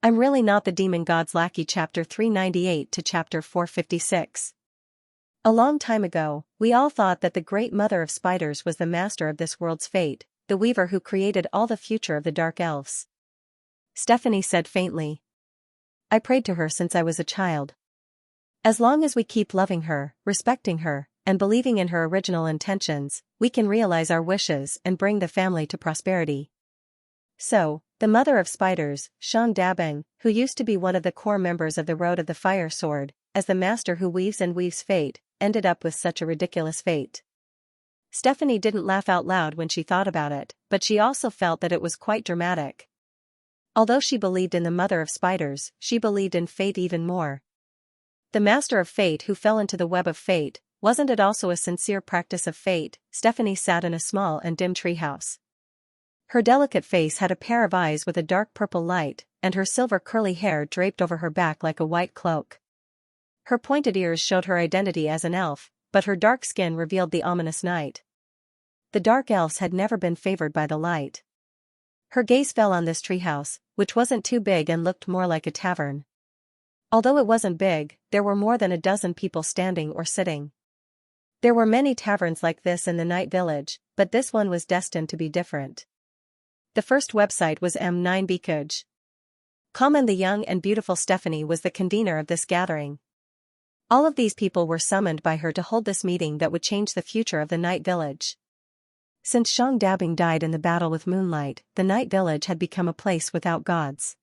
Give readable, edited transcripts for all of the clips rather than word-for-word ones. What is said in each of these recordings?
I'm really not the demon god's lackey. Chapter 398 to chapter 456. A long time ago, we all thought that the great mother of spiders was the master of this world's fate, the weaver who created all the future of the dark elves. Stephanie said faintly. I prayed to her since I was a child. As long as we keep loving her, respecting her, and believing in her original intentions, we can realize our wishes and bring the family to prosperity. So, the mother of spiders, Xianxia, who used to be one of the core members of the Road of the Fire Sword, as the master who weaves and weaves fate, ended up with such a ridiculous fate. Stephanie didn't laugh out loud when she thought about it, but she also felt that it was quite dramatic. Although she believed in the mother of spiders, she believed in fate even more. The master of fate who fell into the web of fate, wasn't it also a sincere practice of fate? Stephanie sat in a small and dim treehouse. Her delicate face had a pair of eyes with a dark purple light, and her silver curly hair draped over her back like a white cloak. Her pointed ears showed her identity as an elf, but her dark skin revealed the ominous night. The dark elves had never been favored by the light. Her gaze fell on this treehouse, which wasn't too big and looked more like a tavern. Although it wasn't big, there were more than a dozen people standing or sitting. There were many taverns like this in the night village, but this one was destined to be different. The first website was M9Bkuj.com, and the young and beautiful Stephanie was the convener of this gathering. All of these people were summoned by her to hold this meeting that would change the future of the night village. Since Xianxia died in the battle with Moonlight, the night village had become a place without gods.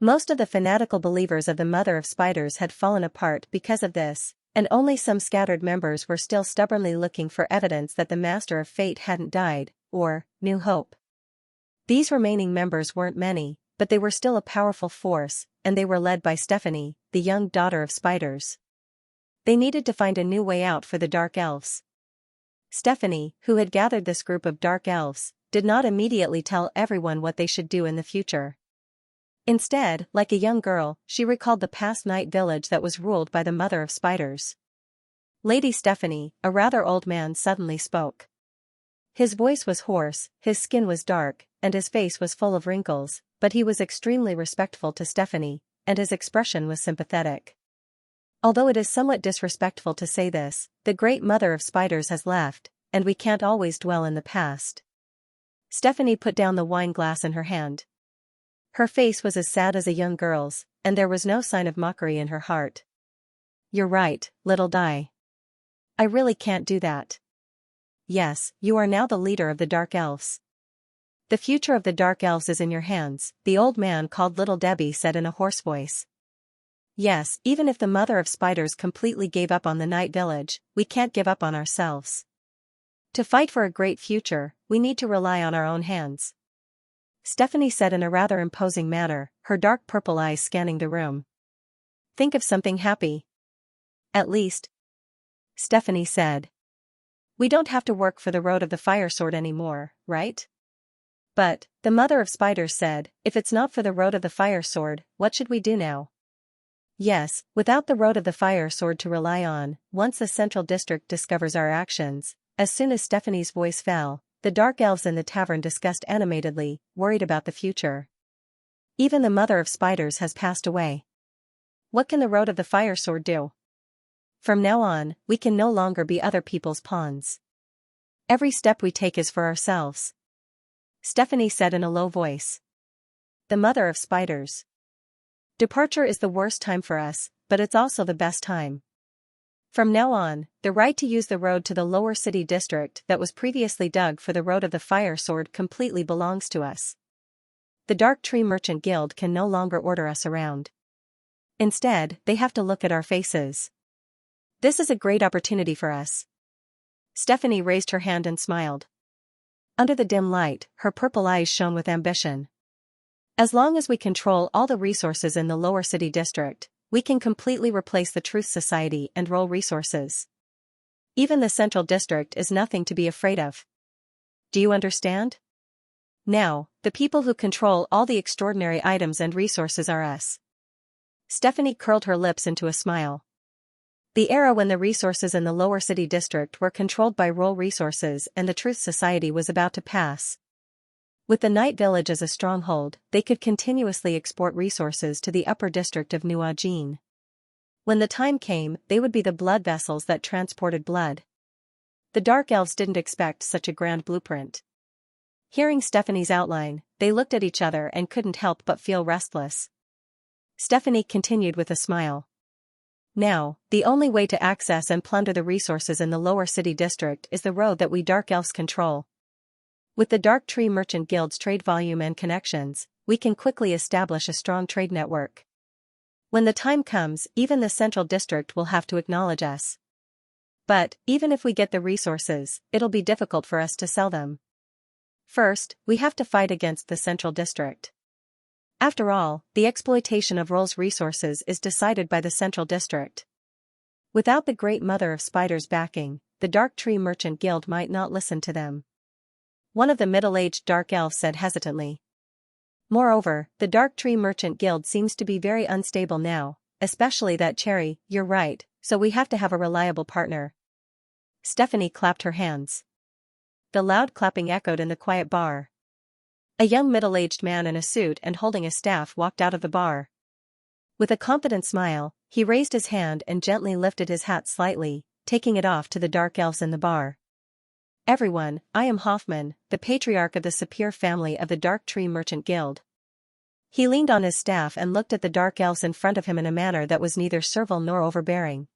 Most of the fanatical believers of the mother of spiders had fallen apart because of this, and only some scattered members were still stubbornly looking for evidence that the master of fate hadn't died, or new hope. These remaining members weren't many, but they were still a powerful force, and they were led by Stephanie, the young daughter of spiders. They needed to find a new way out for the dark elves. Stephanie, who had gathered this group of dark elves, did not immediately tell everyone what they should do in the future. Instead, like a young girl, she recalled the past night village that was ruled by the mother of spiders. Lady Stephanie, a rather old man, suddenly spoke. His voice was hoarse, his skin was dark, and his face was full of wrinkles, but he was extremely respectful to Stephanie, and his expression was sympathetic. Although it is somewhat disrespectful to say this, the great mother of spiders has left, and we can't always dwell in the past. Stephanie put down the wine glass in her hand. Her face was as sad as a young girl's, and there was no sign of mockery in her heart. You're right, little Di. I really can't do that. Yes, you are now the leader of the Dark Elves. The future of the Dark Elves is in your hands, the old man called Little Debbie said in a hoarse voice. Yes, even if the mother of spiders completely gave up on the night village, we can't give up on ourselves. To fight for a great future, we need to rely on our own hands. Stephanie said in a rather imposing manner, her dark purple eyes scanning the room. Think of something happy. At least. Stephanie said. We don't have to work for the Road of the Fire Sword anymore, right? But, the mother of spiders said, if it's not for the Road of the Fire Sword, what should we do now? Yes, without the Road of the Fire Sword to rely on, once the Central District discovers our actions, as soon as Stephanie's voice fell, the dark elves in the tavern discussed animatedly, worried about the future. Even the mother of spiders has passed away. What can the Road of the Fire Sword do? From now on, we can no longer be other people's pawns. Every step we take is for ourselves. Stephanie said in a low voice. The mother of spiders. Departure is the worst time for us, but it's also the best time. From now on, the right to use the road to the lower city district that was previously dug for the Road of the Fire Sword completely belongs to us. The Dark Tree Merchant Guild can no longer order us around. Instead, they have to look at our faces. This is a great opportunity for us. Stephanie raised her hand and smiled. Under the dim light, her purple eyes shone with ambition. As long as we control all the resources in the lower city district, we can completely replace the Truth Society and roll resources. Even the Central District is nothing to be afraid of. Do you understand? Now, the people who control all the extraordinary items and resources are us. Stephanie curled her lips into a smile. The era when the resources in the lower city district were controlled by Roll Resources and the Truth Society was about to pass. With the night village as a stronghold, they could continuously export resources to the upper district of Nuajin. When the time came, they would be the blood vessels that transported blood. The Dark Elves didn't expect such a grand blueprint. Hearing Stephanie's outline, they looked at each other and couldn't help but feel restless. Stephanie continued with a smile. Now, the only way to access and plunder the resources in the lower city district is the road that we Dark Elves control. With the Dark Tree Merchant Guild's trade volume and connections, we can quickly establish a strong trade network. When the time comes, even the Central District will have to acknowledge us. But, even if we get the resources, it'll be difficult for us to sell them. First, we have to fight against the Central District. After all, the exploitation of Roll's resources is decided by the Central District. Without the Great Mother of Spiders backing, the Dark Tree Merchant Guild might not listen to them. One of the middle-aged Dark Elves said hesitantly. Moreover, the Dark Tree Merchant Guild seems to be very unstable now, especially that Cherry. You're right, so we have to have a reliable partner. Stephanie clapped her hands. The loud clapping echoed in the quiet bar. A young middle-aged man in a suit and holding a staff walked out of the bar. With a confident smile, he raised his hand and gently lifted his hat slightly, taking it off to the Dark Elves in the bar. Everyone, I am Hoffman, the patriarch of the Sapir family of the Dark Tree Merchant Guild. He leaned on his staff and looked at the Dark Elves in front of him in a manner that was neither servile nor overbearing.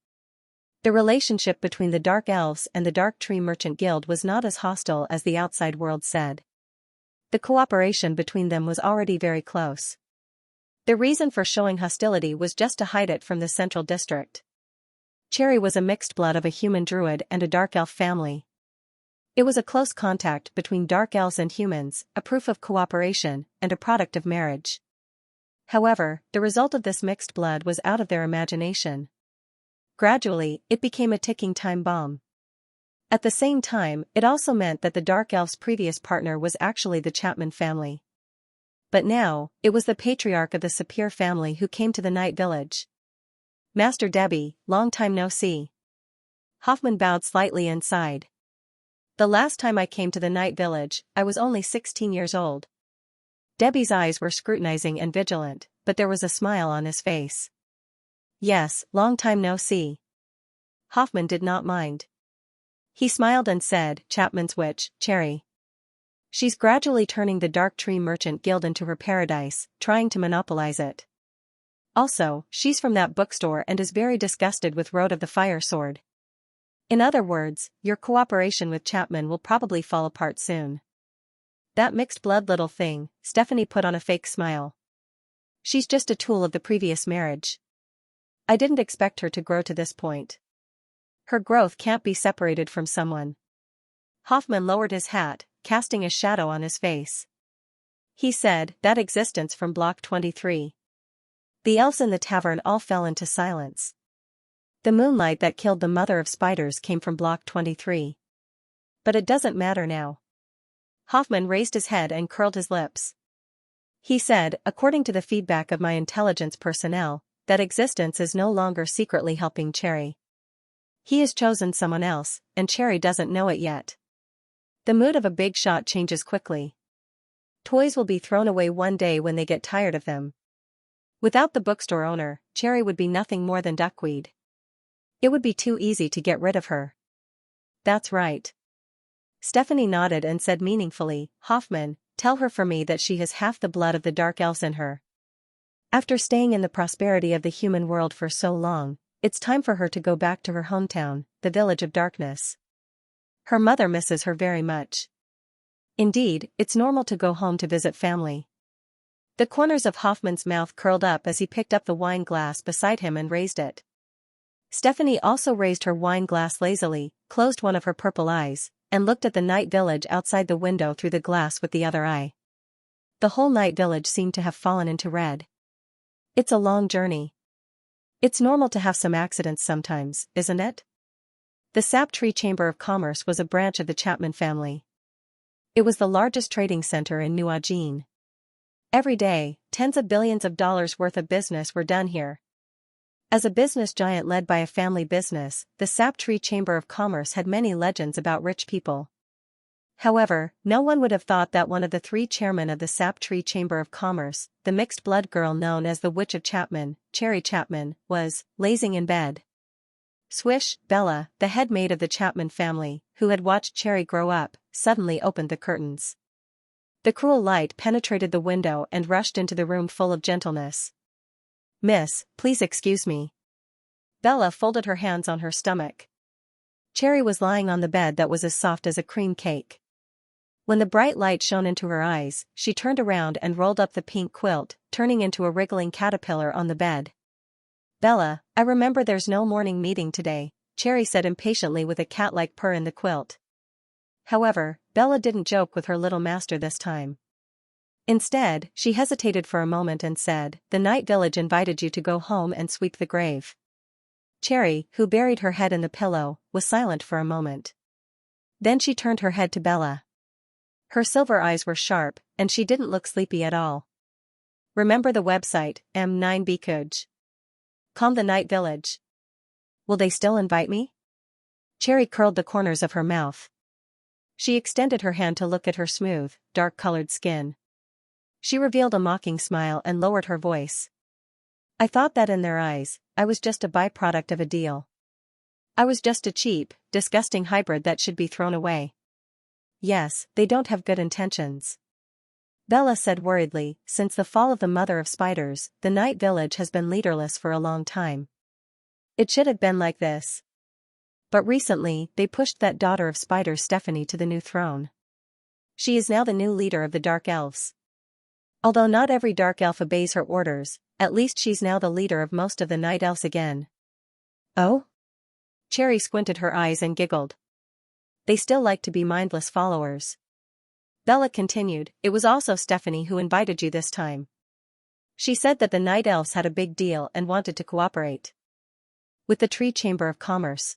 The relationship between the Dark Elves and the Dark Tree Merchant Guild was not as hostile as the outside world said. The cooperation between them was already very close. The reason for showing hostility was just to hide it from the Central District. Cherry was a mixed blood of a human druid and a Dark Elf family. It was a close contact between Dark Elves and humans, a proof of cooperation, and a product of marriage. However, the result of this mixed blood was out of their imagination. Gradually, it became a ticking time bomb. At the same time, it also meant that the Dark Elf's previous partner was actually the Chapman family. But now, it was the patriarch of the Sapir family who came to the night village. Master Debbie, long time no see. Hoffman bowed slightly and sighed. The last time I came to the night village, I was only 16 years old. Debbie's eyes were scrutinizing and vigilant, but there was a smile on his face. Yes, long time no see. Hoffman did not mind. He smiled and said, Chapman's witch, Cherry. She's gradually turning the Dark Tree Merchant Guild into her paradise, trying to monopolize it. Also, she's from that bookstore and is very disgusted with Road of the Fire Sword. In other words, your cooperation with Chapman will probably fall apart soon. That mixed blood little thing, Stephanie put on a fake smile. She's just a tool of the previous marriage. I didn't expect her to grow to this point. Her growth can't be separated from someone. Hoffman lowered his hat, casting a shadow on his face. He said, that existence from Block 23. The elves in the tavern all fell into silence. The moonlight that killed the mother of spiders came from Block 23. But it doesn't matter now. Hoffman raised his head and curled his lips. He said, according to the feedback of my intelligence personnel, that existence is no longer secretly helping Cherry. He has chosen someone else, and Cherry doesn't know it yet. The mood of a big shot changes quickly. Toys will be thrown away one day when they get tired of them. Without the bookstore owner, Cherry would be nothing more than duckweed. It would be too easy to get rid of her. That's right. Stephanie nodded and said meaningfully, Hoffman, tell her for me that she has half the blood of the Dark Elves in her. After staying in the prosperity of the human world for so long, it's time for her to go back to her hometown, the Village of Darkness. Her mother misses her very much. Indeed, it's normal to go home to visit family. The corners of Hoffman's mouth curled up as he picked up the wine glass beside him and raised it. Stephanie also raised her wine glass lazily, closed one of her purple eyes, and looked at the night village outside the window through the glass with the other eye. The whole night village seemed to have fallen into red. It's a long journey. It's normal to have some accidents sometimes, isn't it? The Sap Tree Chamber of Commerce was a branch of the Chapman family. It was the largest trading center in Nuajin. Every day, tens of billions of dollars worth of business were done here. As a business giant led by a family business, the Sap Tree Chamber of Commerce had many legends about rich people. However, no one would have thought that one of the 3 chairmen of the Sap Tree Chamber of Commerce, the mixed-blood girl known as the Witch of Chapman, Cherry Chapman, was lazing in bed. Swish, Bella, the head maid of the Chapman family, who had watched Cherry grow up, suddenly opened the curtains. The cruel light penetrated the window and rushed into the room full of gentleness. "Miss, please excuse me." Bella folded her hands on her stomach. Cherry was lying on the bed that was as soft as a cream cake. When the bright light shone into her eyes, she turned around and rolled up the pink quilt, turning into a wriggling caterpillar on the bed. "Bella, I remember there's no morning meeting today," Cherry said impatiently with a cat-like purr in the quilt. However, Bella didn't joke with her little master this time. Instead, she hesitated for a moment and said, "The Night Village invited you to go home and sweep the grave." Cherry, who buried her head in the pillow, was silent for a moment. Then she turned her head to Bella. Her silver eyes were sharp, and she didn't look sleepy at all. "Remember the website, m9bkuj.com, the Night Village. Will they still invite me?" Cherry curled the corners of her mouth. She extended her hand to look at her smooth, dark-colored skin. She revealed a mocking smile and lowered her voice. "I thought that in their eyes, I was just a byproduct of a deal. I was just a cheap, disgusting hybrid that should be thrown away." "Yes, they don't have good intentions," Bella said worriedly. "Since the fall of the Mother of Spiders, the Night Village has been leaderless for a long time. It should have been like this. But recently, they pushed that daughter of spiders, Stephanie, to the new throne. She is now the new leader of the Dark Elves. Although not every Dark Elf obeys her orders, at least she's now the leader of most of the Night Elves again." "Oh?" Cherry squinted her eyes and giggled. "They still like to be mindless followers." Bella continued, "It was also Stephanie who invited you this time. She said that the Night Elves had a big deal and wanted to cooperate with the Tree Chamber of Commerce.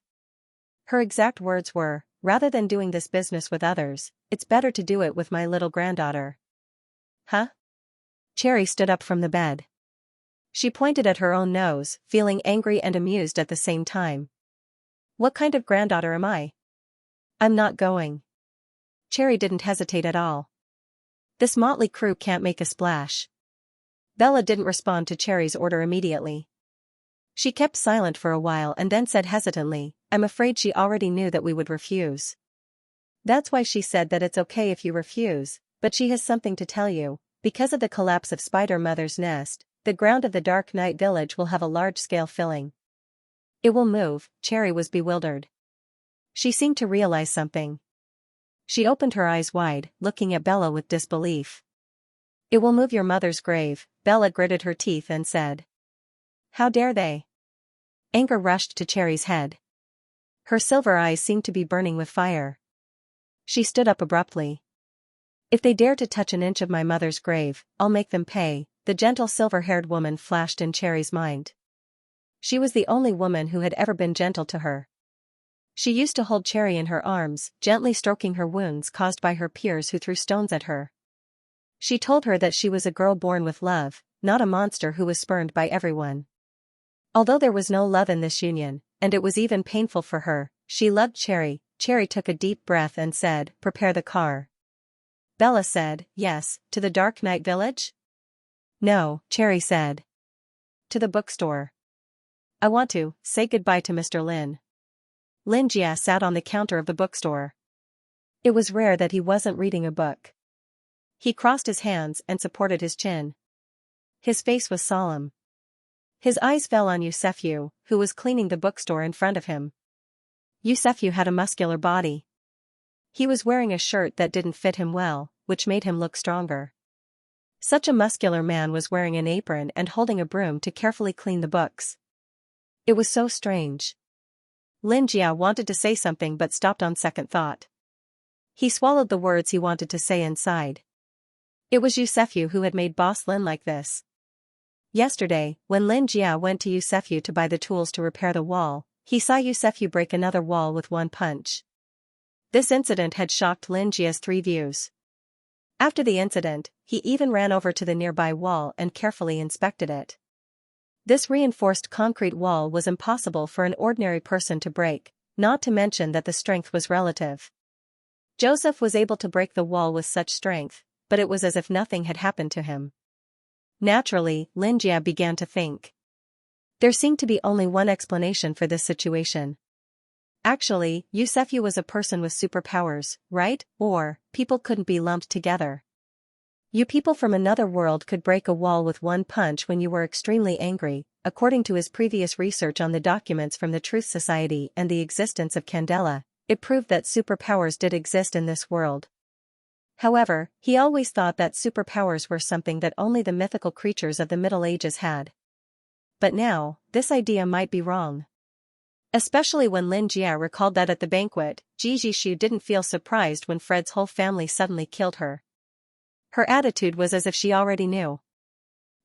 Her exact words were, 'Rather than doing this business with others, it's better to do it with my little granddaughter.'" "Huh?" Cherry stood up from the bed. She pointed at her own nose, feeling angry and amused at the same time. "What kind of granddaughter am I? I'm not going." Cherry didn't hesitate at all. "This motley crew can't make a splash." Bella didn't respond to Cherry's order immediately. She kept silent for a while and then said hesitantly, "I'm afraid she already knew that we would refuse. That's why she said that it's okay if you refuse, but she has something to tell you. Because of the collapse of Spider Mother's nest, the ground of the Dark Night Village will have a large-scale filling. It will move." Cherry was bewildered. She seemed to realize something. She opened her eyes wide, looking at Bella with disbelief. "It will move your mother's grave," Bella gritted her teeth and said. "How dare they?" Anger rushed to Cherry's head. Her silver eyes seemed to be burning with fire. She stood up abruptly. "If they dare to touch an inch of my mother's grave, I'll make them pay," the gentle silver-haired woman flashed in Cherry's mind. She was the only woman who had ever been gentle to her. She used to hold Cherry in her arms, gently stroking her wounds caused by her peers who threw stones at her. She told her that she was a girl born with love, not a monster who was spurned by everyone. Although there was no love in this union, and it was even painful for her, she loved Cherry. Cherry took a deep breath and said, "Prepare the car." Bella said, "Yes, to the Dark Night Village?" "No," Cherry said. "To the bookstore. I want to say goodbye to Mr. Lin." Xianxia sat on the counter of the bookstore. It was rare that he wasn't reading a book. He crossed his hands and supported his chin. His face was solemn. His eyes fell on Xianxia, who was cleaning the bookstore in front of him. Xianxia had a muscular body. He was wearing a shirt that didn't fit him well, which made him look stronger. Such a muscular man was wearing an apron and holding a broom to carefully clean the books. It was so strange. Xianxia wanted to say something but stopped on second thought. He swallowed the words he wanted to say inside. It was Xianxia who had made Boss Lin like this. Yesterday, when Xianxia went to Xianxia to buy the tools to repair the wall, he saw Xianxia break another wall with one punch. This incident had shocked Xianxia's 3 views. After the incident, he even ran over to the nearby wall and carefully inspected it. This reinforced concrete wall was impossible for an ordinary person to break, not to mention that the strength was relative. Joseph was able to break the wall with such strength, but it was as if nothing had happened to him. Naturally, Xianxia began to think. There seemed to be only one explanation for this situation. Actually, Xianxia was a person with superpowers, right? Or, people couldn't be lumped together. You people from another world could break a wall with one punch when you were extremely angry, according to his previous research on the documents from the Truth Society and the existence of Candela. It proved that superpowers did exist in this world. However, he always thought that superpowers were something that only the mythical creatures of the Middle Ages had. But now, this idea might be wrong. Especially when Xianxia recalled that at the banquet, Jishu didn't feel surprised when Fred's whole family suddenly killed her. Her attitude was as if she already knew.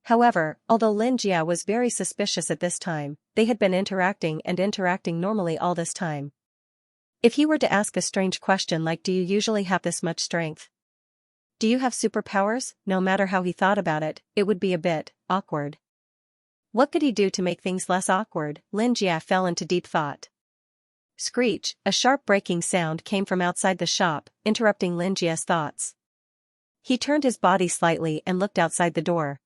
However, although Xianxia was very suspicious at this time, they had been interacting normally all this time. If he were to ask a strange question like, "Do you usually have this much strength? Do you have superpowers?" no matter how he thought about it, it would be a bit awkward. What could he do to make things less awkward? Xianxia fell into deep thought. Screech, a sharp breaking sound came from outside the shop, interrupting Xianxia's thoughts. He turned his body slightly and looked outside the door.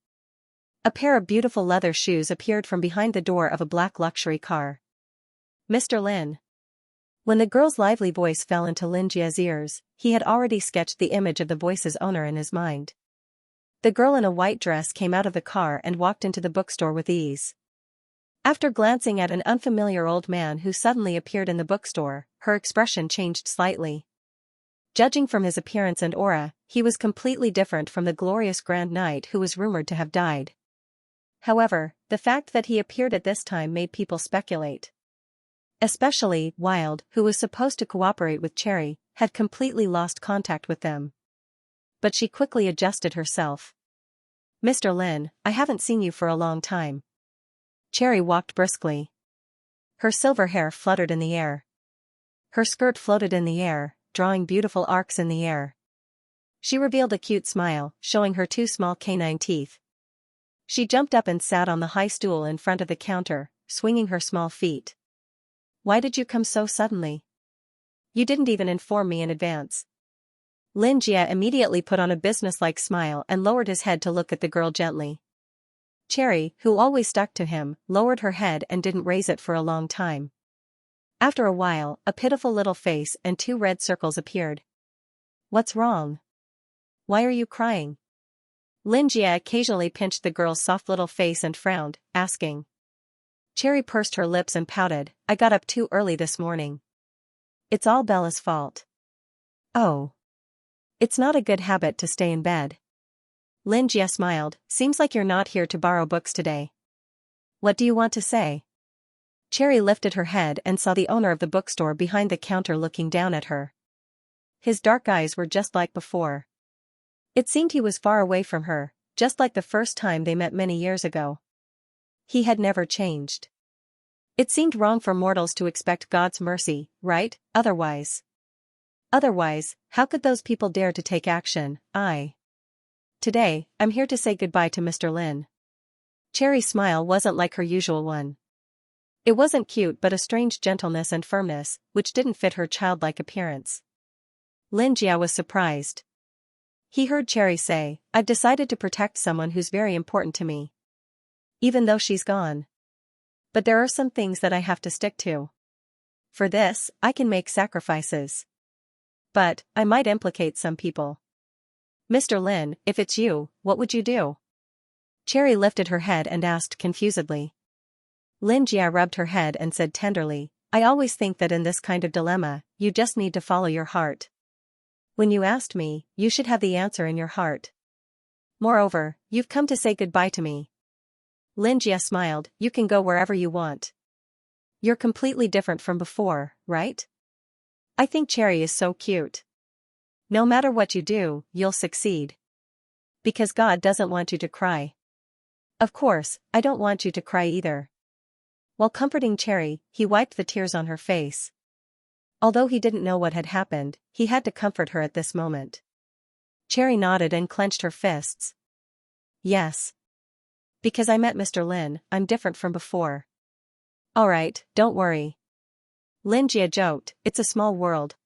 A pair of beautiful leather shoes appeared from behind the door of a black luxury car. "Mr. Lin." When the girl's lively voice fell into Xianxia's ears, he had already sketched the image of the voice's owner in his mind. The girl in a white dress came out of the car and walked into the bookstore with ease. After glancing at an unfamiliar old man who suddenly appeared in the bookstore, her expression changed slightly. Judging from his appearance and aura, he was completely different from the glorious Grand Knight who was rumored to have died. However, the fact that he appeared at this time made people speculate. Especially, Wild, who was supposed to cooperate with Cherry, had completely lost contact with them. But she quickly adjusted herself. "Mr. Lin, I haven't seen you for a long time." Cherry walked briskly. Her silver hair fluttered in the air. Her skirt floated in the air, drawing beautiful arcs in the air. She revealed a cute smile, showing her two small canine teeth. She jumped up and sat on the high stool in front of the counter, swinging her small feet. "Why did you come so suddenly? You didn't even inform me in advance." Xianxia immediately put on a businesslike smile and lowered his head to look at the girl gently. Cherry, who always stuck to him, lowered her head and didn't raise it for a long time. After a while, a pitiful little face and 2 red circles appeared. "What's wrong? Why are you crying?" Xianxia occasionally pinched the girl's soft little face and frowned, asking. Cherry pursed her lips and pouted, "I got up too early this morning. It's all Bella's fault." "Oh. It's not a good habit to stay in bed." Xianxia smiled, "Seems like you're not here to borrow books today. What do you want to say?" Cherry lifted her head and saw the owner of the bookstore behind the counter looking down at her. His dark eyes were just like before. It seemed he was far away from her, just like the first time they met many years ago. He had never changed. It seemed wrong for mortals to expect God's mercy, right? Otherwise, how could those people dare to take action? Today, I'm here to say goodbye to Mr. Lin." Cherry's smile wasn't like her usual one. It wasn't cute but a strange gentleness and firmness, which didn't fit her childlike appearance. Xianxia was surprised. He heard Cherry say, "I've decided to protect someone who's very important to me. Even though she's gone. But there are some things that I have to stick to. For this, I can make sacrifices. But, I might implicate some people. Mr. Lin, if it's you, what would you do?" Cherry lifted her head and asked confusedly. Xianxia rubbed her head and said tenderly, "I always think that in this kind of dilemma, you just need to follow your heart. When you asked me, you should have the answer in your heart. Moreover, you've come to say goodbye to me." Xianxia smiled, "You can go wherever you want. You're completely different from before, right? I think Cherry is so cute. No matter what you do, you'll succeed. Because God doesn't want you to cry. Of course, I don't want you to cry either." While comforting Cherry, he wiped the tears on her face. Although he didn't know what had happened, he had to comfort her at this moment. Cherry nodded and clenched her fists. "Yes. Because I met Mr. Lin, I'm different from before." "Alright, don't worry." Xianxia joked, "It's a small world.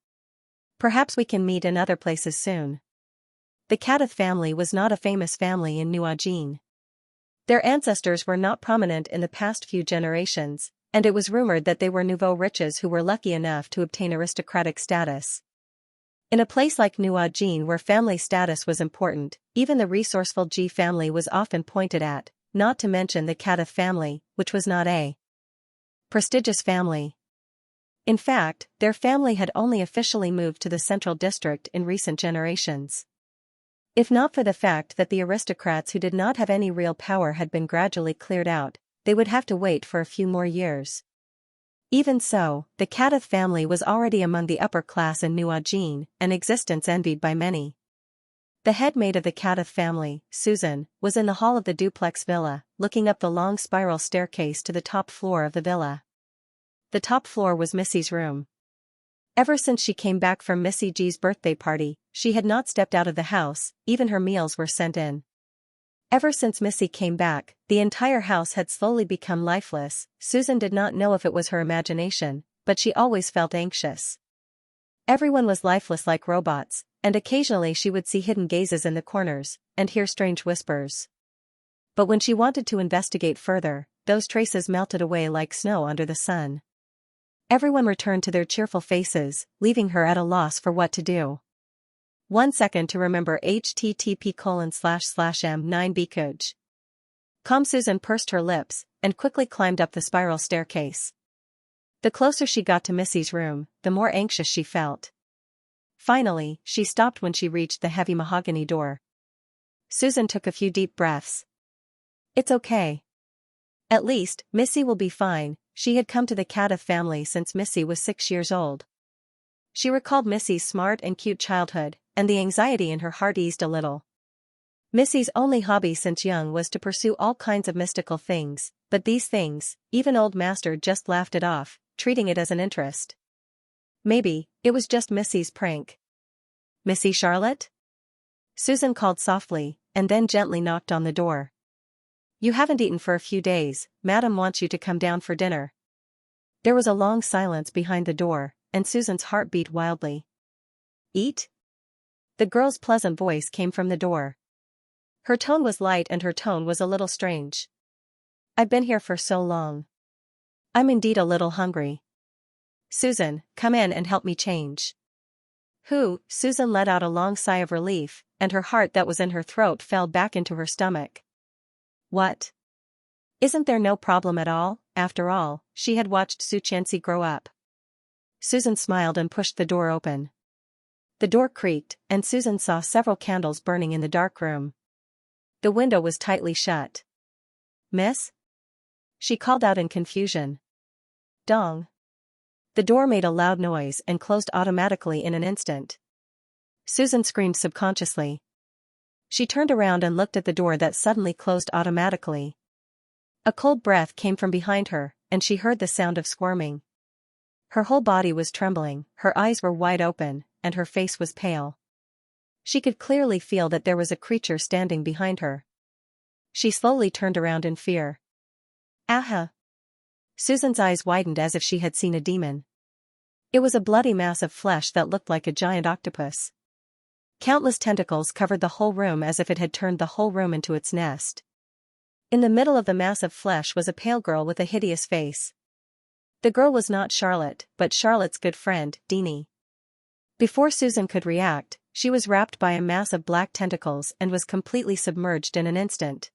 Perhaps we can meet in other places soon. The Kadeth family was not a famous family in Nuajin. Their ancestors were not prominent in the past few generations, and it was rumored that they were nouveau riches who were lucky enough to obtain aristocratic status. In a place like Nuajin where family status was important, even the resourceful Ji family was often pointed at, not to mention the Kadeth family, which was not a prestigious family. In fact, their family had only officially moved to the central district in recent generations. If not for the fact that the aristocrats who did not have any real power had been gradually cleared out, they would have to wait for a few more years. Even so, the Kadeth family was already among the upper class in Nuajin, an existence envied by many. The head maid of the Kadeth family, Susan, was in the hall of the duplex villa, looking up the long spiral staircase to the top floor of the villa. The top floor was Missy's room. Ever since she came back from Missy G's birthday party, she had not stepped out of the house, even her meals were sent in. Ever since Missy came back, the entire house had slowly become lifeless. Susan did not know if it was her imagination, but she always felt anxious. Everyone was lifeless like robots, and occasionally she would see hidden gazes in the corners, and hear strange whispers. But when she wanted to investigate further, those traces melted away like snow under the sun. Everyone returned to their cheerful faces, leaving her at a loss for what to do. 1 second to remember http://m9bkuj. Susan pursed her lips, and quickly climbed up the spiral staircase. The closer she got to Missy's room, the more anxious she felt. Finally, she stopped when she reached the heavy mahogany door. Susan took a few deep breaths. It's okay. At least, Missy will be fine. She had come to the Kadeth family since Missy was 6 years old. She recalled Missy's smart and cute childhood, and the anxiety in her heart eased a little. Missy's only hobby since young was to pursue all kinds of mystical things, but these things, even Old Master just laughed it off, treating it as an interest. Maybe, it was just Missy's prank. Missy Charlotte? Susan called softly, and then gently knocked on the door. You haven't eaten for a few days, Madam wants you to come down for dinner. There was a long silence behind the door, and Susan's heart beat wildly. Eat? The girl's pleasant voice came from the door. Her tone was light and her tone was a little strange. I've been here for so long. I'm indeed a little hungry. Susan, come in and help me change. Who? Susan let out a long sigh of relief, and her heart that was in her throat fell back into her stomach. What? Isn't there no problem at all? After all, she had watched Xianxia grow up. Susan smiled and pushed the door open. The door creaked, and Susan saw several candles burning in the dark room. The window was tightly shut. Miss? She called out in confusion. Dong. The door made a loud noise and closed automatically in an instant. Susan screamed subconsciously. She turned around and looked at the door that suddenly closed automatically. A cold breath came from behind her, and she heard the sound of squirming. Her whole body was trembling, her eyes were wide open, and her face was pale. She could clearly feel that there was a creature standing behind her. She slowly turned around in fear. Aha! Susan's eyes widened as if she had seen a demon. It was a bloody mass of flesh that looked like a giant octopus. Countless tentacles covered the whole room as if it had turned the whole room into its nest. In the middle of the mass of flesh was a pale girl with a hideous face. The girl was not Charlotte, but Charlotte's good friend, Deanie. Before Susan could react, she was wrapped by a mass of black tentacles and was completely submerged in an instant.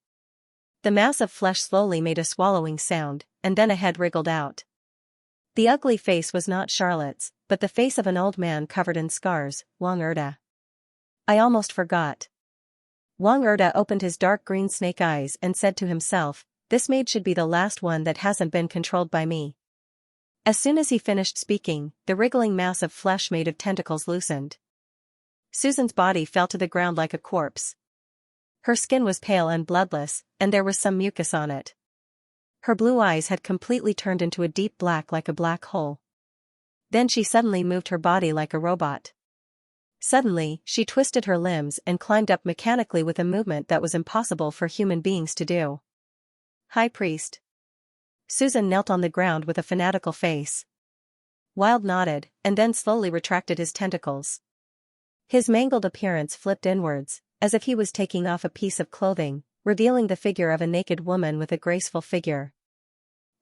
The mass of flesh slowly made a swallowing sound, and then a head wriggled out. The ugly face was not Charlotte's, but the face of an old man covered in scars, Wang Erda. I almost forgot. Wang Erda opened his dark green snake eyes and said to himself, this maid should be the last one that hasn't been controlled by me. As soon as he finished speaking, the wriggling mass of flesh made of tentacles loosened. Susan's body fell to the ground like a corpse. Her skin was pale and bloodless, and there was some mucus on it. Her blue eyes had completely turned into a deep black like a black hole. Then she suddenly moved her body like a robot. Suddenly, she twisted her limbs and climbed up mechanically with a movement that was impossible for human beings to do. High Priest. Susan knelt on the ground with a fanatical face. Wild nodded, and then slowly retracted his tentacles. His mangled appearance flipped inwards, as if he was taking off a piece of clothing, revealing the figure of a naked woman with a graceful figure.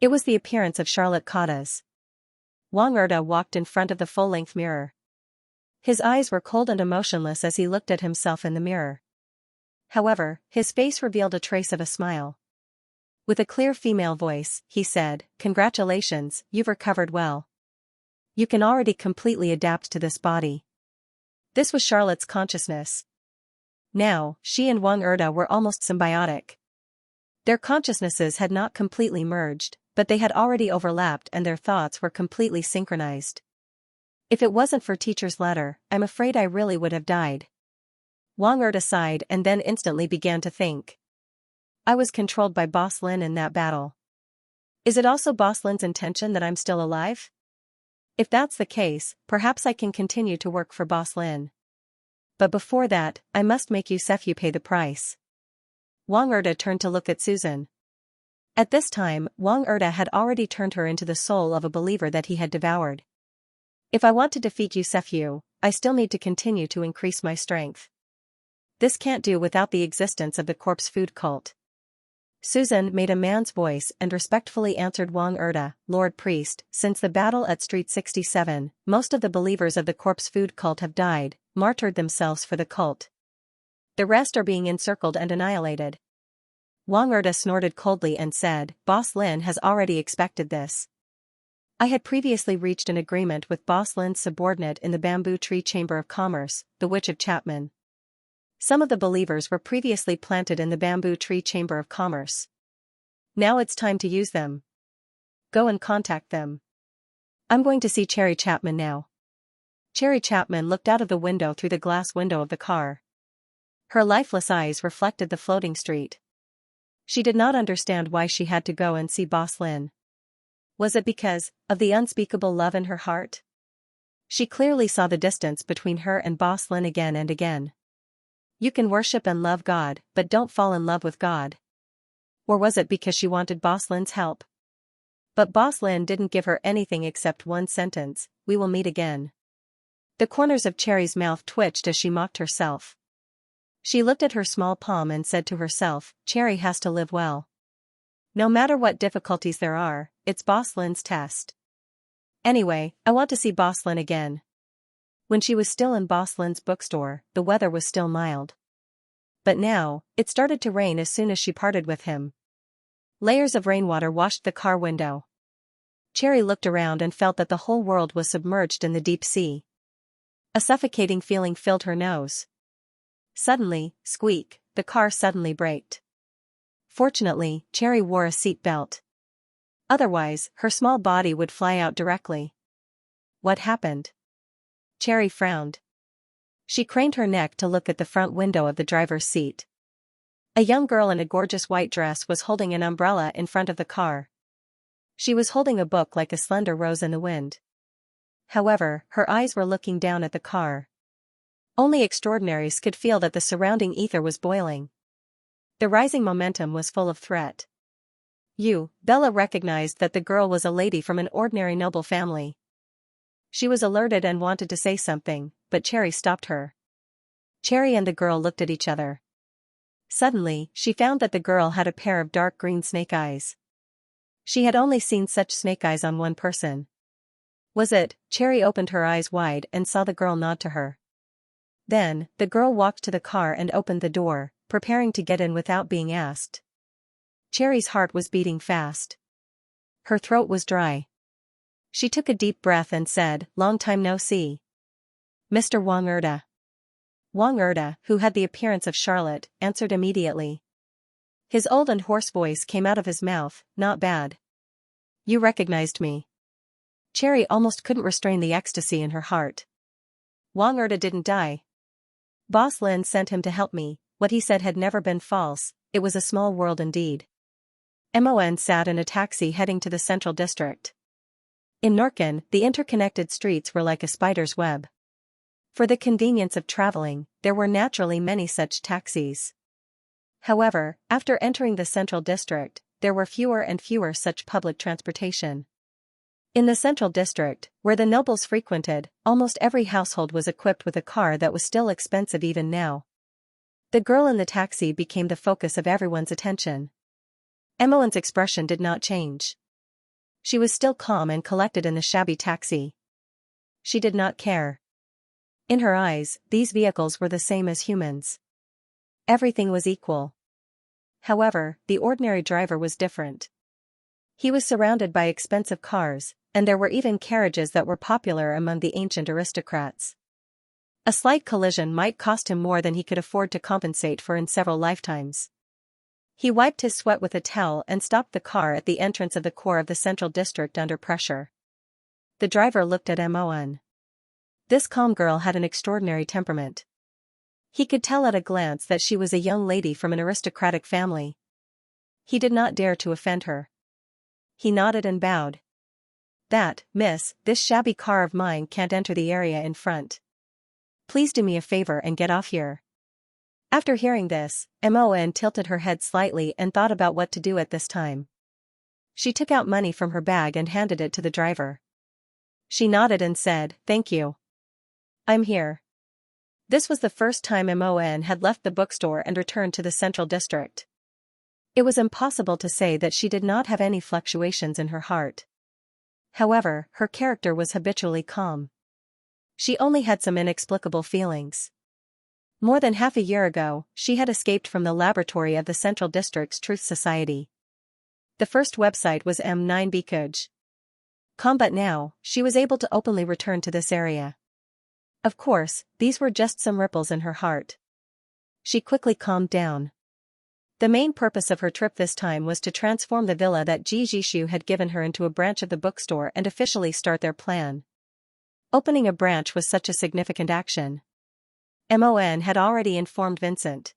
It was the appearance of Charlotte Cotta's. Wang Erda walked in front of the full-length mirror. His eyes were cold and emotionless as he looked at himself in the mirror. However, his face revealed a trace of a smile. With a clear female voice, he said, "Congratulations, you've recovered well. You can already completely adapt to this body." This was Charlotte's consciousness. Now, she and Wang Erda were almost symbiotic. Their consciousnesses had not completely merged, but they had already overlapped and their thoughts were completely synchronized. If it wasn't for teacher's letter, I'm afraid I really would have died. Wang Erda sighed and then instantly began to think. I was controlled by Boss Lin in that battle. Is it also Boss Lin's intention that I'm still alive? If that's the case, perhaps I can continue to work for Boss Lin. But before that, I must make Xianxia pay the price. Wang Erda turned to look at Susan. At this time, Wang Erda had already turned her into the soul of a believer that he had devoured. If I want to defeat Xianxia, I still need to continue to increase my strength. This can't do without the existence of the corpse food cult. Susan made a man's voice and respectfully answered Wang Erda, "Lord Priest, since the battle at Street 67, most of the believers of the corpse food cult have died, martyred themselves for the cult. The rest are being encircled and annihilated." Wang Erda snorted coldly and said, "Boss Lin has already expected this. I had previously reached an agreement with Boss Lin's subordinate in the Bamboo Tree Chamber of Commerce, the Witch of Chapman. Some of the believers were previously planted in the Bamboo Tree Chamber of Commerce. Now it's time to use them. Go and contact them. I'm going to see Cherry Chapman now." Cherry Chapman looked out of the window through the glass window of the car. Her lifeless eyes reflected the floating street. She did not understand why she had to go and see Boss Lin. Was it because of the unspeakable love in her heart? She clearly saw the distance between her and Boss Lin again and again. You can worship and love God, but don't fall in love with God. Or was it because she wanted Boss Lin's help? But Boss Lin didn't give her anything except one sentence, "We will meet again." The corners of Cherry's mouth twitched as she mocked herself. She looked at her small palm and said to herself, "Cherry has to live well. No matter what difficulties there are, it's Boss Lin's test. Anyway, I want to see Boss Lin again." When she was still in Boss Lin's bookstore, the weather was still mild. But now, it started to rain as soon as she parted with him. Layers of rainwater washed the car window. Cherry looked around and felt that the whole world was submerged in the deep sea. A suffocating feeling filled her nose. Suddenly, squeak, the car suddenly braked. Fortunately, Cherry wore a seat belt. Otherwise, her small body would fly out directly. What happened? Cherry frowned. She craned her neck to look at the front window of the driver's seat. A young girl in a gorgeous white dress was holding an umbrella in front of the car. She was holding a book like a slender rose in the wind. However, her eyes were looking down at the car. Only extraordinaries could feel that the surrounding ether was boiling. The rising momentum was full of threat. Bella recognized that the girl was a lady from an ordinary noble family. She was alerted and wanted to say something, but Cherry stopped her. Cherry and the girl looked at each other. Suddenly, she found that the girl had a pair of dark green snake eyes. She had only seen such snake eyes on one person. Was it? Cherry opened her eyes wide and saw the girl nod to her. Then, the girl walked to the car and opened the door, preparing to get in without being asked. Cherry's heart was beating fast. Her throat was dry. She took a deep breath and said, "Long time no see. Mr. Wang Erda." Wang Erda, who had the appearance of Charlotte, answered immediately. His old and hoarse voice came out of his mouth, "Not bad. You recognized me." Cherry almost couldn't restrain the ecstasy in her heart. Wang Erda didn't die. Boss Lin sent him to help me. What he said had never been false. It was a small world indeed. Mon sat in a taxi heading to the central district. In Norken, the interconnected streets were like a spider's web. For the convenience of traveling, there were naturally many such taxis. However, after entering the central district, there were fewer and fewer such public transportation. In the central district, where the nobles frequented, almost every household was equipped with a car that was still expensive even now. The girl in the taxi became the focus of everyone's attention. Emoen's expression did not change. She was still calm and collected in the shabby taxi. She did not care. In her eyes, these vehicles were the same as humans. Everything was equal. However, the ordinary driver was different. He was surrounded by expensive cars, and there were even carriages that were popular among the ancient aristocrats. A slight collision might cost him more than he could afford to compensate for in several lifetimes. He wiped his sweat with a towel and stopped the car at the entrance of the core of the central district under pressure. The driver looked at Emoen. This calm girl had an extraordinary temperament. He could tell at a glance that she was a young lady from an aristocratic family. He did not dare to offend her. He nodded and bowed. Miss, this shabby car of mine can't enter the area in front. Please do me a favor and get off here. After hearing this, Emoen tilted her head slightly and thought about what to do at this time. She took out money from her bag and handed it to the driver. She nodded and said, "Thank you. I'm here." This was the first time Emoen had left the bookstore and returned to the central district. It was impossible to say that she did not have any fluctuations in her heart. However, her character was habitually calm. She only had some inexplicable feelings. More than half a year ago, she had escaped from the laboratory of the Central District's Truth Society. The first website was M9Bkuj.com, but now, she was able to openly return to this area. Of course, these were just some ripples in her heart. She quickly calmed down. The main purpose of her trip this time was to transform the villa that Ji Jishu had given her into a branch of the bookstore and officially start their plan. Opening a branch was such a significant action. Emoen had already informed Vincent.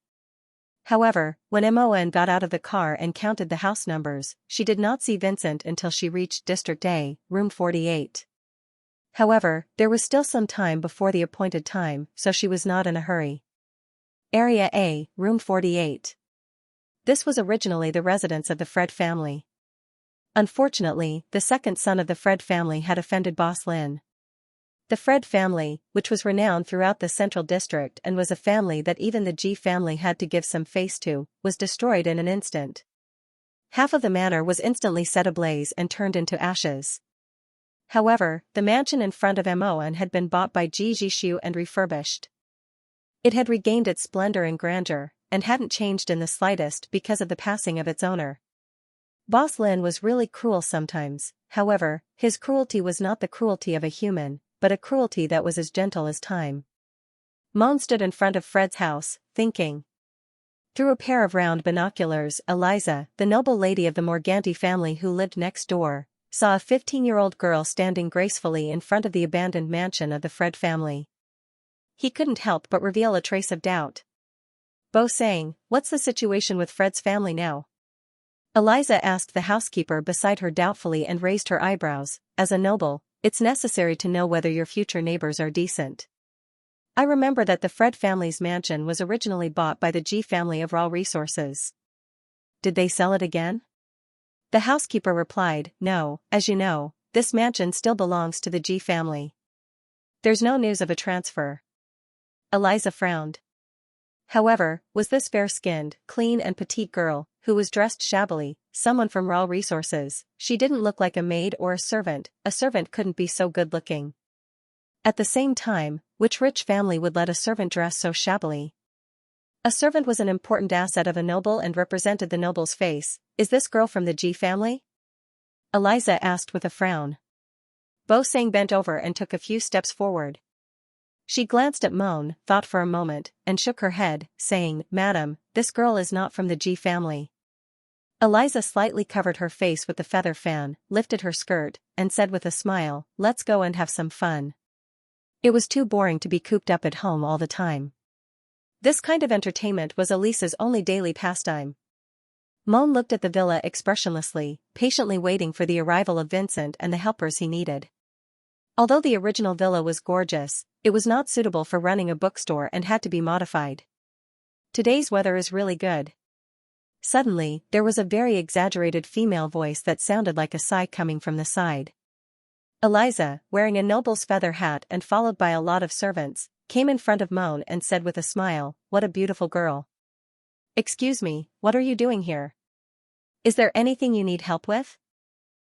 However, when Emoen got out of the car and counted the house numbers, she did not see Vincent until she reached District A, Room 48. However, there was still some time before the appointed time, so she was not in a hurry. Area A, Room 48. This was originally the residence of the Fred family. Unfortunately, the second son of the Fred family had offended Boss Lin. The Fred family, which was renowned throughout the Central District and was a family that even the Ji family had to give some face to, was destroyed in an instant. Half of the manor was instantly set ablaze and turned into ashes. However, the mansion in front of Emoen had been bought by Ji Jishu and refurbished. It had regained its splendor and grandeur, and hadn't changed in the slightest because of the passing of its owner. Boss Lin was really cruel sometimes, however, his cruelty was not the cruelty of a human, but a cruelty that was as gentle as time. Mon stood in front of Fred's house, thinking. Through a pair of round binoculars, Eliza, the noble lady of the Morganti family who lived next door, saw a 15-year-old girl standing gracefully in front of the abandoned mansion of the Fred family. He couldn't help but reveal a trace of doubt. Bo sang, "What's the situation with Fred's family now?" Eliza asked the housekeeper beside her doubtfully and raised her eyebrows. "As a noble, it's necessary to know whether your future neighbors are decent. I remember that the Fred family's mansion was originally bought by the Ji family of Raw Resources. Did they sell it again?" The housekeeper replied, "No, as you know, this mansion still belongs to the Ji family. There's no news of a transfer." Eliza frowned. However, was this fair-skinned, clean and petite girl, who was dressed shabbily, someone from Raw Resources? She didn't look like a maid or a servant couldn't be so good-looking. At the same time, which rich family would let a servant dress so shabbily? A servant was an important asset of a noble and represented the noble's face. Is this girl from the Ji family? Eliza asked with a frown. Bo Sang bent over and took a few steps forward. She glanced at Mon, thought for a moment, and shook her head, saying, "Madam, this girl is not from the Ji family." Eliza slightly covered her face with the feather fan, lifted her skirt, and said with a smile, "Let's go and have some fun." It was too boring to be cooped up at home all the time. This kind of entertainment was Elisa's only daily pastime. Mon looked at the villa expressionlessly, patiently waiting for the arrival of Vincent and the helpers he needed. Although the original villa was gorgeous, it was not suitable for running a bookstore and had to be modified. Today's weather is really good. Suddenly, there was a very exaggerated female voice that sounded like a sigh coming from the side. Eliza, wearing a noble's feather hat and followed by a lot of servants, came in front of Moan and said with a smile, "What a beautiful girl." "Excuse me, what are you doing here? Is there anything you need help with?"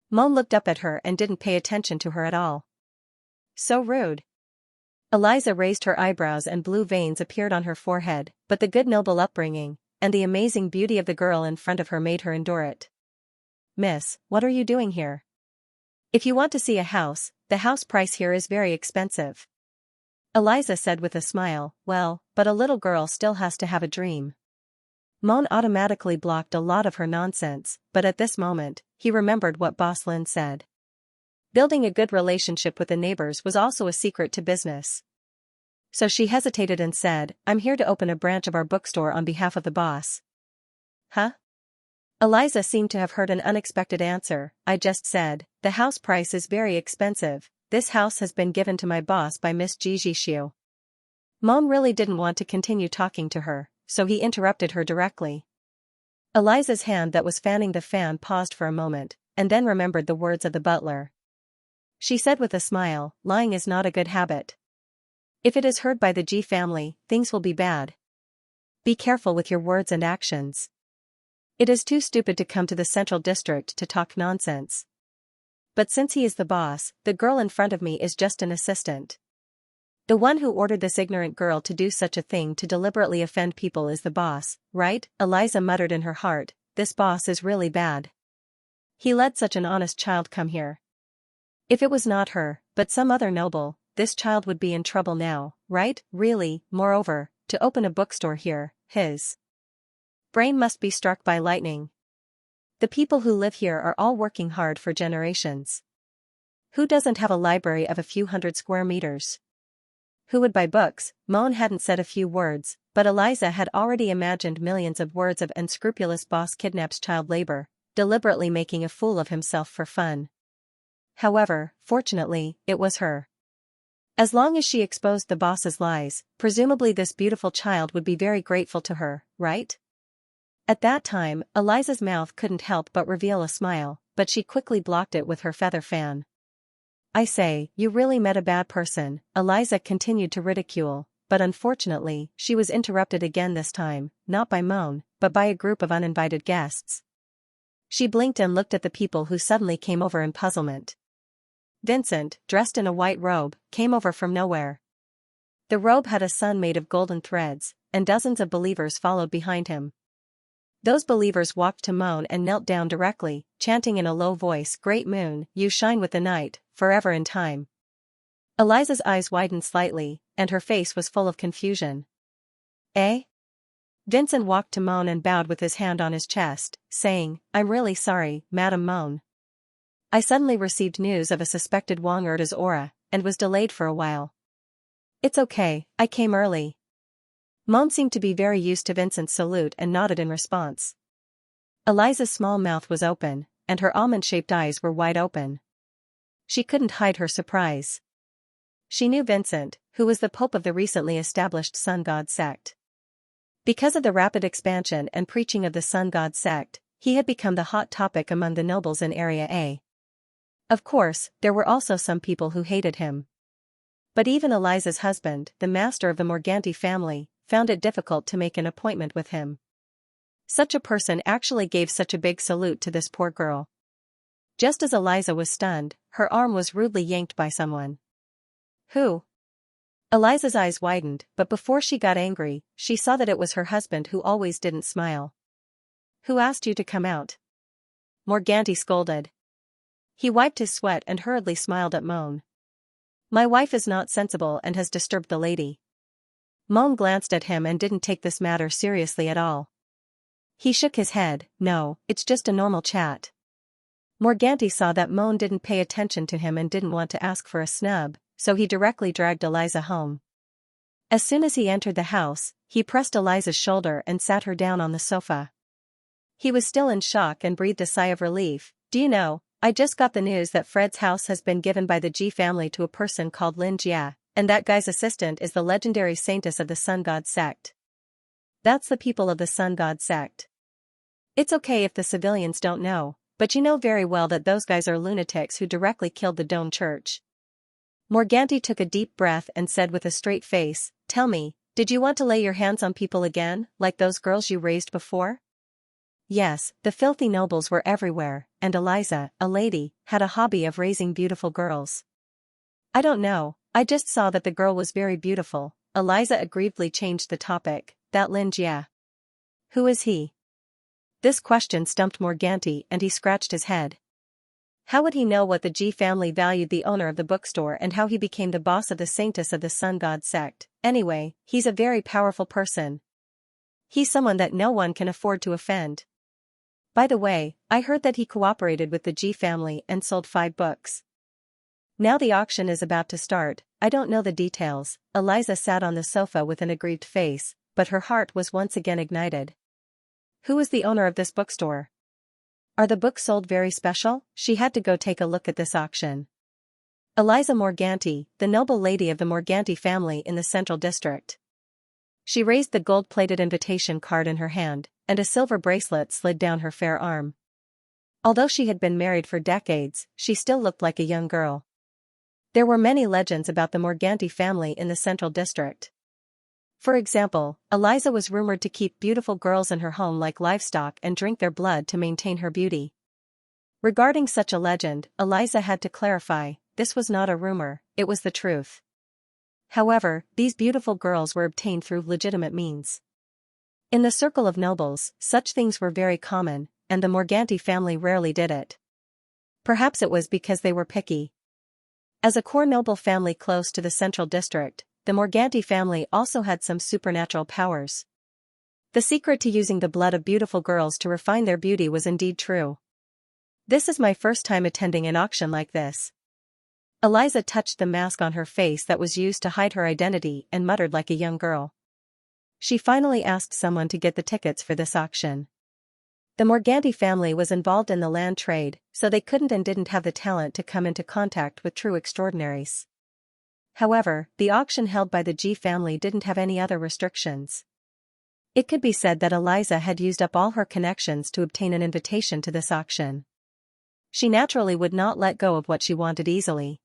Moan looked up at her and didn't pay attention to her at all. So rude. Eliza raised her eyebrows and blue veins appeared on her forehead, but the good noble upbringing, and the amazing beauty of the girl in front of her made her endure it. "Miss, what are you doing here? If you want to see a house, the house price here is very expensive." Eliza said with a smile, "Well, but a little girl still has to have a dream." Moan automatically blocked a lot of her nonsense, but at this moment, he remembered what Boss Lin said. Building a good relationship with the neighbors was also a secret to business. So she hesitated and said, "I'm here to open a branch of our bookstore on behalf of the boss." "Huh?" Eliza seemed to have heard an unexpected answer. "I just said, the house price is very expensive. This house has been given to my boss by Miss Xiu." Moan really didn't want to continue talking to her, so he interrupted her directly. Eliza's hand that was fanning the fan paused for a moment, and then remembered the words of the butler. She said with a smile, "Lying is not a good habit. If it is heard by the G family, things will be bad. Be careful with your words and actions. It is too stupid to come to the central district to talk nonsense. But since he is the boss, the girl in front of me is just an assistant. The one who ordered this ignorant girl to do such a thing to deliberately offend people is the boss, right?" Eliza muttered in her heart, "This boss is really bad. He let such an honest child come here. If it was not her, but some other noble, this child would be in trouble now, right? Really, moreover, to open a bookstore here, his brain must be struck by lightning. The people who live here are all working hard for generations. Who doesn't have a library of a few hundred square meters? Who would buy books?" Moan hadn't said a few words, but Eliza had already imagined millions of words of unscrupulous boss kidnaps child labor, deliberately making a fool of himself for fun. However, fortunately, it was her. As long as she exposed the boss's lies, presumably this beautiful child would be very grateful to her, right? At that time, Eliza's mouth couldn't help but reveal a smile, but she quickly blocked it with her feather fan. "I say, you really met a bad person," Eliza continued to ridicule, but unfortunately, she was interrupted again this time, not by Moan, but by a group of uninvited guests. She blinked and looked at the people who suddenly came over in puzzlement. Vincent, dressed in a white robe, came over from nowhere. The robe had a sun made of golden threads, and dozens of believers followed behind him. Those believers walked to Moan and knelt down directly, chanting in a low voice, "Great moon, you shine with the night, forever in time." Eliza's eyes widened slightly, and her face was full of confusion. "Eh?" Vincent walked to Moan and bowed with his hand on his chest, saying, "I'm really sorry, Madam Moan. I suddenly received news of a suspected Wang Erda's aura, and was delayed for a while." "It's okay, I came early." Moan seemed to be very used to Vincent's salute and nodded in response. Eliza's small mouth was open, and her almond-shaped eyes were wide open. She couldn't hide her surprise. She knew Vincent, who was the pope of the recently established Sun God sect. Because of the rapid expansion and preaching of the Sun God sect, he had become the hot topic among the nobles in Area A. Of course, there were also some people who hated him. But even Eliza's husband, the master of the Morganti family, found it difficult to make an appointment with him. Such a person actually gave such a big salute to this poor girl. Just as Eliza was stunned, her arm was rudely yanked by someone. "Who?" Eliza's eyes widened, but before she got angry, she saw that it was her husband who always didn't smile. "Who asked you to come out?" Morganti scolded. He wiped his sweat and hurriedly smiled at Moan. "My wife is not sensible and has disturbed the lady." Moan glanced at him and didn't take this matter seriously at all. He shook his head, "No, it's just a normal chat." Morganti saw that Moan didn't pay attention to him and didn't want to ask for a snub, so he directly dragged Eliza home. As soon as he entered the house, he pressed Eliza's shoulder and sat her down on the sofa. He was still in shock and breathed a sigh of relief. "Do you know, I just got the news that Fred's house has been given by the G family to a person called Lin Jia, and that guy's assistant is the legendary saintess of the Sun God sect." "That's the people of the Sun God sect. It's okay if the civilians don't know," but you know very well that those guys are lunatics who directly killed the Dome Church. Morganti took a deep breath and said with a straight face, "Tell me, did you want to lay your hands on people again, like those girls you raised before?" Yes, the filthy nobles were everywhere, and Eliza, a lady, had a hobby of raising beautiful girls. "I don't know, I just saw that the girl was very beautiful." Eliza aggrievedly changed the topic. "That Xianxia. Who is he?" This question stumped Morganti and he scratched his head. How would he know what the G family valued the owner of the bookstore and how he became the boss of the Sanctus of the Sun God sect? Anyway, he's a very powerful person. He's someone that no one can afford to offend. By the way, I heard that he cooperated with the G family and sold 5 books. Now the auction is about to start. I don't know the details. Eliza sat on the sofa with an aggrieved face, but her heart was once again ignited. Who is the owner of this bookstore? Are the books sold very special? She had to go take a look at this auction. Eliza Morganti, the noble lady of the Morganti family in the Central District. She raised the gold-plated invitation card in her hand, and a silver bracelet slid down her fair arm. Although she had been married for decades, she still looked like a young girl. There were many legends about the Morganti family in the Central District. For example, Eliza was rumored to keep beautiful girls in her home like livestock and drink their blood to maintain her beauty. Regarding such a legend, Eliza had to clarify, this was not a rumor, it was the truth. However, these beautiful girls were obtained through legitimate means. In the circle of nobles, such things were very common, and the Morganti family rarely did it. Perhaps it was because they were picky. As a core noble family close to the Central District, the Morganti family also had some supernatural powers. The secret to using the blood of beautiful girls to refine their beauty was indeed true. This is my first time attending an auction like this. Eliza touched the mask on her face that was used to hide her identity and muttered like a young girl. She finally asked someone to get the tickets for this auction. The Morganti family was involved in the land trade, so they couldn't and didn't have the talent to come into contact with true extraordinaries. However, the auction held by the G family didn't have any other restrictions. It could be said that Eliza had used up all her connections to obtain an invitation to this auction. She naturally would not let go of what she wanted easily.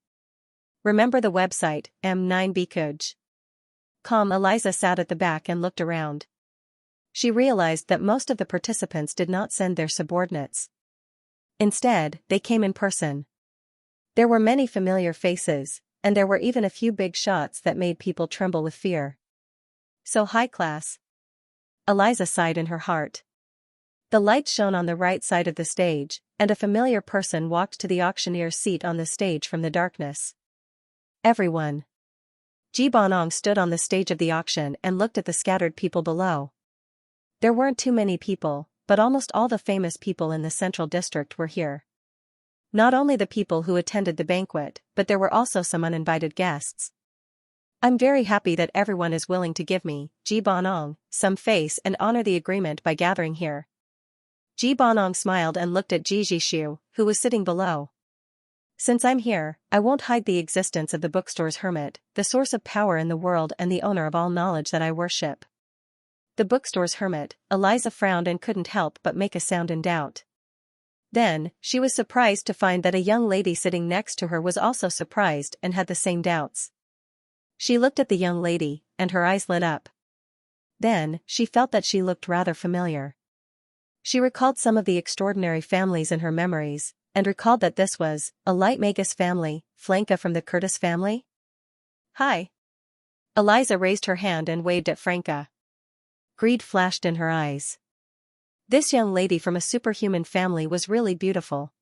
Remember the website, m9bkuj.com. Eliza sat at the back and looked around. She realized that most of the participants did not send their subordinates. Instead, they came in person. There were many familiar faces, and there were even a few big shots that made people tremble with fear. So high class. Eliza sighed in her heart. The light shone on the right side of the stage, and a familiar person walked to the auctioneer's seat on the stage from the darkness. Everyone. Ji Bonong stood on the stage of the auction and looked at the scattered people below. There weren't too many people, but almost all the famous people in the Central District were here. Not only the people who attended the banquet, but there were also some uninvited guests. I'm very happy that everyone is willing to give me, Ji Bonong, some face and honor the agreement by gathering here. Ji Bonong smiled and looked at Ji Jishu, who was sitting below. Since I'm here, I won't hide the existence of the bookstore's hermit, the source of power in the world and the owner of all knowledge that I worship. The bookstore's hermit. Eliza frowned and couldn't help but make a sound in doubt. Then, she was surprised to find that a young lady sitting next to her was also surprised and had the same doubts. She looked at the young lady, and her eyes lit up. Then, she felt that she looked rather familiar. She recalled some of the extraordinary families in her memories, and recalled that this was a Light Magus family, Franca from the Curtis family. Hi. Eliza raised her hand and waved at Franca. Greed flashed in her eyes. This young lady from a superhuman family was really beautiful.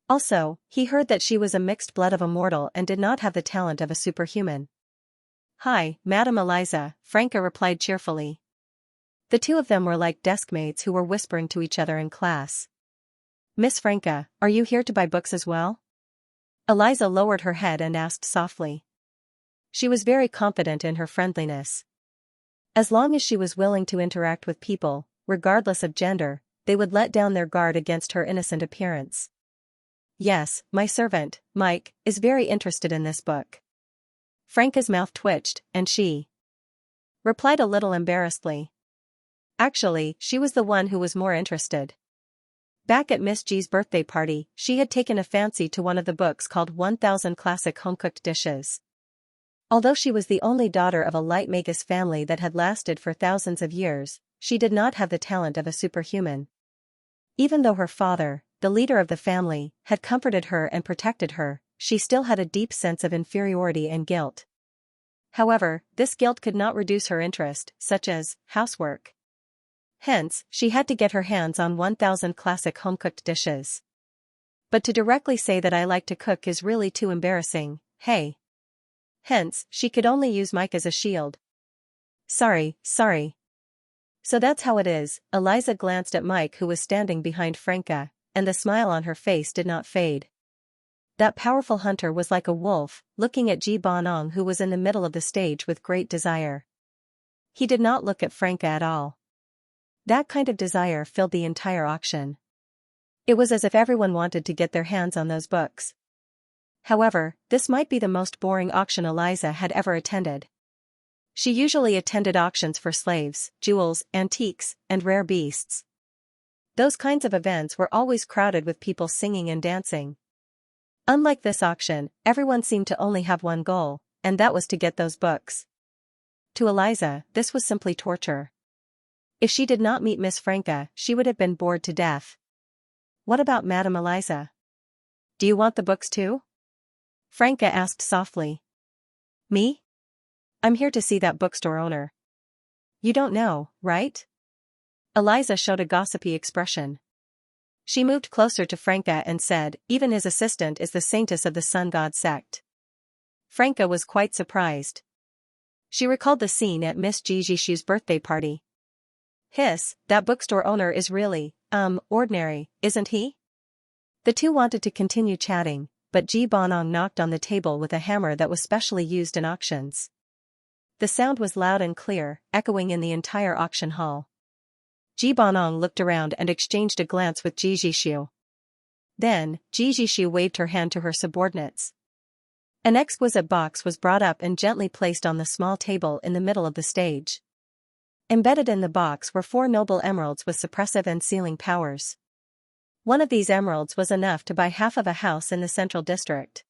Also, he heard that she was a mixed blood of a mortal and did not have the talent of a superhuman. Hi, Madam Eliza, Franca replied cheerfully. The two of them were like deskmates who were whispering to each other in class. Miss Franca, are you here to buy books as well? Eliza lowered her head and asked softly. She was very confident in her friendliness. As long as she was willing to interact with people, regardless of gender, they would let down their guard against her innocent appearance. Yes, my servant, Mike, is very interested in this book. Franca's mouth twitched, and she replied a little embarrassedly. Actually, she was the one who was more interested. Back at Miss G's birthday party, she had taken a fancy to one of the books called 1000 Classic Home-Cooked Dishes. Although she was the only daughter of a light magus family that had lasted for thousands of years, she did not have the talent of a superhuman. Even though her father, the leader of the family, had comforted her and protected her, she still had a deep sense of inferiority and guilt. However, this guilt could not reduce her interest, such as housework. Hence, she had to get her hands on 1000 classic home-cooked dishes. But to directly say that I like to cook is really too embarrassing, hey? Hence, she could only use Mike as a shield. Sorry. So that's how it is. Eliza glanced at Mike, who was standing behind Franca, and the smile on her face did not fade. That powerful hunter was like a wolf, looking at Ji Bonong, who was in the middle of the stage with great desire. He did not look at Franca at all. That kind of desire filled the entire auction. It was as if everyone wanted to get their hands on those books. However, this might be the most boring auction Eliza had ever attended. She usually attended auctions for slaves, jewels, antiques, and rare beasts. Those kinds of events were always crowded with people singing and dancing. Unlike this auction, everyone seemed to only have one goal, and that was to get those books. To Eliza, this was simply torture. If she did not meet Miss Franca, she would have been bored to death. What about Madame Eliza? Do you want the books too? Franca asked softly. Me? I'm here to see that bookstore owner. You don't know, right? Eliza showed a gossipy expression. She moved closer to Franca and said, even his assistant is the saintess of the sun god sect. Franca was quite surprised. She recalled the scene at Miss Jishu's birthday party. That bookstore owner is really, ordinary, isn't he? The two wanted to continue chatting, but Ji Bonong knocked on the table with a hammer that was specially used in auctions. The sound was loud and clear, echoing in the entire auction hall. Ji Bonong looked around and exchanged a glance with Ji Jishu. Then, Ji Jishu waved her hand to her subordinates. An exquisite box was brought up and gently placed on the small table in the middle of the stage. Embedded in the box were 4 noble emeralds with suppressive and sealing powers. One of these emeralds was enough to buy half of a house in the central district.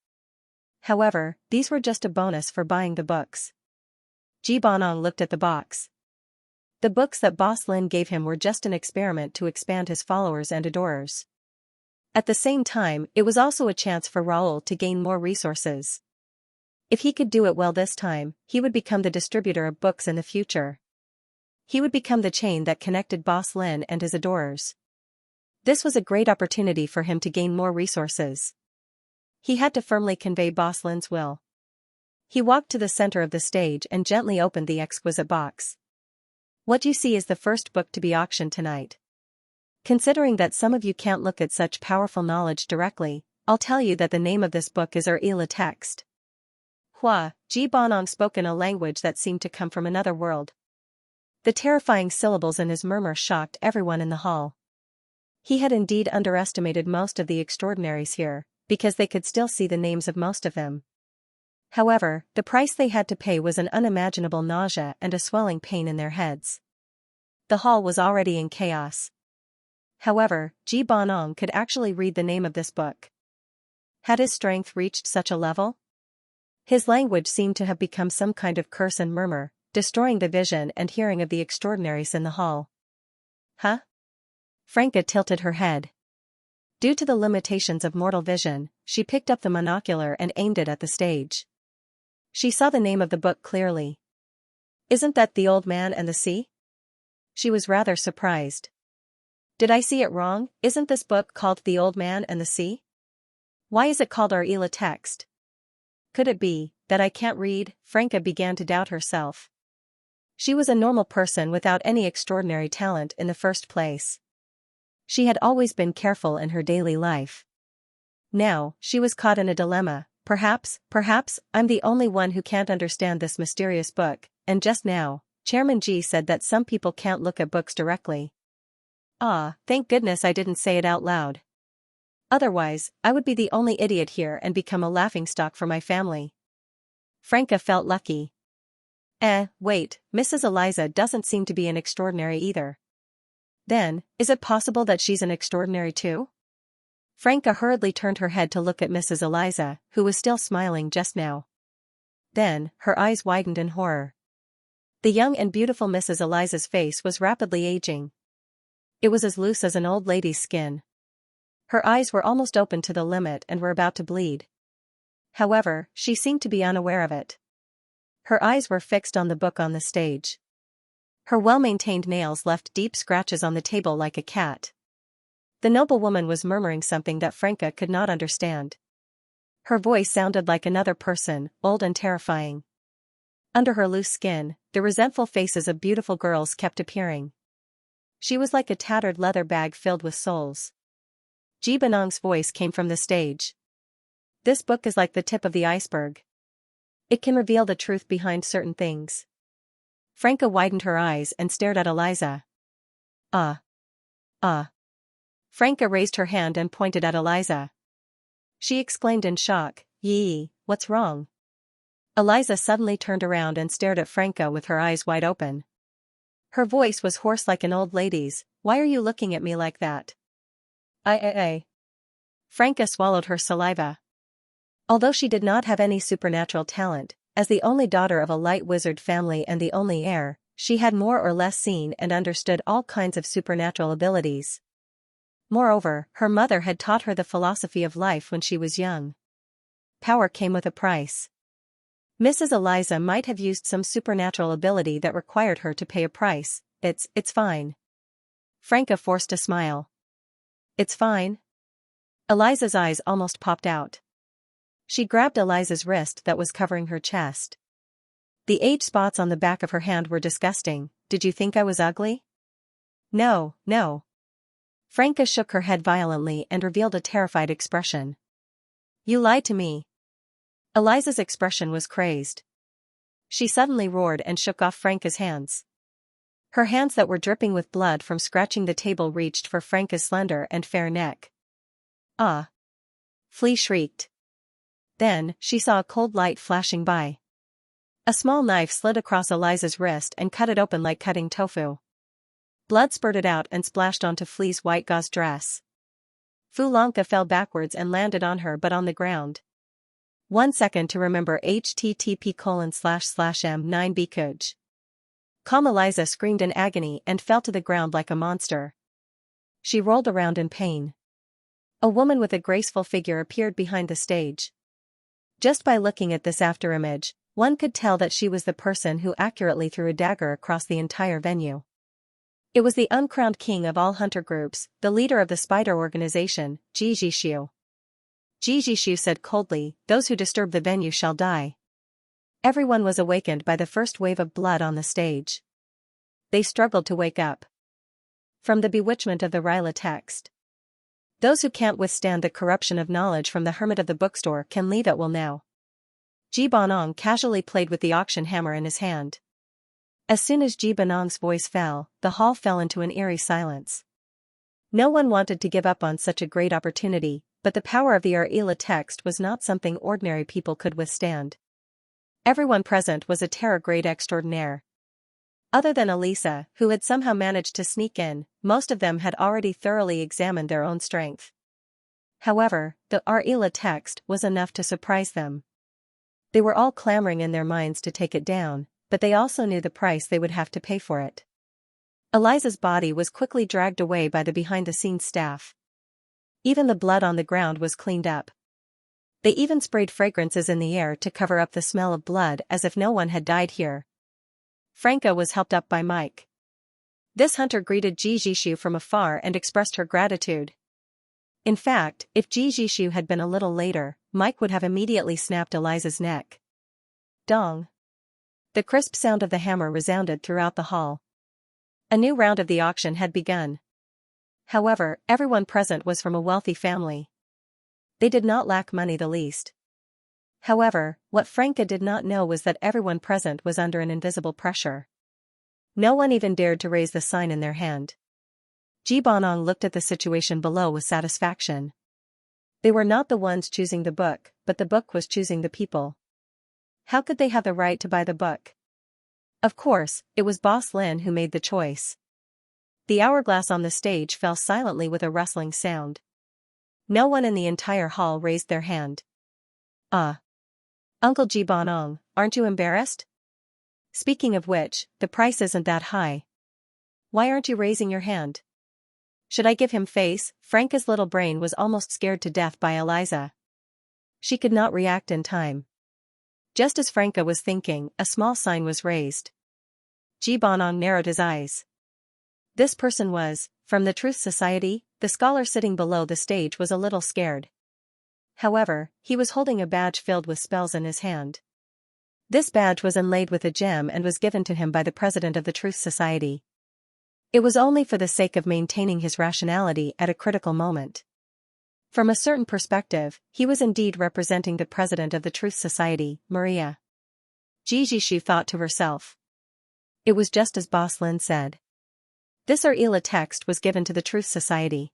However, these were just a bonus for buying the books. Ji Bonong looked at the box. The books that Boss Lin gave him were just an experiment to expand his followers and adorers. At the same time, it was also a chance for Raoul to gain more resources. If he could do it well this time, he would become the distributor of books in the future. He would become the chain that connected Boss Lin and his adorers. This was a great opportunity for him to gain more resources. He had to firmly convey Boss Lin's will. He walked to the center of the stage and gently opened the exquisite box. What you see is the first book to be auctioned tonight. Considering that some of you can't look at such powerful knowledge directly, I'll tell you that the name of this book is Erila text. Ji Bonong spoke in a language that seemed to come from another world. The terrifying syllables in his murmur shocked everyone in the hall. He had indeed underestimated most of the extraordinaries here, because they could still see the names of most of them. However, the price they had to pay was an unimaginable nausea and a swelling pain in their heads. The hall was already in chaos. However, Ji Bonong could actually read the name of this book. Had his strength reached such a level? His language seemed to have become some kind of curse and murmur, destroying the vision and hearing of the extraordinaries in the hall. Huh? Franca tilted her head. Due to the limitations of mortal vision, she picked up the monocular and aimed it at the stage. She saw the name of the book clearly. Isn't that The Old Man and the Sea? She was rather surprised. Did I see it wrong? Isn't this book called The Old Man and the Sea? Why is it called Erila text? Could it be that I can't read? Franca began to doubt herself. She was a normal person without any extraordinary talent in the first place. She had always been careful in her daily life. Now, she was caught in a dilemma. Perhaps, I'm the only one who can't understand this mysterious book, and just now, Chairman Ji said that some people can't look at books directly. Thank goodness I didn't say it out loud. Otherwise, I would be the only idiot here and become a laughingstock for my family. Franca felt lucky. Wait, Mrs. Eliza doesn't seem to be an extraordinary either. Then, is it possible that she's an extraordinary too? Franca hurriedly turned her head to look at Mrs. Eliza, who was still smiling just now. Then, her eyes widened in horror. The young and beautiful Mrs. Eliza's face was rapidly aging. It was as loose as an old lady's skin. Her eyes were almost open to the limit and were about to bleed. However, she seemed to be unaware of it. Her eyes were fixed on the book on the stage. Her well-maintained nails left deep scratches on the table like a cat. The noblewoman was murmuring something that Franca could not understand. Her voice sounded like another person, old and terrifying. Under her loose skin, the resentful faces of beautiful girls kept appearing. She was like a tattered leather bag filled with souls. Ji Banong's voice came from the stage. This book is like the tip of the iceberg. It can reveal the truth behind certain things. Franca widened her eyes and stared at Eliza. Franca raised her hand and pointed at Eliza. She exclaimed in shock, "Yee, what's wrong?" Eliza suddenly turned around and stared at Franca with her eyes wide open. Her voice was hoarse like an old lady's. "Why are you looking at me like that?" I. Franca swallowed her saliva. Although she did not have any supernatural talent, as the only daughter of a light wizard family and the only heir, she had more or less seen and understood all kinds of supernatural abilities. Moreover, her mother had taught her the philosophy of life when she was young. Power came with a price. Mrs. Eliza might have used some supernatural ability that required her to pay a price. It's fine. Franca forced a smile. It's fine? Eliza's eyes almost popped out. She grabbed Eliza's wrist that was covering her chest. The age spots on the back of her hand were disgusting. "Did you think I was ugly?" No. Franca shook her head violently and revealed a terrified expression. "You lied to me." Eliza's expression was crazed. She suddenly roared and shook off Franca's hands. Her hands that were dripping with blood from scratching the table reached for Franca's slender and fair neck. "Ah!" Flea shrieked. Then, she saw a cold light flashing by. A small knife slid across Eliza's wrist and cut it open like cutting tofu. Blood spurted out and splashed onto Flea's white gauze dress. Fulanka fell backwards and landed on her but on the ground. 1 second to remember http://m9 bkuj. Calm Eliza screamed in agony and fell to the ground like a monster. She rolled around in pain. A woman with a graceful figure appeared behind the stage. Just by looking at this afterimage, one could tell that she was the person who accurately threw a dagger across the entire venue. It was the uncrowned king of all hunter groups, the leader of the spider organization, Jijishu. Jijishu said coldly, "Those who disturb the venue shall die." Everyone was awakened by the first wave of blood on the stage. They struggled to wake up. From the bewitchment of the Ryla text. Those who can't withstand the corruption of knowledge from the hermit of the bookstore can leave at will now. Ji Banong casually played with the auction hammer in his hand. As soon as Ji Banong's voice fell, the hall fell into an eerie silence. No one wanted to give up on such a great opportunity, but the power of the Ryla text was not something ordinary people could withstand. Everyone present was a terror grade extraordinaire. Other than Elisa, who had somehow managed to sneak in, most of them had already thoroughly examined their own strength. However, the Ryla text was enough to surprise them. They were all clamoring in their minds to take it down, but they also knew the price they would have to pay for it. Eliza's body was quickly dragged away by the behind-the-scenes staff. Even the blood on the ground was cleaned up. They even sprayed fragrances in the air to cover up the smell of blood as if no one had died here. Franca was helped up by Mike. This hunter greeted Jijishu from afar and expressed her gratitude. In fact, if Jijishu had been a little later, Mike would have immediately snapped Eliza's neck. Dong. The crisp sound of the hammer resounded throughout the hall. A new round of the auction had begun. However, everyone present was from a wealthy family. They did not lack money the least. However, what Franca did not know was that everyone present was under an invisible pressure. No one even dared to raise the sign in their hand. Ji Banong looked at the situation below with satisfaction. They were not the ones choosing the book, but the book was choosing the people. How could they have the right to buy the book? Of course, it was Boss Lin who made the choice. The hourglass on the stage fell silently with a rustling sound. No one in the entire hall raised their hand. Uncle Jibonong, aren't you embarrassed? Speaking of which, the price isn't that high. Why aren't you raising your hand? Should I give him face? Franca's little brain was almost scared to death by Eliza. She could not react in time. Just as Franca was thinking, a small sign was raised. Jibonong narrowed his eyes. This person was, from the Truth Society. The scholar sitting below the stage was a little scared. However, he was holding a badge filled with spells in his hand. This badge was inlaid with a gem and was given to him by the president of the Truth Society. It was only for the sake of maintaining his rationality at a critical moment. From a certain perspective, he was indeed representing the president of the Truth Society, Maria. Jijishu thought to herself. It was just as Boss Lin said. This Arila text was given to the Truth Society.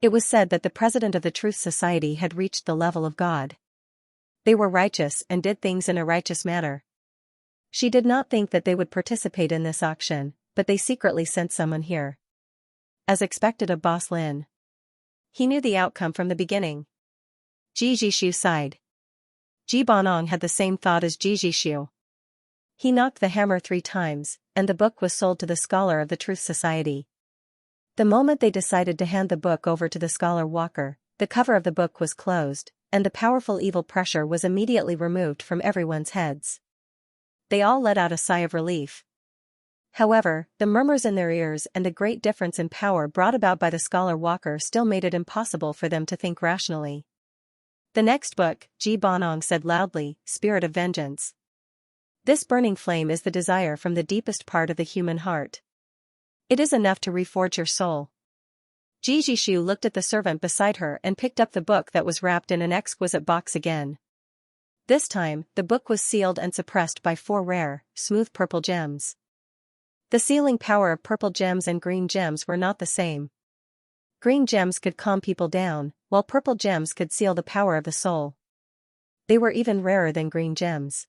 It was said that the president of the Truth Society had reached the level of God. They were righteous and did things in a righteous manner. She did not think that they would participate in this auction, but they secretly sent someone here. As expected of Boss Lin. He knew the outcome from the beginning. Jijishu sighed. Jibonong had the same thought as Jijishu. He knocked the hammer 3 times, and the book was sold to the scholar of the Truth Society. The moment they decided to hand the book over to the scholar Walker, the cover of the book was closed, and the powerful evil pressure was immediately removed from everyone's heads. They all let out a sigh of relief. However, the murmurs in their ears and the great difference in power brought about by the scholar Walker still made it impossible for them to think rationally. The next book, Jibonong said loudly, Spirit of Vengeance. This burning flame is the desire from the deepest part of the human heart. It is enough to reforge your soul. Jijishu looked at the servant beside her and picked up the book that was wrapped in an exquisite box again. This time, the book was sealed and suppressed by 4 rare, smooth purple gems. The sealing power of purple gems and green gems were not the same. Green gems could calm people down, while purple gems could seal the power of the soul. They were even rarer than green gems.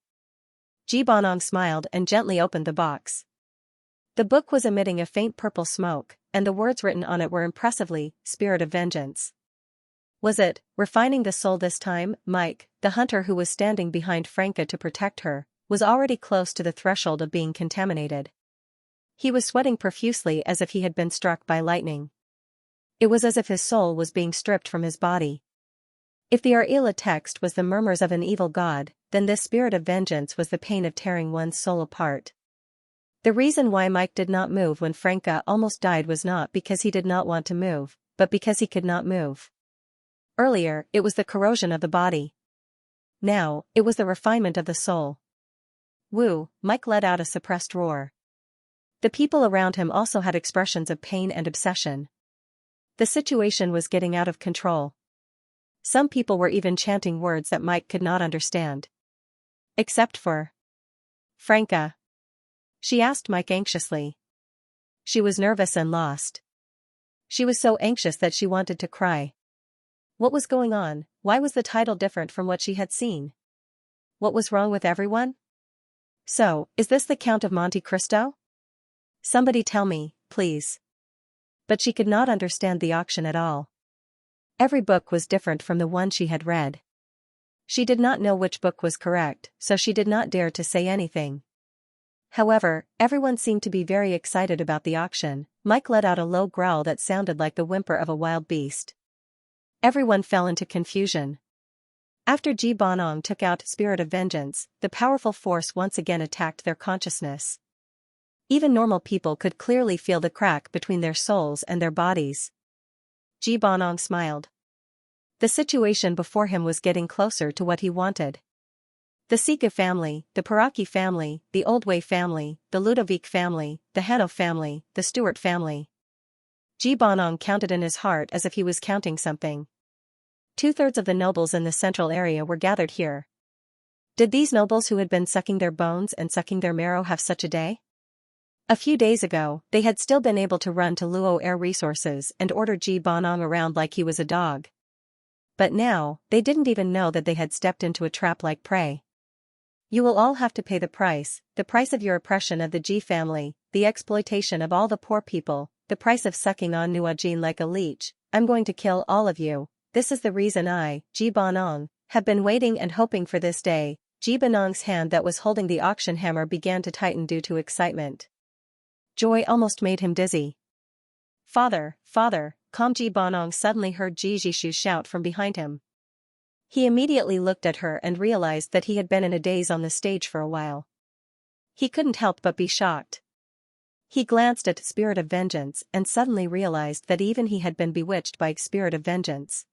Jibonong smiled and gently opened the box. The book was emitting a faint purple smoke, and the words written on it were impressively, Spirit of Vengeance. Was it, refining the soul this time? Mike, the hunter who was standing behind Franca to protect her, was already close to the threshold of being contaminated. He was sweating profusely as if he had been struck by lightning. It was as if his soul was being stripped from his body. If the Arila text was the murmurs of an evil god, then this spirit of vengeance was the pain of tearing one's soul apart. The reason why Mike did not move when Franca almost died was not because he did not want to move, but because he could not move. Earlier, it was the corrosion of the body. Now, it was the refinement of the soul. Woo, Mike let out a suppressed roar. The people around him also had expressions of pain and obsession. The situation was getting out of control. Some people were even chanting words that Mike could not understand. Except for Franca. She asked Mike anxiously. She was nervous and lost. She was so anxious that she wanted to cry. What was going on? Why was the title different from what she had seen? What was wrong with everyone? So, is this the Count of Monte Cristo? Somebody tell me, please. But she could not understand the auction at all. Every book was different from the one she had read. She did not know which book was correct, so she did not dare to say anything. However, everyone seemed to be very excited about the auction. Mike let out a low growl that sounded like the whimper of a wild beast. Everyone fell into confusion. After Jibonong took out Spirit of Vengeance, the powerful force once again attacked their consciousness. Even normal people could clearly feel the crack between their souls and their bodies. Jibonong smiled. The situation before him was getting closer to what he wanted. The Sika family, the Paraki family, the Oldway family, the Ludovic family, the Hanno family, the Stewart family. Jibonong counted in his heart as if he was counting something. 2/3 of the nobles in the central area were gathered here. Did these nobles who had been sucking their bones and sucking their marrow have such a day? A few days ago, they had still been able to run to Luo Air Resources and order Jibonong around like he was a dog. But now, they didn't even know that they had stepped into a trap like prey. You will all have to pay the price of your oppression of the G family, the exploitation of all the poor people, the price of sucking on Nuajin like a leech. I'm going to kill all of you. This is the reason I, Ji Banong, have been waiting and hoping for this day. Ji Banong's hand that was holding the auction hammer began to tighten due to excitement. Joy almost made him dizzy. Father, father, calm! Ji Banong suddenly heard Ji Jishu shout from behind him. He immediately looked at her and realized that he had been in a daze on the stage for a while. He couldn't help but be shocked. He glanced at Spirit of Vengeance and suddenly realized that even he had been bewitched by Spirit of Vengeance.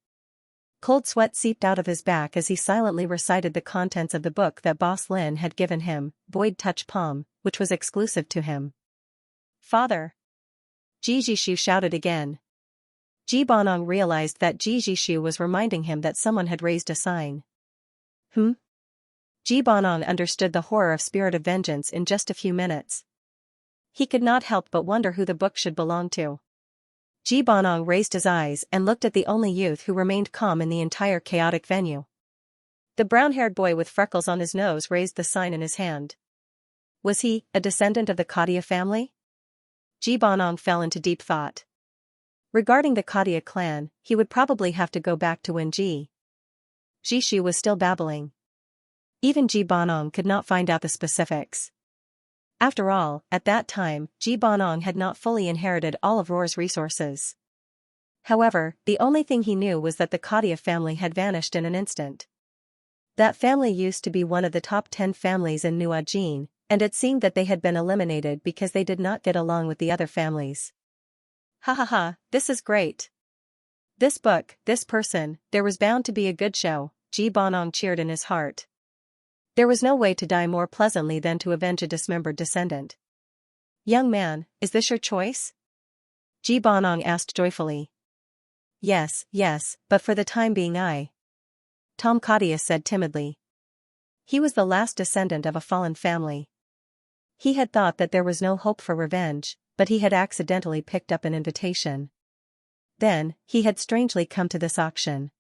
Cold sweat seeped out of his back as he silently recited the contents of the book that Boss Lin had given him, Void Touch Palm, which was exclusive to him. Father! Ji Jishu shouted again. Ji Banong realized that Ji Jishu was reminding him that someone had raised a sign. Ji Banong understood the horror of Spirit of Vengeance in just a few minutes. He could not help but wonder who the book should belong to. Ji Banong raised his eyes and looked at the only youth who remained calm in the entire chaotic venue. The brown-haired boy with freckles on his nose raised the sign in his hand. Was he a descendant of the Kadia family? Ji Banong fell into deep thought. Regarding the Kadia clan, he would probably have to go back to when Ji Jishu was still babbling. Even Ji Banong could not find out the specifics. After all, at that time, Ji Banong had not fully inherited all of Roar's resources. However, the only thing he knew was that the Kadia family had vanished in an instant. That family used to be one of the top 10 families in Nuajin, and it seemed that they had been eliminated because they did not get along with the other families. Ha ha ha, this is great. This book, this person, there was bound to be a good show, Ji Banong cheered in his heart. There was no way to die more pleasantly than to avenge a dismembered descendant. Young man, is this your choice? Ji Banong asked joyfully. Yes, but for the time being Tom Kadia said timidly. He was the last descendant of a fallen family. He had thought that there was no hope for revenge, but he had accidentally picked up an invitation. Then, he had strangely come to this auction.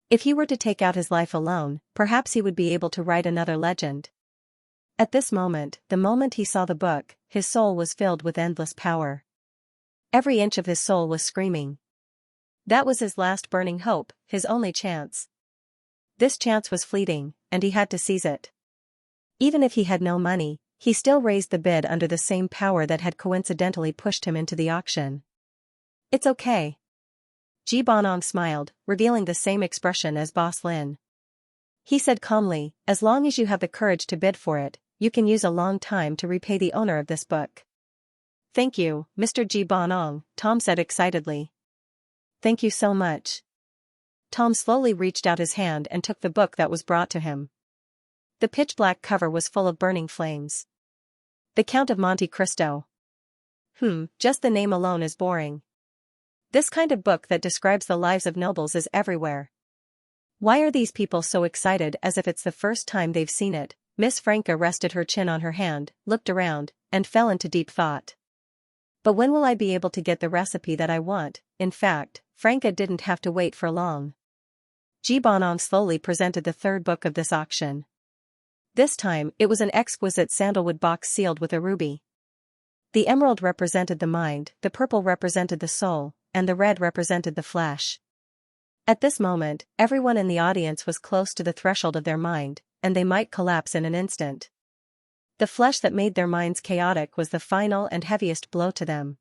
If he were to take out his life alone, perhaps he would be able to write another legend. At this moment, the moment he saw the book, his soul was filled with endless power. Every inch of his soul was screaming. That was his last burning hope, his only chance. This chance was fleeting, and he had to seize it. Even if he had no money, he still raised the bid under the same power that had coincidentally pushed him into the auction. It's okay. Ji Banong smiled, revealing the same expression as Boss Lin. He said calmly, as long as you have the courage to bid for it, you can use a long time to repay the owner of this book. Thank you, Mr. Ji Banong, Tom said excitedly. Thank you so much. Tom slowly reached out his hand and took the book that was brought to him. The pitch-black cover was full of burning flames. The Count of Monte Cristo. Just the name alone is boring. This kind of book that describes the lives of nobles is everywhere. Why are these people so excited as if it's the first time they've seen it? Miss Franca rested her chin on her hand, looked around, and fell into deep thought. But when will I be able to get the recipe that I want? In fact, Franca didn't have to wait for long. Ji Banong slowly presented the third book of this auction. This time, it was an exquisite sandalwood box sealed with a ruby. The emerald represented the mind, the purple represented the soul, and the red represented the flesh. At this moment, everyone in the audience was close to the threshold of their mind, and they might collapse in an instant. The flesh that made their minds chaotic was the final and heaviest blow to them.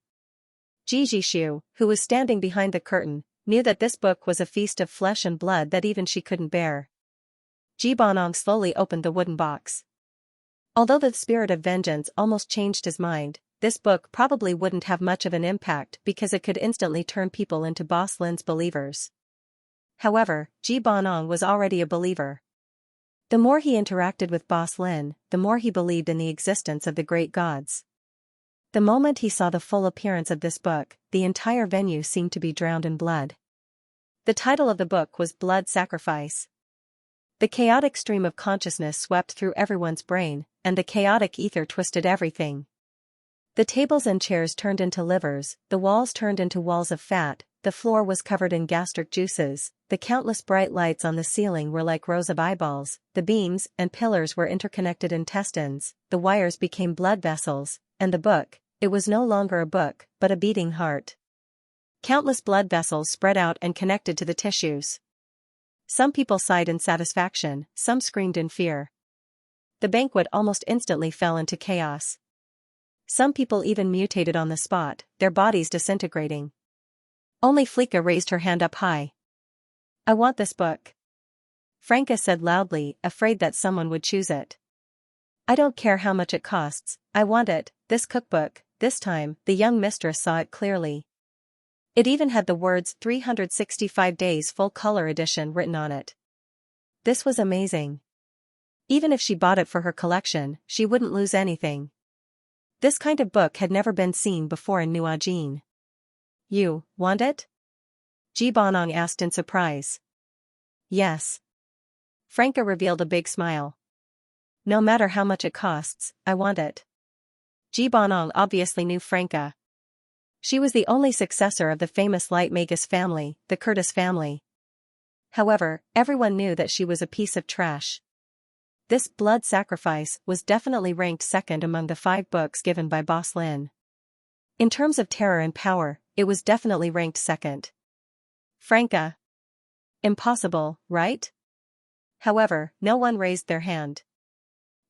Ji Jishu, who was standing behind the curtain, knew that this book was a feast of flesh and blood that even she couldn't bear. Ji Banong slowly opened the wooden box. Although the Spirit of Vengeance almost changed his mind, this book probably wouldn't have much of an impact because it could instantly turn people into Boss Lin's believers. However, Ji Banong was already a believer. The more he interacted with Boss Lin, the more he believed in the existence of the great gods. The moment he saw the full appearance of this book, the entire venue seemed to be drowned in blood. The title of the book was Blood Sacrifice. The chaotic stream of consciousness swept through everyone's brain, and the chaotic ether twisted everything. The tables and chairs turned into livers, the walls turned into walls of fat, the floor was covered in gastric juices, the countless bright lights on the ceiling were like rows of eyeballs, the beams and pillars were interconnected intestines, the wires became blood vessels, and the book, it was no longer a book, but a beating heart. Countless blood vessels spread out and connected to the tissues. Some people sighed in satisfaction, some screamed in fear. The banquet almost instantly fell into chaos. Some people even mutated on the spot, their bodies disintegrating. Only Flicka raised her hand up high. "I want this book," Franca said loudly, afraid that someone would choose it. "I don't care how much it costs, I want it, this cookbook." This time, the young mistress saw it clearly. It even had the words 365 Days Full Color Edition written on it. This was amazing. Even if she bought it for her collection, she wouldn't lose anything. This kind of book had never been seen before in Nuajin. "You want it?" Ji Bonong asked in surprise. "Yes." Franca revealed a big smile. "No matter how much it costs, I want it." Ji Bonong obviously knew Franca. She was the only successor of the famous Light Magus family, the Curtis family. However, everyone knew that she was a piece of trash. This Blood Sacrifice was definitely ranked second among the 5 books given by Boss Lin. In terms of terror and power, it was definitely ranked second. Franca. Impossible, right? However, no one raised their hand.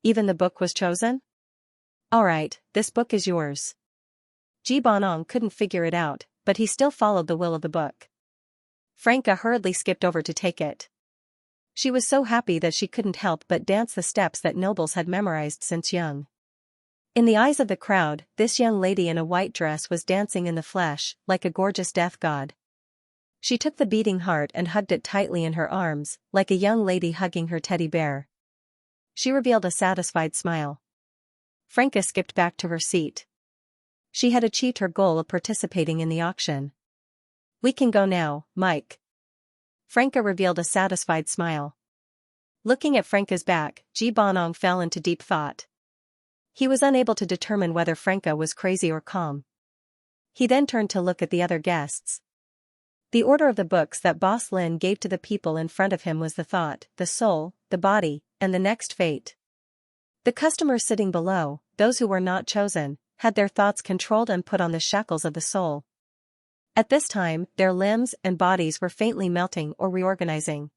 Even the book was chosen? "Alright, this book is yours." Ji Bonong couldn't figure it out, but he still followed the will of the book. Franca hurriedly skipped over to take it. She was so happy that she couldn't help but dance the steps that nobles had memorized since young. In the eyes of the crowd, this young lady in a white dress was dancing in the flesh, like a gorgeous death god. She took the beating heart and hugged it tightly in her arms, like a young lady hugging her teddy bear. She revealed a satisfied smile. Franca skipped back to her seat. She had achieved her goal of participating in the auction. "We can go now, Mike." Franca revealed a satisfied smile. Looking at Franca's back, Ji Bonong fell into deep thought. He was unable to determine whether Franca was crazy or calm. He then turned to look at the other guests. The order of the books that Boss Lin gave to the people in front of him was the thought, the soul, the body, and the next fate. The customers sitting below, those who were not chosen, had their thoughts controlled and put on the shackles of the soul. At this time, their limbs and bodies were faintly melting or reorganizing.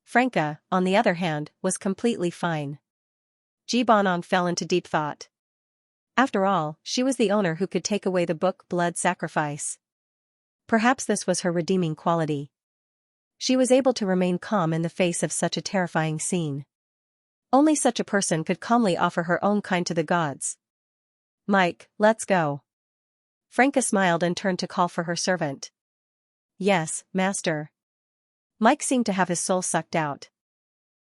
Franca, on the other hand, was completely fine. Ji Bonong fell into deep thought. After all, she was the owner who could take away the book Blood Sacrifice. Perhaps this was her redeeming quality. She was able to remain calm in the face of such a terrifying scene. Only such a person could calmly offer her own kind to the gods. "Mike, let's go." Franca smiled and turned to call for her servant. "Yes, master." Mike seemed to have his soul sucked out.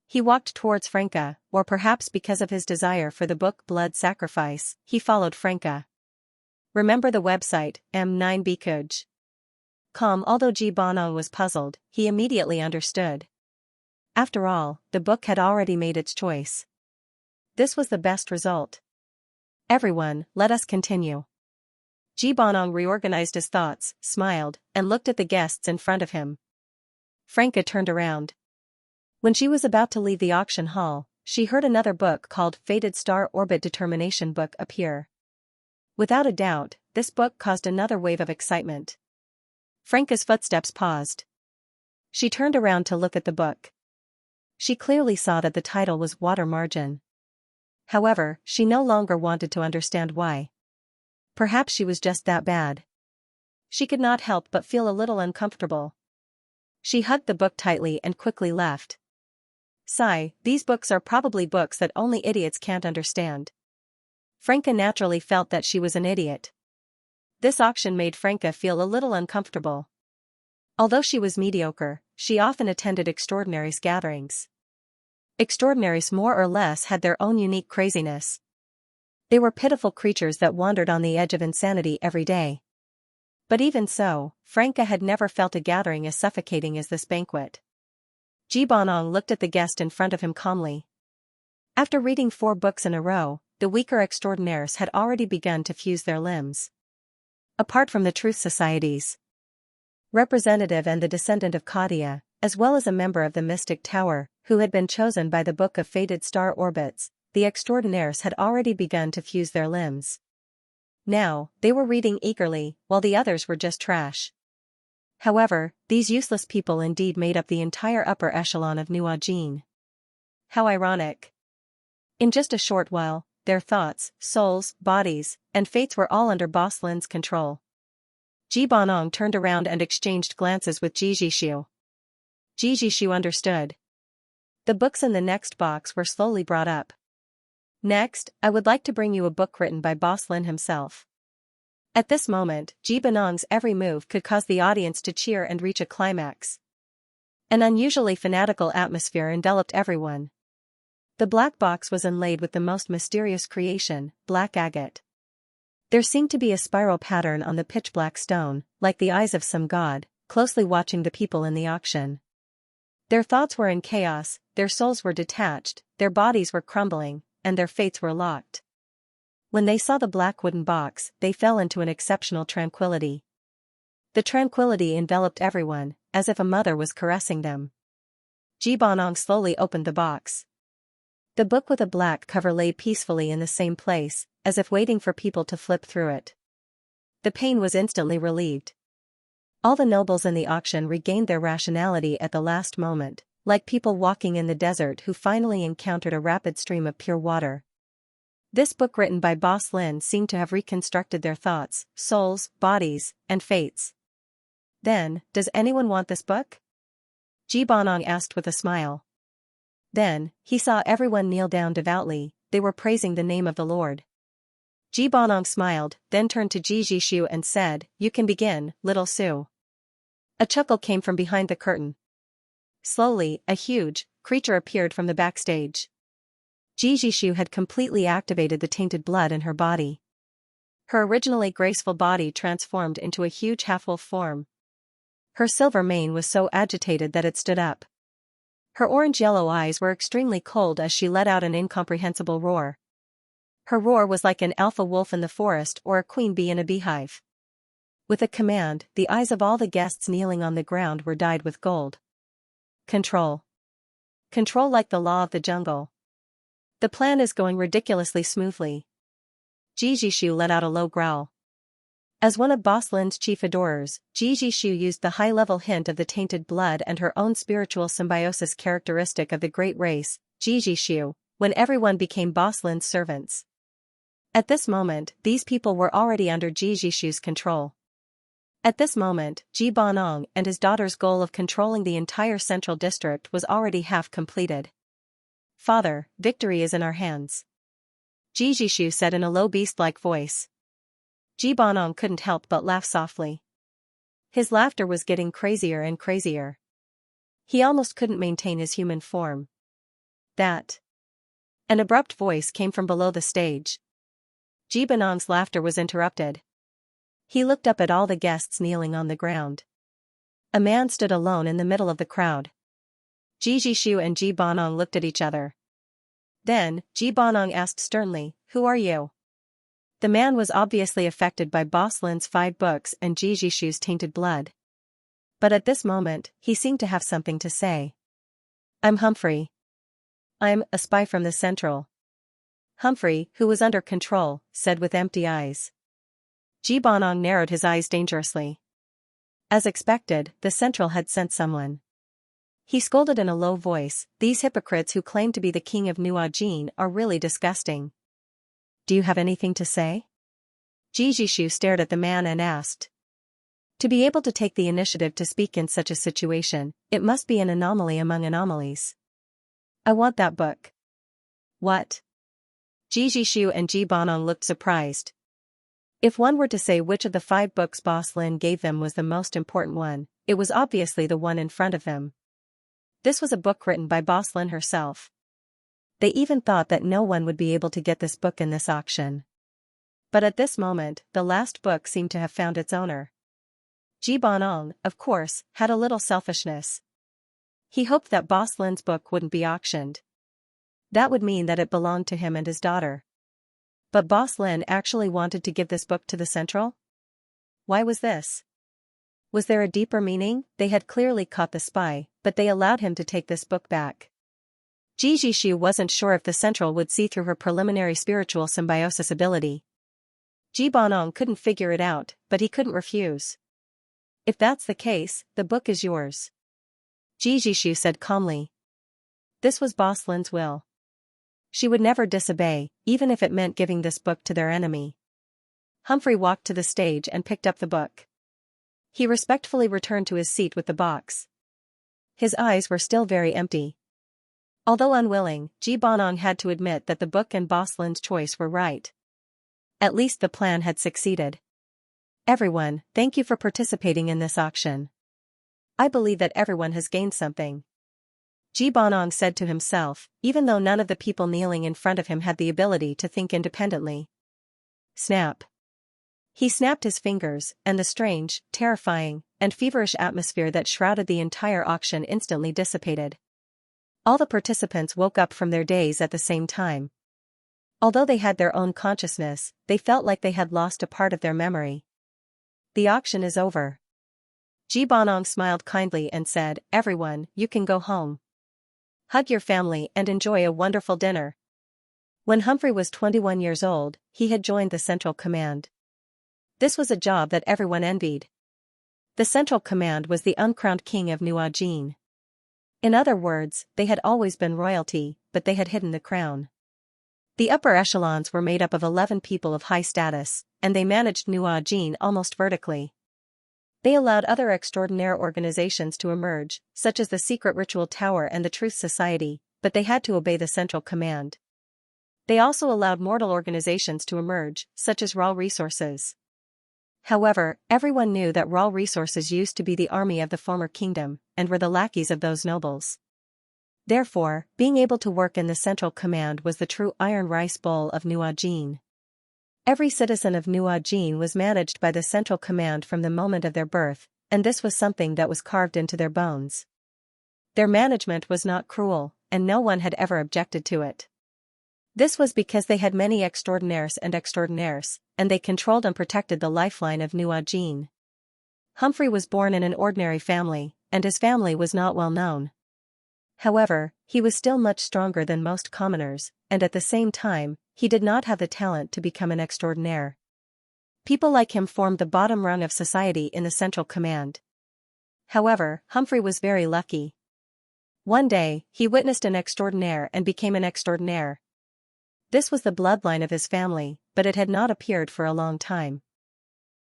He walked towards Franca, or perhaps because of his desire for the book Blood Sacrifice, he followed Franca. Remember the website, M9Bkuj.com. Although Ji Bonong was puzzled, he immediately understood. After all, the book had already made its choice. This was the best result. "Everyone, let us continue." Ji Bonong reorganized his thoughts, smiled, and looked at the guests in front of him. Franca turned around. When she was about to leave the auction hall, she heard another book called Fated Star Orbit Determination Book appear. Without a doubt, this book caused another wave of excitement. Franca's footsteps paused. She turned around to look at the book. She clearly saw that the title was Water Margin. However, she no longer wanted to understand why. Perhaps she was just that bad. She could not help but feel a little uncomfortable. She hugged the book tightly and quickly left. Sigh, these books are probably books that only idiots can't understand. Franca naturally felt that she was an idiot. This auction made Franca feel a little uncomfortable. Although she was mediocre, she often attended extraordinaries gatherings. Extraordinaries more or less had their own unique craziness. They were pitiful creatures that wandered on the edge of insanity every day. But even so, Franca had never felt a gathering as suffocating as this banquet. Ji Bonong looked at the guest in front of him calmly. After reading 4 books in a row, the weaker extraordinaires had already begun to fuse their limbs. Apart from the Truth Society's representative and the descendant of Kadia, as well as a member of the Mystic Tower, who had been chosen by the Book of Fated Star Orbits, the extraordinaires had already begun to fuse their limbs. Now, they were reading eagerly, while the others were just trash. However, these useless people indeed made up the entire upper echelon of Nuajin. How ironic. In just a short while, their thoughts, souls, bodies, and fates were all under Boss Lin's control. Ji Banong turned around and exchanged glances with Ji Jishu. Ji Jishu understood. The books in the next box were slowly brought up. Next, I would like to bring you a book written by Boss Lin himself. At this moment, Ji Banong's every move could cause the audience to cheer and reach a climax. An unusually fanatical atmosphere enveloped everyone. The black box was inlaid with the most mysterious creation, black agate. There seemed to be a spiral pattern on the pitch-black stone, like the eyes of some god, closely watching the people in the auction. Their thoughts were in chaos, their souls were detached, their bodies were crumbling, and their fates were locked. When they saw the black wooden box, they fell into an exceptional tranquility. The tranquility enveloped everyone, as if a mother was caressing them. Ji Banong slowly opened the box. The book with a black cover lay peacefully in the same place, as if waiting for people to flip through it. The pain was instantly relieved. All the nobles in the auction regained their rationality at the last moment, like people walking in the desert who finally encountered a rapid stream of pure water. This book written by Boss Lin seemed to have reconstructed their thoughts, souls, bodies, and fates. Then, does anyone want this book? Ji Banong asked with a smile. Then, he saw everyone kneel down devoutly, they were praising the name of the Lord. Ji Banong smiled, then turned to Ji Jishu and said, "You can begin, little Su." A chuckle came from behind the curtain. Slowly, a huge creature appeared from the backstage. Ji Jishu had completely activated the tainted blood in her body. Her originally graceful body transformed into a huge half-wolf form. Her silver mane was so agitated that it stood up. Her orange-yellow eyes were extremely cold as she let out an incomprehensible roar. Her roar was like an alpha wolf in the forest or a queen bee in a beehive. With a command, the eyes of all the guests kneeling on the ground were dyed with gold. Control. Control like the law of the jungle. The plan is going ridiculously smoothly. Ji Jishu let out a low growl. As one of Boss Lin's chief adorers, Ji Jishu used the high-level hint of the tainted blood and her own spiritual symbiosis characteristic of the great race, Ji Jishu, when everyone became Boss Lin's servants. At this moment, these people were already under Ji Jishu's control. At this moment, Ji Banong and his daughter's goal of controlling the entire central district was already half completed. "Father, victory is in our hands," Ji Jishu said in a low beast-like voice. Ji Banong couldn't help but laugh softly. His laughter was getting crazier and crazier. He almost couldn't maintain his human form. That. An abrupt voice came from below the stage. Ji Banong's laughter was interrupted. He looked up at all the guests kneeling on the ground. A man stood alone in the middle of the crowd. Ji Jishu and Ji Banong looked at each other. Then, Ji Banong asked sternly, "Who are you?" The man was obviously affected by Boss Lin's 5 books and Ji Jishu's tainted blood. But at this moment, he seemed to have something to say. "I'm Humphrey. I'm a spy from the Central." Humphrey, who was under control, said with empty eyes. Ji Banong narrowed his eyes dangerously. As expected, the Central had sent someone. He scolded in a low voice, "These hypocrites who claim to be the king of Nuajin are really disgusting. Do you have anything to say?" Ji Jishu stared at the man and asked. To be able to take the initiative to speak in such a situation, it must be an anomaly among anomalies. "I want that book." "What?" Ji Jishu and Ji Banong looked surprised. If one were to say which of the 5 books Boss Lin gave them was the most important one, it was obviously the one in front of them. This was a book written by Boss Lin herself. They even thought that no one would be able to get this book in this auction. But at this moment, the last book seemed to have found its owner. Ji Banong, of course, had a little selfishness. He hoped that Boss Lin's book wouldn't be auctioned. That would mean that it belonged to him and his daughter. But Boss Lin actually wanted to give this book to the Central? Why was this? Was there a deeper meaning? They had clearly caught the spy, but they allowed him to take this book back. Ji Jishu wasn't sure if the Central would see through her preliminary spiritual symbiosis ability. Ji Bonong couldn't figure it out, but he couldn't refuse. If that's the case, the book is yours. Ji Jishu said calmly. This was Boss Lin's will. She would never disobey, even if it meant giving this book to their enemy. Humphrey walked to the stage and picked up the book. He respectfully returned to his seat with the box. His eyes were still very empty. Although unwilling, Ji Bonong had to admit that the book and Boss Lin's choice were right. At least the plan had succeeded. Everyone, thank you for participating in this auction. I believe that everyone has gained something. Ji Bonong said to himself, even though none of the people kneeling in front of him had the ability to think independently. Snap. He snapped his fingers, and the strange, terrifying, and feverish atmosphere that shrouded the entire auction instantly dissipated. All the participants woke up from their daze at the same time. Although they had their own consciousness, they felt like they had lost a part of their memory. The auction is over. Ji Bonong smiled kindly and said, everyone, you can go home. Hug your family and enjoy a wonderful dinner. When Humphrey was 21 years old, he had joined the Central Command. This was a job that everyone envied. The Central Command was the uncrowned king of Nuajin. In other words, they had always been royalty, but they had hidden the crown. The upper echelons were made up of 11 people of high status, and they managed Nuajin almost vertically. They allowed other extraordinaire organizations to emerge, such as the Secret Ritual Tower and the Truth Society, but they had to obey the Central Command. They also allowed mortal organizations to emerge, such as Raw Resources. However, everyone knew that Raw Resources used to be the army of the former kingdom, and were the lackeys of those nobles. Therefore, being able to work in the Central Command was the true iron rice bowl of Nuajin. Every citizen of Nuajin was managed by the Central Command from the moment of their birth, and this was something that was carved into their bones. Their management was not cruel, and no one had ever objected to it. This was because they had many extraordinaires, and they controlled and protected the lifeline of Nuajin. Humphrey was born in an ordinary family, and his family was not well known. However, he was still much stronger than most commoners, and at the same time, he did not have the talent to become an extraordinaire. People like him formed the bottom rung of society in the Central Command. However, Humphrey was very lucky. One day, he witnessed an extraordinaire and became an extraordinaire. This was the bloodline of his family, but it had not appeared for a long time.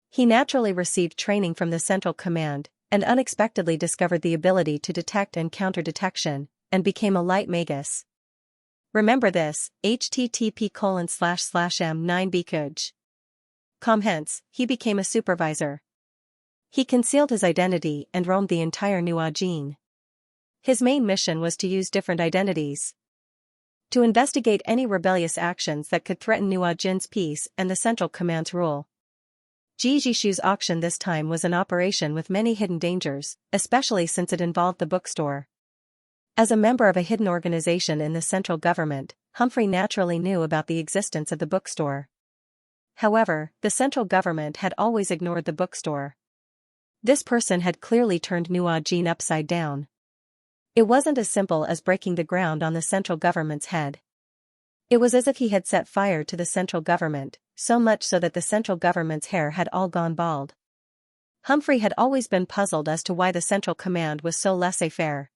He naturally received training from the Central Command, and unexpectedly discovered the ability to detect and counter-detection, and became a light magus. Remember this, http://m9bkuj. Hence, he became a supervisor. He concealed his identity and roamed the entire Nuajin. His main mission was to use different identities to investigate any rebellious actions that could threaten Nuajin's peace and the Central Command's rule. Ji Jishu's auction this time was an operation with many hidden dangers, especially since it involved the bookstore. As a member of a hidden organization in the central government, Humphrey naturally knew about the existence of the bookstore. However, the central government had always ignored the bookstore. This person had clearly turned Nuajin upside down. It wasn't as simple as breaking the ground on the central government's head. It was as if he had set fire to the central government, so much so that the central government's hair had all gone bald. Humphrey had always been puzzled as to why the Central Command was so laissez-faire.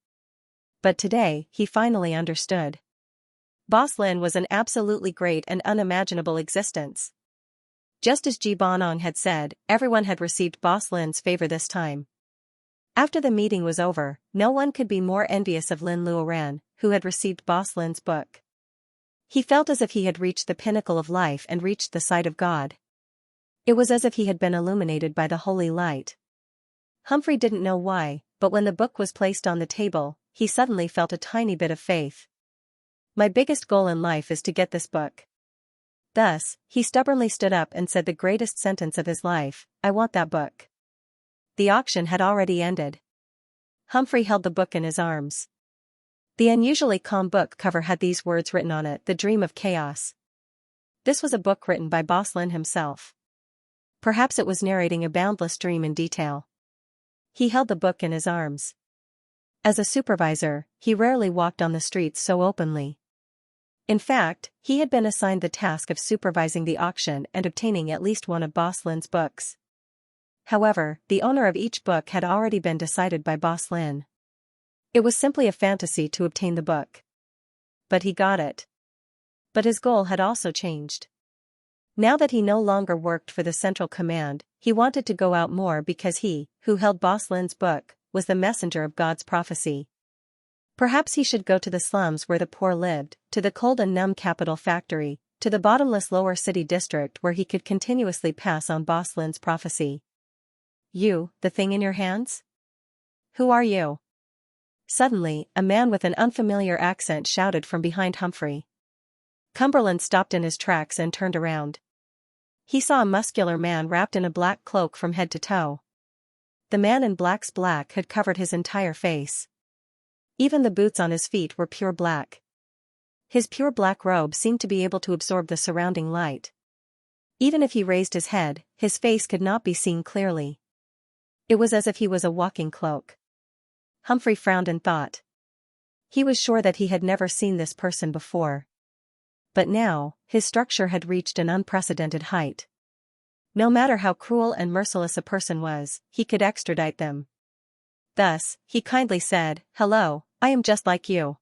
But today, he finally understood. Boss Lin was an absolutely great and unimaginable existence. Just as Ji Bonong had said, everyone had received Boss Lin's favor this time. After the meeting was over, no one could be more envious of Lin Luoran, who had received Boss Lin's book. He felt as if he had reached the pinnacle of life and reached the sight of God. It was as if he had been illuminated by the holy light. Humphrey didn't know why, but when the book was placed on the table, he suddenly felt a tiny bit of faith. My biggest goal in life is to get this book. Thus, he stubbornly stood up and said the greatest sentence of his life, I want that book. The auction had already ended. Humphrey held the book in his arms. The unusually calm book cover had these words written on it, The Dream of Chaos. This was a book written by Boss Lin himself. Perhaps it was narrating a boundless dream in detail. He held the book in his arms. As a supervisor, he rarely walked on the streets so openly. In fact, he had been assigned the task of supervising the auction and obtaining at least one of Boss Lin's books. However, the owner of each book had already been decided by Boss Lin. It was simply a fantasy to obtain the book. But he got it. But his goal had also changed. Now that he no longer worked for the Central Command, he wanted to go out more because he, who held Boss Lin's book, was the messenger of God's prophecy. Perhaps he should go to the slums where the poor lived, to the cold and numb capital factory, to the bottomless lower city district where he could continuously pass on Boss Lin's prophecy. You, the thing in your hands? Who are you? Suddenly, a man with an unfamiliar accent shouted from behind Humphrey. Cumberland stopped in his tracks and turned around. He saw a muscular man wrapped in a black cloak from head to toe. The man in black's black had covered his entire face. Even the boots on his feet were pure black. His pure black robe seemed to be able to absorb the surrounding light. Even if he raised his head, his face could not be seen clearly. It was as if he was a walking cloak. Humphrey frowned and thought. He was sure that he had never seen this person before. But now, his structure had reached an unprecedented height. No matter how cruel and merciless a person was, he could extradite them. Thus, he kindly said, "Hello, I am just like you.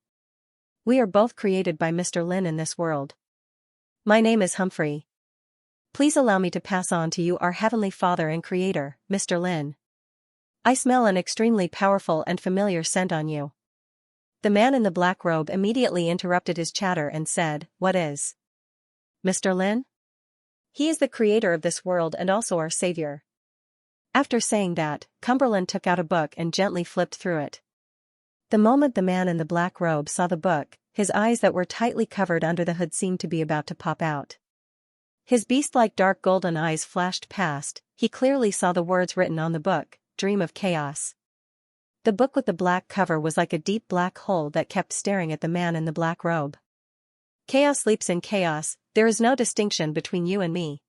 We are both created by Mr. Lin in this world. My name is Humphrey. Please allow me to pass on to you our Heavenly Father and Creator, Mr. Lin. I smell an extremely powerful and familiar scent on you." The man in the black robe immediately interrupted his chatter and said, "What is Mr. Lin? He is the creator of this world and also our savior." After saying that, Cumberland took out a book and gently flipped through it. The moment the man in the black robe saw the book, his eyes that were tightly covered under the hood seemed to be about to pop out. His beast-like dark golden eyes flashed past. He clearly saw the words written on the book, "Dream of Chaos." The book with the black cover was like a deep black hole that kept staring at the man in the black robe. "Chaos sleeps in chaos, there is no distinction between you and me."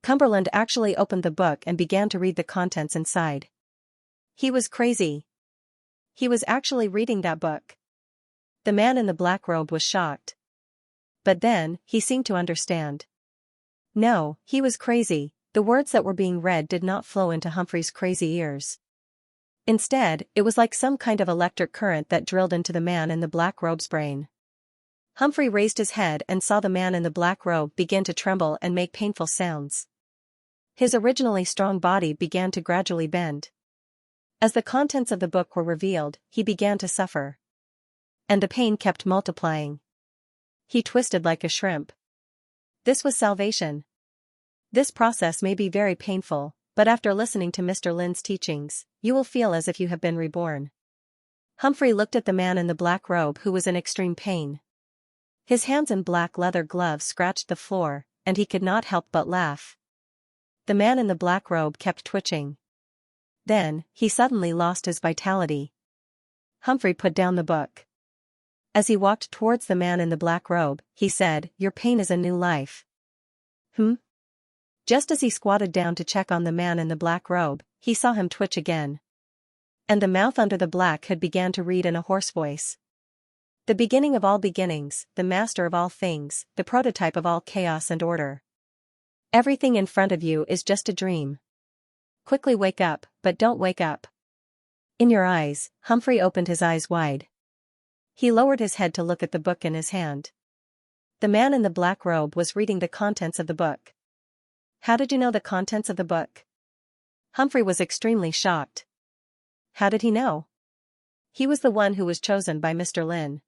Cumberland actually opened the book and began to read the contents inside. He was crazy. He was actually reading that book. The man in the black robe was shocked. But then, he seemed to understand. No, he was crazy. The words that were being read did not flow into Humphrey's crazy ears. Instead, it was like some kind of electric current that drilled into the man in the black robe's brain. Humphrey raised his head and saw the man in the black robe begin to tremble and make painful sounds. His originally strong body began to gradually bend. As the contents of the book were revealed, he began to suffer. And the pain kept multiplying. He twisted like a shrimp. This was salvation. This process may be very painful, but after listening to Mr. Lin's teachings, you will feel as if you have been reborn. Humphrey looked at the man in the black robe who was in extreme pain. His hands in black leather gloves scratched the floor, and he could not help but laugh. The man in the black robe kept twitching. Then, he suddenly lost his vitality. Humphrey put down the book. As he walked towards the man in the black robe, he said, "Your pain is a new life." Just as he squatted down to check on the man in the black robe, he saw him twitch again. And the mouth under the black hood began to read in a hoarse voice. "The beginning of all beginnings, the master of all things, the prototype of all chaos and order. Everything in front of you is just a dream. Quickly wake up, but don't wake up." In your eyes, Humphrey opened his eyes wide. He lowered his head to look at the book in his hand. The man in the black robe was reading the contents of the book. "How did you know the contents of the book?" Humphrey was extremely shocked. How did he know? He was the one who was chosen by Mr. Lin.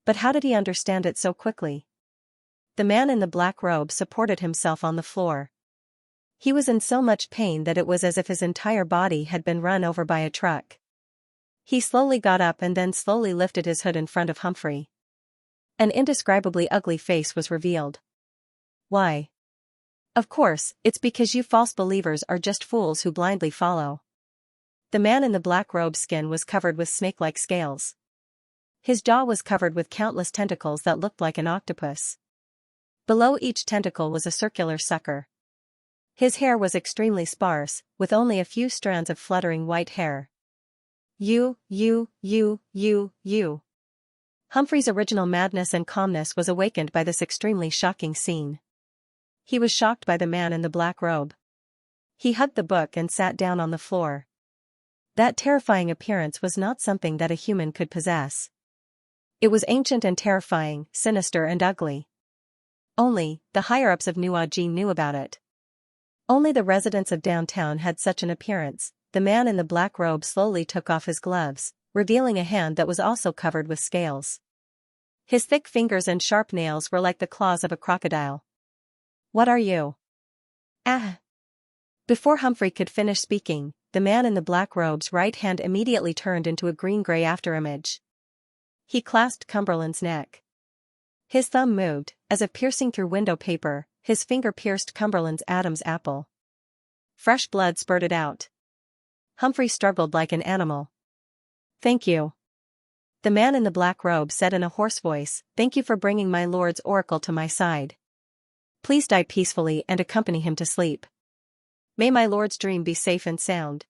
But how did he understand it so quickly? The man in the black robe supported himself on the floor. He was in so much pain that it was as if his entire body had been run over by a truck. He slowly got up and then slowly lifted his hood in front of Humphrey. An indescribably ugly face was revealed. "Why? Of course, it's because you false believers are just fools who blindly follow." The man in the black robe's skin was covered with snake-like scales. His jaw was covered with countless tentacles that looked like an octopus. Below each tentacle was a circular sucker. His hair was extremely sparse, with only a few strands of fluttering white hair. You. Humphrey's original madness and calmness was awakened by this extremely shocking scene. He was shocked by the man in the black robe. He hugged the book and sat down on the floor. That terrifying appearance was not something that a human could possess. It was ancient and terrifying, sinister and ugly. Only the higher-ups of Nuajin knew about it. Only the residents of downtown had such an appearance. The man in the black robe slowly took off his gloves, revealing a hand that was also covered with scales. His thick fingers and sharp nails were like the claws of a crocodile. "What are you?" "Ah!" Before Humphrey could finish speaking, the man in the black robe's right hand immediately turned into a green-gray afterimage. He clasped Cumberland's neck. His thumb moved, as if piercing through window paper. His finger pierced Cumberland's Adam's apple. Fresh blood spurted out. Humphrey struggled like an animal. "Thank you," the man in the black robe said in a hoarse voice. "Thank you for bringing my lord's oracle to my side. Please die peacefully and accompany him to sleep. May my lord's dream be safe and sound."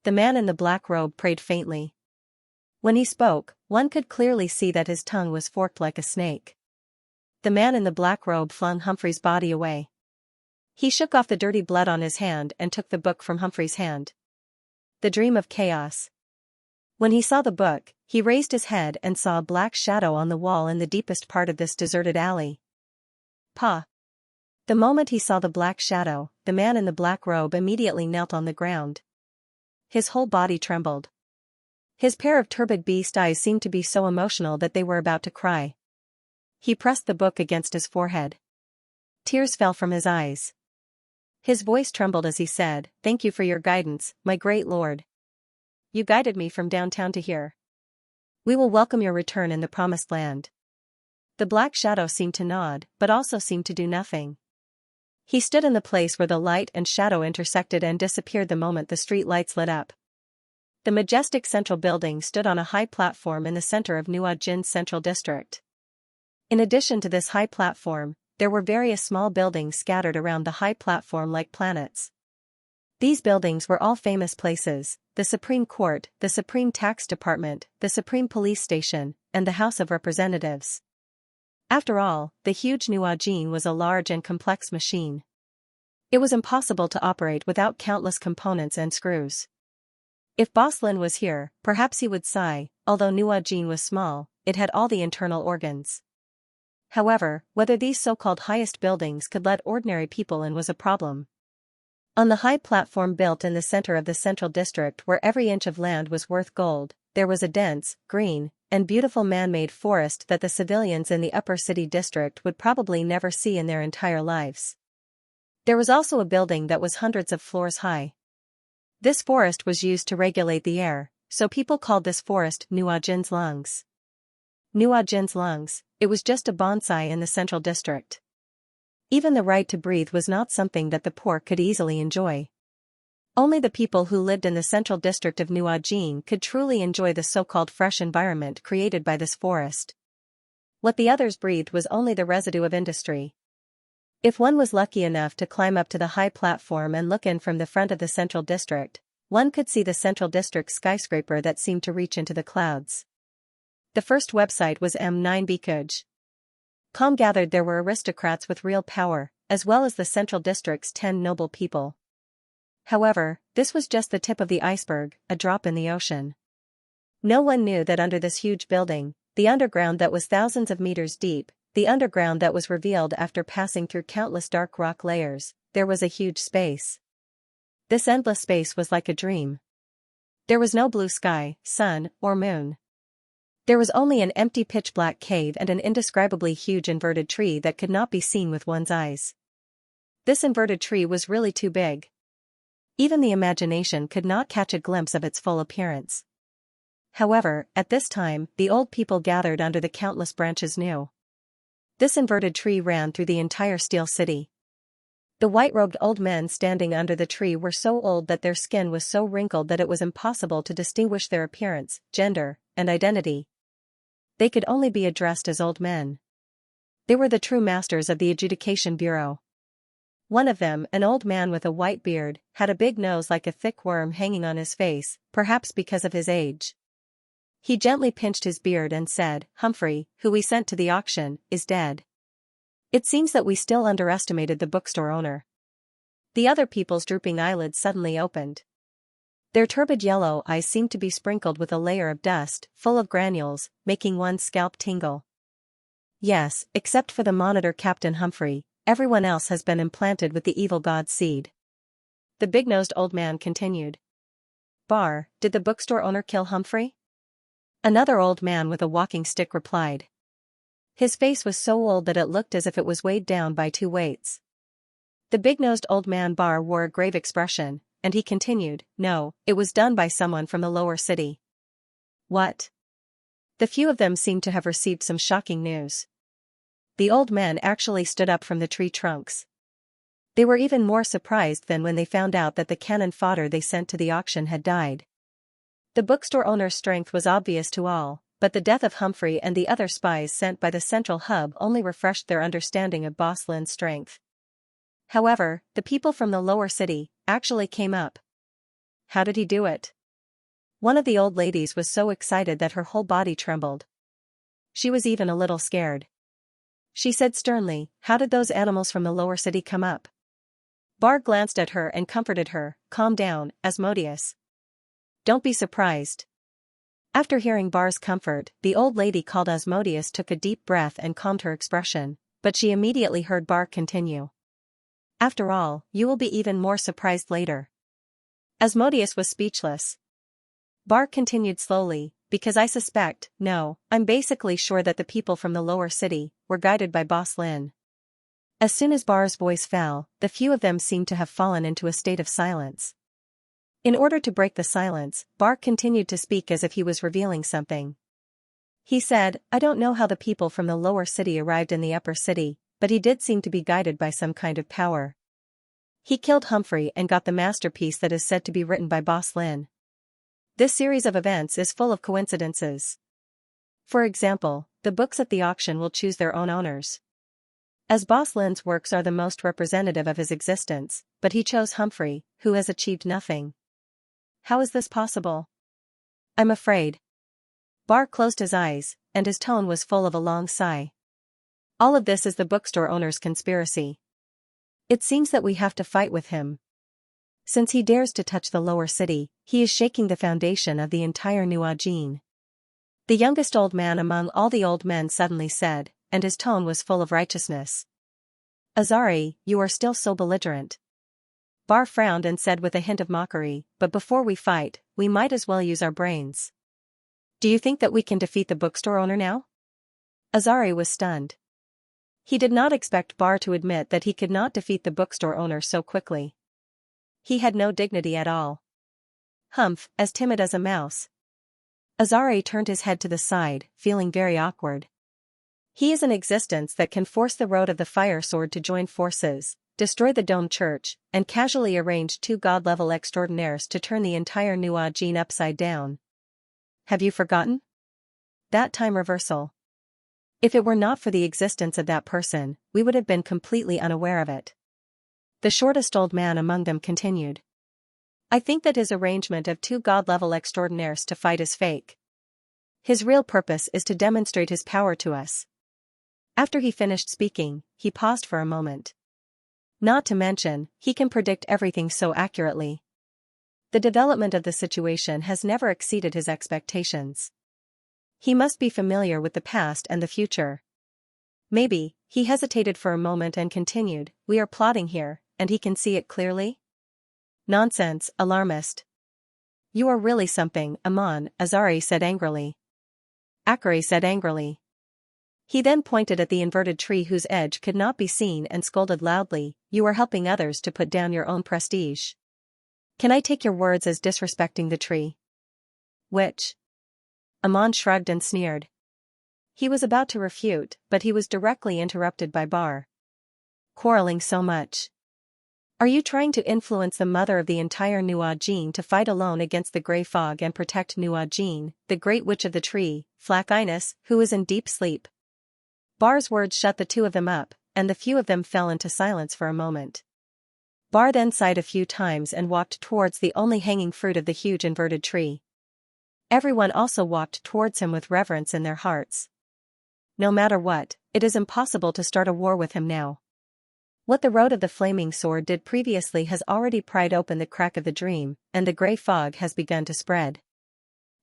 The man in the black robe prayed faintly. When he spoke, one could clearly see that his tongue was forked like a snake. The man in the black robe flung Humphrey's body away. He shook off the dirty blood on his hand and took the book from Humphrey's hand. The Dream of Chaos. When he saw the book, he raised his head and saw a black shadow on the wall in the deepest part of this deserted alley. "Pa!" The moment he saw the black shadow, the man in the black robe immediately knelt on the ground. His whole body trembled. His pair of turbid beast eyes seemed to be so emotional that they were about to cry. He pressed the book against his forehead. Tears fell from his eyes. His voice trembled as he said, "Thank you for your guidance, my great lord. You guided me from downtown to here. We will welcome your return in the promised land." The black shadow seemed to nod, but also seemed to do nothing. He stood in the place where the light and shadow intersected and disappeared the moment the street lights lit up. The majestic central building stood on a high platform in the center of Nuajin's central district. In addition to this high platform, there were various small buildings scattered around the high platform like planets. These buildings were all famous places: the Supreme Court, the Supreme Tax Department, the Supreme Police Station, and the House of Representatives. After all, the huge Nuajin was a large and complex machine. It was impossible to operate without countless components and screws. If Boslin was here, perhaps he would sigh. Although Nuajin was small, it had all the internal organs. However, whether these so-called highest buildings could let ordinary people in was a problem. On the high platform built in the center of the central district, where every inch of land was worth gold, there was a dense, green, and beautiful man-made forest that the civilians in the upper city district would probably never see in their entire lives. There was also a building that was hundreds of floors high. This forest was used to regulate the air, so people called this forest Nuajin's lungs. Nuajin's lungs, it was just a bonsai in the central district. Even the right to breathe was not something that the poor could easily enjoy. Only the people who lived in the central district of Nuajin could truly enjoy the so-called fresh environment created by this forest. What the others breathed was only the residue of industry. If one was lucky enough to climb up to the high platform and look in from the front of the central district, one could see the central district skyscraper that seemed to reach into the clouds. The first website was M9Bkuj. Com gathered there were aristocrats with real power, as well as the central district's 10 noble people. However, this was just the tip of the iceberg, a drop in the ocean. No one knew that under this huge building, the underground that was thousands of meters deep, the underground that was revealed after passing through countless dark rock layers, there was a huge space. This endless space was like a dream. There was no blue sky, sun, or moon. There was only an empty pitch-black cave and an indescribably huge inverted tree that could not be seen with one's eyes. This inverted tree was really too big. Even the imagination could not catch a glimpse of its full appearance. However, at this time, the old people gathered under the countless branches knew. This inverted tree ran through the entire Steel City. The white-robed old men standing under the tree were so old that their skin was so wrinkled that it was impossible to distinguish their appearance, gender, and identity. They could only be addressed as old men. They were the true masters of the Adjudication Bureau. One of them, an old man with a white beard, had a big nose like a thick worm hanging on his face, perhaps because of his age. He gently pinched his beard and said, Humphrey, who we sent to the auction, is dead. It seems that we still underestimated the bookstore owner. The other people's drooping eyelids suddenly opened. Their turbid yellow eyes seemed to be sprinkled with a layer of dust, full of granules, making one's scalp tingle. Yes, except for the monitor Captain Humphrey, everyone else has been implanted with the evil god's seed. The big-nosed old man continued. Bar, did the bookstore owner kill Humphrey? Another old man with a walking stick replied. His face was so old that it looked as if it was weighed down by 2 weights. The big-nosed old man Bar wore a grave expression, and he continued, No, it was done by someone from the lower city. What? The few of them seemed to have received some shocking news. The old men actually stood up from the tree trunks. They were even more surprised than when they found out that the cannon fodder they sent to the auction had died. The bookstore owner's strength was obvious to all, but the death of Humphrey and the other spies sent by the central hub only refreshed their understanding of Boss Lin's strength. However, the people from the lower city actually came up. How did he do it? One of the old ladies was so excited that her whole body trembled. She was even a little scared. She said sternly, How did those animals from the lower city come up? Bar glanced at her and comforted her, Calm down, Asmodeus. Don't be surprised. After hearing Bar's comfort, the old lady called Asmodeus took a deep breath and calmed her expression, but she immediately heard Bar continue. After all, you will be even more surprised later. Asmodeus was speechless. Bar continued slowly, because I suspect, no, I'm basically sure that the people from the lower city were guided by Boss Lin. As soon as Bar's voice fell, the few of them seemed to have fallen into a state of silence. In order to break the silence, Bar continued to speak as if he was revealing something. He said, I don't know how the people from the lower city arrived in the upper city, but he did seem to be guided by some kind of power. He killed Humphrey and got the masterpiece that is said to be written by Boss Lin. This series of events is full of coincidences. For example, the books at the auction will choose their own owners. As Boss Lin's works are the most representative of his existence, but he chose Humphrey, who has achieved nothing. How is this possible? I'm afraid. Bar closed his eyes, and his tone was full of a long sigh. All of this is the bookstore owner's conspiracy. It seems that we have to fight with him. Since he dares to touch the lower city, he is shaking the foundation of the entire New Ajin. The youngest old man among all the old men suddenly said, and his tone was full of righteousness. Azari, you are still so belligerent. Bar frowned and said with a hint of mockery, but before we fight, we might as well use our brains. Do you think that we can defeat the bookstore owner now? Azari was stunned. He did not expect Bar to admit that he could not defeat the bookstore owner so quickly. He had no dignity at all. Humph, as timid as a mouse. Azari turned his head to the side, feeling very awkward. He is an existence that can force the road of the fire sword to join forces, destroy the domed church, and casually arrange 2 god-level extraordinaires to turn the entire New Ajin upside down. Have you forgotten? That time reversal. If it were not for the existence of that person, we would have been completely unaware of it. The shortest old man among them continued. I think that his arrangement of 2 god-level extraordinaires to fight is fake. His real purpose is to demonstrate his power to us. After he finished speaking, he paused for a moment. Not to mention, he can predict everything so accurately. The development of the situation has never exceeded his expectations. He must be familiar with the past and the future. Maybe, he hesitated for a moment and continued, we are plotting here, and he can see it clearly? Nonsense, alarmist. You are really something, Amon, Azari said angrily. Akari said angrily. He then pointed at the inverted tree whose edge could not be seen and scolded loudly, you are helping others to put down your own prestige. Can I take your words as disrespecting the tree? Which? Amon shrugged and sneered. He was about to refute, but he was directly interrupted by Bar. Quarreling so much. Are you trying to influence the mother of the entire New Ajin to fight alone against the Grey Fog and protect New Ajin, the great witch of the tree, Flack-Inus, who is in deep sleep? Bar's words shut the 2 of them up, and the few of them fell into silence for a moment. Bar then sighed a few times and walked towards the only hanging fruit of the huge inverted tree. Everyone also walked towards him with reverence in their hearts. No matter what, it is impossible to start a war with him now. What the road of the flaming sword did previously has already pried open the crack of the dream, and the grey fog has begun to spread.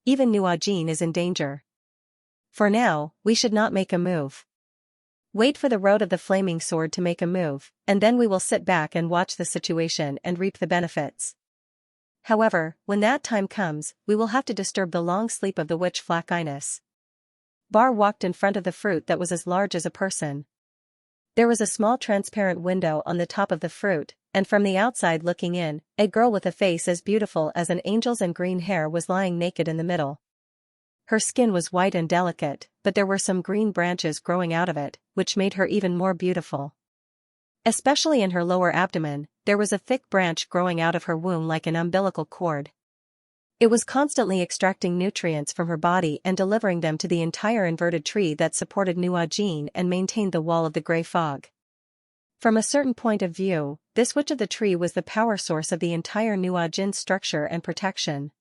Even Nuajin is in danger. For now, we should not make a move. Wait for the road of the flaming sword to make a move, and then we will sit back and watch the situation and reap the benefits. However, when that time comes, we will have to disturb the long sleep of the witch Flackiness. Bar walked in front of the fruit that was as large as a person. There was a small transparent window on the top of the fruit, and from the outside looking in, a girl with a face as beautiful as an angel's and green hair was lying naked in the middle. Her skin was white and delicate, but there were some green branches growing out of it, which made her even more beautiful. Especially in her lower abdomen, there was a thick branch growing out of her womb like an umbilical cord. It was constantly extracting nutrients from her body and delivering them to the entire inverted tree that supported Nuajin and maintained the wall of the grey fog. From a certain point of view, this witch of the tree was the power source of the entire Nuajin structure and protection.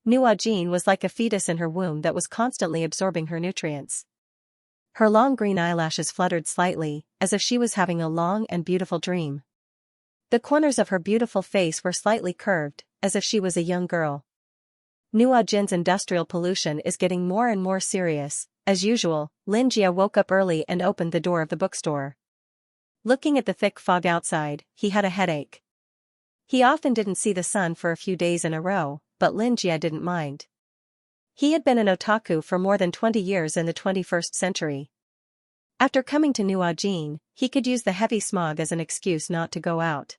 Nuajin was like a fetus in her womb that was constantly absorbing her nutrients. Her long green eyelashes fluttered slightly, as if she was having a long and beautiful dream. The corners of her beautiful face were slightly curved, as if she was a young girl. Nuajin's industrial pollution is getting more and more serious. As usual, Xianxia woke up early and opened the door of the bookstore. Looking at the thick fog outside, he had a headache. He often didn't see the sun for a few days in a row, but Xianxia didn't mind. He had been an otaku for more than 20 years in the 21st century. After coming to Nuajin, he could use the heavy smog as an excuse not to go out.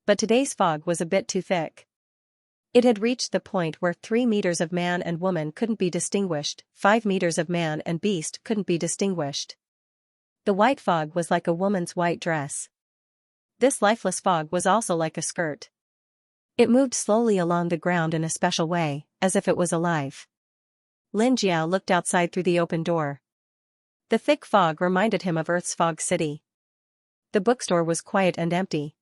But today's fog was a bit too thick. It had reached the point where 3 meters of man and woman couldn't be distinguished, 5 meters of man and beast couldn't be distinguished. The white fog was like a woman's white dress. This lifeless fog was also like a skirt. It moved slowly along the ground in a special way, as if it was alive. Xianxia looked outside through the open door. The thick fog reminded him of Earth's fog city. The bookstore was quiet and empty.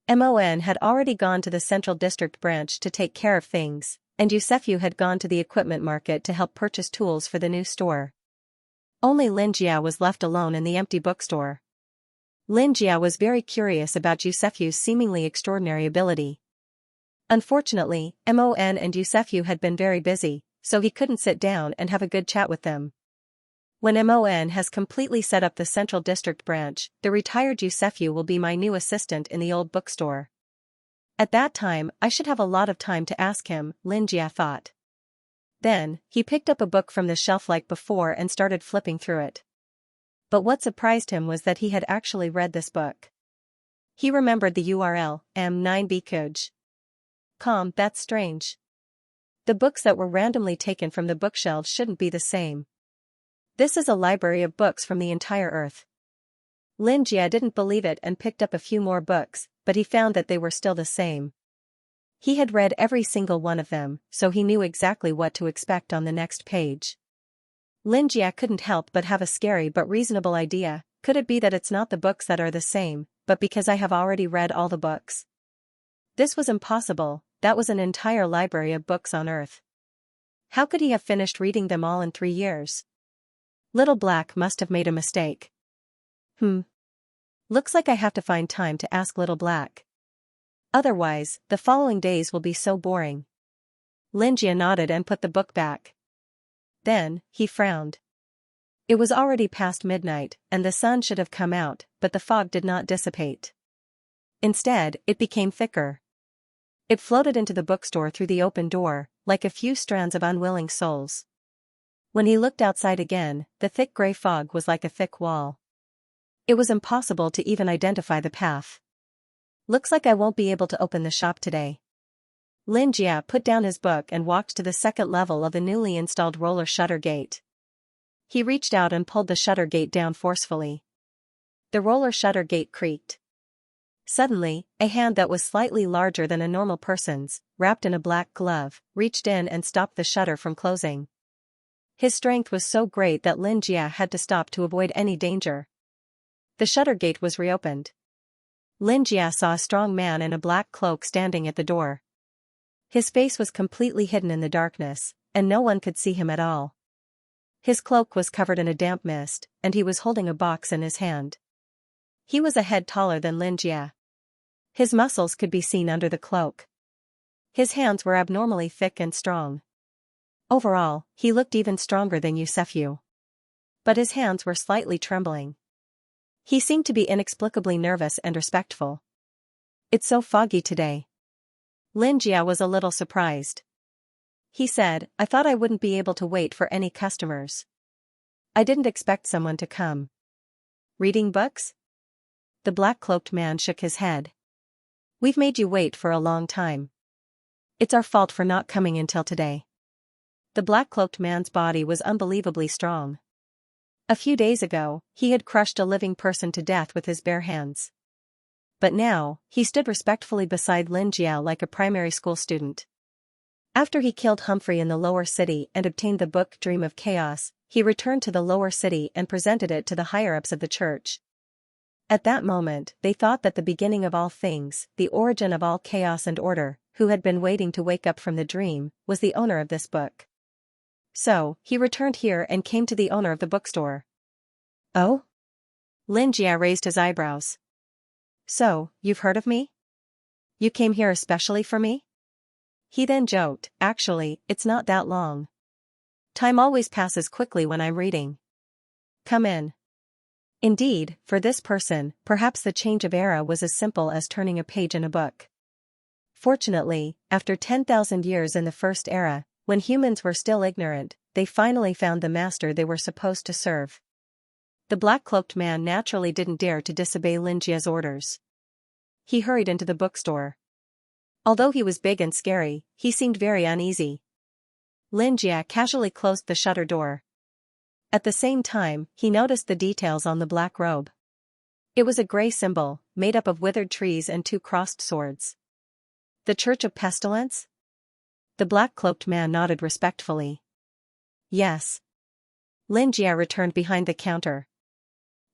Mon had already gone to the Central District branch to take care of things, and Yusefu had gone to the equipment market to help purchase tools for the new store. Only Xianxia was left alone in the empty bookstore. Xianxia was very curious about Yusefu's seemingly extraordinary ability. Unfortunately, Mon and Yusefu had been very busy, so he couldn't sit down and have a good chat with them. When Mon has completely set up the Central District branch, the retired Yusefu will be my new assistant in the old bookstore. At that time, I should have a lot of time to ask him, Xianxia thought. Then, he picked up a book from the shelf like before and started flipping through it. But what surprised him was that he had actually read this book. He remembered the URL, M9 that's strange. The books that were randomly taken from the bookshelves shouldn't be the same. This is a library of books from the entire Earth. Xianxia didn't believe it and picked up a few more books, but he found that they were still the same. He had read every single one of them, so he knew exactly what to expect on the next page. Xianxia couldn't help but have a scary but reasonable idea. Could it be that it's not the books that are the same, but because I have already read all the books? This was impossible. That was an entire library of books on Earth. How could he have finished reading them all in 3 years? Little Black must have made a mistake. Looks like I have to find time to ask Little Black. Otherwise, the following days will be so boring. Xianxia nodded and put the book back. Then, he frowned. It was already past midnight, and the sun should have come out, but the fog did not dissipate. Instead, it became thicker. It floated into the bookstore through the open door, like a few strands of unwilling souls. When he looked outside again, the thick grey fog was like a thick wall. It was impossible to even identify the path. Looks like I won't be able to open the shop today. Xianxia put down his book and walked to the second level of the newly installed roller shutter gate. He reached out and pulled the shutter gate down forcefully. The roller shutter gate creaked. Suddenly, a hand that was slightly larger than a normal person's, wrapped in a black glove, reached in and stopped the shutter from closing. His strength was so great that Xianxia had to stop to avoid any danger. The shutter gate was reopened. Xianxia saw a strong man in a black cloak standing at the door. His face was completely hidden in the darkness, and no one could see him at all. His cloak was covered in a damp mist, and he was holding a box in his hand. He was a head taller than Xianxia. His muscles could be seen under the cloak. His hands were abnormally thick and strong. Overall, he looked even stronger than Xianxia. But his hands were slightly trembling. He seemed to be inexplicably nervous and respectful. "It's so foggy today." Xianxia was a little surprised. He said, "I thought I wouldn't be able to wait for any customers. I didn't expect someone to come." "Reading books?" The black-cloaked man shook his head. "We've made you wait for a long time. It's our fault for not coming until today." The black-cloaked man's body was unbelievably strong. A few days ago, he had crushed a living person to death with his bare hands. But now, he stood respectfully beside Xianxia like a primary school student. After he killed Humphrey in the lower city and obtained the book Dream of Chaos, he returned to the lower city and presented it to the higher-ups of the church. At that moment, they thought that the beginning of all things, the origin of all chaos and order, who had been waiting to wake up from the dream, was the owner of this book. So, he returned here and came to the owner of the bookstore. "Oh?" Xianxia raised his eyebrows. "So, you've heard of me? You came here especially for me?" He then joked, "Actually, it's not that long. Time always passes quickly when I'm reading. Come in." Indeed, for this person, perhaps the change of era was as simple as turning a page in a book. Fortunately, after 10,000 years in the first era, when humans were still ignorant, they finally found the master they were supposed to serve. The black-cloaked man naturally didn't dare to disobey Xianxia's orders. He hurried into the bookstore. Although he was big and scary, he seemed very uneasy. Xianxia casually closed the shutter door. At the same time, he noticed the details on the black robe. It was a gray symbol, made up of withered trees and two crossed swords. "The Church of Pestilence?" The black-cloaked man nodded respectfully. "Yes." Xianxia returned behind the counter.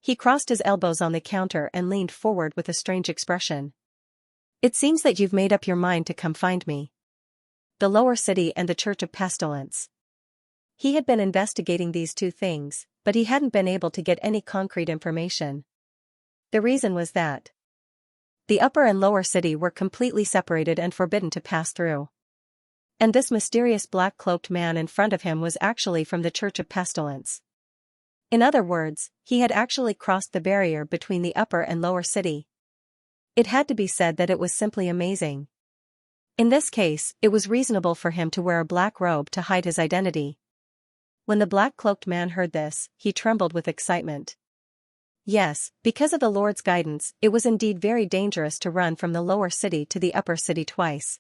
He crossed his elbows on the counter and leaned forward with a strange expression. "It seems that you've made up your mind to come find me. The lower city and the Church of Pestilence." He had been investigating these two things, but he hadn't been able to get any concrete information. The reason was that the upper and lower city were completely separated and forbidden to pass through. And this mysterious black-cloaked man in front of him was actually from the Church of Pestilence. In other words, he had actually crossed the barrier between the upper and lower city. It had to be said that it was simply amazing. In this case, it was reasonable for him to wear a black robe to hide his identity. When the black-cloaked man heard this, he trembled with excitement. Yes, because of the Lord's guidance, it was indeed very dangerous to run from the lower city to the upper city twice.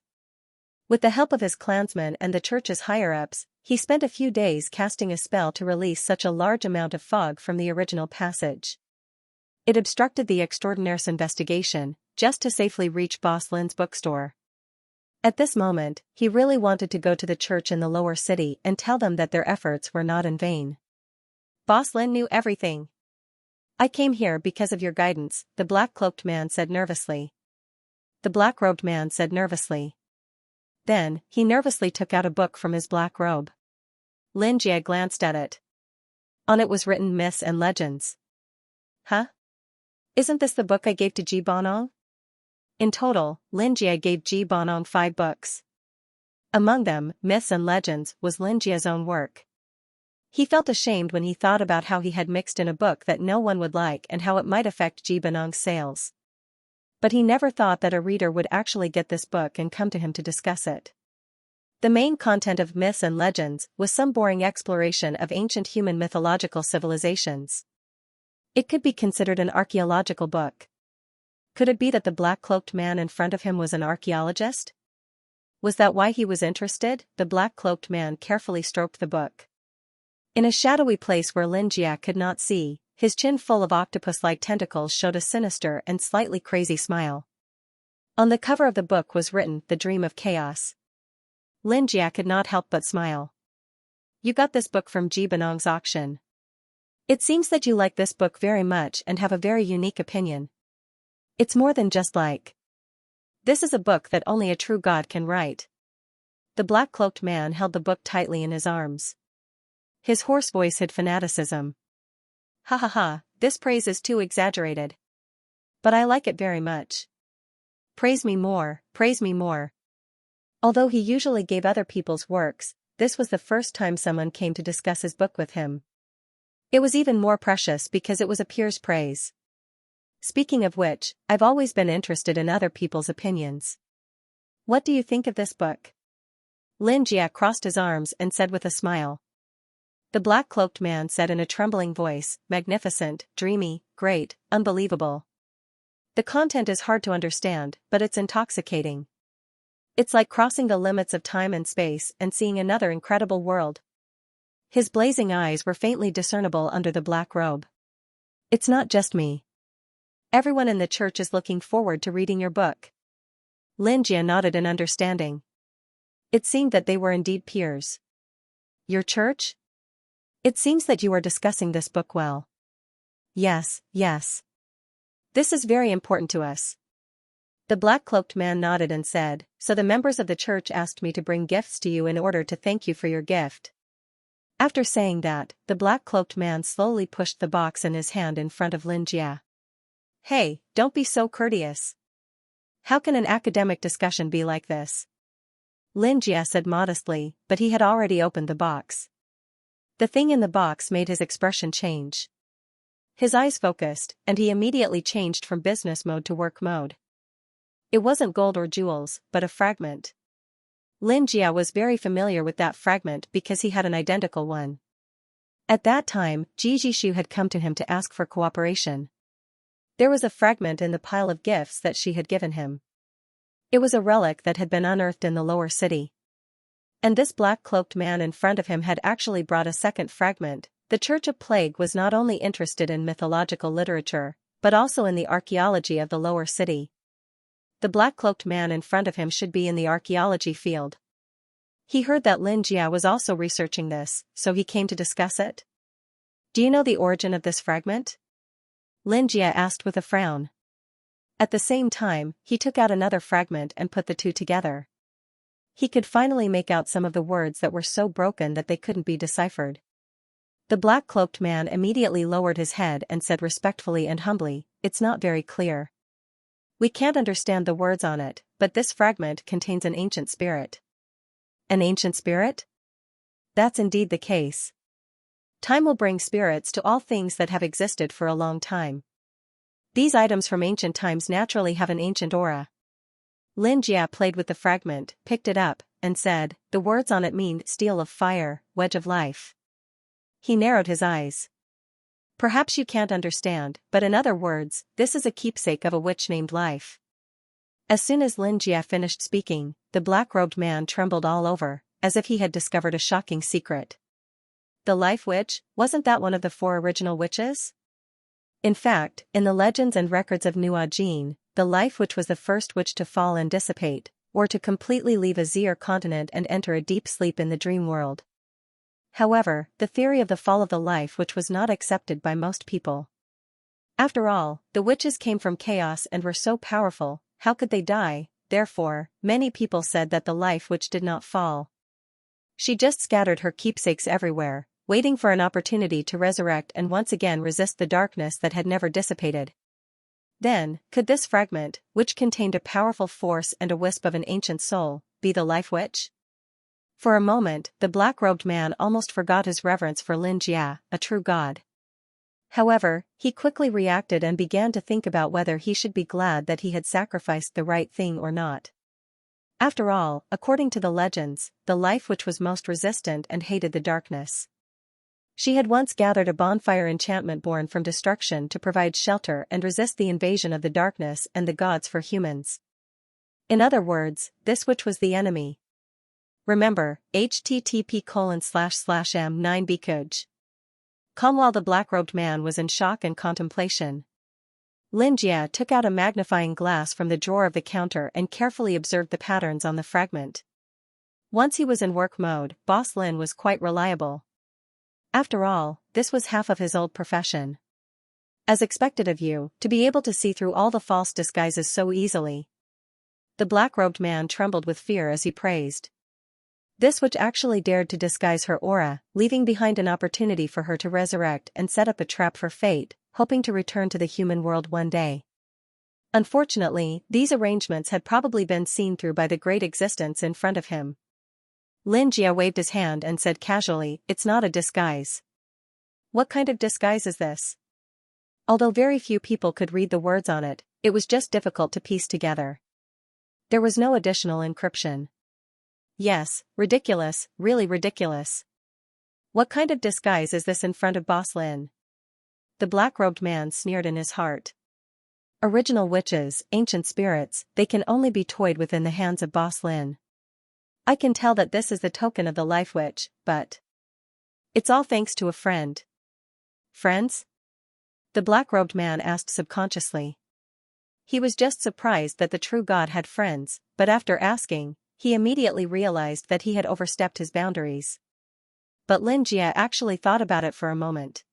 With the help of his clansmen and the church's higher-ups, he spent a few days casting a spell to release such a large amount of fog from the original passage. It obstructed the extraordinaire's investigation, just to safely reach Boss Lin's bookstore. At this moment, he really wanted to go to the church in the lower city and tell them that their efforts were not in vain. Boss Lin knew everything. "I came here because of your guidance," the black-cloaked man said nervously. The black-robed man said nervously. Then, he nervously took out a book from his black robe. Xianxia glanced at it. On it was written Myths and Legends. "Huh? Isn't this the book I gave to Ji Bonong?" In total, Xianxia gave Ji Bonong 5 books. Among them, Myths and Legends was Xianxia's own work. He felt ashamed when he thought about how he had mixed in a book that no one would like and how it might affect Ji Bonong's sales. But he never thought that a reader would actually get this book and come to him to discuss it. The main content of Myths and Legends was some boring exploration of ancient human mythological civilizations. It could be considered an archaeological book. Could it be that the black-cloaked man in front of him was an archaeologist? Was that why he was interested? The black-cloaked man carefully stroked the book. In a shadowy place where Xianxia could not see, his chin full of octopus-like tentacles showed a sinister and slightly crazy smile. On the cover of the book was written, "The Dream of Chaos." Xianxia could not help but smile. "You got this book from Ji Bonong's auction. It seems that you like this book very much and have a very unique opinion. It's more than just like. This is a book that only a true god can write. The black-cloaked man held the book tightly in his arms. His hoarse voice hid fanaticism. Ha ha ha, this praise is too exaggerated. But I like it very much. Praise me more, praise me more. Although he usually gave other people's works, this was the first time someone came to discuss his book with him. It was even more precious because it was a peer's praise. Speaking of which, I've always been interested in other people's opinions. What do you think of this book? Xianxia crossed his arms and said with a smile. The black-cloaked man said in a trembling voice, magnificent, dreamy, great, unbelievable. The content is hard to understand, but it's intoxicating. It's like crossing the limits of time and space and seeing another incredible world. His blazing eyes were faintly discernible under the black robe. It's not just me. Everyone in the church is looking forward to reading your book. Xianxia nodded in understanding. It seemed that they were indeed peers. Your church? It seems that you are discussing this book well. Yes, yes. This is very important to us. The black-cloaked man nodded and said, so the members of the church asked me to bring gifts to you in order to thank you for your gift. After saying that, the black-cloaked man slowly pushed the box in his hand in front of Xianxia. Hey, don't be so courteous. How can an academic discussion be like this? Xianxia said modestly, but he had already opened the box. The thing in the box made his expression change. His eyes focused, and he immediately changed from business mode to work mode. It wasn't gold or jewels, but a fragment. Xianxia was very familiar with that fragment because he had an identical one. At that time, Jijishu had come to him to ask for cooperation. There was a fragment in the pile of gifts that she had given him. It was a relic that had been unearthed in the lower city. And this black-cloaked man in front of him had actually brought a second fragment. The Church of Plague was not only interested in mythological literature, but also in the archaeology of the lower city. The black-cloaked man in front of him should be in the archaeology field. He heard that Xianxia was also researching this, so he came to discuss it. Do you know the origin of this fragment? Xianxia asked with a frown. At the same time, he took out another fragment and put the two together. He could finally make out some of the words that were so broken that they couldn't be deciphered. The black-cloaked man immediately lowered his head and said respectfully and humbly, it's not very clear. We can't understand the words on it, but this fragment contains an ancient spirit. An ancient spirit? That's indeed the case. Time will bring spirits to all things that have existed for a long time. These items from ancient times naturally have an ancient aura. Xianxia played with the fragment, picked it up, and said, the words on it mean steel of fire, wedge of life. He narrowed his eyes. Perhaps you can't understand, but in other words, this is a keepsake of a witch named Life. As soon as Xianxia finished speaking, the black-robed man trembled all over, as if he had discovered a shocking secret. The Life Witch, wasn't that one of the 4 original witches? In fact, in the legends and records of Nuajin, the Life Witch was the first witch to fall and dissipate, or to completely leave a Xer continent and enter a deep sleep in the dream world. However, the theory of the fall of the Life Witch was not accepted by most people. After all, the witches came from chaos and were so powerful, how could they die? Therefore, many people said that the Life Witch did not fall. She just scattered her keepsakes everywhere, waiting for an opportunity to resurrect and once again resist the darkness that had never dissipated. Then, could this fragment, which contained a powerful force and a wisp of an ancient soul, be the Life Witch? For a moment, the black-robed man almost forgot his reverence for Xianxia, a true god. However, he quickly reacted and began to think about whether he should be glad that he had sacrificed the right thing or not. After all, according to the legends, the Life Witch was most resistant and hated the darkness. She had once gathered a bonfire enchantment born from destruction to provide shelter and resist the invasion of the darkness and the gods for humans. In other words, this witch was the enemy. Remember, http://m9bkuj. Calm while the black-robed man was in shock and contemplation. Xianxia took out a magnifying glass from the drawer of the counter and carefully observed the patterns on the fragment. Once he was in work mode, Boss Lin was quite reliable. After all, this was half of his old profession. As expected of you, to be able to see through all the false disguises so easily. The black-robed man trembled with fear as he praised. This witch actually dared to disguise her aura, leaving behind an opportunity for her to resurrect and set up a trap for fate, hoping to return to the human world one day. Unfortunately, these arrangements had probably been seen through by the great existence in front of him. Lin Jia waved his hand and said casually, "It's not a disguise." "What kind of disguise is this?" Although very few people could read the words on it, it was just difficult to piece together. There was no additional encryption. Yes, ridiculous, really ridiculous. What kind of disguise is this in front of Boss Lin? The black-robed man sneered in his heart. Original witches, ancient spirits, they can only be toyed with in the hands of Boss Lin. I can tell that this is the token of the life witch, but it's all thanks to a friend. Friends? The black-robed man asked subconsciously. He was just surprised that the true god had friends, but after asking, he immediately realized that he had overstepped his boundaries. But Lin Jia actually thought about it for a moment.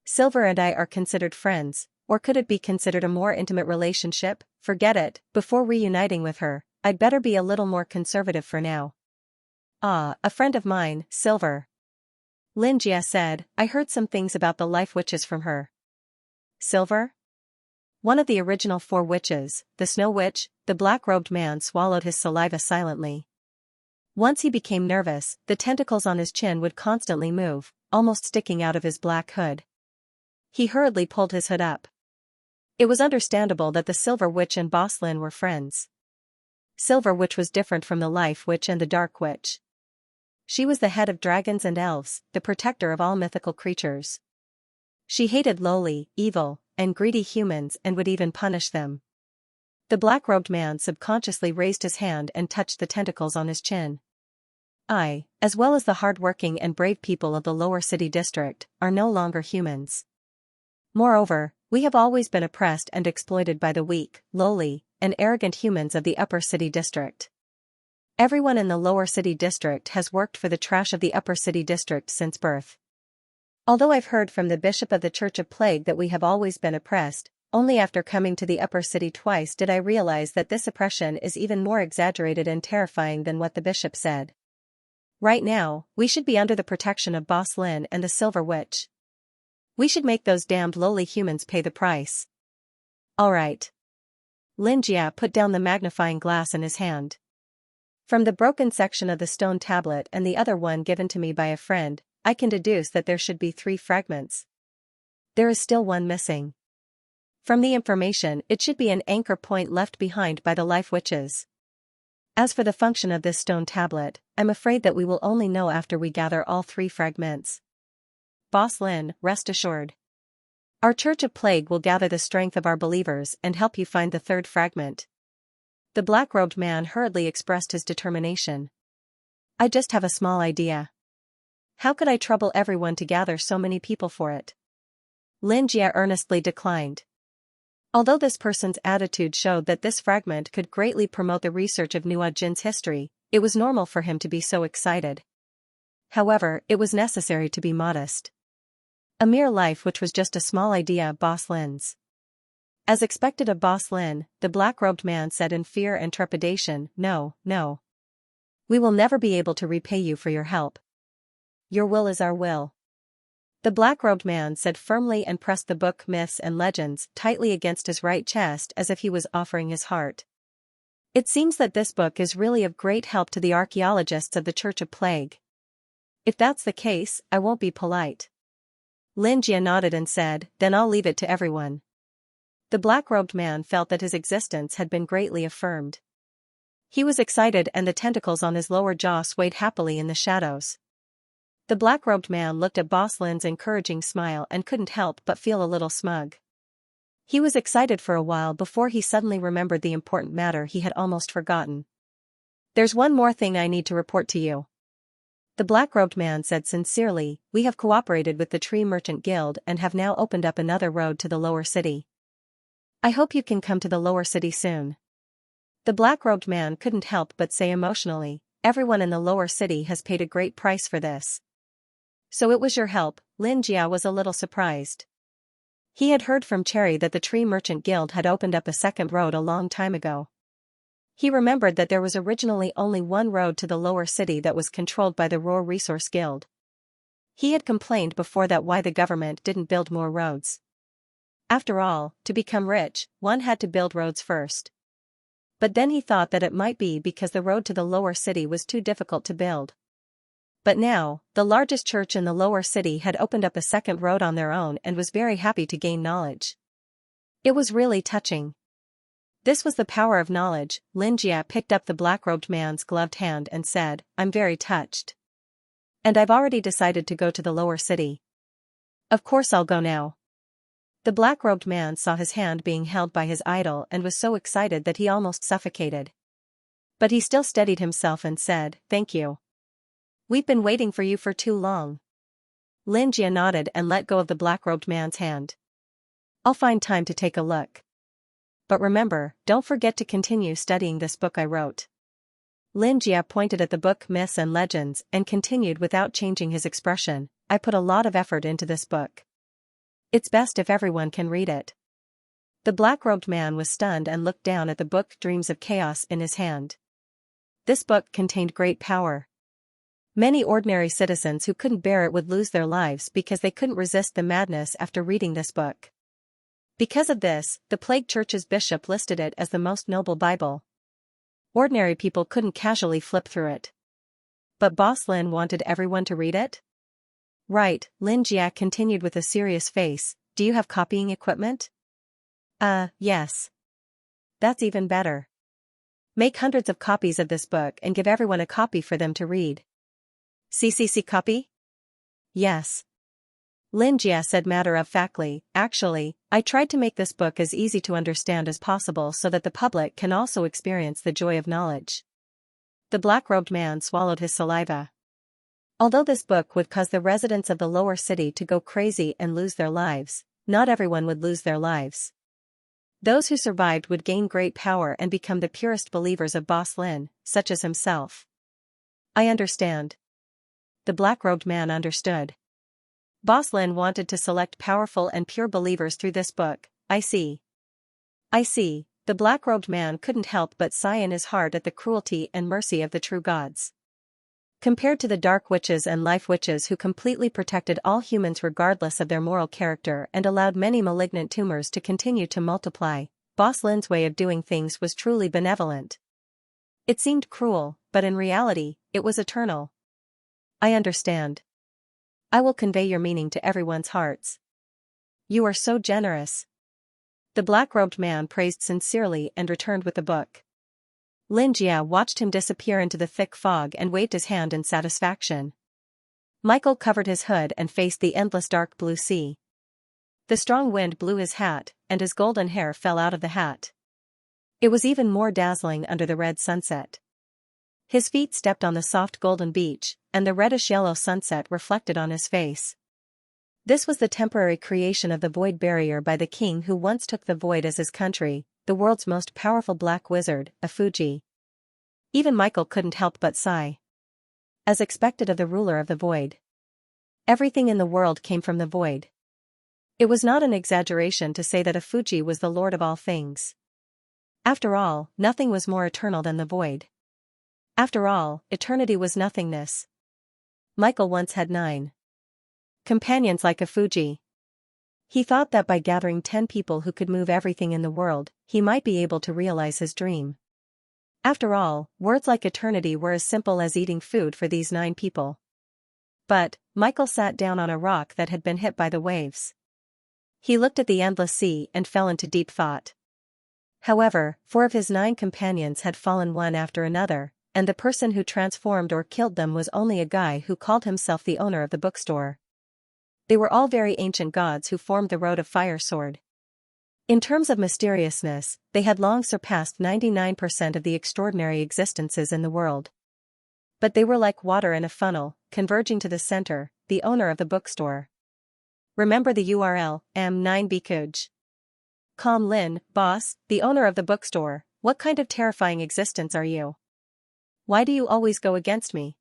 Silver and I are considered friends, or could it be considered a more intimate relationship? Forget it, before reuniting with her, I'd better be a little more conservative for now. Ah, a friend of mine, Silver. Lin Jia said, I heard some things about the life witches from her. Silver? One of the original 4 witches, the Snow Witch. The black-robed man swallowed his saliva silently. Once he became nervous, the tentacles on his chin would constantly move, almost sticking out of his black hood. He hurriedly pulled his hood up. It was understandable that the Silver Witch and Boss Lin were friends. Silver Witch was different from the Life Witch and the Dark Witch. She was the head of dragons and elves, the protector of all mythical creatures. She hated lowly, evil, and greedy humans and would even punish them. The black-robed man subconsciously raised his hand and touched the tentacles on his chin. I, as well as the hard-working and brave people of the lower city district, are no longer humans. Moreover, we have always been oppressed and exploited by the weak, lowly, and arrogant humans of the upper city district. Everyone in the lower city district has worked for the trash of the upper city district since birth. Although I've heard from the bishop of the Church of Plague that we have always been oppressed, only after coming to the upper city twice did I realize that this oppression is even more exaggerated and terrifying than what the bishop said. Right now, we should be under the protection of Boss Lin and the Silver Witch. We should make those damned lowly humans pay the price. All right. Lin Jia put down the magnifying glass in his hand. From the broken section of the stone tablet and the other one given to me by a friend, I can deduce that there should be 3 fragments. There is still one missing. From the information, it should be an anchor point left behind by the life witches. As for the function of this stone tablet, I'm afraid that we will only know after we gather all 3 fragments. Boss Lin, rest assured. Our Church of Plague will gather the strength of our believers and help you find the 3rd fragment. The black-robed man hurriedly expressed his determination. I just have a small idea. How could I trouble everyone to gather so many people for it? Lin Jia earnestly declined. Although this person's attitude showed that this fragment could greatly promote the research of Nuo Jin's history, it was normal for him to be so excited. However, it was necessary to be modest. A mere life which was just a small idea of Boss Lin's. As expected of Boss Lin, the black-robed man said in fear and trepidation, No. We will never be able to repay you for your help. Your will is our will. The black-robed man said firmly and pressed the book Myths and Legends tightly against his right chest as if he was offering his heart. It seems that this book is really of great help to the archaeologists of the Church of Plague. If that's the case, I won't be polite. Lin Jia nodded and said, Then I'll leave it to everyone. The black-robed man felt that his existence had been greatly affirmed. He was excited and the tentacles on his lower jaw swayed happily in the shadows. The black-robed man looked at Boss Lin's encouraging smile and couldn't help but feel a little smug. He was excited for a while before he suddenly remembered the important matter he had almost forgotten. There's one more thing I need to report to you. The black-robed man said sincerely, We have cooperated with the Tree Merchant Guild and have now opened up another road to the lower city. I hope you can come to the lower city soon. The black-robed man couldn't help but say emotionally, Everyone in the lower city has paid a great price for this. So it was your help. Lin Jia was a little surprised. He had heard from Cherry that the Tree Merchant Guild had opened up a second road a long time ago. He remembered that there was originally only one road to the lower city that was controlled by the Raw Resource Guild. He had complained before that why the government didn't build more roads. After all, to become rich, one had to build roads first. But then he thought that it might be because the road to the lower city was too difficult to build. But now, the largest church in the lower city had opened up a second road on their own and was very happy to gain knowledge. It was really touching. This was the power of knowledge. Xianxia picked up the black-robed man's gloved hand and said, "I'm very touched. And I've already decided to go to the lower city. Of course I'll go now." The black-robed man saw his hand being held by his idol and was so excited that he almost suffocated. But he still steadied himself and said, "Thank you. We've been waiting for you for too long." Xianxia nodded and let go of the black-robed man's hand. "I'll find time to take a look. But remember, don't forget to continue studying this book I wrote." Xianxia pointed at the book Myths and Legends and continued without changing his expression, "I put a lot of effort into this book. It's best if everyone can read it." The black-robed man was stunned and looked down at the book Dreams of Chaos in his hand. This book contained great power. Many ordinary citizens who couldn't bear it would lose their lives because they couldn't resist the madness after reading this book. Because of this, the Plague Church's bishop listed it as the most noble Bible. Ordinary people couldn't casually flip through it. But Boss Lin wanted everyone to read it? "Right," Xianxia continued with a serious face, "do you have copying equipment?" Yes. That's even better. Make hundreds of copies of this book and give everyone a copy for them to read." "CCC copy?" "Yes." Xianxia said matter-of-factly, "Actually, I tried to make this book as easy to understand as possible so that the public can also experience the joy of knowledge." The black-robed man swallowed his saliva. Although this book would cause the residents of the lower city to go crazy and lose their lives, not everyone would lose their lives. Those who survived would gain great power and become the purest believers of Boss Lin, such as himself. "I understand." The black-robed man understood. Boss Lin wanted to select powerful and pure believers through this book. "I see. I see." The black-robed man couldn't help but sigh in his heart at the cruelty and mercy of the true gods. Compared to the dark witches and life witches who completely protected all humans regardless of their moral character and allowed many malignant tumors to continue to multiply, Boss Lin's way of doing things was truly benevolent. It seemed cruel, but in reality, it was eternal. "I understand. I will convey your meaning to everyone's hearts." "You are so generous." The black-robed man praised sincerely and returned with the book. Xianxia watched him disappear into the thick fog and waved his hand in satisfaction. Michael covered his hood and faced the endless dark blue sea. The strong wind blew his hat, and his golden hair fell out of the hat. It was even more dazzling under the red sunset. His feet stepped on the soft golden beach, and the reddish-yellow sunset reflected on his face. This was the temporary creation of the Void Barrier by the king who once took the Void as his country, the world's most powerful black wizard, a Fuji. Even Michael couldn't help but sigh. As expected of the ruler of the Void. Everything in the world came from the Void. It was not an exaggeration to say that a Fuji was the lord of all things. After all, nothing was more eternal than the Void. After all, eternity was nothingness. Michael once had 9 companions like a Fuji. He thought that by gathering 10 people who could move everything in the world, he might be able to realize his dream. After all, words like eternity were as simple as eating food for these 9 people. But, Michael sat down on a rock that had been hit by the waves. He looked at the endless sea and fell into deep thought. However, 4 of his 9 companions had fallen one after another, and the person who transformed or killed them was only a guy who called himself the owner of the bookstore. They were all very ancient gods who formed the Road of Fire Sword. In terms of mysteriousness, they had long surpassed 99% of the extraordinary existences in the world. But they were like water in a funnel, converging to the center, the owner of the bookstore. Remember the URL, M9 Bikuj. Calm Lin, boss, the owner of the bookstore, what kind of terrifying existence are you? Why do you always go against me?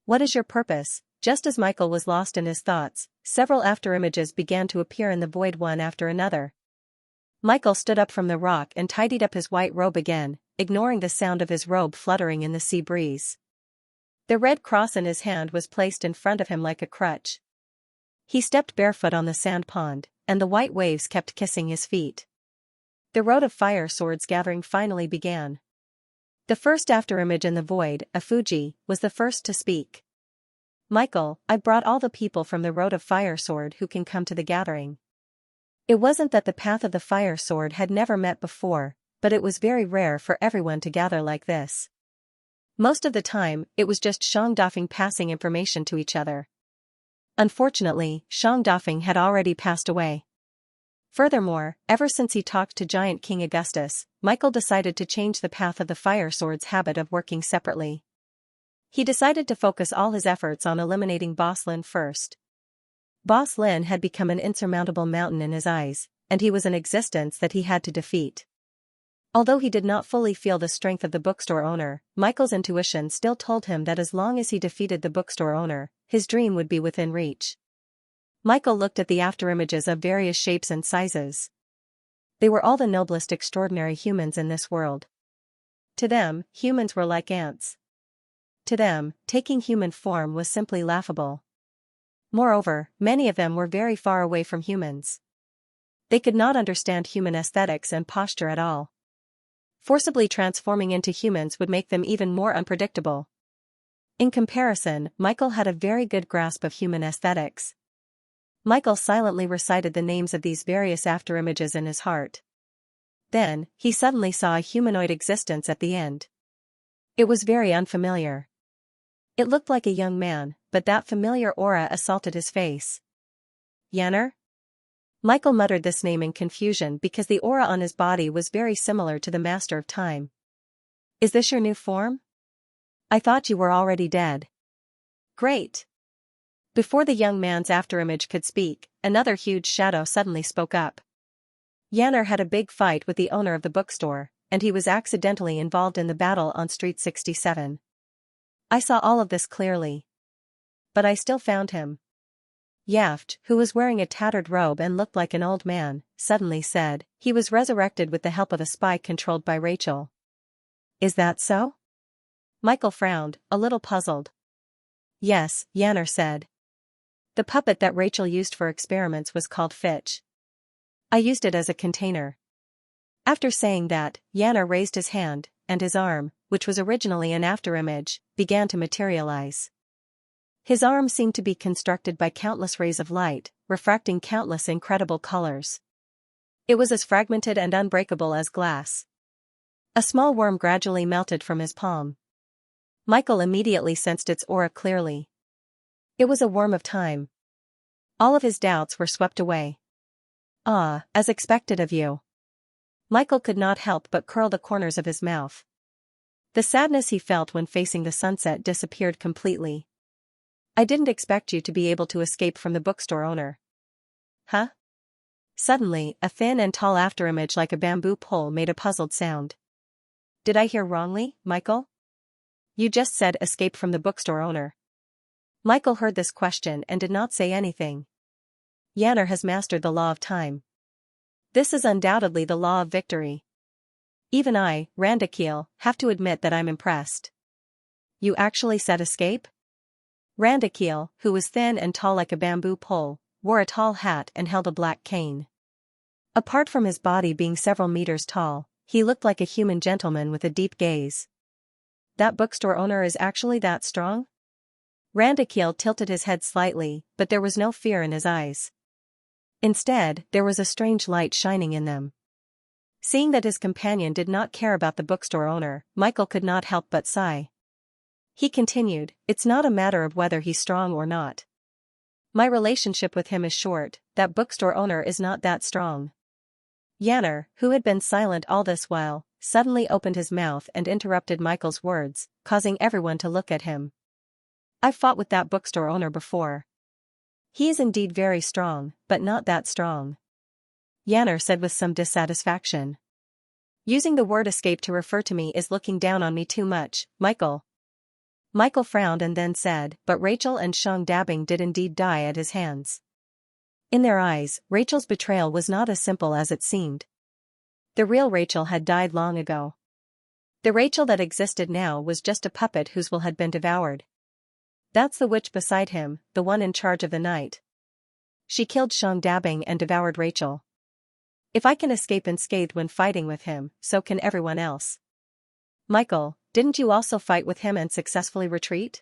What is your purpose? Just as Michael was lost in his thoughts, several afterimages began to appear in the void one after another. Michael stood up from the rock and tidied up his white robe again. ignoring the sound of his robe fluttering in the sea breeze. The red cross in his hand was placed in front of him like a crutch. He stepped barefoot on the sand pond, and the white waves kept kissing his feet. The road of fire swords gathering finally began. The first afterimage in the void, a Fuji, was the first to speak. Michael, I brought all the people from the road of fire sword who can come to the gathering. It wasn't that the path of the fire sword had never met before, but it was very rare for everyone to gather like this. Most of the time, it was just Shang Dafeng passing information to each other. Unfortunately, Shang Dafeng had already passed away. Furthermore, ever since he talked to Giant King Augustus, Michael decided to change the path of the fire sword's habit of working separately. He decided to focus all his efforts on eliminating Boss Lin first. Boss Lin had become an insurmountable mountain in his eyes, and he was an existence that he had to defeat. Although he did not fully feel the strength of the bookstore owner, Michael's intuition still told him that as long as he defeated the bookstore owner, his dream would be within reach. Michael looked at the afterimages of various shapes and sizes. They were all the noblest extraordinary humans in this world. To them, humans were like ants. To them, taking human form was simply laughable. Moreover, many of them were very far away from humans. They could not understand human aesthetics and posture at all. Forcibly transforming into humans would make them even more unpredictable. In comparison, Michael had a very good grasp of human aesthetics. Michael silently recited the names of these various afterimages in his heart. Then, he suddenly saw a humanoid existence at the end. It was very unfamiliar. It looked like a young man, but that familiar aura assaulted his face. Yanner? Michael muttered this name in confusion because the aura on his body was very similar to the Master of Time. Is this your new form? I thought you were already dead. Great. Before the young man's afterimage could speak, another huge shadow suddenly spoke up. Yanner had a big fight with the owner of the bookstore, and he was accidentally involved in the battle on Street 67. I saw all of this clearly. But I still found him. Yaft, who was wearing a tattered robe and looked like an old man, suddenly said, he was resurrected with the help of a spy controlled by Rachel. Is that so? Michael frowned, a little puzzled. Yes, Yanner said. The puppet that Rachel used for experiments was called Fitch. I used it as a container. After saying that, Yanner raised his hand, and his arm, which was originally an afterimage, began to materialize. His arm seemed to be constructed by countless rays of light, refracting countless incredible colors. It was as fragmented and unbreakable as glass. A small worm gradually melted from his palm. Michael immediately sensed its aura clearly. It was a worm of time. All of his doubts were swept away. Ah, as expected of you. Michael could not help but curl the corners of his mouth. The sadness he felt when facing the sunset disappeared completely. I didn't expect you to be able to escape from the bookstore owner. Huh? Suddenly, a thin and tall afterimage like a bamboo pole made a puzzled sound. Did I hear wrongly, Michael? You just said escape from the bookstore owner. Michael heard this question and did not say anything. Yanner has mastered the law of time. This is undoubtedly the law of victory. Even I, Randakiel, have to admit that I'm impressed. You actually said escape? Randakiel, who was thin and tall like a bamboo pole, wore a tall hat and held a black cane. Apart from his body being several meters tall, he looked like a human gentleman with a deep gaze. That bookstore owner is actually that strong? Randakiel tilted his head slightly, but there was no fear in his eyes. Instead, there was a strange light shining in them. Seeing that his companion did not care about the bookstore owner, Michael could not help but sigh. He continued, it's not a matter of whether he's strong or not. My relationship with him is short, that bookstore owner is not that strong. Yanner, who had been silent all this while, suddenly opened his mouth and interrupted Michael's words, causing everyone to look at him. I've fought with that bookstore owner before. He is indeed very strong, but not that strong. Yanner said with some dissatisfaction. Using the word escape to refer to me is looking down on me too much, Michael. Michael frowned and then said, but Rachel and Shang Dabing did indeed die at his hands. In their eyes, Rachel's betrayal was not as simple as it seemed. The real Rachel had died long ago. The Rachel that existed now was just a puppet whose will had been devoured. That's the witch beside him, the one in charge of the night. She killed Xiang Dabing and devoured Rachel. If I can escape unscathed when fighting with him, so can everyone else. Michael, didn't you also fight with him and successfully retreat?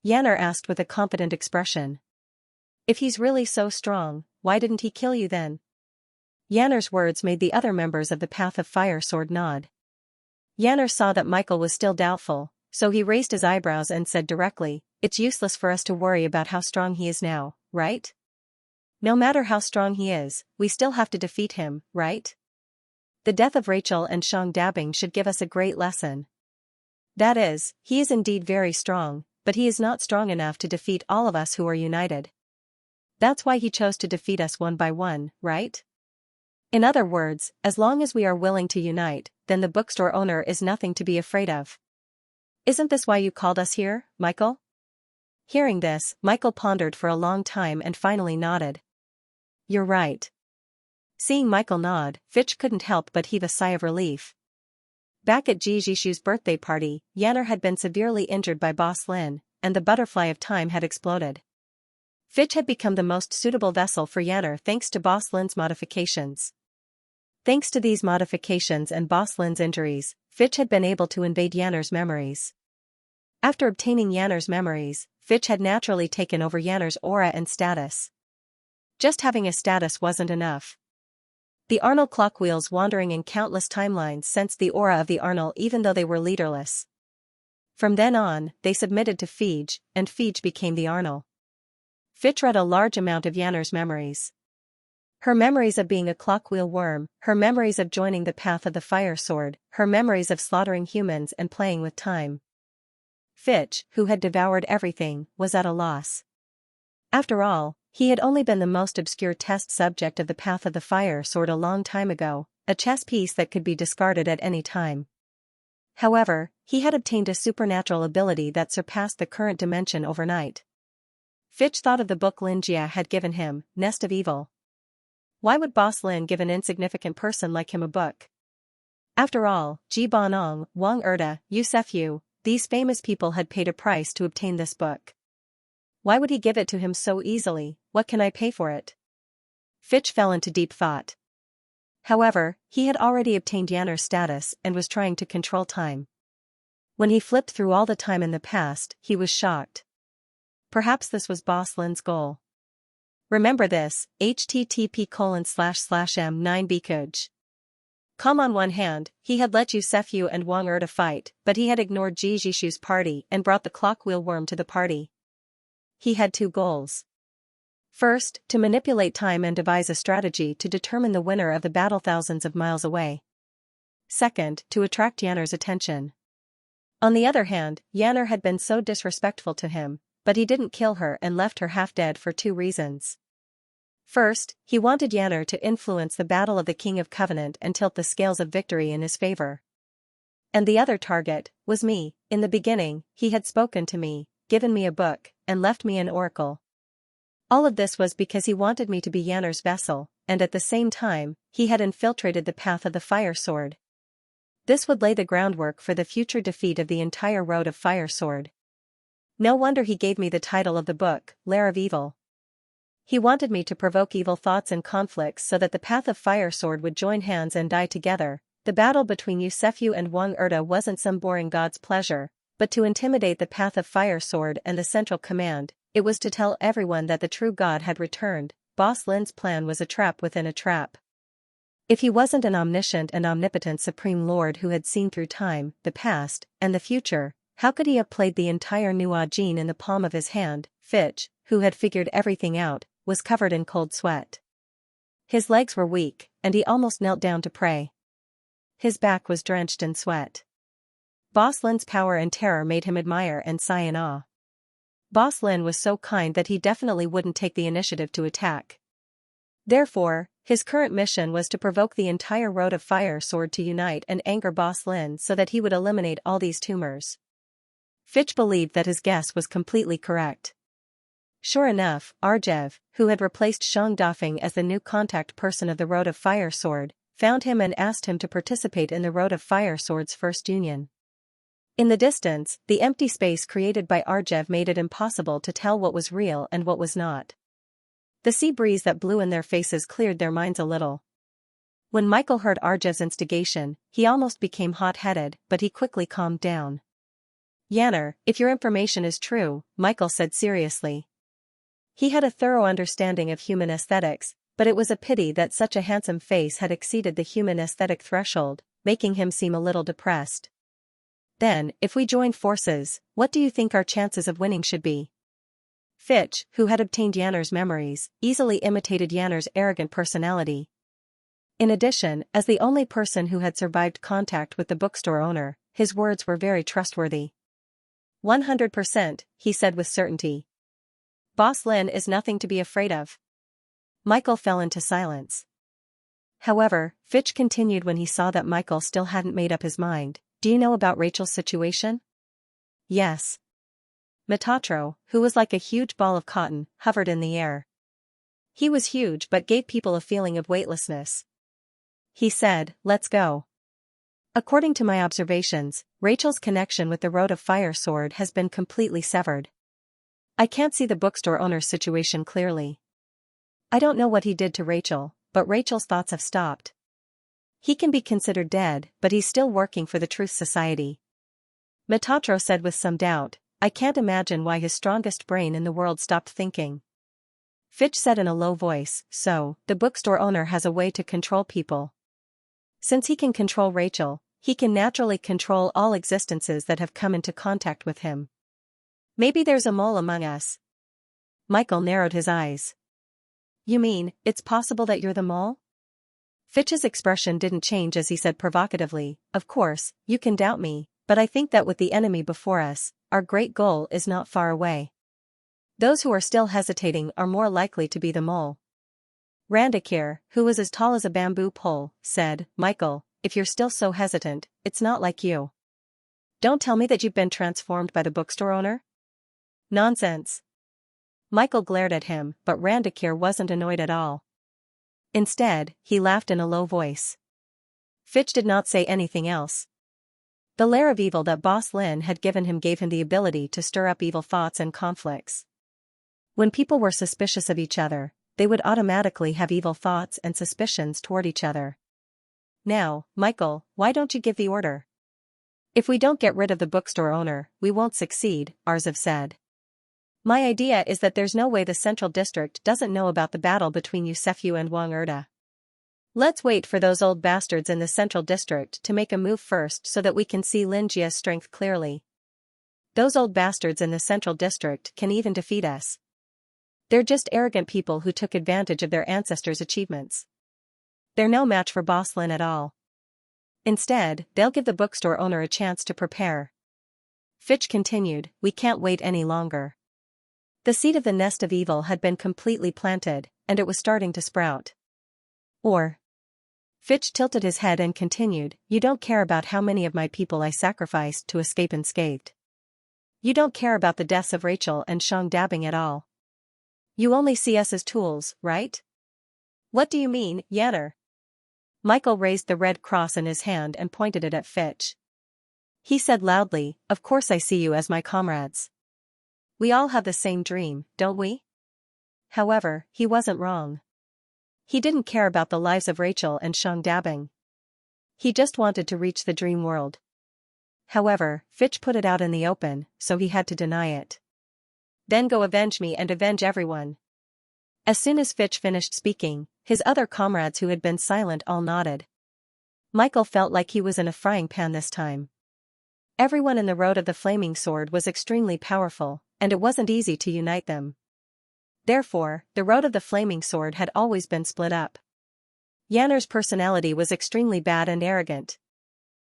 Yanner asked with a confident expression. If he's really so strong, why didn't he kill you then? Yanner's words made the other members of the Path of Fire Sword nod. Yanner saw that Michael was still doubtful, so he raised his eyebrows and said directly, "It's useless for us to worry about how strong he is now, right? No matter how strong he is, we still have to defeat him, right? The death of Rachel and Xiang Dabing should give us a great lesson. That is, he is indeed very strong, but he is not strong enough to defeat all of us who are united. That's why he chose to defeat us one by one, right? In other words, as long as we are willing to unite, then the bookstore owner is nothing to be afraid of. Isn't this why you called us here, Michael?" Hearing this, Michael pondered for a long time and finally nodded. "You're right." Seeing Michael nod, Fitch couldn't help but heave a sigh of relief. Back at Ji Jishu's birthday party, Yanner had been severely injured by Boss Lin, and the butterfly of time had exploded. Fitch had become the most suitable vessel for Yanner thanks to Boss Lin's modifications. Thanks to these modifications and Boss Lin's injuries, Fitch had been able to invade Yanner's memories. After obtaining Yanner's memories, Fitch had naturally taken over Yanner's aura and status. Just having a status wasn't enough. The Arnold clockwheels wandering in countless timelines sensed the aura of the Arnold even though they were leaderless. From then on, they submitted to Fitch, and Fitch became the Arnold. Fitch read a large amount of Yanner's memories. Her memories of being a clockwheel worm, her memories of joining the Path of the Fire Sword, her memories of slaughtering humans and playing with time. Fitch, who had devoured everything, was at a loss. After all, he had only been the most obscure test subject of the Path of the Fire Sword a long time ago, a chess piece that could be discarded at any time. However, he had obtained a supernatural ability that surpassed the current dimension overnight. Fitch thought of the book Lin Jia had given him, Nest of Evil. Why would Boss Lin give an insignificant person like him a book? After all, Ji Banong, Wang Erda, Yu Sefu, these famous people had paid a price to obtain this book. Why would he give it to him so easily? What can I pay for it? Fitch fell into deep thought. However, he had already obtained Yanner's status and was trying to control time. When he flipped through all the time in the past, he was shocked. Perhaps this was Boss Lin's goal. Remember this, http://m9bkuj. On one hand, he had let Yu Sefu and Wang Erda fight, but he had ignored Ji Jishu's party and brought the clockwheel worm to the party. He had two goals. First, to manipulate time and devise a strategy to determine the winner of the battle thousands of miles away. Second, to attract Yanner's attention. On the other hand, Yanner had been so disrespectful to him, but he didn't kill her and left her half dead for two reasons. First, he wanted Yanner to influence the battle of the King of Covenant and tilt the scales of victory in his favor. And the other target was me. In the beginning, he had spoken to me, given me a book, and left me an oracle. All of this was because he wanted me to be Yanner's vessel, and at the same time, he had infiltrated the Path of the Fire Sword. This would lay the groundwork for the future defeat of the entire Road of Fire Sword. No wonder he gave me the title of the book, Lair of Evil. He wanted me to provoke evil thoughts and conflicts so that the Path of Fire Sword would join hands and die together. The battle between Yu Sefu and Wang Erda wasn't some boring god's pleasure, but to intimidate the Path of Fire Sword and the Central Command. It was to tell everyone that the true god had returned. Boss Lin's plan was a trap within a trap. If he wasn't an omniscient and omnipotent Supreme Lord who had seen through time, the past, and the future, how could he have played the entire Nuo Jin in the palm of his hand? Fitch, who had figured everything out, was covered in cold sweat. His legs were weak, and he almost knelt down to pray. His back was drenched in sweat. Boss Lin's power and terror made him admire and sigh in awe. Boss Lin was so kind that he definitely wouldn't take the initiative to attack. Therefore, his current mission was to provoke the entire Road of Fire Sword to unite and anger Boss Lin so that he would eliminate all these tumors. Fitch believed that his guess was completely correct. Sure enough, Arjev, who had replaced Xiang Dafeng as the new contact person of the Road of Fire Sword, found him and asked him to participate in the Road of Fire Sword's first union. In the distance, the empty space created by Arjev made it impossible to tell what was real and what was not. The sea breeze that blew in their faces cleared their minds a little. When Michael heard Arjev's instigation, he almost became hot-headed, but he quickly calmed down. Yanner, if your information is true, Michael said seriously. He had a thorough understanding of human aesthetics, but it was a pity that such a handsome face had exceeded the human aesthetic threshold, making him seem a little depressed. Then, if we join forces, what do you think our chances of winning should be? Fitch, who had obtained Yanner's memories, easily imitated Yanner's arrogant personality. In addition, as the only person who had survived contact with the bookstore owner, his words were very trustworthy. 100%, he said with certainty. Boss Lin is nothing to be afraid of. Michael fell into silence. However, Fitch continued when he saw that Michael still hadn't made up his mind. Do you know about Rachel's situation? Yes. Metatro, who was like a huge ball of cotton, hovered in the air. He was huge but gave people a feeling of weightlessness. He said, let's go. According to my observations, Rachel's connection with the Road of Fire Sword has been completely severed. I can't see the bookstore owner's situation clearly. I don't know what he did to Rachel, but Rachel's thoughts have stopped. He can be considered dead, but he's still working for the Truth Society. Metatro said with some doubt, I can't imagine why his strongest brain in the world stopped thinking. Fitch said in a low voice, so, the bookstore owner has a way to control people. Since he can control Rachel, he can naturally control all existences that have come into contact with him. Maybe there's a mole among us. Michael narrowed his eyes. You mean, it's possible that you're the mole? Fitch's expression didn't change as he said provocatively, of course, you can doubt me, but I think that with the enemy before us, our great goal is not far away. Those who are still hesitating are more likely to be the mole. Randakir, who was as tall as a bamboo pole, said, Michael, if you're still so hesitant, it's not like you. Don't tell me that you've been transformed by the bookstore owner? Nonsense. Michael glared at him, but Randakir wasn't annoyed at all. Instead, he laughed in a low voice. Fitch did not say anything else. The lair of evil that Boss Lin had given him gave him the ability to stir up evil thoughts and conflicts. When people were suspicious of each other, they would automatically have evil thoughts and suspicions toward each other. Now, Michael, why don't you give the order? If we don't get rid of the bookstore owner, we won't succeed, Arzev said. My idea is that there's no way the Central District doesn't know about the battle between Yusefu and Wang Erda. Let's wait for those old bastards in the Central District to make a move first so that we can see Lin Jia's strength clearly. Those old bastards in the Central District can even defeat us. They're just arrogant people who took advantage of their ancestors' achievements. They're no match for Boss Lin at all. Instead, they'll give the bookstore owner a chance to prepare. Fitch continued, we can't wait any longer. The seed of the nest of evil had been completely planted, and it was starting to sprout. Or. Fitch tilted his head and continued, you don't care about how many of my people I sacrificed to escape unscathed. You don't care about the deaths of Rachel and Xiang Dabbing at all. You only see us as tools, right? What do you mean, Yanner? Michael raised the red cross in his hand and pointed it at Fitch. He said loudly, of course I see you as my comrades. We all have the same dream, don't we? However, he wasn't wrong. He didn't care about the lives of Rachel and Xiang Dabbing. He just wanted to reach the dream world. However, Fitch put it out in the open, so he had to deny it. Then go avenge me and avenge everyone. As soon as Fitch finished speaking, his other comrades who had been silent all nodded. Michael felt like he was in a frying pan this time. Everyone in the Road of the Flaming Sword was extremely powerful, and it wasn't easy to unite them. Therefore, the Road of the Flaming Sword had always been split up. Yanner's personality was extremely bad and arrogant.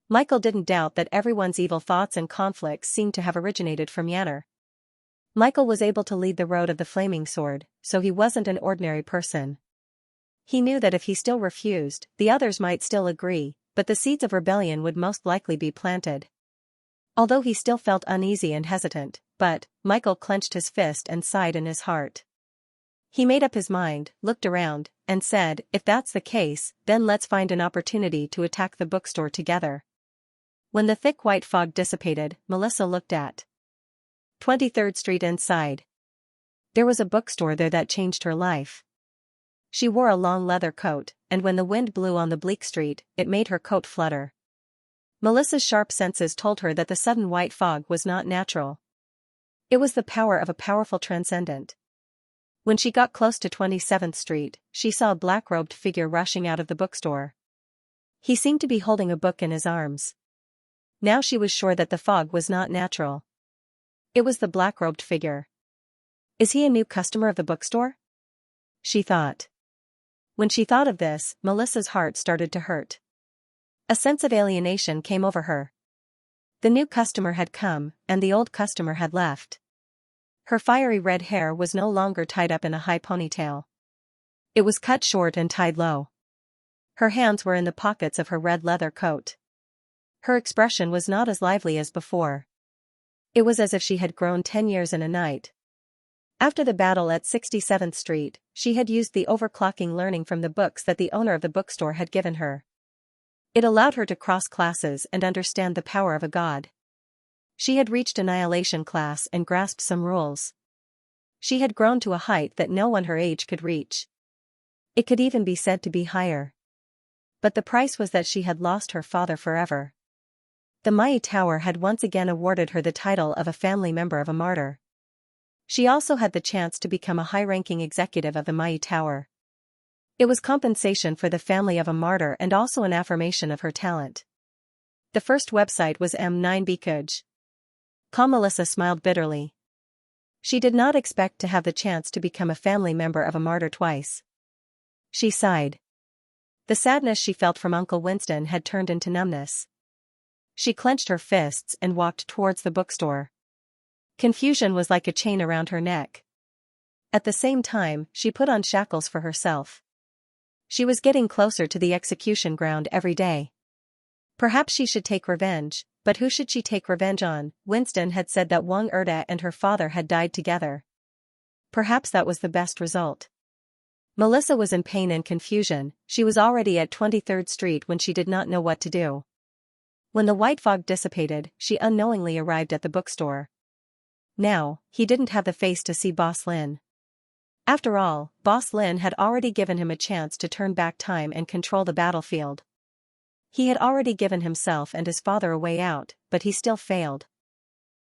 Michael didn't doubt that everyone's evil thoughts and conflicts seemed to have originated from Yanner. Michael was able to lead the Road of the Flaming Sword, so he wasn't an ordinary person. He knew that if he still refused, the others might still agree, but the seeds of rebellion would most likely be planted. Although he still felt uneasy and hesitant, but Michael clenched his fist and sighed in his heart. He made up his mind, looked around, and said, "If that's the case, then let's find an opportunity to attack the bookstore together." When the thick white fog dissipated, Melissa looked at 23rd Street inside. There was a bookstore there that changed her life. She wore a long leather coat, and when the wind blew on the bleak street, it made her coat flutter. Melissa's sharp senses told her that the sudden white fog was not natural. It was the power of a powerful transcendent. When she got close to 27th Street, she saw a black-robed figure rushing out of the bookstore. He seemed to be holding a book in his arms. Now she was sure that the fog was not natural. It was the black-robed figure. Is he a new customer of the bookstore? She thought. When she thought of this, Melissa's heart started to hurt. A sense of alienation came over her. The new customer had come, and the old customer had left. Her fiery red hair was no longer tied up in a high ponytail. It was cut short and tied low. Her hands were in the pockets of her red leather coat. Her expression was not as lively as before. It was as if she had grown 10 years in a night. After the battle at 67th Street, she had used the overclocking learning from the books that the owner of the bookstore had given her. It allowed her to cross classes and understand the power of a god. She had reached annihilation class and grasped some rules. She had grown to a height that no one her age could reach. It could even be said to be higher. But the price was that she had lost her father forever. The Mai Tower had once again awarded her the title of a family member of a martyr. She also had the chance to become a high-ranking executive of the Mai Tower. It was compensation for the family of a martyr and also an affirmation of her talent. The first website was M9Bkuj. Melissa smiled bitterly. She did not expect to have the chance to become a family member of a martyr twice. She sighed. The sadness she felt from Uncle Winston had turned into numbness. She clenched her fists and walked towards the bookstore. Confusion was like a chain around her neck. At the same time, she put on shackles for herself. She was getting closer to the execution ground every day. Perhaps she should take revenge, but who should she take revenge on? Winston had said that Wang Erda and her father had died together. Perhaps that was the best result. Melissa was in pain and confusion. She was already at 23rd Street when she did not know what to do. When the white fog dissipated, she unknowingly arrived at the bookstore. Now, he didn't have the face to see Boss Lin. After all, Boss Lin had already given him a chance to turn back time and control the battlefield. He had already given himself and his father a way out, but he still failed.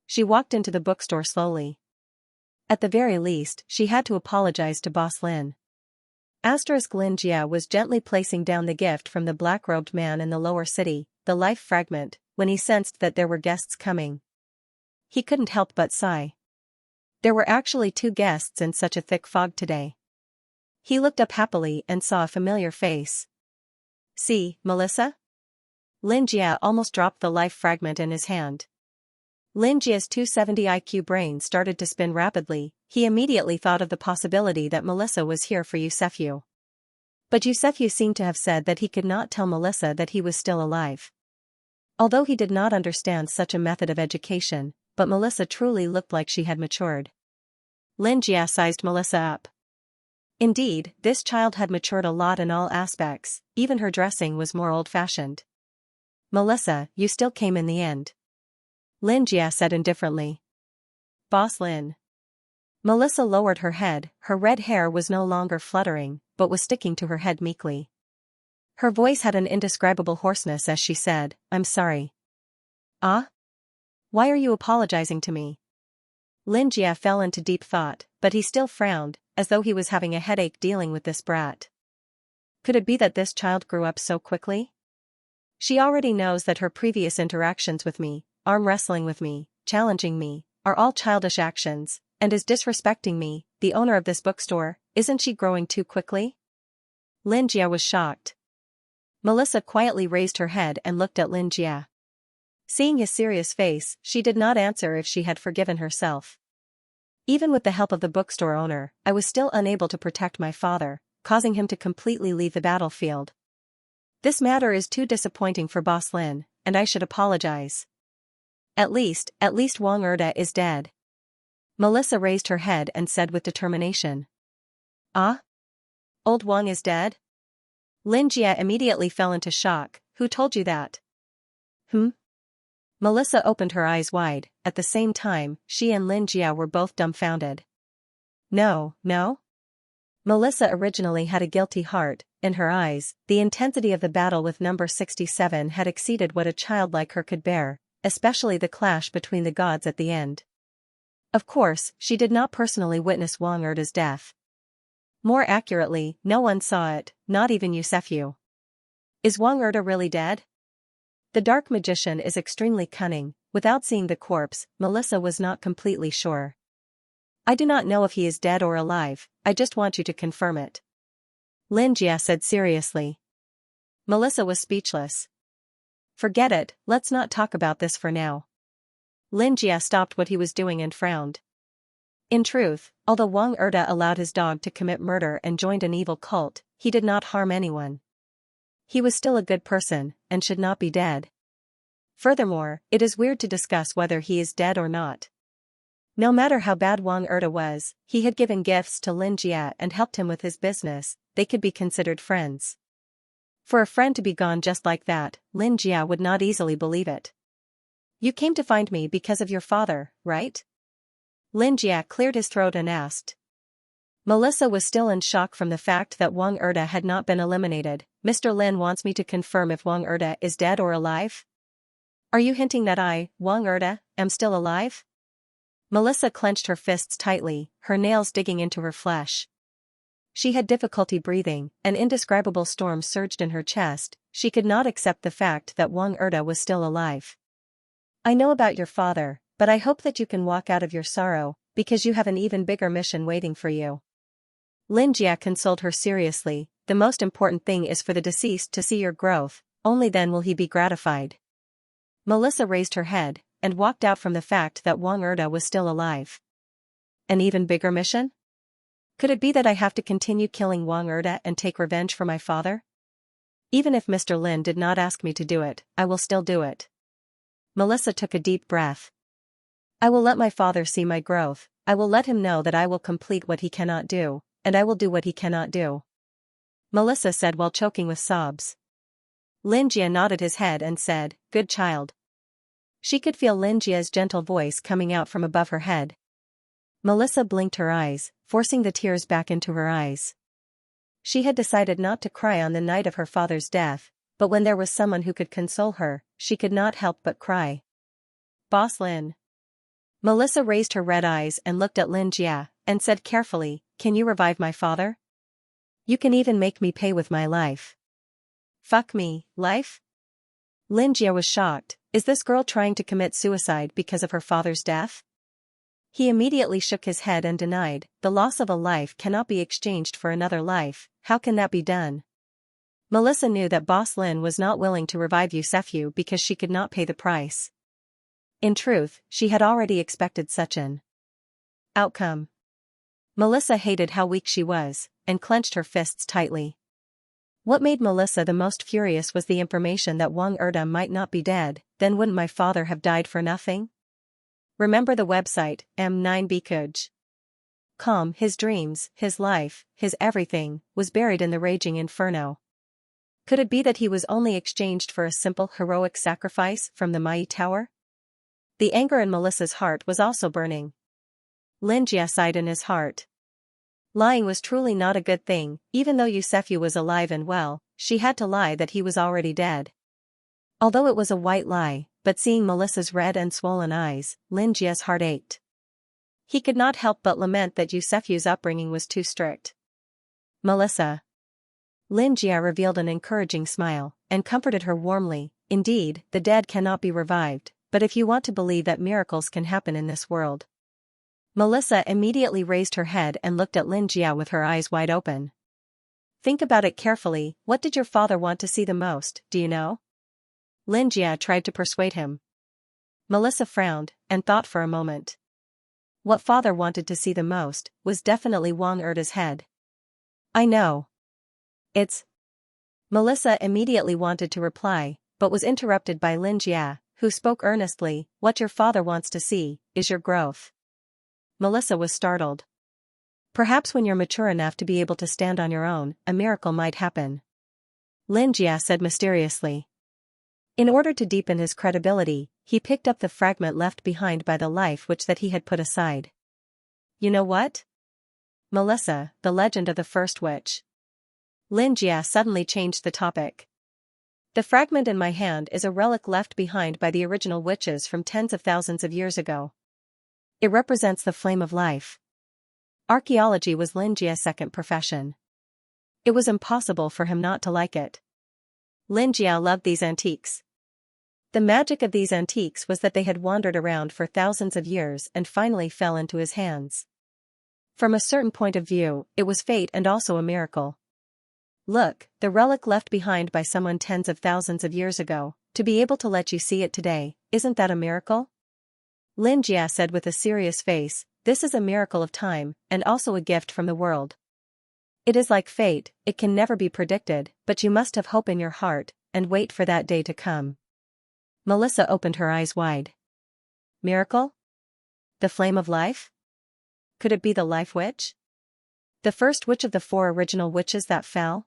She walked into the bookstore slowly. At the very least, she had to apologize to Boss Lin. Xianxia was gently placing down the gift from the black-robed man in the lower city, the life fragment, when he sensed that there were guests coming. He couldn't help but sigh. There were actually 2 guests in such a thick fog today. He looked up happily and saw a familiar face. "See, Melissa?" Jia almost dropped the life fragment in his hand. Jia's 270 IQ brain started to spin rapidly. He immediately thought of the possibility that Melissa was here for Yusefu. But Yusefu seemed to have said that he could not tell Melissa that he was still alive. Although he did not understand such a method of education, but Melissa truly looked like she had matured. Jia sized Melissa up. Indeed, this child had matured a lot in all aspects, even her dressing was more old-fashioned. "Melissa, you still came in the end," Jia said indifferently. "Boss Lin." Melissa lowered her head. Her red hair was no longer fluttering, but was sticking to her head meekly. Her voice had an indescribable hoarseness as she said, "I'm sorry." "Ah? Why are you apologizing to me?" Jia fell into deep thought, but he still frowned, as though he was having a headache dealing with this brat. Could it be that this child grew up so quickly? She already knows that her previous interactions with me, arm wrestling with me, challenging me, are all childish actions, and is disrespecting me, the owner of this bookstore. Isn't she growing too quickly? Jia was shocked. Melissa quietly raised her head and looked at Jia. Seeing his serious face, she did not answer if she had forgiven herself. "Even with the help of the bookstore owner, I was still unable to protect my father, causing him to completely leave the battlefield. This matter is too disappointing for Boss Lin, and I should apologize. At least Wang Erda is dead." Melissa raised her head and said with determination. "Ah? Old Wang is dead? Xianxia immediately fell into shock. Who told you that? Hmm? Melissa opened her eyes wide. At the same time, she and Xianxia were both dumbfounded. No. Melissa originally had a guilty heart. In her eyes, the intensity of the battle with number 67 had exceeded what a child like her could bear, especially the clash between the gods at the end. Of course, she did not personally witness Wang Erda's death. More accurately, no one saw it, not even Xianxia. Is Wang Erda really dead? The dark magician is extremely cunning. Without seeing the corpse, Melissa was not completely sure. I do not know if he is dead or alive, I just want you to confirm it. Xianxia said seriously. Melissa was speechless. Forget it, let's not talk about this for now. Xianxia stopped what he was doing and frowned. In truth, although Wang Erda allowed his dog to commit murder and joined an evil cult, he did not harm anyone. He was still a good person, and should not be dead. Furthermore, it is weird to discuss whether he is dead or not. No matter how bad Wang Erda was, he had given gifts to Xianxia and helped him with his business, they could be considered friends. For a friend to be gone just like that, Xianxia would not easily believe it. You came to find me because of your father, right? Xianxia cleared his throat and asked. Melissa was still in shock from the fact that Wang Erda had not been eliminated. Mr. Lin wants me to confirm if Wang Erda is dead or alive? Are you hinting that I, Wang Erda, am still alive? Melissa clenched her fists tightly, her nails digging into her flesh. She had difficulty breathing, an indescribable storm surged in her chest, she could not accept the fact that Wang Erda was still alive. I know about your father, but I hope that you can walk out of your sorrow, because you have an even bigger mission waiting for you. Xianxia consoled her seriously, the most important thing is for the deceased to see your growth, only then will he be gratified. Melissa raised her head, and walked out from the fact that Wang Erda was still alive. An even bigger mission? Could it be that I have to continue killing Wang Erda and take revenge for my father? Even if Mr. Lin did not ask me to do it, I will still do it. Melissa took a deep breath. I will let my father see my growth, I will let him know that I will complete what he cannot do, and I will do what he cannot do. Melissa said while choking with sobs. Xianxia nodded his head and said, Good child. She could feel Xianxia's gentle voice coming out from above her head. Melissa blinked her eyes, forcing the tears back into her eyes. She had decided not to cry on the night of her father's death, but when there was someone who could console her, she could not help but cry. Boss Lin. Melissa raised her red eyes and looked at Xianxia, and said carefully, Can you revive my father? You can even make me pay with my life. Fuck me, life? Xianxia was shocked. Is this girl trying to commit suicide because of her father's death? He immediately shook his head and denied, the loss of a life cannot be exchanged for another life, how can that be done? Melissa knew that Boss Lin was not willing to revive Xianxia because she could not pay the price. In truth, she had already expected such an outcome. Melissa hated how weak she was, and clenched her fists tightly. What made Melissa the most furious was the information that Wang Erda might not be dead, then wouldn't my father have died for nothing? Remember the website, m9bkuj.com, his dreams, his life, his everything, was buried in the raging inferno. Could it be that he was only exchanged for a simple heroic sacrifice from the Mai Tower? The anger in Melissa's heart was also burning. Xianxia sighed in his heart. Lying was truly not a good thing, even though Xianxia was alive and well, she had to lie that he was already dead. Although it was a white lie, but seeing Melissa's red and swollen eyes, Xianxia's heart ached. He could not help but lament that Xianxia's upbringing was too strict. Melissa. Xianxia revealed an encouraging smile, and comforted her warmly. Indeed, the dead cannot be revived, but if you want to believe that miracles can happen in this world. Melissa immediately raised her head and looked at Xianxia with her eyes wide open. Think about it carefully, what did your father want to see the most, do you know? Xianxia tried to persuade him. Melissa frowned, and thought for a moment. What father wanted to see the most, was definitely Wang Erda's head. I know. It's... Melissa immediately wanted to reply, but was interrupted by Xianxia, who spoke earnestly, what your father wants to see, is your growth. Melissa was startled. Perhaps when you're mature enough to be able to stand on your own, a miracle might happen. Xianxia said mysteriously. In order to deepen his credibility, he picked up the fragment left behind by the life witch that he had put aside. You know what? Melissa, the legend of the first witch. Xianxia suddenly changed the topic. The fragment in my hand is a relic left behind by the original witches from tens of thousands of years ago. It represents the flame of life. Archaeology was Xianxia's second profession. It was impossible for him not to like it. Xianxia loved these antiques. The magic of these antiques was that they had wandered around for thousands of years and finally fell into his hands. From a certain point of view, it was fate and also a miracle. Look, the relic left behind by someone tens of thousands of years ago, to be able to let you see it today, isn't that a miracle? Xianxia said with a serious face, this is a miracle of time, and also a gift from the world. It is like fate, it can never be predicted, but you must have hope in your heart, and wait for that day to come. Melissa opened her eyes wide. Miracle? The flame of life? Could it be the life witch? The first witch of the 4 original witches that fell?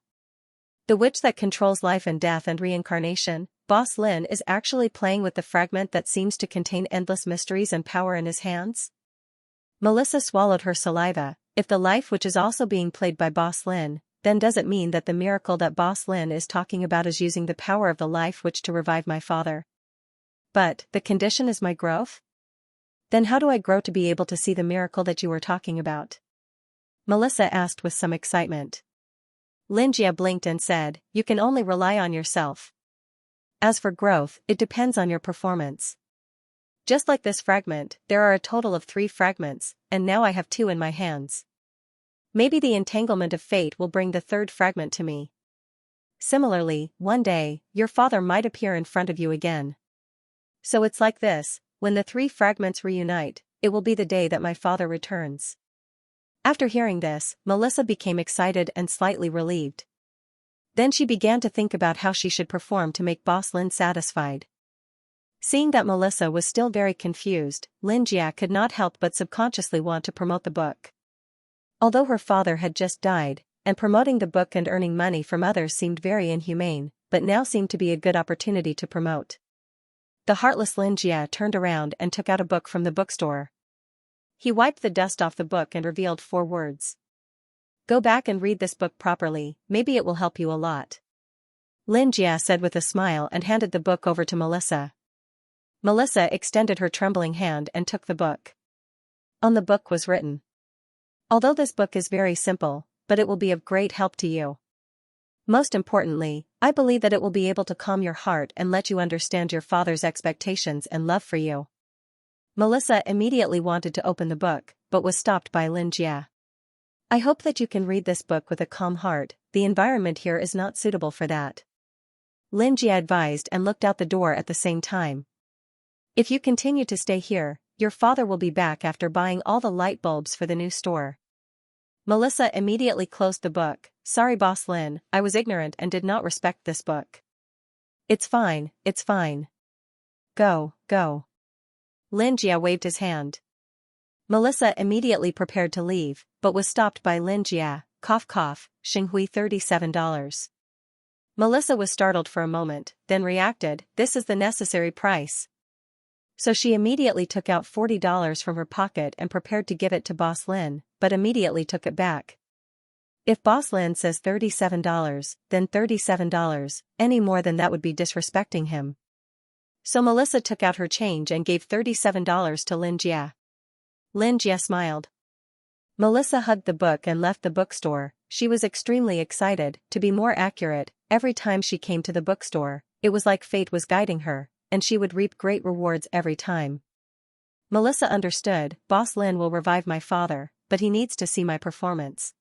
The witch that controls life and death and reincarnation, Boss Lin is actually playing with the fragment that seems to contain endless mysteries and power in his hands? Melissa swallowed her saliva. If the life witch is also being played by Boss Lin, then does it mean that the miracle that Boss Lin is talking about is using the power of the life witch to revive my father? But, the condition is my growth? Then how do I grow to be able to see the miracle that you were talking about? Melissa asked with some excitement. Xianxia blinked and said, you can only rely on yourself. As for growth, it depends on your performance. Just like this fragment, there are a total of 3 fragments, and now I have 2 in my hands. Maybe the entanglement of fate will bring the 3rd fragment to me. Similarly, one day, your father might appear in front of you again. So it's like this, when the 3 fragments reunite, it will be the day that my father returns. After hearing this, Melissa became excited and slightly relieved. Then she began to think about how she should perform to make Boss Lin satisfied. Seeing that Melissa was still very confused, Xianxia could not help but subconsciously want to promote the book. Although her father had just died, and promoting the book and earning money from others seemed very inhumane, but now seemed to be a good opportunity to promote. The heartless Xianxia turned around and took out a book from the bookstore. He wiped the dust off the book and revealed 4 words. Go back and read this book properly, maybe it will help you a lot. Xianxia said with a smile and handed the book over to Melissa. Melissa extended her trembling hand and took the book. On the book was written. Although this book is very simple, but it will be of great help to you. Most importantly, I believe that it will be able to calm your heart and let you understand your father's expectations and love for you. Melissa immediately wanted to open the book, but was stopped by Xianxia. I hope that you can read this book with a calm heart, the environment here is not suitable for that. Xianxia advised and looked out the door at the same time. If you continue to stay here, your father will be back after buying all the light bulbs for the new store. Melissa immediately closed the book. Sorry Boss Lin, I was ignorant and did not respect this book. It's fine, it's fine. Go, go. Xianxia waved his hand. Melissa immediately prepared to leave, but was stopped by Xianxia. Cough cough, Xinghui $37. Melissa was startled for a moment, then reacted, this is the necessary price. So she immediately took out $40 from her pocket and prepared to give it to Boss Lin, but immediately took it back. If Boss Lin says $37, then $37, any more than that would be disrespecting him. So Melissa took out her change and gave $37 to Xianxia. Xianxia smiled. Melissa hugged the book and left the bookstore. She was extremely excited. To be more accurate, every time she came to the bookstore, it was like fate was guiding her, and she would reap great rewards every time. Melissa understood, Boss Lin will revive my father, but he needs to see my performance.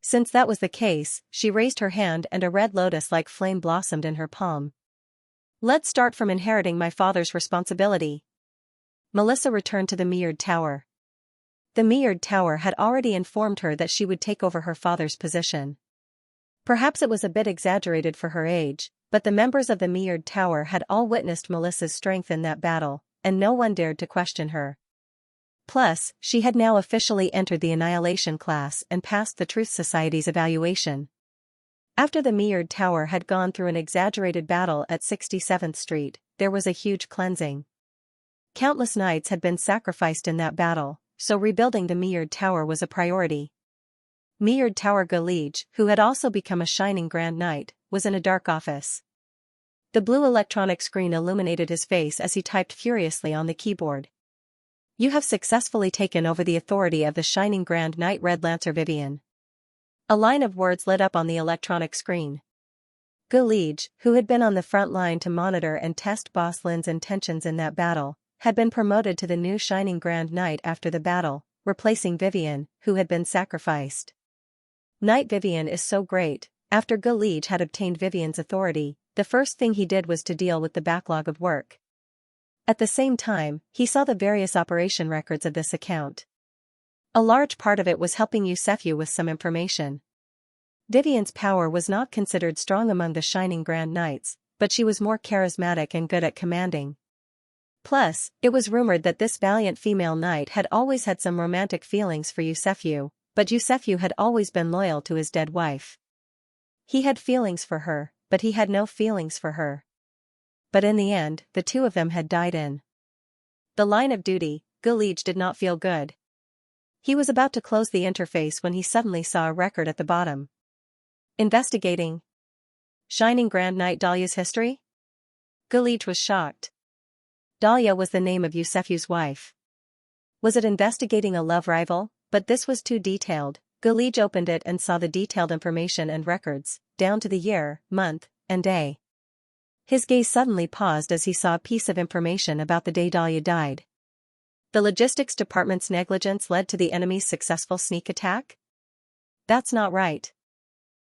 Since that was the case, she raised her hand and a red lotus-like flame blossomed in her palm. Let's start from inheriting my father's responsibility. Melissa returned to the mirrored tower. The mirrored tower had already informed her that she would take over her father's position. Perhaps it was a bit exaggerated for her age, but the members of the mirrored tower had all witnessed Melissa's strength in that battle, and no one dared to question her. Plus, she had now officially entered the Annihilation class and passed the Truth Society's evaluation. After the Meillard Tower had gone through an exaggerated battle at 67th Street, there was a huge cleansing. Countless knights had been sacrificed in that battle, so rebuilding the Meillard Tower was a priority. Meillard Tower Galege, who had also become a shining Grand Knight, was in a dark office. The blue electronic screen illuminated his face as he typed furiously on the keyboard. "You have successfully taken over the authority of the shining Grand Knight Red Lancer Vivian." A line of words lit up on the electronic screen. Galege, who had been on the front line to monitor and test Boss Lin's intentions in that battle, had been promoted to the new shining Grand Knight after the battle, replacing Vivian, who had been sacrificed. Knight Vivian is so great. After Galege had obtained Vivian's authority, the first thing he did was to deal with the backlog of work. At the same time, he saw the various operation records of this account. A large part of it was helping Xianxia with some information. Vivian's power was not considered strong among the shining Grand Knights, but she was more charismatic and good at commanding. Plus, it was rumored that this valiant female knight had always had some romantic feelings for Xianxia, but Xianxia had always been loyal to his dead wife. He had feelings for her, but he had no feelings for her. But in the end, the two of them had died in the line of duty. Galege did not feel good. He was about to close the interface when he suddenly saw a record at the bottom. Investigating Shining Grand Knight Dahlia's history? Galege was shocked. Dahlia was the name of Xianxia's wife. Was it investigating a love rival? But this was too detailed. Galege opened it and saw the detailed information and records, down to the year, month, and day. His gaze suddenly paused as he saw a piece of information about the day Dahlia died. The logistics department's negligence led to the enemy's successful sneak attack? That's not right.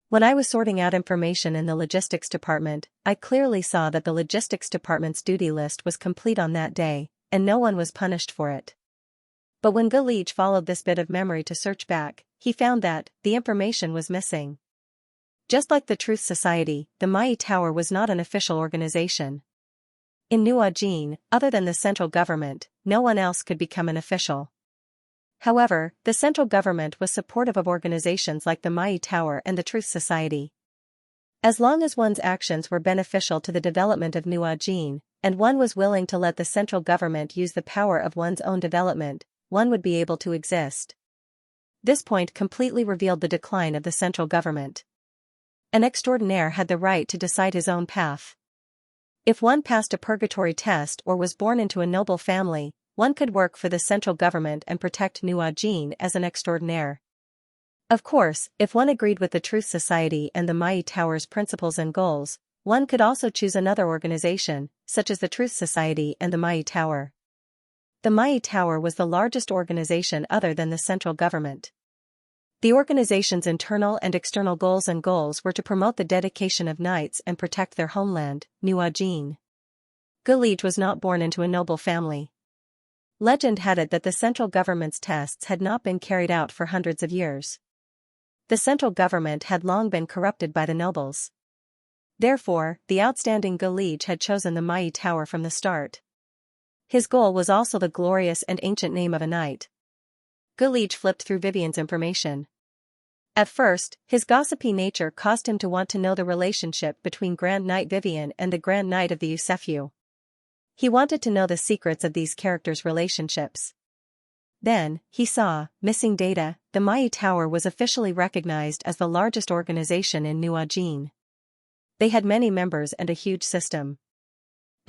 When I was sorting out information in the logistics department, I clearly saw that the logistics department's duty list was complete on that day, and no one was punished for it. But when Galege followed this bit of memory to search back, he found that the information was missing. Just like the Truth Society, the Mai Tower was not an official organization. In Nuajin, other than the central government, no one else could become an official. However, the central government was supportive of organizations like the Mai Tower and the Truth Society. As long as one's actions were beneficial to the development of Nuajin, and one was willing to let the central government use the power of one's own development, one would be able to exist. This point completely revealed the decline of the central government. An extraordinaire had the right to decide his own path. If one passed a purgatory test or was born into a noble family, one could work for the central government and protect Nuajin as an extraordinaire. Of course, if one agreed with the Truth Society and the Mai Tower's principles and goals, one could also choose another organization, such as the Truth Society and the Mai Tower. The Mai Tower was the largest organization other than the central government. The organization's internal and external goals were to promote the dedication of knights and protect their homeland, Nuajin. Galege was not born into a noble family. Legend had it that the central government's tests had not been carried out for hundreds of years. The central government had long been corrupted by the nobles. Therefore, the outstanding Galege had chosen the Mai Tower from the start. His goal was also the glorious and ancient name of a knight. Galege flipped through Vivian's information. At first, his gossipy nature caused him to want to know the relationship between Grand Knight Vivian and the Grand Knight of the Xianxia. He wanted to know the secrets of these characters' relationships. Then, he saw, missing data. The Mai Tower was officially recognized as the largest organization in Nuajin. They had many members and a huge system.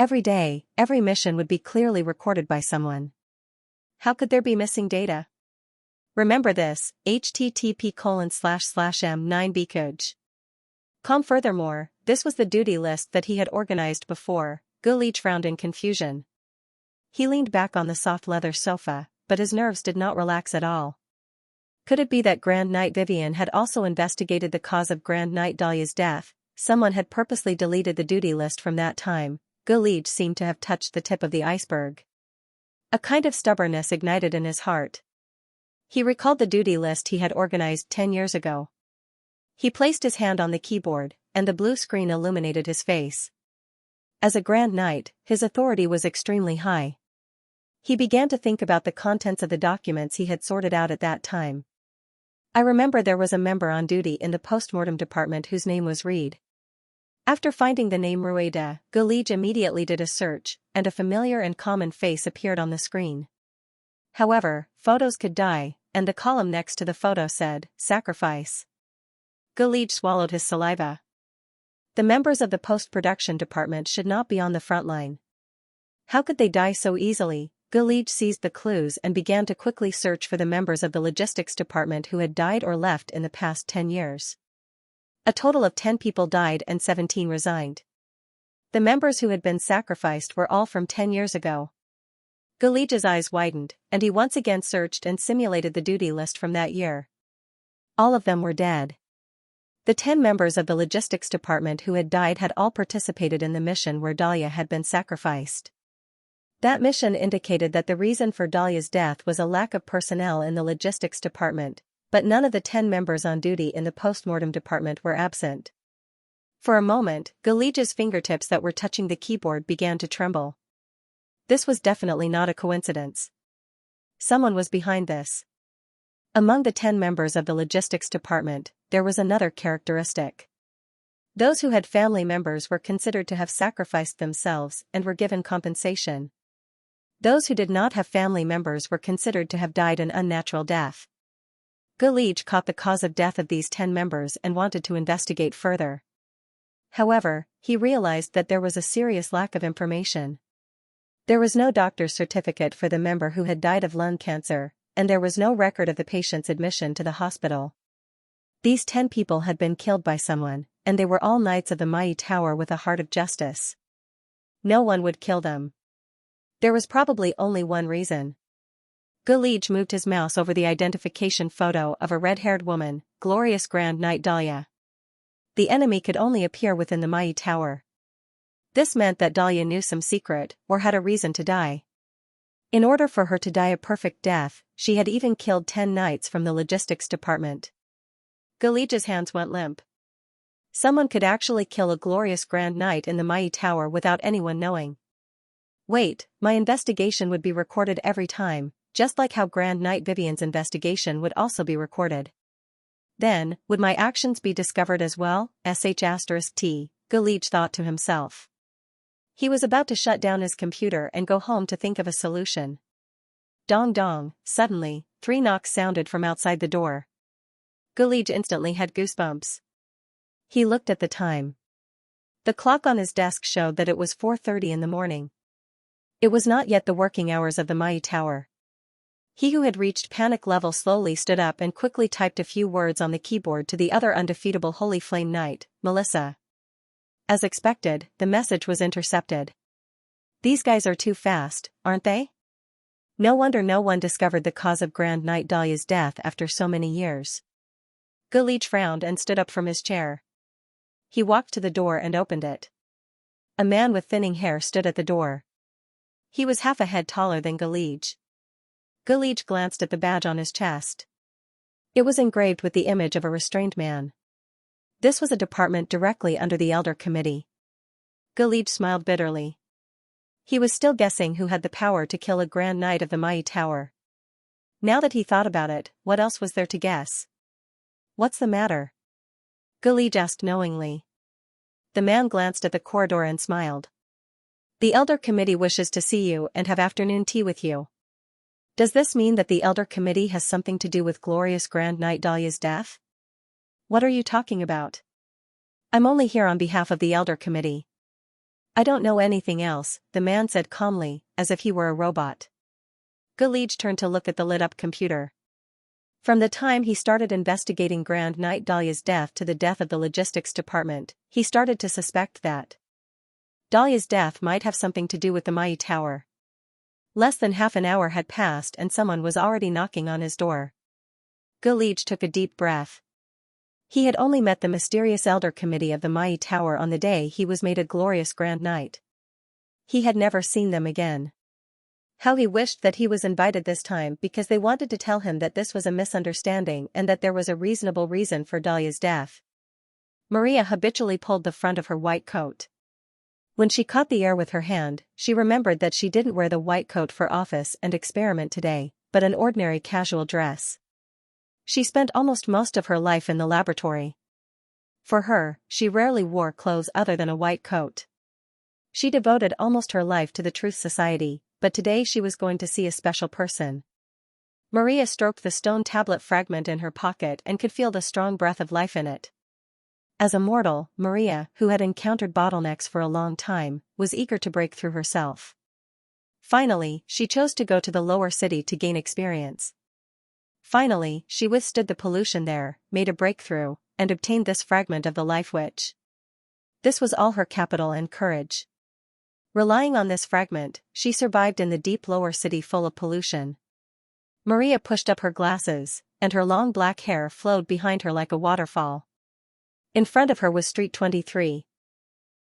Every day, every mission would be clearly recorded by someone. How could there be missing data? Remember this, http://m9bkuj. Furthermore, this was the duty list that he had organized before. Galege frowned in confusion. He leaned back on the soft leather sofa, but his nerves did not relax at all. Could it be that Grand Knight Vivian had also investigated the cause of Grand Knight Dahlia's death? Someone had purposely deleted the duty list from that time. Galege seemed to have touched the tip of the iceberg. A kind of stubbornness ignited in his heart. He recalled the duty list he had organized 10 years ago. He placed his hand on the keyboard, and the blue screen illuminated his face. As a Grand Knight, his authority was extremely high. He began to think about the contents of the documents he had sorted out at that time. I remember there was a member on duty in the postmortem department whose name was Reed. After finding the name Rueda, Galige immediately did a search, and a familiar and common face appeared on the screen. However, photos could die, and the column next to the photo said, sacrifice. Galige swallowed his saliva. The members of the post-production department should not be on the front line. How could they die so easily? Galige seized the clues and began to quickly search for the members of the logistics department who had died or left in the past 10 years. A total of 10 people died and 17 resigned. The members who had been sacrificed were all from 10 years ago. Galige's eyes widened, and he once again searched and simulated the duty list from that year. All of them were dead. The 10 members of the logistics department who had died had all participated in the mission where Dahlia had been sacrificed. That mission indicated that the reason for Dahlia's death was a lack of personnel in the logistics department, but none of the 10 members on duty in the postmortem department were absent. For a moment, Galige's fingertips that were touching the keyboard began to tremble. This was definitely not a coincidence. Someone was behind this. Among the 10 members of the logistics department, there was another characteristic. Those who had family members were considered to have sacrificed themselves and were given compensation. Those who did not have family members were considered to have died an unnatural death. Galige caught the cause of death of these 10 members and wanted to investigate further. However, he realized that there was a serious lack of information. There was no doctor's certificate for the member who had died of lung cancer, and there was no record of the patient's admission to the hospital. These 10 people had been killed by someone, and they were all knights of the Mai Tower with a heart of justice. No one would kill them. There was probably only one reason. Galige moved his mouse over the identification photo of a red-haired woman, glorious Grand Knight Dahlia. The enemy could only appear within the Mai Tower. This meant that Dahlia knew some secret, or had a reason to die. In order for her to die a perfect death, she had even killed 10 knights from the logistics department. Galige's hands went limp. Someone could actually kill a glorious Grand Knight in the Mai Tower without anyone knowing. Wait, my investigation would be recorded every time, just like how Grand Knight Vivian's investigation would also be recorded. Then, would my actions be discovered as well? *T, Galige thought to himself. He was about to shut down his computer and go home to think of a solution. Dong dong, suddenly, 3 knocks sounded from outside the door. Galige instantly had goosebumps. He looked at the time. The clock on his desk showed that it was 4:30 in the morning. It was not yet the working hours of the Mai Tower. He who had reached panic level slowly stood up and quickly typed a few words on the keyboard to the other undefeatable Holy Flame Knight, Melissa. As expected, the message was intercepted. These guys are too fast, aren't they? No wonder no one discovered the cause of Grand Knight Dahlia's death after so many years. Galige frowned and stood up from his chair. He walked to the door and opened it. A man with thinning hair stood at the door. He was half a head taller than Galige. Galige glanced at the badge on his chest. It was engraved with the image of a restrained man. This was a department directly under the Elder Committee. Galige smiled bitterly. He was still guessing who had the power to kill a Grand Knight of the Mai Tower. Now that he thought about it, what else was there to guess? What's the matter? Galige asked knowingly. The man glanced at the corridor and smiled. The Elder Committee wishes to see you and have afternoon tea with you. Does this mean that the Elder Committee has something to do with glorious Grand Knight Dahlia's death? What are you talking about? I'm only here on behalf of the Elder Committee. I don't know anything else, the man said calmly, as if he were a robot. Galige turned to look at the lit-up computer. From the time he started investigating Grand Knight Dahlia's death to the death of the logistics department, he started to suspect that Dahlia's death might have something to do with the Mai Tower. Less than half an hour had passed and someone was already knocking on his door. Galige took a deep breath. He had only met the mysterious Elder Committee of the Mai Tower on the day he was made a glorious Grand Knight. He had never seen them again. How he wished that he was invited this time because they wanted to tell him that this was a misunderstanding and that there was a reasonable reason for Dahlia's death. Maria habitually pulled the front of her white coat. When she caught the air with her hand, she remembered that she didn't wear the white coat for office and experiment today, but an ordinary casual dress. She spent almost most of her life in the laboratory. For her, she rarely wore clothes other than a white coat. She devoted almost her life to the Truth Society, but today she was going to see a special person. Maria stroked the stone tablet fragment in her pocket and could feel the strong breath of life in it. As a mortal, Maria, who had encountered bottlenecks for a long time, was eager to break through herself. Finally, she chose to go to the lower city to gain experience. Finally, she withstood the pollution there, made a breakthrough, and obtained this fragment of the life witch. This was all her capital and courage. Relying on this fragment, she survived in the deep lower city full of pollution. Maria pushed up her glasses, and her long black hair flowed behind her like a waterfall. In front of her was Street 23.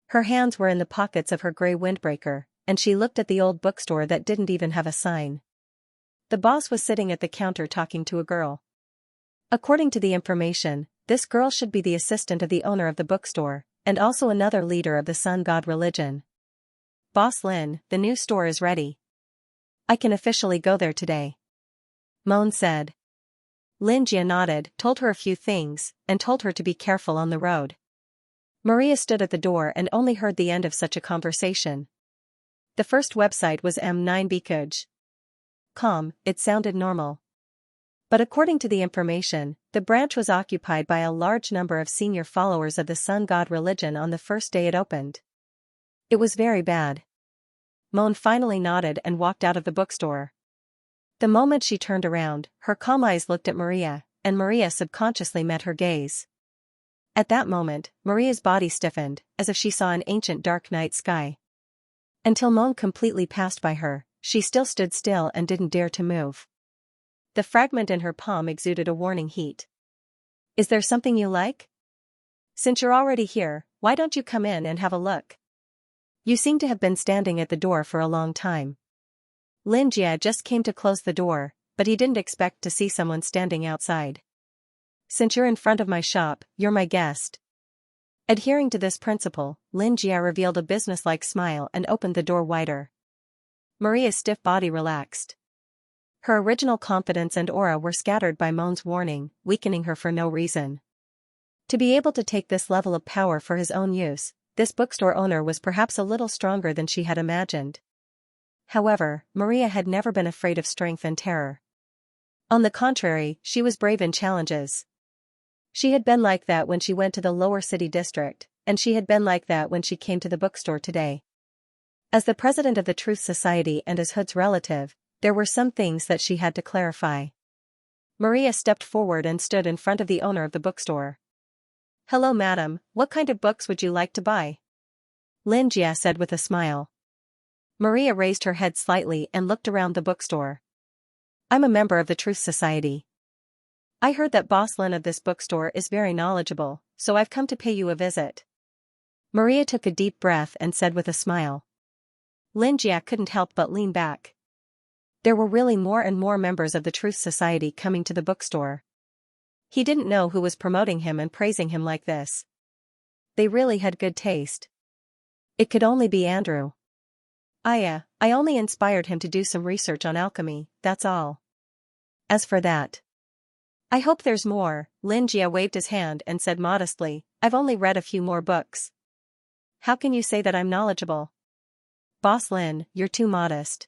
Her hands were in the pockets of her gray windbreaker, and she looked at the old bookstore that didn't even have a sign. The boss was sitting at the counter talking to a girl. According to the information, this girl should be the assistant of the owner of the bookstore, and also another leader of the Sun God religion. Boss Lin, the new store is ready. I can officially go there today. Moan said. Xianxia nodded, told her a few things, and told her to be careful on the road. Maria stood at the door and only heard the end of such a conversation. The first website was m9bkuj.com, it sounded normal. But according to the information, the branch was occupied by a large number of senior followers of the Sun God religion on the first day it opened. It was very bad. Moan finally nodded and walked out of the bookstore. The moment she turned around, her calm eyes looked at Maria, and Maria subconsciously met her gaze. At that moment, Maria's body stiffened, as if she saw an ancient dark night sky. Until Moan completely passed by her, she still stood still and didn't dare to move. The fragment in her palm exuded a warning heat. Is there something you like? Since you're already here, why don't you come in and have a look? You seem to have been standing at the door for a long time. Xianxia just came to close the door, but he didn't expect to see someone standing outside. Since you're in front of my shop, you're my guest. Adhering to this principle, Xianxia revealed a businesslike smile and opened the door wider. Maria's stiff body relaxed. Her original confidence and aura were scattered by Moan's warning, weakening her for no reason. To be able to take this level of power for his own use, this bookstore owner was perhaps a little stronger than she had imagined. However, Maria had never been afraid of strength and terror. On the contrary, she was brave in challenges. She had been like that when she went to the lower city district, and she had been like that when she came to the bookstore today. As the president of the Truth Society and as Hood's relative, there were some things that she had to clarify. Maria stepped forward and stood in front of the owner of the bookstore. Hello madam, what kind of books would you like to buy? Xianxia said with a smile. Maria raised her head slightly and looked around the bookstore. I'm a member of the Truth Society. I heard that Boss Lin of this bookstore is very knowledgeable, so I've come to pay you a visit. Maria took a deep breath and said with a smile. Xianxia couldn't help but lean back. There were really more and more members of the Truth Society coming to the bookstore. He didn't know who was promoting him and praising him like this. They really had good taste. It could only be Andrew. I only inspired him to do some research on alchemy, that's all. As for that, I hope there's more. Xianxia waved his hand and said modestly, I've only read a few more books. How can you say that I'm knowledgeable? Boss Lin, you're too modest.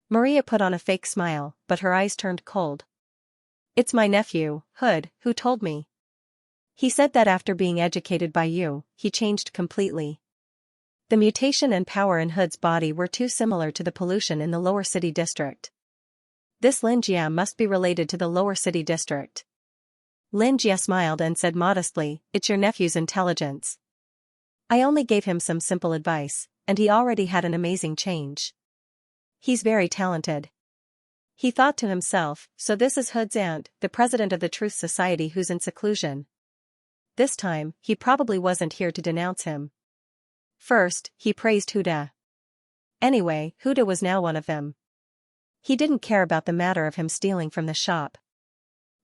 Maria put on a fake smile, but her eyes turned cold. It's my nephew, Hood, who told me. He said that after being educated by you, he changed completely. The mutation and power in Hood's body were too similar to the pollution in the lower city district. This Xianxia must be related to the lower city district. Xianxia smiled and said modestly, it's your nephew's intelligence. I only gave him some simple advice, and he already had an amazing change. He's very talented. He thought to himself, so this is Hood's aunt, the president of the Truth Society who's in seclusion. This time, he probably wasn't here to denounce him. First, he praised Huda. Anyway, Huda was now one of them. He didn't care about the matter of him stealing from the shop.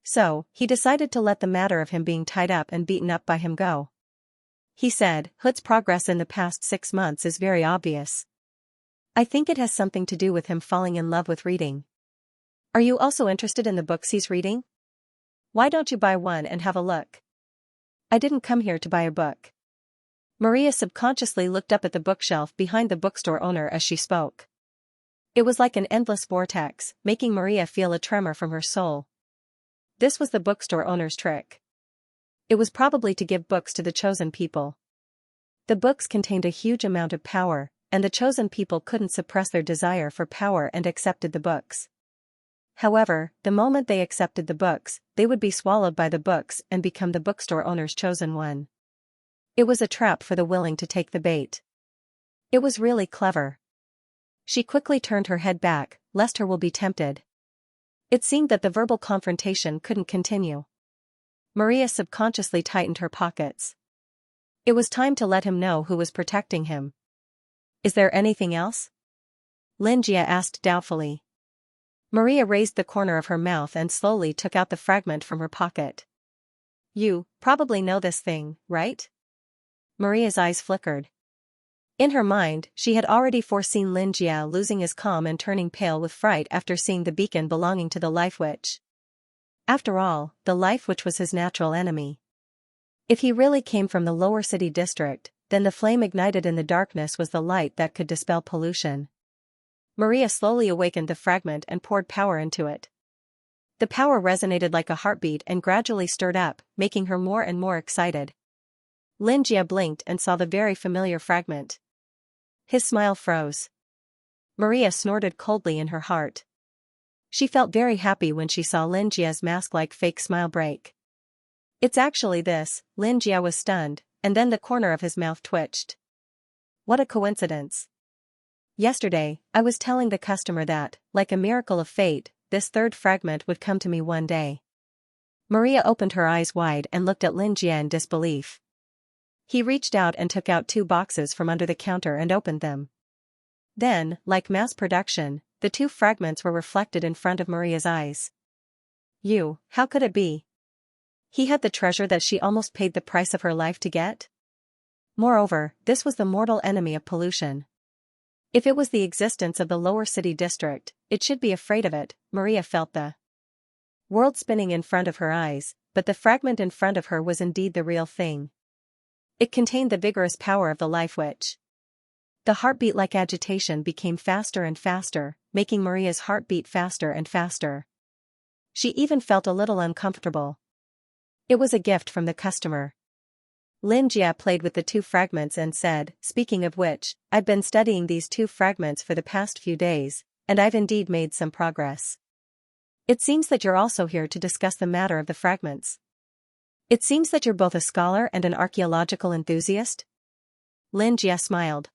So, he decided to let the matter of him being tied up and beaten up by him go. he said. Hood's progress in the past 6 months is very obvious. I think it has something to do with him falling in love with reading. Are you also interested in the books he's reading? Why don't you buy one and have a look? I didn't come here to buy a book. Maria subconsciously looked up at the bookshelf behind the bookstore owner as she spoke. It was like an endless vortex, making Maria feel a tremor from her soul. This was the bookstore owner's trick. It was probably to give books to the chosen people. The books contained a huge amount of power, and the chosen people couldn't suppress their desire for power and accepted the books. However, the moment they accepted the books, they would be swallowed by the books and become the bookstore owner's chosen one. It was a trap for the willing to take the bait. It was really clever. She quickly turned her head back, lest her will be tempted. It seemed that the verbal confrontation couldn't continue. Maria subconsciously tightened her pockets. It was time to let him know who was protecting him. Is there anything else? Xianxia asked doubtfully. Maria raised the corner of her mouth and slowly took out the fragment from her pocket. You probably know this thing, right? Maria's eyes flickered. In her mind, she had already foreseen Xianxia losing his calm and turning pale with fright after seeing the beacon belonging to the Life Witch. After all, the Life Witch was his natural enemy. If he really came from the lower city district, then the flame ignited in the darkness was the light that could dispel pollution. Maria slowly awakened the fragment and poured power into it. The power resonated like a heartbeat and gradually stirred up, making her more and more excited. Xianxia blinked and saw the very familiar fragment. His smile froze. Maria snorted coldly in her heart. She felt very happy when she saw Xianxia's mask-like fake smile break. It's actually this. Xianxia was stunned, and then the corner of his mouth twitched. What a coincidence. Yesterday, I was telling the customer that, like a miracle of fate, this third fragment would come to me one day. Maria opened her eyes wide and looked at Xianxia in disbelief. He reached out and took out 2 boxes from under the counter and opened them. Then, like mass production, the 2 fragments were reflected in front of Maria's eyes. How could it be? He had the treasure that she almost paid the price of her life to get? Moreover, this was the mortal enemy of pollution. If it was the existence of the lower city district, it should be afraid of it. Maria felt the world spinning in front of her eyes, but the fragment in front of her was indeed the real thing. It contained the vigorous power of the Life Witch. The heartbeat-like agitation became faster and faster, making Maria's heart beat faster and faster. She even felt a little uncomfortable. It was a gift from the customer. Xianxia played with the 2 fragments and said, speaking of which, I've been studying these 2 fragments for the past few days, and I've indeed made some progress. It seems that you're also here to discuss the matter of the fragments. It seems that you're both a scholar and an archaeological enthusiast? Xianxia smiled.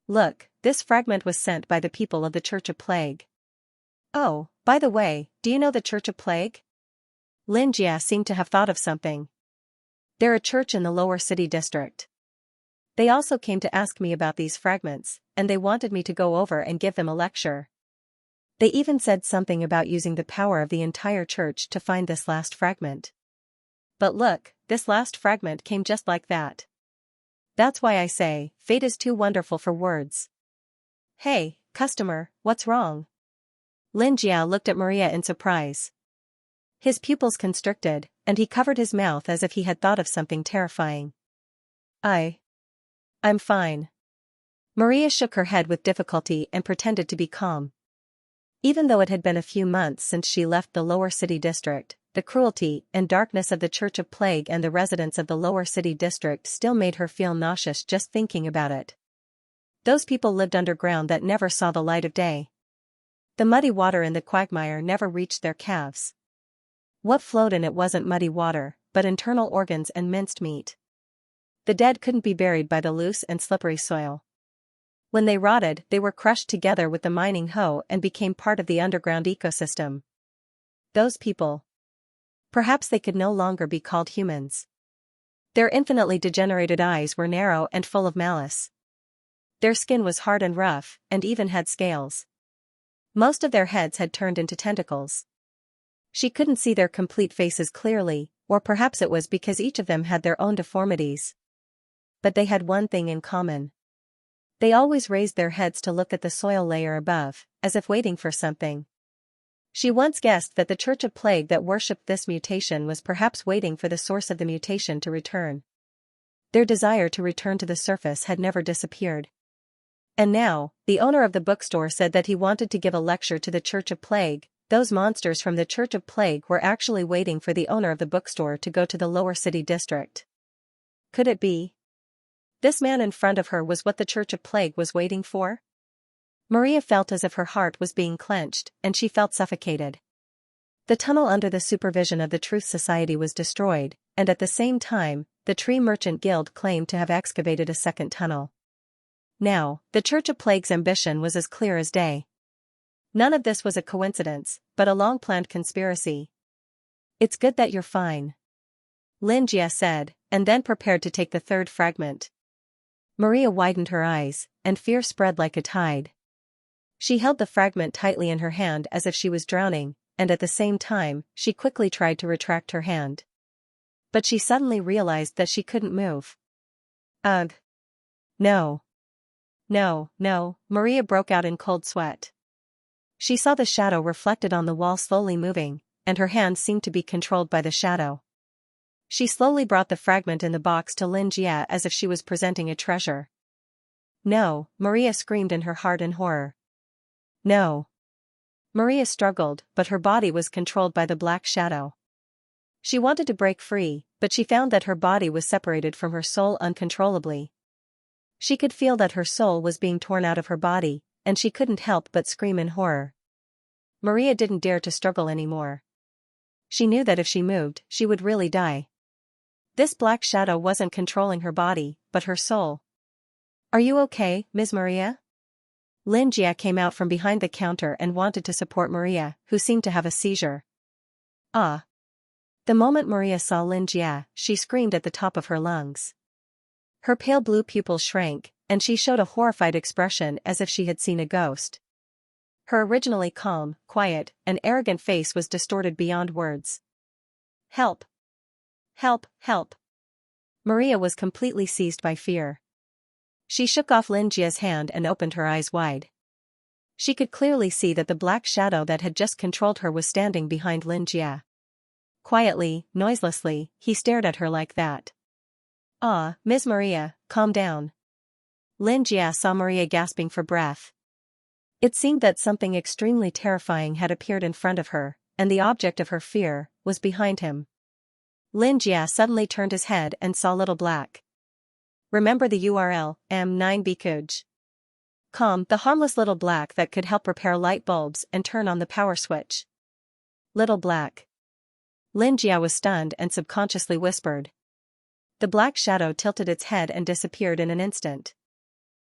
Look, this fragment was sent by the people of the Church of Plague. Oh, by the way, do you know the Church of Plague? Xianxia seemed to have thought of something. They're a church in the lower city district. They also came to ask me about these fragments, and they wanted me to go over and give them a lecture. They even said something about using the power of the entire church to find this last fragment. But look, this last fragment came just like that. That's why I say, fate is too wonderful for words. Hey, customer, what's wrong? Xianxia looked at Maria in surprise. His pupils constricted, and he covered his mouth as if he had thought of something terrifying. I'm fine. Maria shook her head with difficulty and pretended to be calm. Even though it had been a few months since she left the lower city district, the cruelty and darkness of the Church of Plague and the residents of the lower city district still made her feel nauseous just thinking about it. Those people lived underground that never saw the light of day. The muddy water in the quagmire never reached their calves. What flowed in it wasn't muddy water, but internal organs and minced meat. The dead couldn't be buried by the loose and slippery soil. When they rotted, they were crushed together with the mining hoe and became part of the underground ecosystem. Those people. Perhaps they could no longer be called humans. Their infinitely degenerated eyes were narrow and full of malice. Their skin was hard and rough, and even had scales. Most of their heads had turned into tentacles. She couldn't see their complete faces clearly, or perhaps it was because each of them had their own deformities. but they had one thing in common. They always raised their heads to look at the soil layer above, as if waiting for something. She once guessed that the Church of Plague that worshipped this mutation was perhaps waiting for the source of the mutation to return. Their desire to return to the surface had never disappeared. And now, the owner of the bookstore said that he wanted to give a lecture to the Church of Plague. Those monsters from the Church of Plague were actually waiting for the owner of the bookstore to go to the lower city district. Could it be? This man in front of her was what the Church of Plague was waiting for? Maria felt as if her heart was being clenched, and she felt suffocated. The tunnel under the supervision of the Truth Society was destroyed, and at the same time, the Tree Merchant Guild claimed to have excavated a second tunnel. Now, the Church of Plague's ambition was as clear as day. None of this was a coincidence, but a long-planned conspiracy. "It's good that you're fine," Xianxia said, and then prepared to take the third fragment. Maria widened her eyes, and fear spread like a tide. She held the fragment tightly in her hand as if she was drowning, and at the same time, she quickly tried to retract her hand. But she suddenly realized that she couldn't move. Ugh. No. No, no, Maria broke out in cold sweat. She saw the shadow reflected on the wall slowly moving, and her hand seemed to be controlled by the shadow. She slowly brought the fragment in the box to Xianxia as if she was presenting a treasure. "No," Maria screamed in her heart in horror. "No." Maria struggled, but her body was controlled by the black shadow. She wanted to break free, but she found that her body was separated from her soul uncontrollably. She could feel that her soul was being torn out of her body, and she couldn't help but scream in horror. Maria didn't dare to struggle anymore. She knew that if she moved, she would really die. This black shadow wasn't controlling her body, but her soul. "Are you okay, Ms. Maria?" Xianxia came out from behind the counter and wanted to support Maria, who seemed to have a seizure. Ah! The moment Maria saw Xianxia, she screamed at the top of her lungs. Her pale blue pupils shrank, and she showed a horrified expression as if she had seen a ghost. Her originally calm, quiet, and arrogant face was distorted beyond words. "Help! Help! Help!" Maria was completely seized by fear. She shook off Xianxia's hand and opened her eyes wide. She could clearly see that the black shadow that had just controlled her was standing behind Xianxia. Quietly, noiselessly, he stared at her like that. "Ah, Ms. Maria, calm down." Xianxia saw Maria gasping for breath. It seemed that something extremely terrifying had appeared in front of her, and the object of her fear was behind him. Xianxia suddenly turned his head and saw Little Black. Remember the URL, m9bkuj.com, the harmless Little Black that could help repair light bulbs and turn on the power switch. Little Black. Xianxia was stunned and subconsciously whispered. The black shadow tilted its head and disappeared in an instant.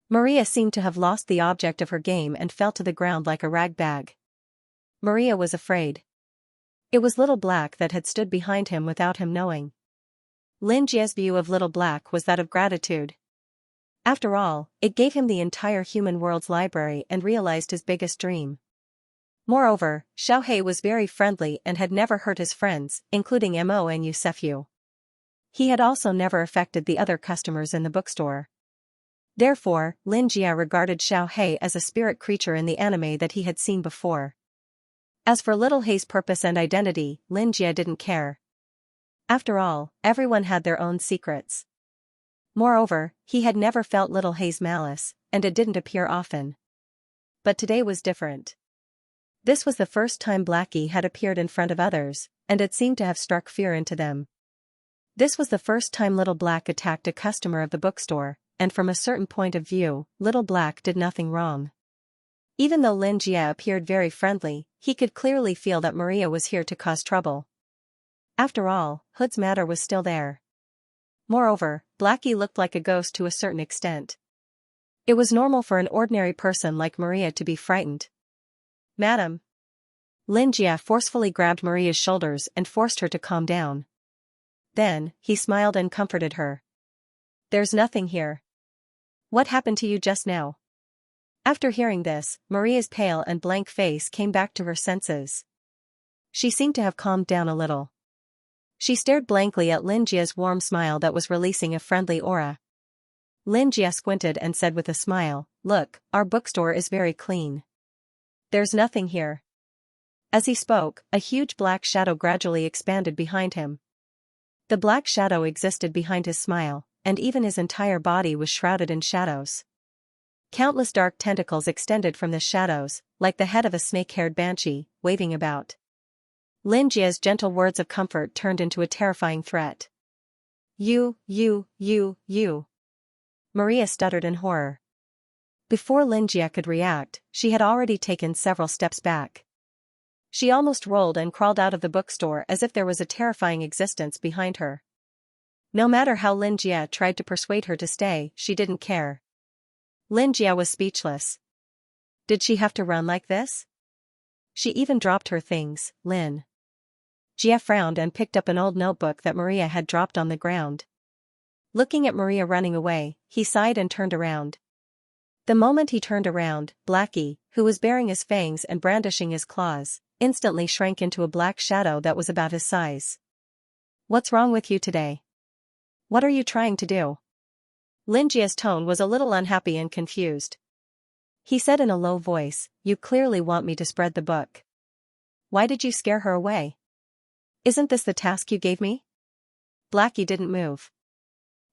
Maria seemed to have lost the object of her game and fell to the ground like a rag bag. Maria was afraid. It was Little Black that had stood behind him without him knowing. Xianxia's view of Little Black was that of gratitude. After all, it gave him the entire human world's library and realized his biggest dream. Moreover, Xiaohei was very friendly and had never hurt his friends, including Mo and Yusefu. He had also never affected the other customers in the bookstore. Therefore, Xianxia regarded Xiaohei as a spirit creature in the anime that he had seen before. As for Little Hei's purpose and identity, Xianxia didn't care. After all, everyone had their own secrets. Moreover, he had never felt Little Hei's malice, and it didn't appear often. But today was different. This was the first time Lackey had appeared in front of others, and it seemed to have struck fear into them. This was the first time Little Black attacked a customer of the bookstore, and from a certain point of view, Little Black did nothing wrong. Even though Xianxia appeared very friendly, he could clearly feel that Maria was here to cause trouble. After all, Hood's matter was still there. Moreover, Lackey looked like a ghost to a certain extent. It was normal for an ordinary person like Maria to be frightened. "Madam." Xianxia forcefully grabbed Maria's shoulders and forced her to calm down. Then, he smiled and comforted her. "There's nothing here. What happened to you just now?" After hearing this, Maria's pale and blank face came back to her senses. She seemed to have calmed down a little. She stared blankly at Xianxia's warm smile that was releasing a friendly aura. Lin Jie squinted and said with a smile, "Look, our bookstore is very clean. There's nothing here." As he spoke, a huge black shadow gradually expanded behind him. The black shadow existed behind his smile, and even his entire body was shrouded in shadows. Countless dark tentacles extended from the shadows, like the head of a snake-haired banshee, waving about. Lin Jie's gentle words of comfort turned into a terrifying threat. You. Maria stuttered in horror. Before Lin Jie could react, she had already taken several steps back. She almost rolled and crawled out of the bookstore as if there was a terrifying existence behind her. No matter how Lin Jie tried to persuade her to stay, she didn't care. Lin Jie was speechless. Did she have to run like this? She even dropped her things. Lin Jie frowned and picked up an old notebook that Maria had dropped on the ground. Looking at Maria running away, he sighed and turned around. The moment he turned around, Lackey, who was baring his fangs and brandishing his claws, instantly shrank into a black shadow that was about his size. "What's wrong with you today? What are you trying to do?" Lin Jie's tone was a little unhappy and confused. He said in a low voice, "You clearly want me to spread the book. Why did you scare her away? Isn't this the task you gave me?" Lackey didn't move.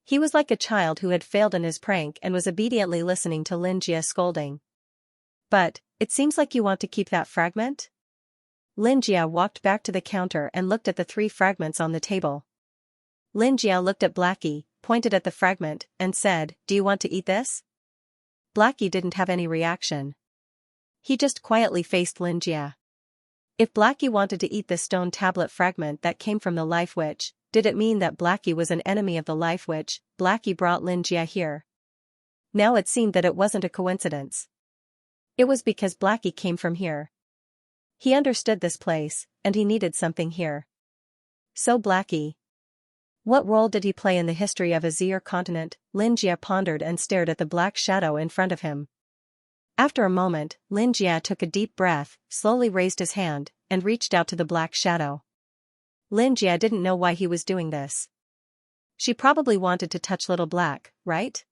He was like a child who had failed in his prank and was obediently listening to Lin Jie's scolding. "But, it seems like you want to keep that fragment?" Lin Jie walked back to the counter and looked at the 3 fragments on the table. Lin Jie looked at Lackey, pointed at the fragment, and said, "Do you want to eat this?" Lackey didn't have any reaction. He just quietly faced Lin Jie. If Lackey wanted to eat the stone tablet fragment that came from the Life Witch, did it mean that Lackey was an enemy of the Life Witch? Lackey brought Lin Jie here. Now it seemed that it wasn't a coincidence. It was because Lackey came from here. He understood this place, and he needed something here. So Lackey. What role did he play in the history of Azir continent? Lin Jie pondered and stared at the black shadow in front of him. After a moment, Lin Jie took a deep breath, slowly raised his hand, and reached out to the black shadow. Lin Jie didn't know why he was doing this. She probably wanted to touch Little Black, right?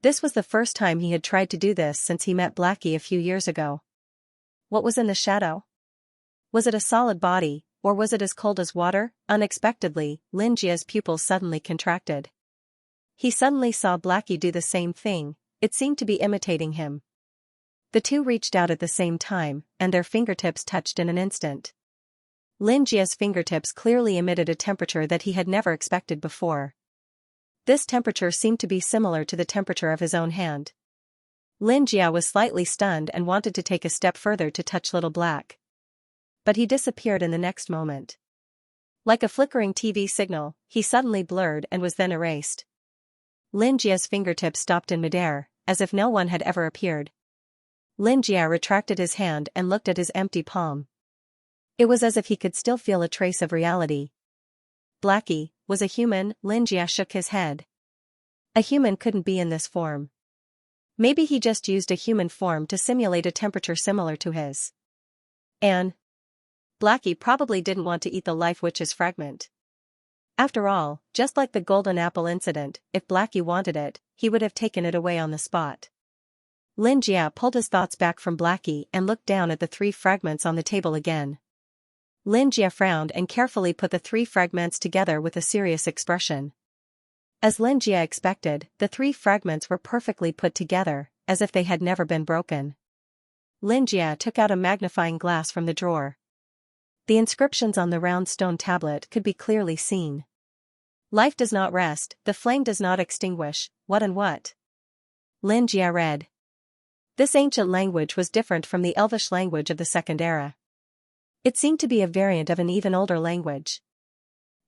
This was the first time he had tried to do this since he met Lackey a few years ago. What was in the shadow? Was it a solid body, or was it as cold as water? Unexpectedly, Lin Jie's pupils suddenly contracted. He suddenly saw Lackey do the same thing. It seemed to be imitating him. The two reached out at the same time, and their fingertips touched in an instant. Lin Jie's fingertips clearly emitted a temperature that he had never expected before. This temperature seemed to be similar to the temperature of his own hand. Lin Jie was slightly stunned and wanted to take a step further to touch Little Black. But he disappeared in the next moment. Like a flickering TV signal, he suddenly blurred and was then erased. Lin Jie's fingertips stopped in midair, as if no one had ever appeared. Lin Jie retracted his hand and looked at his empty palm. It was as if he could still feel a trace of reality. Lackey was a human. Lin Jie shook his head. A human couldn't be in this form. Maybe he just used a human form to simulate a temperature similar to his. And Lackey probably didn't want to eat the Life Witch's fragment. After all, just like the golden apple incident, if Lackey wanted it, he would have taken it away on the spot. Lin Jie pulled his thoughts back from Lackey and looked down at the 3 fragments on the table again. Lin Jie frowned and carefully put the 3 fragments together with a serious expression. As Lin Jie expected, the 3 fragments were perfectly put together, as if they had never been broken. Lin Jie took out a magnifying glass from the drawer. The inscriptions on the round stone tablet could be clearly seen. Life does not rest, the flame does not extinguish, what and what? Lin Jie read. This ancient language was different from the Elvish language of the Second Era. It seemed to be a variant of an even older language.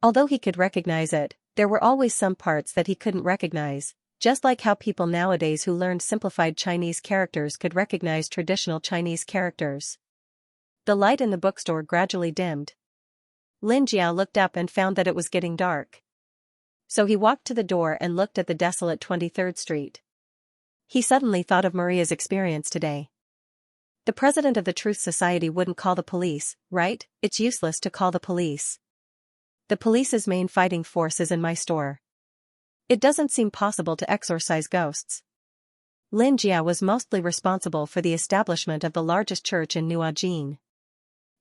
Although he could recognize it, there were always some parts that he couldn't recognize, just like how people nowadays who learned simplified Chinese characters could recognize traditional Chinese characters. The light in the bookstore gradually dimmed. Lin Jie looked up and found that it was getting dark. So he walked to the door and looked at the desolate 23rd Street. He suddenly thought of Maria's experience today. The president of the Truth Society wouldn't call the police, right? It's useless to call the police. The police's main fighting force is in my store. It doesn't seem possible to exorcise ghosts. Xianxia was mostly responsible for the establishment of the largest church in Nuajin.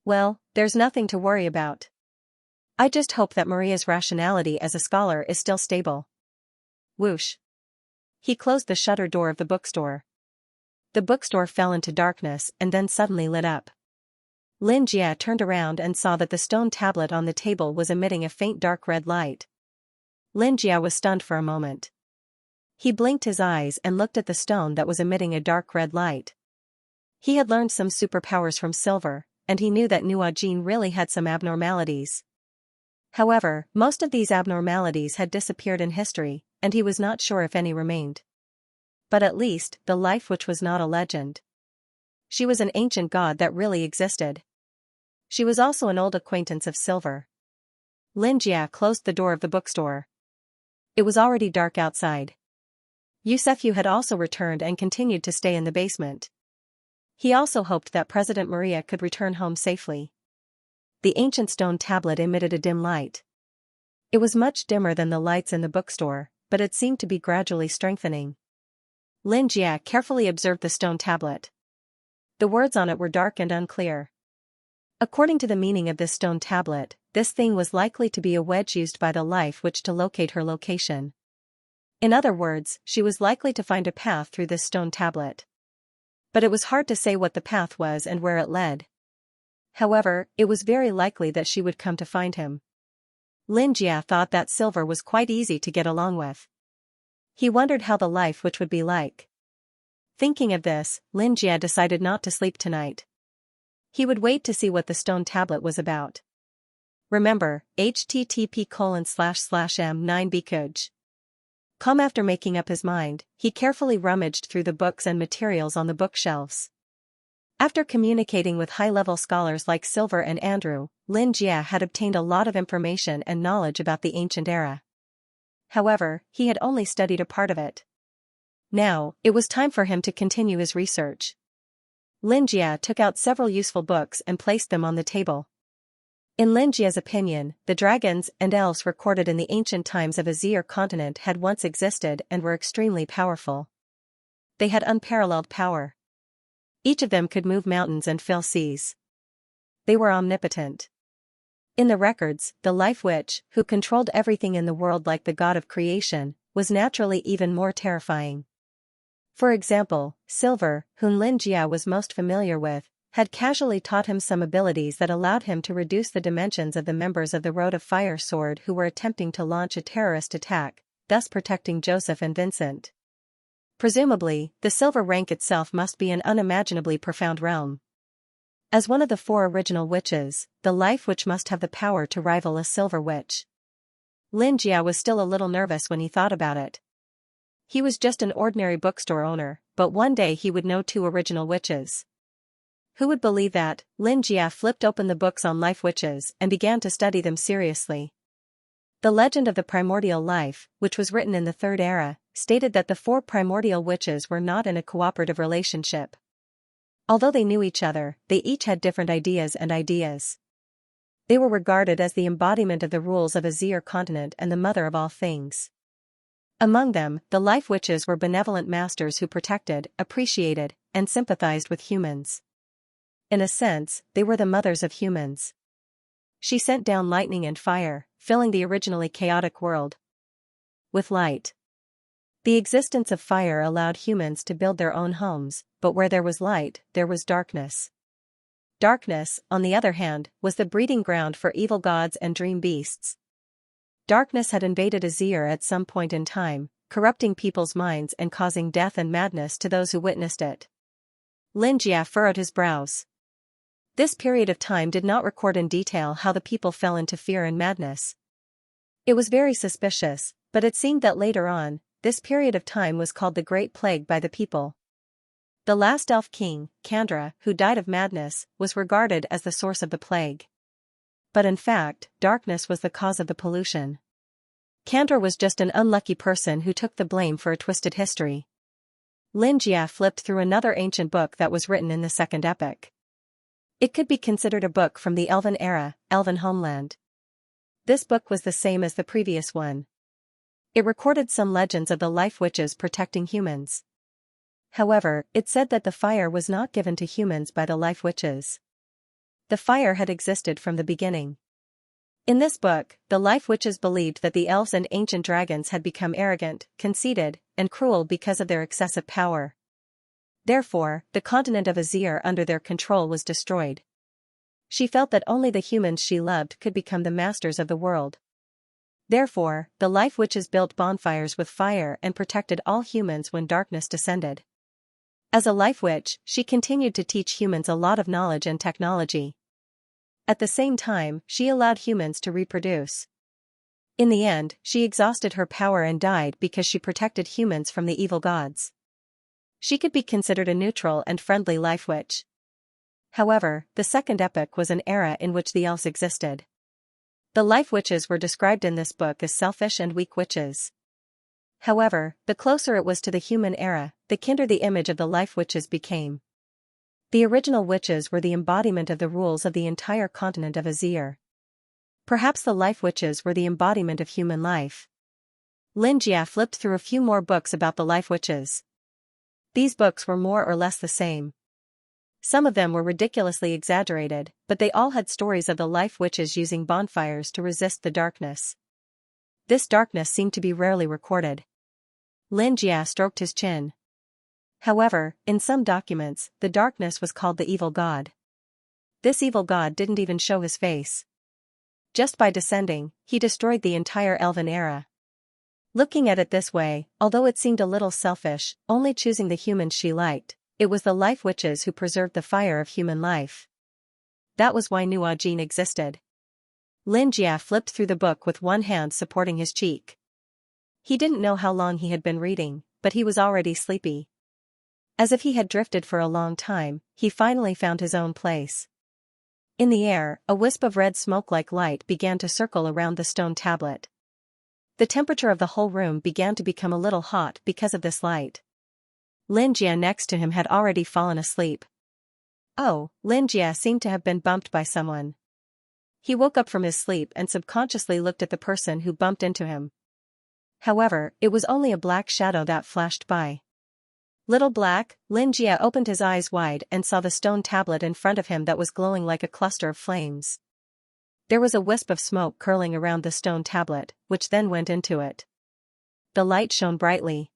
Well, there's nothing to worry about. I just hope that Maria's rationality as a scholar is still stable. Whoosh. He closed the shutter door of the bookstore. The bookstore fell into darkness and then suddenly lit up. Xianxia turned around and saw that the stone tablet on the table was emitting a faint dark red light. Xianxia was stunned for a moment. He blinked his eyes and looked at the stone that was emitting a dark red light. He had learned some superpowers from Silver, and he knew that Nuajin really had some abnormalities. However, most of these abnormalities had disappeared in history, and he was not sure if any remained. But at least, the life witch was not a legend. She was an ancient god that really existed. She was also an old acquaintance of Silver. Xianxia closed the door of the bookstore. It was already dark outside. Yusefyu had also returned and continued to stay in the basement. He also hoped that President Maria could return home safely. The ancient stone tablet emitted a dim light. It was much dimmer than the lights in the bookstore, but it seemed to be gradually strengthening. Xianxia carefully observed the stone tablet. The words on it were dark and unclear. According to the meaning of this stone tablet, this thing was likely to be a wedge used by the life witch to locate her location. In other words, she was likely to find a path through this stone tablet. But it was hard to say what the path was and where it led. However, it was very likely that she would come to find him. Xianxia thought that Silver was quite easy to get along with. He wondered how the life witch would be like. Thinking of this, Xianxia decided not to sleep tonight. He would wait to see what the stone tablet was about. Remember, http://m9bkuj. After making up his mind, he carefully rummaged through the books and materials on the bookshelves. After communicating with high-level scholars like Silver and Andrew, Xianxia had obtained a lot of information and knowledge about the ancient era. However, he had only studied a part of it. Now, it was time for him to continue his research. Xianxia took out several useful books and placed them on the table. In Xianxia's opinion, the dragons and elves recorded in the ancient times of Azir continent had once existed and were extremely powerful. They had unparalleled power. Each of them could move mountains and fill seas. They were omnipotent. In the records, the life witch, who controlled everything in the world like the god of creation, was naturally even more terrifying. For example, Silver, whom Xianxia was most familiar with, had casually taught him some abilities that allowed him to reduce the dimensions of the members of the Road of Fire Sword who were attempting to launch a terrorist attack, thus protecting Joseph and Vincent. Presumably, the Silver rank itself must be an unimaginably profound realm. As one of the 4 original witches, the life witch must have the power to rival a Silver witch. Xianxia was still a little nervous when he thought about it. He was just an ordinary bookstore owner, but one day he would know 2 original witches. Who would believe that? Xianxia flipped open the books on life witches and began to study them seriously. The legend of the primordial life, which was written in the 3rd era, stated that the 4 primordial witches were not in a cooperative relationship. Although they knew each other, they each had different ideas. They were regarded as the embodiment of the rules of Azir continent and the mother of all things. Among them, the life witches were benevolent masters who protected, appreciated, and sympathized with humans. In a sense, they were the mothers of humans. She sent down lightning and fire, filling the originally chaotic world with light. The existence of fire allowed humans to build their own homes, but where there was light, there was darkness. Darkness, on the other hand, was the breeding ground for evil gods and dream beasts. Darkness had invaded Azir at some point in time, corrupting people's minds and causing death and madness to those who witnessed it. Xianxia furrowed his brows. This period of time did not record in detail how the people fell into fear and madness. It was very suspicious, but it seemed that later on, this period of time was called the Great Plague by the people. The last elf king, Kandra, who died of madness, was regarded as the source of the plague. But in fact, darkness was the cause of the pollution. Kandra was just an unlucky person who took the blame for a twisted history. Xianxia flipped through another ancient book that was written in the 2nd epoch. It could be considered a book from the Elven era, Elven homeland. This book was the same as the previous one. It recorded some legends of the life witches protecting humans. However, it said that the fire was not given to humans by the life witches. The fire had existed from the beginning. In this book, the life witches believed that the elves and ancient dragons had become arrogant, conceited, and cruel because of their excessive power. Therefore, the continent of Azir under their control was destroyed. She felt that only the humans she loved could become the masters of the world. Therefore, the life witches built bonfires with fire and protected all humans when darkness descended. As a life witch, she continued to teach humans a lot of knowledge and technology. At the same time, she allowed humans to reproduce. In the end, she exhausted her power and died because she protected humans from the evil gods. She could be considered a neutral and friendly life witch. However, the second epoch was an era in which the elves existed. The life witches were described in this book as selfish and weak witches. However, the closer it was to the human era, the kinder the image of the life witches became. The original witches were the embodiment of the rules of the entire continent of Azir. Perhaps the life witches were the embodiment of human life. Xianxia flipped through a few more books about the life witches. These books were more or less the same. Some of them were ridiculously exaggerated, but they all had stories of the life witches using bonfires to resist the darkness. This darkness seemed to be rarely recorded. Xianxia stroked his chin. However, in some documents, the darkness was called the evil god. This evil god didn't even show his face. Just by descending, he destroyed the entire elven era. Looking at it this way, although it seemed a little selfish, only choosing the humans she liked, it was the life witches who preserved the fire of human life. That was why Nuajin existed. Xianxia flipped through the book with one hand supporting his cheek. He didn't know how long he had been reading, but he was already sleepy. As if he had drifted for a long time, he finally found his own place. In the air, a wisp of red smoke-like light began to circle around the stone tablet. The temperature of the whole room began to become a little hot because of this light. Xianxia next to him had already fallen asleep. Oh, Xianxia seemed to have been bumped by someone. He woke up from his sleep and subconsciously looked at the person who bumped into him. However, it was only a black shadow that flashed by. Little Black, Xianxia opened his eyes wide and saw the stone tablet in front of him that was glowing like a cluster of flames. There was a wisp of smoke curling around the stone tablet, which then went into it. The light shone brightly.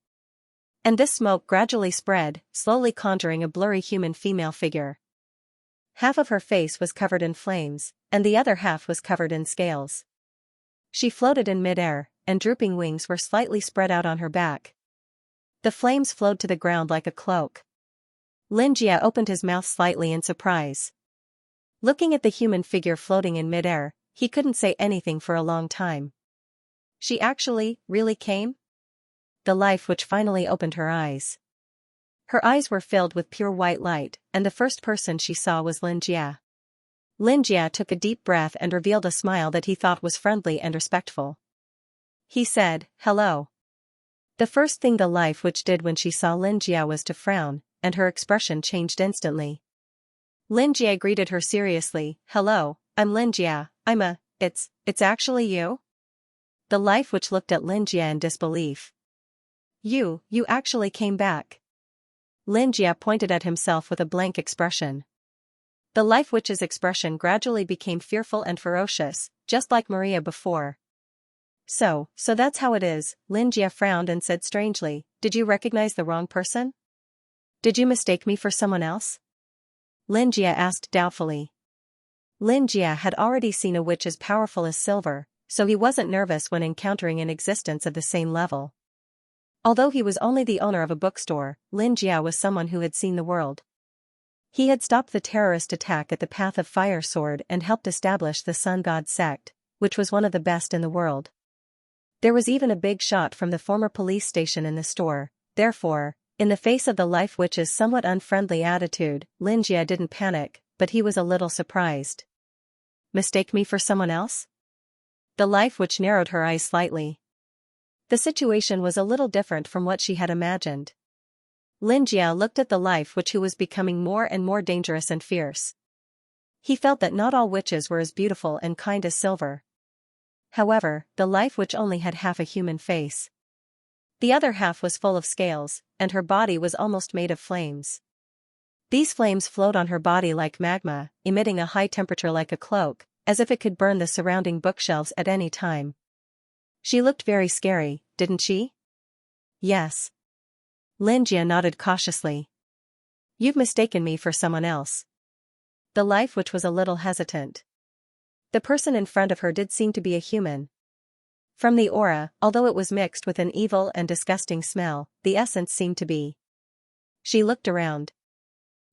And this smoke gradually spread, slowly conjuring a blurry human female figure. Half of her face was covered in flames, and the other half was covered in scales. She floated in midair, and drooping wings were slightly spread out on her back. The flames flowed to the ground like a cloak. Xianxia opened his mouth slightly in surprise. Looking at the human figure floating in midair, he couldn't say anything for a long time. She actually, really came? The life witch finally opened her eyes. Her eyes were filled with pure white light, and the first person she saw was Xianxia. Xianxia took a deep breath and revealed a smile that he thought was friendly and respectful. He said, "Hello." The first thing the life witch did when she saw Xianxia was to frown, and her expression changed instantly. Xianxia greeted her seriously, "Hello, I'm Xianxia, it's actually you?" The life witch looked at Xianxia in disbelief. You actually came back." Xianxia pointed at himself with a blank expression. The life witch's expression gradually became fearful and ferocious, just like Maria before. So that's how it is," Xianxia frowned and said strangely, "Did you recognize the wrong person? Did you mistake me for someone else?" Xianxia asked doubtfully. Xianxia had already seen a witch as powerful as Silver, so he wasn't nervous when encountering an existence of the same level. Although he was only the owner of a bookstore, Xianxia was someone who had seen the world. He had stopped the terrorist attack at the Path of Fire Sword and helped establish the Sun God sect, which was one of the best in the world. There was even a big shot from the former police station in the store. Therefore, in the face of the life witch's somewhat unfriendly attitude, Xianxia didn't panic, but he was a little surprised. "Mistake me for someone else?" The life witch narrowed her eyes slightly. The situation was a little different from what she had imagined. Xianxia looked at the life witch who was becoming more and more dangerous and fierce. He felt that not all witches were as beautiful and kind as Silver. However, the life witch only had half a human face. The other half was full of scales, and her body was almost made of flames. These flames flowed on her body like magma, emitting a high temperature like a cloak, as if it could burn the surrounding bookshelves at any time. She looked very scary, didn't she? Yes. Xianxia nodded cautiously. You've mistaken me for someone else. The life witch was a little hesitant. The person in front of her did seem to be a human. From the aura, although it was mixed with an evil and disgusting smell, the essence seemed to be. She looked around.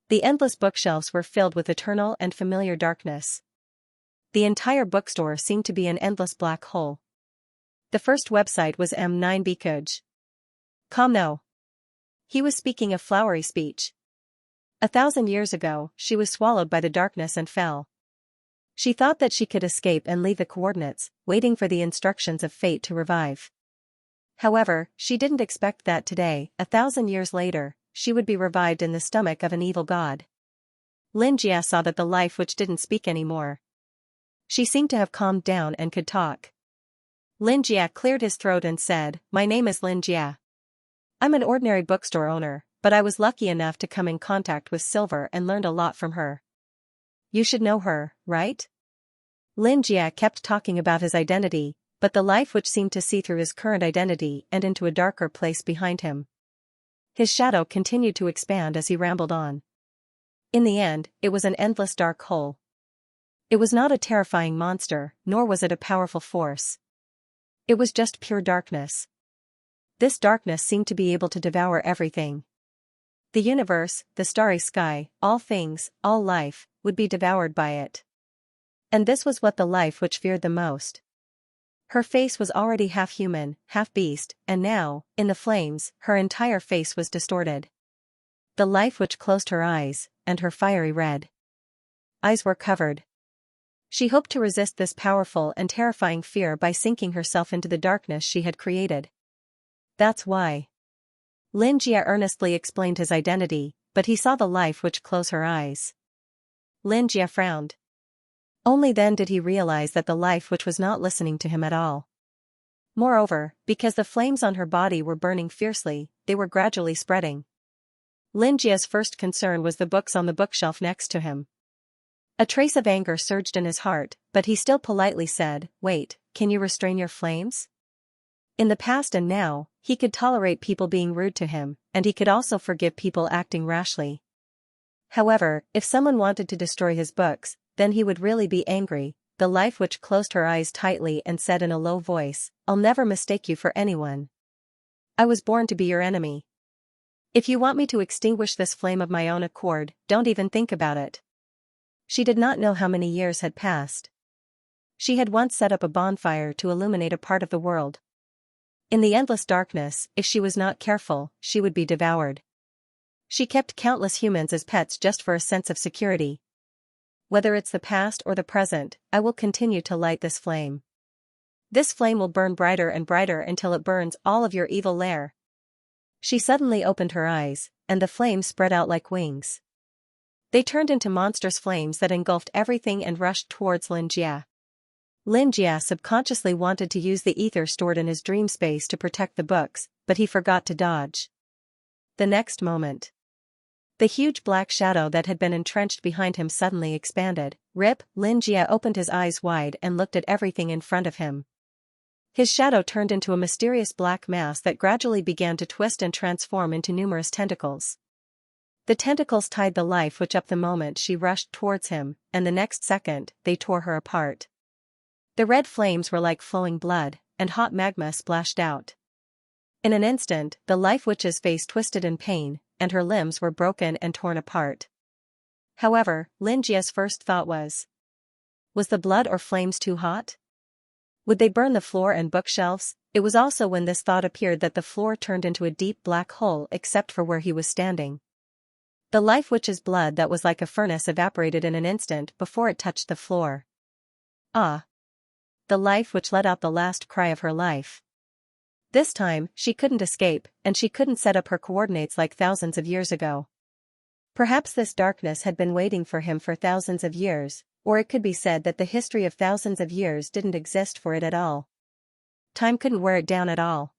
The endless bookshelves were filled with eternal and familiar darkness. The entire bookstore seemed to be an endless black hole. The first website was M9 Bikuj. Come no. He was speaking a flowery speech. 1,000 years ago, she was swallowed by the darkness and fell. She thought that she could escape and leave the coordinates, waiting for the instructions of fate to revive. However, she didn't expect that today, 1,000 years later, she would be revived in the stomach of an evil god. Xianxia saw that the life witch didn't speak anymore. She seemed to have calmed down and could talk. Xianxia cleared his throat and said, "My name is Xianxia. I'm an ordinary bookstore owner, but I was lucky enough to come in contact with Silver and learned a lot from her. You should know her, right?" Xianxia kept talking about his identity, but the life witch seemed to see through his current identity and into a darker place behind him. His shadow continued to expand as he rambled on. In the end, it was an endless dark hole. It was not a terrifying monster, nor was it a powerful force. It was just pure darkness. This darkness seemed to be able to devour everything. The universe, the starry sky, all things, all life, would be devoured by it. And this was what the life witch feared the most. Her face was already half human, half beast, and now, in the flames, her entire face was distorted. The life witch closed her eyes, and her fiery red eyes were covered. She hoped to resist this powerful and terrifying fear by sinking herself into the darkness she had created. That's why. Xianxia earnestly explained his identity, but he saw the life witch close her eyes. Xianxia frowned. Only then did he realize that the life witch was not listening to him at all. Moreover, because the flames on her body were burning fiercely, they were gradually spreading. Xianxia's first concern was the books on the bookshelf next to him. A trace of anger surged in his heart, but he still politely said, "Wait, can you restrain your flames?" In the past and now, he could tolerate people being rude to him, and he could also forgive people acting rashly. However, if someone wanted to destroy his books, then he would really be angry. The life witch closed her eyes tightly and said in a low voice, "I'll never mistake you for anyone. I was born to be your enemy. If you want me to extinguish this flame of my own accord, don't even think about it." She did not know how many years had passed. She had once set up a bonfire to illuminate a part of the world. In the endless darkness, if she was not careful, she would be devoured. She kept countless humans as pets just for a sense of security. Whether it's the past or the present, I will continue to light this flame. This flame will burn brighter and brighter until it burns all of your evil lair. She suddenly opened her eyes, and the flames spread out like wings. They turned into monstrous flames that engulfed everything and rushed towards Xianxia. Xianxia subconsciously wanted to use the ether stored in his dream space to protect the books, but he forgot to dodge. The next moment, the huge black shadow that had been entrenched behind him suddenly expanded. Xianxia opened his eyes wide and looked at everything in front of him. His shadow turned into a mysterious black mass that gradually began to twist and transform into numerous tentacles. The tentacles tied the life witch up the moment she rushed towards him, and the next second, they tore her apart. The red flames were like flowing blood, and hot magma splashed out. In an instant, the life witch's face twisted in pain, and her limbs were broken and torn apart. However, Xianxia's first thought was the blood or flames too hot? Would they burn the floor and bookshelves? It was also when this thought appeared that the floor turned into a deep black hole except for where he was standing. The life witch's blood that was like a furnace evaporated in an instant before it touched the floor. Ah! The life witch let out the last cry of her life. This time, she couldn't escape, and she couldn't set up her coordinates like thousands of years ago. Perhaps this darkness had been waiting for him for thousands of years, Or it could be said that the history of thousands of years didn't exist for it at all. Time couldn't wear it down at all.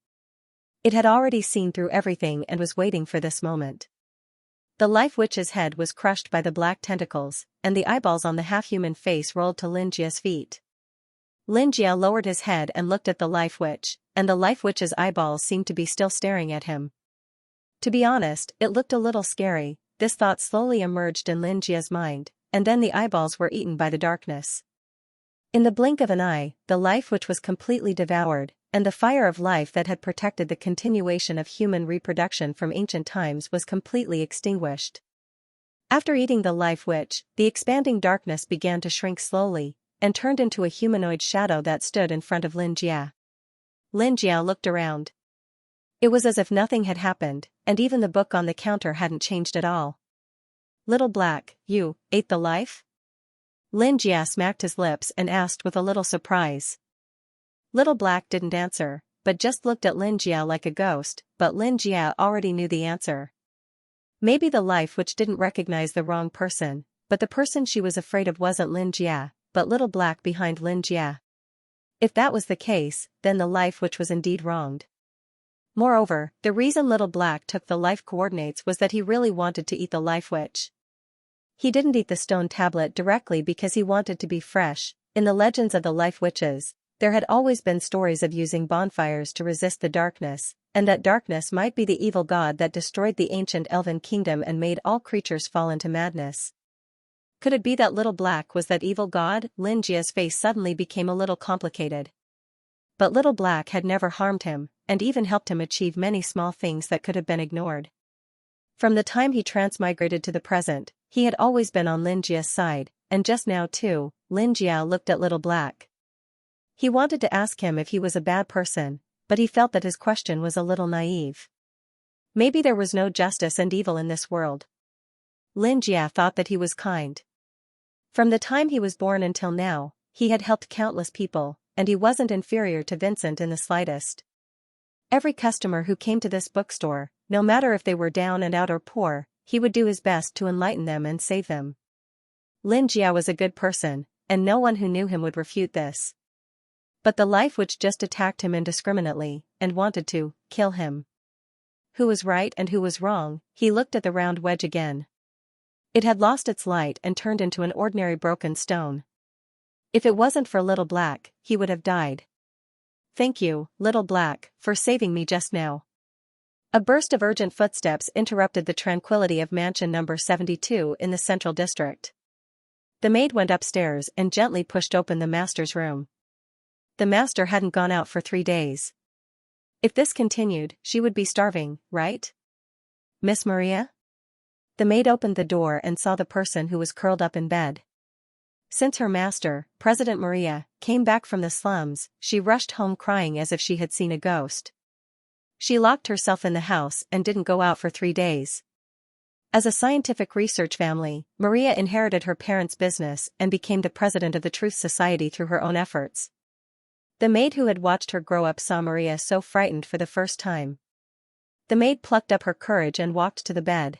It had already seen through everything and was waiting for this moment. The Life Witch's head was crushed by the black tentacles, and the eyeballs on the half-human face rolled to Xianxia's feet. Xianxia lowered his head and looked at the Life Witch, and the Life Witch's eyeballs seemed to be still staring at him. To be honest, it looked a little scary. This thought slowly emerged in Xianxia's mind, and then the eyeballs were eaten by the darkness. In the blink of an eye, the Life Witch was completely devoured, and the fire of life that had protected the continuation of human reproduction from ancient times was completely extinguished. After eating the Life Witch, the expanding darkness began to shrink slowly, and turned into a humanoid shadow that stood in front of Xianxia. Xianxia looked around. It was as if nothing had happened, and even the book on the counter hadn't changed at all. "Little Black, you ate the life?" Xianxia smacked his lips and asked with a little surprise. Little Black didn't answer, but just looked at Xianxia like a ghost, but Xianxia already knew the answer. Maybe the Life Witch didn't recognize the wrong person, but the person she was afraid of wasn't Xianxia, but Little Black behind Xianxia. If that was the case, then the Life Witch was indeed wronged. Moreover, the reason Little Black took the life coordinates was that he really wanted to eat the Life Witch. He didn't eat the stone tablet directly because he wanted to be fresh. In the legends of the Life Witches, there had always been stories of using bonfires to resist the darkness, and that darkness might be the evil god that destroyed the ancient elven kingdom and made all creatures fall into madness. Could it be that Little Black was that evil god? Xianxia's face suddenly became a little complicated. But Little Black had never harmed him, and even helped him achieve many small things that could have been ignored. From the time he transmigrated to the present, he had always been on Xianxia's side, and just now too, Xianxia looked at Little Black. He wanted to ask him if he was a bad person, but he felt that his question was a little naive. Maybe there was no justice and evil in this world. Xianxia thought that he was kind. From the time he was born until now, he had helped countless people, and he wasn't inferior to Vincent in the slightest. Every customer who came to this bookstore, no matter if they were down and out or poor, he would do his best to enlighten them and save them. Xianxia was a good person, and no one who knew him would refute this. But the Life Witch just attacked him indiscriminately, and wanted to kill him. Who was right and who was wrong? He looked at the round wedge again. It had lost its light and turned into an ordinary broken stone. If it wasn't for Little Black, he would have died. "Thank you, Little Black, for saving me just now." A burst of urgent footsteps interrupted the tranquility of mansion number 72 in the Central District. The maid went upstairs and gently pushed open the master's room. The master hadn't gone out for 3 days. If this continued, she would be starving, right? "Miss Maria?" The maid opened the door and saw the person who was curled up in bed. Since her master, President Maria, came back from the slums, she rushed home crying as if she had seen a ghost. She locked herself in the house and didn't go out for 3 days. As a scientific research family, Maria inherited her parents' business and became the president of the Truth Society through her own efforts. The maid who had watched her grow up saw Maria so frightened for the first time. The maid plucked up her courage and walked to the bed.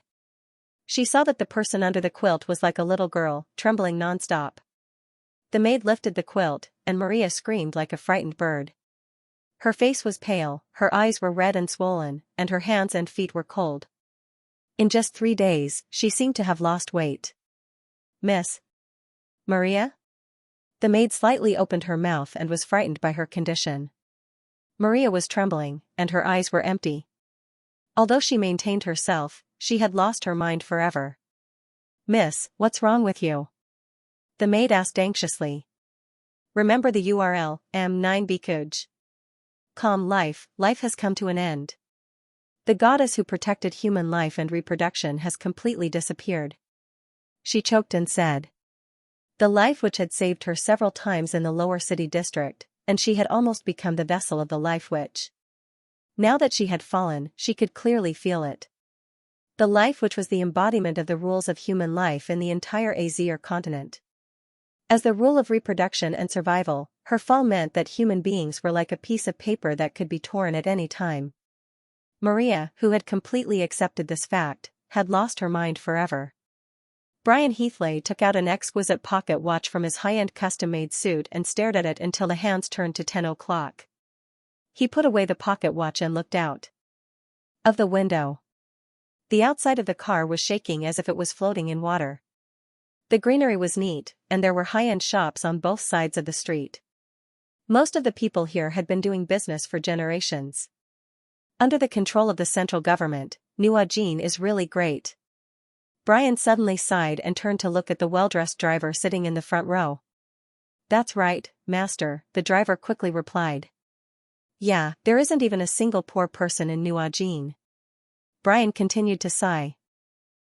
She saw that the person under the quilt was like a little girl, trembling nonstop. The maid lifted the quilt, and Maria screamed like a frightened bird. Her face was pale, her eyes were red and swollen, and her hands and feet were cold. In just 3 days, she seemed to have lost weight. "Miss Maria?" The maid slightly opened her mouth and was frightened by her condition. Maria was trembling, and her eyes were empty. Although she maintained herself, she had lost her mind forever. "Miss, what's wrong with you?" The maid asked anxiously. "Remember the URL, M9 Bikuj. Calm life has come to an end. The goddess who protected human life and reproduction has completely disappeared." She choked and said. The Life Witch had saved her several times in the lower city district, and she had almost become the vessel of the Life Witch. Now that she had fallen, she could clearly feel it. The Life Witch was the embodiment of the rules of human life in the entire Asia continent. As the rule of reproduction and survival, her fall meant that human beings were like a piece of paper that could be torn at any time. Maria, who had completely accepted this fact, had lost her mind forever. Brian Heathley took out an exquisite pocket watch from his high-end custom-made suit and stared at it until the hands turned to 10 o'clock. He put away the pocket watch and looked out of the window. The outside of the car was shaking as if it was floating in water. The greenery was neat, and there were high-end shops on both sides of the street. Most of the people here had been doing business for generations. Under the control of the central government, Nuajin is really great. Brian suddenly sighed and turned to look at the well-dressed driver sitting in the front row. "That's right, master," the driver quickly replied. "Yeah, there isn't even a single poor person in Nuajin." Brian continued to sigh.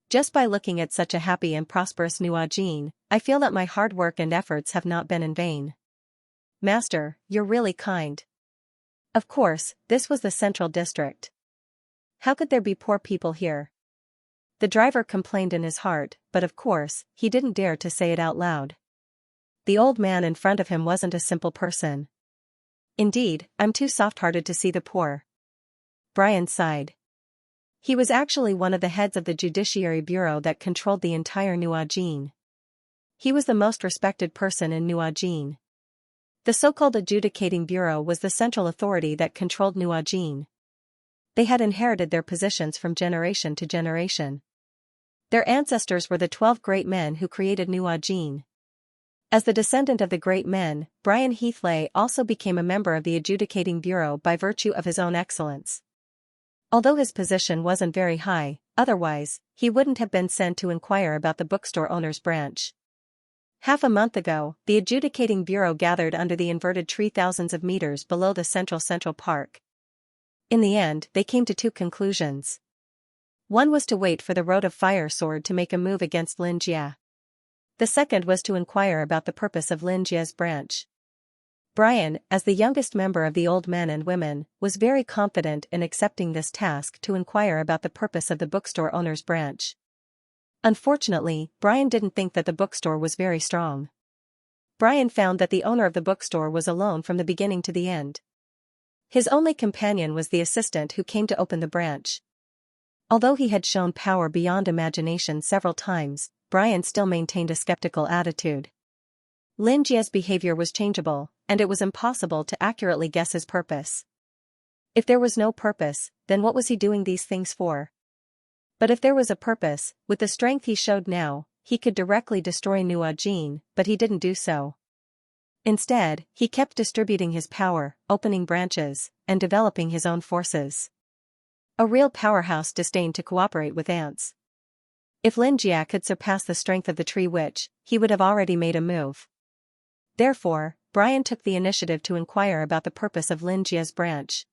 "Just by looking at such a happy and prosperous Nuajin, I feel that my hard work and efforts have not been in vain." "Master, you're really kind." Of course, this was the central district. How could there be poor people here? The driver complained in his heart, but of course, he didn't dare to say it out loud. The old man in front of him wasn't a simple person. "Indeed, I'm too soft-hearted to see the poor." Brian sighed. He was actually one of the heads of the Judiciary Bureau that controlled the entire Nuajin. He was the most respected person in Nuajin. The so-called Adjudicating Bureau was the central authority that controlled Nuajin. They had inherited their positions from generation to generation. Their ancestors were the 12 great men who created Nuajin. As the descendant of the great men, Brian Heathley also became a member of the Adjudicating Bureau by virtue of his own excellence. Although his position wasn't very high, otherwise, he wouldn't have been sent to inquire about the bookstore owner's branch. Half a month ago, the Adjudicating Bureau gathered under the inverted tree thousands of meters below the Central Park. In the end, they came to two conclusions. One was to wait for the Road of Fire Sword to make a move against Xianxia. The second was to inquire about the purpose of Xianxia's branch. Brian, as the youngest member of the old men and women, was very confident in accepting this task to inquire about the purpose of the bookstore owner's branch. Unfortunately, Brian didn't think that the bookstore was very strong. Brian found that the owner of the bookstore was alone from the beginning to the end. His only companion was the assistant who came to open the branch. Although he had shown power beyond imagination several times, Brian still maintained a skeptical attitude. Xianxia's behavior was changeable, and it was impossible to accurately guess his purpose. If there was no purpose, then what was he doing these things for? But if there was a purpose, with the strength he showed now, he could directly destroy Nuajin, but he didn't do so. Instead, he kept distributing his power, opening branches, and developing his own forces. A real powerhouse disdained to cooperate with ants. If Xianxia could surpass the strength of the tree witch, he would have already made a move. Therefore, Brian took the initiative to inquire about the purpose of Xianxia's branch.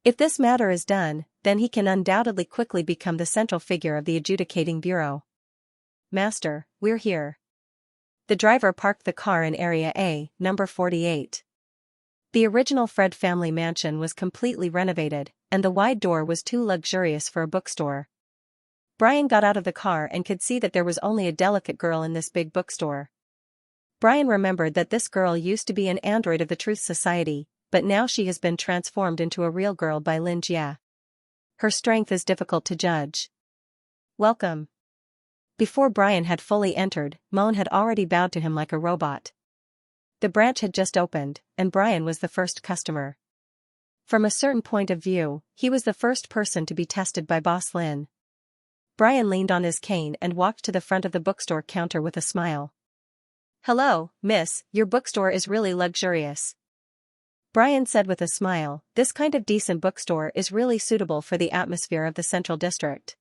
If this matter is done, then he can undoubtedly quickly become the central figure of the Adjudicating Bureau. "Master, we're here." The driver parked the car in Area A, number 48. The original Fred family mansion was completely renovated, and the wide door was too luxurious for a bookstore. Brian got out of the car and could see that there was only a delicate girl in this big bookstore. Brian remembered that this girl used to be an android of the Truth Society, but now she has been transformed into a real girl by Xianxia. Her strength is difficult to judge. "Welcome." Before Brian had fully entered, Moan had already bowed to him like a robot. The branch had just opened, and Brian was the first customer. From a certain point of view, he was the first person to be tested by Boss Lin. Brian leaned on his cane and walked to the front of the bookstore counter with a smile. "Hello, miss, your bookstore is really luxurious." Brian said with a smile, "This kind of decent bookstore is really suitable for the atmosphere of the central district."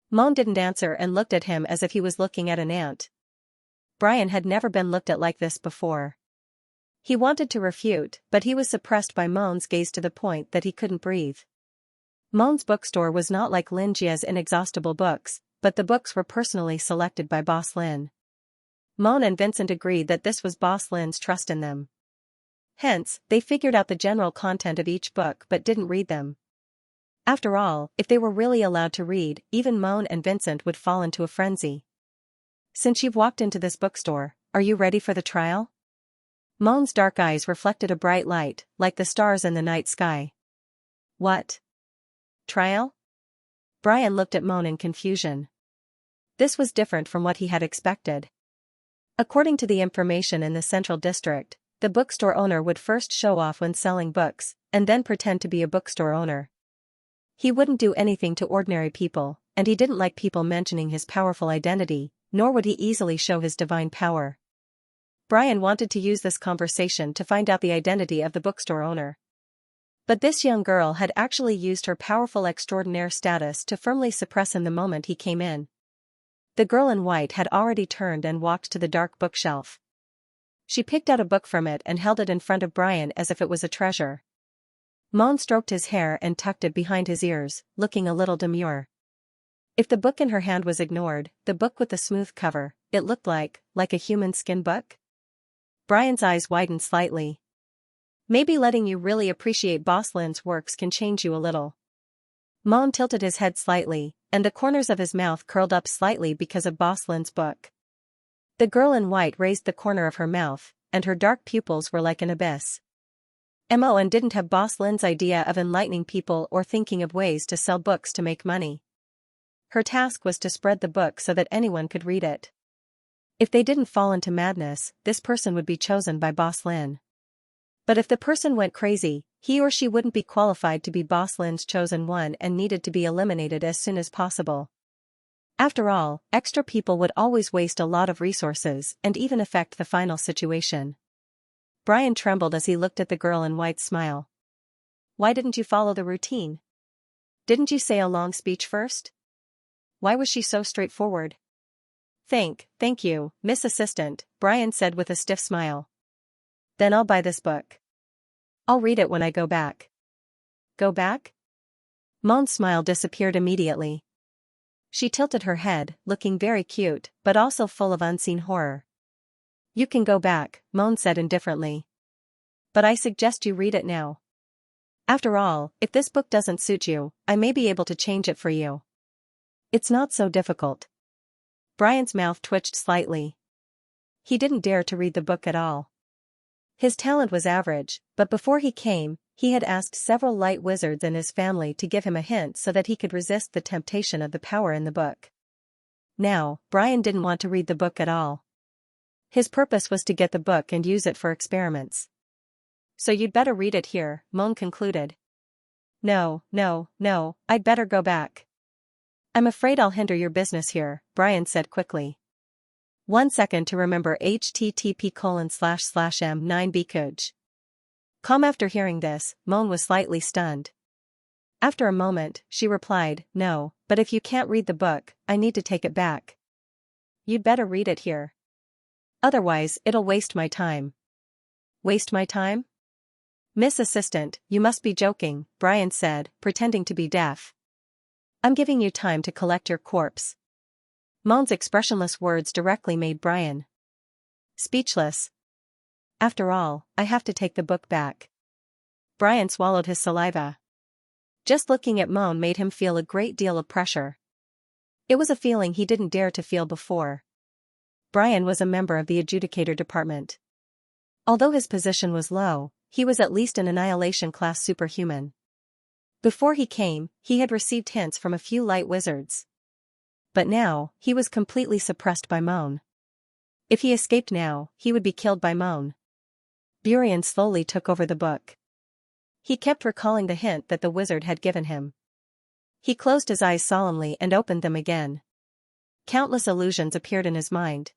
Moan didn't answer and looked at him as if he was looking at an ant. Brian had never been looked at like this before. He wanted to refute, but he was suppressed by Moan's gaze to the point that he couldn't breathe. Moan's bookstore was not like Xianxia's inexhaustible books, but the books were personally selected by Boss Lin. Moan and Vincent agreed that this was Boss Lin's trust in them. Hence, they figured out the general content of each book but didn't read them. After all, if they were really allowed to read, even Moan and Vincent would fall into a frenzy. "Since you've walked into this bookstore, are you ready for the trial?" Moan's dark eyes reflected a bright light, like the stars in the night sky. "What? Trial?" Brian looked at Moan in confusion. This was different from what he had expected. According to the information in the Central District, the bookstore owner would first show off when selling books, and then pretend to be a bookstore owner. He wouldn't do anything to ordinary people, and he didn't like people mentioning his powerful identity, nor would he easily show his divine power. Brian wanted to use this conversation to find out the identity of the bookstore owner. But this young girl had actually used her powerful extraordinaire status to firmly suppress him the moment he came in. The girl in white had already turned and walked to the dark bookshelf. She picked out a book from it and held it in front of Brian as if it was a treasure. Moan stroked his hair and tucked it behind his ears, looking a little demure. If the book in her hand was ignored, the book with the smooth cover, it looked like a human skin book? Brian's eyes widened slightly. Maybe letting you really appreciate Boss Lin's works can change you a little. Moan tilted his head slightly, and the corners of his mouth curled up slightly because of Boss Lin's book. The girl in white raised the corner of her mouth, and her dark pupils were like an abyss. Mon didn't have Boss Lin's idea of enlightening people or thinking of ways to sell books to make money. Her task was to spread the book so that anyone could read it. If they didn't fall into madness, this person would be chosen by Boss Lin. But if the person went crazy, he or she wouldn't be qualified to be Boss Lin's chosen one and needed to be eliminated as soon as possible. After all, extra people would always waste a lot of resources and even affect the final situation. Brian trembled as he looked at the girl in white's smile. Why didn't you follow the routine? Didn't you say a long speech first? Why was she so straightforward? Thank you, Miss Assistant, Brian said with a stiff smile. Then I'll buy this book. I'll read it when I go back. Go back? Moan's smile disappeared immediately. She tilted her head, looking very cute, but also full of unseen horror. You can go back, Moan said indifferently. But I suggest you read it now. After all, if this book doesn't suit you, I may be able to change it for you. It's not so difficult. Brian's mouth twitched slightly. He didn't dare to read the book at all. His talent was average, but before he came, he had asked several light wizards in his family to give him a hint so that he could resist the temptation of the power in the book. Now, Brian didn't want to read the book at all. His purpose was to get the book and use it for experiments. So you'd better read it here, Moan concluded. No, I'd better go back. I'm afraid I'll hinder your business here, Brian said quickly. 1 second to remember http://m9bkuj. Calm. After hearing this, Moan was slightly stunned. After a moment, she replied, No, but if you can't read the book, I need to take it back. You'd better read it here. Otherwise, it'll waste my time. Waste my time? Miss Assistant, you must be joking, Brian said, pretending to be deaf. I'm giving you time to collect your corpse. Moan's expressionless words directly made Brian speechless. After all, I have to take the book back. Brian swallowed his saliva. Just looking at Moan made him feel a great deal of pressure. It was a feeling he didn't dare to feel before. Brian was a member of the adjudicator department. Although his position was low, he was at least an annihilation class superhuman. Before he came, he had received hints from a few light wizards. But now, he was completely suppressed by Moan. If he escaped now, he would be killed by Moan. Burian slowly took over the book. He kept recalling the hint that the wizard had given him. He closed his eyes solemnly and opened them again. Countless illusions appeared in his mind.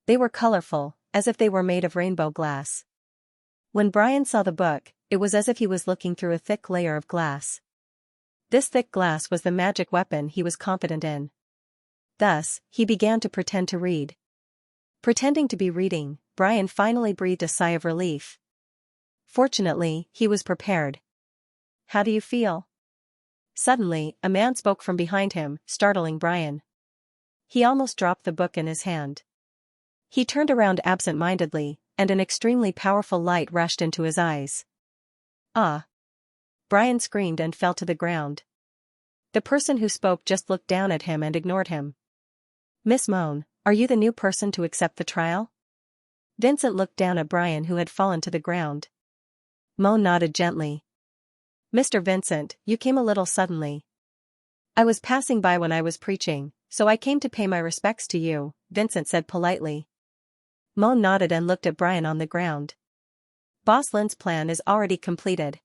They were colorful, as if they were made of rainbow glass. When Brian saw the book, it was as if he was looking through a thick layer of glass. This thick glass was the magic weapon he was confident in. Thus, he began to pretend to read. Pretending to be reading, Brian finally breathed a sigh of relief. Fortunately, he was prepared. How do you feel? Suddenly, a man spoke from behind him, startling Brian. He almost dropped the book in his hand. He turned around absent-mindedly, and an extremely powerful light rushed into his eyes. Ah! Brian screamed and fell to the ground. The person who spoke just looked down at him and ignored him. Miss Moan, are you the new person to accept the trial? Vincent looked down at Brian, who had fallen to the ground. Moan nodded gently. Mr. Vincent, you came a little suddenly. I was passing by when I was preaching, so I came to pay my respects to you, Vincent said politely. Moan nodded and looked at Brian on the ground. Boss Lin's plan is already completed.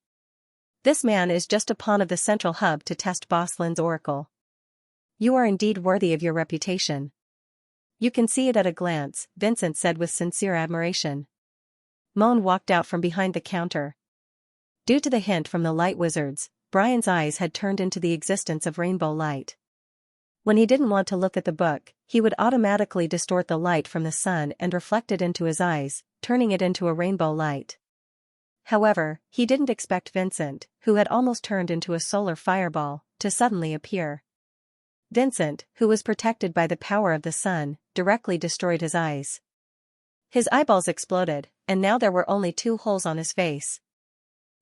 This man is just a pawn of the central hub to test Boss Lin's oracle. You are indeed worthy of your reputation. You can see it at a glance, Vincent said with sincere admiration. Moan walked out from behind the counter. Due to the hint from the light wizards, Brian's eyes had turned into the existence of rainbow light. When he didn't want to look at the book, he would automatically distort the light from the sun and reflect it into his eyes, turning it into a rainbow light. However, he didn't expect Vincent, who had almost turned into a solar fireball, to suddenly appear. Vincent, who was protected by the power of the sun, directly destroyed his eyes. His eyeballs exploded, and now there were only 2 holes on his face.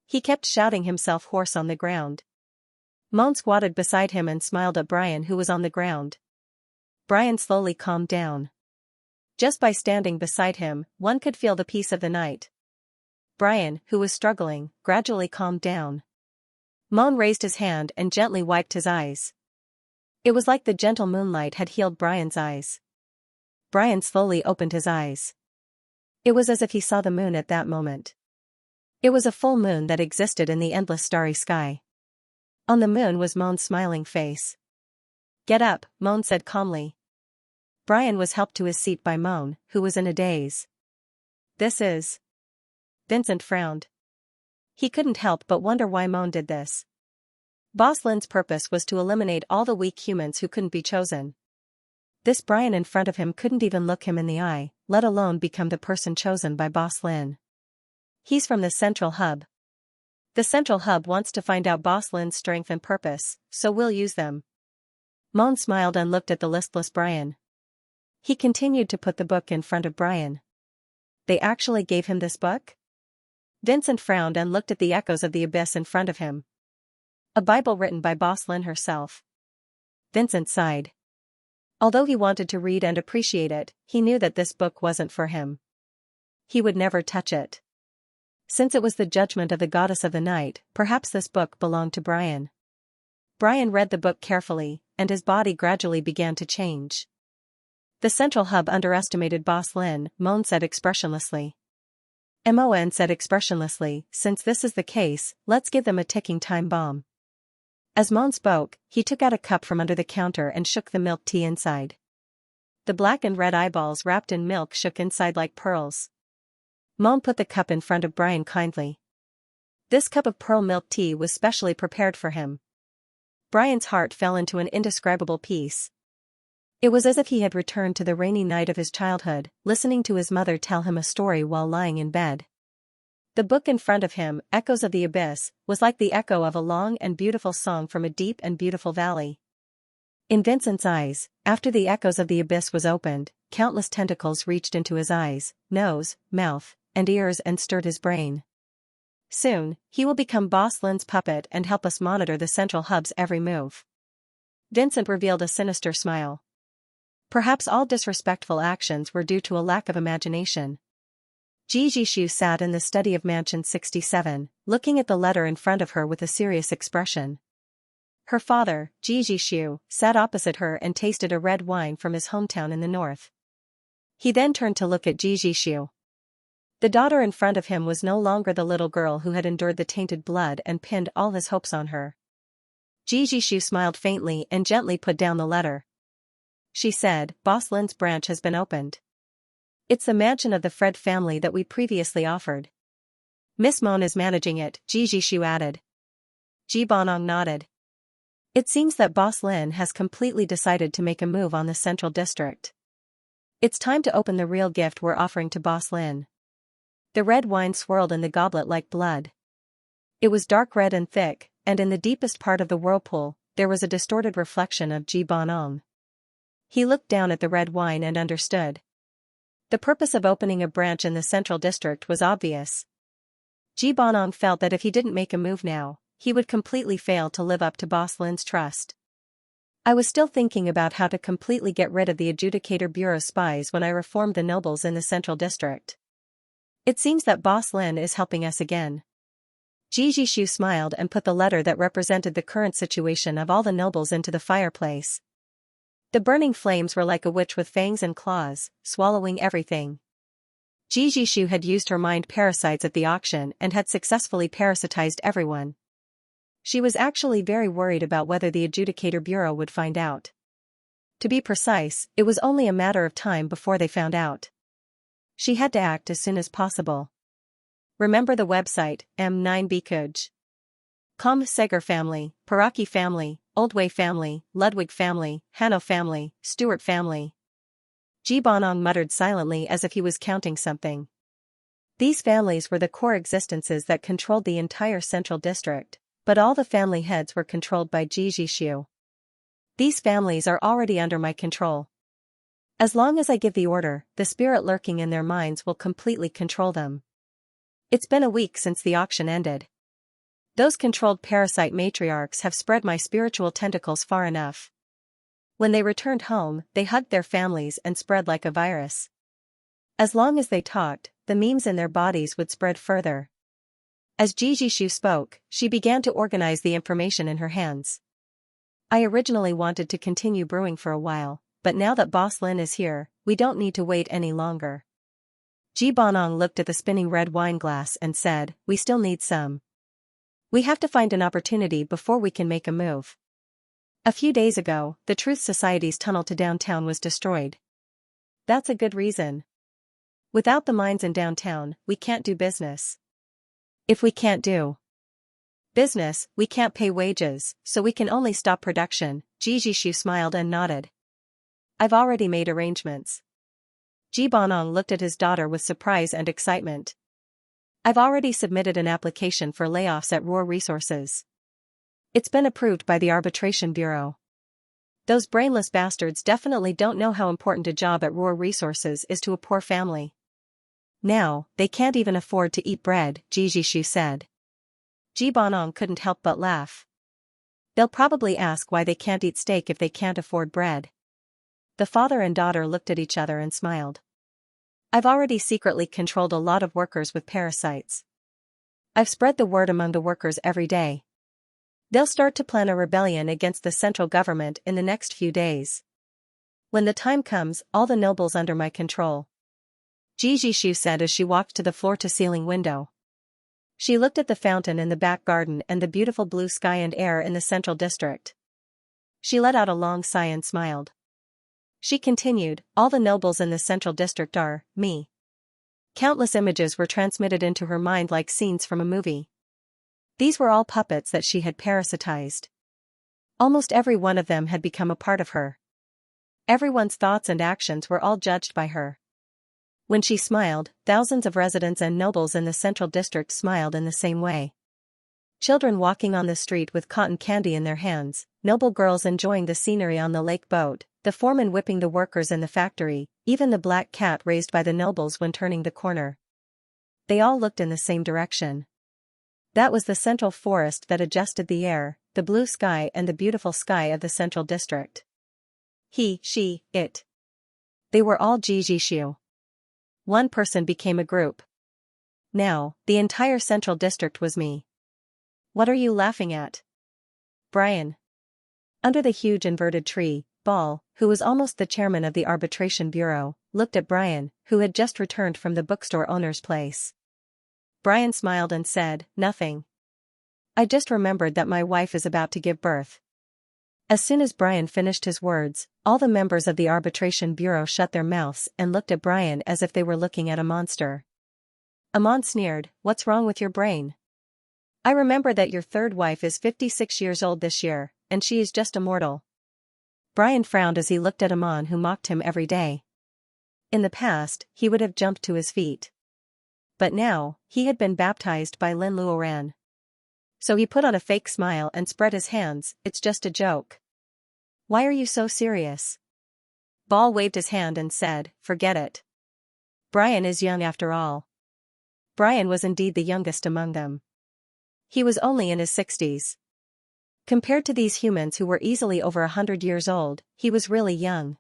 He kept shouting himself hoarse on the ground. Moan squatted beside him and smiled at Brian, who was on the ground. Brian slowly calmed down. Just by standing beside him, one could feel the peace of the night. Brian, who was struggling, gradually calmed down. Moan raised his hand and gently wiped his eyes. It was like the gentle moonlight had healed Brian's eyes. Brian slowly opened his eyes. It was as if he saw the moon at that moment. It was a full moon that existed in the endless starry sky. On the moon was Moan's smiling face. Get up, Moan said calmly. Brian was helped to his seat by Moan, who was in a daze. This is... Vincent frowned. He couldn't help but wonder why Moan did this. Boss Lin's purpose was to eliminate all the weak humans who couldn't be chosen. This Brian in front of him couldn't even look him in the eye, let alone become the person chosen by Boss Lin. He's from the Central Hub. The Central Hub wants to find out Boss Lin's strength and purpose, so we'll use them. Moan smiled and looked at the listless Brian. He continued to put the book in front of Brian. They actually gave him this book? Vincent frowned and looked at the echoes of the abyss in front of him. A Bible written by Boss Lin herself. Vincent sighed. Although he wanted to read and appreciate it, he knew that this book wasn't for him. He would never touch it. Since it was the judgment of the goddess of the night, perhaps this book belonged to Brian. Brian read the book carefully, and his body gradually began to change. The Central Hub underestimated Boss Lin, Moan said expressionlessly. Mon said expressionlessly, since this is the case, let's give them a ticking time bomb. As Moan spoke, he took out a cup from under the counter and shook the milk tea inside. The black and red eyeballs wrapped in milk shook inside like pearls. Moan put the cup in front of Brian kindly. This cup of pearl milk tea was specially prepared for him. Brian's heart fell into an indescribable peace. It was as if he had returned to the rainy night of his childhood, listening to his mother tell him a story while lying in bed. The book in front of him, Echoes of the Abyss, was like the echo of a long and beautiful song from a deep and beautiful valley. In Vincent's eyes, after the Echoes of the Abyss was opened, countless tentacles reached into his eyes, nose, mouth, and ears and stirred his brain. Soon, he will become Boss Lin's puppet and help us monitor the Central Hub's every move. Vincent revealed a sinister smile. Perhaps all disrespectful actions were due to a lack of imagination. Jijishu sat in the study of Mansion 67, looking at the letter in front of her with a serious expression. Her father, Jijishu, sat opposite her and tasted a red wine from his hometown in the north. He then turned to look at Jijishu. The daughter in front of him was no longer the little girl who had endured the tainted blood and pinned all his hopes on her. Jijishu smiled faintly and gently put down the letter. She said, Boss Lin's branch has been opened. It's the mansion of the Fred family that we previously offered. Miss Moan is managing it, Jijishu added. Ji Bonong nodded. It seems that Boss Lin has completely decided to make a move on the Central District. It's time to open the real gift we're offering to Boss Lin. The red wine swirled in the goblet like blood. It was dark red and thick, and in the deepest part of the whirlpool, there was a distorted reflection of Ji Bonong. He looked down at the red wine and understood. The purpose of opening a branch in the Central District was obvious. Ji Bonong felt that if he didn't make a move now, he would completely fail to live up to Boss Lin's trust. I was still thinking about how to completely get rid of the Adjudicator Bureau spies when I reformed the nobles in the Central District. It seems that Boss Lin is helping us again. Jijishu smiled and put the letter that represented the current situation of all the nobles into the fireplace. The burning flames were like a witch with fangs and claws, swallowing everything. Jijishu had used her mind parasites at the auction and had successfully parasitized everyone. She was actually very worried about whether the Adjudicator Bureau would find out. To be precise, it was only a matter of time before they found out. She had to act as soon as possible. Remember the website, M9Bkuj. Com Seger family, Paraki family, Oldway family, Ludwig family, Hanno family, Stewart family. Jibonong muttered silently as if he was counting something. These families were the core existences that controlled the entire central district, but all the family heads were controlled by Jijishu. These families are already under my control. As long as I give the order, the spirit lurking in their minds will completely control them. It's been a week since the auction ended. Those controlled parasite matriarchs have spread my spiritual tentacles far enough. When they returned home, they hugged their families and spread like a virus. As long as they talked, the memes in their bodies would spread further. As Jijishu spoke, she began to organize the information in her hands. I originally wanted to continue brewing for a while, but now that Boss Lin is here, we don't need to wait any longer. Jibonong looked at the spinning red wine glass and said, we still need some. We have to find an opportunity before we can make a move. A few days ago, the Truth Society's tunnel to downtown was destroyed. That's a good reason. Without the mines in downtown, we can't do business. If we can't do business, we can't pay wages, so we can only stop production. Jijishu smiled and nodded. I've already made arrangements. Jibonong looked at his daughter with surprise and excitement. I've already submitted an application for layoffs at Roar Resources. It's been approved by the Arbitration Bureau. Those brainless bastards definitely don't know how important a job at Roar Resources is to a poor family. Now, they can't even afford to eat bread, Jijishu said. Jibonong couldn't help but laugh. They'll probably ask why they can't eat steak if they can't afford bread. The father and daughter looked at each other and smiled. I've already secretly controlled a lot of workers with parasites. I've spread the word among the workers every day. They'll start to plan a rebellion against the central government in the next few days. When the time comes, all the nobles under my control. Jijishu said as she walked to the floor-to-ceiling window. She looked at the fountain in the back garden and the beautiful blue sky and air in the central district. She let out a long sigh and smiled. She continued, all the nobles in the central district are, me. Countless images were transmitted into her mind like scenes from a movie. These were all puppets that she had parasitized. Almost every one of them had become a part of her. Everyone's thoughts and actions were all judged by her. When she smiled, thousands of residents and nobles in the central district smiled in the same way. Children walking on the street with cotton candy in their hands, noble girls enjoying the scenery on the lake boat, the foreman whipping the workers in the factory, even the black cat raised by the nobles when turning the corner. They all looked in the same direction. That was the central forest that adjusted the air, the blue sky and the beautiful sky of the central district. He, she, it. They were all Jijishu. One person became a group. Now, the entire central district was me. What are you laughing at? Brian. Under the huge inverted tree, Ball, who was almost the chairman of the Arbitration Bureau, looked at Brian, who had just returned from the bookstore owner's place. Brian smiled and said, nothing. I just remembered that my wife is about to give birth. As soon as Brian finished his words, all the members of the Arbitration Bureau shut their mouths and looked at Brian as if they were looking at a monster. Amon sneered, what's wrong with your brain? I remember that your third wife is 56 years old this year, and she is just a mortal. Brian frowned as he looked at Amon, who mocked him every day. In the past, he would have jumped to his feet. But now, he had been baptized by Lin Luoran. So he put on a fake smile and spread his hands, it's just a joke. Why are you so serious? Ball waved his hand and said, forget it. Brian is young after all. Brian was indeed the youngest among them. He was only in his 60s. Compared to these humans who were easily over 100 years old, he was really young.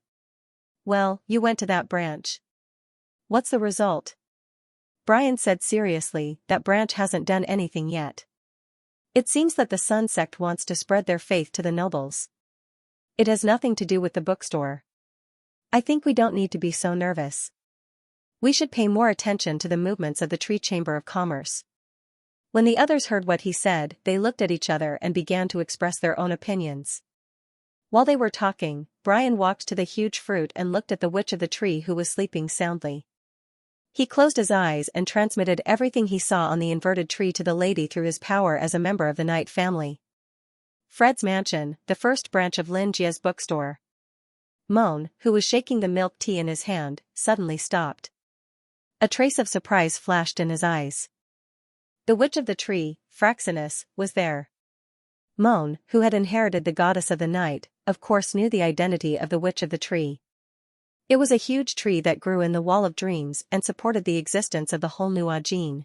Well, you went to that branch. What's the result? Brian said seriously, that branch hasn't done anything yet. It seems that the Sun sect wants to spread their faith to the nobles. It has nothing to do with the bookstore. I think we don't need to be so nervous. We should pay more attention to the movements of the Tree Chamber of Commerce. When the others heard what he said, they looked at each other and began to express their own opinions. While they were talking, Brian walked to the huge fruit and looked at the witch of the tree who was sleeping soundly. He closed his eyes and transmitted everything he saw on the inverted tree to the lady through his power as a member of the Knight family. Fred's mansion, the first branch of Xianxia's bookstore. Moan, who was shaking the milk tea in his hand, suddenly stopped. A trace of surprise flashed in his eyes. The witch of the tree, Fraxinus, was there. Moan, who had inherited the goddess of the night, of course knew the identity of the witch of the tree. It was a huge tree that grew in the Wall of Dreams and supported the existence of the whole Nuajin.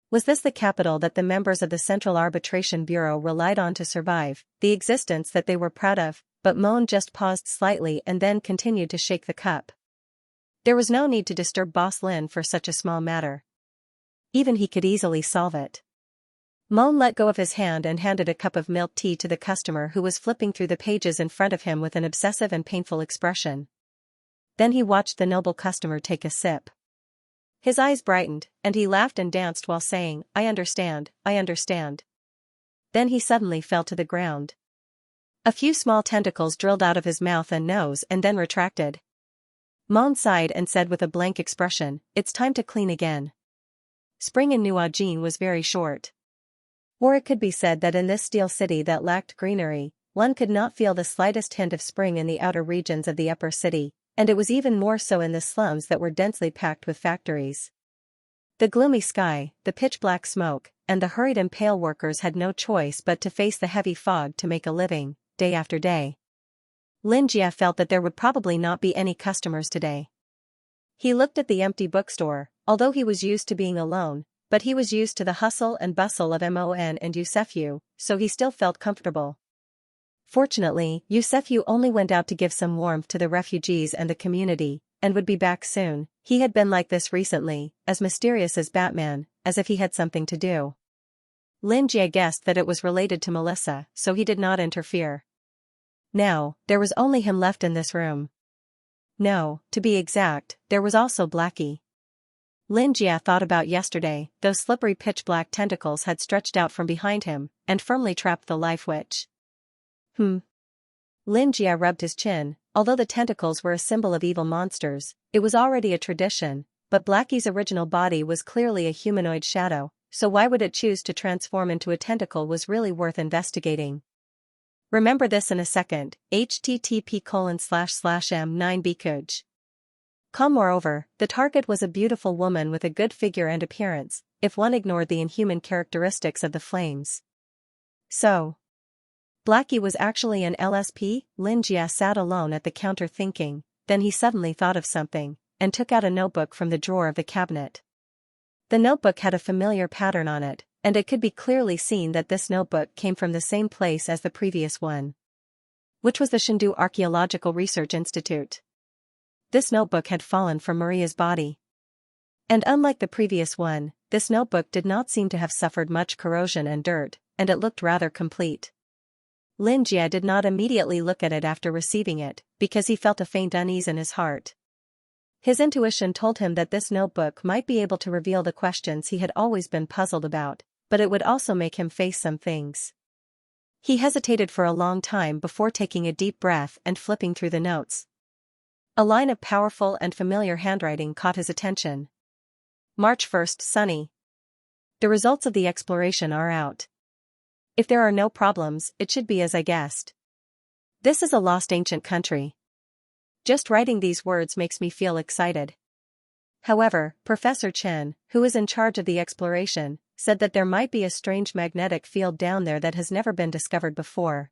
Was this the capital that the members of the Central Arbitration Bureau relied on to survive, the existence that they were proud of? But Moan just paused slightly and then continued to shake the cup. There was no need to disturb Boss Lin for such a small matter. Even he could easily solve it. Moan let go of his hand and handed a cup of milk tea to the customer who was flipping through the pages in front of him with an obsessive and painful expression. Then he watched the noble customer take a sip. His eyes brightened, and he laughed and danced while saying, I understand, I understand. Then he suddenly fell to the ground. A few small tentacles drilled out of his mouth and nose and then retracted. Moan sighed and said with a blank expression, it's time to clean again. Spring in Nuajin was very short. Or it could be said that in this steel city that lacked greenery, one could not feel the slightest hint of spring in the outer regions of the upper city, and it was even more so in the slums that were densely packed with factories. The gloomy sky, the pitch-black smoke, and the hurried and pale workers had no choice but to face the heavy fog to make a living, day after day. Xianxia felt that there would probably not be any customers today. He looked at the empty bookstore, although he was used to being alone, but he was used to the hustle and bustle of Mon and Yusefu, so he still felt comfortable. Fortunately, Yusefu only went out to give some warmth to the refugees and the community, and would be back soon. He had been like this recently, as mysterious as Batman, as if he had something to do. Xianxia guessed that it was related to Melissa, so he did not interfere. Now, there was only him left in this room. No, to be exact, there was also Lackey. Xianxia thought about yesterday, those slippery pitch-black tentacles had stretched out from behind him, and firmly trapped the life witch. Xianxia rubbed his chin. Although the tentacles were a symbol of evil monsters, it was already a tradition, but Lackey's original body was clearly a humanoid shadow, so why would it choose to transform into a tentacle was really worth investigating. Remember this in a second, http://m9bkuj. Moreover, the target was a beautiful woman with a good figure and appearance, if one ignored the inhuman characteristics of the flames. So, Lackey was actually an LSP? Xianxia sat alone at the counter thinking, then he suddenly thought of something, and took out a notebook from the drawer of the cabinet. The notebook had a familiar pattern on it, and it could be clearly seen that this notebook came from the same place as the previous one, which was the Shindu Archaeological Research Institute. This notebook had fallen from Maria's body. And unlike the previous one, this notebook did not seem to have suffered much corrosion and dirt, and it looked rather complete. Xianxia did not immediately look at it after receiving it, because he felt a faint unease in his heart. His intuition told him that this notebook might be able to reveal the questions he had always been puzzled about, but it would also make him face some things. He hesitated for a long time before taking a deep breath and flipping through the notes. A line of powerful and familiar handwriting caught his attention. March 1st, Sunny. The results of the exploration are out. If there are no problems, it should be as I guessed. This is a lost ancient country. Just writing these words makes me feel excited. However, Professor Chen, who is in charge of the exploration, said that there might be a strange magnetic field down there that has never been discovered before.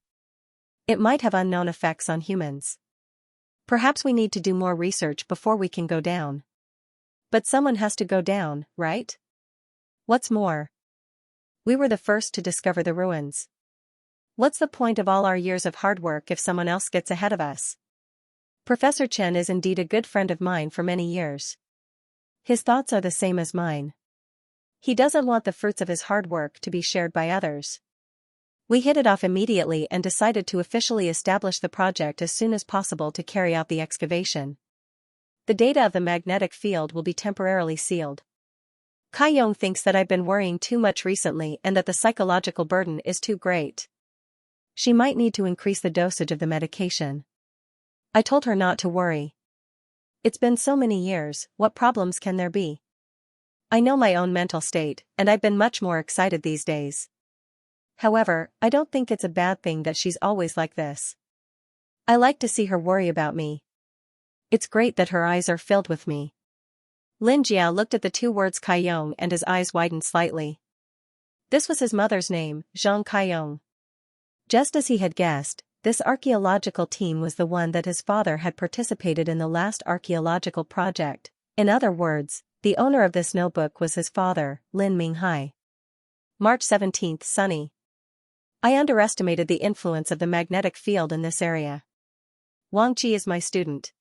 It might have unknown effects on humans. Perhaps we need to do more research before we can go down. But someone has to go down, right? What's more, we were the first to discover the ruins. What's the point of all our years of hard work if someone else gets ahead of us? Professor Chen is indeed a good friend of mine for many years. His thoughts are the same as mine. He doesn't want the fruits of his hard work to be shared by others. We hit it off immediately and decided to officially establish the project as soon as possible to carry out the excavation. The data of the magnetic field will be temporarily sealed. Kai-Yong thinks that I've been worrying too much recently and that the psychological burden is too great. She might need to increase the dosage of the medication. I told her not to worry. It's been so many years, what problems can there be? I know my own mental state, and I've been much more excited these days. However, I don't think it's a bad thing that she's always like this. I like to see her worry about me. It's great that her eyes are filled with me. Lin Jiao looked at the two words Kai-Yong and his eyes widened slightly. This was his mother's name, Zhang Kai-Yong. Just as he had guessed, this archaeological team was the one that his father had participated in the last archaeological project. In other words, the owner of this notebook was his father, Lin Minghai. March 17, sunny. I underestimated the influence of the magnetic field in this area. Wang Qi is my student.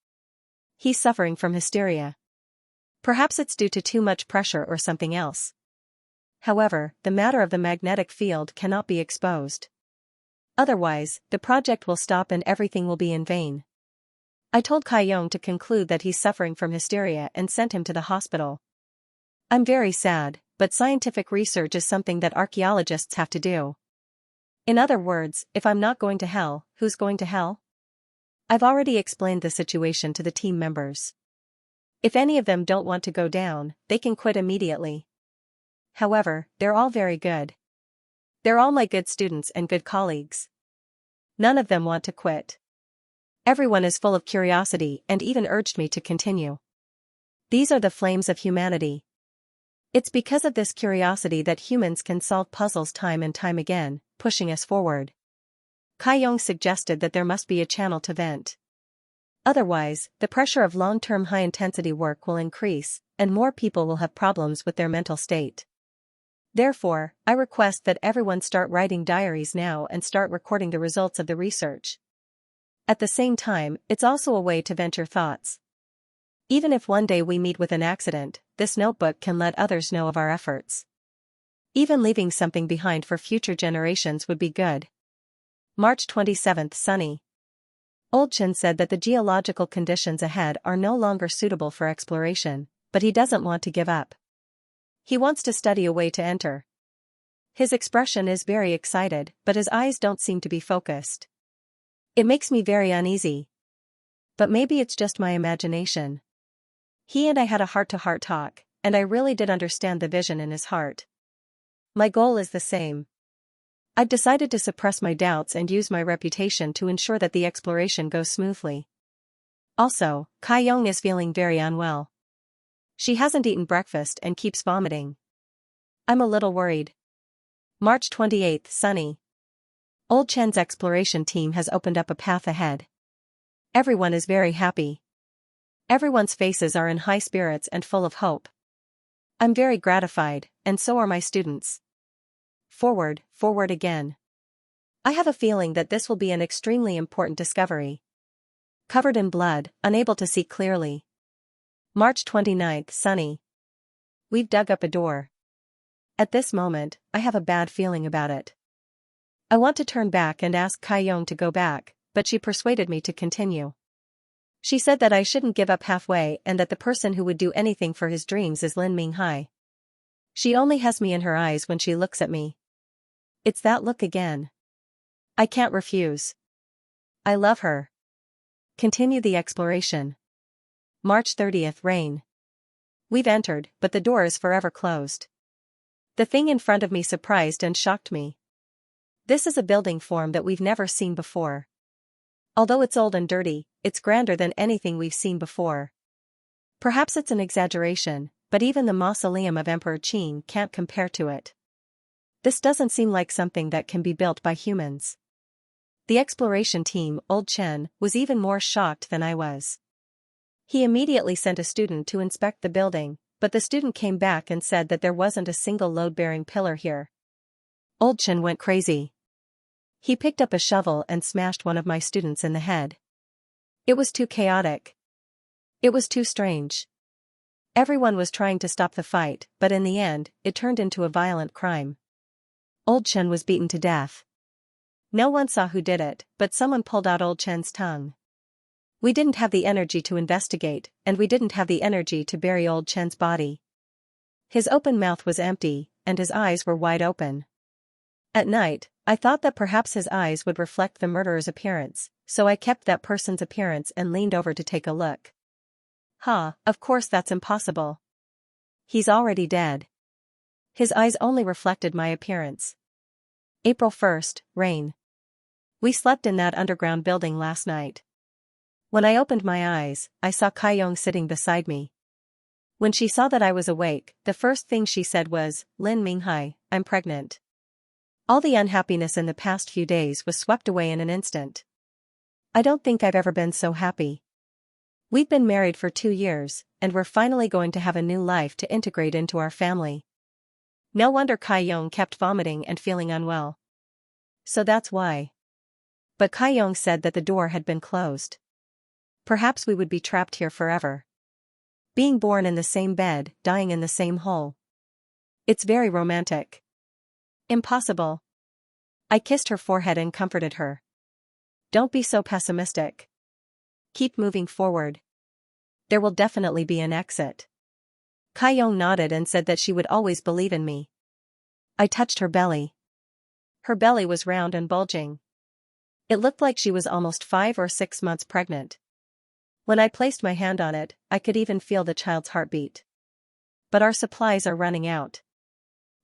He's suffering from hysteria. Perhaps it's due to too much pressure or something else. However, the matter of the magnetic field cannot be exposed. Otherwise, the project will stop and everything will be in vain. I told Kai-Yong to conclude that he's suffering from hysteria and sent him to the hospital. I'm very sad, but scientific research is something that archaeologists have to do. In other words, if I'm not going to hell, who's going to hell? I've already explained the situation to the team members. If any of them don't want to go down, they can quit immediately. However, they're all very good. They're all my good students and good colleagues. None of them want to quit. Everyone is full of curiosity and even urged me to continue. These are the flames of humanity. It's because of this curiosity that humans can solve puzzles time and time again, pushing us forward. Kai-Yong suggested that there must be a channel to vent. Otherwise, the pressure of long-term high-intensity work will increase, and more people will have problems with their mental state. Therefore, I request that everyone start writing diaries now and start recording the results of the research. At the same time, it's also a way to vent your thoughts. Even if one day we meet with an accident, this notebook can let others know of our efforts. Even leaving something behind for future generations would be good. March 27, sunny. Old Chen said that the geological conditions ahead are no longer suitable for exploration, but he doesn't want to give up. He wants to study a way to enter. His expression is very excited, but his eyes don't seem to be focused. It makes me very uneasy. But maybe it's just my imagination. He and I had a heart-to-heart talk, and I really did understand the vision in his heart. My goal is the same. I've decided to suppress my doubts and use my reputation to ensure that the exploration goes smoothly. Also, Kai-Yong is feeling very unwell. She hasn't eaten breakfast and keeps vomiting. I'm a little worried. March 28, sunny. Old Chen's exploration team has opened up a path ahead. Everyone is very happy. Everyone's faces are in high spirits and full of hope. I'm very gratified, and so are my students. Forward, forward again. I have a feeling that this will be an extremely important discovery. Covered in blood, unable to see clearly. March 29, sunny. We've dug up a door. At this moment, I have a bad feeling about it. I want to turn back and ask Kai-Yong to go back, but she persuaded me to continue. She said that I shouldn't give up halfway and that the person who would do anything for his dreams is Lin Minghai. She only has me in her eyes when she looks at me. It's that look again. I can't refuse. I love her. Continue the exploration. March 30th, rain. We've entered, but the door is forever closed. The thing in front of me surprised and shocked me. This is a building form that we've never seen before. Although it's old and dirty, it's grander than anything we've seen before. Perhaps it's an exaggeration, but even the mausoleum of Emperor Qin can't compare to it. This doesn't seem like something that can be built by humans. The exploration team, Old Chen, was even more shocked than I was. He immediately sent a student to inspect the building, but the student came back and said that there wasn't a single load-bearing pillar here. Old Chen went crazy. He picked up a shovel and smashed one of my students in the head. It was too chaotic. It was too strange. Everyone was trying to stop the fight, but in the end, it turned into a violent crime. Old Chen was beaten to death. No one saw who did it, but someone pulled out old Chen's tongue. We didn't have the energy to investigate, and we didn't have the energy to bury old Chen's body. His open mouth was empty, and his eyes were wide open. At night, I thought that perhaps his eyes would reflect the murderer's appearance, so I kept that person's appearance and leaned over to take a look. Of course that's impossible. He's already dead. His eyes only reflected my appearance. April 1st, rain. We slept in that underground building last night. When I opened my eyes, I saw Kaiyong sitting beside me. When she saw that I was awake, the first thing she said was, "Lin Minghai, I'm pregnant." All the unhappiness in the past few days was swept away in an instant. I don't think I've ever been so happy. We've been married for 2 years, and we're finally going to have a new life to integrate into our family. No wonder Kaiyong kept vomiting and feeling unwell. So that's why. But Kaiyong said that the door had been closed. Perhaps we would be trapped here forever. Being born in the same bed, dying in the same hole. It's very romantic. Impossible. I kissed her forehead and comforted her. Don't be so pessimistic. Keep moving forward. There will definitely be an exit. Kaiyong nodded and said that she would always believe in me. I touched her belly. Her belly was round and bulging. It looked like she was almost 5 or 6 months pregnant. When I placed my hand on it, I could even feel the child's heartbeat. But our supplies are running out.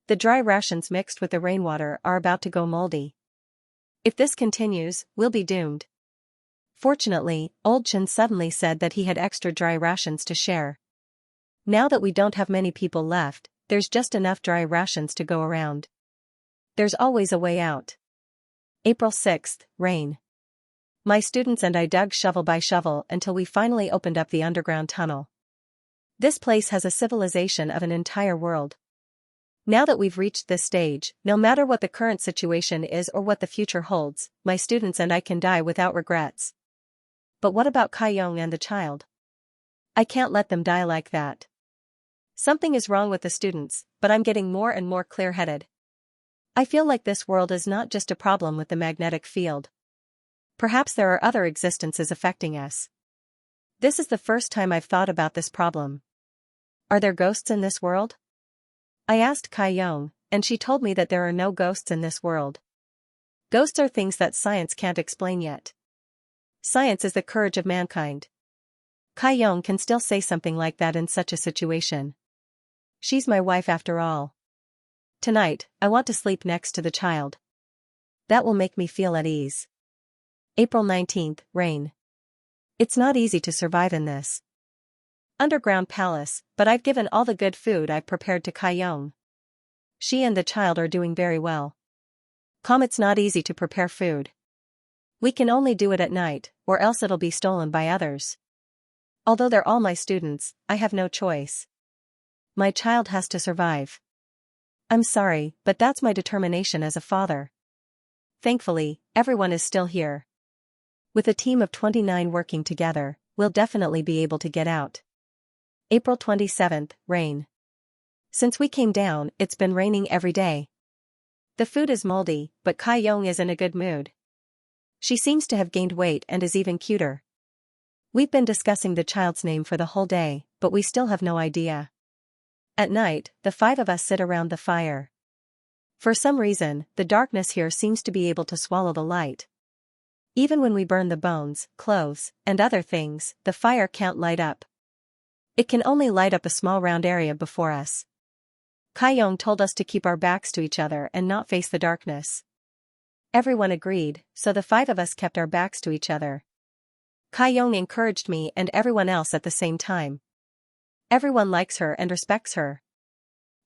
The dry rations mixed with the rainwater are about to go moldy. If this continues, we'll be doomed. Fortunately, Old Chen suddenly said that he had extra dry rations to share. Now that we don't have many people left, there's just enough dry rations to go around. There's always a way out. April 6th, rain. My students and I dug shovel by shovel until we finally opened up the underground tunnel. This place has a civilization of an entire world. Now that we've reached this stage, no matter what the current situation is or what the future holds, my students and I can die without regrets. But what about Kaiyong and the child? I can't let them die like that. Something is wrong with the students, but I'm getting more and more clear-headed. I feel like this world is not just a problem with the magnetic field. Perhaps there are other existences affecting us. This is the first time I've thought about this problem. Are there ghosts in this world? I asked Kaiyong, and she told me that there are no ghosts in this world. Ghosts are things that science can't explain yet. Science is the courage of mankind. Kaiyong can still say something like that in such a situation. She's my wife after all. Tonight, I want to sleep next to the child. That will make me feel at ease. April 19th, rain. It's not easy to survive in this underground palace, but I've given all the good food I've prepared to Kaiyong. She and the child are doing very well. It's not easy to prepare food. We can only do it at night, or else it'll be stolen by others. Although they're all my students, I have no choice. My child has to survive. I'm sorry, but that's my determination as a father. Thankfully, everyone is still here. With a team of 29 working together, we'll definitely be able to get out. April 27th, rain. Since we came down, it's been raining every day. The food is moldy, but Kaiyong is in a good mood. She seems to have gained weight and is even cuter. We've been discussing the child's name for the whole day, but we still have no idea. At night, the 5 of us sit around the fire. For some reason, the darkness here seems to be able to swallow the light. Even when we burn the bones, clothes, and other things, the fire can't light up. It can only light up a small round area before us. Kaiyong told us to keep our backs to each other and not face the darkness. Everyone agreed, so the 5 of us kept our backs to each other. Kaiyong encouraged me and everyone else at the same time. Everyone likes her and respects her.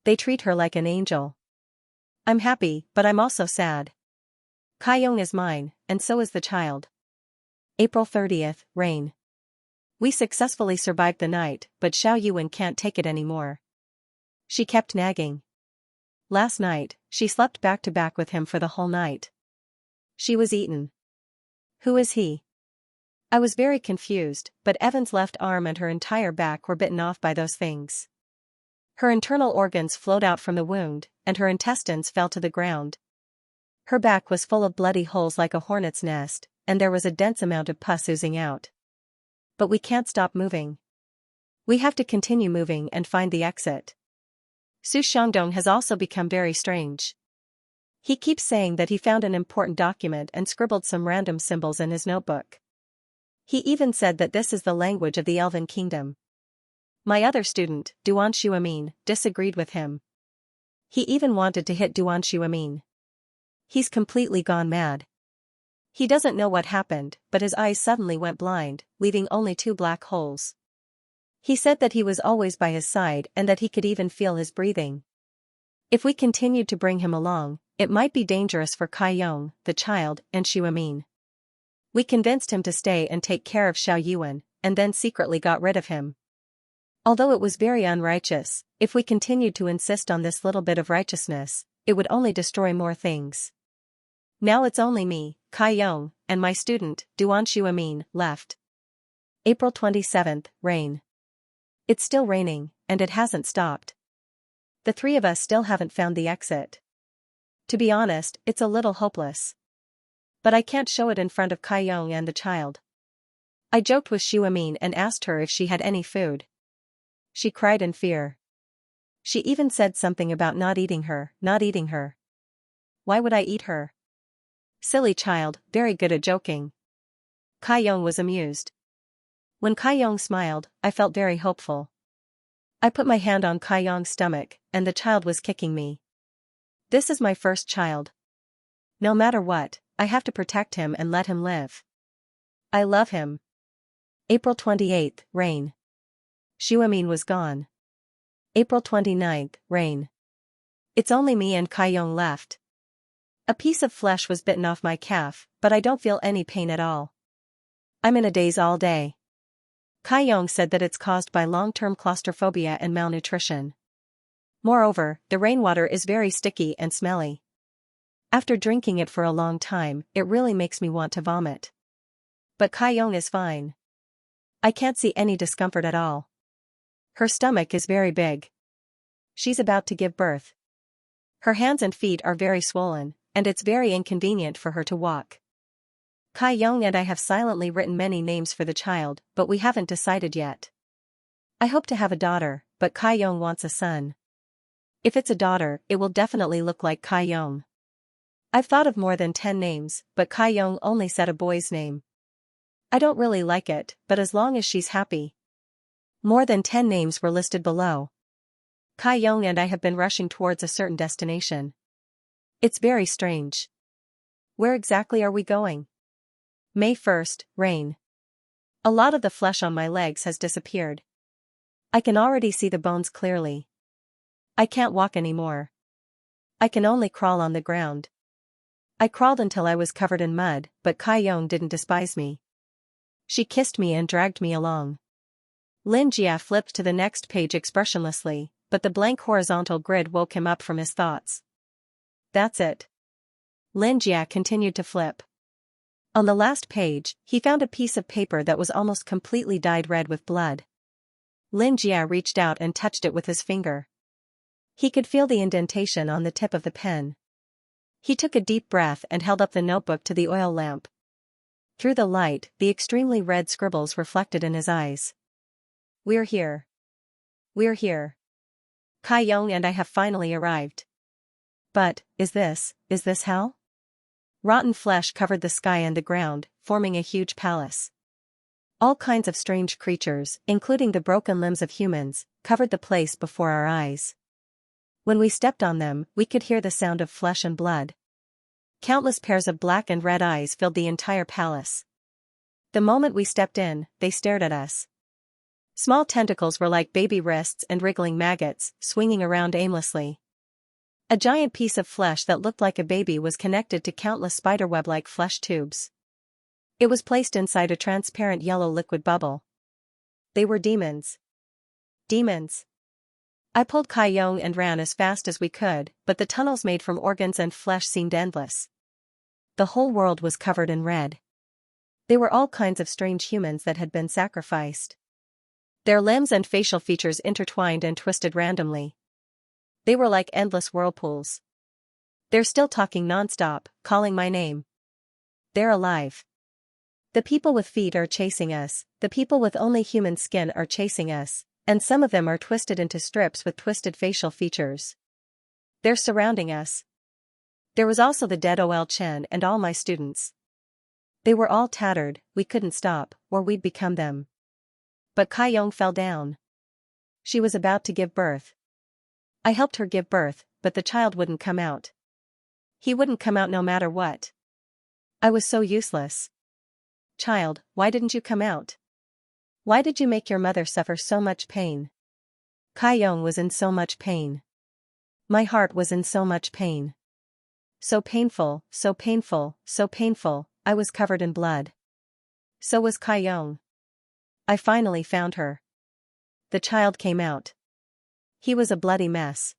They treat her like an angel. I'm happy, but I'm also sad. Kaiyong is mine, and so is the child. April 30th, rain. We successfully survived the night, but Xiao Yuan can't take it anymore. She kept nagging. Last night, she slept back to back with him for the whole night. She was eaten. Who is he? I was very confused, but Evan's left arm and her entire back were bitten off by those things. Her internal organs flowed out from the wound, and her intestines fell to the ground. Her back was full of bloody holes like a hornet's nest, and there was a dense amount of pus oozing out. But we can't stop moving. We have to continue moving and find the exit. Su Xiangdong has also become very strange. He keeps saying that he found an important document and scribbled some random symbols in his notebook. He even said that this is the language of the Elven Kingdom. My other student, Duan Xuemin, disagreed with him. He even wanted to hit Duan Xuemin. He's completely gone mad. He doesn't know what happened, but his eyes suddenly went blind, leaving only 2 black holes. He said that he was always by his side and that he could even feel his breathing. If we continued to bring him along, it might be dangerous for Kai Yong, the child, and Xuemin. We convinced him to stay and take care of Xiao Yuan, and then secretly got rid of him. Although it was very unrighteous, if we continued to insist on this little bit of righteousness, it would only destroy more things. Now it's only me, Kai Yong, and my student, Duan Xuemin, left. April 27th, rain. It's still raining, and it hasn't stopped. The 3 of us still haven't found the exit. To be honest, it's a little hopeless. But I can't show it in front of Kai Yong and the child. I joked with Xuemin and asked her if she had any food. She cried in fear. She even said something about not eating her. Why would I eat her? Silly child, very good at joking. Kai Yong was amused. When Kai Yong smiled, I felt very hopeful. I put my hand on Kai Yong's stomach, and the child was kicking me. This is my first child. No matter what, I have to protect him and let him live. I love him. April 28th, rain. Xuemin was gone. April 29th, rain. It's only me and Kai Yong left. A piece of flesh was bitten off my calf, but I don't feel any pain at all. I'm in a daze all day. Kai Yong said that it's caused by long-term claustrophobia and malnutrition. Moreover, the rainwater is very sticky and smelly. After drinking it for a long time, it really makes me want to vomit. But Kai Yong is fine. I can't see any discomfort at all. Her stomach is very big. She's about to give birth. Her hands and feet are very swollen, and it's very inconvenient for her to walk. Kai Yong and I have silently written many names for the child, but we haven't decided yet. I hope to have a daughter, but Kai Yong wants a son. If it's a daughter, it will definitely look like Kai Yong. I've thought of more than 10 names, but Kai Yong only said a boy's name. I don't really like it, but as long as she's happy. More than 10 names were listed below. Kai Yong and I have been rushing towards a certain destination. It's very strange. Where exactly are we going? May 1st, rain. A lot of the flesh on my legs has disappeared. I can already see the bones clearly. I can't walk anymore. I can only crawl on the ground. I crawled until I was covered in mud, but Kai Yong didn't despise me. She kissed me and dragged me along. Lin Jia flipped to the next page expressionlessly, but the blank horizontal grid woke him up from his thoughts. That's it. Lin Jia continued to flip. On the last page, he found a piece of paper that was almost completely dyed red with blood. Lin Jia reached out and touched it with his finger. He could feel the indentation on the tip of the pen. He took a deep breath and held up the notebook to the oil lamp. Through the light, the extremely red scribbles reflected in his eyes. We're here. We're here. Kai Yong and I have finally arrived. But, is this hell? Rotten flesh covered the sky and the ground, forming a huge palace. All kinds of strange creatures, including the broken limbs of humans, covered the place before our eyes. When we stepped on them, we could hear the sound of flesh and blood. Countless pairs of black and red eyes filled the entire palace. The moment we stepped in, they stared at us. Small tentacles were like baby wrists and wriggling maggots, swinging around aimlessly. A giant piece of flesh that looked like a baby was connected to countless spiderweb-like flesh tubes. It was placed inside a transparent yellow liquid bubble. They were demons. Demons. I pulled Kai Yong and ran as fast as we could, but the tunnels made from organs and flesh seemed endless. The whole world was covered in red. They were all kinds of strange humans that had been sacrificed. Their limbs and facial features intertwined and twisted randomly. They were like endless whirlpools. They're still talking nonstop, calling my name. They're alive. The people with feet are chasing us, the people with only human skin are chasing us, and some of them are twisted into strips with twisted facial features. They're surrounding us. There was also the dead Ol Chen and all my students. They were all tattered, we couldn't stop, or we'd become them. But Kai Yong fell down. She was about to give birth. I helped her give birth, but the child wouldn't come out. He wouldn't come out no matter what. I was so useless. Child, why didn't you come out? Why did you make your mother suffer so much pain? Kai Yong was in so much pain. My heart was in so much pain. So painful, so painful, so painful, I was covered in blood. So was Kai Yong. I finally found her. The child came out. He was a bloody mess.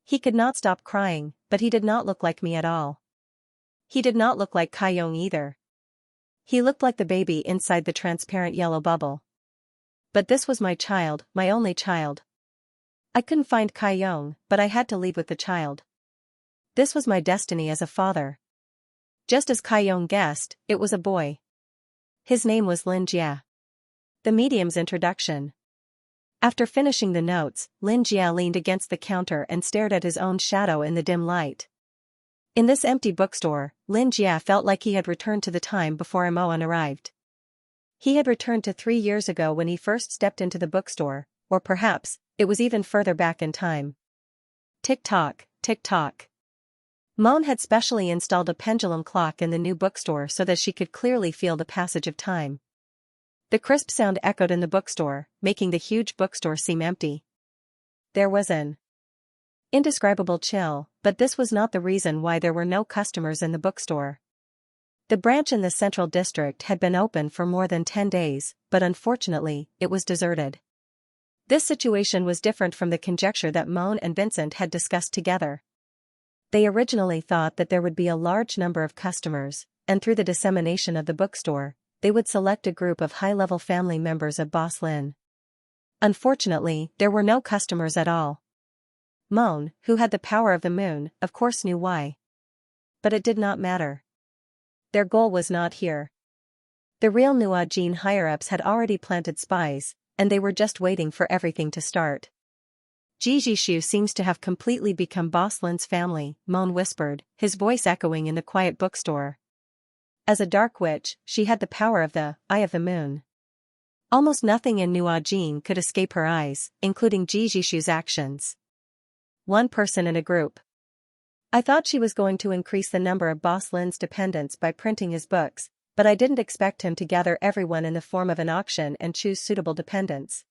He could not stop crying, but he did not look like me at all. He did not look like Kai Yong either. He looked like the baby inside the transparent yellow bubble. But this was my child, my only child. I couldn't find Kai Yong, but I had to leave with the child. This was my destiny as a father. Just as Kai Yong guessed, it was a boy. His name was Lin Jia. The medium's introduction. After finishing the notes, Lin Jia leaned against the counter and stared at his own shadow in the dim light. In this empty bookstore, Lin Jia felt like he had returned to the time before Moan arrived. He had returned to 3 years ago when he first stepped into the bookstore, or perhaps, it was even further back in time. Tick-tock, tick-tock. Moan had specially installed a pendulum clock in the new bookstore so that she could clearly feel the passage of time. The crisp sound echoed in the bookstore, making the huge bookstore seem empty. There was an indescribable chill, but this was not the reason why there were no customers in the bookstore. The branch in the central district had been open for more than 10 days, but unfortunately, it was deserted. This situation was different from the conjecture that Moan and Vincent had discussed together. They originally thought that there would be a large number of customers, and through the dissemination of the bookstore, they would select a group of high-level family members of Boss Lin. Unfortunately, there were no customers at all. Moan, who had the power of the moon, of course knew why. But it did not matter. Their goal was not here. The real Nuajin higher-ups had already planted spies, and they were just waiting for everything to start. Jijishu seems to have completely become Boss Lin's family, Moan whispered, his voice echoing in the quiet bookstore. As a dark witch, she had the power of the eye of the moon. Almost nothing in Nuajin could escape her eyes, including Jijishu's actions. One person in a group. I thought she was going to increase the number of Boss Lin's dependents by printing his books, but I didn't expect him to gather everyone in the form of an auction and choose suitable dependents.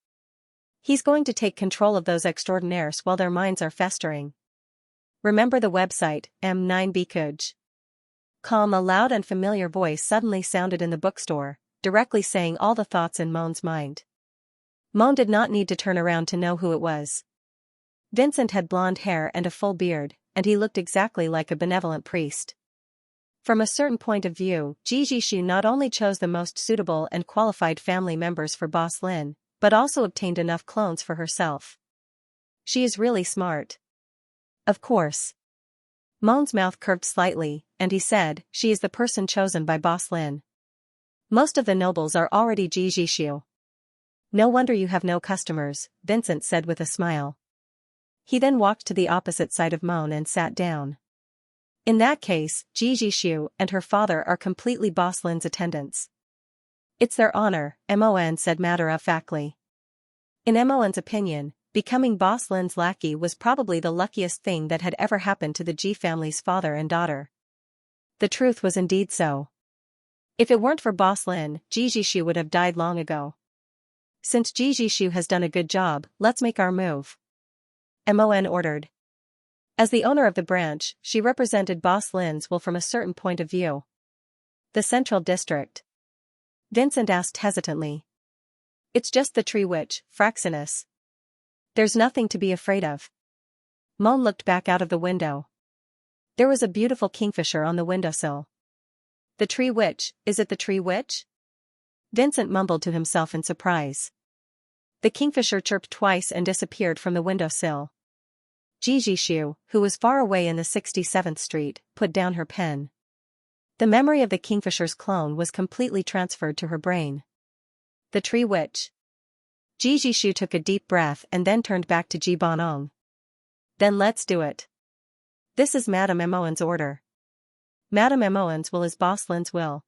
He's going to take control of those extraordinaires while their minds are festering. Remember the website, M9Bkuj. Calm, a loud and familiar voice suddenly sounded in the bookstore, directly saying all the thoughts in Moan's mind. Moan did not need to turn around to know who it was. Vincent had blonde hair and a full beard, and he looked exactly like a benevolent priest. From a certain point of view, Jijishu not only chose the most suitable and qualified family members for Boss Lin, but also obtained enough clones for herself. She is really smart. Of course. Moan's mouth curved slightly, and he said, she is the person chosen by Boss Lin. Most of the nobles are already Jijishu. No wonder you have no customers, Vincent said with a smile. He then walked to the opposite side of Moan and sat down. In that case, Jijishu and her father are completely Boss Lin's attendants. It's their honor, Mon said matter-of-factly. In Mon's opinion, becoming Boss Lin's lackey was probably the luckiest thing that had ever happened to the Ji family's father and daughter. The truth was indeed so. If it weren't for Boss Lin, Jijishu would have died long ago. Since Jijishu has done a good job, let's make our move. Mon ordered. As the owner of the branch, she represented Boss Lin's will from a certain point of view. The central district. Vincent asked hesitantly. It's just the tree witch, Fraxinus. There's nothing to be afraid of. Moan looked back out of the window. There was a beautiful kingfisher on the windowsill. The tree witch, is it the tree witch? Vincent mumbled to himself in surprise. The kingfisher chirped twice and disappeared from the windowsill. Jijishu, who was far away in the 67th Street, put down her pen. The memory of the Kingfisher's clone was completely transferred to her brain. The tree witch. Jijishu took a deep breath and then turned back to Ji Bonong. Then let's do it. This is Madame Emoan's order. Madame Emoan's will is Boss Lin's will.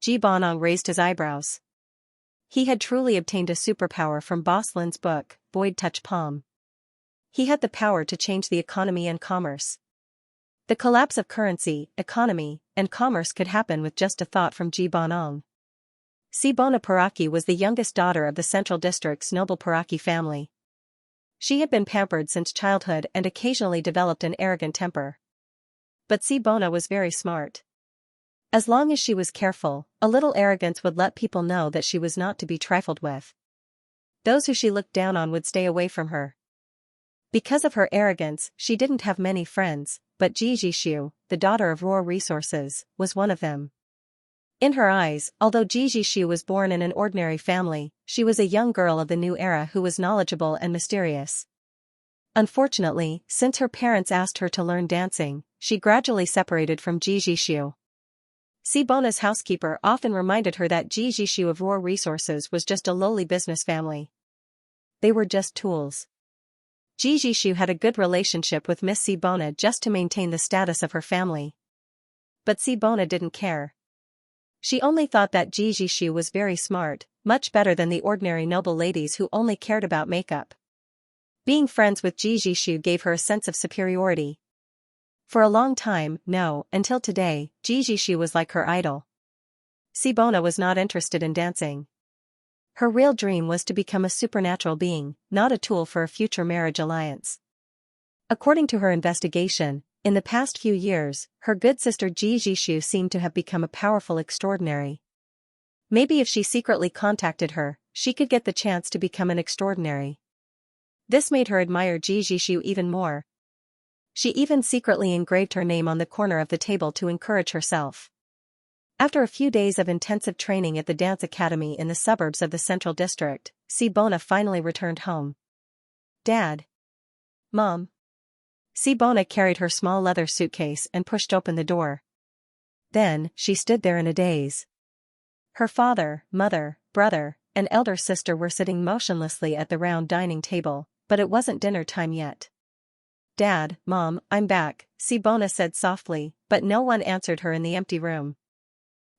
Ji Bonong raised his eyebrows. He had truly obtained a superpower from Boss Lin's book, Void Touch Palm. He had the power to change the economy and commerce. The collapse of currency, economy, and commerce could happen with just a thought from Ji Bonong. Sibona Paraki was the youngest daughter of the Central District's noble Paraki family. She had been pampered since childhood and occasionally developed an arrogant temper. But Sibona was very smart. As long as she was careful, a little arrogance would let people know that she was not to be trifled with. Those who she looked down on would stay away from her. Because of her arrogance, she didn't have many friends, but Jijishu, the daughter of raw resources, was one of them. In her eyes, although Jijishu was born in an ordinary family, she was a young girl of the new era who was knowledgeable and mysterious. Unfortunately, since her parents asked her to learn dancing, she gradually separated from Jijishu. Sibona's housekeeper often reminded her that Jijishu of raw resources was just a lowly business family. They were just tools. Jijishu had a good relationship with Miss Sibona just to maintain the status of her family. But Sibona didn't care. She only thought that Jijishu was very smart, much better than the ordinary noble ladies who only cared about makeup. Being friends with Jijishu gave her a sense of superiority. For a long time, until today, Jijishu was like her idol. Sibona was not interested in dancing. Her real dream was to become a supernatural being, not a tool for a future marriage alliance. According to her investigation, in the past few years, her good sister Jijishu seemed to have become a powerful extraordinary. Maybe if she secretly contacted her, she could get the chance to become an extraordinary. This made her admire Jijishu even more. She even secretly engraved her name on the corner of the table to encourage herself. After a few days of intensive training at the dance academy in the suburbs of the Central District, Sibona finally returned home. Dad. Mom. Sibona carried her small leather suitcase and pushed open the door. Then, she stood there in a daze. Her father, mother, brother, and elder sister were sitting motionlessly at the round dining table, but it wasn't dinner time yet. Dad, Mom, I'm back, Sibona said softly, but no one answered her in the empty room.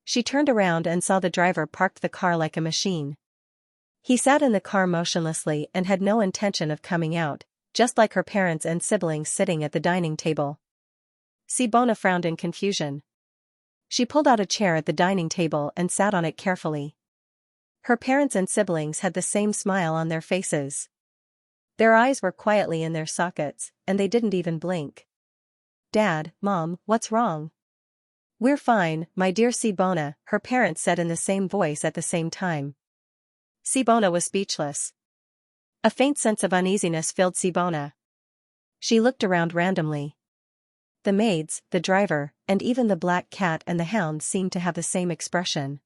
She turned around and saw the driver parked the car like a machine. He sat in the car motionlessly and had no intention of coming out, just like her parents and siblings sitting at the dining table. Sibona frowned in confusion. She pulled out a chair at the dining table and sat on it carefully. Her parents and siblings had the same smile on their faces. Their eyes were quietly in their sockets, and they didn't even blink. Dad, Mom, what's wrong? We're fine, my dear Sibona, her parents said in the same voice at the same time. Sibona was speechless. A faint sense of uneasiness filled Sibona. She looked around randomly. The maids, the driver, and even the black cat and the hound seemed to have the same expression.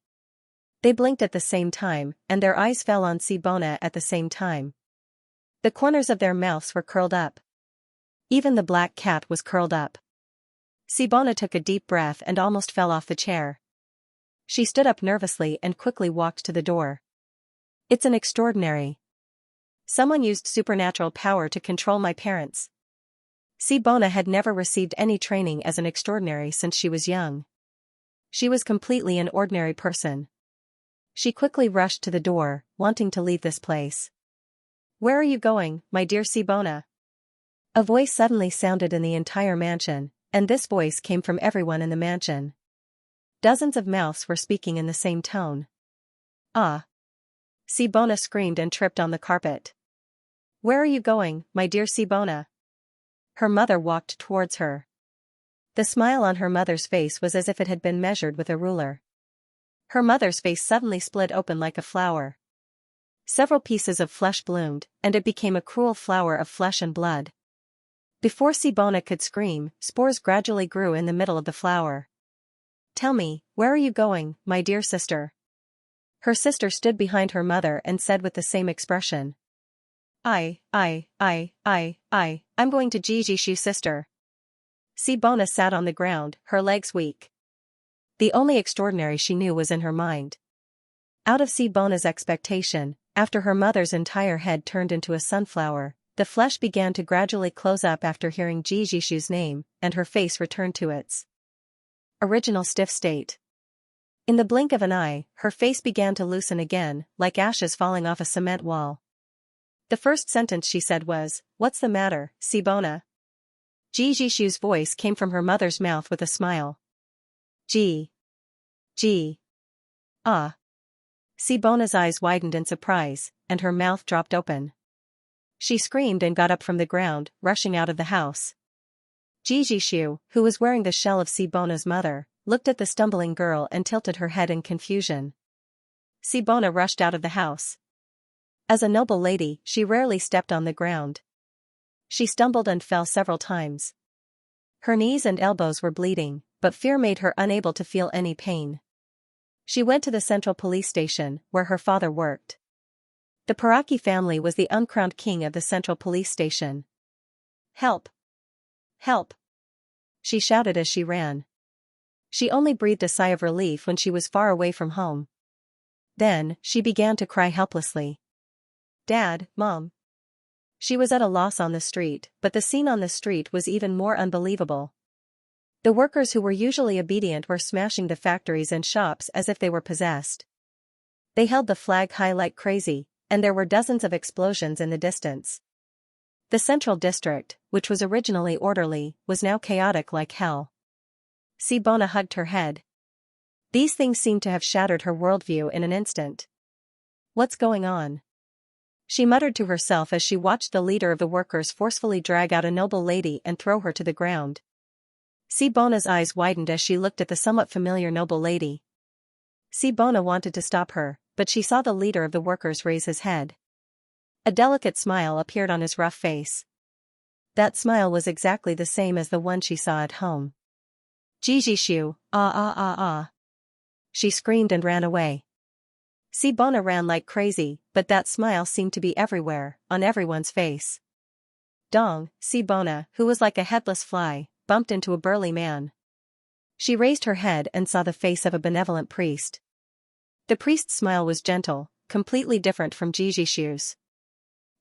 They blinked at the same time, and their eyes fell on Sibona at the same time. The corners of their mouths were curled up. Even the black cat was curled up. Sibona took a deep breath and almost fell off the chair. She stood up nervously and quickly walked to the door. It's an extraordinary. Someone used supernatural power to control my parents. Sibona had never received any training as an extraordinary since she was young. She was completely an ordinary person. She quickly rushed to the door, wanting to leave this place. Where are you going, my dear Sibona? A voice suddenly sounded in the entire mansion, and this voice came from everyone in the mansion. Dozens of mouths were speaking in the same tone. Ah! Sibona screamed and tripped on the carpet. Where are you going, my dear Sibona? Her mother walked towards her. The smile on her mother's face was as if it had been measured with a ruler. Her mother's face suddenly split open like a flower. Several pieces of flesh bloomed, and it became a cruel flower of flesh and blood. Before Sibona could scream, spores gradually grew in the middle of the flower. Tell me, where are you going, my dear sister? Her sister stood behind her mother and said with the same expression. I'm going to Jijishu's sister. Sibona sat on the ground, her legs weak. The only extraordinary she knew was in her mind. Out of Sibona's expectation, after her mother's entire head turned into a sunflower, the flesh began to gradually close up after hearing Jijishu's name, and her face returned to its original stiff state. In the blink of an eye, her face began to loosen again, like ashes falling off a cement wall. The first sentence she said was, "What's the matter, Sibona?" Jijishu's voice came from her mother's mouth with a smile. G. Ah. Sibona's eyes widened in surprise, and her mouth dropped open. She screamed and got up from the ground, rushing out of the house. Jijishu, who was wearing the shell of Sibona's mother, looked at the stumbling girl and tilted her head in confusion. Sibona rushed out of the house. As a noble lady, she rarely stepped on the ground. She stumbled and fell several times. Her knees and elbows were bleeding, but fear made her unable to feel any pain. She went to the central police station, where her father worked. The Paraki family was the uncrowned king of the central police station. "Help! Help!" she shouted as she ran. She only breathed a sigh of relief when she was far away from home. Then, she began to cry helplessly. "Dad, Mom." She was at a loss on the street, but the scene on the street was even more unbelievable. The workers who were usually obedient were smashing the factories and shops as if they were possessed. They held the flag high like crazy, and there were dozens of explosions in the distance. The central district, which was originally orderly, was now chaotic like hell. Sibona hugged her head. These things seemed to have shattered her worldview in an instant. "What's going on?" she muttered to herself as she watched the leader of the workers forcefully drag out a noble lady and throw her to the ground. Sibona's eyes widened as she looked at the somewhat familiar noble lady. Sibona wanted to stop her, but she saw the leader of the workers raise his head. A delicate smile appeared on his rough face. That smile was exactly the same as the one she saw at home. "Jijishu, ah. She screamed and ran away. Sibona ran like crazy, but that smile seemed to be everywhere, on everyone's face. Dong, Sibona, who was like a headless fly, bumped into a burly man. She raised her head and saw the face of a benevolent priest. The priest's smile was gentle, completely different from Jijishu's.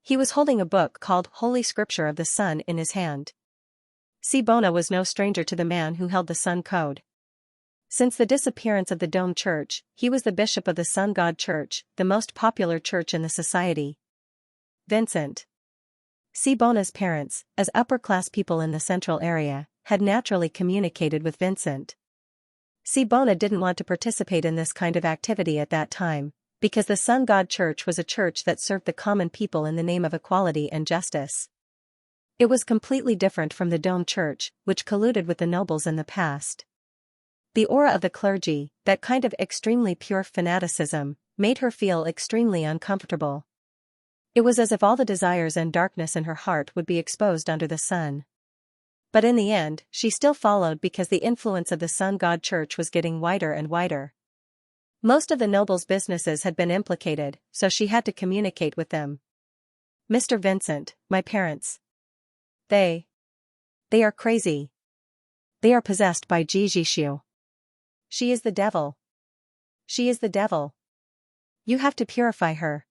He was holding a book called Holy Scripture of the Sun in his hand. Sibona was no stranger to the man who held the Sun Code. Since the disappearance of the Dome Church, he was the bishop of the Sun God Church, the most popular church in the society. Vincent. Sibona's parents, as upper-class people in the central area, had naturally communicated with Vincent. Sibona didn't want to participate in this kind of activity at that time, because the Sun God Church was a church that served the common people in the name of equality and justice. It was completely different from the Dome Church, which colluded with the nobles in the past. The aura of the clergy, that kind of extremely pure fanaticism, made her feel extremely uncomfortable. It was as if all the desires and darkness in her heart would be exposed under the sun. But in the end, she still followed because the influence of the Sun God Church was getting wider and wider. Most of the nobles' businesses had been implicated, so she had to communicate with them. "Mr. Vincent, my parents. They are crazy. They are possessed by Jijishu. She is the devil. She is the devil. You have to purify her."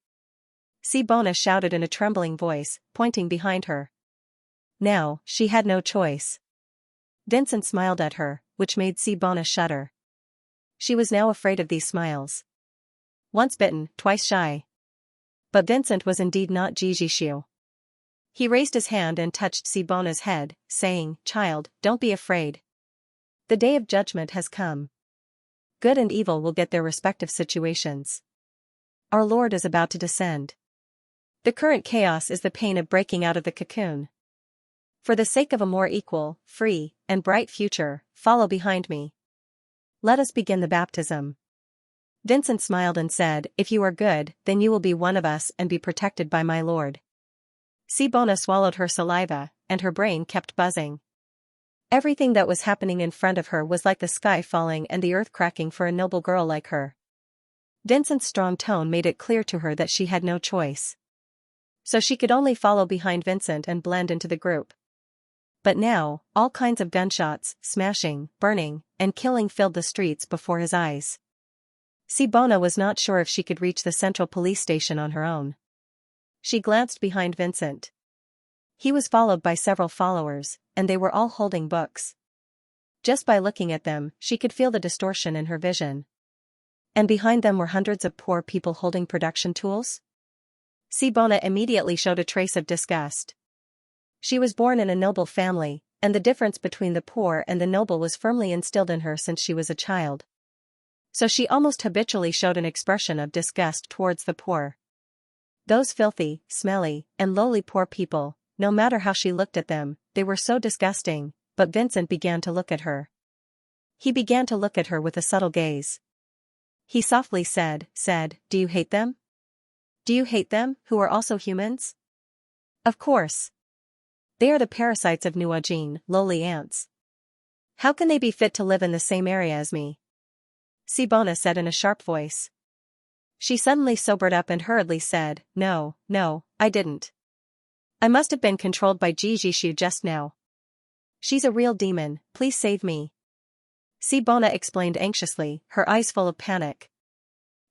Sibona shouted in a trembling voice, pointing behind her. Now, she had no choice. Vincent smiled at her, which made Sibona shudder. She was now afraid of these smiles. Once bitten, twice shy. But Vincent was indeed not Jijishu. He raised his hand and touched Sibona's head, saying, "Child, don't be afraid. The day of judgment has come. Good and evil will get their respective situations. Our Lord is about to descend. The current chaos is the pain of breaking out of the cocoon. For the sake of a more equal, free, and bright future, follow behind me. Let us begin the baptism." Vincent smiled and said, "If you are good, then you will be one of us and be protected by my Lord." Sibona swallowed her saliva, and her brain kept buzzing. Everything that was happening in front of her was like the sky falling and the earth cracking for a noble girl like her. Vincent's strong tone made it clear to her that she had no choice. so she could only follow behind Vincent and blend into the group. But now, all kinds of gunshots, smashing, burning, and killing filled the streets before his eyes. Sibona was not sure if she could reach the central police station on her own. She glanced behind Vincent. He was followed by several followers, and they were all holding books. Just by looking at them, she could feel the distortion in her vision. And behind them were hundreds of poor people holding production tools? Sibona immediately showed a trace of disgust. She was born in a noble family, and the difference between the poor and the noble was firmly instilled in her since she was a child. So she almost habitually showed an expression of disgust towards the poor. Those filthy, smelly, and lowly poor people, no matter how she looked at them, they were so disgusting, but Vincent began to look at her. He began to look at her with a subtle gaze. He softly said, "Do you hate them? Do you hate them, who are also humans?" "Of course. They are the parasites of Nuajin, lowly ants. How can they be fit to live in the same area as me?" Sibona said in a sharp voice. She suddenly sobered up and hurriedly said, No, I didn't. I must have been controlled by Jijishu just now. She's a real demon, please save me. Sibona explained anxiously, her eyes full of panic.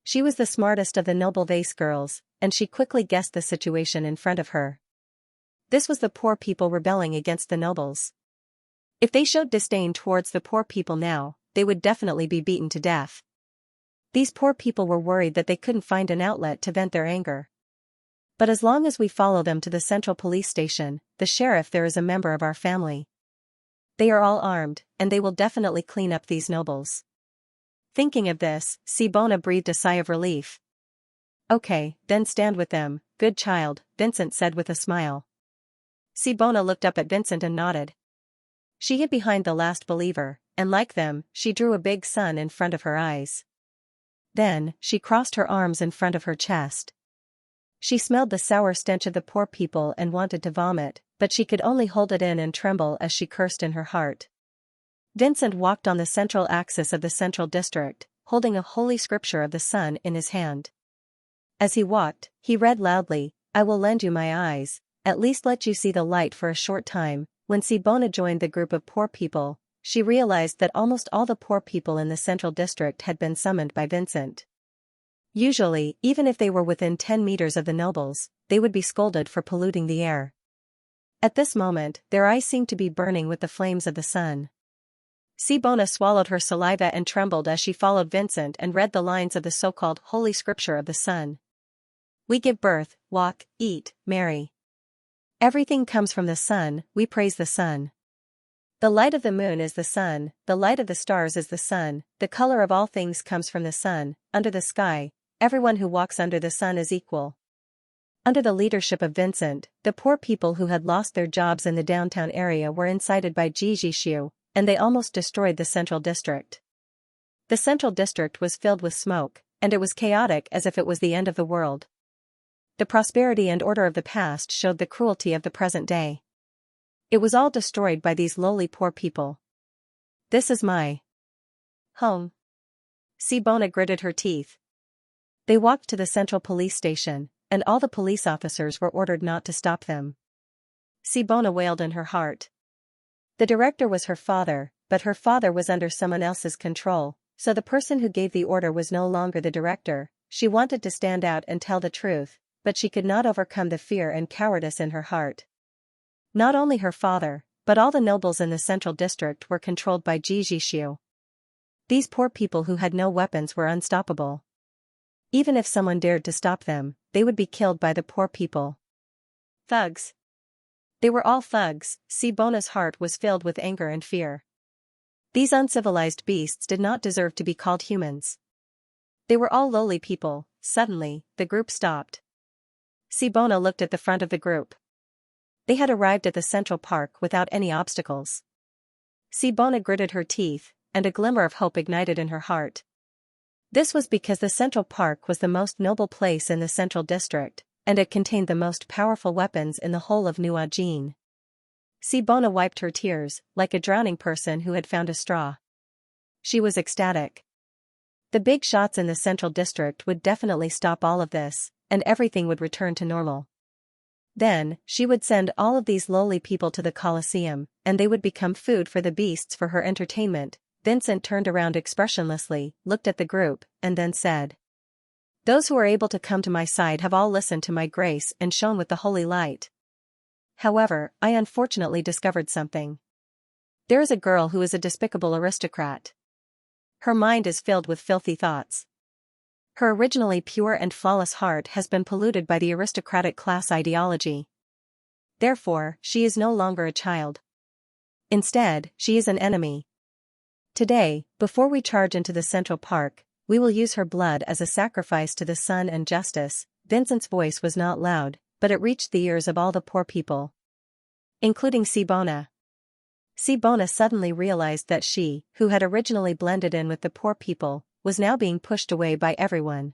She was the smartest of the noble vase girls, and she quickly guessed the situation in front of her. This was the poor people rebelling against the nobles. If they showed disdain towards the poor people now, they would definitely be beaten to death. These poor people were worried that they couldn't find an outlet to vent their anger. But as long as we follow them to the central police station, the sheriff there is a member of our family. They are all armed, and they will definitely clean up these nobles. Thinking of this, Sibona breathed a sigh of relief. Okay, then stand with them, good child, Vincent said with a smile. Sibona looked up at Vincent and nodded. She hid behind the last believer, and like them, she drew a big sun in front of her eyes. Then, she crossed her arms in front of her chest. She smelled the sour stench of the poor people and wanted to vomit, but she could only hold it in and tremble as she cursed in her heart. Vincent walked on the central axis of the central district, holding a holy scripture of the sun in his hand. As he walked, he read loudly, I will lend you my eyes, at least let you see the light for a short time. When Sibona joined the group of poor people, she realized that almost all the poor people in the central district had been summoned by Vincent. Usually, even if they were within 10 meters of the nobles, they would be scolded for polluting the air. At this moment, their eyes seemed to be burning with the flames of the sun. Sibona swallowed her saliva and trembled as she followed Vincent and read the lines of the so-called Holy Scripture of the Sun. We give birth, walk, eat, marry. Everything comes from the sun, we praise the sun. The light of the moon is the sun, the light of the stars is the sun, the color of all things comes from the sun, under the sky, everyone who walks under the sun is equal. Under the leadership of Vincent, the poor people who had lost their jobs in the downtown area were incited by Jijishu, and they almost destroyed the central district. The central district was filled with smoke, and it was chaotic as if it was the end of the world. The prosperity and order of the past showed the cruelty of the present day. It was all destroyed by these lowly poor people. This is my home. Sibona gritted her teeth. They walked to the central police station, and all the police officers were ordered not to stop them. Sibona wailed in her heart. The director was her father, but her father was under someone else's control, so the person who gave the order was no longer the director. She wanted to stand out and tell the truth, but she could not overcome the fear and cowardice in her heart. Not only her father, but all the nobles in the central district were controlled by Jijishu. These poor people who had no weapons were unstoppable. Even if someone dared to stop them, they would be killed by the poor people. Thugs. They were all thugs. Sibona's heart was filled with anger and fear. These uncivilized beasts did not deserve to be called humans. They were all lowly people. Suddenly, the group stopped. Sibona looked at the front of the group. They had arrived at the central park without any obstacles. Sibona gritted her teeth, and a glimmer of hope ignited in her heart. This was because the central park was the most noble place in the central district, and it contained the most powerful weapons in the whole of Nuajin. Sibona wiped her tears, like a drowning person who had found a straw. She was ecstatic. The big shots in the central district would definitely stop all of this, and everything would return to normal. Then, she would send all of these lowly people to the Colosseum, and they would become food for the beasts for her entertainment. Vincent turned around expressionlessly, looked at the group, and then said, "Those who are able to come to my side have all listened to my grace and shone with the holy light. However, I unfortunately discovered something. There is a girl who is a despicable aristocrat. Her mind is filled with filthy thoughts. Her originally pure and flawless heart has been polluted by the aristocratic class ideology. Therefore, she is no longer a child. Instead, she is an enemy. Today, before we charge into the Central Park, we will use her blood as a sacrifice to the sun and justice." Vincent's voice was not loud, but it reached the ears of all the poor people, including Sibona. Sibona suddenly realized that she, who had originally blended in with the poor people, was now being pushed away by everyone.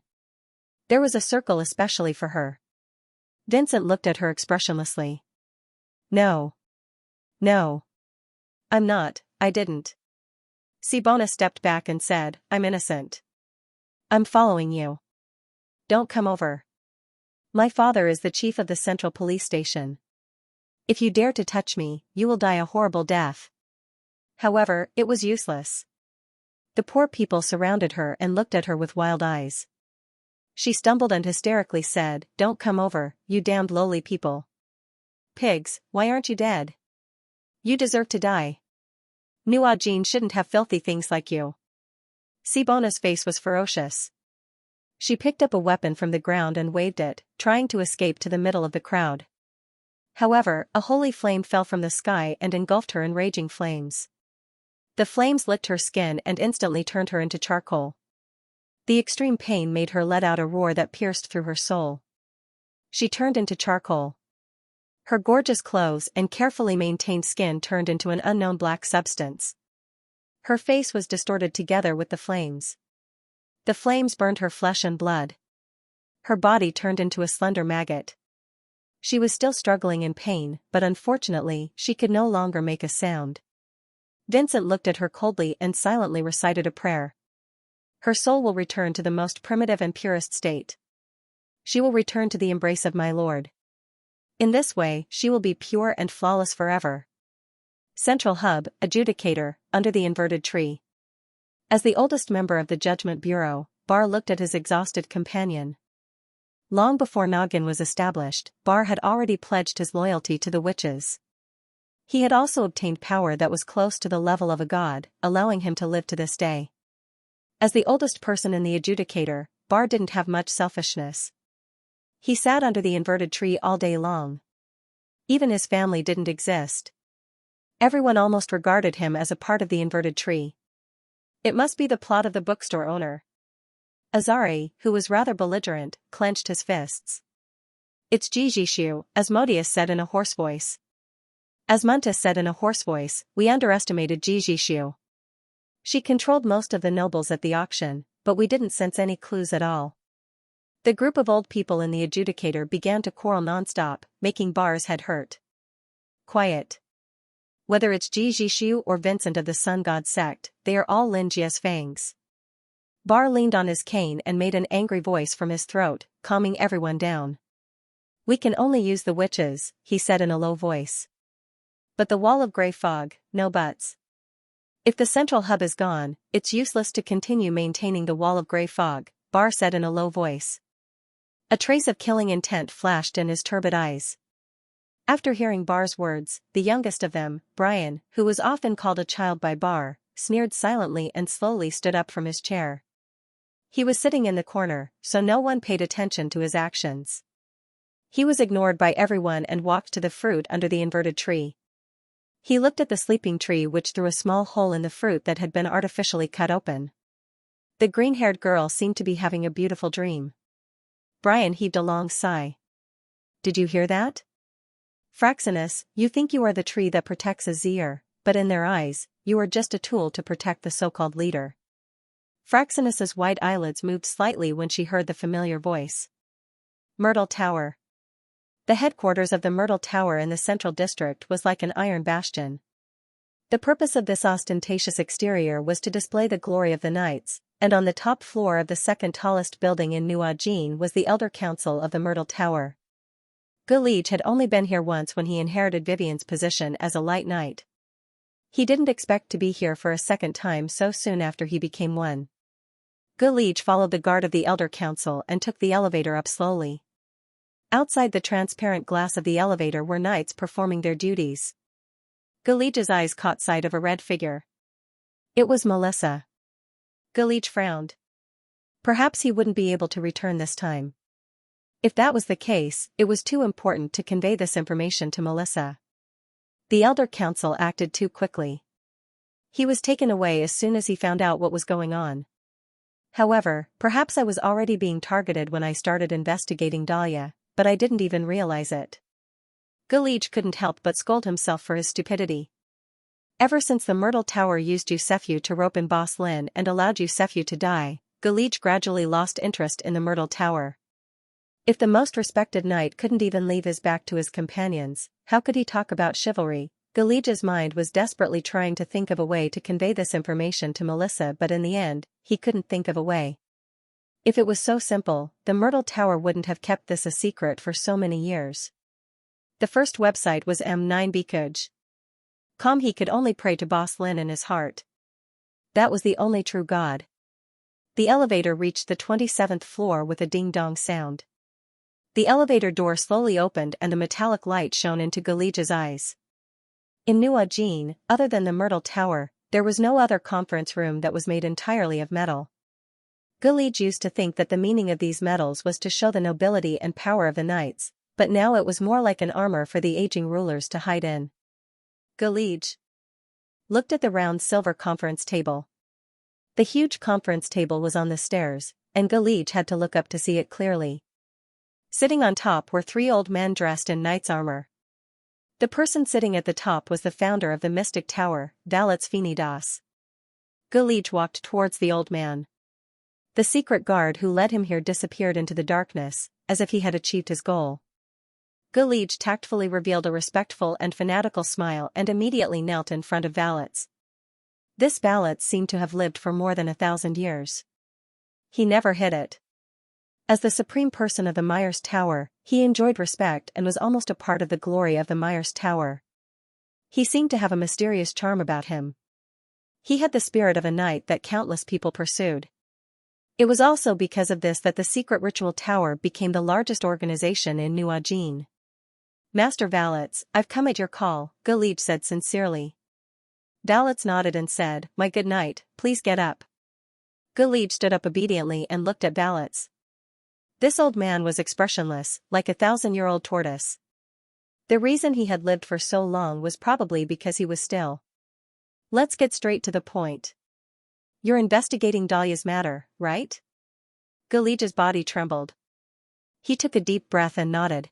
There was a circle especially for her. Vincent looked at her expressionlessly. No. No. I didn't. Sibona stepped back and said, "I'm innocent. I'm following you. Don't come over. My father is the chief of the Central Police Station. If you dare to touch me, you will die a horrible death." However, it was useless. The poor people surrounded her and looked at her with wild eyes. She stumbled and hysterically said, "Don't come over, you damned lowly people. Pigs, why aren't you dead? You deserve to die. Nuajin shouldn't have filthy things like you." Sibona's face was ferocious. She picked up a weapon from the ground and waved it, trying to escape to the middle of the crowd. However, a holy flame fell from the sky and engulfed her in raging flames. The flames licked her skin and instantly turned her into charcoal. The extreme pain made her let out a roar that pierced through her soul. She turned into charcoal. Her gorgeous clothes and carefully maintained skin turned into an unknown black substance. Her face was distorted together with the flames. The flames burned her flesh and blood. Her body turned into a slender maggot. She was still struggling in pain, but unfortunately, she could no longer make a sound. Vincent looked at her coldly and silently recited a prayer. Her soul will return to the most primitive and purest state. She will return to the embrace of my Lord. In this way, she will be pure and flawless forever. Central Hub, Adjudicator, under the inverted tree. As the oldest member of the Judgment Bureau, Bar looked at his exhausted companion. Long before Noggin was established, Bar had already pledged his loyalty to the witches. He had also obtained power that was close to the level of a god, allowing him to live to this day. As the oldest person in the Adjudicator, Bar didn't have much selfishness. He sat under the inverted tree all day long. Even his family didn't exist. Everyone almost regarded him as a part of the inverted tree. It must be the plot of the bookstore owner. Azari, who was rather belligerent, clenched his fists. "It's Jijishu," Asmodeus said in a hoarse voice. Asmuntus said in a hoarse voice, "We underestimated Jijishu. She controlled most of the nobles at the auction, but we didn't sense any clues at all." The group of old people in the Adjudicator began to quarrel non-stop, making Bar's head hurt. Quiet. Whether it's Jijishu or Vincent of the Sun God sect, they are all Lin Jia's fangs. Bar leaned on his cane and made an angry voice from his throat, calming everyone down. "We can only use the witches," he said in a low voice. "But the wall of grey fog, no buts. If the Central Hub is gone, it's useless to continue maintaining the wall of grey fog," Bar said in a low voice. A trace of killing intent flashed in his turbid eyes. After hearing Bar's words, the youngest of them, Brian, who was often called a child by Bar, sneered silently and slowly stood up from his chair. He was sitting in the corner, so no one paid attention to his actions. He was ignored by everyone and walked to the fruit under the inverted tree. He looked at the sleeping tree which threw a small hole in the fruit that had been artificially cut open. The green-haired girl seemed to be having a beautiful dream. Brian heaved a long sigh. "Did you hear that? Fraxinus, you think you are the tree that protects Azir, but in their eyes, you are just a tool to protect the so-called leader." Fraxinus's white eyelids moved slightly when she heard the familiar voice. Myrtle Tower. The headquarters of the Myrtle Tower in the Central District was like an iron bastion. The purpose of this ostentatious exterior was to display the glory of the knights, and on the top floor of the second tallest building in Nuajin was the Elder Council of the Myrtle Tower. Gulige had only been here once when he inherited Vivian's position as a light knight. He didn't expect to be here for a second time so soon after he became one. Gulige followed the guard of the Elder Council and took the elevator up slowly. Outside the transparent glass of the elevator were knights performing their duties. Gulige's eyes caught sight of a red figure. It was Melissa. Gulige frowned. Perhaps he wouldn't be able to return this time. If that was the case, it was too important to convey this information to Melissa. The Elder Council acted too quickly. He was taken away as soon as he found out what was going on. However, perhaps I was already being targeted when I started investigating Dahlia, but I didn't even realize it. Gulige couldn't help but scold himself for his stupidity. Ever since the Myrtle Tower used Xianxia to rope in Boss Lin and allowed Xianxia to die, Gulige gradually lost interest in the Myrtle Tower. If the most respected knight couldn't even leave his back to his companions, how could he talk about chivalry? Gulige's mind was desperately trying to think of a way to convey this information to Melissa, but in the end, he couldn't think of a way. If it was so simple, the Myrtle Tower wouldn't have kept this a secret for so many years. The first website was M9Bkuj.com. He could only pray to Boss Lin in his heart. That was the only true God. The elevator reached the 27th floor with a ding-dong sound. The elevator door slowly opened and the metallic light shone into Gulige's eyes. In Nuajin, other than the Myrtle Tower, there was no other conference room that was made entirely of metal. Gulige used to think that the meaning of these metals was to show the nobility and power of the knights, but now it was more like an armor for the aging rulers to hide in. Gulige looked at the round silver conference table. The huge conference table was on the stairs, and Gulige had to look up to see it clearly. Sitting on top were 3 old men dressed in knight's armor. The person sitting at the top was the founder of the Mystic Tower, Valets Finidas. Gulige walked towards the old man. The secret guard who led him here disappeared into the darkness, as if he had achieved his goal. Gulige tactfully revealed a respectful and fanatical smile and immediately knelt in front of Valets. This Valets seemed to have lived for more than 1,000 years. He never hid it. As the supreme person of the Myers Tower, he enjoyed respect and was almost a part of the glory of the Myers Tower. He seemed to have a mysterious charm about him. He had the spirit of a knight that countless people pursued. It was also because of this that the secret ritual tower became the largest organization in Nuajin. Master Valets, I've come at your call, Gulige said sincerely. Valets nodded and said, My good knight, please get up. Gulige stood up obediently and looked at Valets. This old man was expressionless, like a 1,000-year-old tortoise. The reason he had lived for so long was probably because he was still. Let's get straight to the point. You're investigating Dahlia's matter, right? Gulige's body trembled. He took a deep breath and nodded.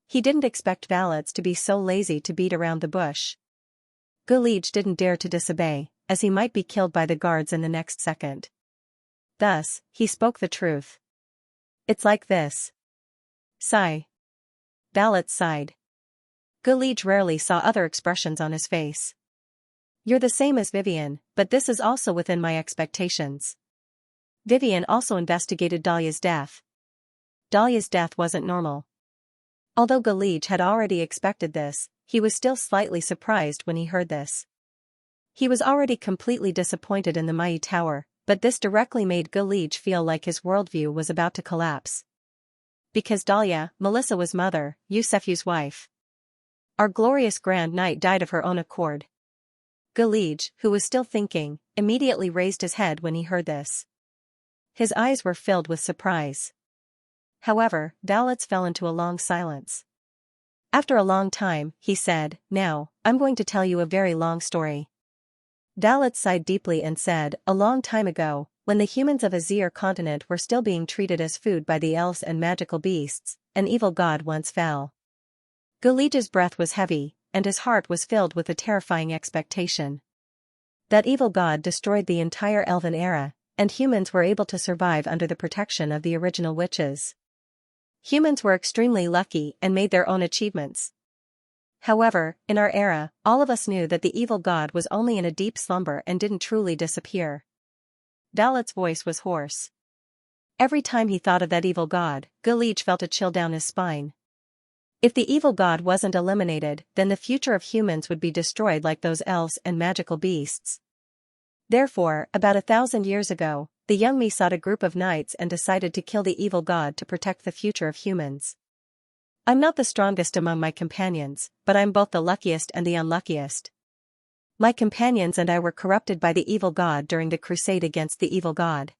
He didn't expect Valets to be so lazy to beat around the bush. Gulige didn't dare to disobey, as he might be killed by the guards in the next second. Thus, he spoke the truth. It's like this. Sigh. Valets sighed. Gulige rarely saw other expressions on his face. You're the same as Vivian, but this is also within my expectations. Vivian also investigated Dahlia's death. Dahlia's death wasn't normal. Although Gulige had already expected this, he was still slightly surprised when he heard this. He was already completely disappointed in the Mai Tower, but this directly made Gulige feel like his worldview was about to collapse. Because Dahlia, Melissa was mother, Xianxia's wife. Our glorious Grand Knight died of her own accord. Gulige, who was still thinking, immediately raised his head when he heard this. His eyes were filled with surprise. However, Valets fell into a long silence. After a long time, he said, Now, I'm going to tell you a very long story. Valets sighed deeply and said, A long time ago, when the humans of Azir continent were still being treated as food by the elves and magical beasts, an evil god once fell. Gulige's breath was heavy, and his heart was filled with a terrifying expectation. That evil god destroyed the entire elven era, and humans were able to survive under the protection of the original witches. Humans were extremely lucky and made their own achievements. However, in our era, all of us knew that the evil god was only in a deep slumber and didn't truly disappear. Valets' voice was hoarse. Every time he thought of that evil god, Gulige felt a chill down his spine. If the evil god wasn't eliminated, then the future of humans would be destroyed like those elves and magical beasts. Therefore, about 1,000 years ago, the young me sought a group of knights and decided to kill the evil god to protect the future of humans. I'm not the strongest among my companions, but I'm both the luckiest and the unluckiest. My companions and I were corrupted by the evil god during the crusade against the evil god.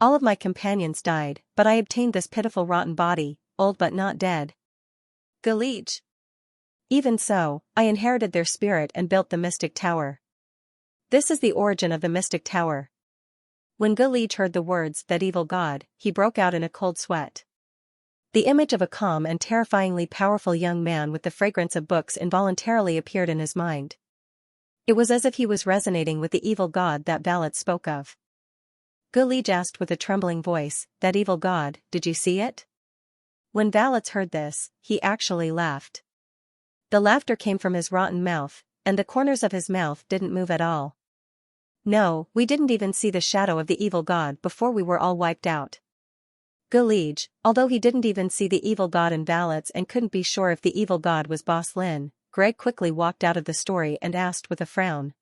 All of my companions died, but I obtained this pitiful rotten body, old but not dead. Galige. Even so, I inherited their spirit and built the Mystic Tower. This is the origin of the Mystic Tower. When Galige heard the words, that evil god, he broke out in a cold sweat. The image of a calm and terrifyingly powerful young man with the fragrance of books involuntarily appeared in his mind. It was as if he was resonating with the evil god that Valet spoke of. Galige asked with a trembling voice, that evil god, did you see it? When Valet heard this, he actually laughed. The laughter came from his rotten mouth, and the corners of his mouth didn't move at all. No, we didn't even see the shadow of the evil god before we were all wiped out. Galige, although he didn't even see the evil god in Valet's and couldn't be sure if the evil god was Boss Lin, Greg quickly walked out of the story and asked with a frown.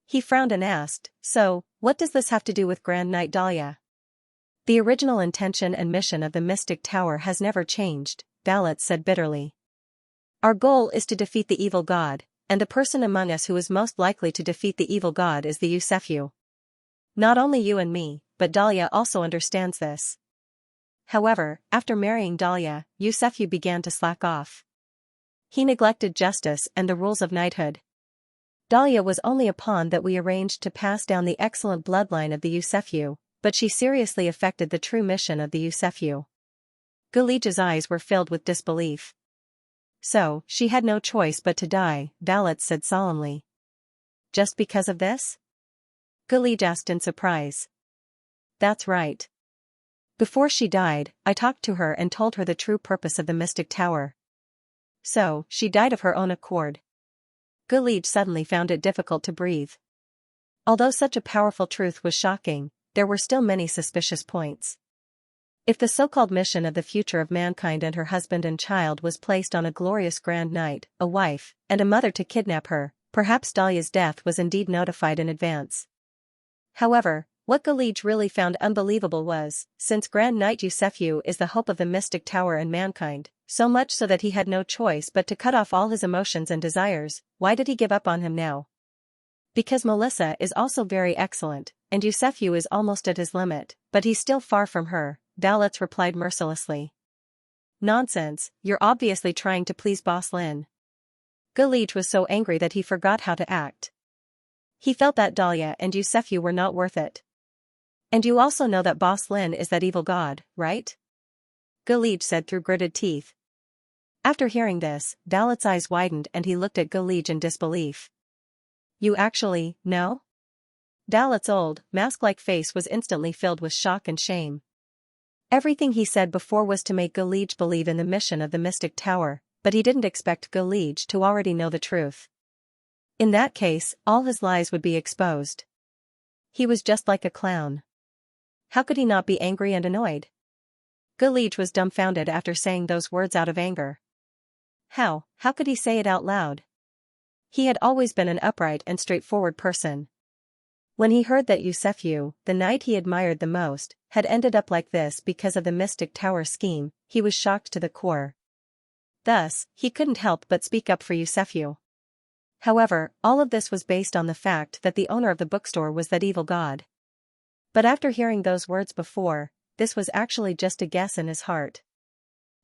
He frowned and asked, so, what does this have to do with Grand Knight Dahlia? The original intention and mission of the Mystic Tower has never changed, Valet said bitterly. Our goal is to defeat the evil god, and the person among us who is most likely to defeat the evil god is the Yusefyu. Not only you and me, but Dahlia also understands this. However, after marrying Dahlia, Yusefyu began to slack off. He neglected justice and the rules of knighthood. Dahlia was only a pawn that we arranged to pass down the excellent bloodline of the Yusefyu, but she seriously affected the true mission of the Yusefyu. Galige's eyes were filled with disbelief. So, she had no choice but to die, Valet said solemnly. Just because of this? Galige asked in surprise. That's right. Before she died, I talked to her and told her the true purpose of the Mystic Tower. So, she died of her own accord. Galige suddenly found it difficult to breathe. Although such a powerful truth was shocking, there were still many suspicious points. If the so-called mission of the future of mankind and her husband and child was placed on a glorious grand knight, a wife, and a mother to kidnap her, perhaps Dahlia's death was indeed notified in advance. However, what Galige really found unbelievable was, since Grand Knight Yusefyu is the hope of the Mystic Tower and mankind, so much so that he had no choice but to cut off all his emotions and desires, why did he give up on him now? Because Melissa is also very excellent, and Yusefyu is almost at his limit, but he's still far from her, Valet replied mercilessly. Nonsense, you're obviously trying to please Boss Lin. Galige was so angry that he forgot how to act. He felt that Dahlia and Yusefyu were not worth it. And you also know that Boss Lin is that evil god, right? Galige said through gritted teeth. After hearing this, Valet's eyes widened and he looked at Galige in disbelief. You actually know? Valet's old, mask-like face was instantly filled with shock and shame. Everything he said before was to make Galige believe in the mission of the Mystic Tower, but he didn't expect Galige to already know the truth. In that case, all his lies would be exposed. He was just like a clown. How could he not be angry and annoyed? Galige was dumbfounded after saying those words out of anger. How could he say it out loud? He had always been an upright and straightforward person. When he heard that Yusefyu, the knight he admired the most, had ended up like this because of the Mystic Tower scheme, he was shocked to the core. Thus, he couldn't help but speak up for Yusefyu. However, all of this was based on the fact that the owner of the bookstore was that evil god. But after hearing those words before, this was actually just a guess in his heart.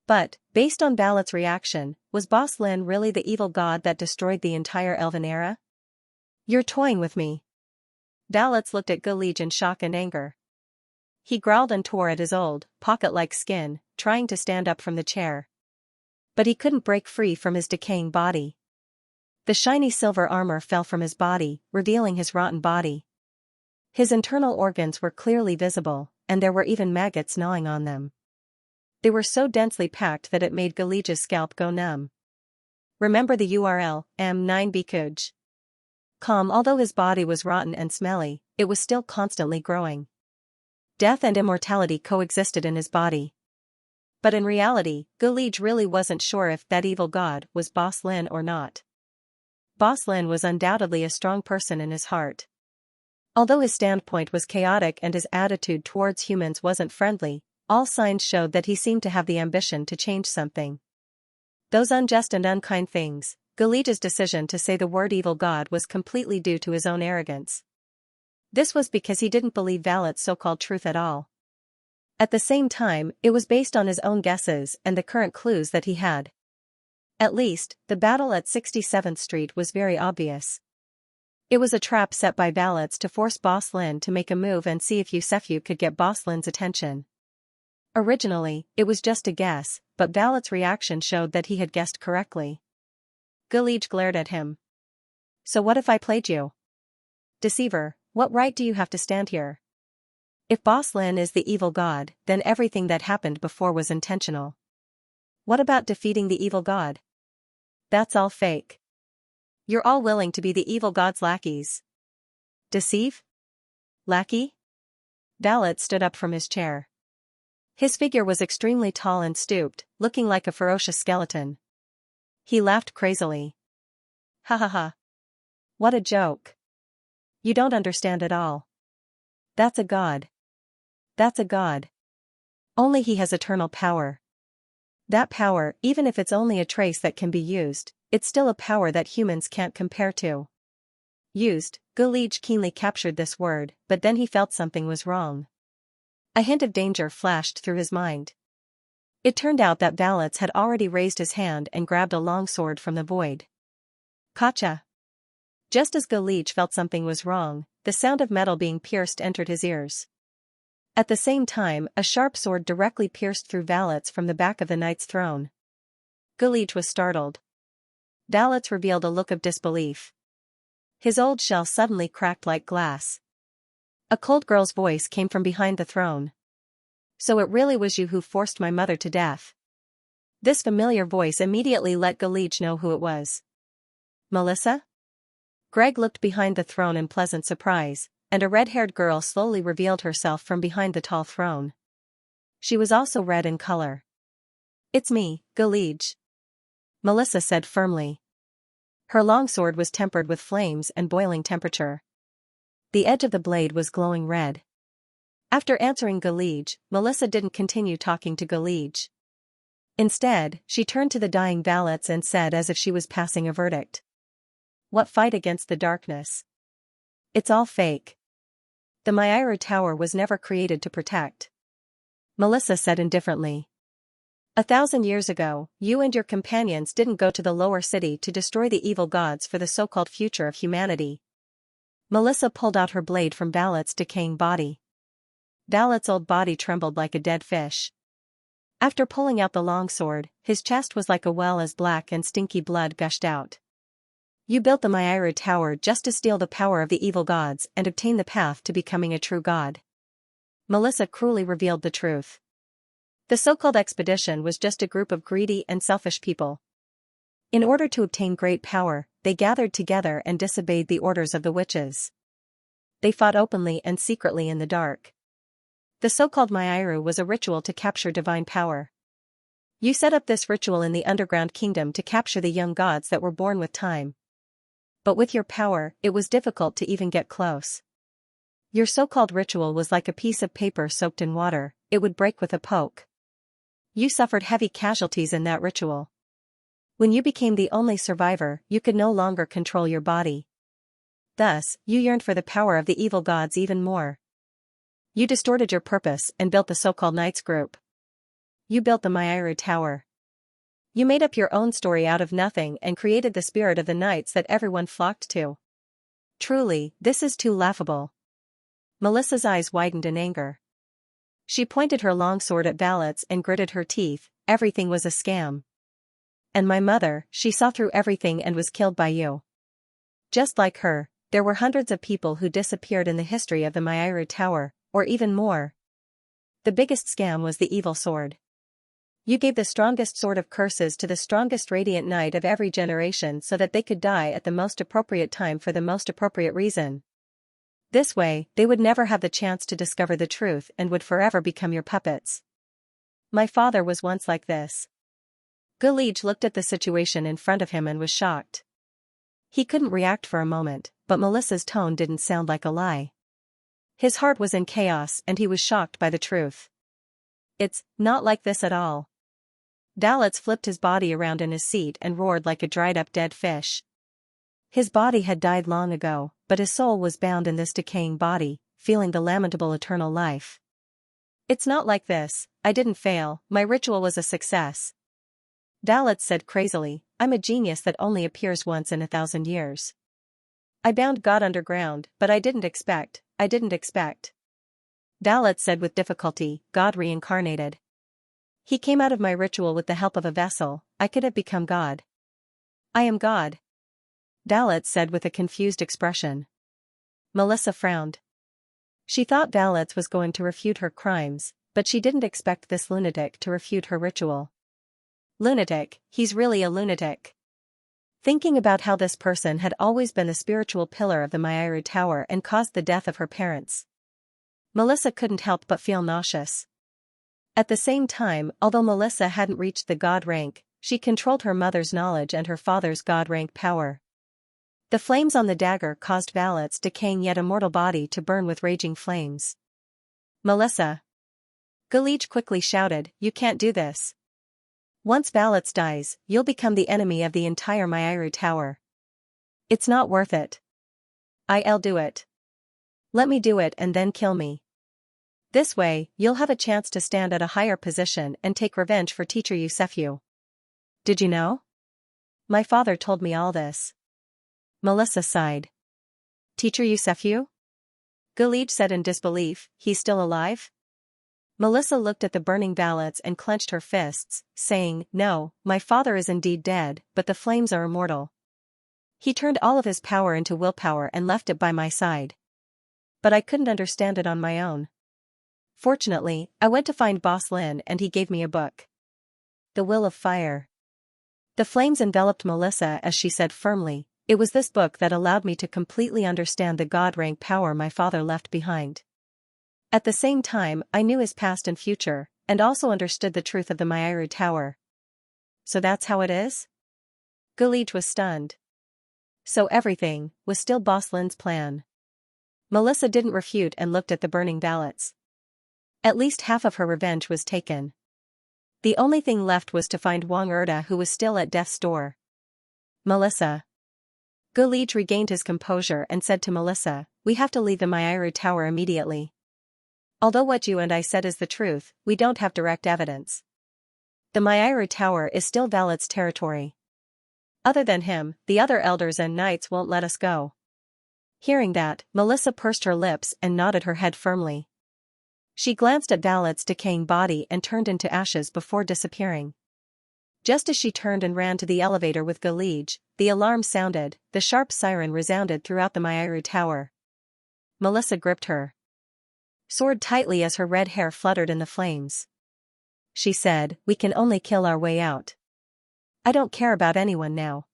But, based on Valet's reaction, was Boss Lin really the evil god that destroyed the entire Elven era? You're toying with me. Valet looked at Galige in shock and anger. He growled and tore at his old, pocket-like skin, trying to stand up from the chair. But he couldn't break free from his decaying body. The shiny silver armor fell from his body, revealing his rotten body. His internal organs were clearly visible, and there were even maggots gnawing on them. They were so densely packed that it made Galige's scalp go numb. Remember the URL, M9 Bikuj. Although his body was rotten and smelly, it was still constantly growing. Death and immortality coexisted in his body. But in reality, Gulige really wasn't sure if that evil god was Boss Lin or not. Boss Lin was undoubtedly a strong person in his heart. Although his standpoint was chaotic and his attitude towards humans wasn't friendly, all signs showed that he seemed to have the ambition to change something. Those unjust and unkind things, Gulige's decision to say the word evil god was completely due to his own arrogance. This was because he didn't believe Valet's so-called truth at all. At the same time, it was based on his own guesses and the current clues that he had. At least, the battle at 67th Street was very obvious. It was a trap set by Valets to force Boss Lin to make a move and see if Xianxia could get Boss Lin's attention. Originally, it was just a guess, but Valets' reaction showed that he had guessed correctly. Gulige glared at him. "So what if I played you? Deceiver, what right do you have to stand here? If Boss Lin is the evil god, then everything that happened before was intentional. What about defeating the evil god? That's all fake. You're all willing to be the evil god's lackeys. Deceive? Lackey?" Valet stood up from his chair. His figure was extremely tall and stooped, looking like a ferocious skeleton. He laughed crazily. "Ha ha ha. What a joke. You don't understand at all. That's a god. That's a god. Only he has eternal power. That power, even if it's only a trace that can be used, it's still a power that humans can't compare to." Used, Gulige keenly captured this word, but then he felt something was wrong. A hint of danger flashed through his mind. It turned out that Valets had already raised his hand and grabbed a long sword from the void. Gotcha! Just as Gulige felt something was wrong, the sound of metal being pierced entered his ears. At the same time, a sharp sword directly pierced through Valets from the back of the knight's throne. Gulige was startled. Valets revealed a look of disbelief. His old shell suddenly cracked like glass. A cold girl's voice came from behind the throne. "So it really was you who forced my mother to death?" This familiar voice immediately let Gulige know who it was. "Melissa?" Greg looked behind the throne in pleasant surprise, and a red-haired girl slowly revealed herself from behind the tall throne. She was also red in color. "It's me, Gulige," Melissa said firmly. Her longsword was tempered with flames and boiling temperature. The edge of the blade was glowing red. After answering Gulige, Melissa didn't continue talking to Gulige. Instead, she turned to the dying Valets and said as if she was passing a verdict. "What fight against the darkness? It's all fake. The Mairu Tower was never created to protect," Melissa said indifferently. 1,000 years ago, you and your companions didn't go to the lower city to destroy the evil gods for the so-called future of humanity. Melissa pulled out her blade from Valet's decaying body. Valet's old body trembled like a dead fish. After pulling out the longsword, his chest was like a well as black and stinky blood gushed out. "You built the Mairu Tower just to steal the power of the evil gods and obtain the path to becoming a true god." Melissa cruelly revealed the truth. The so-called expedition was just a group of greedy and selfish people. In order to obtain great power, they gathered together and disobeyed the orders of the witches. They fought openly and secretly in the dark. The so-called Mairu was a ritual to capture divine power. You set up this ritual in the underground kingdom to capture the young gods that were born with time. But with your power, it was difficult to even get close. Your so-called ritual was like a piece of paper soaked in water, it would break with a poke. You suffered heavy casualties in that ritual. When you became the only survivor, you could no longer control your body. Thus, you yearned for the power of the evil gods even more. You distorted your purpose and built the so-called Knights group. You built the Mairu Tower. You made up your own story out of nothing and created the spirit of the knights that everyone flocked to. Truly, this is too laughable. Melissa's eyes widened in anger. She pointed her longsword at Valets and gritted her teeth. Everything was a scam. And my mother, she saw through everything and was killed by you. Just like her, there were hundreds of people who disappeared in the history of the Mairu Tower, or even more. The biggest scam was the evil sword. You gave the strongest sword of curses to the strongest radiant knight of every generation so that they could die at the most appropriate time for the most appropriate reason. This way, they would never have the chance to discover the truth and would forever become your puppets. My father was once like this. Gulij looked at the situation in front of him and was shocked. He couldn't react for a moment, but Melissa's tone didn't sound like a lie. His heart was in chaos and he was shocked by the truth. It's not like this at all. Dalitz flipped his body around in his seat and roared like a dried-up dead fish. His body had died long ago, but his soul was bound in this decaying body, feeling the lamentable eternal life. It's not like this, I didn't fail, my ritual was a success. Dalitz said crazily, I'm a genius that only appears once in 1,000 years. I bound God underground, but I didn't expect. Dalitz said with difficulty, God reincarnated. He came out of my ritual with the help of a vessel, I could have become God. I am God. Dalitz said with a confused expression. Melissa frowned. She thought Dalitz was going to refute her crimes, but she didn't expect this lunatic to refute her ritual. Lunatic, he's really a lunatic. Thinking about how this person had always been the spiritual pillar of the Mairu Tower and caused the death of her parents, Melissa couldn't help but feel nauseous. At the same time, although Melissa hadn't reached the god rank, she controlled her mother's knowledge and her father's god rank power. The flames on the dagger caused Dalitz's decaying yet immortal body to burn with raging flames. Melissa! Gulij quickly shouted, you can't do this. Once Dalitz dies, you'll become the enemy of the entire Mairu Tower. It's not worth it. I'll do it. Let me do it and then kill me. This way, you'll have a chance to stand at a higher position and take revenge for teacher Xianxia. Did you know? My father told me all this. Melissa sighed. Teacher Xianxia? Gulij said in disbelief, he's still alive? Melissa looked at the burning Dalitz and clenched her fists, saying, no, my father is indeed dead, but the flames are immortal. He turned all of his power into willpower and left it by my side. But I couldn't understand it on my own. Fortunately, I went to find Boss Lin and he gave me a book. The Will of Fire. The flames enveloped Melissa as she said firmly, it was this book that allowed me to completely understand the god rank power my father left behind. At the same time, I knew his past and future, and also understood the truth of the Mairu Tower. So that's how it is? Gulij was stunned. So everything was still Boss Lin's plan. Melissa didn't refute and looked at the burning Dalitz. At least half of her revenge was taken. The only thing left was to find Wang Erda, who was still at death's door. Melissa. Gulij regained his composure and said to Melissa, we have to leave the Mairu Tower immediately. Although what you and I said is the truth, we don't have direct evidence. The Mairu Tower is still Dalitz's territory. Other than him, the other elders and knights won't let us go. Hearing that, Melissa pursed her lips and nodded her head firmly. She glanced at Dalitz's decaying body and turned into ashes before disappearing. Just as she turned and ran to the elevator with Gulij, the alarm sounded, the sharp siren resounded throughout the Mairu Tower. Melissa gripped her sword tightly as her red hair fluttered in the flames. She said, we can only kill our way out. I don't care about anyone now.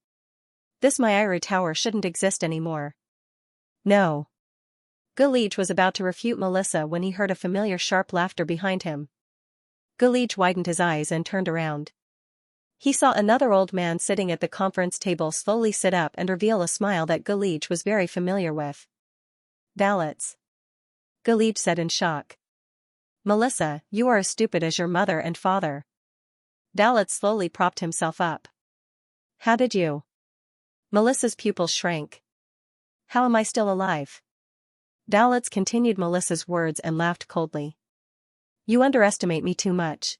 This Mairu Tower shouldn't exist anymore. No. Gulij was about to refute Melissa when he heard a familiar sharp laughter behind him. Gulij widened his eyes and turned around. He saw another old man sitting at the conference table slowly sit up and reveal a smile that Gulij was very familiar with. Dalitz. Gulij said in shock. Melissa, you are as stupid as your mother and father. Dalitz slowly propped himself up. How did you? Melissa's pupils shrank. How am I still alive? Dalitz continued Melissa's words and laughed coldly. You underestimate me too much.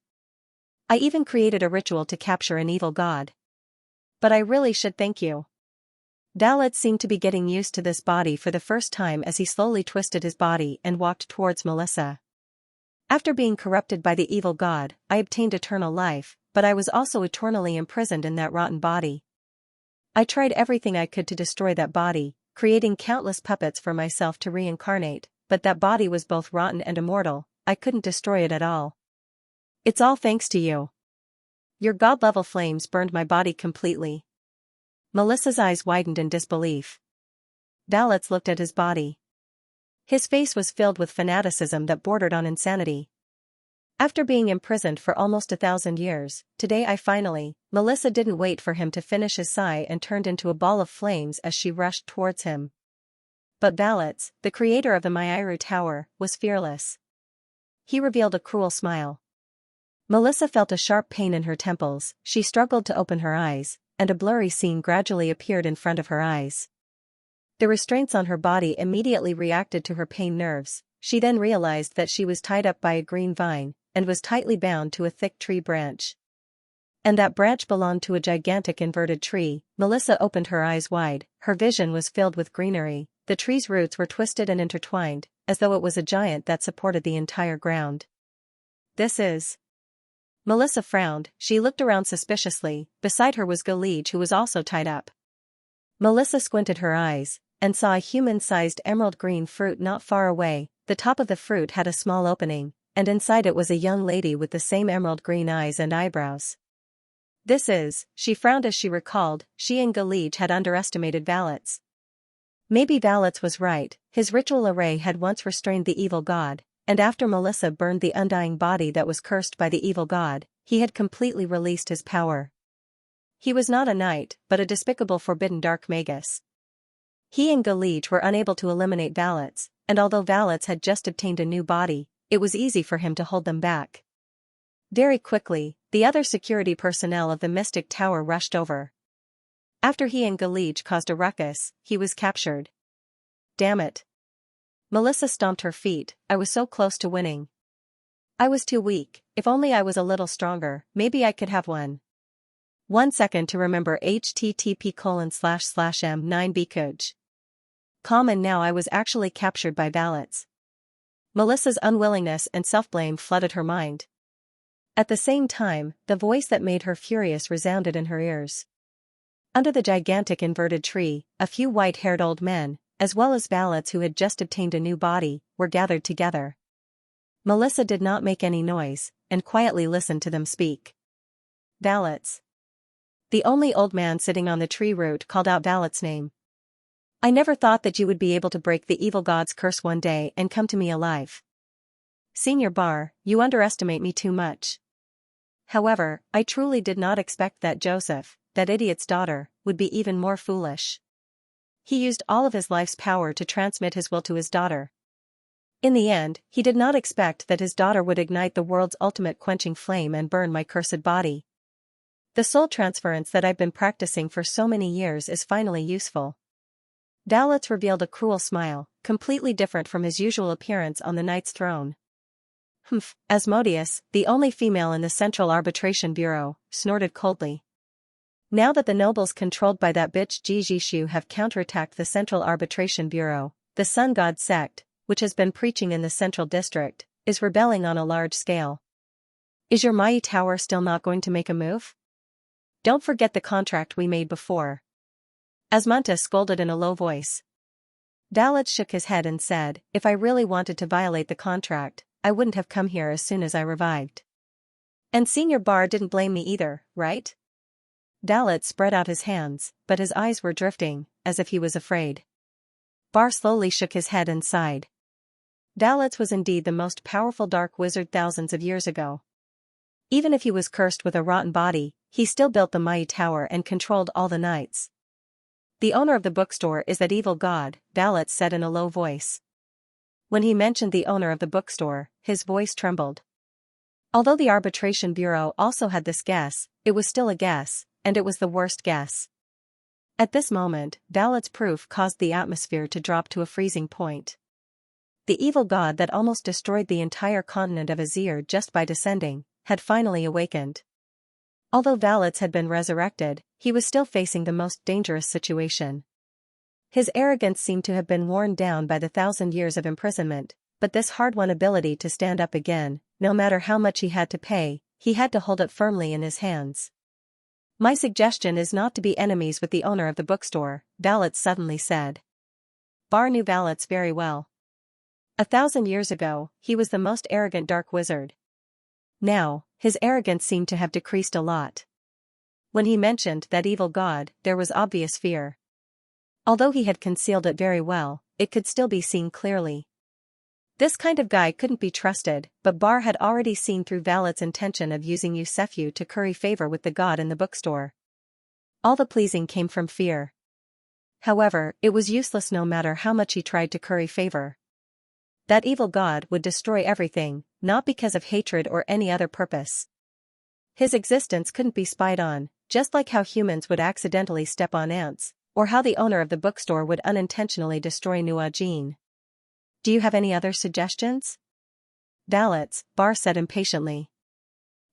I even created a ritual to capture an evil god. But I really should thank you. Dalitz seemed to be getting used to this body for the first time as he slowly twisted his body and walked towards Melissa. After being corrupted by the evil god, I obtained eternal life, but I was also eternally imprisoned in that rotten body. I tried everything I could to destroy that body, creating countless puppets for myself to reincarnate, but that body was both rotten and immortal, I couldn't destroy it at all. It's all thanks to you. Your god-level flames burned my body completely. Melissa's eyes widened in disbelief. Dalitz looked at his body. His face was filled with fanaticism that bordered on insanity. After being imprisoned for almost 1,000 years, today I finally. Melissa didn't wait for him to finish his sigh and turned into a ball of flames as she rushed towards him. But Valets, the creator of the Mairu Tower, was fearless. He revealed a cruel smile. Melissa felt a sharp pain in her temples, she struggled to open her eyes, and a blurry scene gradually appeared in front of her eyes. The restraints on her body immediately reacted to her pain nerves. She then realized that she was tied up by a green vine, and was tightly bound to a thick tree branch. And that branch belonged to a gigantic inverted tree. Melissa opened her eyes wide, her vision was filled with greenery, the tree's roots were twisted and intertwined, as though it was a giant that supported the entire ground. This is... Melissa frowned, she looked around suspiciously, beside her was Galige who was also tied up. Melissa squinted her eyes, and saw a human-sized emerald green fruit not far away. The top of the fruit had a small opening, and inside it was a young lady with the same emerald green eyes and eyebrows. This is, she frowned as she recalled, she and Galige had underestimated Valets. Maybe Valets was right, his ritual array had once restrained the evil god, and after Melissa burned the undying body that was cursed by the evil god, he had completely released his power. He was not a knight, but a despicable forbidden dark magus. He and Galige were unable to eliminate Valets, and although Valets had just obtained a new body, it was easy for him to hold them back. Very quickly, the other security personnel of the Mystic Tower rushed over. After he and Galige caused a ruckus, he was captured. Damn it. Melissa stomped her feet, I was so close to winning. I was too weak, if only I was a little stronger, maybe I could have won. 1 second to remember http://m9bkuj. And now I was actually captured by Valets. Melissa's unwillingness and self-blame flooded her mind. At the same time, the voice that made her furious resounded in her ears. Under the gigantic inverted tree, a few white-haired old men, as well as Valets who had just obtained a new body, were gathered together. Melissa did not make any noise, and quietly listened to them speak. Valets. The only old man sitting on the tree root called out Valets' name. I never thought that you would be able to break the evil god's curse one day and come to me alive. Senior Bar, you underestimate me too much. However, I truly did not expect that Joseph, that idiot's daughter, would be even more foolish. He used all of his life's power to transmit his will to his daughter. In the end, he did not expect that his daughter would ignite the world's ultimate quenching flame and burn my cursed body. The soul transference that I've been practicing for so many years is finally useful. Valets revealed a cruel smile, completely different from his usual appearance on the knight's throne. Humph, Asmodeus, the only female in the Central Arbitration Bureau, snorted coldly. Now that the nobles controlled by that bitch Jijishu have counterattacked the Central Arbitration Bureau, the Sun God sect, which has been preaching in the Central District, is rebelling on a large scale. Is your Mai Tower still not going to make a move? Don't forget the contract we made before. Asmunta scolded in a low voice. Valets shook his head and said, if I really wanted to violate the contract, I wouldn't have come here as soon as I revived. And Senior Bar didn't blame me either, right? Valets spread out his hands, but his eyes were drifting, as if he was afraid. Bar slowly shook his head and sighed. Valets was indeed the most powerful dark wizard thousands of years ago. Even if he was cursed with a rotten body, he still built the Mai Tower and controlled all the knights. The owner of the bookstore is that evil god, Valets said in a low voice. When he mentioned the owner of the bookstore, his voice trembled. Although the Arbitration Bureau also had this guess, it was still a guess, and it was the worst guess. At this moment, Valets' proof caused the atmosphere to drop to a freezing point. The evil god that almost destroyed the entire continent of Azir just by descending, had finally awakened. Although Valets had been resurrected, he was still facing the most dangerous situation. His arrogance seemed to have been worn down by the 1,000 years of imprisonment, but this hard-won ability to stand up again, no matter how much he had to pay, he had to hold it firmly in his hands. My suggestion is not to be enemies with the owner of the bookstore, Valets suddenly said. Bar knew Valets very well. 1,000 years ago, he was the most arrogant dark wizard. Now, his arrogance seemed to have decreased a lot. When he mentioned that evil god, there was obvious fear. Although he had concealed it very well, it could still be seen clearly. This kind of guy couldn't be trusted, but Bar had already seen through Valet's intention of using Xianxia to curry favor with the god in the bookstore. All the pleasing came from fear. However, it was useless no matter how much he tried to curry favor. That evil god would destroy everything, not because of hatred or any other purpose. His existence couldn't be spied on, just like how humans would accidentally step on ants, or how the owner of the bookstore would unintentionally destroy Nuajin. Do you have any other suggestions? Valets, Bar said impatiently.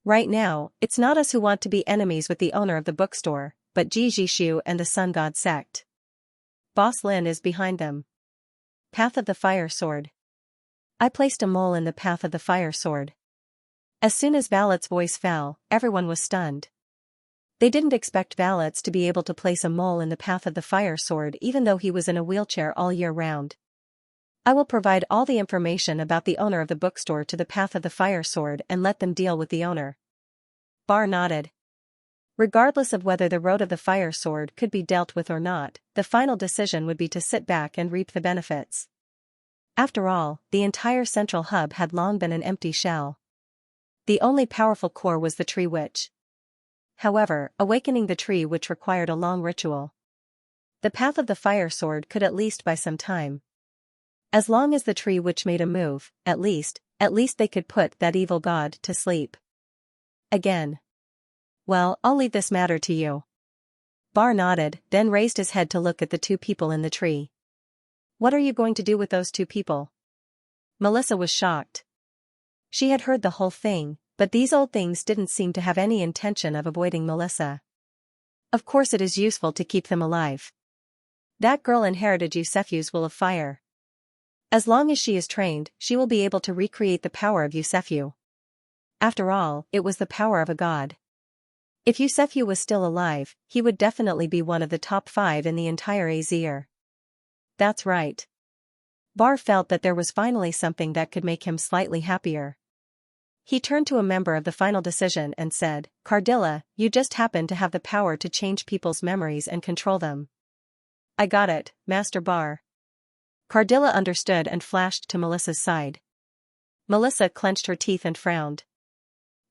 Right now, it's not us who want to be enemies with the owner of the bookstore, but Jishu and the Sun God sect. Boss Lin is behind them. Path of the Fire Sword. I placed a mole in the path of the fire sword. As soon as Valet's voice fell, everyone was stunned. They didn't expect Valets to be able to place a mole in the path of the fire sword even though he was in a wheelchair all year round. I will provide all the information about the owner of the bookstore to the path of the fire sword and let them deal with the owner. Bar nodded. Regardless of whether the road of the fire sword could be dealt with or not, the final decision would be to sit back and reap the benefits. After all, the entire central hub had long been an empty shell. The only powerful core was the tree witch. However, awakening the tree witch required a long ritual. The path of the fire sword could at least buy some time. As long as the tree witch made a move, at least they could put that evil god to sleep. Again. Well, I'll leave this matter to you. Bar nodded, then raised his head to look at the two people in the tree. What are you going to do with those two people? Melissa was shocked. She had heard the whole thing, but these old things didn't seem to have any intention of avoiding Melissa. Of course it is useful to keep them alive. That girl inherited Yusefu's will of fire. As long as she is trained, she will be able to recreate the power of Yusefu. After all, it was the power of a god. If Yusefu was still alive, he would definitely be one of the top 5 in the entire Azir. That's right. Bar felt that there was finally something that could make him slightly happier. He turned to a member of the final decision and said, Cardilla, you just happen to have the power to change people's memories and control them. I got it, Master Bar. Cardilla understood and flashed to Melissa's side. Melissa clenched her teeth and frowned.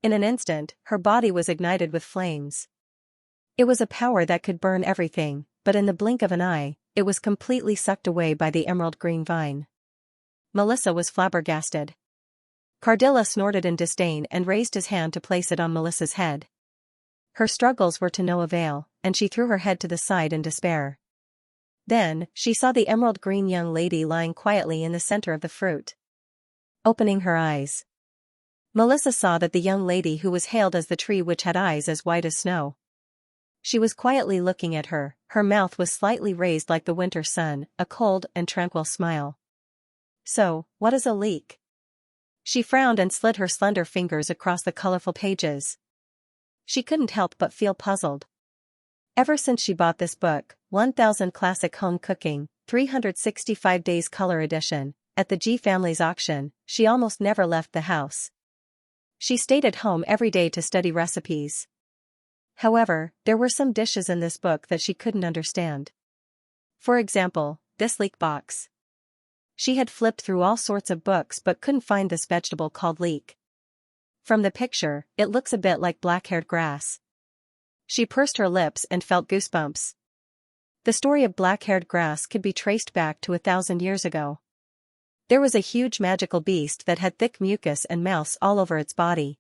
In an instant, her body was ignited with flames. It was a power that could burn everything, but in the blink of an eye, it was completely sucked away by the emerald green vine. Melissa was flabbergasted. Cardilla snorted in disdain and raised his hand to place it on Melissa's head. Her struggles were to no avail, and she threw her head to the side in despair. Then, she saw the emerald green young lady lying quietly in the center of the fruit. Opening her eyes, Melissa saw that the young lady who was hailed as the tree witch had eyes as white as snow. She was quietly looking at her mouth was slightly raised like the winter sun, a cold and tranquil smile. So, what is a leak? She frowned and slid her slender fingers across the colorful pages. She couldn't help but feel puzzled. Ever since she bought this book, 1000 Classic Home Cooking, 365 Days Color Edition, at the G family's auction, she almost never left the house. She stayed at home every day to study recipes. However, there were some dishes in this book that she couldn't understand. For example, this leek box. She had flipped through all sorts of books but couldn't find this vegetable called leek. From the picture, it looks a bit like black-haired grass. She pursed her lips and felt goosebumps. The story of black-haired grass could be traced back to 1,000 years ago. There was a huge magical beast that had thick mucus and mouse all over its body.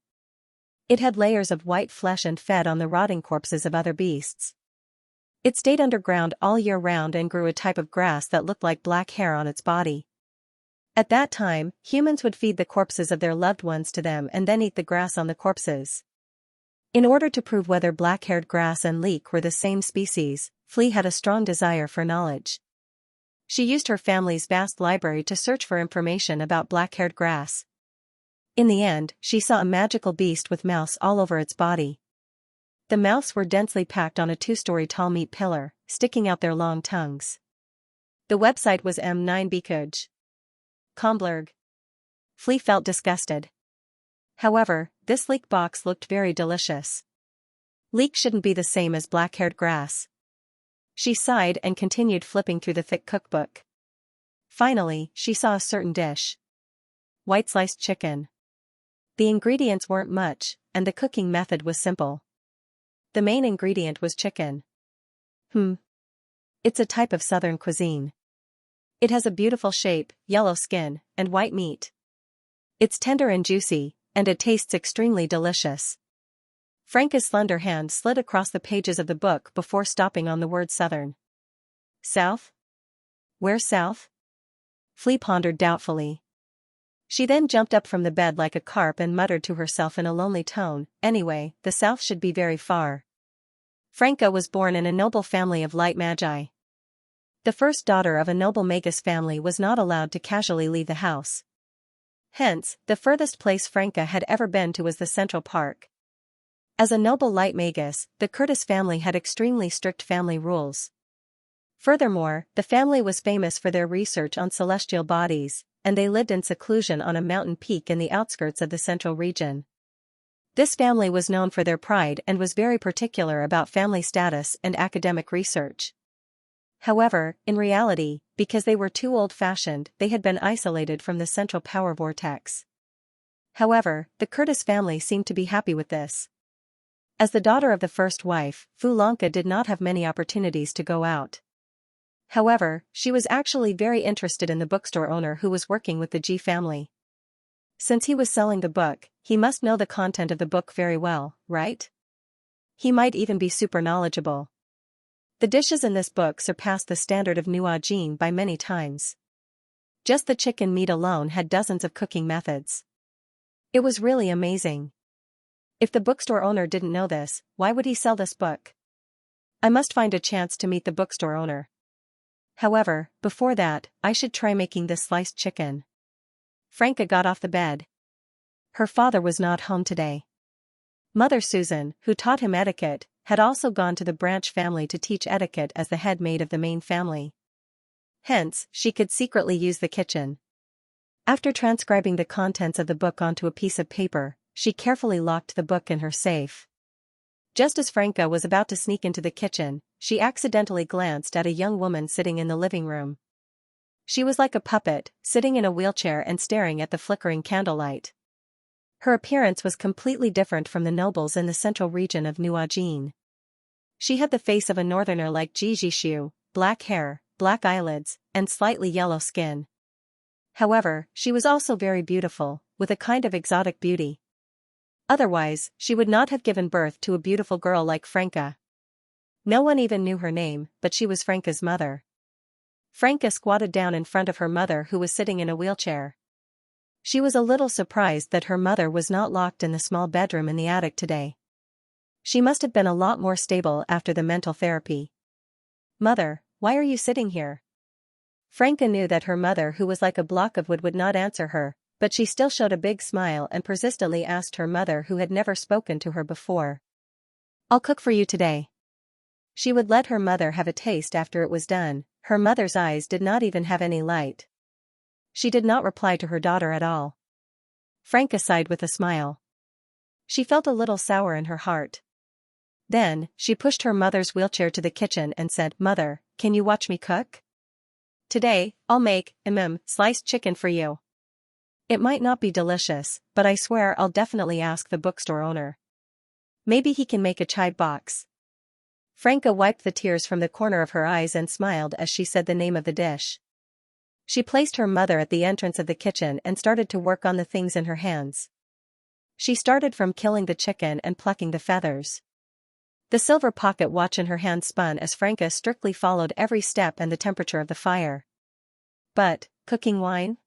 It had layers of white flesh and fed on the rotting corpses of other beasts. It stayed underground all year round and grew a type of grass that looked like black hair on its body. At that time, humans would feed the corpses of their loved ones to them and then eat the grass on the corpses. In order to prove whether black-haired grass and leek were the same species, Flea had a strong desire for knowledge. She used her family's vast library to search for information about black-haired grass. In the end, she saw a magical beast with mouse all over its body. The mouse were densely packed on a 2-story tall meat pillar, sticking out their long tongues. The website was M9bkuj. Comblurg. Flea felt disgusted. However, this leek box looked very delicious. Leek shouldn't be the same as black-haired grass. She sighed and continued flipping through the thick cookbook. Finally, she saw a certain dish. white sliced chicken. The ingredients weren't much, and the cooking method was simple. The main ingredient was chicken. It's a type of southern cuisine. It has a beautiful shape, yellow skin, and white meat. It's tender and juicy, and it tastes extremely delicious. Franca's slender hand slid across the pages of the book before stopping on the word southern. South? Where's south? Flea pondered doubtfully. She then jumped up from the bed like a carp and muttered to herself in a lonely tone, anyway, the south should be very far. Franca was born in a noble family of light magi. The first daughter of a noble magus family was not allowed to casually leave the house. Hence, the furthest place Franca had ever been to was the Central Park. As a noble light magus, the Curtis family had extremely strict family rules. Furthermore, the family was famous for their research on celestial bodies, and they lived in seclusion on a mountain peak in the outskirts of the central region. This family was known for their pride and was very particular about family status and academic research. However, in reality, because they were too old-fashioned, they had been isolated from the central power vortex. However, the Curtis family seemed to be happy with this. As the daughter of the first wife, Xianxia did not have many opportunities to go out. However, she was actually very interested in the bookstore owner who was working with the G family. Since he was selling the book, he must know the content of the book very well, right? He might even be super knowledgeable. The dishes in this book surpassed the standard of Nuajin by many times. Just the chicken meat alone had dozens of cooking methods. It was really amazing. If the bookstore owner didn't know this, why would he sell this book? I must find a chance to meet the bookstore owner. However, before that, I should try making this sliced chicken. Franca got off the bed. Her father was not home today. Mother Susan, who taught him etiquette, had also gone to the Branch family to teach etiquette as the head maid of the main family. Hence, she could secretly use the kitchen. After transcribing the contents of the book onto a piece of paper, she carefully locked the book in her safe. Just as Franca was about to sneak into the kitchen, she accidentally glanced at a young woman sitting in the living room. She was like a puppet, sitting in a wheelchair and staring at the flickering candlelight. Her appearance was completely different from the nobles in the central region of Nuajin. She had the face of a northerner like Jijishu, black hair, black eyelids, and slightly yellow skin. However, she was also very beautiful, with a kind of exotic beauty. Otherwise, she would not have given birth to a beautiful girl like Franca. No one even knew her name, but she was Franca's mother. Franca squatted down in front of her mother who was sitting in a wheelchair. She was a little surprised that her mother was not locked in the small bedroom in the attic today. She must have been a lot more stable after the mental therapy. "Mother, why are you sitting here?" Franca knew that her mother, who was like a block of wood, would not answer her, but she still showed a big smile and persistently asked her mother, who had never spoken to her before. "I'll cook for you today." She would let her mother have a taste after it was done. Her mother's eyes did not even have any light. She did not reply to her daughter at all. Franca sighed with a smile. She felt a little sour in her heart. Then, she pushed her mother's wheelchair to the kitchen and said, "Mother, can you watch me cook? Today, I'll make sliced chicken for you. It might not be delicious, but I swear I'll definitely ask the bookstore owner. Maybe he can make a chai box." Franca wiped the tears from the corner of her eyes and smiled as she said the name of the dish. She placed her mother at the entrance of the kitchen and started to work on the things in her hands. She started from killing the chicken and plucking the feathers. The silver pocket watch in her hand spun as Franca strictly followed every step and the temperature of the fire. But, cooking wine?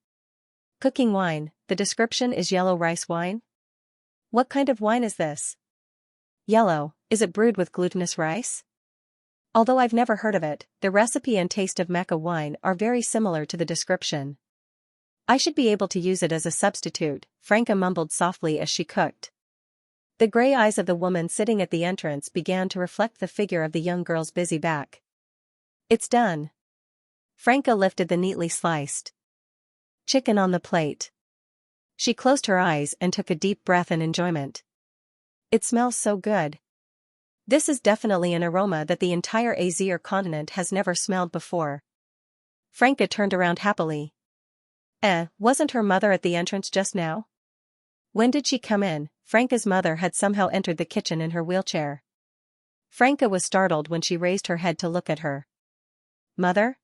Cooking wine, the description is yellow rice wine? What kind of wine is this? Yellow, is it brewed with glutinous rice? Although I've never heard of it, the recipe and taste of Mecca wine are very similar to the description. I should be able to use it as a substitute, Franca mumbled softly as she cooked. The gray eyes of the woman sitting at the entrance began to reflect the figure of the young girl's busy back. "It's done." Franca lifted the neatly sliced chicken on the plate. She closed her eyes and took a deep breath in enjoyment. "It smells so good. This is definitely an aroma that the entire Azir continent has never smelled before." Franca turned around happily. Wasn't her mother at the entrance just now? When did she come in? Franca's mother had somehow entered the kitchen in her wheelchair. Franca was startled when she raised her head to look at her. Mother?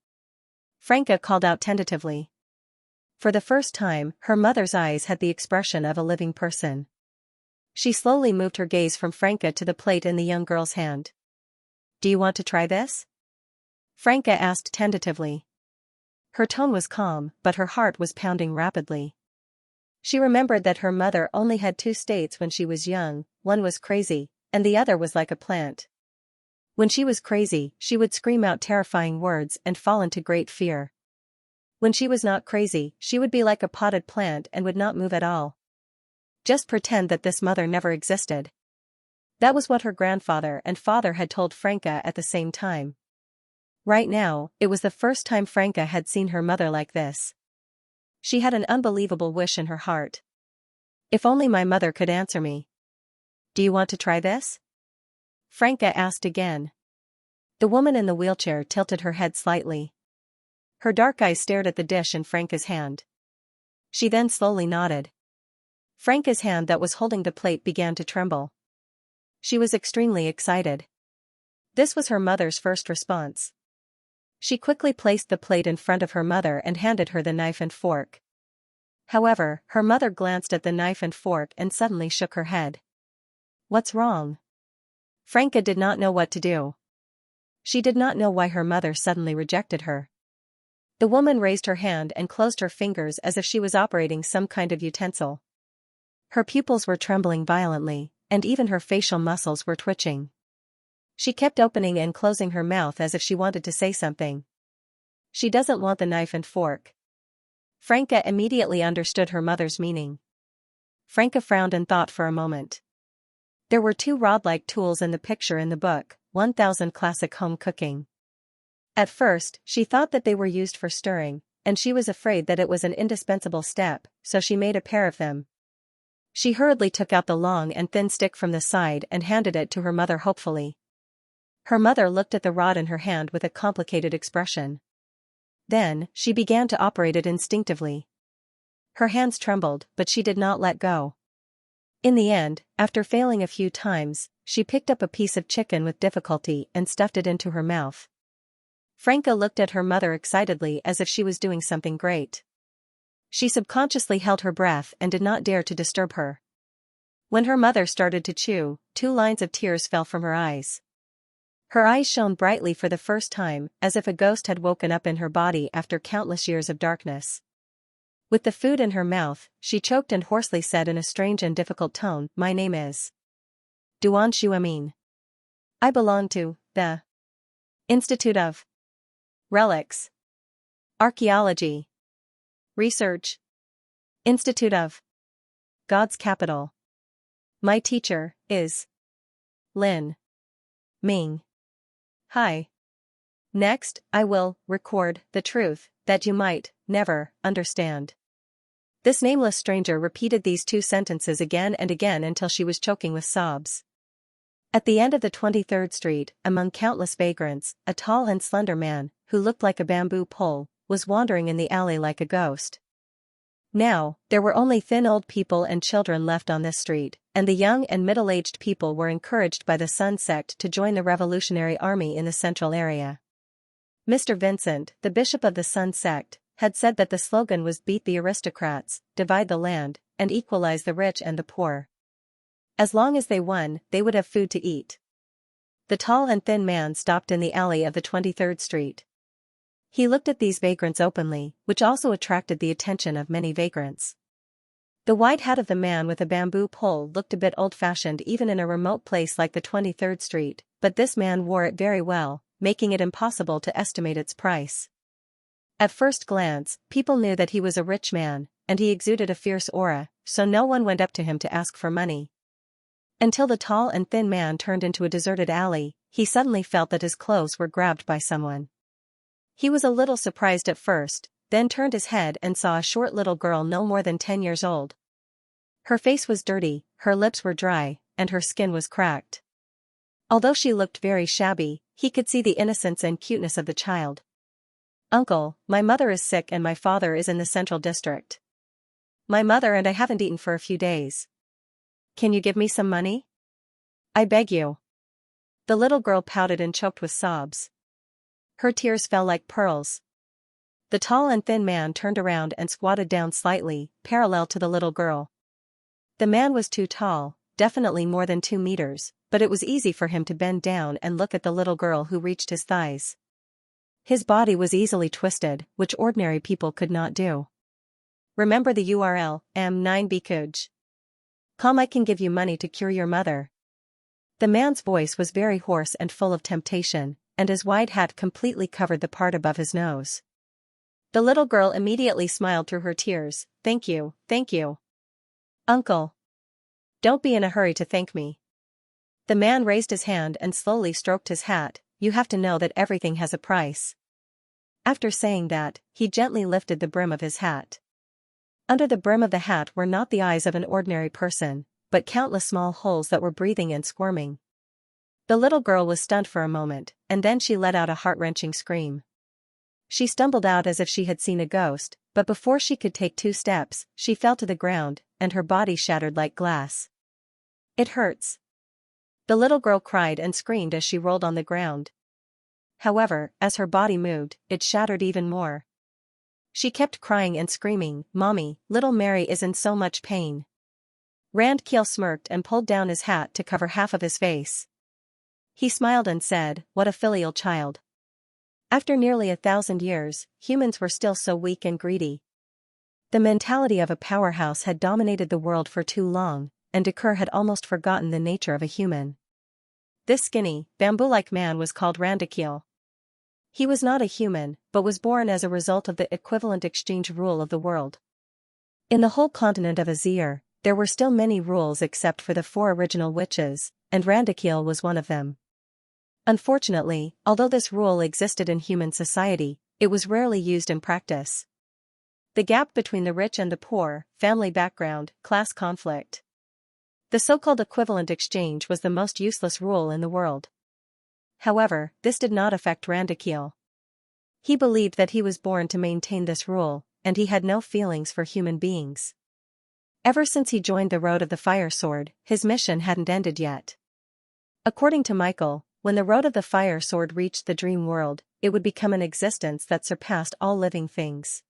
Franca called out tentatively. For the first time, her mother's eyes had the expression of a living person. She slowly moved her gaze from Franca to the plate in the young girl's hand. Do you want to try this? Franca asked tentatively. Her tone was calm, but her heart was pounding rapidly. She remembered that her mother only had two states when she was young, one was crazy, and the other was like a plant. When she was crazy, she would scream out terrifying words and fall into great fear. When she was not crazy, she would be like a potted plant and would not move at all. Just pretend that this mother never existed. That was what her grandfather and father had told Franca at the same time. Right now, it was the first time Franca had seen her mother like this. She had an unbelievable wish in her heart. If only my mother could answer me. Do you want to try this? Franca asked again. The woman in the wheelchair tilted her head slightly. Her dark eyes stared at the dish in Franca's hand. She then slowly nodded. Franca's hand that was holding the plate began to tremble. She was extremely excited. This was her mother's first response. She quickly placed the plate in front of her mother and handed her the knife and fork. However, her mother glanced at the knife and fork and suddenly shook her head. What's wrong? Franca did not know what to do. She did not know why her mother suddenly rejected her. The woman raised her hand and closed her fingers as if she was operating some kind of utensil. Her pupils were trembling violently, and even her facial muscles were twitching. She kept opening and closing her mouth as if she wanted to say something. She doesn't want the knife and fork. Franca immediately understood her mother's meaning. Franca frowned and thought for a moment. There were two rod-like tools in the picture in the book, 1000 Classic Home Cooking. At first, she thought that they were used for stirring, and she was afraid that it was an indispensable step, so she made a pair of them. She hurriedly took out the long and thin stick from the side and handed it to her mother hopefully. Her mother looked at the rod in her hand with a complicated expression. Then, she began to operate it instinctively. Her hands trembled, but she did not let go. In the end, after failing a few times, she picked up a piece of chicken with difficulty and stuffed it into her mouth. Franca looked at her mother excitedly as if she was doing something great. She subconsciously held her breath and did not dare to disturb her. When her mother started to chew, 2 lines of tears fell from her eyes. Her eyes shone brightly for the first time, as if a ghost had woken up in her body after countless years of darkness. With the food in her mouth, she choked and hoarsely said in a strange and difficult tone, "My name is Duan Xuamin. I belong to the Institute of Relics, Archaeology, Research, Institute of God's Capital. My teacher is Lin Ming. Hi. Next, I will record the truth that you might never understand." This nameless stranger repeated these 2 sentences again and again until she was choking with sobs. At the end of the 23rd Street, among countless vagrants, a tall and slender man, who looked like a bamboo pole, was wandering in the alley like a ghost. Now, there were only thin old people and children left on this street, and the young and middle-aged people were encouraged by the Sun sect to join the Revolutionary Army in the central area. Mr. Vincent, the bishop of the Sun sect, had said that the slogan was "Beat the aristocrats, divide the land, and equalize the rich and the poor." As long as they won, they would have food to eat. The tall and thin man stopped in the alley of the 23rd Street. He looked at these vagrants openly, which also attracted the attention of many vagrants. The wide hat of the man with a bamboo pole looked a bit old-fashioned even in a remote place like the 23rd Street, but this man wore it very well, making it impossible to estimate its price. At first glance, people knew that he was a rich man, and he exuded a fierce aura, so no one went up to him to ask for money. Until the tall and thin man turned into a deserted alley, he suddenly felt that his clothes were grabbed by someone. He was a little surprised at first, then turned his head and saw a short little girl no more than 10 years old. Her face was dirty, her lips were dry, and her skin was cracked. Although she looked very shabby, he could see the innocence and cuteness of the child. Uncle, my mother is sick and my father is in the central district. My mother and I haven't eaten for a few days. Can you give me some money? I beg you. The little girl pouted and choked with sobs. Her tears fell like pearls. The tall and thin man turned around and squatted down slightly, parallel to the little girl. The man was too tall, definitely more than 2 meters, but it was easy for him to bend down and look at the little girl who reached his thighs. His body was easily twisted, which ordinary people could not do. Remember the URL, M9B Kuj. Come, I can give you money to cure your mother. The man's voice was very hoarse and full of temptation, and his wide hat completely covered the part above his nose. The little girl immediately smiled through her tears. Thank you, thank you. Uncle. Don't be in a hurry to thank me. The man raised his hand and slowly stroked his hat. You have to know that everything has a price. After saying that, he gently lifted the brim of his hat. Under the brim of the hat were not the eyes of an ordinary person, but countless small holes that were breathing and squirming. The little girl was stunned for a moment, and then she let out a heart-wrenching scream. She stumbled out as if she had seen a ghost, but before she could take 2 steps, she fell to the ground, and her body shattered like glass. It hurts. The little girl cried and screamed as she rolled on the ground. However, as her body moved, it shattered even more. She kept crying and screaming, Mommy, little Mary is in so much pain. Randkiel smirked and pulled down his hat to cover half of his face. He smiled and said, what a filial child. After nearly 1,000 years, humans were still so weak and greedy. The mentality of a powerhouse had dominated the world for too long, and Dekur had almost forgotten the nature of a human. This skinny, bamboo-like man was called Randakiel. He was not a human, but was born as a result of the equivalent exchange rule of the world. In the whole continent of Azir, there were still many rules except for the 4 original witches, and Randakiel was one of them. Unfortunately, although this rule existed in human society, it was rarely used in practice. The gap between the rich and the poor, family background, class conflict. The so-called equivalent exchange was the most useless rule in the world. However, this did not affect Randakiel. He believed that he was born to maintain this rule, and he had no feelings for human beings. Ever since he joined the Road of the Fire Sword, his mission hadn't ended yet. According to Michael, when the Road of the Fire Sword reached the dream world, it would become an existence that surpassed all living things.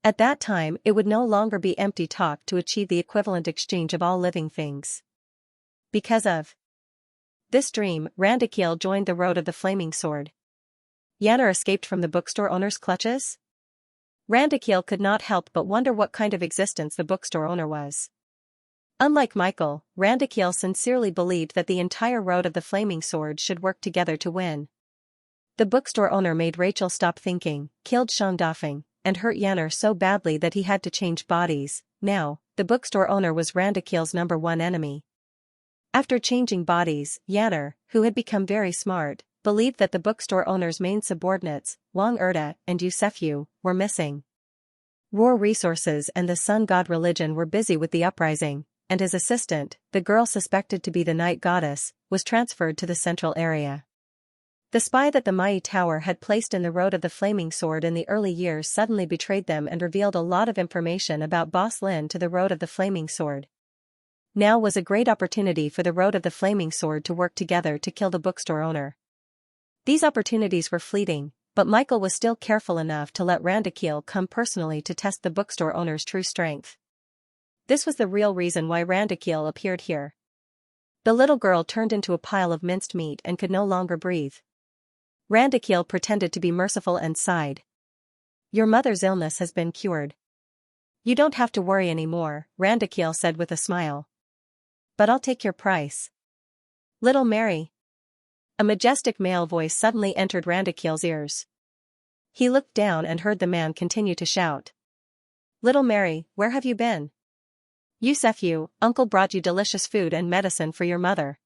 At that time, it would no longer be empty talk to achieve the equivalent exchange of all living things. Because of this dream, Randakiel joined the Road of the Flaming Sword. Yanner escaped from the bookstore owner's clutches? Randakiel could not help but wonder what kind of existence the bookstore owner was. Unlike Michael, Randakiel sincerely believed that the entire Road of the Flaming Sword should work together to win. The bookstore owner made Rachel stop thinking, killed Shangdafeng, and hurt Yanner so badly that he had to change bodies. Now, the bookstore owner was Randakiel's #1 enemy. After changing bodies, Yanner, who had become very smart, believed that the bookstore owner's main subordinates, Wang Erda and Yusefu, were missing. War resources and the sun god religion were busy with the uprising, and his assistant, the girl suspected to be the night goddess, was transferred to the central area. The spy that the Mai Tower had placed in the Road of the Flaming Sword in the early years suddenly betrayed them and revealed a lot of information about Boss Lin to the Road of the Flaming Sword. Now was a great opportunity for the Road of the Flaming Sword to work together to kill the bookstore owner. These opportunities were fleeting, but Michael was still careful enough to let Randakiel come personally to test the bookstore owner's true strength. This was the real reason why Randakiel appeared here. The little girl turned into a pile of minced meat and could no longer breathe. Randakiel pretended to be merciful and sighed. Your mother's illness has been cured. You don't have to worry anymore, Randakiel said with a smile. But I'll take your price. Little Mary. A majestic male voice suddenly entered Randakiel's ears. He looked down and heard the man continue to shout. Little Mary, where have you been? Yusefu, Uncle brought you delicious food and medicine for your mother.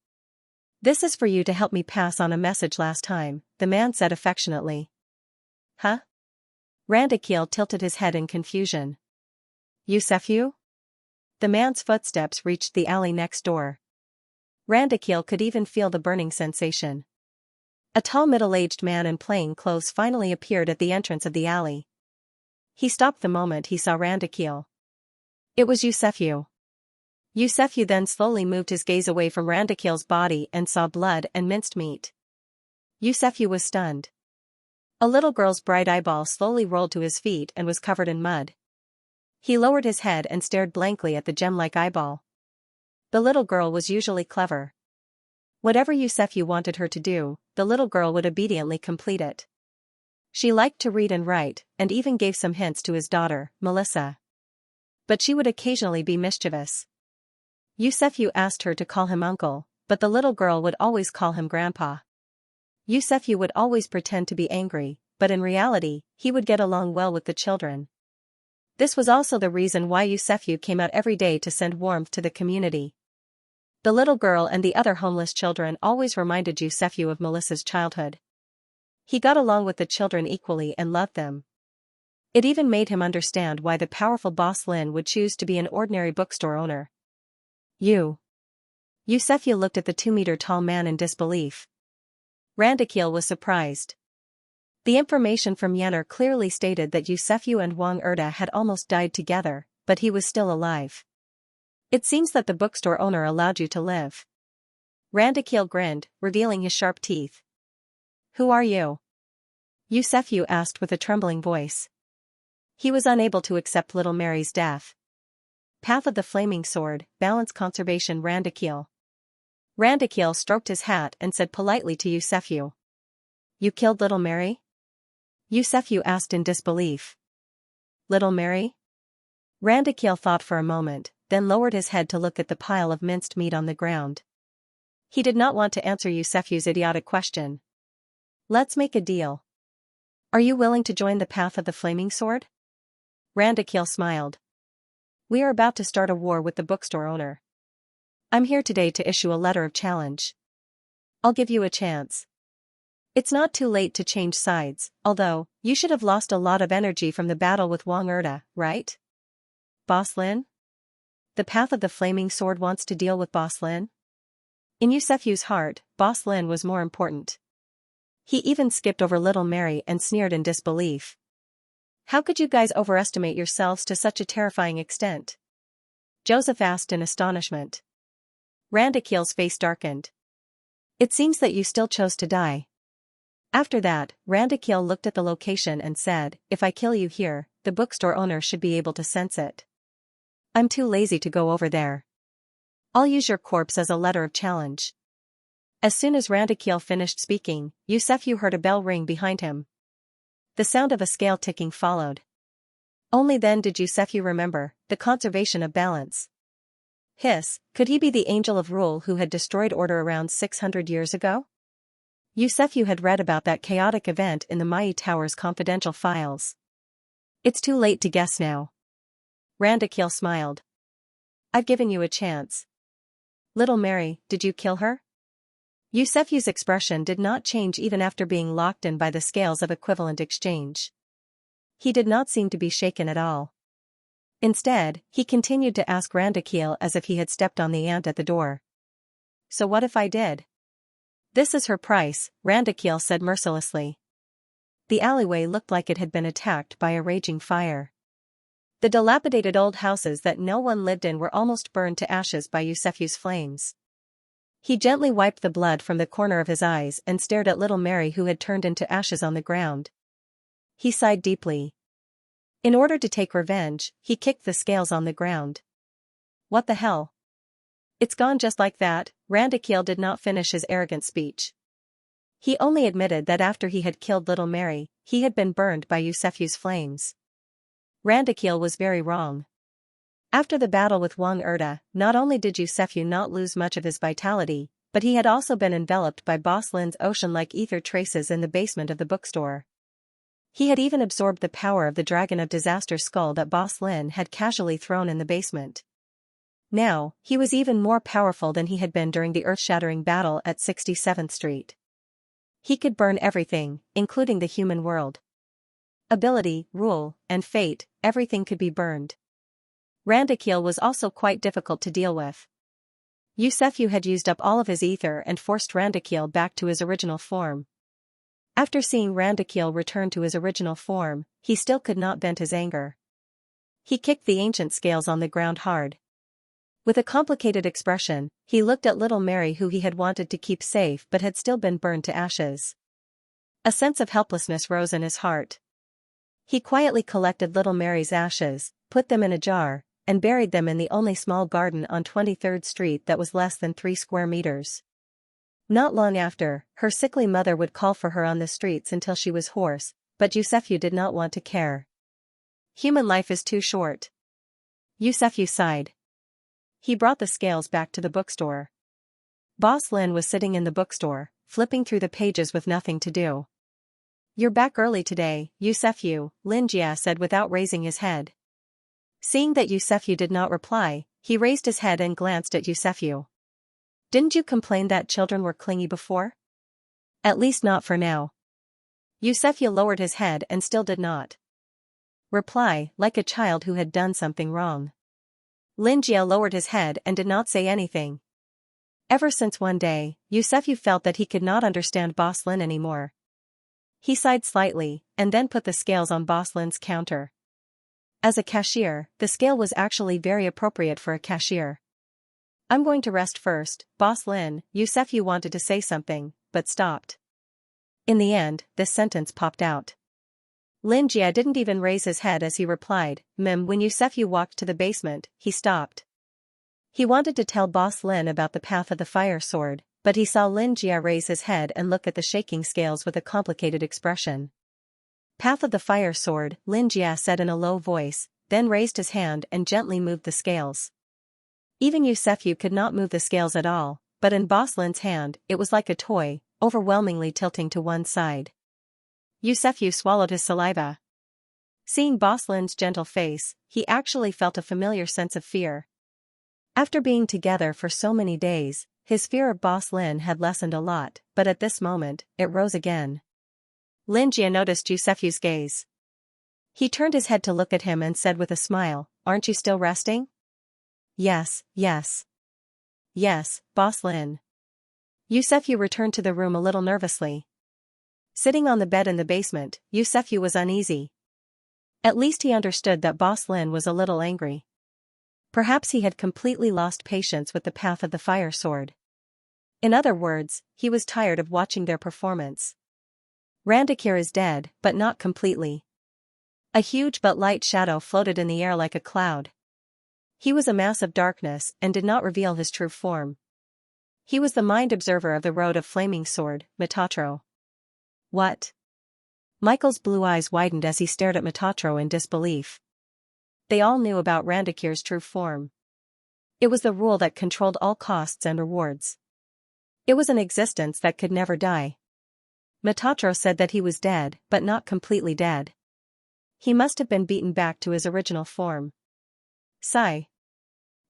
This is for you to help me pass on a message last time, the man said affectionately. Huh? Randakiel tilted his head in confusion. Yusefu? The man's footsteps reached the alley next door. Randakiel could even feel the burning sensation. A tall middle-aged man in plain clothes finally appeared at the entrance of the alley. He stopped the moment he saw Randakiel. It was Xianxia. Xianxia then slowly moved his gaze away from Randakiel's body and saw blood and minced meat. Xianxia was stunned. A little girl's bright eyeball slowly rolled to his feet and was covered in mud. He lowered his head and stared blankly at the gem-like eyeball. The little girl was usually clever. Whatever Xianxia wanted her to do, the little girl would obediently complete it. She liked to read and write, and even gave some hints to his daughter, Melissa. But she would occasionally be mischievous. Xianxia asked her to call him uncle, but the little girl would always call him grandpa. Xianxia would always pretend to be angry, but in reality, he would get along well with the children. This was also the reason why Xianxia came out every day to send warmth to the community. The little girl and the other homeless children always reminded Xianxia of Melissa's childhood. He got along with the children equally and loved them. It even made him understand why the powerful boss Lin would choose to be an ordinary bookstore owner. Xianxia looked at the 2-meter-tall man in disbelief. Randakiel was surprised. The information from Yenner clearly stated that Xianxia and Wang Erda had almost died together, but he was still alive. It seems that the bookstore owner allowed you to live. Randakiel grinned, revealing his sharp teeth. Who are you? Xianxia asked with a trembling voice. He was unable to accept little Mary's death. Path of the Flaming Sword, Balance Conservation Randakiel. Randakiel stroked his hat and said politely to Xianxia. You killed little Mary? Xianxia asked in disbelief. Little Mary? Randakiel thought for a moment, then lowered his head to look at the pile of minced meat on the ground. He did not want to answer Xianxia's idiotic question. Let's make a deal. Are you willing to join the Path of the Flaming Sword? Randakiel smiled. We are about to start a war with the bookstore owner. I'm here today to issue a letter of challenge. I'll give you a chance. It's not too late to change sides, although, you should have lost a lot of energy from the battle with Wang Erda, right? Boss Lin? The Path of the Flaming Sword wants to deal with Boss Lin? In Xianxia's heart, Boss Lin was more important. He even skipped over little Mary and sneered in disbelief. How could you guys overestimate yourselves to such a terrifying extent? Joseph asked in astonishment. Randakiel's face darkened. It seems that you still chose to die. After that, Randakiel looked at the location and said, if I kill you here, the bookstore owner should be able to sense it. I'm too lazy to go over there. I'll use your corpse as a letter of challenge. As soon as Randakiel finished speaking, Xianxia heard a bell ring behind him. The sound of a scale ticking followed. Only then did Xianxia remember, the conservation of balance. Could he be the angel of rule who had destroyed order around 600 years ago? Xianxia had read about that chaotic event in the Mai Tower's confidential files. It's too late to guess now. Randakiel smiled. I've given you a chance. Little Mary, did you kill her? Xianxia's expression did not change even after being locked in by the scales of equivalent exchange. He did not seem to be shaken at all. Instead, he continued to ask Randakiel as if he had stepped on the ant at the door. So what if I did? This is her price, Randakiel said mercilessly. The alleyway looked like it had been attacked by a raging fire. The dilapidated old houses that no one lived in were almost burned to ashes by Xianxia's flames. He gently wiped the blood from the corner of his eyes and stared at little Mary who had turned into ashes on the ground. He sighed deeply. In order to take revenge, he kicked the scales on the ground. What the hell? It's gone just like that. Randakiel did not finish his arrogant speech. He only admitted that after he had killed little Mary, he had been burned by Xianxia's flames. Randakiel was very wrong. After the battle with Wang Erda, not only did Xianxia not lose much of his vitality, but he had also been enveloped by Boss Lin's ocean-like ether traces in the basement of the bookstore. He had even absorbed the power of the Dragon of Disaster skull that Boss Lin had casually thrown in the basement. Now, he was even more powerful than he had been during the earth-shattering battle at 67th Street. He could burn everything, including the human world. Ability, rule, and fate, everything could be burned. Randakiel was also quite difficult to deal with. Xianxia had used up all of his ether and forced Randakiel back to his original form. After seeing Randakiel return to his original form, he still could not vent his anger. He kicked the ancient scales on the ground hard. With a complicated expression, he looked at little Mary, who he had wanted to keep safe but had still been burned to ashes. A sense of helplessness rose in his heart. He quietly collected little Mary's ashes, put them in a jar, and buried them in the only small garden on 23rd Street that was less than 3 square meters. Not long after, her sickly mother would call for her on the streets until she was hoarse, but Xianxia did not want to care. Human life is too short. Xianxia sighed. He brought the scales back to the bookstore. Boss Lin was sitting in the bookstore, flipping through the pages with nothing to do. "You're back early today, Xianxia," Lin Jia said without raising his head. Seeing that Xianxia did not reply, he raised his head and glanced at Xianxia. "Didn't you complain that children were clingy before? At least not for now." Xianxia lowered his head and still did not reply, like a child who had done something wrong. Lin Jia lowered his head and did not say anything. Ever since one day, Xianxia felt that he could not understand Boss Lin anymore. He sighed slightly, and then put the scales on Boss Lin's counter. As a cashier, the scale was actually very appropriate for a cashier. "I'm going to rest first, Boss Lin," Xianxia wanted to say something, but stopped. In the end, this sentence popped out. Lin Jia didn't even raise his head as he replied, "Mim." When Xianxia walked to the basement, he stopped. He wanted to tell Boss Lin about the path of the fire sword, but he saw Lin Jia raise his head and look at the shaking scales with a complicated expression. "Path of the fire sword," Lin Jia said in a low voice, then raised his hand and gently moved the scales. Even Xianxia could not move the scales at all, but in Boss Lin's hand, it was like a toy, overwhelmingly tilting to one side. Xianxia swallowed his saliva. Seeing Boss Lin's gentle face, he actually felt a familiar sense of fear. After being together for so many days, his fear of Boss Lin had lessened a lot, but at this moment, it rose again. Lin Jia noticed Xianxia's gaze. He turned his head to look at him and said with a smile, "Aren't you still resting?" Yes, Boss Lin." Xianxia returned to the room a little nervously. Sitting on the bed in the basement, Xianxia was uneasy. At least he understood that Boss Lin was a little angry. Perhaps he had completely lost patience with the path of the fire sword. In other words, he was tired of watching their performance. Randakiel is dead, but not completely. A huge but light shadow floated in the air like a cloud. He was a mass of darkness and did not reveal his true form. He was the mind observer of the Road of Flaming Sword, Metatro. What? Michael's blue eyes widened as he stared at Metatro in disbelief. They all knew about Randakiel's true form. It was the rule that controlled all costs and rewards. It was an existence that could never die. Metatro said that he was dead, but not completely dead. He must have been beaten back to his original form. Sigh.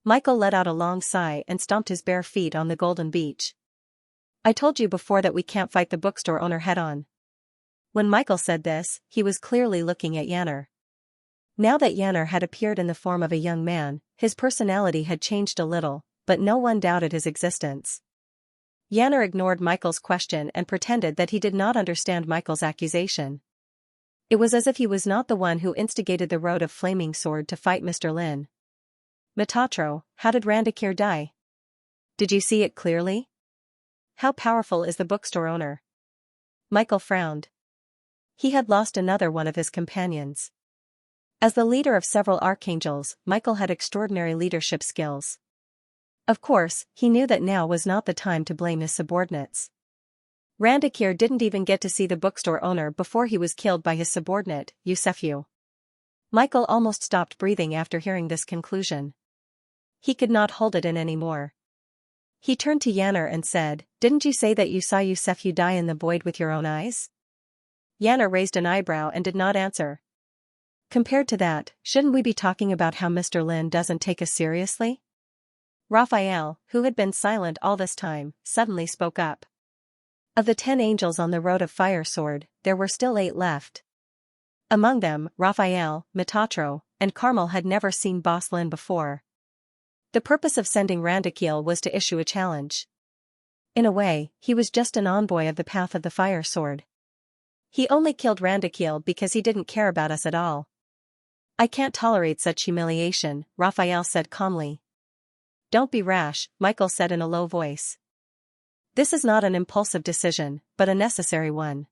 Michael let out a long sigh and stomped his bare feet on the golden beach. "I told you before that we can't fight the bookstore owner head-on." When Michael said this, he was clearly looking at Yanner. Now that Yanner had appeared in the form of a young man, his personality had changed a little, but no one doubted his existence. Yanner ignored Michael's question and pretended that he did not understand Michael's accusation. It was as if he was not the one who instigated the Road of Flaming Sword to fight Mr. Lin. "Metatro, how did Randakiel die? Did you see it clearly? How powerful is the bookstore owner?" Michael frowned. He had lost another one of his companions. As the leader of several archangels, Michael had extraordinary leadership skills. Of course, he knew that now was not the time to blame his subordinates. Randakiel didn't even get to see the bookstore owner before he was killed by his subordinate, Xianxia. Michael almost stopped breathing after hearing this conclusion. He could not hold it in anymore. He turned to Yanner and said, "Didn't you say that you saw Xianxia die in the void with your own eyes?" Yanner raised an eyebrow and did not answer. "Compared to that, shouldn't we be talking about how Mr. Lin doesn't take us seriously?" Raphael, who had been silent all this time, suddenly spoke up. Of the 10 angels on the Road of Fire Sword, there were still 8 left. Among them, Raphael, Metatro, and Carmel had never seen Boss Lin before. The purpose of sending Randakiel was to issue a challenge. In a way, he was just an envoy of the path of the fire sword. He only killed Randakil because he didn't care about us at all. I can't tolerate such humiliation, Raphael said calmly. Don't be rash, Michael said in a low voice. This is not an impulsive decision, but a necessary one.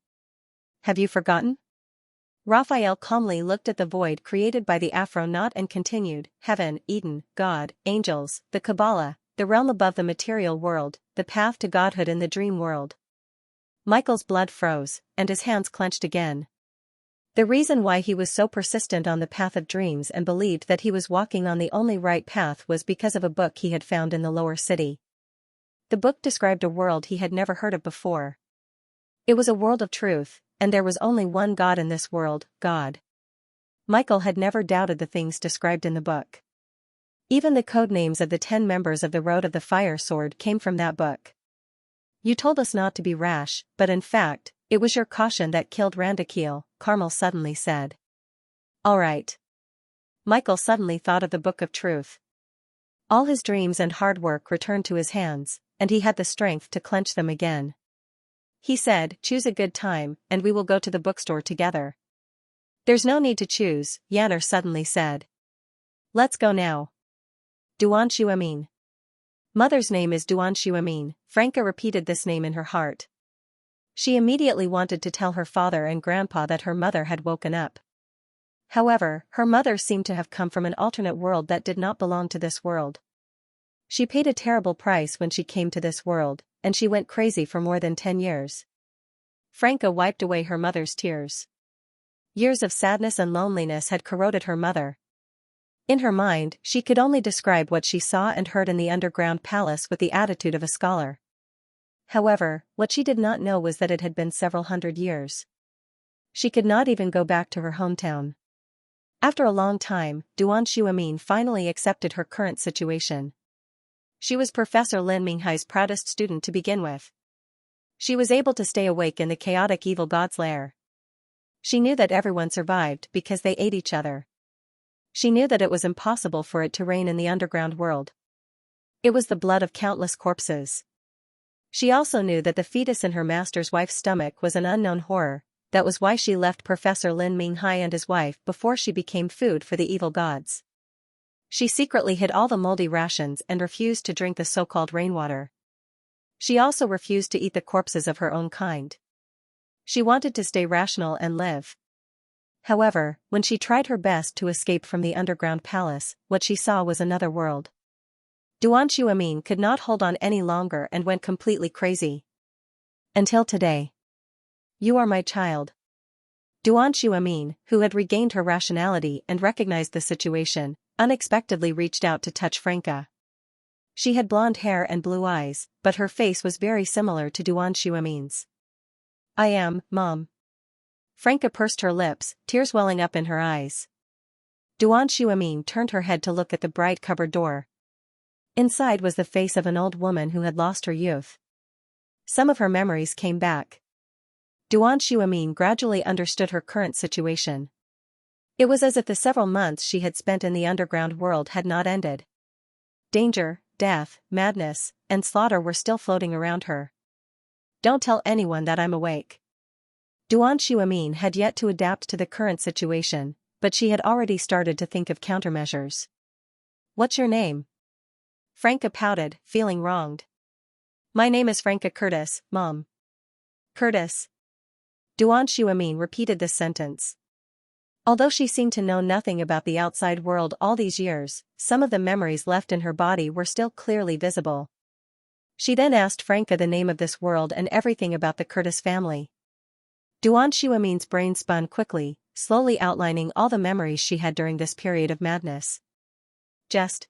Have you forgotten? Raphael calmly looked at the void created by the Afro-knot and continued, heaven, Eden, God, angels, the Kabbalah, the realm above the material world, the path to godhood in the dream world. Michael's blood froze, and his hands clenched again. The reason why he was so persistent on the path of dreams and believed that he was walking on the only right path was because of a book he had found in the lower city. The book described a world he had never heard of before. It was a world of truth, and there was only one God in this world, God. Michael had never doubted the things described in the book. Even the code names of the 10 members of the Road of the Fire Sword came from that book. You told us not to be rash, but in fact, it was your caution that killed Randakil, Carmel suddenly said. All right. Michael suddenly thought of the Book of Truth. All his dreams and hard work returned to his hands, and he had the strength to clench them again. He said, choose a good time, and we will go to the bookstore together. There's no need to choose, Yanner suddenly said. Let's go now. Duanshu Amin. Mother's name is Duanshu Amin, Franca repeated this name in her heart. She immediately wanted to tell her father and grandpa that her mother had woken up. However, her mother seemed to have come from an alternate world that did not belong to this world. She paid a terrible price when she came to this world, and she went crazy for more than 10 years. Franca wiped away her mother's tears. Years of sadness and loneliness had corroded her mother. In her mind, she could only describe what she saw and heard in the underground palace with the attitude of a scholar. However, what she did not know was that it had been several hundred years. She could not even go back to her hometown. After a long time, Duanshu Amin finally accepted her current situation. She was Professor Lin Minghai's proudest student to begin with. She was able to stay awake in the chaotic evil god's lair. She knew that everyone survived because they ate each other. She knew that it was impossible for it to reign in the underground world. It was the blood of countless corpses. She also knew that the fetus in her master's wife's stomach was an unknown horror. That was why she left Professor Lin Minghai and his wife before she became food for the evil gods. She secretly hid all the moldy rations and refused to drink the so-called rainwater. She also refused to eat the corpses of her own kind. She wanted to stay rational and live. However, when she tried her best to escape from the underground palace, what she saw was another world. Duanshu Amin could not hold on any longer and went completely crazy. Until today. You are my child. Duanshu Amin, who had regained her rationality and recognized the situation, unexpectedly reached out to touch Franca. She had blonde hair and blue eyes, but her face was very similar to Duanshu Amin's. I am, Mom. Franca pursed her lips, tears welling up in her eyes. Duanshu Amin turned her head to look at the bright cupboard door. Inside was the face of an old woman who had lost her youth. Some of her memories came back. Duanshu Amin gradually understood her current situation. It was as if the several months she had spent in the underground world had not ended. Danger, death, madness, and slaughter were still floating around her. Don't tell anyone that I'm awake. Duanshu Amin had yet to adapt to the current situation, but she had already started to think of countermeasures. What's your name? Franca pouted, feeling wronged. My name is Franca Curtis, Mom. Curtis. Duanshu Amin repeated this sentence. Although she seemed to know nothing about the outside world all these years, some of the memories left in her body were still clearly visible. She then asked Franca the name of this world and everything about the Curtis family. Duanshu Amin's brain spun quickly, slowly outlining all the memories she had during this period of madness. Just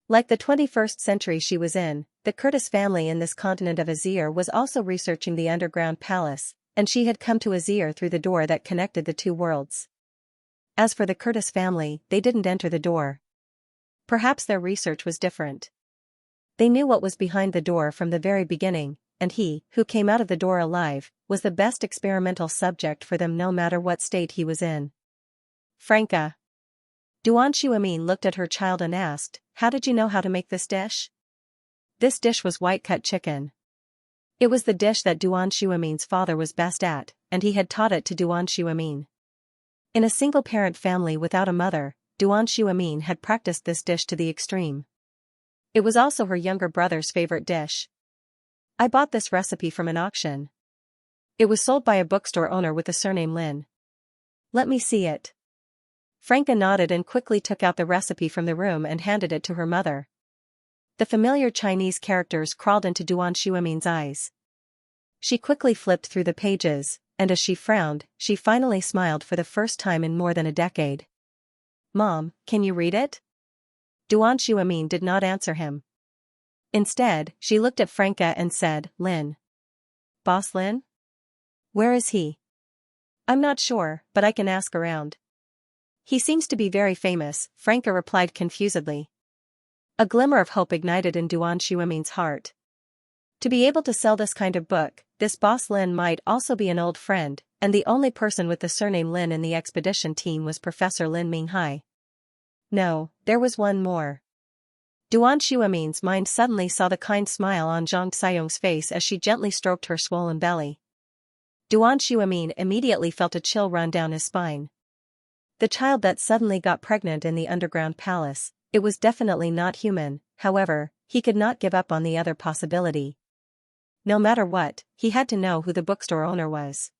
like the 21st century she was in, the Curtis family in this continent of Azir was also researching the underground palace, and she had come to Azir through the door that connected the two worlds. As for the Curtis family, they didn't enter the door. Perhaps their research was different. They knew what was behind the door from the very beginning, and he, who came out of the door alive, was the best experimental subject for them no matter what state he was in. Franca. Duanshu Amin looked at her child and asked, how did you know how to make this dish? This dish was white-cut chicken. It was the dish that Duanshu Amin's father was best at, and he had taught it to Duan Xuemin. In a single-parent family without a mother, Duan Xuemin had practiced this dish to the extreme. It was also her younger brother's favorite dish. I bought this recipe from an auction. It was sold by a bookstore owner with the surname Lin. Let me see it. Franca nodded and quickly took out the recipe from the room and handed it to her mother. The familiar Chinese characters crawled into Duan Xuemin's eyes. She quickly flipped through the pages, and as she frowned, she finally smiled for the first time in more than a decade. Mom, can you read it? Duan Xuemin did not answer him. Instead, she looked at Franca and said, Lin. Boss Lin? Where is he? I'm not sure, but I can ask around. He seems to be very famous, Franca replied confusedly. A glimmer of hope ignited in Duan Xuemin's heart. To be able to sell this kind of book, this boss Lin might also be an old friend, and the only person with the surname Lin in the expedition team was Professor Lin Minghai. No, there was one more. Duan Xuemin's mind suddenly saw the kind smile on Zhang Xiong's face as she gently stroked her swollen belly. Duan Xuemin immediately felt a chill run down his spine. The child that suddenly got pregnant in the underground palace, it was definitely not human, however, he could not give up on the other possibility. No matter what, he had to know who the bookstore owner was.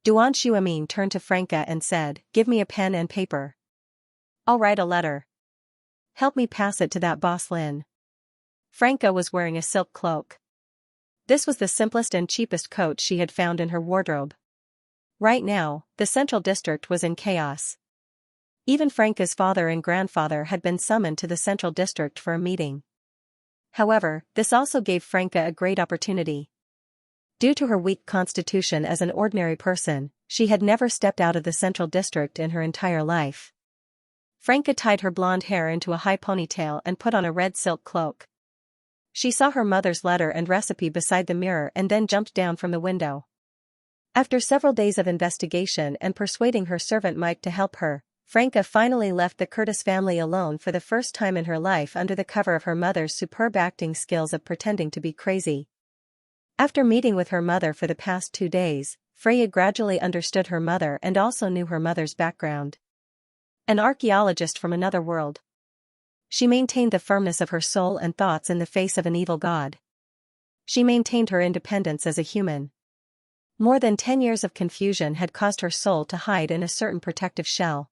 Duan Xuemin turned to Franca and said, Give me a pen and paper. I'll write a letter. Help me pass it to that boss Lin. Franca was wearing a silk cloak. This was the simplest and cheapest coat she had found in her wardrobe. Right now, the central district was in chaos. Even Franca's father and grandfather had been summoned to the central district for a meeting. However, this also gave Franca a great opportunity. Due to her weak constitution as an ordinary person, she had never stepped out of the central district in her entire life. Franca tied her blonde hair into a high ponytail and put on a red silk cloak. She saw her mother's letter and recipe beside the mirror and then jumped down from the window. After several days of investigation and persuading her servant Mike to help her, Franca finally left the Curtis family alone for the first time in her life under the cover of her mother's superb acting skills of pretending to be crazy. After meeting with her mother for the past 2 days, Freya gradually understood her mother and also knew her mother's background. An archaeologist from another world. She maintained the firmness of her soul and thoughts in the face of an evil god. She maintained her independence as a human. More than 10 years of confusion had caused her soul to hide in a certain protective shell.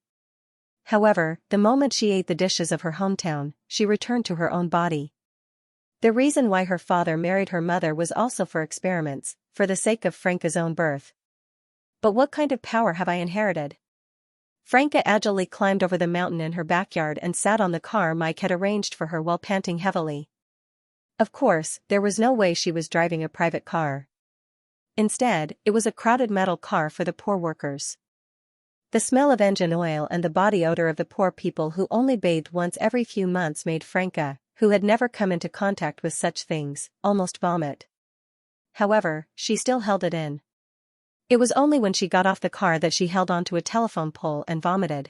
However, the moment she ate the dishes of her hometown, she returned to her own body. The reason why her father married her mother was also for experiments, for the sake of Franca's own birth. But what kind of power have I inherited? Franca agilely climbed over the mountain in her backyard and sat on the car Mike had arranged for her while panting heavily. Of course, there was no way she was driving a private car. Instead, it was a crowded metal car for the poor workers. The smell of engine oil and the body odor of the poor people who only bathed once every few months made Franca, who had never come into contact with such things, almost vomit. However, she still held it in. It was only when she got off the car that she held onto a telephone pole and vomited.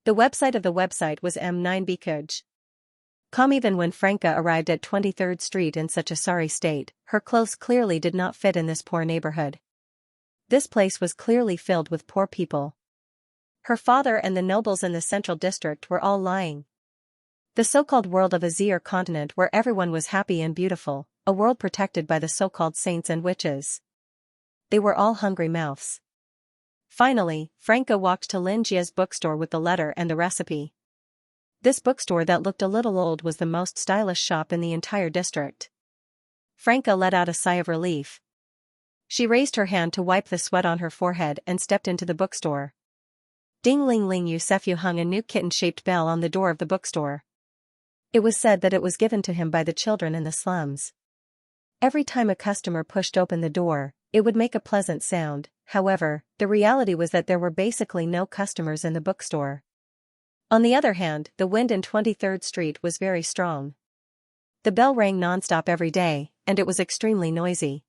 The website of the website was m9bkuj.com. Even when Franca arrived at 23rd Street in such a sorry state, her clothes clearly did not fit in this poor neighborhood. This place was clearly filled with poor people. Her father and the nobles in the central district were all lying. The so-called world of Azir continent where everyone was happy and beautiful, a world protected by the so-called saints and witches. They were all hungry mouths. Finally, Franca walked to Lin Jia's bookstore with the letter and the recipe. This bookstore that looked a little old was the most stylish shop in the entire district. Franca let out a sigh of relief. She raised her hand to wipe the sweat on her forehead and stepped into the bookstore. Ding-ling-ling, Yusefyu hung a new kitten-shaped bell on the door of the bookstore. It was said that it was given to him by the children in the slums. Every time a customer pushed open the door, it would make a pleasant sound. However, the reality was that there were basically no customers in the bookstore. On the other hand, the wind in 23rd Street was very strong. The bell rang nonstop every day, and it was extremely noisy.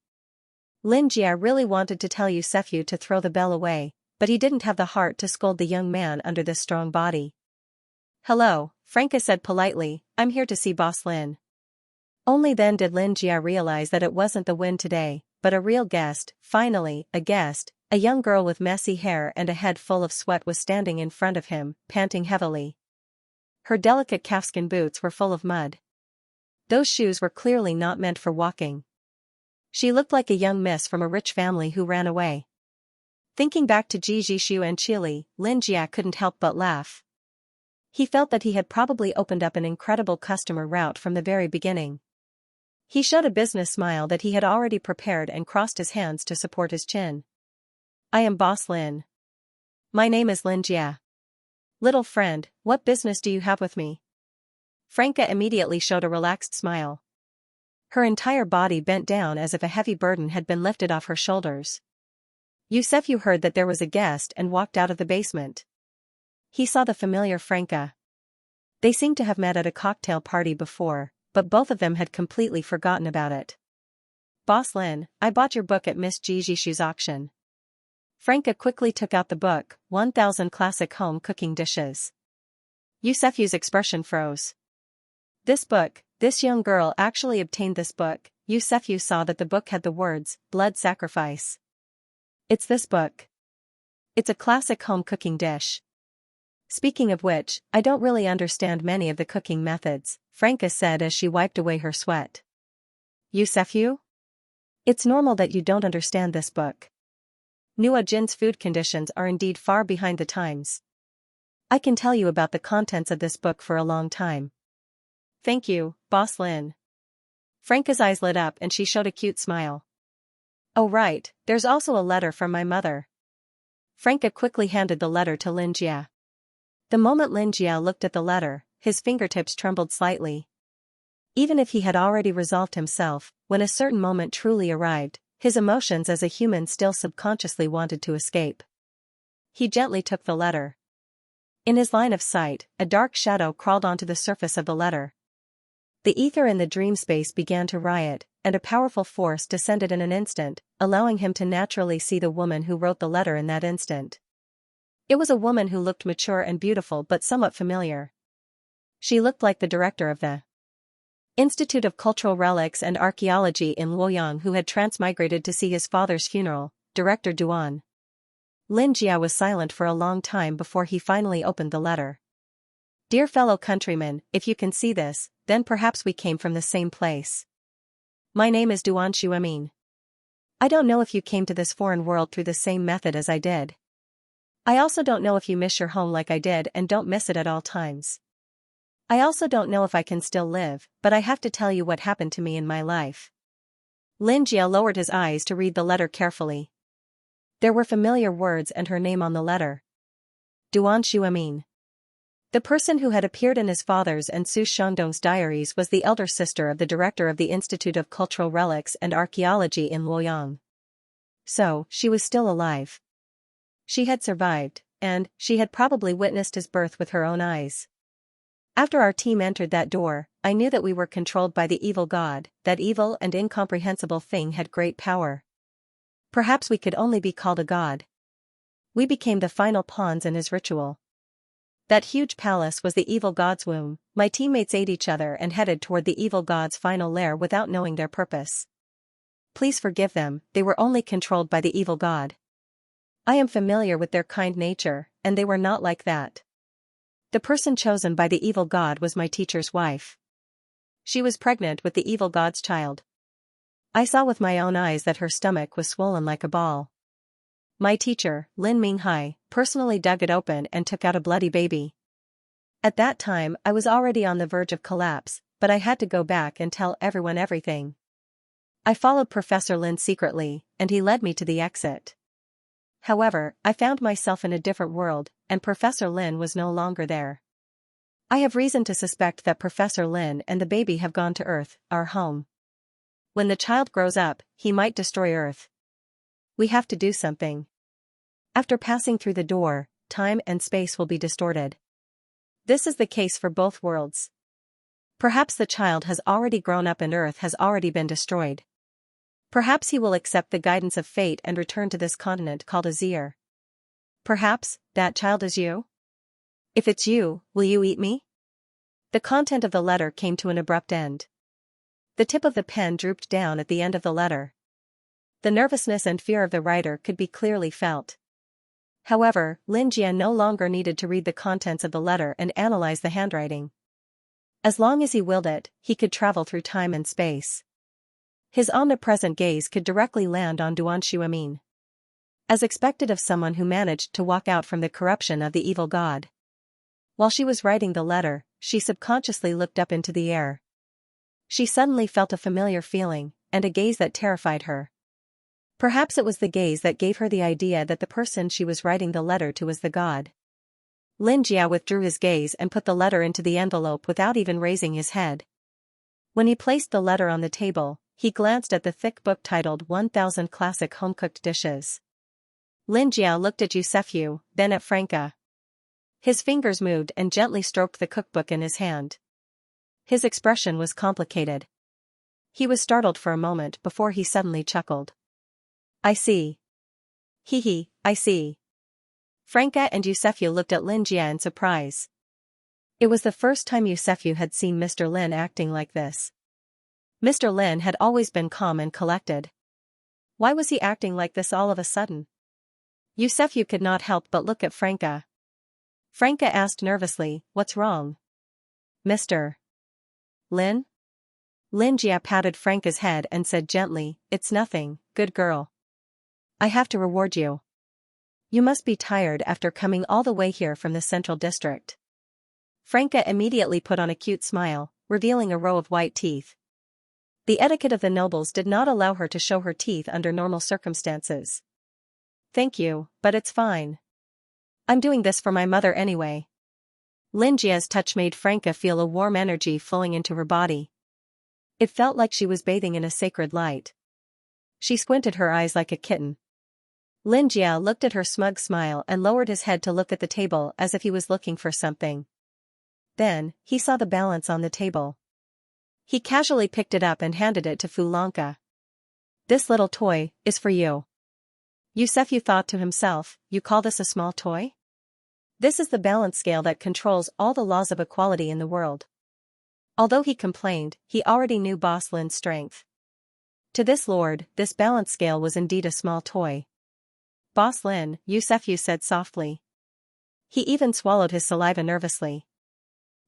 Lin Jia really wanted to tell Yusefyu to throw the bell away, but he didn't have the heart to scold the young man under this strong body. Hello, Franca said politely, I'm here to see Boss Lin. Only then did Lin Jia realize that it wasn't the wind today, but a real guest. Finally, a guest. A young girl with messy hair and a head full of sweat was standing in front of him, panting heavily. Her delicate calfskin boots were full of mud. Those shoes were clearly not meant for walking. She looked like a young miss from a rich family who ran away. Thinking back to Ji Jishu and Chili, Lin Jia couldn't help but laugh. He felt that he had probably opened up an incredible customer route from the very beginning. He showed a business smile that he had already prepared and crossed his hands to support his chin. I am Boss Lin. My name is Lin Jia. Little friend, what business do you have with me? Franca immediately showed a relaxed smile. Her entire body bent down as if a heavy burden had been lifted off her shoulders. Yusefyu heard that there was a guest and walked out of the basement. He saw the familiar Franca. They seemed to have met at a cocktail party before, but both of them had completely forgotten about it. Boss Lin, I bought your book at Miss Ji Jishu's auction. Franca quickly took out the book, 1000 Classic Home Cooking Dishes. Yusefyu's expression froze. This book, this young girl actually obtained this book. Yusefyu saw that the book had the words, blood sacrifice. It's this book. It's a classic home cooking dish. Speaking of which, I don't really understand many of the cooking methods, Franca said as she wiped away her sweat. Yusefyu? It's normal that you don't understand this book. Nua Jin's food conditions are indeed far behind the times. I can tell you about the contents of this book for a long time. Thank you, Boss Lin. Franca's eyes lit up and she showed a cute smile. Oh right, there's also a letter from my mother. Franca quickly handed the letter to Lin Jia. The moment Lin Jia looked at the letter, his fingertips trembled slightly. Even if he had already resolved himself, when a certain moment truly arrived, his emotions as a human still subconsciously wanted to escape. He gently took the letter. In his line of sight, a dark shadow crawled onto the surface of the letter. The ether in the dream space began to riot, and a powerful force descended in an instant, allowing him to naturally see the woman who wrote the letter in that instant. It was a woman who looked mature and beautiful but somewhat familiar. She looked like the director of the Institute of Cultural Relics and Archaeology in Luoyang who had transmigrated to see his father's funeral, Director Duan. Lin Jia was silent for a long time before he finally opened the letter. Dear fellow countrymen, if you can see this, then perhaps we came from the same place. My name is Duan Xuemin. I don't know if you came to this foreign world through the same method as I did. I also don't know if you miss your home like I did and don't miss it at all times. I also don't know if I can still live, but I have to tell you what happened to me in my life. Lin Jia lowered his eyes to read the letter carefully. There were familiar words and her name on the letter. Duan Xuemin. The person who had appeared in his father's and Su Shandong's diaries was the elder sister of the director of the Institute of Cultural Relics and Archaeology in Luoyang. So, she was still alive. She had survived, and she had probably witnessed his birth with her own eyes. After our team entered that door, I knew that we were controlled by the evil god. That evil and incomprehensible thing had great power. Perhaps we could only be called a god. We became the final pawns in his ritual. That huge palace was the evil god's womb. My teammates ate each other and headed toward the evil god's final lair without knowing their purpose. Please forgive them, they were only controlled by the evil god. I am familiar with their kind nature, and they were not like that. The person chosen by the evil god was my teacher's wife. She was pregnant with the evil god's child. I saw with my own eyes that her stomach was swollen like a ball. My teacher, Lin Minghai, personally dug it open and took out a bloody baby. At that time I was already on the verge of collapse, but I had to go back and tell everyone everything. I followed Professor Lin secretly, and he led me to the exit. However, I found myself in a different world, and Professor Lin was no longer there. I have reason to suspect that Professor Lin and the baby have gone to Earth, our home. When the child grows up, he might destroy Earth. We have to do something. After passing through the door, time and space will be distorted. This is the case for both worlds. Perhaps the child has already grown up and Earth has already been destroyed. Perhaps he will accept the guidance of fate and return to this continent called Azir. Perhaps, that child is you? If it's you, will you eat me? The content of the letter came to an abrupt end. The tip of the pen drooped down at the end of the letter. The nervousness and fear of the writer could be clearly felt. However, Xianxia no longer needed to read the contents of the letter and analyze the handwriting. As long as he willed it, he could travel through time and space. His omnipresent gaze could directly land on Duan Xuemin. As expected of someone who managed to walk out from the corruption of the evil god. While she was writing the letter, she subconsciously looked up into the air. She suddenly felt a familiar feeling, and a gaze that terrified her. Perhaps it was the gaze that gave her the idea that the person she was writing the letter to was the god. Xianxia withdrew his gaze and put the letter into the envelope without even raising his head. When he placed the letter on the table, he glanced at the thick book titled 1000 Classic Home-Cooked Dishes. Xianxia looked at Yusefu, then at Franca. His fingers moved and gently stroked the cookbook in his hand. His expression was complicated. He was startled for a moment before he suddenly chuckled. I see. Hee, I see. Franca and Yusefu looked at Xianxia in surprise. It was the first time Yusefu had seen Mr. Lin acting like this. Mr. Lin had always been calm and collected. Why was he acting like this all of a sudden? Yusefu could not help but look at Franca. Franca asked nervously, "What's wrong?" Mr. Lin? Xianxia patted Franca's head and said gently, "It's nothing, good girl. I have to reward you. You must be tired after coming all the way here from the central district." Franca immediately put on a cute smile, revealing a row of white teeth. The etiquette of the nobles did not allow her to show her teeth under normal circumstances. "Thank you, but it's fine. I'm doing this for my mother anyway." Xianxia's touch made Franca feel a warm energy flowing into her body. It felt like she was bathing in a sacred light. She squinted her eyes like a kitten. Xianxia looked at her smug smile and lowered his head to look at the table as if he was looking for something. Then, he saw the balance on the table. He casually picked it up and handed it to Fu Lanka. "This little toy is for you." Yusefu thought to himself, "You call this a small toy? This is the balance scale that controls all the laws of equality in the world." Although he complained, he already knew Boss Lin's strength. To this lord, this balance scale was indeed a small toy. "Boss Lin," Yusefu said softly. He even swallowed his saliva nervously.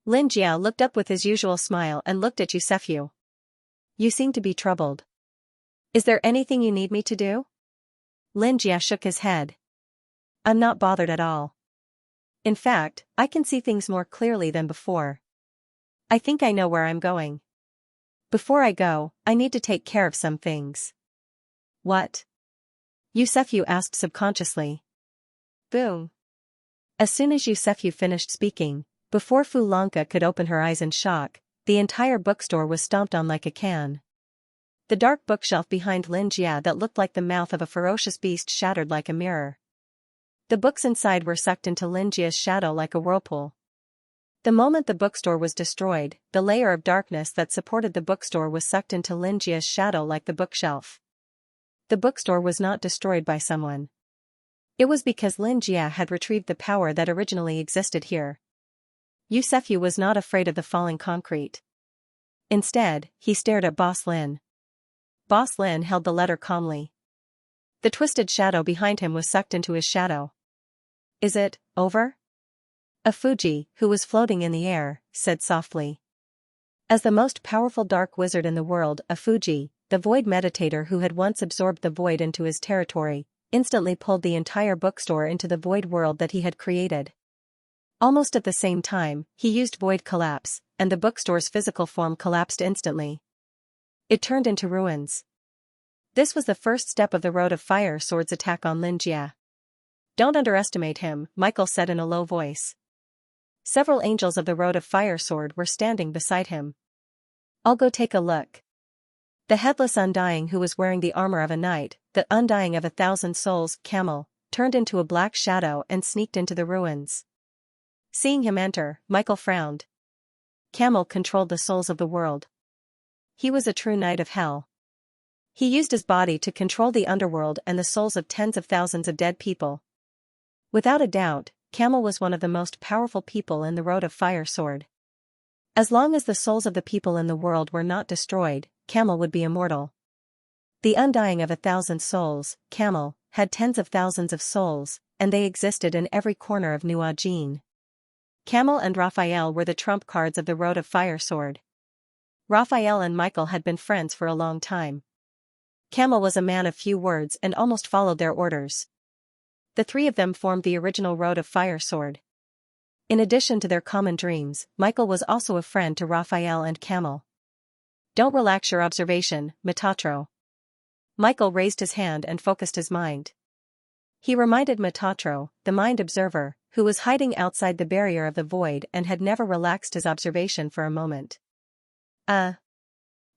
Xianxia looked up with his usual smile and looked at Yusefu. "You seem to be troubled. Is there anything you need me to do?" Xianxia shook his head. "I'm not bothered at all. In fact, I can see things more clearly than before. I think I know where I'm going. Before I go, I need to take care of some things." "What?" Yusefu asked subconsciously. Boom. As soon as Yusefu finished speaking, before Fu Lanka could open her eyes in shock, the entire bookstore was stomped on like a can. The dark bookshelf behind Xianxia that looked like the mouth of a ferocious beast shattered like a mirror. The books inside were sucked into Xianxia's shadow like a whirlpool. The moment the bookstore was destroyed, the layer of darkness that supported the bookstore was sucked into Xianxia's shadow like the bookshelf. The bookstore was not destroyed by someone. It was because Xianxia had retrieved the power that originally existed here. Yusefu was not afraid of the falling concrete. Instead, he stared at Boss Lin. Boss Lin held the letter calmly. The twisted shadow behind him was sucked into his shadow. "Is it over?" A Fuji, who was floating in the air, said softly. As the most powerful dark wizard in the world, a Fuji, the void meditator who had once absorbed the void into his territory, instantly pulled the entire bookstore into the void world that he had created. Almost at the same time, he used void collapse, and the bookstore's physical form collapsed instantly. It turned into ruins. This was the first step of the Road of Fire Sword's attack on Xianxia. "Don't underestimate him," Michael said in a low voice. Several angels of the Road of Fire Sword were standing beside him. "I'll go take a look." The headless Undying, who was wearing the armor of a knight, the Undying of 1,000 souls, Camel, turned into a black shadow and sneaked into the ruins. Seeing him enter, Michael frowned. Camel controlled the souls of the world. He was a true knight of hell. He used his body to control the underworld and the souls of tens of thousands of dead people. Without a doubt, Camel was one of the most powerful people in the Road of Fire Sword. As long as the souls of the people in the world were not destroyed, Camel would be immortal. The undying of 1,000 souls, Camel, had tens of thousands of souls, and they existed in every corner of Nuwa Jin. Camel and Raphael were the trump cards of the Road of Fire Sword. Raphael and Michael had been friends for a long time. Camel was a man of few words and almost followed their orders. The three of them formed the original Road of Fire Sword. In addition to their common dreams, Michael was also a friend to Raphael and Camel. Don't relax your observation, Metatro. Michael raised his hand and focused his mind. He reminded Metatro, the mind observer, who was hiding outside the barrier of the void and had never relaxed his observation for a moment.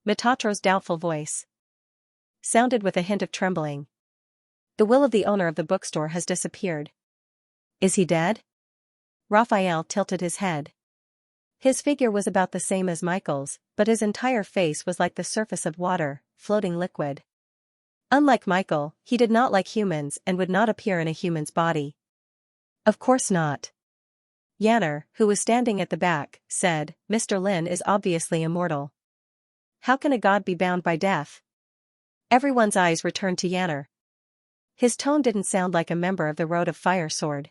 Metatro's doubtful voice sounded with a hint of trembling. The will of the owner of the bookstore has disappeared. Is he dead? Raphael tilted his head. His figure was about the same as Michael's, but his entire face was like the surface of water, floating liquid. Unlike Michael, he did not like humans and would not appear in a human's body. Of course not. Yanner, who was standing at the back, said, Mr. Lin is obviously immortal. How can a god be bound by death? Everyone's eyes returned to Yanner. His tone didn't sound like a member of the Road of Fire Sword.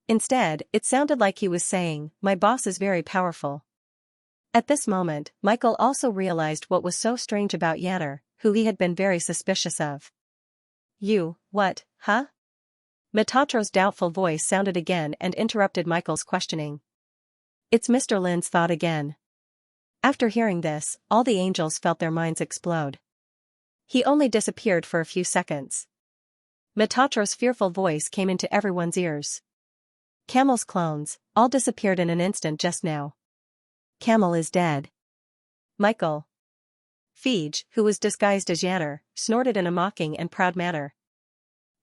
Instead, it sounded like he was saying, my boss is very powerful. At this moment, Michael also realized what was so strange about Yanner, who he had been very suspicious of. You, what, huh? Metatro's doubtful voice sounded again and interrupted Michael's questioning. It's Mr. Lin's thought again. After hearing this, all the angels felt their minds explode. He only disappeared for a few seconds. Metatro's fearful voice came into everyone's ears. Camel's clones, all disappeared in an instant just now. Camel is dead. Michael. Fij, who was disguised as Yanner, snorted in a mocking and proud manner.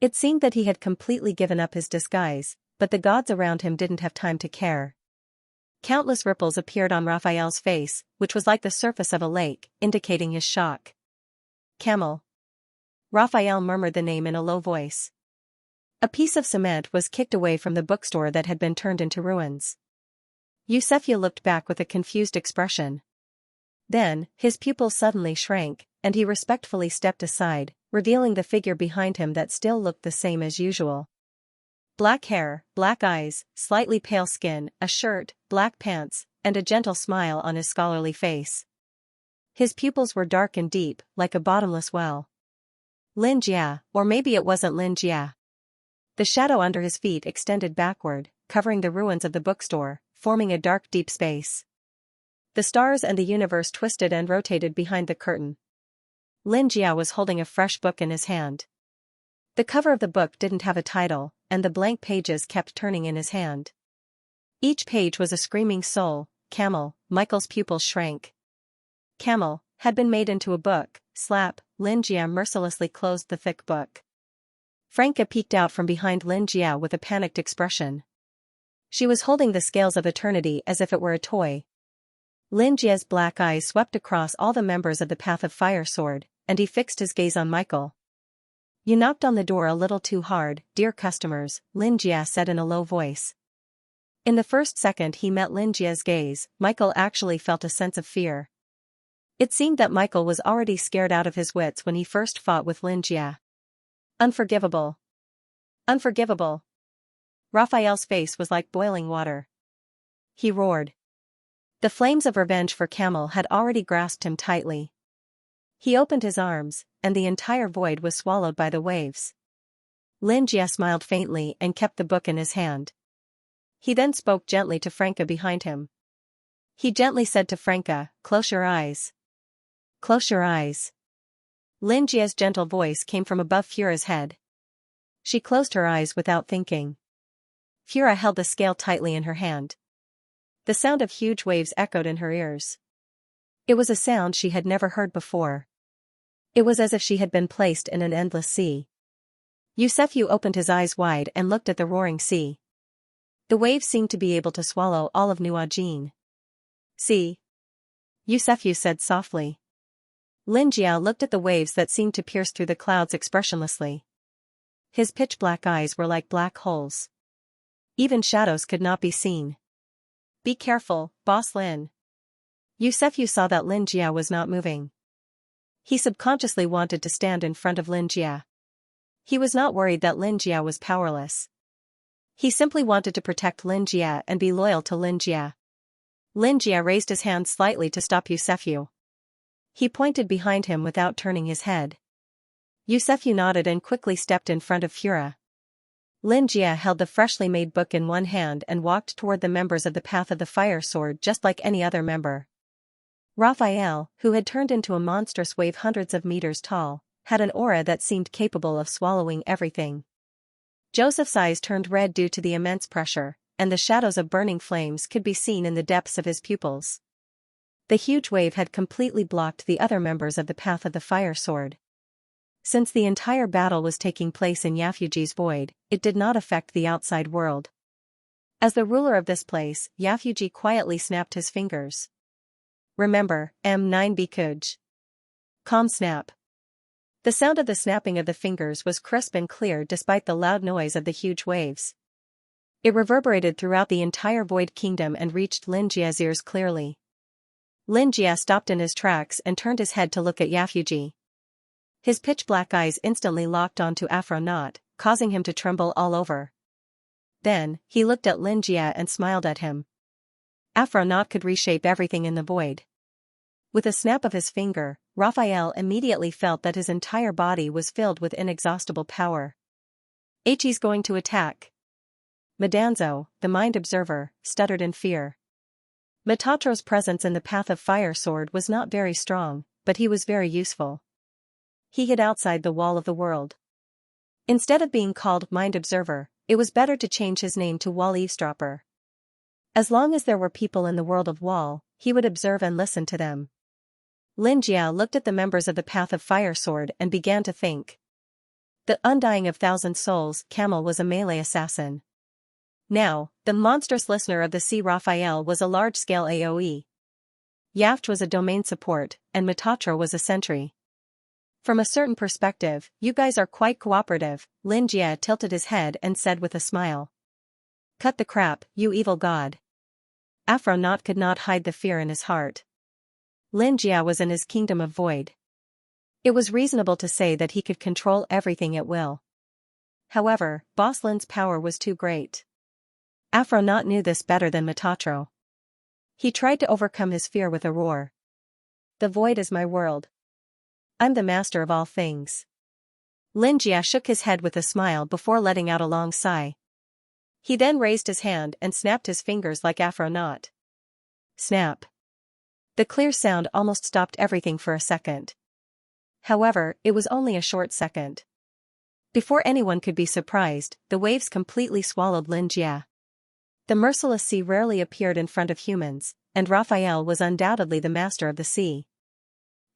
It seemed that he had completely given up his disguise, but the gods around him didn't have time to care. Countless ripples appeared on Raphael's face, which was like the surface of a lake, indicating his shock. Camel. Raphael murmured the name in a low voice. A piece of cement was kicked away from the bookstore that had been turned into ruins. Xianxia looked back with a confused expression. Then, his pupils suddenly shrank, and he respectfully stepped aside, revealing the figure behind him that still looked the same as usual. Black hair, black eyes, slightly pale skin, a shirt, black pants, and a gentle smile on his scholarly face. His pupils were dark and deep, like a bottomless well. Lin Jia, or maybe it wasn't Lin Jia. The shadow under his feet extended backward, covering the ruins of the bookstore, forming a dark deep space. The stars and the universe twisted and rotated behind the curtain. Lin Jia was holding a fresh book in his hand. The cover of the book didn't have a title, and the blank pages kept turning in his hand. Each page was a screaming soul. Camel. Michael's pupils shrank. Camel had been made into a book. Slap. Lin Jia mercilessly closed the thick book. Franca peeked out from behind Lin Jia with a panicked expression. She was holding the scales of eternity as if it were a toy. Lin Jia's black eyes swept across all the members of the Path of Fire Sword, and he fixed his gaze on Michael. You knocked on the door a little too hard, dear customers, Lin Jia said in a low voice. In the first second he met Lin Jia's gaze, Michael actually felt a sense of fear. It seemed that Michael was already scared out of his wits when he first fought with Lin Jia. Unforgivable. Unforgivable. Raphael's face was like boiling water. He roared. The flames of revenge for Camel had already grasped him tightly. He opened his arms, and the entire void was swallowed by the waves. Lin Jia smiled faintly and kept the book in his hand. He then spoke gently to Franca behind him. He gently said to Franca, close your eyes. Close your eyes. Lin Jia's gentle voice came from above Fura's head. She closed her eyes without thinking. Fura held the scale tightly in her hand. The sound of huge waves echoed in her ears. It was a sound she had never heard before. It was as if she had been placed in an endless sea. Xianxia opened his eyes wide and looked at the roaring sea. The waves seemed to be able to swallow all of Nuwa Jin. See? Xianxia said softly. Lin Jia looked at the waves that seemed to pierce through the clouds expressionlessly. His pitch-black eyes were like black holes. Even shadows could not be seen. Be careful, Boss Lin. Xianxia saw that Lin Jia was not moving. He subconsciously wanted to stand in front of Xianxia. He was not worried that Xianxia was powerless. He simply wanted to protect Xianxia and be loyal to Xianxia. Xianxia raised his hand slightly to stop Yusefu. He pointed behind him without turning his head. Yusefu nodded and quickly stepped in front of Fura. Xianxia held the freshly made book in one hand and walked toward the members of the Path of the Fire Sword just like any other member. Raphael, who had turned into a monstrous wave hundreds of meters tall, had an aura that seemed capable of swallowing everything. Joseph's eyes turned red due to the immense pressure, and the shadows of burning flames could be seen in the depths of his pupils. The huge wave had completely blocked the other members of the Path of the Fire Sword. Since the entire battle was taking place in Yafuji's void, it did not affect the outside world. As the ruler of this place, Yafuji quietly snapped his fingers. Remember, M9 Bikuj. Calm snap. The sound of the snapping of the fingers was crisp and clear despite the loud noise of the huge waves. It reverberated throughout the entire Void Kingdom and reached Xianxia's ears clearly. Xianxia stopped in his tracks and turned his head to look at Yafuji. His pitch-black eyes instantly locked onto Afro-Naut, causing him to tremble all over. Then, he looked at Xianxia and smiled at him. Afro-Naut could reshape everything in the void. With a snap of his finger, Raphael immediately felt that his entire body was filled with inexhaustible power. He's going to attack. Madanzo, the mind observer, stuttered in fear. Metatro's presence in the Path of Fire Sword was not very strong, but he was very useful. He hid outside the wall of the world. Instead of being called Mind Observer, it was better to change his name to Wall Eavesdropper. As long as there were people in the world of Wall, he would observe and listen to them. Xianxia looked at the members of the Path of Fire Sword and began to think. The Undying of Thousand Souls, Camel was a melee assassin. Now, the monstrous listener of the sea Raphael was a large-scale AoE. Yaft was a domain support, and Metatro was a sentry. From a certain perspective, you guys are quite cooperative, Xianxia tilted his head and said with a smile. Cut the crap, you evil god. Afro-Naut could not hide the fear in his heart. Xianxia was in his kingdom of void. It was reasonable to say that he could control everything at will. However, Boss Lin's power was too great. Afro-Naut knew this better than Metatro. He tried to overcome his fear with a roar. The void is my world. I'm the master of all things. Xianxia shook his head with a smile before letting out a long sigh. He then raised his hand and snapped his fingers like Afro-Naut. Snap. The clear sound almost stopped everything for a second. However, it was only a short second. Before anyone could be surprised, the waves completely swallowed Xianxia. The merciless sea rarely appeared in front of humans, and Raphael was undoubtedly the master of the sea.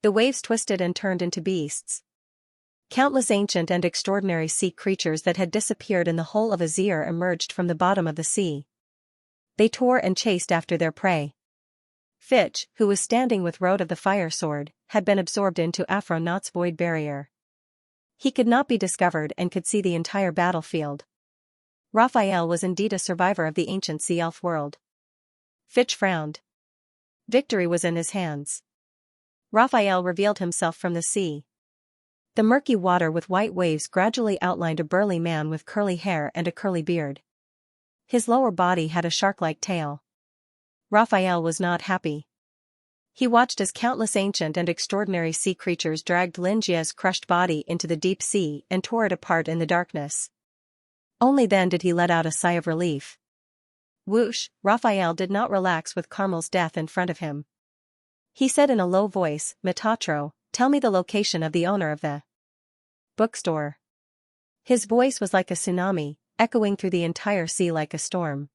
The waves twisted and turned into beasts. Countless ancient and extraordinary sea creatures that had disappeared in the whole of Azir emerged from the bottom of the sea. They tore and chased after their prey. Fitch, who was standing with Road of the Fire Sword, had been absorbed into Afro-Naut's void barrier. He could not be discovered and could see the entire battlefield. Raphael was indeed a survivor of the ancient sea elf world. Fitch frowned. Victory was in his hands. Raphael revealed himself from the sea. The murky water with white waves gradually outlined a burly man with curly hair and a curly beard. His lower body had a shark-like tail. Raphael was not happy. He watched as countless ancient and extraordinary sea creatures dragged Xianxia's crushed body into the deep sea and tore it apart in the darkness. Only then did he let out a sigh of relief. Whoosh, Raphael did not relax with Carmel's death in front of him. He said in a low voice, Metatro, tell me the location of the owner of the bookstore. His voice was like a tsunami, echoing through the entire sea like a storm.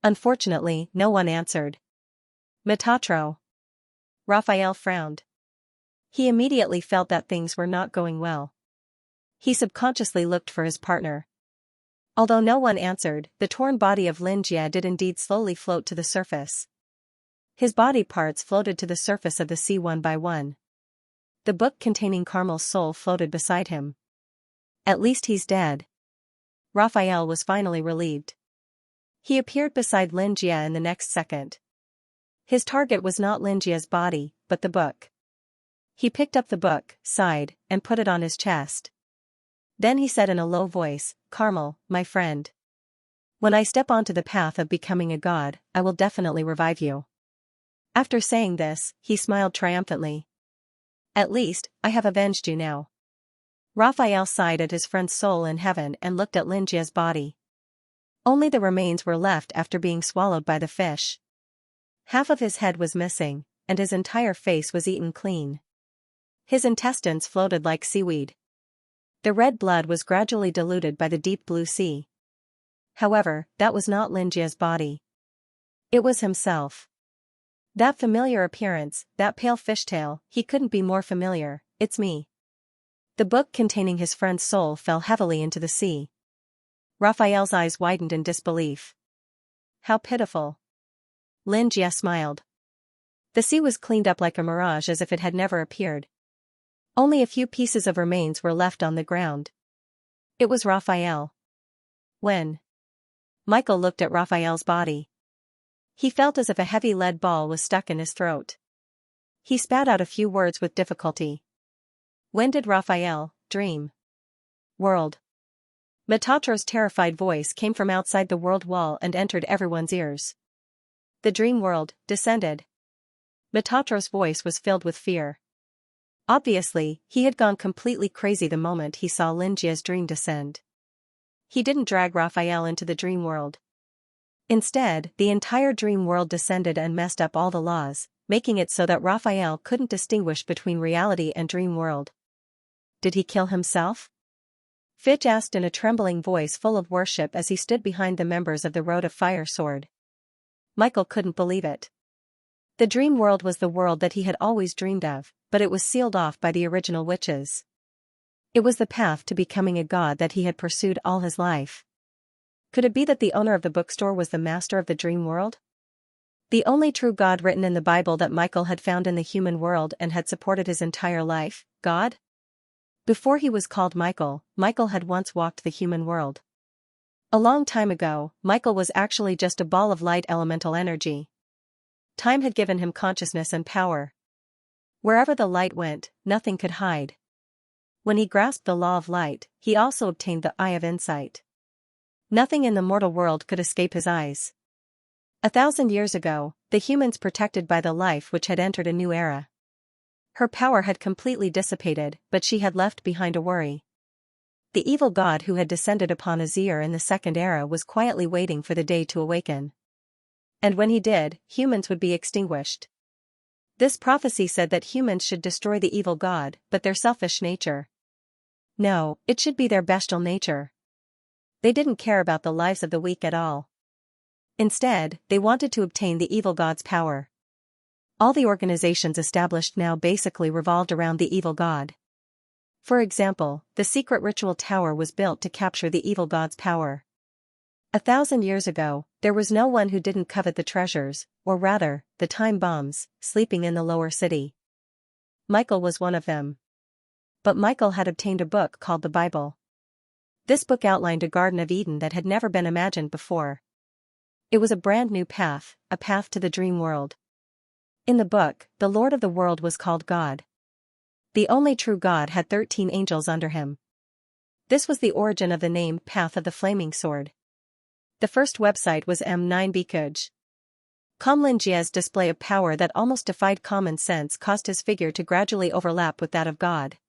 Unfortunately, no one answered. Metatro. Raphael frowned. He immediately felt that things were not going well. He subconsciously looked for his partner. Although no one answered, the torn body of Xianxia did indeed slowly float to the surface. His body parts floated to the surface of the sea one by one. The book containing Carmel's soul floated beside him. At least he's dead. Raphael was finally relieved. He appeared beside Xianxia in the next second. His target was not Xianxia's body, but the book. He picked up the book, sighed, and put it on his chest. Then he said in a low voice, "Carmel, my friend. When I step onto the path of becoming a god, I will definitely revive you." After saying this, he smiled triumphantly. "At least, I have avenged you now." Raphael sighed at his friend's soul in heaven and looked at Xianxia's body. Only the remains were left after being swallowed by the fish. Half of his head was missing, and his entire face was eaten clean. His intestines floated like seaweed. The red blood was gradually diluted by the deep blue sea. However, that was not Xianxia's body. It was himself. That familiar appearance, that pale fishtail, he couldn't be more familiar. "It's me." The book containing his friend's soul fell heavily into the sea. Raphael's eyes widened in disbelief. "How pitiful." Xianxia smiled. The sea was cleaned up like a mirage as if it had never appeared. Only a few pieces of remains were left on the ground. It was Raphael. When Michael looked at Raphael's body, he felt as if a heavy lead ball was stuck in his throat. He spat out a few words with difficulty. "When did Raphael dream world?" Metatro's terrified voice came from outside the world wall and entered everyone's ears. "The dream world descended." Metatro's voice was filled with fear. Obviously, he had gone completely crazy the moment he saw Xianxia's dream descend. He didn't drag Raphael into the dream world. Instead, the entire dream world descended and messed up all the laws, making it so that Raphael couldn't distinguish between reality and dream world. Did he kill himself? Fitch asked in a trembling voice full of worship as he stood behind the members of the Road of Fire Sword. Michael couldn't believe it. The dream world was the world that he had always dreamed of, but it was sealed off by the original witches. It was the path to becoming a god that he had pursued all his life. Could it be that the owner of the bookstore was the master of the dream world? The only true God written in the Bible that Michael had found in the human world and had supported his entire life, God? Before he was called Michael, Michael had once walked the human world. A long time ago, Michael was actually just a ball of light elemental energy. Time had given him consciousness and power. Wherever the light went, nothing could hide. When he grasped the law of light, he also obtained the eye of insight. Nothing in the mortal world could escape his eyes. 1,000 years ago, the humans protected by the life which had entered a new era. Her power had completely dissipated, but she had left behind a worry. The evil god who had descended upon Azir in the second era was quietly waiting for the day to awaken. And when he did, humans would be extinguished. This prophecy said that humans should destroy the evil god, but their selfish nature. No, it should be their bestial nature. They didn't care about the lives of the weak at all. Instead, they wanted to obtain the evil god's power. All the organizations established now basically revolved around the evil god. For example, the secret ritual tower was built to capture the evil god's power. 1,000 years ago, there was no one who didn't covet the treasures, or rather, the time bombs, sleeping in the lower city. Michael was one of them. But Michael had obtained a book called the Bible. This book outlined a Garden of Eden that had never been imagined before. It was a brand new path, a path to the dream world. In the book, the Lord of the world was called God. The only true God had 13 angels under him. This was the origin of the name Path of the Flaming Sword. The first website was M9Bkuj. Xianxia's display of power that almost defied common sense caused his figure to gradually overlap with that of God.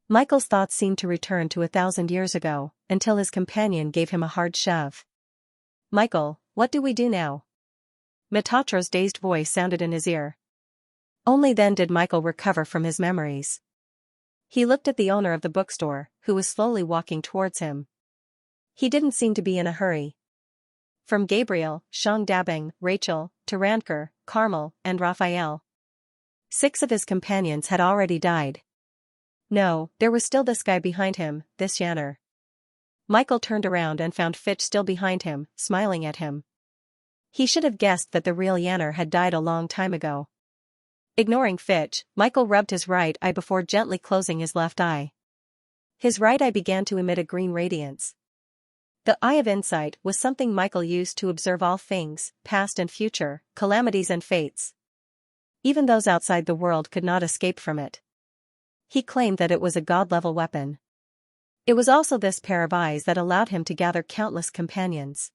Michael's thoughts seemed to return to 1,000 years ago, until his companion gave him a hard shove. "Michael, what do we do now?" Metatro's dazed voice sounded in his ear. Only then did Michael recover from his memories. He looked at the owner of the bookstore, who was slowly walking towards him. He didn't seem to be in a hurry. From Gabriel, Xianxia, Rachel, Tarankar, Carmel, and Raphael. 6 of his companions had already died. No, there was still this guy behind him, this Yanner. Michael turned around and found Fitch still behind him, smiling at him. He should have guessed that the real Yanner had died a long time ago. Ignoring Fitch, Michael rubbed his right eye before gently closing his left eye. His right eye began to emit a green radiance. The Eye of Insight was something Michael used to observe all things, past and future, calamities and fates. Even those outside the world could not escape from it. He claimed that it was a god-level weapon. It was also this pair of eyes that allowed him to gather countless companions.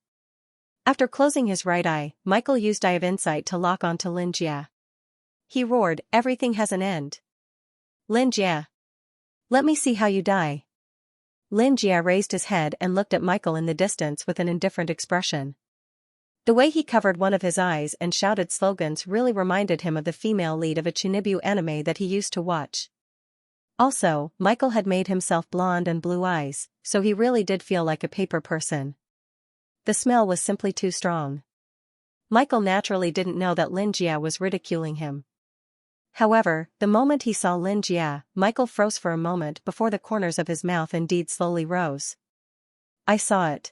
After closing his right eye, Michael used Eye of Insight to lock onto Xianxia. He roared, "Everything has an end. Xianxia. Let me see how you die." Xianxia raised his head and looked at Michael in the distance with an indifferent expression. The way he covered one of his eyes and shouted slogans really reminded him of the female lead of a Chunibu anime that he used to watch. Also, Michael had made himself blonde and blue eyes, so he really did feel like a paper person. The smell was simply too strong. Michael naturally didn't know that Xianxia was ridiculing him. However, the moment he saw Xianxia, Michael froze for a moment before the corners of his mouth indeed slowly rose. "I saw it."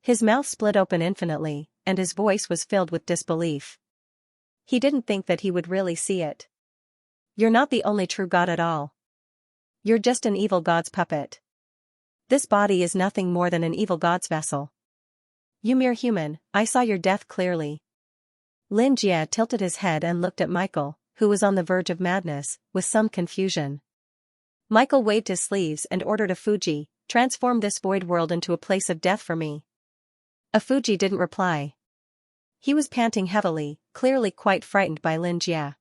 His mouth split open infinitely, and his voice was filled with disbelief. He didn't think that he would really see it. "You're not the only true god at all. You're just an evil god's puppet. This body is nothing more than an evil god's vessel. You mere human, I saw your death clearly." Xianxia tilted his head and looked at Michael, who was on the verge of madness, with some confusion. Michael waved his sleeves and ordered a Fuji, "Transform this void world into a place of death for me." A Fuji didn't reply. He was panting heavily, clearly quite frightened by Xianxia.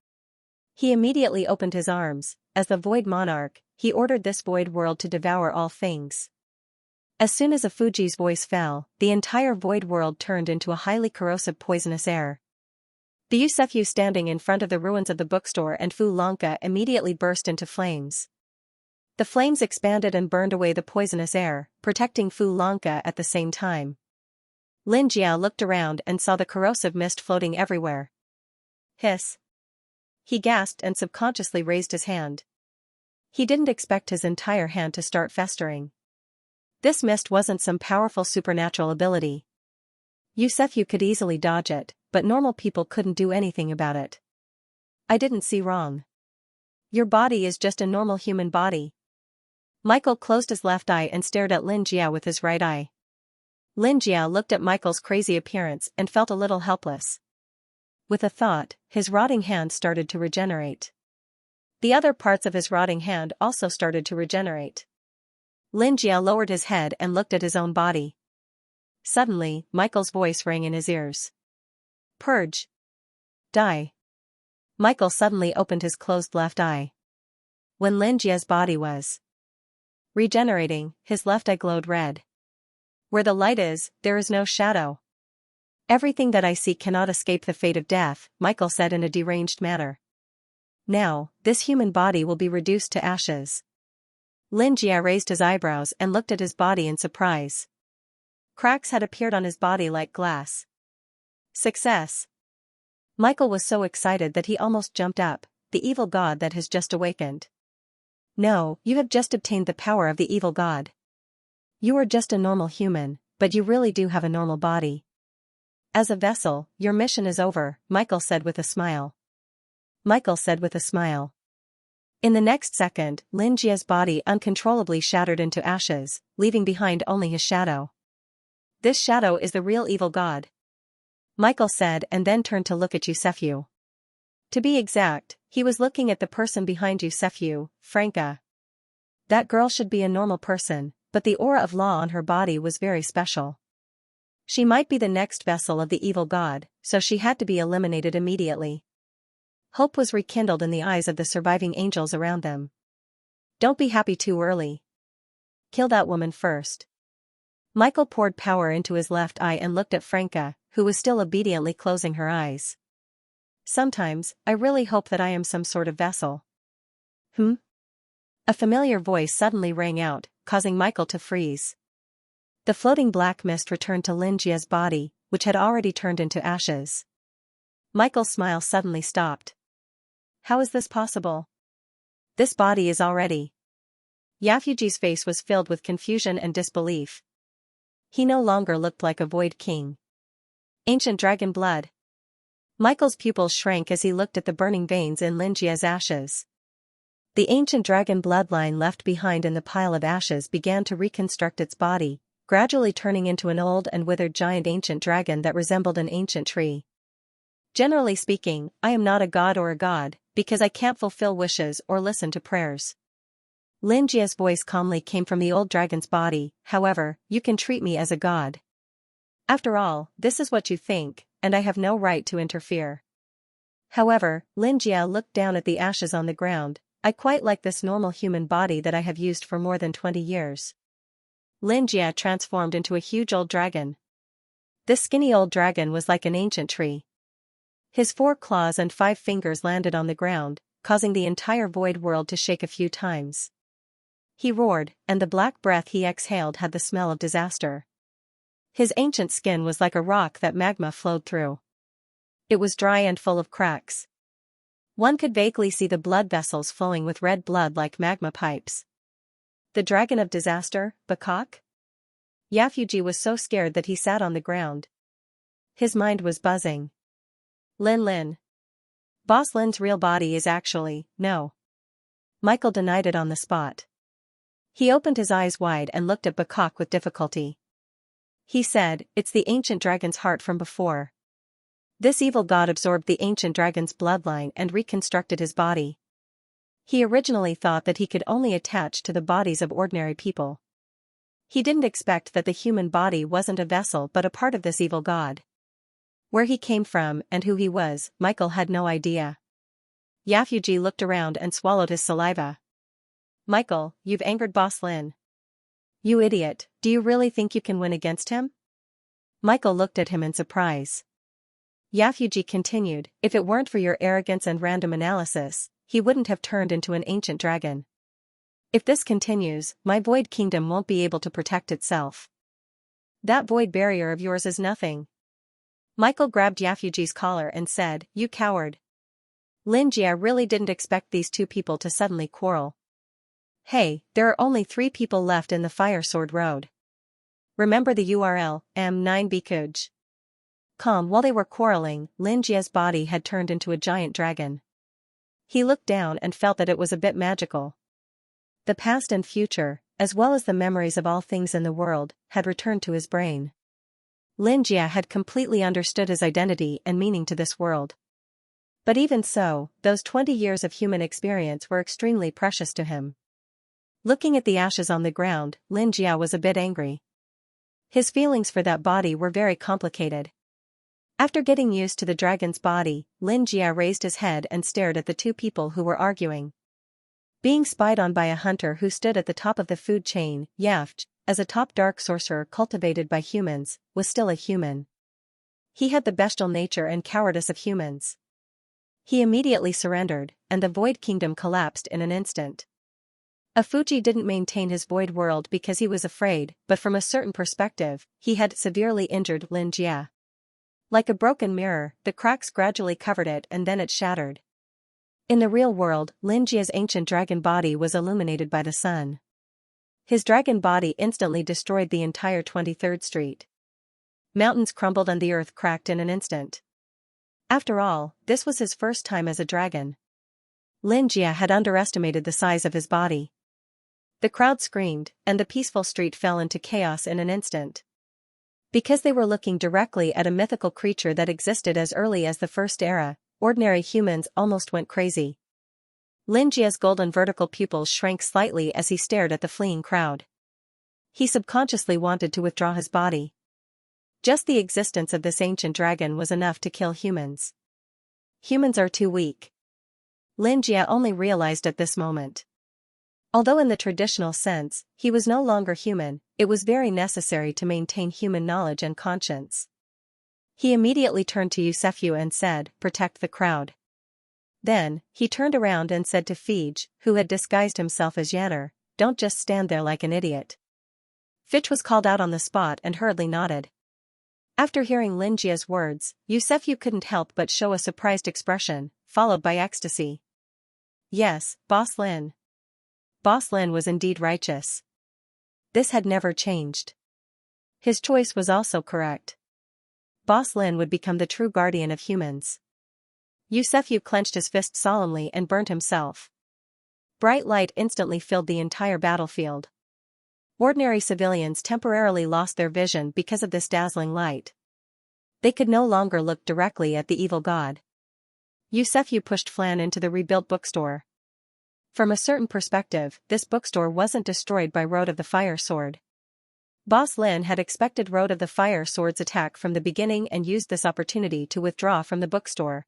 He immediately opened his arms. As the Void Monarch, he ordered this void world to devour all things. As soon as a Fuji's voice fell, the entire void world turned into a highly corrosive poisonous air. The Yusefyu standing in front of the ruins of the bookstore and Fu Lanka immediately burst into flames. The flames expanded and burned away the poisonous air, protecting Fu Lanka at the same time. Xianxia looked around and saw the corrosive mist floating everywhere. "Hiss." He gasped and subconsciously raised his hand. He didn't expect his entire hand to start festering. This mist wasn't some powerful supernatural ability. Yusefyu could easily dodge it, but normal people couldn't do anything about it. "I didn't see wrong. Your body is just a normal human body." Michael closed his left eye and stared at Xianxia with his right eye. Xianxia looked at Michael's crazy appearance and felt a little helpless. With a thought, his rotting hand started to regenerate. The other parts of his rotting hand also started to regenerate. Xianxia lowered his head and looked at his own body. Suddenly, Michael's voice rang in his ears. "Purge. Die." Michael suddenly opened his closed left eye. When Xianxia's body was regenerating, his left eye glowed red. "Where the light is, there is no shadow. Everything that I see cannot escape the fate of death," Michael said in a deranged manner. "Now, this human body will be reduced to ashes." Xianxia raised his eyebrows and looked at his body in surprise. Cracks had appeared on his body like glass. Success! Michael was so excited that he almost jumped up. "The evil god that has just awakened." "No, you have just obtained the power of the evil god. You are just a normal human, but you really do have a normal body. As a vessel, your mission is over," Michael said with a smile. In the next second, Xianxia's body uncontrollably shattered into ashes, leaving behind only his shadow. "This shadow is the real evil god," Michael said, and then turned to look at Yusefyu. To be exact, he was looking at the person behind Yusefyu, Franca. That girl should be a normal person, but the aura of law on her body was very special. She might be the next vessel of the evil god, so she had to be eliminated immediately. Hope was rekindled in the eyes of the surviving angels around them. "Don't be happy too early. Kill that woman first." Michael poured power into his left eye and looked at Franca, who was still obediently closing her eyes. "Sometimes, I really hope that I am some sort of vessel." A familiar voice suddenly rang out, causing Michael to freeze. The floating black mist returned to Xianxia's body, which had already turned into ashes. Michael's smile suddenly stopped. "How is this possible? This body is already..." Yafuji's face was filled with confusion and disbelief. He no longer looked like a void king. Ancient dragon blood. Michael's pupils shrank as he looked at the burning veins in Xianxia's ashes. The ancient dragon bloodline left behind in the pile of ashes began to reconstruct its body, gradually turning into an old and withered giant ancient dragon that resembled an ancient tree. "Generally speaking, I am not a god or a god, because I can't fulfill wishes or listen to prayers. Lin Jia's voice calmly came from the old dragon's body. However, you can treat me as a god. After all, this is what you think, and I have no right to interfere. However, Lin Jia looked down at the ashes on the ground. I quite like this normal human body that I have used for more than 20 years. Lin Jia transformed into a huge old dragon. This skinny old dragon was like an ancient tree. His 4 claws and 5 fingers landed on the ground, causing the entire void world to shake a few times. He roared, and the black breath he exhaled had the smell of disaster. His ancient skin was like a rock that magma flowed through. It was dry and full of cracks. One could vaguely see the blood vessels flowing with red blood like magma pipes. The dragon of disaster, Bakak? Yafuji was so scared that he sat on the ground. His mind was buzzing. Lin. Boss Lin's real body is actually, no. Michael denied it on the spot. He opened his eyes wide and looked at Bakak with difficulty. He said, it's the ancient dragon's heart from before. This evil god absorbed the ancient dragon's bloodline and reconstructed his body. He originally thought that he could only attach to the bodies of ordinary people. He didn't expect that the human body wasn't a vessel but a part of this evil god. Where he came from and who he was, Michael had no idea. Yafuji looked around and swallowed his saliva. Michael, you've angered Boss Lin. You idiot, do you really think you can win against him? Michael looked at him in surprise. Yafuji continued, if it weren't for your arrogance and random analysis, he wouldn't have turned into an ancient dragon. If this continues, my void kingdom won't be able to protect itself. That void barrier of yours is nothing. Michael grabbed Yafuji's collar and said, you coward. Lin Jia really didn't expect these two people to suddenly quarrel. Hey, there are only 3 people left in the Fire Sword Road. Remember the URL, M9 Bikuj. Calm. While they were quarreling, Lin Jia's body had turned into a giant dragon. He looked down and felt that it was a bit magical. The past and future, as well as the memories of all things in the world, had returned to his brain. Lin Jia had completely understood his identity and meaning to this world. But even so, those 20 years of human experience were extremely precious to him. Looking at the ashes on the ground, Lin Jia was a bit angry. His feelings for that body were very complicated. After getting used to the dragon's body, Lin Jia raised his head and stared at the 2 people who were arguing. Being spied on by a hunter who stood at the top of the food chain, Yafj, as a top dark sorcerer cultivated by humans, was still a human. He had the bestial nature and cowardice of humans. He immediately surrendered, and the Void Kingdom collapsed in an instant. Afuji didn't maintain his void world because he was afraid, but from a certain perspective, he had severely injured Lin Jia. Like a broken mirror, the cracks gradually covered it and then it shattered. In the real world, Lin Jia's ancient dragon body was illuminated by the sun. His dragon body instantly destroyed the entire 23rd Street. Mountains crumbled and the earth cracked in an instant. After all, this was his first time as a dragon. Lin Jia had underestimated the size of his body. The crowd screamed, and the peaceful street fell into chaos in an instant. Because they were looking directly at a mythical creature that existed as early as the First Era, ordinary humans almost went crazy. Lin Jia's golden vertical pupils shrank slightly as he stared at the fleeing crowd. He subconsciously wanted to withdraw his body. Just the existence of this ancient dragon was enough to kill humans. Humans are too weak. Lin Jia only realized at this moment. Although in the traditional sense, he was no longer human, it was very necessary to maintain human knowledge and conscience. He immediately turned to Yusefu and said, protect the crowd. Then, he turned around and said to Fij, who had disguised himself as Yanner, don't just stand there like an idiot. Fitch was called out on the spot and hurriedly nodded. After hearing Lin Jia's words, Yusefu couldn't help but show a surprised expression, followed by ecstasy. Yes, Boss Lin. Boss Lin was indeed righteous. This had never changed. His choice was also correct. Boss Lin would become the true guardian of humans. Yusefu clenched his fist solemnly and burned himself. Bright light instantly filled the entire battlefield. Ordinary civilians temporarily lost their vision because of this dazzling light. They could no longer look directly at the evil god. Yusefu pushed Flan into the rebuilt bookstore. From a certain perspective, this bookstore wasn't destroyed by Road of the Fire Sword. Boss Lin had expected Road of the Fire Sword's attack from the beginning and used this opportunity to withdraw from the bookstore.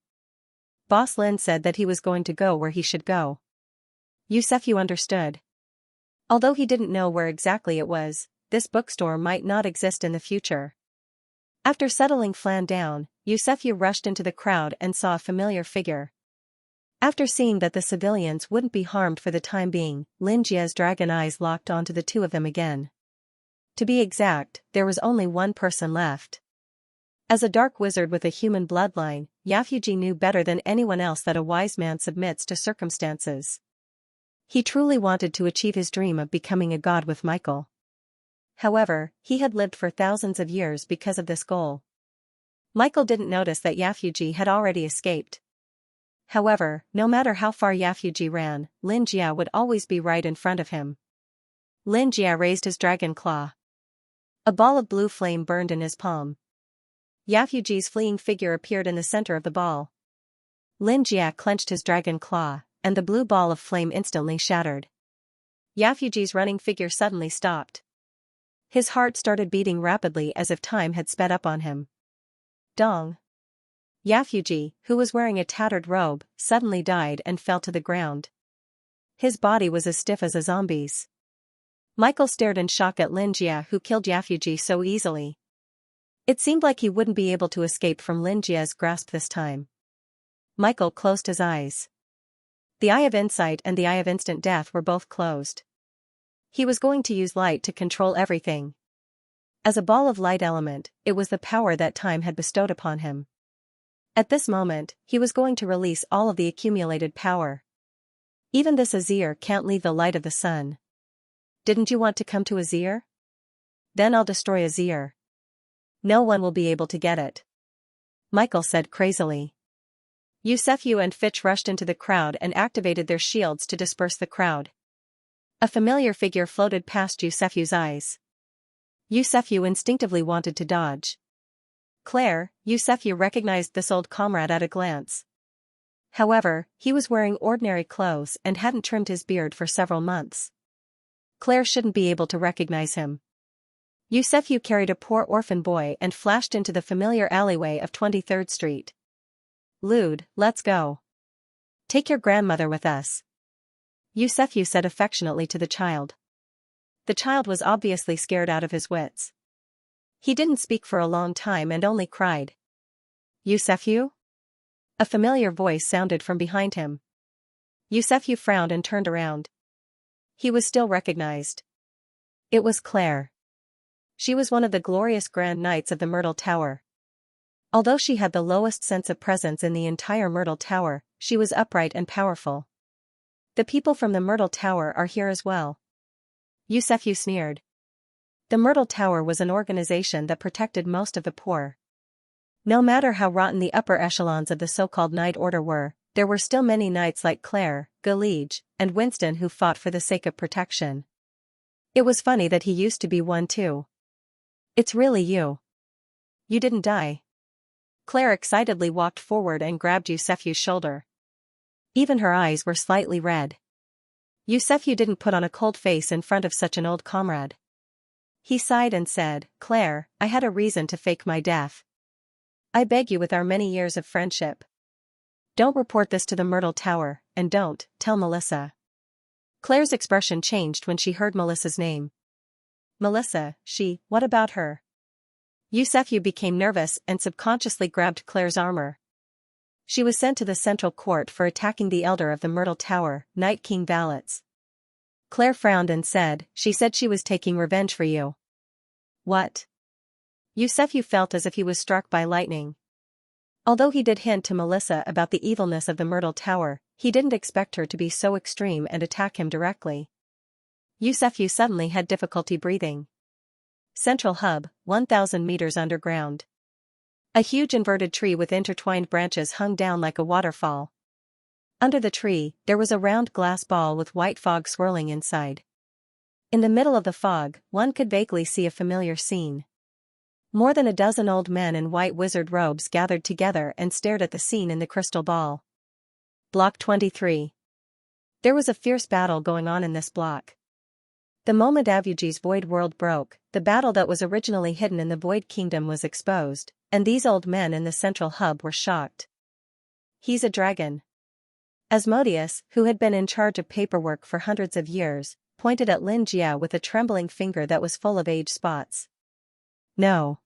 Boss Lin said that he was going to go where he should go. Yusefyu understood. Although he didn't know where exactly it was, this bookstore might not exist in the future. After settling Flan down, Yusefyu rushed into the crowd and saw a familiar figure. After seeing that the civilians wouldn't be harmed for the time being, Linjia's dragon eyes locked onto the two of them again. To be exact, there was only one person left. As a dark wizard with a human bloodline, Yafuji knew better than anyone else that a wise man submits to circumstances. He truly wanted to achieve his dream of becoming a god with Michael. However, he had lived for thousands of years because of this goal. Michael didn't notice that Yafuji had already escaped. However, no matter how far Yafuji ran, Linjia would always be right in front of him. Linjia raised his dragon claw. A ball of blue flame burned in his palm. Yafuji's fleeing figure appeared in the center of the ball. Linjia clenched his dragon claw, and the blue ball of flame instantly shattered. Yafuji's running figure suddenly stopped. His heart started beating rapidly as if time had sped up on him. Dong. Yafuji, who was wearing a tattered robe, suddenly died and fell to the ground. His body was as stiff as a zombie's. Michael stared in shock at Linjia, who killed Yafuji so easily. It seemed like he wouldn't be able to escape from Linjia's grasp this time. Michael closed his eyes. The Eye of Insight and the Eye of Instant Death were both closed. He was going to use light to control everything. As a ball of light element, it was the power that time had bestowed upon him. At this moment, he was going to release all of the accumulated power. Even this Azir can't leave the light of the sun. Didn't you want to come to Azir? Then I'll destroy Azir. No one will be able to get it. Michael said crazily. Yusefyu and Fitch rushed into the crowd and activated their shields to disperse the crowd. A familiar figure floated past Yusefyu's eyes. Yusefyu instinctively wanted to dodge. Claire, Yusefyu recognized this old comrade at a glance. However, he was wearing ordinary clothes and hadn't trimmed his beard for several months. Claire shouldn't be able to recognize him. Yusefyu carried a poor orphan boy and flashed into the familiar alleyway of 23rd Street. Lude, let's go. Take your grandmother with us. Yusefyu said affectionately to the child. The child was obviously scared out of his wits. He didn't speak for a long time and only cried. Yusefyu? A familiar voice sounded from behind him. Yusefyu frowned and turned around. He was still recognized. It was Claire. She was one of the glorious Grand Knights of the Myrtle Tower. Although she had the lowest sense of presence in the entire Myrtle Tower, she was upright and powerful. The people from the Myrtle Tower are here as well. Yusefyu sneered. The Myrtle Tower was an organization that protected most of the poor. No matter how rotten the upper echelons of the so-called Knight Order were, there were still many knights like Claire, Galige, and Winston who fought for the sake of protection. It was funny that he used to be one too. It's really you. You didn't die. Claire excitedly walked forward and grabbed Yusefyu's shoulder. Even her eyes were slightly red. Yusefyu didn't put on a cold face in front of such an old comrade. He sighed and said, Claire, I had a reason to fake my death. I beg you with our many years of friendship. Don't report this to the Myrtle Tower, and don't tell Melissa. Claire's expression changed when she heard Melissa's name. Melissa, what about her? Yusefyu became nervous and subconsciously grabbed Claire's armor. She was sent to the central court for attacking the elder of the Myrtle Tower, Night King Valets. Claire frowned and said, she said she was taking revenge for you. What? Yusefyu felt as if he was struck by lightning. Although he did hint to Melissa about the evilness of the Myrtle Tower, he didn't expect her to be so extreme and attack him directly. Yusefyu suddenly had difficulty breathing. Central Hub, 1,000 meters underground. A huge inverted tree with intertwined branches hung down like a waterfall. Under the tree, there was a round glass ball with white fog swirling inside. In the middle of the fog, one could vaguely see a familiar scene. More than a dozen old men in white wizard robes gathered together and stared at the scene in the crystal ball. Block 23. There was a fierce battle going on in this block. The moment Avuji's void world broke, the battle that was originally hidden in the Void Kingdom was exposed, and these old men in the central hub were shocked. He's a dragon. Asmodeus, who had been in charge of paperwork for hundreds of years, pointed at Lin Jia with a trembling finger that was full of age spots. No.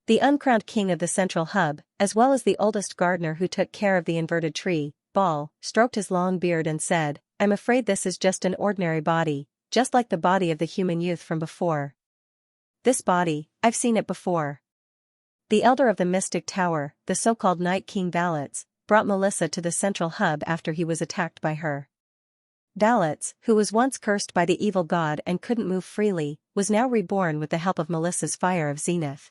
The uncrowned king of the central hub, as well as the oldest gardener who took care of the inverted tree, Ball, stroked his long beard and said, "I'm afraid this is just an ordinary body, just like the body of the human youth from before. This body, I've seen it before." The elder of the Mystic Tower, the so-called Night King Valets, brought Melissa to the central hub after he was attacked by her. Valets, who was once cursed by the evil god and couldn't move freely, was now reborn with the help of Melissa's Fire of Zenith.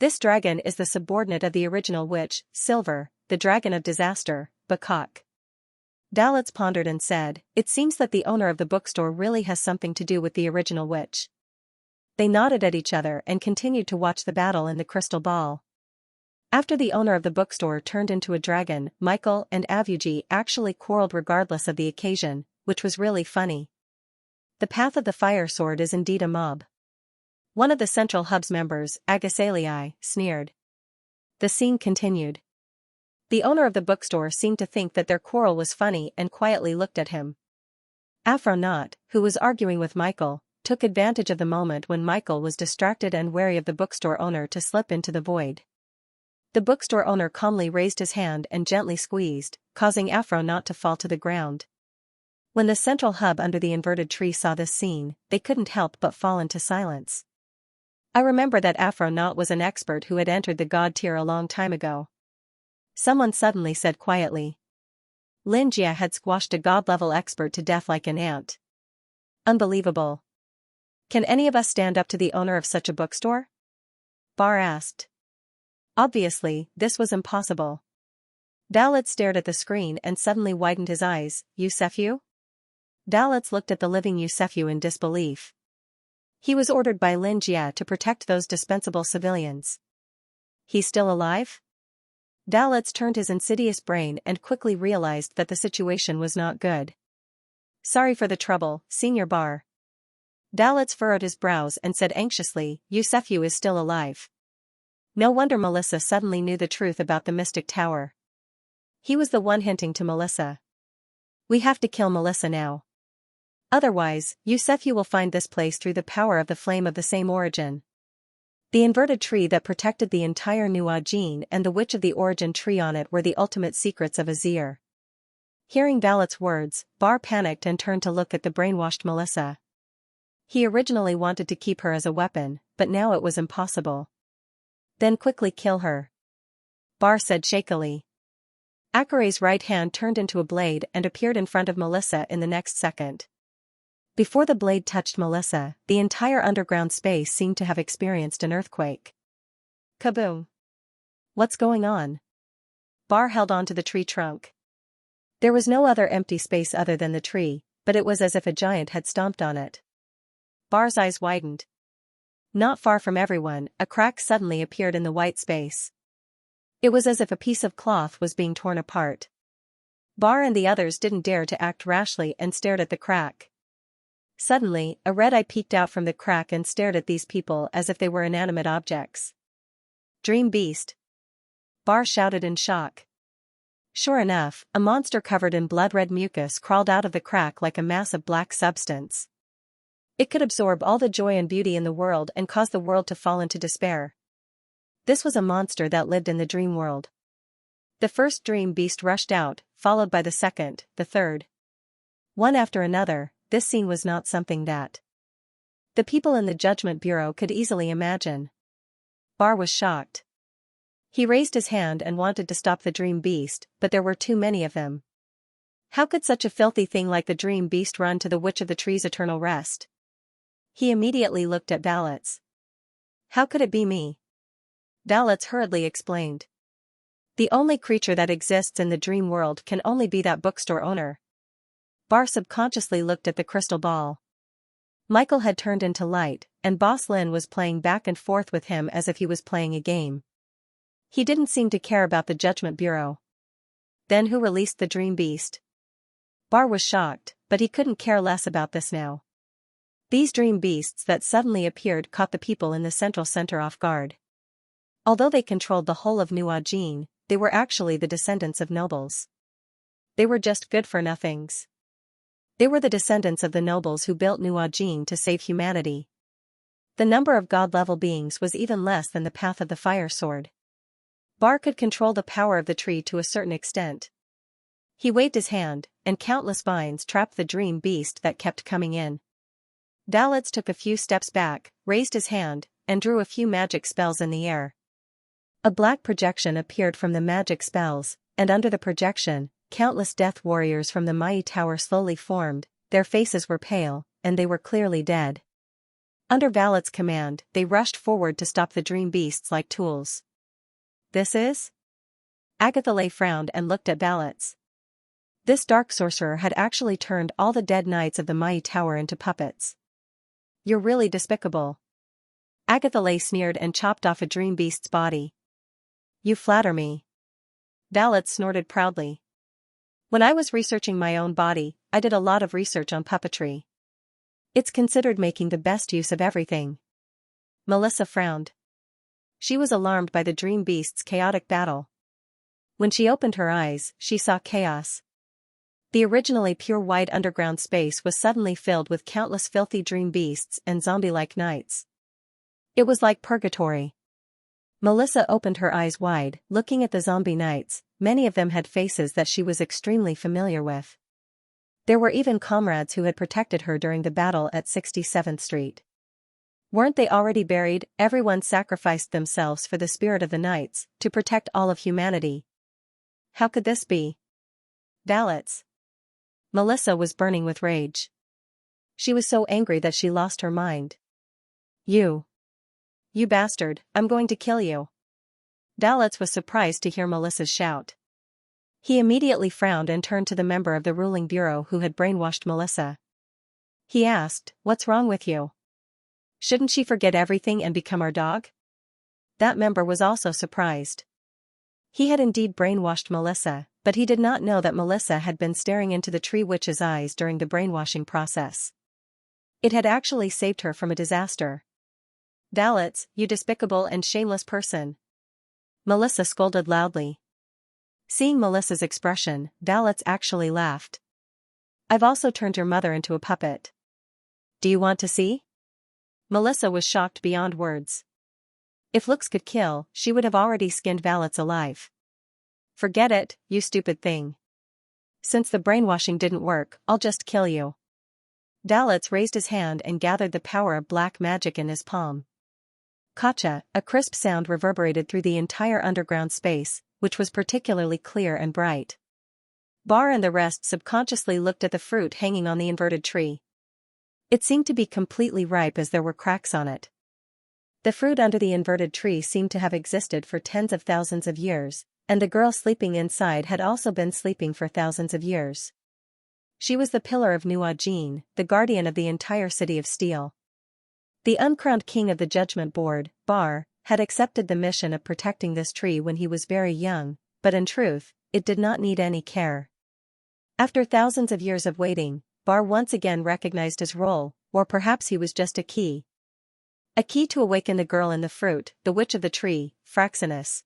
This dragon is the subordinate of the original witch, Silver, the dragon of disaster, Bakak. Valets pondered and said, "It seems that the owner of the bookstore really has something to do with the original witch." They nodded at each other and continued to watch the battle in the crystal ball. After the owner of the bookstore turned into a dragon, Michael and Avuji actually quarreled regardless of the occasion, which was really funny. The path of the fire sword is indeed a mob. One of the Central Hub's members, Agasalii, sneered. The scene continued. The owner of the bookstore seemed to think that their quarrel was funny and quietly looked at him. Afronaut, who was arguing with Michael, took advantage of the moment when Michael was distracted and wary of the bookstore owner to slip into the void. The bookstore owner calmly raised his hand and gently squeezed, causing Afronaut to fall to the ground. When the central hub under the inverted tree saw this scene, they couldn't help but fall into silence. I remember that Afronaut was an expert who had entered the god tier a long time ago. Someone suddenly said quietly. Lin Jia had squashed a god-level expert to death like an ant. Unbelievable. Can any of us stand up to the owner of such a bookstore? Bar asked. Obviously, this was impossible. Dalit stared at the screen and suddenly widened his eyes. Yusefu? Dalit looked at the living Yusefu in disbelief. He was ordered by Lin Jia to protect those dispensable civilians. He's still alive? Dalit turned his insidious brain and quickly realized that the situation was not good. Sorry for the trouble, Senior Bar. Dalit furrowed his brows and said anxiously, Yusefu is still alive. No wonder Melissa suddenly knew the truth about the Mystic Tower. He was the one hinting to Melissa. We have to kill Melissa now. Otherwise, Yusefu will find this place through the power of the flame of the same origin. The inverted tree that protected the entire New Ajin and the witch of the origin tree on it were the ultimate secrets of Azir. Hearing Valet's words, Bar panicked and turned to look at the brainwashed Melissa. He originally wanted to keep her as a weapon, but now it was impossible. Then quickly kill her. Bar said shakily. Akare's right hand turned into a blade and appeared in front of Melissa in the next second. Before the blade touched Melissa, the entire underground space seemed to have experienced an earthquake. Kaboom! What's going on? Bar held onto the tree trunk. There was no other empty space other than the tree, but it was as if a giant had stomped on it. Bar's eyes widened. Not far from everyone, a crack suddenly appeared in the white space. It was as if a piece of cloth was being torn apart. Bar and the others didn't dare to act rashly and stared at the crack. Suddenly, a red eye peeked out from the crack and stared at these people as if they were inanimate objects. Dream Beast! Bar shouted in shock. Sure enough, a monster covered in blood-red mucus crawled out of the crack like a mass of black substance. It could absorb all the joy and beauty in the world and cause the world to fall into despair. This was a monster that lived in the dream world. The first dream beast rushed out, followed by the second, the third. One after another, this scene was not something that the people in the Judgment Bureau could easily imagine. Bar was shocked. He raised his hand and wanted to stop the dream beast, but there were too many of them. How could such a filthy thing like the dream beast run to the Witch of the Tree's eternal rest? He immediately looked at Valets. How could it be me? Valets hurriedly explained. The only creature that exists in the dream world can only be that bookstore owner. Bar subconsciously looked at the crystal ball. Michael had turned into light, and Boss Lin was playing back and forth with him as if he was playing a game. He didn't seem to care about the Judgment Bureau. Then who released the dream beast? Bar was shocked, but he couldn't care less about this now. These dream beasts that suddenly appeared caught the people in the central center off guard. Although they controlled the whole of Nuajin, they were actually the descendants of nobles. They were just good-for-nothings. They were the descendants of the nobles who built Nuajin to save humanity. The number of god-level beings was even less than the path of the fire sword. Bar could control the power of the tree to a certain extent. He waved his hand, and countless vines trapped the dream beast that kept coming in. Dalitz took a few steps back, raised his hand, and drew a few magic spells in the air. A black projection appeared from the magic spells, and under the projection, countless death warriors from the mighty tower slowly formed. Their faces were pale, and they were clearly dead. Under Valit's command, they rushed forward to stop the dream beasts like tools. This is? Agathale frowned and looked at Valitz. This dark sorcerer had actually turned all the dead knights of the mighty tower into puppets. You're really despicable. Agathale sneered and chopped off a dream beast's body. You flatter me. Valitz snorted proudly. When I was researching my own body, I did a lot of research on puppetry. It's considered making the best use of everything. Melissa frowned. She was alarmed by the dream beast's chaotic battle. When she opened her eyes, she saw chaos. The originally pure white underground space was suddenly filled with countless filthy dream beasts and zombie-like knights. It was like purgatory. Melissa opened her eyes wide, looking at the zombie knights. Many of them had faces that she was extremely familiar with. There were even comrades who had protected her during the battle at 67th Street. Weren't they already buried? Everyone sacrificed themselves for the spirit of the knights, to protect all of humanity. How could this be? Valitz. Melissa was burning with rage. She was so angry that she lost her mind. You bastard, I'm going to kill you. Valitz was surprised to hear Melissa's shout. He immediately frowned and turned to the member of the ruling bureau who had brainwashed Melissa. He asked, "What's wrong with you? Shouldn't she forget everything and become our dog?" That member was also surprised. He had indeed brainwashed Melissa, but he did not know that Melissa had been staring into the tree witch's eyes during the brainwashing process. It had actually saved her from a disaster. Valitz, you despicable and shameless person. Melissa scolded loudly. Seeing Melissa's expression, Valitz actually laughed. I've also turned your mother into a puppet. Do you want to see? Melissa was shocked beyond words. If looks could kill, she would have already skinned Valitz alive. Forget it, you stupid thing. Since the brainwashing didn't work, I'll just kill you. Valitz raised his hand and gathered the power of black magic in his palm. Kacha, a crisp sound reverberated through the entire underground space, which was particularly clear and bright. Bar and the rest subconsciously looked at the fruit hanging on the inverted tree. It seemed to be completely ripe as there were cracks on it. The fruit under the inverted tree seemed to have existed for tens of thousands of years, and the girl sleeping inside had also been sleeping for thousands of years. She was the pillar of Nuajin, the guardian of the entire city of steel. The uncrowned king of the judgment board, Bar, had accepted the mission of protecting this tree when he was very young, but in truth, it did not need any care. After thousands of years of waiting, Bar once again recognized his role, or perhaps he was just a key. A key to awaken the girl in the fruit, the witch of the tree, Fraxinus.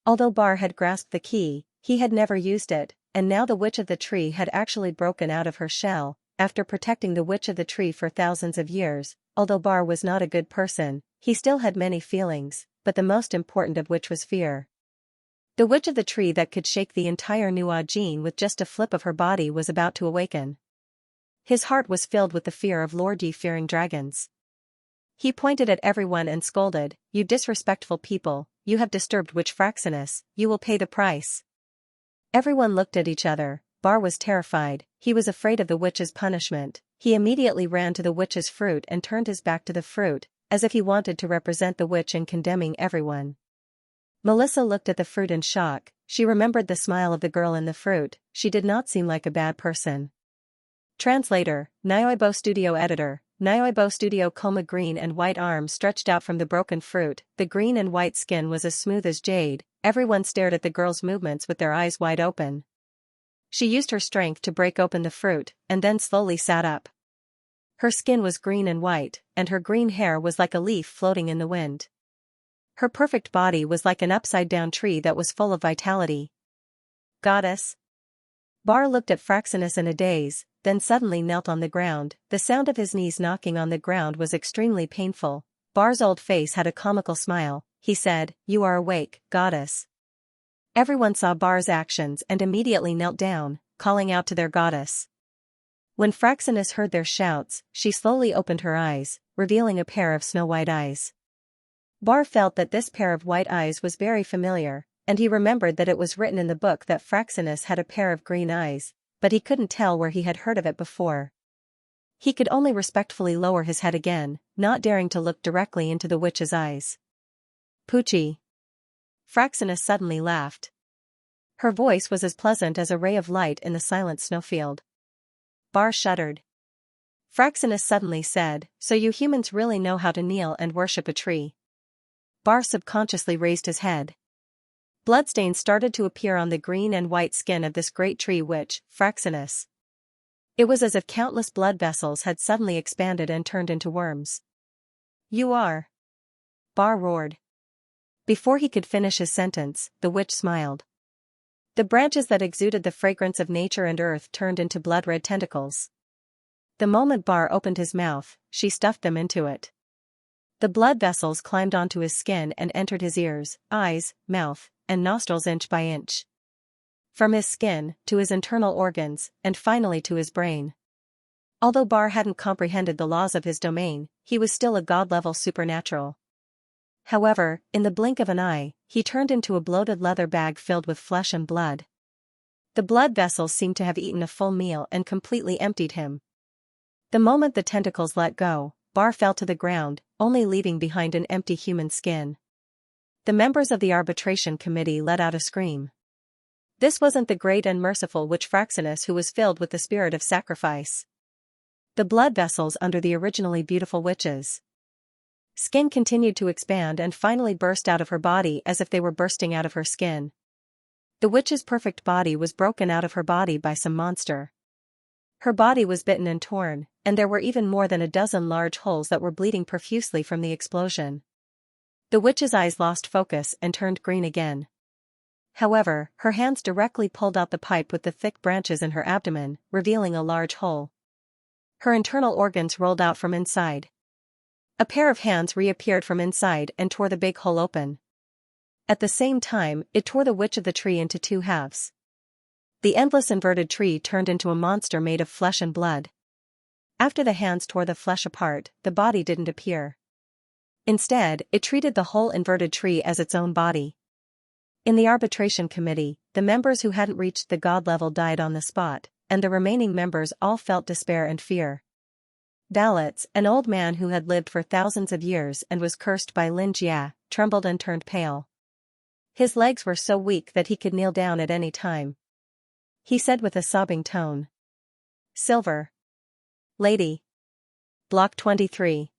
Although Bar had grasped the key, he had never used it, and now the witch of the tree had actually broken out of her shell. After protecting the witch of the tree for thousands of years, although Bar was not a good person, he still had many feelings, but the most important of which was fear. The witch of the tree that could shake the entire Nuajin with just a flip of her body was about to awaken. His heart was filled with the fear of Lord Ye-fearing dragons. He pointed at everyone and scolded, "You disrespectful people, you have disturbed witch Fraxinus, you will pay the price." Everyone looked at each other. Bar was terrified, he was afraid of the witch's punishment. He immediately ran to the witch's fruit and turned his back to the fruit, as if he wanted to represent the witch in condemning everyone. Melissa looked at the fruit in shock. She remembered the smile of the girl in the fruit. She did not seem like a bad person. Translator, Nyoibo Studio Editor, Nyoibo Studio Coma. Green and white arms stretched out from the broken fruit, the green and white skin was as smooth as jade. Everyone stared at the girl's movements with their eyes wide open. She used her strength to break open the fruit, and then slowly sat up. Her skin was green and white, and her green hair was like a leaf floating in the wind. Her perfect body was like an upside-down tree that was full of vitality. Goddess. Bar looked at Fraxinus in a daze, then suddenly knelt on the ground. The sound of his knees knocking on the ground was extremely painful. Bar's old face had a comical smile. He said, "You are awake, goddess." Everyone saw Bar's actions and immediately knelt down, calling out to their goddess. When Fraxinus heard their shouts, she slowly opened her eyes, revealing a pair of snow-white eyes. Bar felt that this pair of white eyes was very familiar, and he remembered that it was written in the book that Fraxinus had a pair of green eyes, but he couldn't tell where he had heard of it before. He could only respectfully lower his head again, not daring to look directly into the witch's eyes. "Poochie." Fraxinus suddenly laughed. Her voice was as pleasant as a ray of light in the silent snowfield. Bar shuddered. Fraxinus suddenly said, "So you humans really know how to kneel and worship a tree." Bar subconsciously raised his head. Bloodstains started to appear on the green and white skin of this great tree which, Fraxinus. It was as if countless blood vessels had suddenly expanded and turned into worms. "You are." Bar roared. Before he could finish his sentence, the witch smiled. The branches that exuded the fragrance of nature and earth turned into blood-red tentacles. The moment Bar opened his mouth, she stuffed them into it. The blood vessels climbed onto his skin and entered his ears, eyes, mouth, and nostrils inch by inch. From his skin, to his internal organs, and finally to his brain. Although Bar hadn't comprehended the laws of his domain, he was still a god-level supernatural. However, in the blink of an eye, he turned into a bloated leather bag filled with flesh and blood. The blood vessels seemed to have eaten a full meal and completely emptied him. The moment the tentacles let go, Bar fell to the ground, only leaving behind an empty human skin. The members of the arbitration committee let out a scream. This wasn't the great and merciful witch Fraxinus who was filled with the spirit of sacrifice. The blood vessels under the originally beautiful witch's skin continued to expand and finally burst out of her body as if they were bursting out of her skin. The witch's perfect body was broken out of her body by some monster. Her body was bitten and torn, and there were even more than a dozen large holes that were bleeding profusely from the explosion. The witch's eyes lost focus and turned green again. However, her hands directly pulled out the pipe with the thick branches in her abdomen, revealing a large hole. Her internal organs rolled out from inside. A pair of hands reappeared from inside and tore the big hole open. At the same time, it tore the witch of the tree into two halves. The endless inverted tree turned into a monster made of flesh and blood. After the hands tore the flesh apart, the body didn't appear. Instead, it treated the whole inverted tree as its own body. In the arbitration committee, the members who hadn't reached the god level died on the spot, and the remaining members all felt despair and fear. Dalitz, an old man who had lived for thousands of years and was cursed by Xianxia, trembled and turned pale. His legs were so weak that he could kneel down at any time. He said with a sobbing tone, "Silver Lady. Block 23.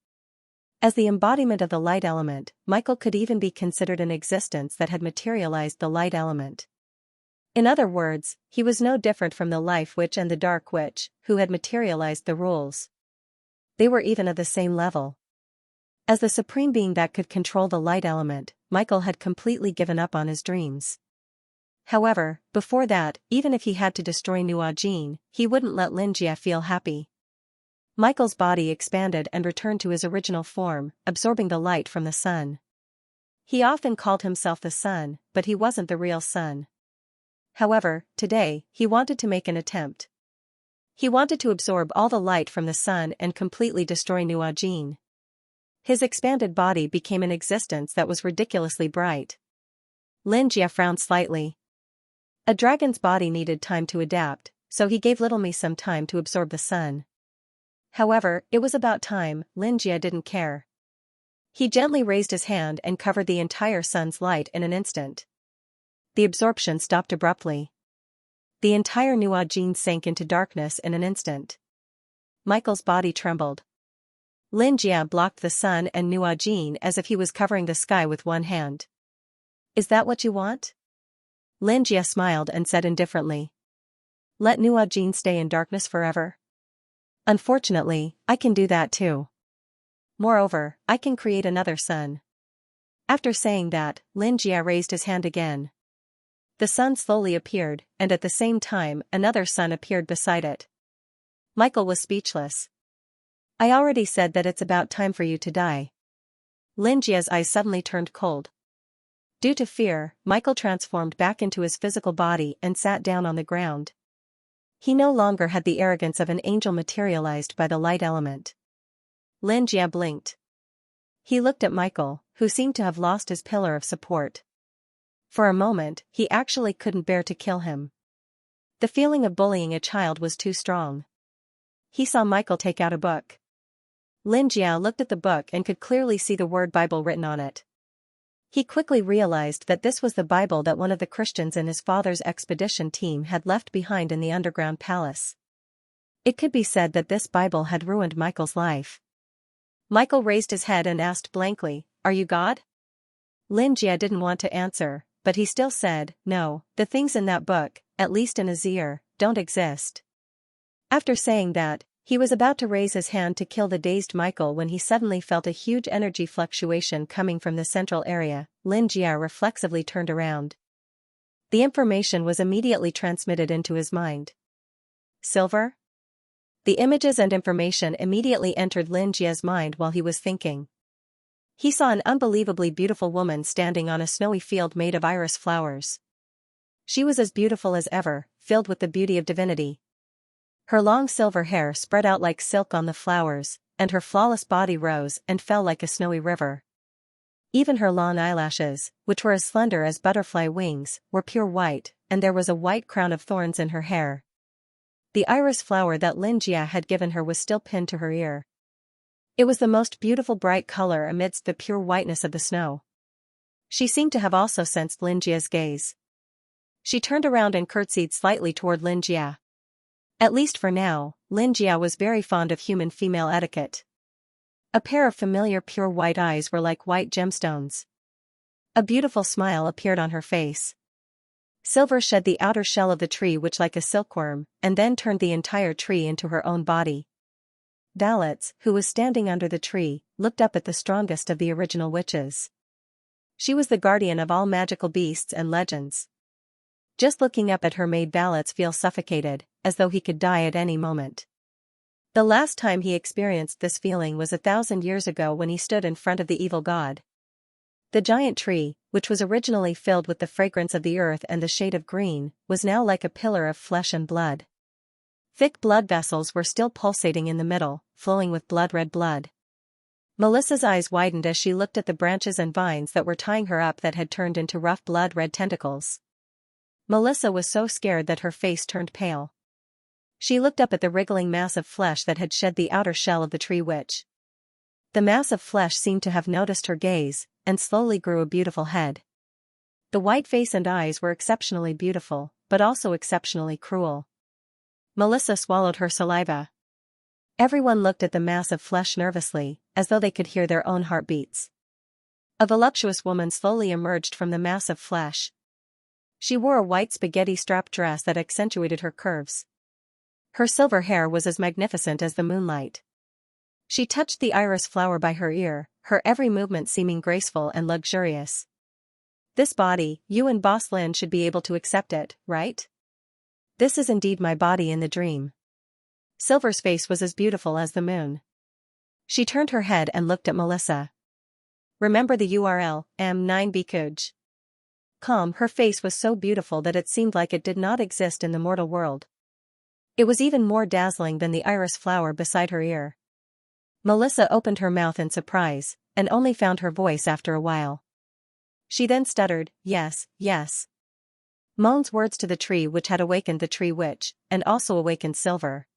As the embodiment of the light element, Michael could even be considered an existence that had materialized the light element. In other words, he was no different from the life witch and the dark witch, who had materialized the rules. They were even of the same level. As the supreme being that could control the light element, Michael had completely given up on his dreams. However, before that, even if he had to destroy Nuajin, he wouldn't let Xianxia feel happy. Michael's body expanded and returned to his original form, absorbing the light from the sun. He often called himself the sun, but he wasn't the real sun. However, today, he wanted to make an attempt. He wanted to absorb all the light from the sun and completely destroy Nuajin. His expanded body became an existence that was ridiculously bright. Xianxia frowned slightly. A dragon's body needed time to adapt, so he gave Little Me some time to absorb the sun. However, it was about time. Xianxia didn't care. He gently raised his hand and covered the entire sun's light in an instant. The absorption stopped abruptly. The entire Nuajin sank into darkness in an instant. Michael's body trembled. Xianxia blocked the sun and Nuajin as if he was covering the sky with one hand. "Is that what you want?" Xianxia smiled and said indifferently. Let Nua Jean stay in darkness forever? Unfortunately, I can do that too. Moreover, I can create another sun. After saying that, Lin Jia raised his hand again. The sun slowly appeared, and at the same time, another sun appeared beside it. Michael was speechless. I already said that it's about time for you to die. Lin Jia's eyes suddenly turned cold. Due to fear, Michael transformed back into his physical body and sat down on the ground. He no longer had the arrogance of an angel materialized by the light element. Lin Jia blinked. He looked at Michael, who seemed to have lost his pillar of support. For a moment, he actually couldn't bear to kill him. The feeling of bullying a child was too strong. He saw Michael take out a book. Lin Jia looked at the book and could clearly see the word Bible written on it. He quickly realized that this was the Bible that one of the Christians in his father's expedition team had left behind in the underground palace. It could be said that this Bible had ruined Michael's life. Michael raised his head and asked blankly, "Are you God?" Lin Jia didn't want to answer, but he still said, "No, the things in that book, at least in his ear, don't exist." After saying that, he was about to raise his hand to kill the dazed Michael when he suddenly felt a huge energy fluctuation coming from the central area. Lin Jia reflexively turned around. The information was immediately transmitted into his mind. Silver? The images and information immediately entered Lin Jia's mind while he was thinking. He saw an unbelievably beautiful woman standing on a snowy field made of iris flowers. She was as beautiful as ever, filled with the beauty of divinity. Her long silver hair spread out like silk on the flowers, and her flawless body rose and fell like a snowy river. Even her long eyelashes, which were as slender as butterfly wings, were pure white, and there was a white crown of thorns in her hair. The iris flower that Lin Jia had given her was still pinned to her ear. It was the most beautiful bright color amidst the pure whiteness of the snow. She seemed to have also sensed Lin Jia's gaze. She turned around and curtsied slightly toward Lin Jia. At least for now, Lin Jia was very fond of human female etiquette. A pair of familiar pure white eyes were like white gemstones. A beautiful smile appeared on her face. Silver shed the outer shell of the tree which like a silkworm, and then turned the entire tree into her own body. Valets, who was standing under the tree, looked up at the strongest of the original witches. She was the guardian of all magical beasts and legends. Just looking up at her made Valets feel suffocated, as though he could die at any moment. The last time he experienced this feeling was 1,000 years ago when he stood in front of the evil god. The giant tree, which was originally filled with the fragrance of the earth and the shade of green, was now like a pillar of flesh and blood. Thick blood vessels were still pulsating in the middle, flowing with blood-red blood. Melissa's eyes widened as she looked at the branches and vines that were tying her up that had turned into rough blood-red tentacles. Melissa was so scared that her face turned pale. She looked up at the wriggling mass of flesh that had shed the outer shell of the tree witch. The mass of flesh seemed to have noticed her gaze, and slowly grew a beautiful head. The white face and eyes were exceptionally beautiful, but also exceptionally cruel. Melissa swallowed her saliva. Everyone looked at the mass of flesh nervously, as though they could hear their own heartbeats. A voluptuous woman slowly emerged from the mass of flesh. She wore a white spaghetti-strap dress that accentuated her curves. Her silver hair was as magnificent as the moonlight. She touched the iris flower by her ear, her every movement seeming graceful and luxurious. This body, you and Boss Lin should be able to accept it, right? This is indeed my body in the dream. Silver's face was as beautiful as the moon. She turned her head and looked at Melissa. Remember the URL, M9 Bikuj. Her face was so beautiful that it seemed like it did not exist in the mortal world. It was even more dazzling than the iris flower beside her ear. Melissa opened her mouth in surprise, and only found her voice after a while. She then stuttered, "Yes, yes." Moan's words to the tree which had awakened the tree witch, and also awakened Silver.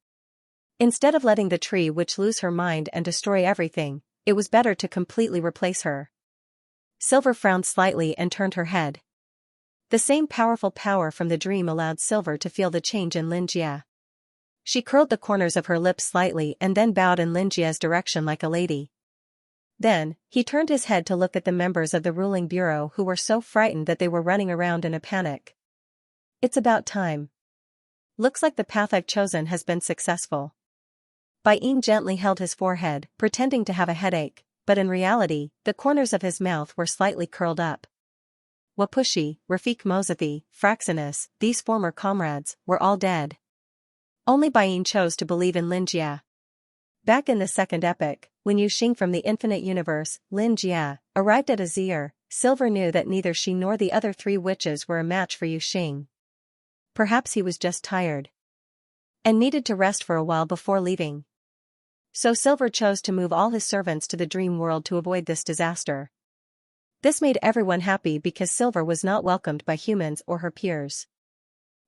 Instead of letting the tree witch lose her mind and destroy everything, it was better to completely replace her. Silver frowned slightly and turned her head. The same powerful power from the dream allowed Silver to feel the change in Lin Jia. She curled the corners of her lips slightly and then bowed in Lin Jia's direction like a lady. Then, he turned his head to look at the members of the ruling bureau who were so frightened that they were running around in a panic. It's about time. Looks like the path I've chosen has been successful. Bai Ying gently held his forehead, pretending to have a headache, but in reality, the corners of his mouth were slightly curled up. Wapushi, Rafik Mozathi, Fraxinus, these former comrades, were all dead. Only Bai Ying chose to believe in Lin Jia. Back in the second epic, when Yu Xing from the infinite universe, Lin Jia, arrived at Azir, Silver knew that neither she nor the other three witches were a match for Yu Xing. Perhaps he was just tired and needed to rest for a while before leaving. So Silver chose to move all his servants to the dream world to avoid this disaster. This made everyone happy because Silver was not welcomed by humans or her peers.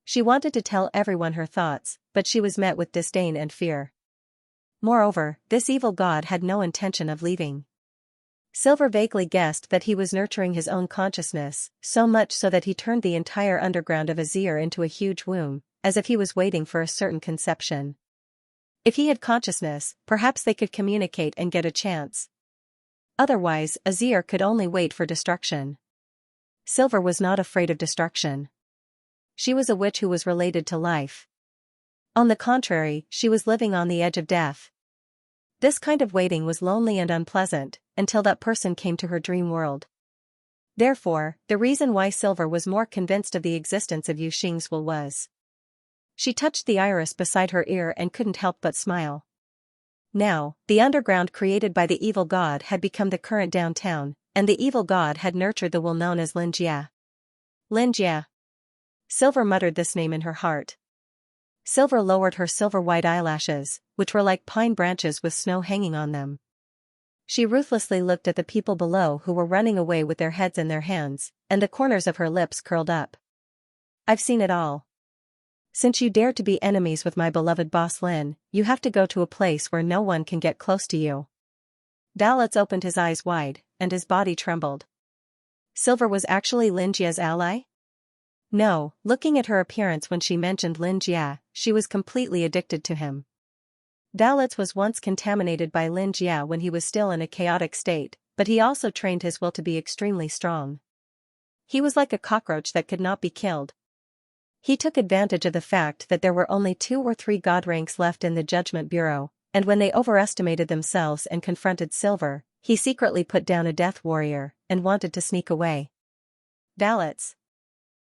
She wanted to tell everyone her thoughts, but she was met with disdain and fear. Moreover, this evil god had no intention of leaving. Silver vaguely guessed that he was nurturing his own consciousness, so much so that he turned the entire underground of Azir into a huge womb, as if he was waiting for a certain conception. If he had consciousness, perhaps they could communicate and get a chance. Otherwise, Azir could only wait for destruction. Silver was not afraid of destruction. She was a witch who was related to life. On the contrary, she was living on the edge of death. This kind of waiting was lonely and unpleasant, until that person came to her dream world. Therefore, the reason why Silver was more convinced of the existence of Yu Xing's will was. She touched the iris beside her ear and couldn't help but smile. Now, the underground created by the evil god had become the current downtown, and the evil god had nurtured the will known as Lin Jia. Lin Jia. Silver muttered this name in her heart. Silver lowered her silver-white eyelashes, which were like pine branches with snow hanging on them. She ruthlessly looked at the people below who were running away with their heads in their hands, and the corners of her lips curled up. I've seen it all. Since you dare to be enemies with my beloved boss Lin, you have to go to a place where no one can get close to you. Dalitz opened his eyes wide, and his body trembled. Silver was actually Lin Jia's ally? No, looking at her appearance when she mentioned Lin Jia, she was completely addicted to him. Dalitz was once contaminated by Lin Jia when he was still in a chaotic state, but he also trained his will to be extremely strong. He was like a cockroach that could not be killed. He took advantage of the fact that there were only 2 or 3 god ranks left in the Judgment Bureau, and when they overestimated themselves and confronted Silver, he secretly put down a death warrior, and wanted to sneak away. Dalitz.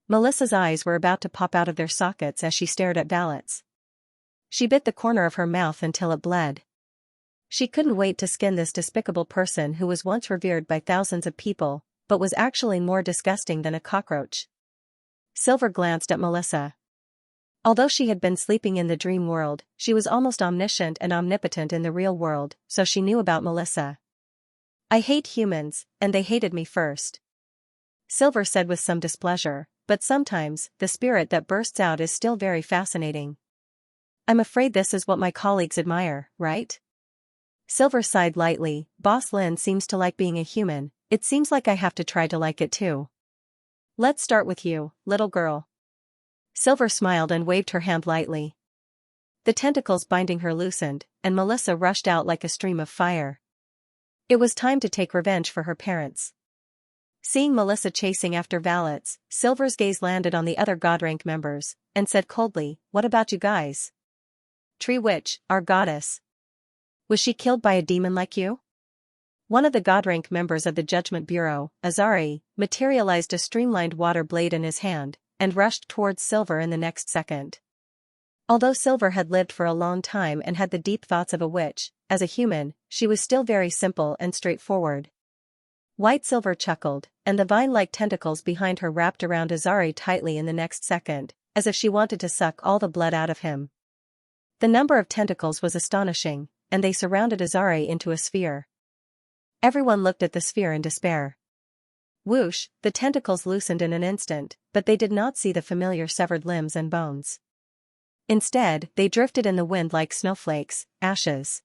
Melissa's eyes were about to pop out of their sockets as she stared at Dalitz. She bit the corner of her mouth until it bled. She couldn't wait to skin this despicable person who was once revered by thousands of people, but was actually more disgusting than a cockroach. Silver glanced at Melissa. Although she had been sleeping in the dream world, she was almost omniscient and omnipotent in the real world, so she knew about Melissa. I hate humans, and they hated me first. Silver said with some displeasure, but sometimes, the spirit that bursts out is still very fascinating. I'm afraid this is what my colleagues admire, right? Silver sighed lightly. Boss Lin seems to like being a human, it seems like I have to try to like it too. Let's start with you, little girl. Silver smiled and waved her hand lightly. The tentacles binding her loosened, and Melissa rushed out like a stream of fire. It was time to take revenge for her parents. Seeing Melissa chasing after Dalitz, Silver's gaze landed on the other god rank members, and said coldly, what about you guys? Tree Witch, our goddess. Was she killed by a demon like you? One of the god rank members of the Judgment Bureau, Azari, materialized a streamlined water blade in his hand, and rushed towards Silver in the next second. Although Silver had lived for a long time and had the deep thoughts of a witch, as a human, she was still very simple and straightforward. White Silver chuckled, and the vine-like tentacles behind her wrapped around Azari tightly in the next second, as if she wanted to suck all the blood out of him. The number of tentacles was astonishing, and they surrounded Azari into a sphere. Everyone looked at the sphere in despair. Whoosh, the tentacles loosened in an instant, but they did not see the familiar severed limbs and bones. Instead, they drifted in the wind like snowflakes, ashes.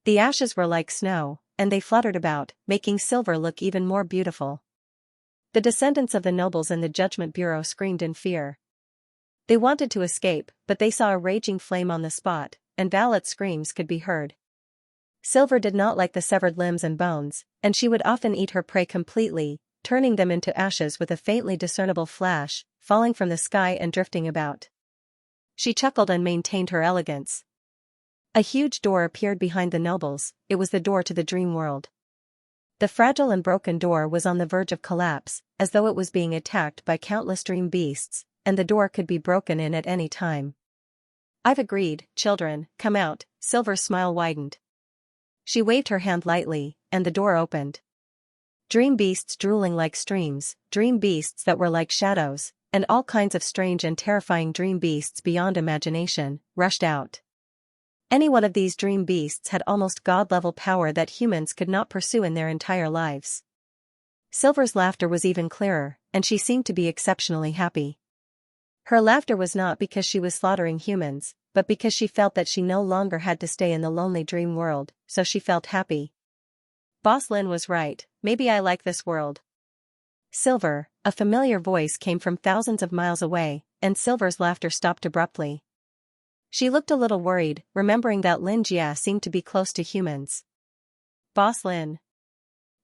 The ashes were like snow, and they fluttered about, making Silver look even more beautiful. The descendants of the nobles in the Judgment Bureau screamed in fear. They wanted to escape, but they saw a raging flame on the spot, and Dalitz's screams could be heard. Silver did not like the severed limbs and bones, and she would often eat her prey completely, turning them into ashes with a faintly discernible flash, falling from the sky and drifting about. She chuckled and maintained her elegance. A huge door appeared behind the nobles. It was the door to the dream world. The fragile and broken door was on the verge of collapse, as though it was being attacked by countless dream beasts, and the door could be broken in at any time. "I've agreed, children, come out." Silver's smile widened. She waved her hand lightly, and the door opened. Dream beasts drooling like streams, dream beasts that were like shadows, and all kinds of strange and terrifying dream beasts beyond imagination, rushed out. Any one of these dream beasts had almost god-level power that humans could not pursue in their entire lives. Silver's laughter was even clearer, and she seemed to be exceptionally happy. Her laughter was not because she was slaughtering humans, but because she felt that she no longer had to stay in the lonely dream world, so she felt happy. Boss Lin was right, maybe I like this world. Silver, a familiar voice came from thousands of miles away, and Silver's laughter stopped abruptly. She looked a little worried, remembering that Xianxia seemed to be close to humans. Boss Lin.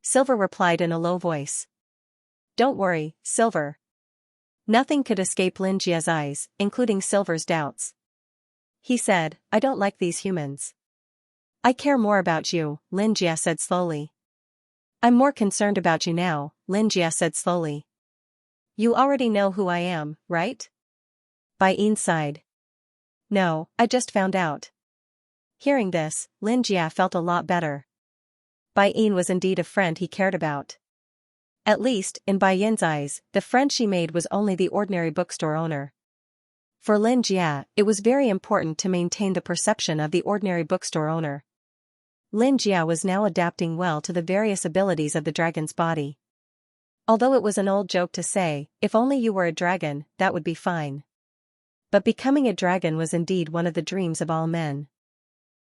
Silver replied in a low voice. Don't worry, Silver. Nothing could escape Xianxia's eyes, including Silver's doubts. He said, I don't like these humans. I care more about you, Xianxia said slowly. I'm more concerned about you now, Xianxia said slowly. You already know who I am, right? Bai Yin sighed. No, I just found out. Hearing this, Xianxia felt a lot better. Bai Yin was indeed a friend he cared about. At least, in Bai Yin's eyes, the friend she made was only the ordinary bookstore owner. For Xianxia, it was very important to maintain the perception of the ordinary bookstore owner. Xianxia was now adapting well to the various abilities of the dragon's body. Although it was an old joke to say, if only you were a dragon, that would be fine. But becoming a dragon was indeed one of the dreams of all men.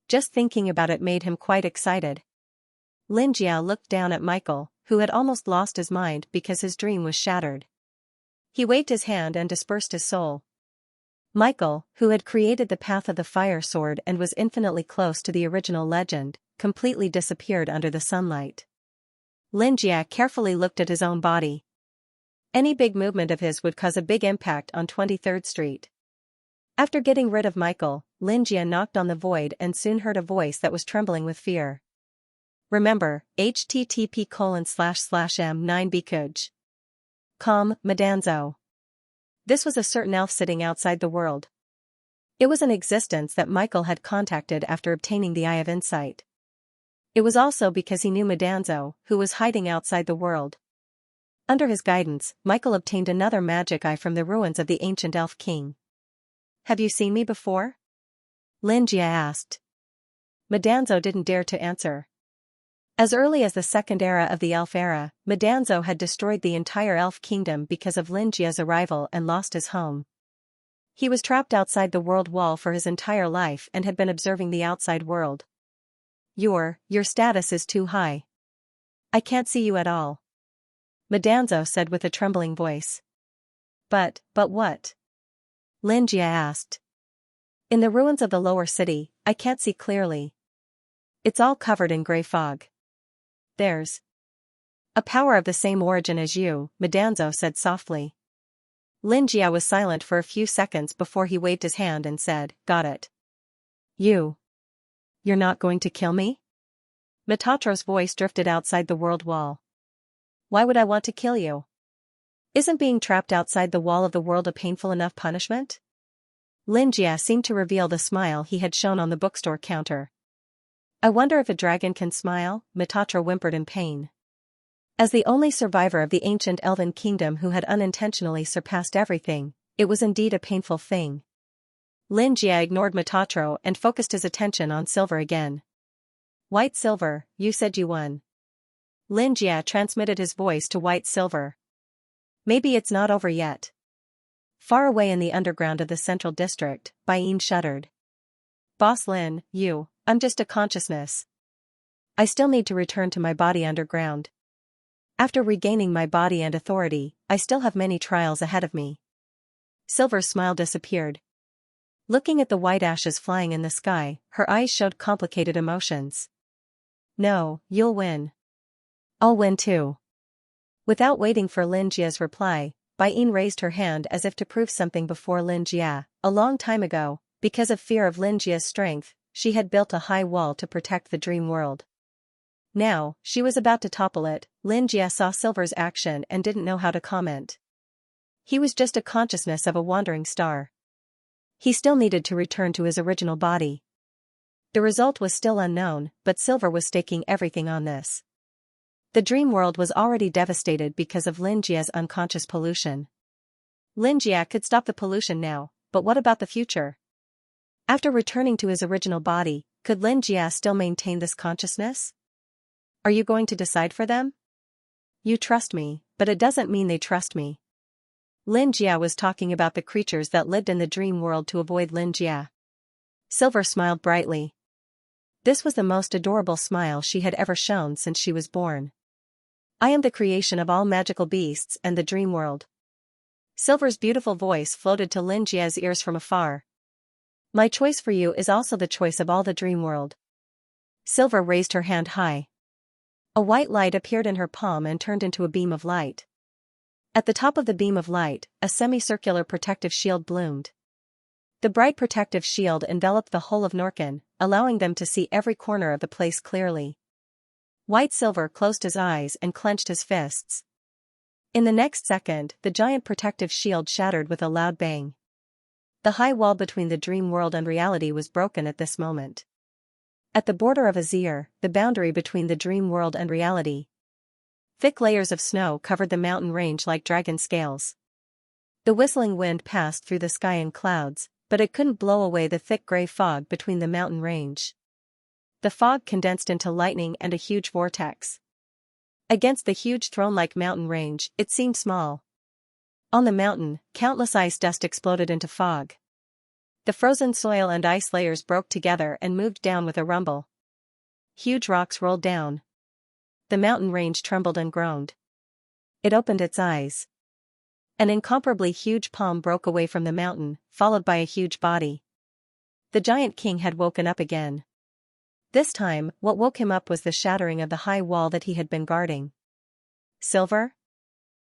Just thinking about it made him quite excited. Xianxia looked down at Michael, who had almost lost his mind because his dream was shattered. He waved his hand and dispersed his soul. Michael, who had created the path of the fire sword and was infinitely close to the original legend, completely disappeared under the sunlight. Xianxia carefully looked at his own body. Any big movement of his would cause a big impact on 23rd Street. After getting rid of Michael, Xianxia knocked on the void and soon heard a voice that was trembling with fear. Remember, http://m9bkuj. Com, Madanzo. This was a certain elf sitting outside the world. It was an existence that Michael had contacted after obtaining the Eye of Insight. It was also because he knew Madanzo, who was hiding outside the world. Under his guidance, Michael obtained another magic eye from the ruins of the ancient elf king. Have you seen me before? Xianxia asked. Madanzo didn't dare to answer. As early as the second era of the elf era, Madanzo had destroyed the entire elf kingdom because of Xianxia's arrival and lost his home. He was trapped outside the world wall for his entire life and had been observing the outside world. Your status is too high. I can't see you at all. Madanzo said with a trembling voice. But what? Xianxia asked. In the ruins of the lower city, I can't see clearly. It's all covered in gray fog. There's a power of the same origin as you, Madanzo said softly. Xianxia was silent for a few seconds before he waved his hand and said, Got it. You're not going to kill me? Metatro's voice drifted outside the world wall. Why would I want to kill you? Isn't being trapped outside the wall of the world a painful enough punishment? Xianxia seemed to reveal the smile he had shown on the bookstore counter. I wonder if a dragon can smile, Metatro whimpered in pain. As the only survivor of the ancient elven kingdom who had unintentionally surpassed everything, it was indeed a painful thing. Xianxia ignored Metatro and focused his attention on Silver again. White Silver, you said you won. Xianxia transmitted his voice to White Silver. Maybe it's not over yet. Far away in the underground of the central district, Bai Yin shuddered. Boss Lin, I'm just a consciousness. I still need to return to my body underground. After regaining my body and authority, I still have many trials ahead of me. Silver's smile disappeared. Looking at the white ashes flying in the sky, her eyes showed complicated emotions. No, you'll win. I'll win too. Without waiting for Xianxia's reply, Bai raised her hand as if to prove something before Lin Jia. A long time ago, because of fear of Lin Jia's strength, she had built a high wall to protect the dream world. Now, she was about to topple it. Lin Jia saw Silver's action and didn't know how to comment. He was just a consciousness of a wandering star. He still needed to return to his original body. The result was still unknown, but Silver was staking everything on this. The dream world was already devastated because of Lin Jia's unconscious pollution. Lin Jia could stop the pollution now, but what about the future? After returning to his original body, could Lin Jia still maintain this consciousness? Are you going to decide for them? You trust me, but it doesn't mean they trust me. Lin Jia was talking about the creatures that lived in the dream world to avoid Lin Jia. Silver smiled brightly. This was the most adorable smile she had ever shown since she was born. I am the creation of all magical beasts and the dream world. Silver's beautiful voice floated to Lin Jia's ears from afar. My choice for you is also the choice of all the dream world. Silver raised her hand high. A white light appeared in her palm and turned into a beam of light. At the top of the beam of light, a semicircular protective shield bloomed. The bright protective shield enveloped the whole of Norkin, allowing them to see every corner of the place clearly. White Silver closed his eyes and clenched his fists. In the next second, the giant protective shield shattered with a loud bang. The high wall between the dream world and reality was broken at this moment. At the border of Azir, the boundary between the dream world and reality, thick layers of snow covered the mountain range like dragon scales. The whistling wind passed through the sky in clouds, but it couldn't blow away the thick gray fog between the mountain range. The fog condensed into lightning and a huge vortex. Against the huge throne-like mountain range, it seemed small. On the mountain, countless ice dust exploded into fog. The frozen soil and ice layers broke together and moved down with a rumble. Huge rocks rolled down. The mountain range trembled and groaned. It opened its eyes. An incomparably huge palm broke away from the mountain, followed by a huge body. The giant king had woken up again. This time, what woke him up was the shattering of the high wall that he had been guarding. Silver?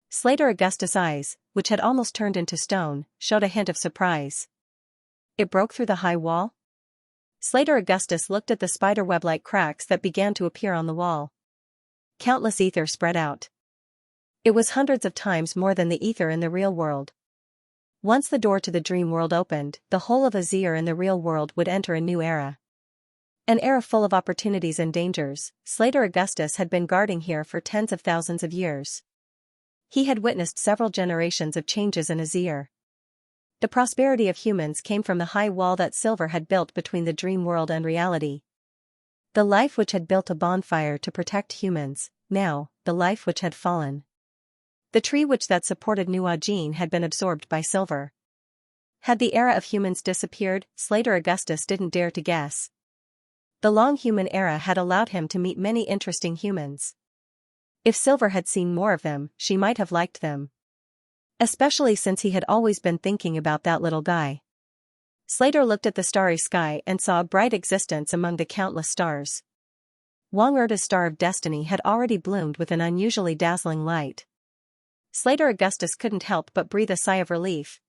Slater Augustus' eyes, which had almost turned into stone, showed a hint of surprise. It broke through the high wall? Slater Augustus looked at the spiderweb-like cracks that began to appear on the wall. Countless ether spread out. It was hundreds of times more than the ether in the real world. Once the door to the dream world opened, the whole of Azir in the real world would enter a new era. An era full of opportunities and dangers. Slater Augustus had been guarding here for tens of thousands of years. He had witnessed several generations of changes in Azir. The prosperity of humans came from the high wall that Silver had built between the dream world and reality. The life which had built a bonfire to protect humans, now, the life which had fallen. The tree which that supported Nuajin had been absorbed by Silver. Had the era of humans disappeared, Slater Augustus didn't dare to guess. The long human era had allowed him to meet many interesting humans. If Silver had seen more of them, she might have liked them. Especially since he had always been thinking about that little guy. Slater looked at the starry sky and saw a bright existence among the countless stars. Wang Erda's star of destiny had already bloomed with an unusually dazzling light. Slater Augustus couldn't help but breathe a sigh of relief.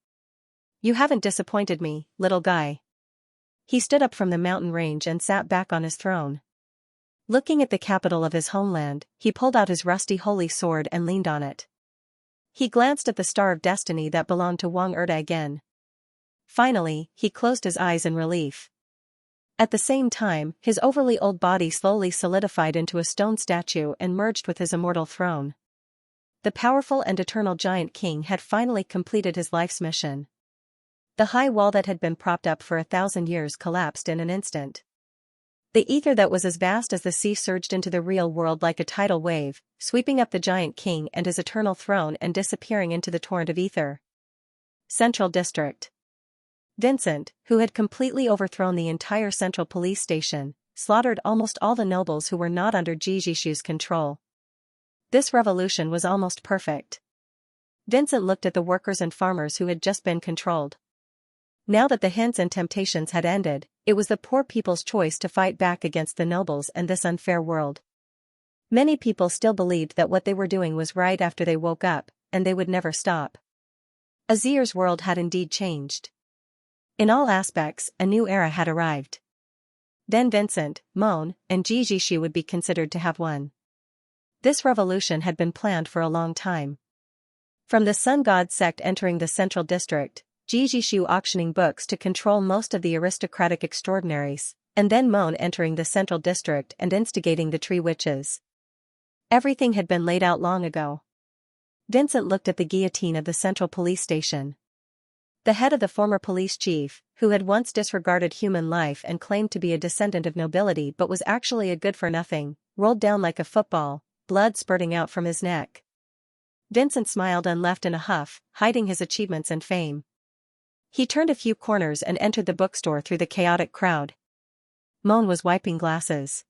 You haven't disappointed me, little guy. He stood up from the mountain range and sat back on his throne. Looking at the capital of his homeland, he pulled out his rusty holy sword and leaned on it. He glanced at the star of destiny that belonged to Wang Erda again. Finally, he closed his eyes in relief. At the same time, his overly old body slowly solidified into a stone statue and merged with his immortal throne. The powerful and eternal giant king had finally completed his life's mission. The high wall that had been propped up for 1,000 years collapsed in an instant. The ether that was as vast as the sea surged into the real world like a tidal wave, sweeping up the giant king and his eternal throne and disappearing into the torrent of ether. Central District. Vincent, who had completely overthrown the entire central police station, slaughtered almost all the nobles who were not under Jijishu's control. This revolution was almost perfect. Vincent looked at the workers and farmers who had just been controlled. Now that the hints and temptations had ended, it was the poor people's choice to fight back against the nobles and this unfair world. Many people still believed that what they were doing was right after they woke up, and they would never stop. Azir's world had indeed changed. In all aspects, a new era had arrived. Then Vincent, Moan, and Jijishu would be considered to have won. This revolution had been planned for a long time. From the Sun God sect entering the central district, Jijishu auctioning books to control most of the aristocratic extraordinaries, and then Moan entering the central district and instigating the tree witches. Everything had been laid out long ago. Vincent looked at the guillotine of the central police station. The head of the former police chief, who had once disregarded human life and claimed to be a descendant of nobility but was actually a good-for-nothing, rolled down like a football, blood spurting out from his neck. Vincent smiled and left in a huff, hiding his achievements and fame. He turned a few corners and entered the bookstore through the chaotic crowd. Moan was wiping glasses.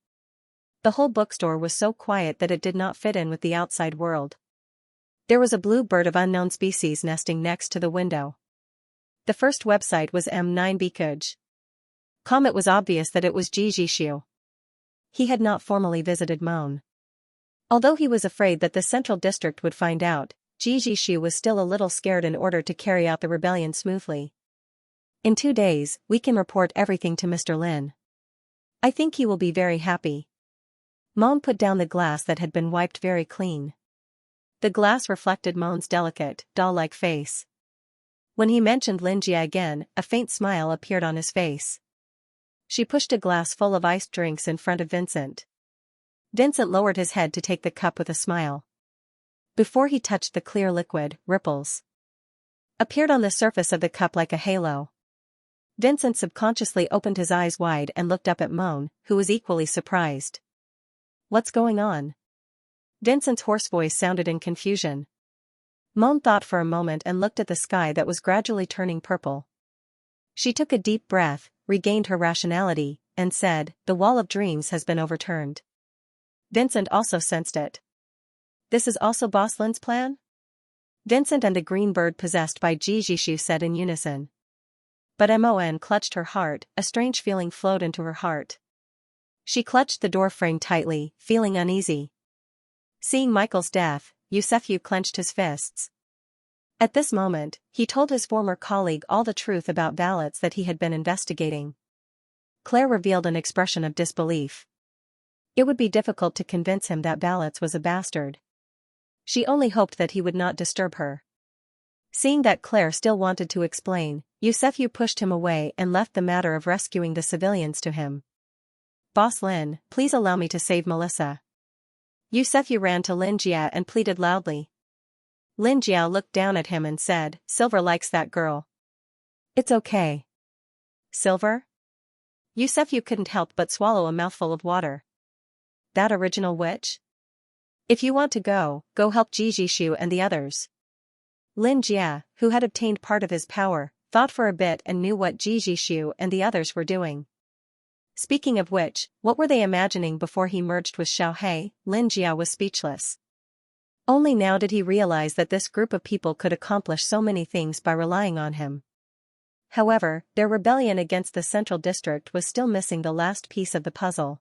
The whole bookstore was so quiet that it did not fit in with the outside world. There was a blue bird of unknown species nesting next to the window. The first website was M9bkuj.com. It was obvious that it was Jijishu. He had not formally visited Moan. Although he was afraid that the central district would find out, Jijishu was still a little scared in order to carry out the rebellion smoothly. In 2 days, we can report everything to Mr. Lin. I think he will be very happy. Moan put down the glass that had been wiped very clean. The glass reflected Moan's delicate, doll-like face. When he mentioned Xianxia again, a faint smile appeared on his face. She pushed a glass full of iced drinks in front of Vincent. Vincent lowered his head to take the cup with a smile. Before he touched the clear liquid, ripples appeared on the surface of the cup like a halo. Vincent subconsciously opened his eyes wide and looked up at Moan, who was equally surprised. What's going on? Vincent's hoarse voice sounded in confusion. Moan thought for a moment and looked at the sky that was gradually turning purple. She took a deep breath, regained her rationality, and said, "The wall of dreams has been overturned." Vincent also sensed it. This is also Boss Lin's plan? Vincent and the green bird possessed by Jijishu said in unison. But Mon clutched her heart, a strange feeling flowed into her heart. She clutched the door frame tightly, feeling uneasy. Seeing Michael's death, Xianxia clenched his fists. At this moment, he told his former colleague all the truth about ballots that he had been investigating. Claire revealed an expression of disbelief. It would be difficult to convince him that Ballots was a bastard. She only hoped that he would not disturb her. Seeing that Claire still wanted to explain, Xianxia pushed him away and left the matter of rescuing the civilians to him. Boss Lin, please allow me to save Melissa. Xianxia ran to Xianxia and pleaded loudly. Xianxia looked down at him and said, "Silver likes that girl. It's okay." Silver? Xianxia couldn't help but swallow a mouthful of water. That original witch? If you want to go help Jijishu and the others. Xianxia, who had obtained part of his power, thought for a bit and knew what Jijishu and the others were doing. Speaking of which, what were they imagining before he merged with Xiaohe? Xianxia was speechless. Only now did he realize that this group of people could accomplish so many things by relying on him. However, their rebellion against the central district was still missing the last piece of the puzzle.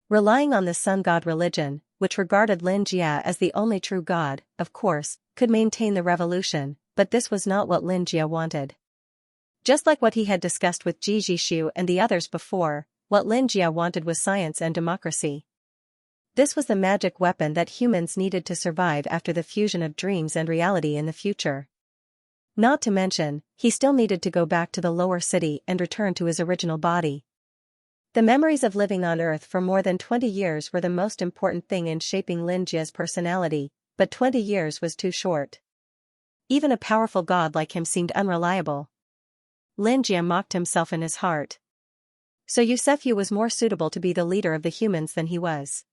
Relying on the sun god religion, which regarded Xianxia as the only true god, of course, could maintain the revolution, but this was not what Xianxia wanted. Just like what he had discussed with Jijishu and the others before, what Xianxia wanted was science and democracy. This was the magic weapon that humans needed to survive after the fusion of dreams and reality in the future. Not to mention, he still needed to go back to the lower city and return to his original body. The memories of living on Earth for more than 20 years were the most important thing in shaping Xianxia's personality, but 20 years was too short. Even a powerful god like him seemed unreliable. Xianxia mocked himself in his heart. So Xianxia was more suitable to be the leader of the humans than he was.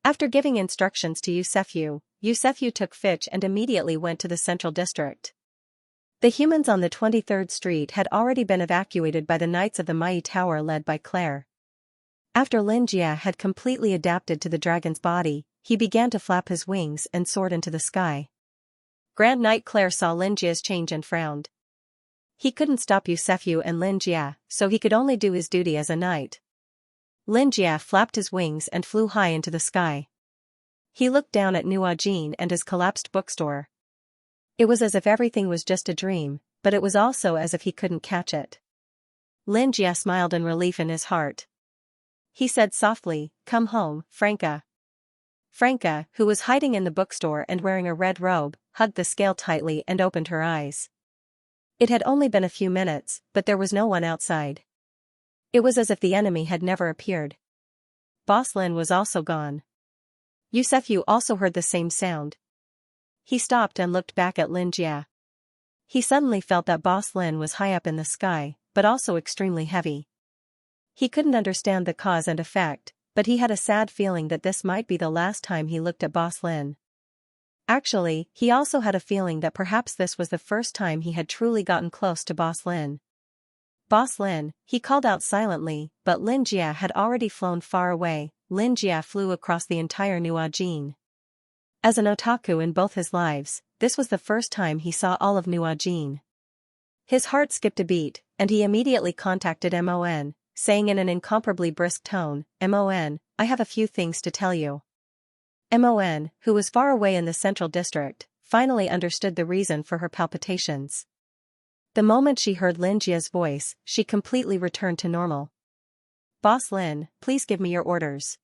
After giving instructions to Xianxia took Fitch and immediately went to the central district. The humans on the 23rd Street had already been evacuated by the Knights of the Mai Tower led by Claire. After Xianxia had completely adapted to the dragon's body, he began to flap his wings and soared into the sky. Grand Knight Claire saw Xianxia's change and frowned. He couldn't stop Xianxia and Xianxia, so he could only do his duty as a knight. Xianxia flapped his wings and flew high into the sky. He looked down at Nuajin and his collapsed bookstore. It was as if everything was just a dream, but it was also as if he couldn't catch it. Xianxia smiled in relief in his heart. He said softly, "Come home, Franca." Franca, who was hiding in the bookstore and wearing a red robe, hugged the scale tightly and opened her eyes. It had only been a few minutes, but there was no one outside. It was as if the enemy had never appeared. Boss Lin was also gone. Yusefu also heard the same sound. He stopped and looked back at Xianxia. He suddenly felt that Boss Lin was high up in the sky, but also extremely heavy. He couldn't understand the cause and effect, but he had a sad feeling that this might be the last time he looked at Boss Lin. Actually, he also had a feeling that perhaps this was the first time he had truly gotten close to Boss Lin. "Boss Lin," he called out silently, but Xianxia had already flown far away. Xianxia flew across the entire Nuajin. As an otaku in both his lives, this was the first time he saw all of Nuajin. His heart skipped a beat, and he immediately contacted Mon, saying in an incomparably brisk tone, "Mon, I have a few things to tell you." Mon, who was far away in the central district, finally understood the reason for her palpitations. The moment she heard Xianxia's voice, she completely returned to normal. "Boss Lin, please give me your orders."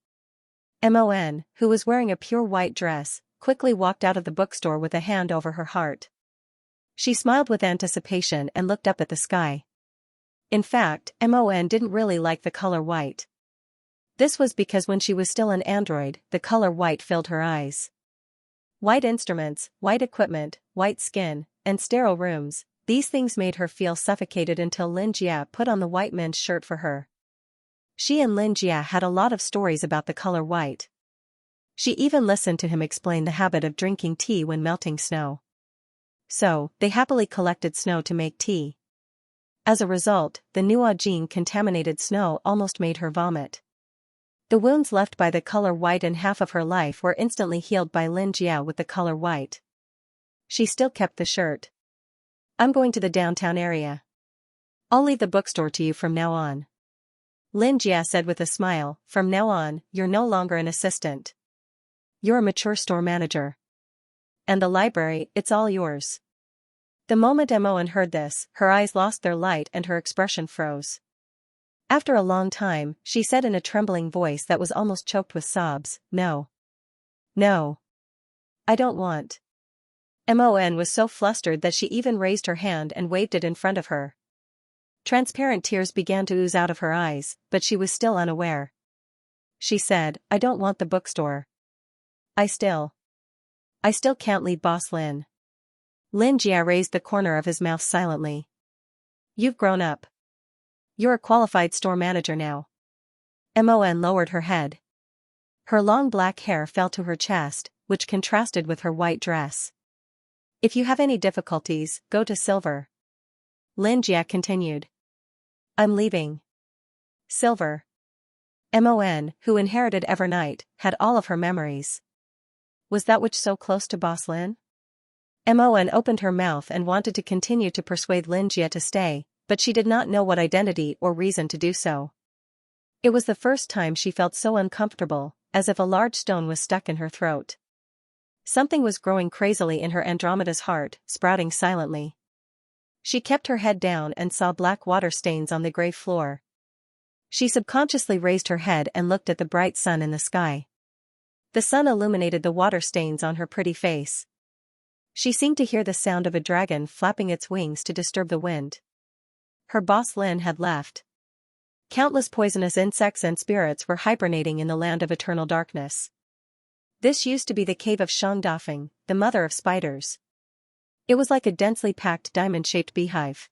Mon, who was wearing a pure white dress, quickly walked out of the bookstore with a hand over her heart. She smiled with anticipation and looked up at the sky. In fact, Mon didn't really like the color white. This was because when she was still an android, the color white filled her eyes. White instruments, white equipment, white skin, and sterile rooms, these things made her feel suffocated until Xianxia put on the white men's shirt for her. She and Xianxia had a lot of stories about the color white. She even listened to him explain the habit of drinking tea when melting snow. So, they happily collected snow to make tea. As a result, the Nuajin contaminated snow almost made her vomit. The wounds left by the color white in half of her life were instantly healed by Xianxia with the color white. She still kept the shirt. "I'm going to the downtown area. I'll leave the bookstore to you from now on." Xianxia said with a smile, "From now on, you're no longer an assistant. You're a mature store manager. And the library, it's all yours." The moment Mon heard this, her eyes lost their light and her expression froze. After a long time, she said in a trembling voice that was almost choked with sobs, "No. No. I don't want." Mon was so flustered that she even raised her hand and waved it in front of her. Transparent tears began to ooze out of her eyes, but she was still unaware. She said, "I don't want the bookstore. I still can't leave Boss Lin." Xianxia raised the corner of his mouth silently. "You've grown up. You're a qualified store manager now." Mon lowered her head. Her long black hair fell to her chest, which contrasted with her white dress. "If you have any difficulties, go to Silver." Xianxia continued. "I'm leaving. Silver." Mon, who inherited Evernight, had all of her memories. Was that witch so close to Boss Lin? Mon opened her mouth and wanted to continue to persuade Xianxia to stay, but she did not know what identity or reason to do so. It was the first time she felt so uncomfortable, as if a large stone was stuck in her throat. Something was growing crazily in her Andromeda's heart, sprouting silently. She kept her head down and saw black water stains on the gray floor. She subconsciously raised her head and looked at the bright sun in the sky. The sun illuminated the water stains on her pretty face. She seemed to hear the sound of a dragon flapping its wings to disturb the wind. Her Boss Lin had left. Countless poisonous insects and spirits were hibernating in the land of eternal darkness. This used to be the cave of Xianxia, the mother of spiders. It was like a densely packed diamond-shaped beehive.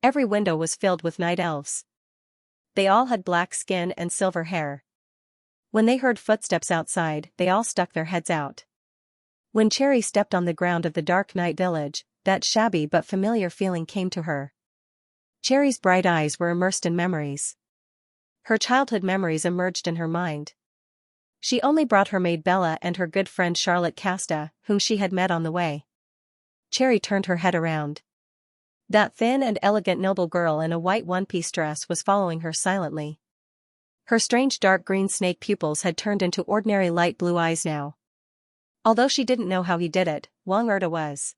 Every window was filled with night elves. They all had black skin and silver hair. When they heard footsteps outside, they all stuck their heads out. When Cherry stepped on the ground of the dark night village, that shabby but familiar feeling came to her. Cherry's bright eyes were immersed in memories. Her childhood memories emerged in her mind. She only brought her maid Bella and her good friend Charlotte Casta, whom she had met on the way. Cherry turned her head around. That thin and elegant noble girl in a white one-piece dress was following her silently. Her strange dark green snake pupils had turned into ordinary light blue eyes now. Although she didn't know how he did it, Wang Erta was.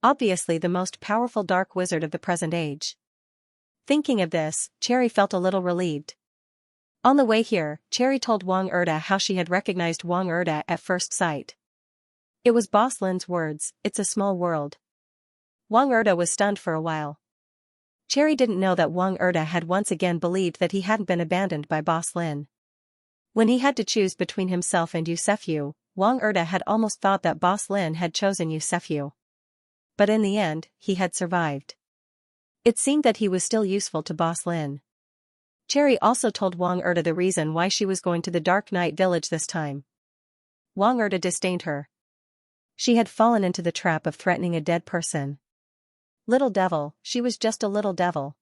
obviously the most powerful dark wizard of the present age. Thinking of this, Cherry felt a little relieved. On the way here, Cherry told Wang Erda how she had recognized Wang Erda at first sight. It was Boss Lin's words, "It's a small world." Wang Erda was stunned for a while. Cherry didn't know that Wang Erda had once again believed that he hadn't been abandoned by Boss Lin. When he had to choose between himself and Yusefyu, Wang Erda had almost thought that Boss Lin had chosen Yusefyu. But in the end, he had survived. It seemed that he was still useful to Boss Lin. Cherry also told Wang Erda the reason why she was going to the Dark Night Village this time. Wang Erda disdained her. She had fallen into the trap of threatening a dead person. Little devil, she was just a little devil.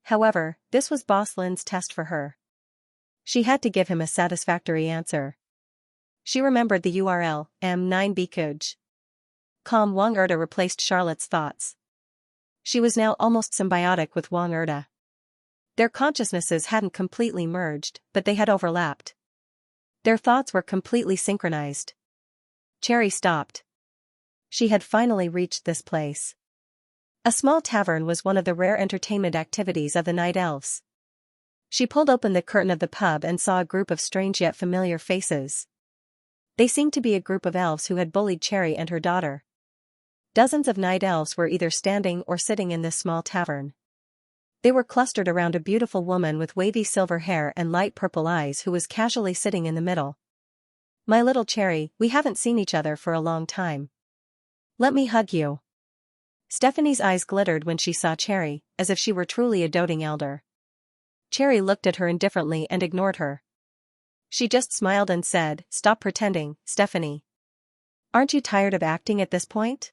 However, this was Boss Lin's test for her. She had to give him a satisfactory answer. She remembered the URL, M9 Bikuj. Calm Wang Erda replaced Charlotte's thoughts. She was now almost symbiotic with Wang Erda. Their consciousnesses hadn't completely merged, but they had overlapped. Their thoughts were completely synchronized. Cherry stopped. She had finally reached this place. A small tavern was one of the rare entertainment activities of the Night Elves. She pulled open the curtain of the pub and saw a group of strange yet familiar faces. They seemed to be a group of elves who had bullied Cherry and her daughter. Dozens of night elves were either standing or sitting in this small tavern. They were clustered around a beautiful woman with wavy silver hair and light purple eyes who was casually sitting in the middle. "My little Cherry, we haven't seen each other for a long time. Let me hug you." Stephanie's eyes glittered when she saw Cherry, as if she were truly a doting elder. Cherry looked at her indifferently and ignored her. She just smiled and said, "Stop pretending, Stephanie. Aren't you tired of acting at this point?"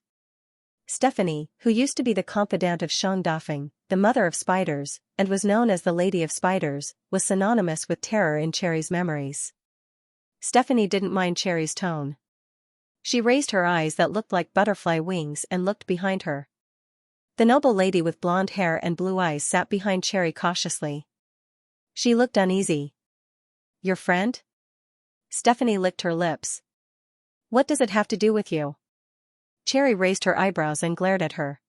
Stephanie, who used to be the confidant of Shang Dafeng, the mother of spiders, and was known as the Lady of Spiders, was synonymous with terror in Cherry's memories. Stephanie didn't mind Cherry's tone. She raised her eyes that looked like butterfly wings and looked behind her. The noble lady with blonde hair and blue eyes sat behind Cherry cautiously. She looked uneasy. "Your friend?" Stephanie licked her lips. "What does it have to do with you?" Cherry raised her eyebrows and glared at her.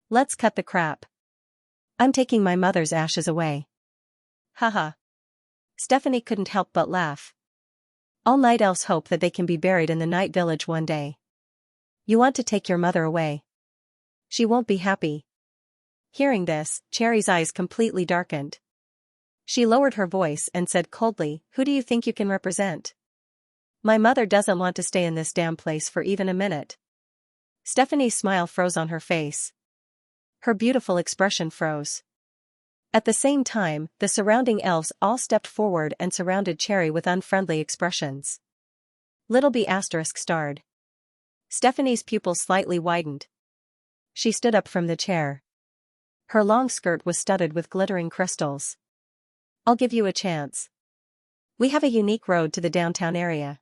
"Let's cut the crap. I'm taking my mother's ashes away." Haha. Stephanie couldn't help but laugh. All night elves hope that they can be buried in the night village one day. You want to take your mother away? She won't be happy. Hearing this, Cherry's eyes completely darkened. She lowered her voice and said coldly, "Who do you think you can represent? My mother doesn't want to stay in this damn place for even a minute." Stephanie's smile froze on her face. Her beautiful expression froze. At the same time, the surrounding elves all stepped forward and surrounded Cherry with unfriendly expressions. Little B** starred. Stephanie's pupils slightly widened. She stood up from the chair. Her long skirt was studded with glittering crystals. "I'll give you a chance. We have a unique road to the downtown area.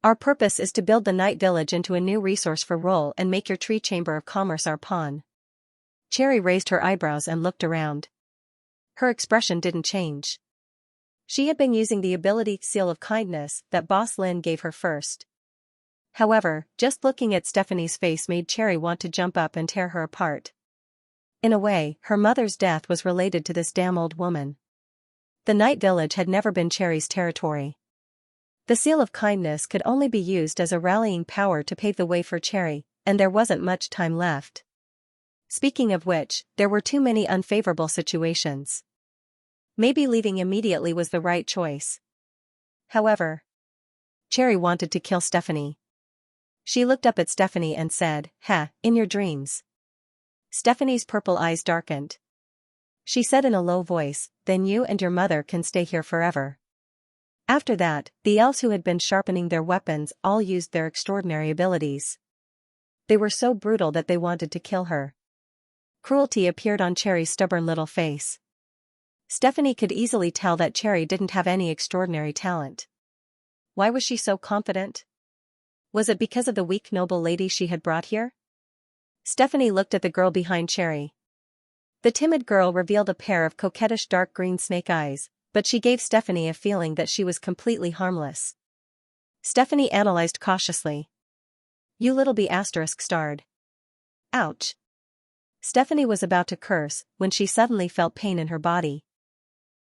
Our purpose is to build the night village into a new resource for Roll and make your tree chamber of commerce our pawn." Cherry raised her eyebrows and looked around. Her expression didn't change. She had been using the ability Seal of Kindness that Boss Lin gave her first. However, just looking at Stephanie's face made Cherry want to jump up and tear her apart. In a way, her mother's death was related to this damn old woman. The night village had never been Cherry's territory. The Seal of Kindness could only be used as a rallying power to pave the way for Cherry, and there wasn't much time left. Speaking of which, there were too many unfavorable situations. Maybe leaving immediately was the right choice. However, Cherry wanted to kill Stephanie. She looked up at Stephanie and said, "Ha, in your dreams." Stephanie's purple eyes darkened. She said in a low voice, "Then you and your mother can stay here forever." After that, the elves who had been sharpening their weapons all used their extraordinary abilities. They were so brutal that they wanted to kill her. Cruelty appeared on Cherry's stubborn little face. Stephanie could easily tell that Cherry didn't have any extraordinary talent. Why was she so confident? Was it because of the weak noble lady she had brought here? Stephanie looked at the girl behind Cherry. The timid girl revealed a pair of coquettish dark green snake eyes, but she gave Stephanie a feeling that she was completely harmless. Stephanie analyzed cautiously. "You little B** starred. Ouch. Stephanie was about to curse when she suddenly felt pain in her body.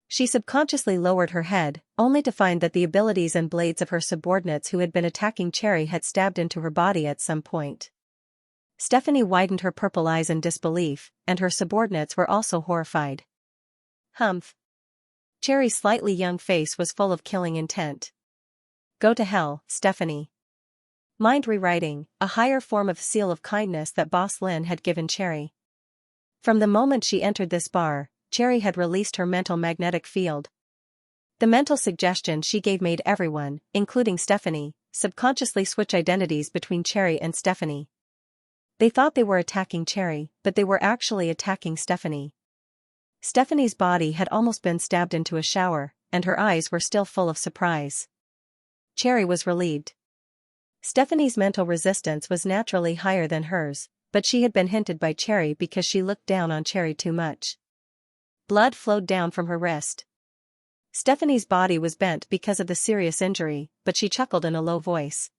She subconsciously lowered her head, only to find that the abilities and blades of her subordinates who had been attacking Cherry had stabbed into her body at some point. Stephanie widened her purple eyes in disbelief, and her subordinates were also horrified. Humph. Cherry's slightly young face was full of killing intent. Go to hell, Stephanie. Mind rewriting, a higher form of seal of kindness that Boss Lin had given Cherry. From the moment she entered this bar, Cherry had released her mental magnetic field. The mental suggestion she gave made everyone, including Stephanie, subconsciously switch identities between Cherry and Stephanie. They thought they were attacking Cherry, but they were actually attacking Stephanie. Stephanie's body had almost been stabbed into a shower, and her eyes were still full of surprise. Cherry was relieved. Stephanie's mental resistance was naturally higher than hers, but she had been hinted by Cherry because she looked down on Cherry too much. Blood flowed down from her wrist. Stephanie's body was bent because of the serious injury, but she chuckled in a low voice.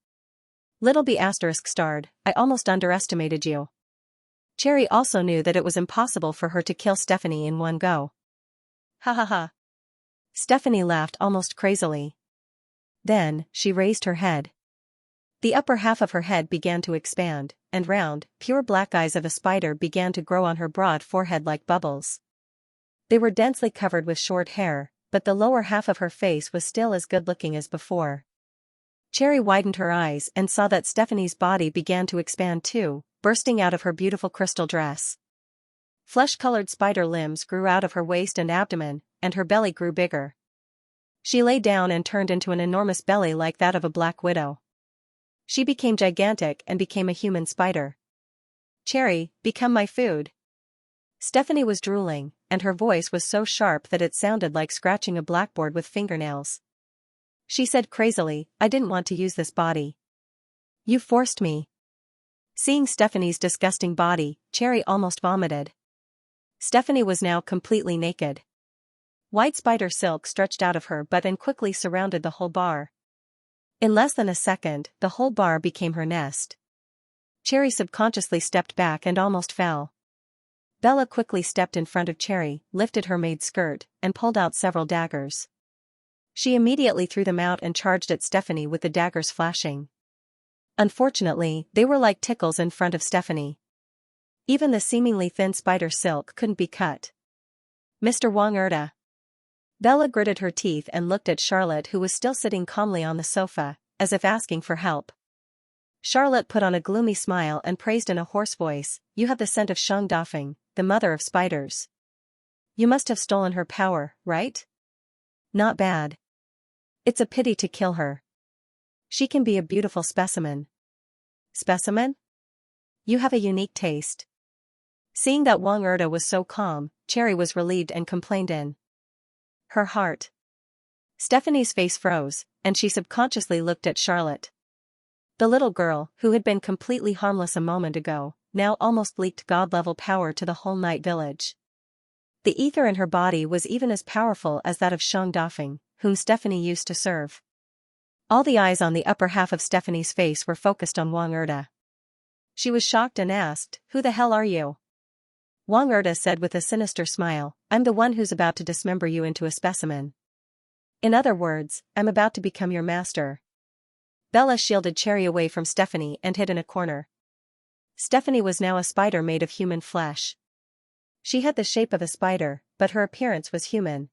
Little B****, I almost underestimated you. Cherry also knew that it was impossible for her to kill Stephanie in one go. Ha ha ha. Stephanie laughed almost crazily. Then, she raised her head. The upper half of her head began to expand, and round, pure black eyes of a spider began to grow on her broad forehead like bubbles. They were densely covered with short hair, but the lower half of her face was still as good-looking as before. Cherry widened her eyes and saw that Stephanie's body began to expand too, bursting out of her beautiful crystal dress. Flesh-colored spider limbs grew out of her waist and abdomen, and her belly grew bigger. She lay down and turned into an enormous belly like that of a black widow. She became gigantic and became a human spider. Cherry, become my food. Stephanie was drooling, and her voice was so sharp that it sounded like scratching a blackboard with fingernails. She said crazily, I didn't want to use this body. You forced me. Seeing Stephanie's disgusting body, Cherry almost vomited. Stephanie was now completely naked. White spider silk stretched out of her butt and quickly surrounded the whole bar. In less than a second, the whole bar became her nest. Cherry subconsciously stepped back and almost fell. Bella quickly stepped in front of Cherry, lifted her maid's skirt, and pulled out several daggers. She immediately threw them out and charged at Stephanie with the daggers flashing. Unfortunately, they were like tickles in front of Stephanie. Even the seemingly thin spider silk couldn't be cut. Mr. Wang Erda. Bella gritted her teeth and looked at Charlotte, who was still sitting calmly on the sofa, as if asking for help. Charlotte put on a gloomy smile and praised in a hoarse voice, You have the scent of Shang Dafeng, the mother of spiders. You must have stolen her power, right? Not bad. It's a pity to kill her. She can be a beautiful specimen. Specimen? You have a unique taste. Seeing that Wang Erda was so calm, Cherry was relieved and complained in her heart. Stephanie's face froze, and she subconsciously looked at Charlotte. The little girl, who had been completely harmless a moment ago, now almost leaked god-level power to the whole night village. The ether in her body was even as powerful as that of Shang Dafeng, whom Stephanie used to serve. All the eyes on the upper half of Stephanie's face were focused on Wang Erda. She was shocked and asked, Who the hell are you? Wang Erda said with a sinister smile, I'm the one who's about to dismember you into a specimen. In other words, I'm about to become your master. Bella shielded Cherry away from Stephanie and hid in a corner. Stephanie was now a spider made of human flesh. She had the shape of a spider, but her appearance was human.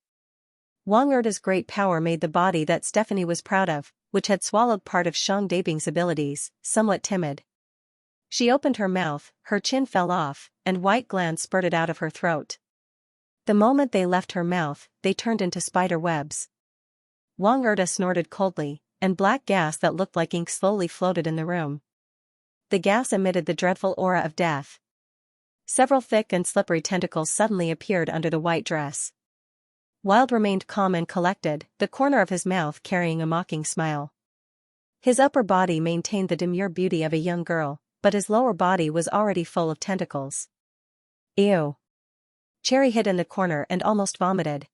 Wang Erda's great power made the body that Stephanie was proud of, which had swallowed part of Shang Dabing's abilities, somewhat timid. She opened her mouth, her chin fell off, and white glands spurted out of her throat. The moment they left her mouth, they turned into spider webs. Wang Erda snorted coldly, and black gas that looked like ink slowly floated in the room. The gas emitted the dreadful aura of death. Several thick and slippery tentacles suddenly appeared under the white dress. Wild remained calm and collected, the corner of his mouth carrying a mocking smile. His upper body maintained the demure beauty of a young girl, but his lower body was already full of tentacles. Ew. Cherry hid in the corner and almost vomited.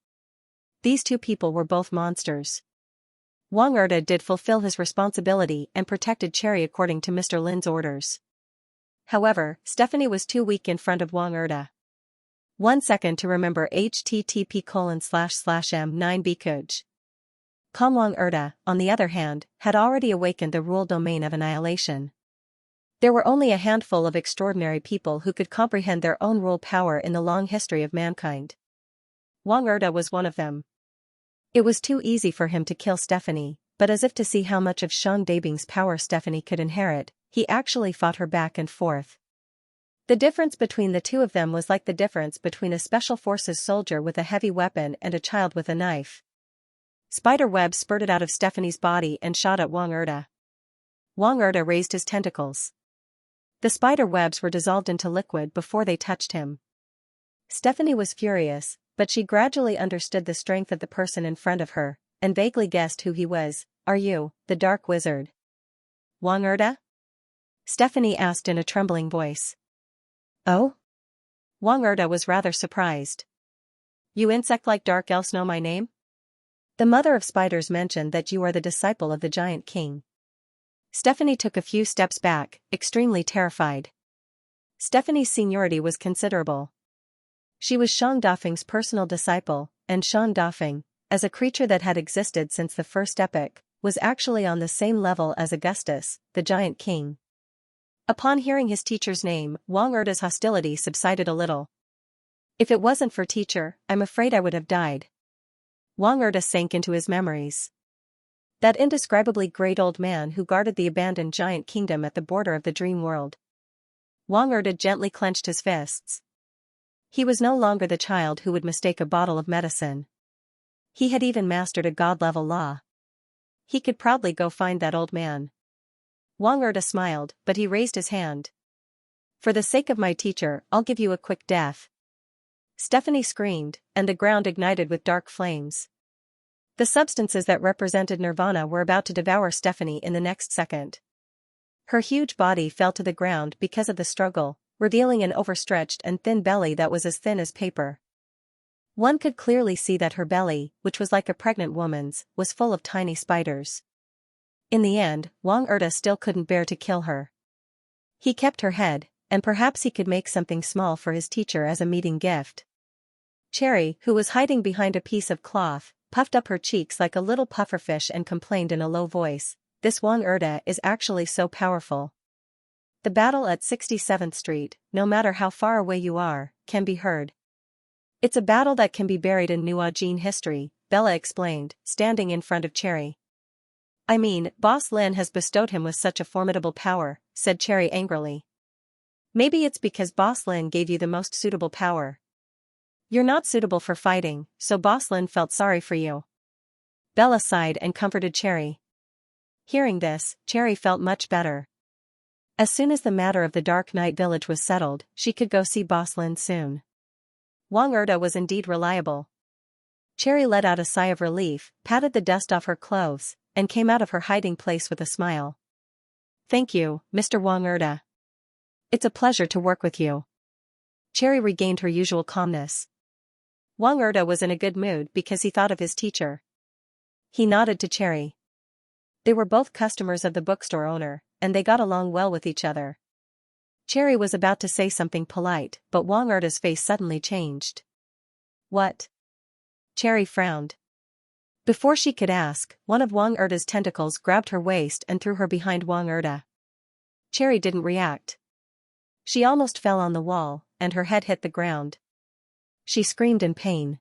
These two people were both monsters. Wang Erda did fulfill his responsibility and protected Cherry according to Mr. Lin's orders. However, Stephanie was too weak in front of Wang Erda. 1 second to remember http://m9bkuj. Kong Wang Erda, on the other hand, had already awakened the rule domain of annihilation. There were only a handful of extraordinary people who could comprehend their own rule power in the long history of mankind. Wang Erda was one of them. It was too easy for him to kill Stephanie, but as if to see how much of Shang Dabing's power Stephanie could inherit, he actually fought her back and forth. The difference between the two of them was like the difference between a special forces soldier with a heavy weapon and a child with a knife. Spider webs spurted out of Stephanie's body and shot at Wang Erda. Wang Erda raised his tentacles. The spider webs were dissolved into liquid before they touched him. Stephanie was furious, but she gradually understood the strength of the person in front of her, and vaguely guessed who he was. "Are you, the Dark Wizard?" "Wang Erda?" Stephanie asked in a trembling voice. "Oh?" Wang Erda was rather surprised. "You insect-like dark elves know my name? The mother of spiders mentioned that you are the disciple of the giant king." Stephanie took a few steps back, extremely terrified. Stephanie's seniority was considerable. She was Shang Dafeng's personal disciple, and Shang Dafeng, as a creature that had existed since the first epoch, was actually on the same level as Augustus, the giant king. Upon hearing his teacher's name, Wang Erda's hostility subsided a little. "If it wasn't for teacher, I'm afraid I would have died." Wang Erda sank into his memories. That indescribably great old man who guarded the abandoned giant kingdom at the border of the dream world. Wang Erda gently clenched his fists. He was no longer the child who would mistake a bottle of medicine. He had even mastered a god-level law. He could proudly go find that old man. Wang Erda smiled, but he raised his hand. "For the sake of my teacher, I'll give you a quick death." Stephanie screamed, and the ground ignited with dark flames. The substances that represented nirvana were about to devour Stephanie in the next second. Her huge body fell to the ground because of the struggle, revealing an overstretched and thin belly that was as thin as paper. One could clearly see that her belly, which was like a pregnant woman's, was full of tiny spiders. In the end, Wang Erda still couldn't bear to kill her. He kept her head, and perhaps he could make something small for his teacher as a meeting gift. Cherry, who was hiding behind a piece of cloth, puffed up her cheeks like a little pufferfish and complained in a low voice, "This Wang Erda is actually so powerful." The battle at 67th Street, no matter how far away you are, can be heard. "It's a battle that can be buried in Nuajin history," Bella explained, standing in front of Cherry. "I mean, Boss Lin has bestowed him with such a formidable power," said Cherry angrily. "Maybe it's because Boss Lin gave you the most suitable power. You're not suitable for fighting, so Boss Lin felt sorry for you." Bella sighed and comforted Cherry. Hearing this, Cherry felt much better. As soon as the matter of the Dark Night Village was settled, she could go see Boss Lin soon. Wang Erda was indeed reliable. Cherry let out a sigh of relief, patted the dust off her clothes, and came out of her hiding place with a smile. "Thank you, Mr. Wang Erda. It's a pleasure to work with you." Cherry regained her usual calmness. Wang Erda was in a good mood because he thought of his teacher. He nodded to Cherry. They were both customers of the bookstore owner, and they got along well with each other. Cherry was about to say something polite, but Wang Erda's face suddenly changed. "What?" Cherry frowned. Before she could ask, one of Wang Erda's tentacles grabbed her waist and threw her behind Wang Erda. Cherry didn't react. She almost fell on the wall, and her head hit the ground. She screamed in pain.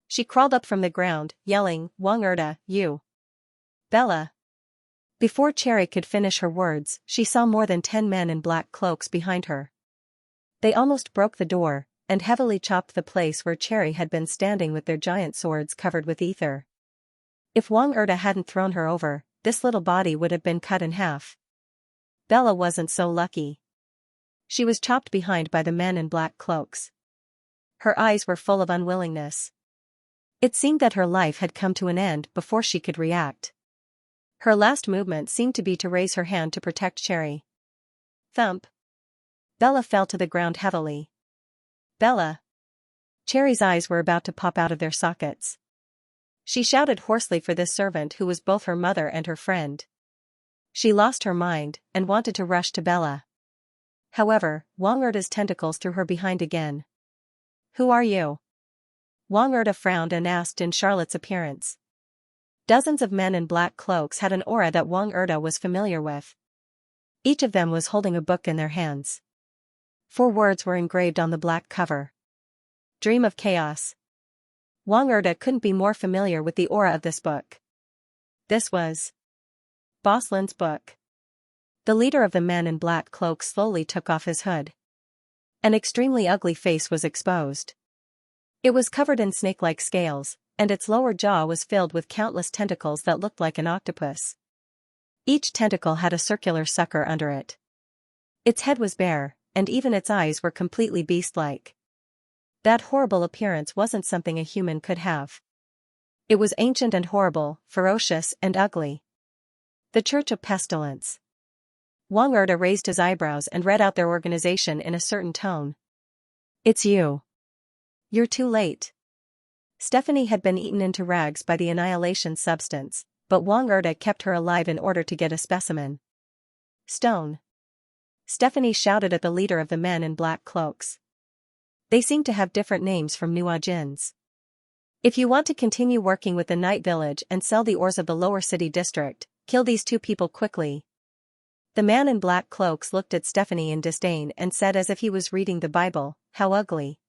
She crawled up from the ground, yelling, "Wang Erda, you!" "Bella!" Before Cherry could finish her words, she saw more than 10 men in black cloaks behind her. They almost broke the door, and heavily chopped the place where Cherry had been standing with their giant swords covered with ether. If Wang Erda hadn't thrown her over, this little body would have been cut in half. Bella wasn't so lucky. She was chopped behind by the men in black cloaks. Her eyes were full of unwillingness. It seemed that her life had come to an end before she could react. Her last movement seemed to be to raise her hand to protect Cherry. Thump. Bella fell to the ground heavily. "Bella!" Cherry's eyes were about to pop out of their sockets. She shouted hoarsely for this servant who was both her mother and her friend. She lost her mind, and wanted to rush to Bella. However, Wang Erda's tentacles threw her behind again. "Who are you?" Wang Erda frowned and asked in Charlotte's appearance. Dozens of men in black cloaks had an aura that Wang Erda was familiar with. Each of them was holding a book in their hands. 4 words were engraved on the black cover. Dream of Chaos. Wang Erda couldn't be more familiar with the aura of this book. This was Boss Lin's book. The leader of the men in black cloaks slowly took off his hood. An extremely ugly face was exposed. It was covered in snake-like scales, and its lower jaw was filled with countless tentacles that looked like an octopus. Each tentacle had a circular sucker under it. Its head was bare, and even its eyes were completely beast-like. That horrible appearance wasn't something a human could have. It was ancient and horrible, ferocious and ugly. The Church of Pestilence. Wang Erda raised his eyebrows and read out their organization in a certain tone. "It's you. You're too late." Stephanie had been eaten into rags by the annihilation substance, but Wang Erda kept her alive in order to get a specimen. "Stone." Stephanie shouted at the leader of the men in black cloaks. They seemed to have different names from Nuajins. "If you want to continue working with the Night Village and sell the ores of the lower city district, kill these 2 people quickly." The man in black cloaks looked at Stephanie in disdain and said as if he was reading the Bible, "How ugly.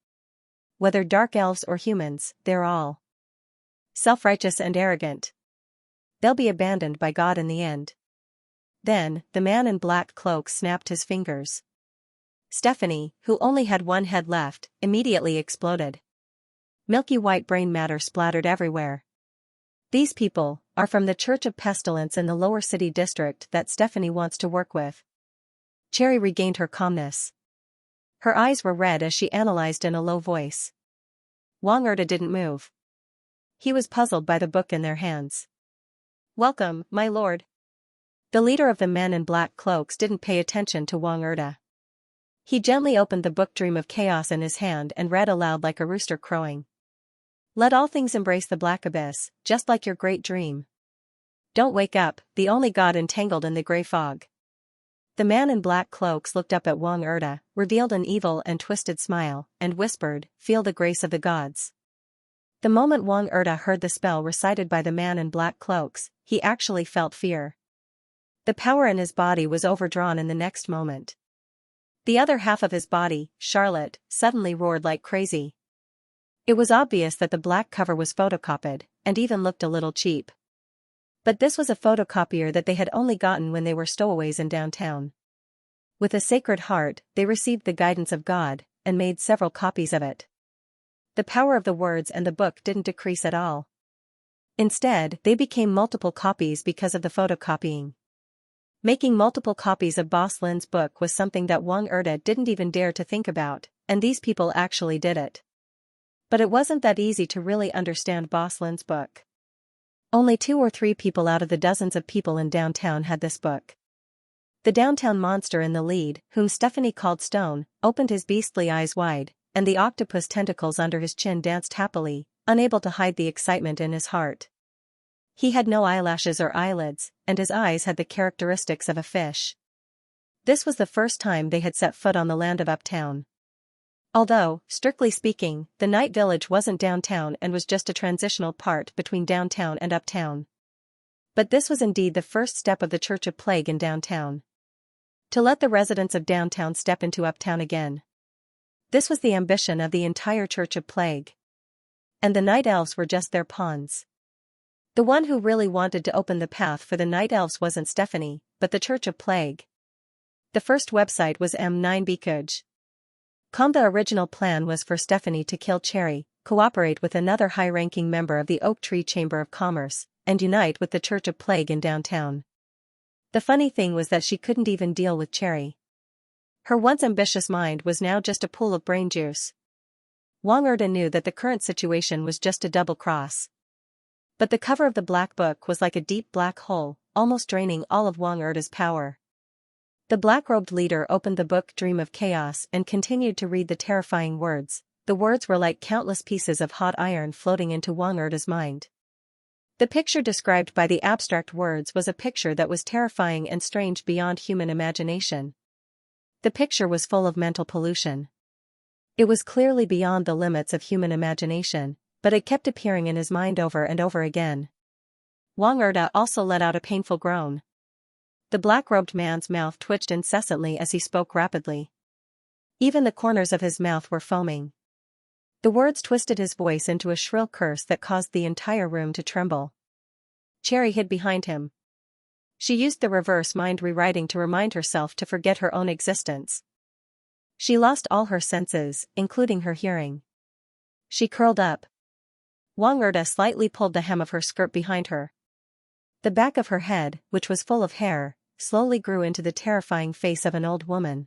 Whether dark elves or humans, they're all self-righteous and arrogant. They'll be abandoned by God in the end." Then, the man in black cloaks snapped his fingers. Stephanie, who only had one head left, immediately exploded. Milky white brain matter splattered everywhere. "These people are from the Church of Pestilence in the lower city district that Stephanie wants to work with." Cherry regained her calmness. Her eyes were red as she analyzed in a low voice. Wang Erda didn't move. He was puzzled by the book in their hands. "Welcome, my lord." The leader of the men in black cloaks didn't pay attention to Wang Erda. He gently opened the book Dream of Chaos in his hand and read aloud like a rooster crowing. "Let all things embrace the black abyss, just like your great dream. Don't wake up, the only god entangled in the gray fog." The man in black cloaks looked up at Wang Erda, revealed an evil and twisted smile, and whispered, "Feel the grace of the gods." The moment Wang Erda heard the spell recited by the man in black cloaks, he actually felt fear. The power in his body was overdrawn in the next moment. The other half of his body, Charlotte, suddenly roared like crazy. It was obvious that the black cover was photocopied, and even looked a little cheap. But this was a photocopier that they had only gotten when they were stowaways in downtown. With a sacred heart, they received the guidance of God, and made several copies of it. The power of the words and the book didn't decrease at all. Instead, they became multiple copies because of the photocopying. Making multiple copies of Boss Lin's book was something that Wang Erda didn't even dare to think about, and these people actually did it. But it wasn't that easy to really understand Boss Lin's book. Only 2 or 3 people out of the dozens of people in downtown had this book. The downtown monster in the lead, whom Stephanie called Stone, opened his beastly eyes wide, and the octopus tentacles under his chin danced happily, unable to hide the excitement in his heart. He had no eyelashes or eyelids, and his eyes had the characteristics of a fish. This was the first time they had set foot on the land of Uptown. Although, strictly speaking, the Night Village wasn't downtown and was just a transitional part between downtown and uptown. But this was indeed the first step of the Church of Plague in downtown. To let the residents of downtown step into uptown again. This was the ambition of the entire Church of Plague. And the Night Elves were just their pawns. The one who really wanted to open the path for the Night Elves wasn't Stephanie, but the Church of Plague. The first website was M9Bkuj. The original plan was for Stephanie to kill Cherry, cooperate with another high-ranking member of the Oak Tree Chamber of Commerce, and unite with the Church of Plague in downtown. The funny thing was that she couldn't even deal with Cherry. Her once ambitious mind was now just a pool of brain juice. Wang Erda knew that the current situation was just a double cross. But the cover of the black book was like a deep black hole, almost draining all of Wang Erda's power. The black-robed leader opened the book Dream of Chaos and continued to read the terrifying words. The words were like countless pieces of hot iron floating into Wang Erda's mind. The picture described by the abstract words was a picture that was terrifying and strange beyond human imagination. The picture was full of mental pollution. It was clearly beyond the limits of human imagination, but it kept appearing in his mind over and over again. Wang Erda also let out a painful groan. The black-robed man's mouth twitched incessantly as he spoke rapidly. Even the corners of his mouth were foaming. The words twisted his voice into a shrill curse that caused the entire room to tremble. Cherry hid behind him. She used the reverse mind rewriting to remind herself to forget her own existence. She lost all her senses, including her hearing. She curled up. Wang Erda slightly pulled the hem of her skirt behind her. The back of her head, which was full of hair, slowly grew into the terrifying face of an old woman.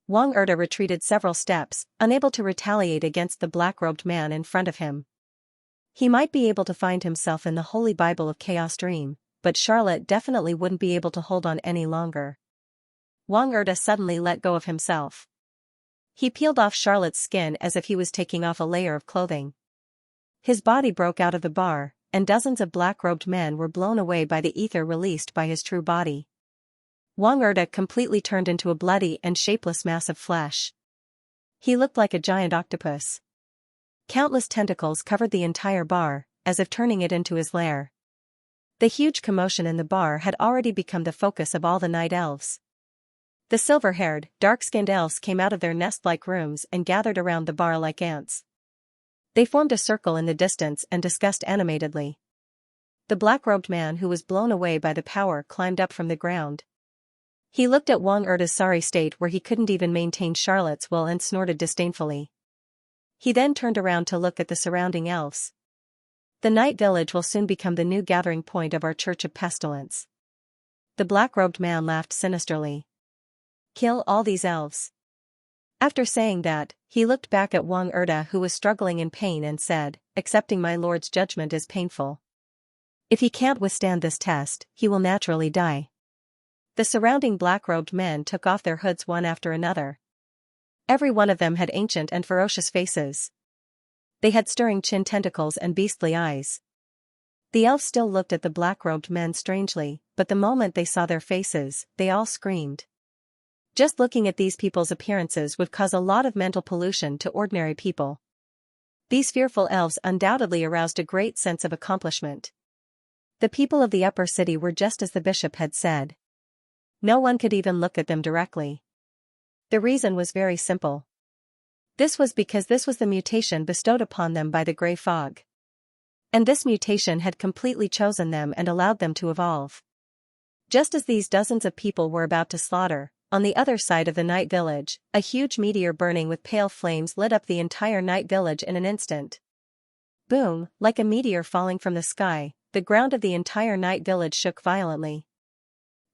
Wang Erda retreated several steps, unable to retaliate against the black-robed man in front of him. He might be able to find himself in the Holy Bible of Chaos Dream, but Charlotte definitely wouldn't be able to hold on any longer. Wang Erda suddenly let go of himself. He peeled off Charlotte's skin as if he was taking off a layer of clothing. His body broke out of the bar, and dozens of black-robed men were blown away by the ether released by his true body. Wang Erda completely turned into a bloody and shapeless mass of flesh. He looked like a giant octopus. Countless tentacles covered the entire bar, as if turning it into his lair. The huge commotion in the bar had already become the focus of all the night elves. The silver-haired, dark-skinned elves came out of their nest-like rooms and gathered around the bar like ants. They formed a circle in the distance and discussed animatedly. The black-robed man who was blown away by the power climbed up from the ground. He looked at Wang Erda's sorry state where he couldn't even maintain Charlotte's will and snorted disdainfully. He then turned around to look at the surrounding elves. The night village will soon become the new gathering point of our Church of Pestilence. The black-robed man laughed sinisterly. Kill all these elves. After saying that, he looked back at Wang Erda who was struggling in pain and said, accepting my lord's judgment is painful. If he can't withstand this test, he will naturally die. The surrounding black-robed men took off their hoods one after another. Every one of them had ancient and ferocious faces. They had stirring chin tentacles and beastly eyes. The elves still looked at the black-robed men strangely, but the moment they saw their faces, they all screamed. Just looking at these people's appearances would cause a lot of mental pollution to ordinary people. These fearful elves undoubtedly aroused a great sense of accomplishment. The people of the upper city were just as the bishop had said. No one could even look at them directly. The reason was very simple. This was because this was the mutation bestowed upon them by the gray fog. And this mutation had completely chosen them and allowed them to evolve. Just as these dozens of people were about to slaughter, on the other side of the night village, a huge meteor burning with pale flames lit up the entire night village in an instant. Boom, like a meteor falling from the sky, the ground of the entire night village shook violently.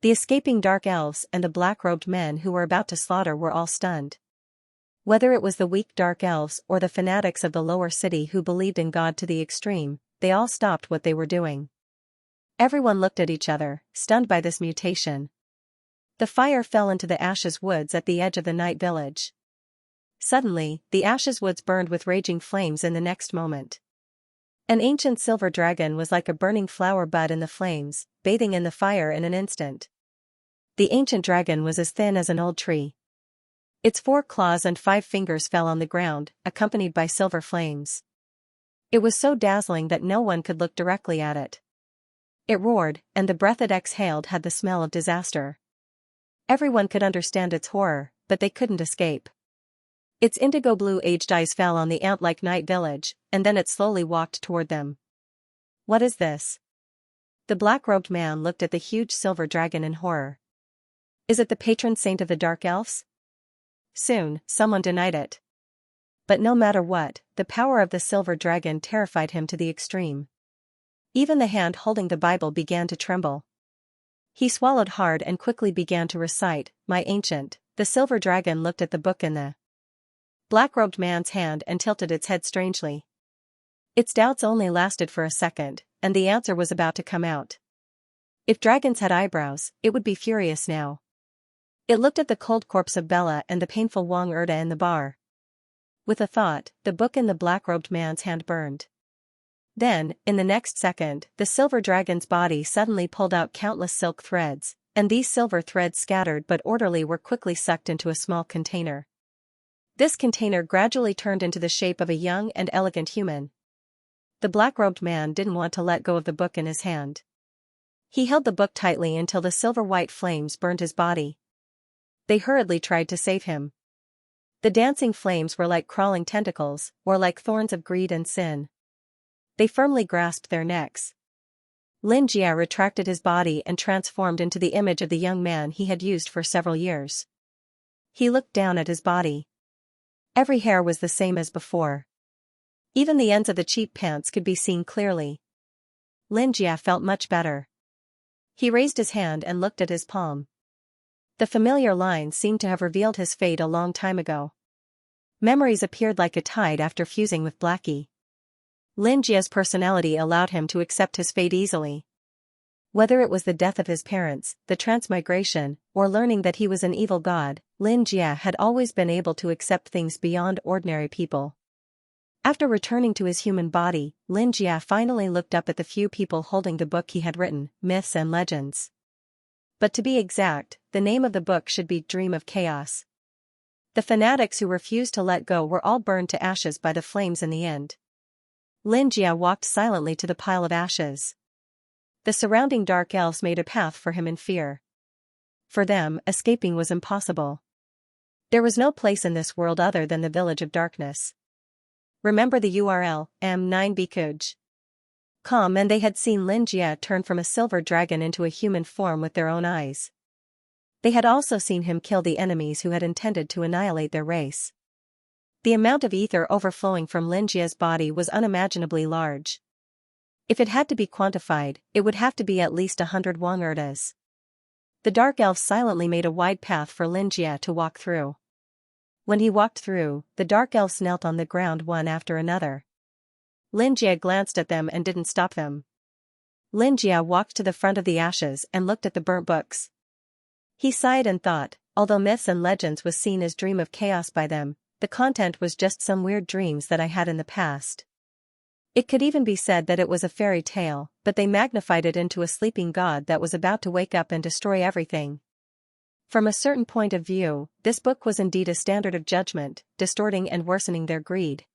The escaping dark elves and the black-robed men who were about to slaughter were all stunned. Whether it was the weak dark elves or the fanatics of the lower city who believed in God to the extreme, they all stopped what they were doing. Everyone looked at each other, stunned by this mutation. The fire fell into the Ashes Woods at the edge of the night village. Suddenly, the Ashes Woods burned with raging flames in the next moment. An ancient silver dragon was like a burning flower bud in the flames, bathing in the fire in an instant. The ancient dragon was as thin as an old tree. Its 4 claws and 5 fingers fell on the ground, accompanied by silver flames. It was so dazzling that no one could look directly at it. It roared, and the breath it exhaled had the smell of disaster. Everyone could understand its horror, but they couldn't escape. Its indigo blue aged eyes fell on the ant-like night village, and then it slowly walked toward them. What is this? The black-robed man looked at the huge silver dragon in horror. Is it the patron saint of the dark elves? Soon, someone denied it. But no matter what, the power of the silver dragon terrified him to the extreme. Even the hand holding the Bible began to tremble. He swallowed hard and quickly began to recite, "My ancient." The silver dragon looked at the book in the black-robed man's hand and tilted its head strangely. Its doubts only lasted for a second, and the answer was about to come out. If dragons had eyebrows, it would be furious now. It looked at the cold corpse of Bella and the painful Wang Erda in the bar. With a thought, the book in the black-robed man's hand burned. Then, in the next second, the silver dragon's body suddenly pulled out countless silk threads, and these silver threads scattered but orderly were quickly sucked into a small container. This container gradually turned into the shape of a young and elegant human. The black-robed man didn't want to let go of the book in his hand. He held the book tightly until the silver-white flames burned his body. They hurriedly tried to save him. The dancing flames were like crawling tentacles, or like thorns of greed and sin. They firmly grasped their necks. Xianxia retracted his body and transformed into the image of the young man he had used for several years. He looked down at his body. Every hair was the same as before. Even the ends of the cheap pants could be seen clearly. Xianxia felt much better. He raised his hand and looked at his palm. The familiar lines seemed to have revealed his fate a long time ago. Memories appeared like a tide after fusing with Lackey. Xianxia's personality allowed him to accept his fate easily. Whether it was the death of his parents, the transmigration, or learning that he was an evil god, Xianxia had always been able to accept things beyond ordinary people. After returning to his human body, Xianxia finally looked up at the few people holding the book he had written, Myths and Legends. But to be exact, the name of the book should be Dream of Chaos. The fanatics who refused to let go were all burned to ashes by the flames in the end. Xianxia walked silently to the pile of ashes. The surrounding dark elves made a path for him in fear. For them, escaping was impossible. There was no place in this world other than the Village of Darkness. Remember the URL, m9bkuj.com, and they had seen Xianxia turn from a silver dragon into a human form with their own eyes. They had also seen him kill the enemies who had intended to annihilate their race. The amount of ether overflowing from Xianxia's body was unimaginably large. If it had to be quantified, it would have to be at least 100 Wang-ertas. The dark elves silently made a wide path for Xianxia to walk through. When he walked through, the dark elves knelt on the ground one after another. Xianxia glanced at them and didn't stop them. Xianxia walked to the front of the ashes and looked at the burnt books. He sighed and thought, although Myths and Legends was seen as Dream of Chaos by them, the content was just some weird dreams that I had in the past. It could even be said that it was a fairy tale, but they magnified it into a sleeping god that was about to wake up and destroy everything. From a certain point of view, this book was indeed a standard of judgment, distorting and worsening their greed.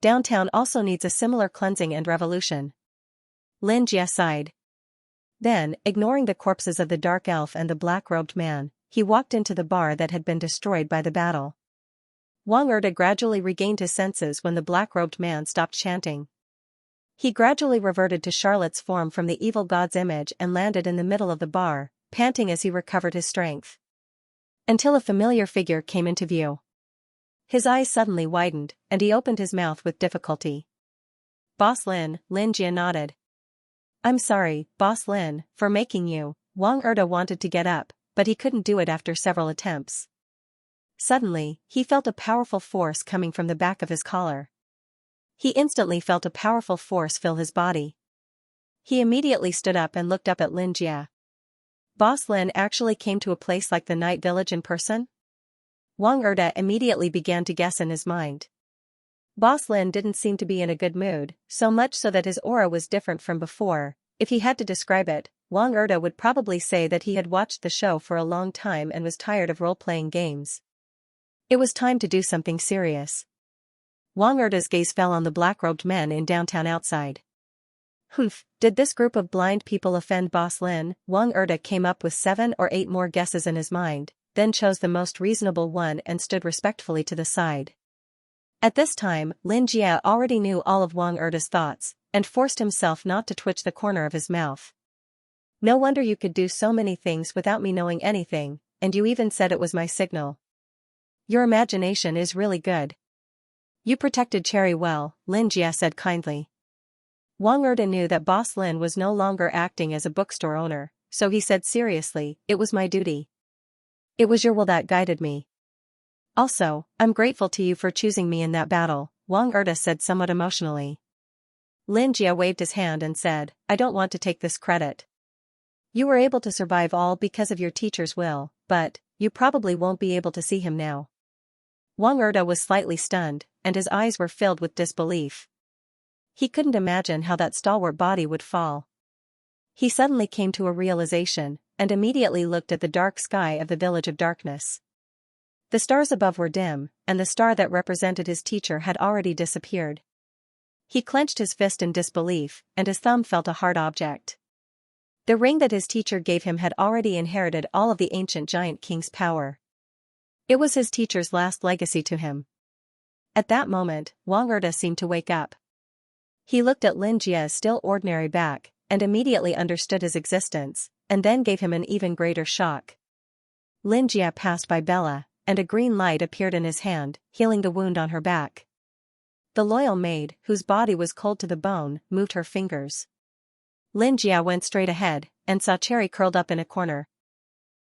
Downtown also needs a similar cleansing and revolution. Xianxia sighed. Then, ignoring the corpses of the dark elf and the black-robed man, he walked into the bar that had been destroyed by the battle. Wang-erta gradually regained his senses when the black-robed man stopped chanting. He gradually reverted to Charlotte's form from the evil god's image and landed in the middle of the bar, panting as he recovered his strength. Until a familiar figure came into view. His eyes suddenly widened, and he opened his mouth with difficulty. Boss Lin, Xianxia nodded. I'm sorry, Boss Lin, for making you. Wang-erta wanted to get up, but he couldn't do it after several attempts. Suddenly, he felt a powerful force coming from the back of his collar. He instantly felt a powerful force fill his body. He immediately stood up and looked up at Xianxia. Boss Lin actually came to a place like the Night Village in person? Wang-erta immediately began to guess in his mind. Boss Lin didn't seem to be in a good mood, so much so that his aura was different from before. If he had to describe it, Wang-erta would probably say that he had watched the show for a long time and was tired of role-playing games. It was time to do something serious. Wang-erta's gaze fell on the black-robed men in downtown outside. Humph, did this group of blind people offend Boss Lin? Wang-erta came up with 7 or 8 more guesses in his mind, then chose the most reasonable one and stood respectfully to the side. At this time, Xianxia already knew all of Wang-erta's thoughts, and forced himself not to twitch the corner of his mouth. No wonder you could do so many things without me knowing anything, and you even said it was my signal. Your imagination is really good. You protected Cherry well, Xianxia said kindly. Wang-erta knew that Boss Lin was no longer acting as a bookstore owner, so he said seriously, it was my duty. It was your will that guided me. Also, I'm grateful to you for choosing me in that battle, Wang-erta said somewhat emotionally. Xianxia waved his hand and said, I don't want to take this credit. You were able to survive all because of your teacher's will, but you probably won't be able to see him now. Wang-erta was slightly stunned, and his eyes were filled with disbelief. He couldn't imagine how that stalwart body would fall. He suddenly came to a realization, and immediately looked at the dark sky of the village of darkness. The stars above were dim, and the star that represented his teacher had already disappeared. He clenched his fist in disbelief, and his thumb felt a hard object. The ring that his teacher gave him had already inherited all of the ancient giant king's power. It was his teacher's last legacy to him. At that moment, Wang Erda seemed to wake up. He looked at Lin Jia's still ordinary back, and immediately understood his existence, and then gave him an even greater shock. Lin Jia passed by Bella, and a green light appeared in his hand, healing the wound on her back. The loyal maid, whose body was cold to the bone, moved her fingers. Lin Jia went straight ahead, and saw Cherry curled up in a corner.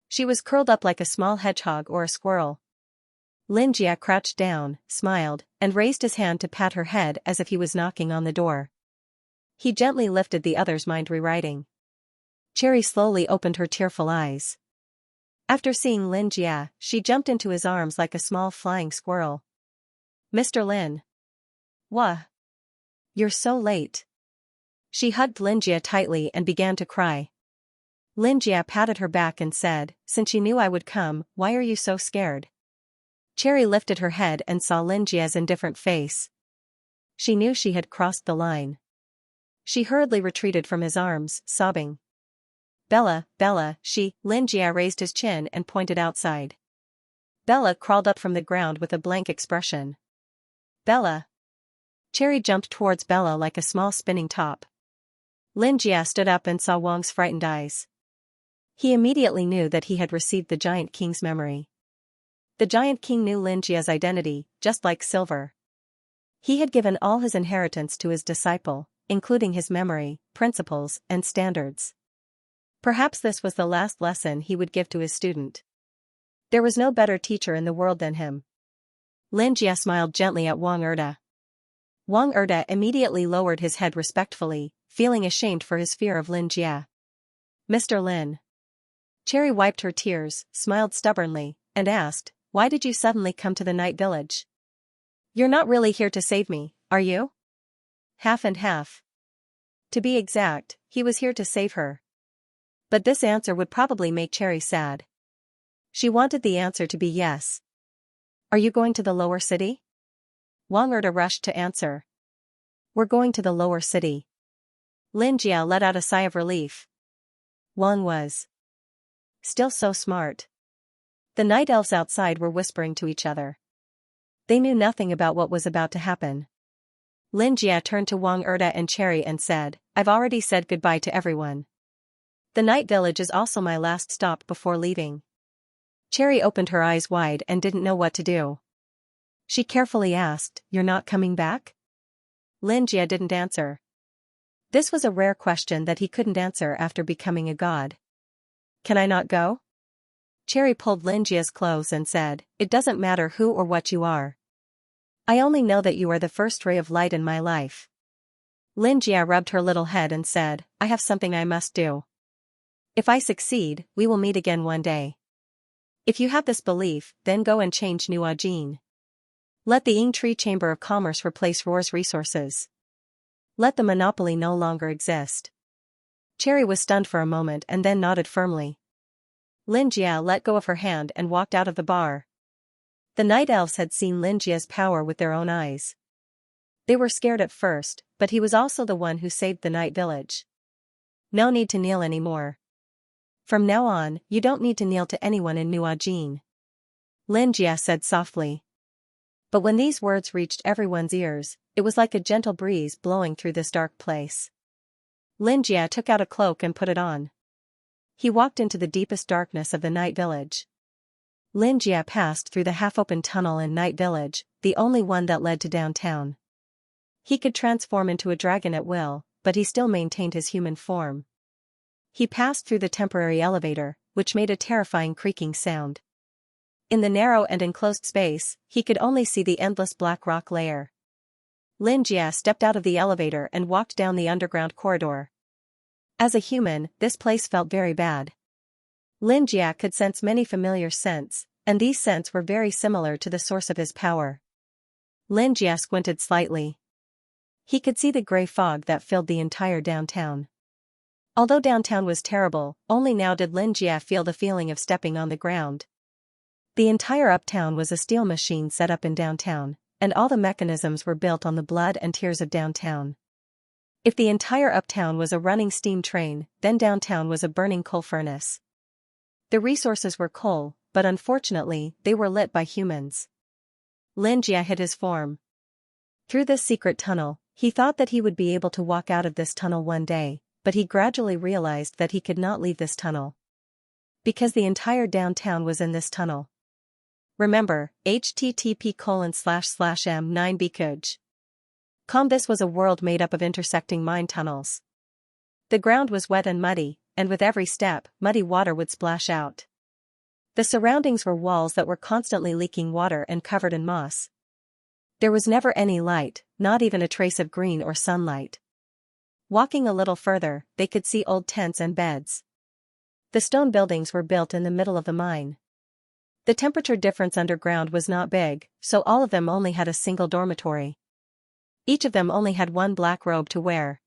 She was curled up like a small hedgehog or a squirrel. Lin Jia crouched down, smiled, and raised his hand to pat her head as if he was knocking on the door. He gently lifted the other's mind rewriting. Cherry slowly opened her tearful eyes. After seeing Lin Jia, she jumped into his arms like a small flying squirrel. "Mr. Lin. Wah. You're so late." She hugged Lin Jia tightly and began to cry. Lin Jia patted her back and said, "Since you knew I would come, why are you so scared?" Cherry lifted her head and saw Lin Jia's indifferent face. She knew she had crossed the line. She hurriedly retreated from his arms, sobbing. "Bella, Bella," Lin Jia raised his chin and pointed outside. Bella crawled up from the ground with a blank expression. "Bella." Cherry jumped towards Bella like a small spinning top. Lin Jia stood up and saw Wang's frightened eyes. He immediately knew that he had received the Giant King's memory. The Giant King knew Lin Jia's identity, just like Silver. He had given all his inheritance to his disciple, including his memory, principles, and standards. Perhaps this was the last lesson he would give to his student. There was no better teacher in the world than him. Lin Jia smiled gently at Wang Erda. Wang Erda immediately lowered his head respectfully, feeling ashamed for his fear of Lin Jia. "Mr. Lin." Cherry wiped her tears, smiled stubbornly, and asked, "Why did you suddenly come to the night village? You're not really here to save me, are you?" "Half and half. To be exact, he was here to save her." But this answer would probably make Cherry sad. She wanted the answer to be yes. "Are you going to the lower city?" Wang Erda rushed to answer. "We're going to the lower city." Lin Jia let out a sigh of relief. Wang was still so smart. The night elves outside were whispering to each other. They knew nothing about what was about to happen. Lin Jia turned to Wang Erda and Cherry and said, "I've already said goodbye to everyone. The night village is also my last stop before leaving." Cherry opened her eyes wide and didn't know what to do. She carefully asked, "You're not coming back?" Lin Jia didn't answer. This was a rare question that he couldn't answer after becoming a god. "Can I not go?" Cherry pulled Lin Jia's clothes and said, "It doesn't matter who or what you are. I only know that you are the first ray of light in my life." Lin Jia rubbed her little head and said, "I have something I must do. If I succeed, we will meet again one day. If you have this belief, then go and change Nuajin. Let the Ying Tree Chamber of Commerce replace Roar's resources. Let the monopoly no longer exist." Cherry was stunned for a moment and then nodded firmly. Lin Jia let go of her hand and walked out of the bar. The night elves had seen Lin Jia's power with their own eyes. They were scared at first, but he was also the one who saved the night village. No need to kneel anymore. From now on, you don't need to kneel to anyone in Nuajin. Lin Jia said softly. But when these words reached everyone's ears, it was like a gentle breeze blowing through this dark place. Lin Jia took out a cloak and put it on. He walked into the deepest darkness of the night village. Lin Jia passed through the half-open tunnel in Night Village, the only one that led to downtown. He could transform into a dragon at will, but he still maintained his human form. He passed through the temporary elevator, which made a terrifying creaking sound. In the narrow and enclosed space, he could only see the endless black rock layer. Lin Jia stepped out of the elevator and walked down the underground corridor. As a human, this place felt very bad. Lin Jia could sense many familiar scents, and these scents were very similar to the source of his power. Lin Jia squinted slightly. He could see the gray fog that filled the entire downtown. Although downtown was terrible, only now did Xianxia feel the feeling of stepping on the ground. The entire uptown was a steel machine set up in downtown, and all the mechanisms were built on the blood and tears of downtown. If the entire uptown was a running steam train, then downtown was a burning coal furnace. The resources were coal, but unfortunately, they were lit by humans. Xianxia hid his form. Through this secret tunnel, he thought that he would be able to walk out of this tunnel one day, but he gradually realized that he could not leave this tunnel. Because the entire downtown was in this tunnel. Remember, http://m9bkuj.com. This was a world made up of intersecting mine tunnels. The ground was wet and muddy, and with every step, muddy water would splash out. The surroundings were walls that were constantly leaking water and covered in moss. There was never any light, not even a trace of green or sunlight. Walking a little further, they could see old tents and beds. The stone buildings were built in the middle of the mine. The temperature difference underground was not big, so all of them only had a single dormitory. Each of them only had one black robe to wear.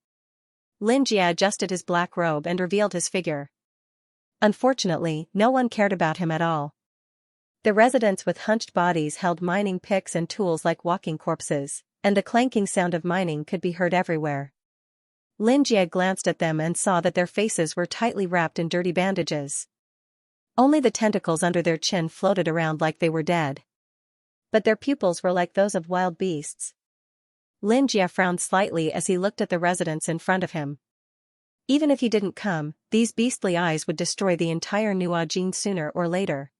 Xianxia adjusted his black robe and revealed his figure. Unfortunately, no one cared about him at all. The residents with hunched bodies held mining picks and tools like walking corpses, and the clanking sound of mining could be heard everywhere. Xianxia glanced at them and saw that their faces were tightly wrapped in dirty bandages. Only the tentacles under their chin floated around like they were dead. But their pupils were like those of wild beasts. Xianxia frowned slightly as he looked at the residents in front of him. Even if he didn't come, these beastly eyes would destroy the entire Nuajin sooner or later.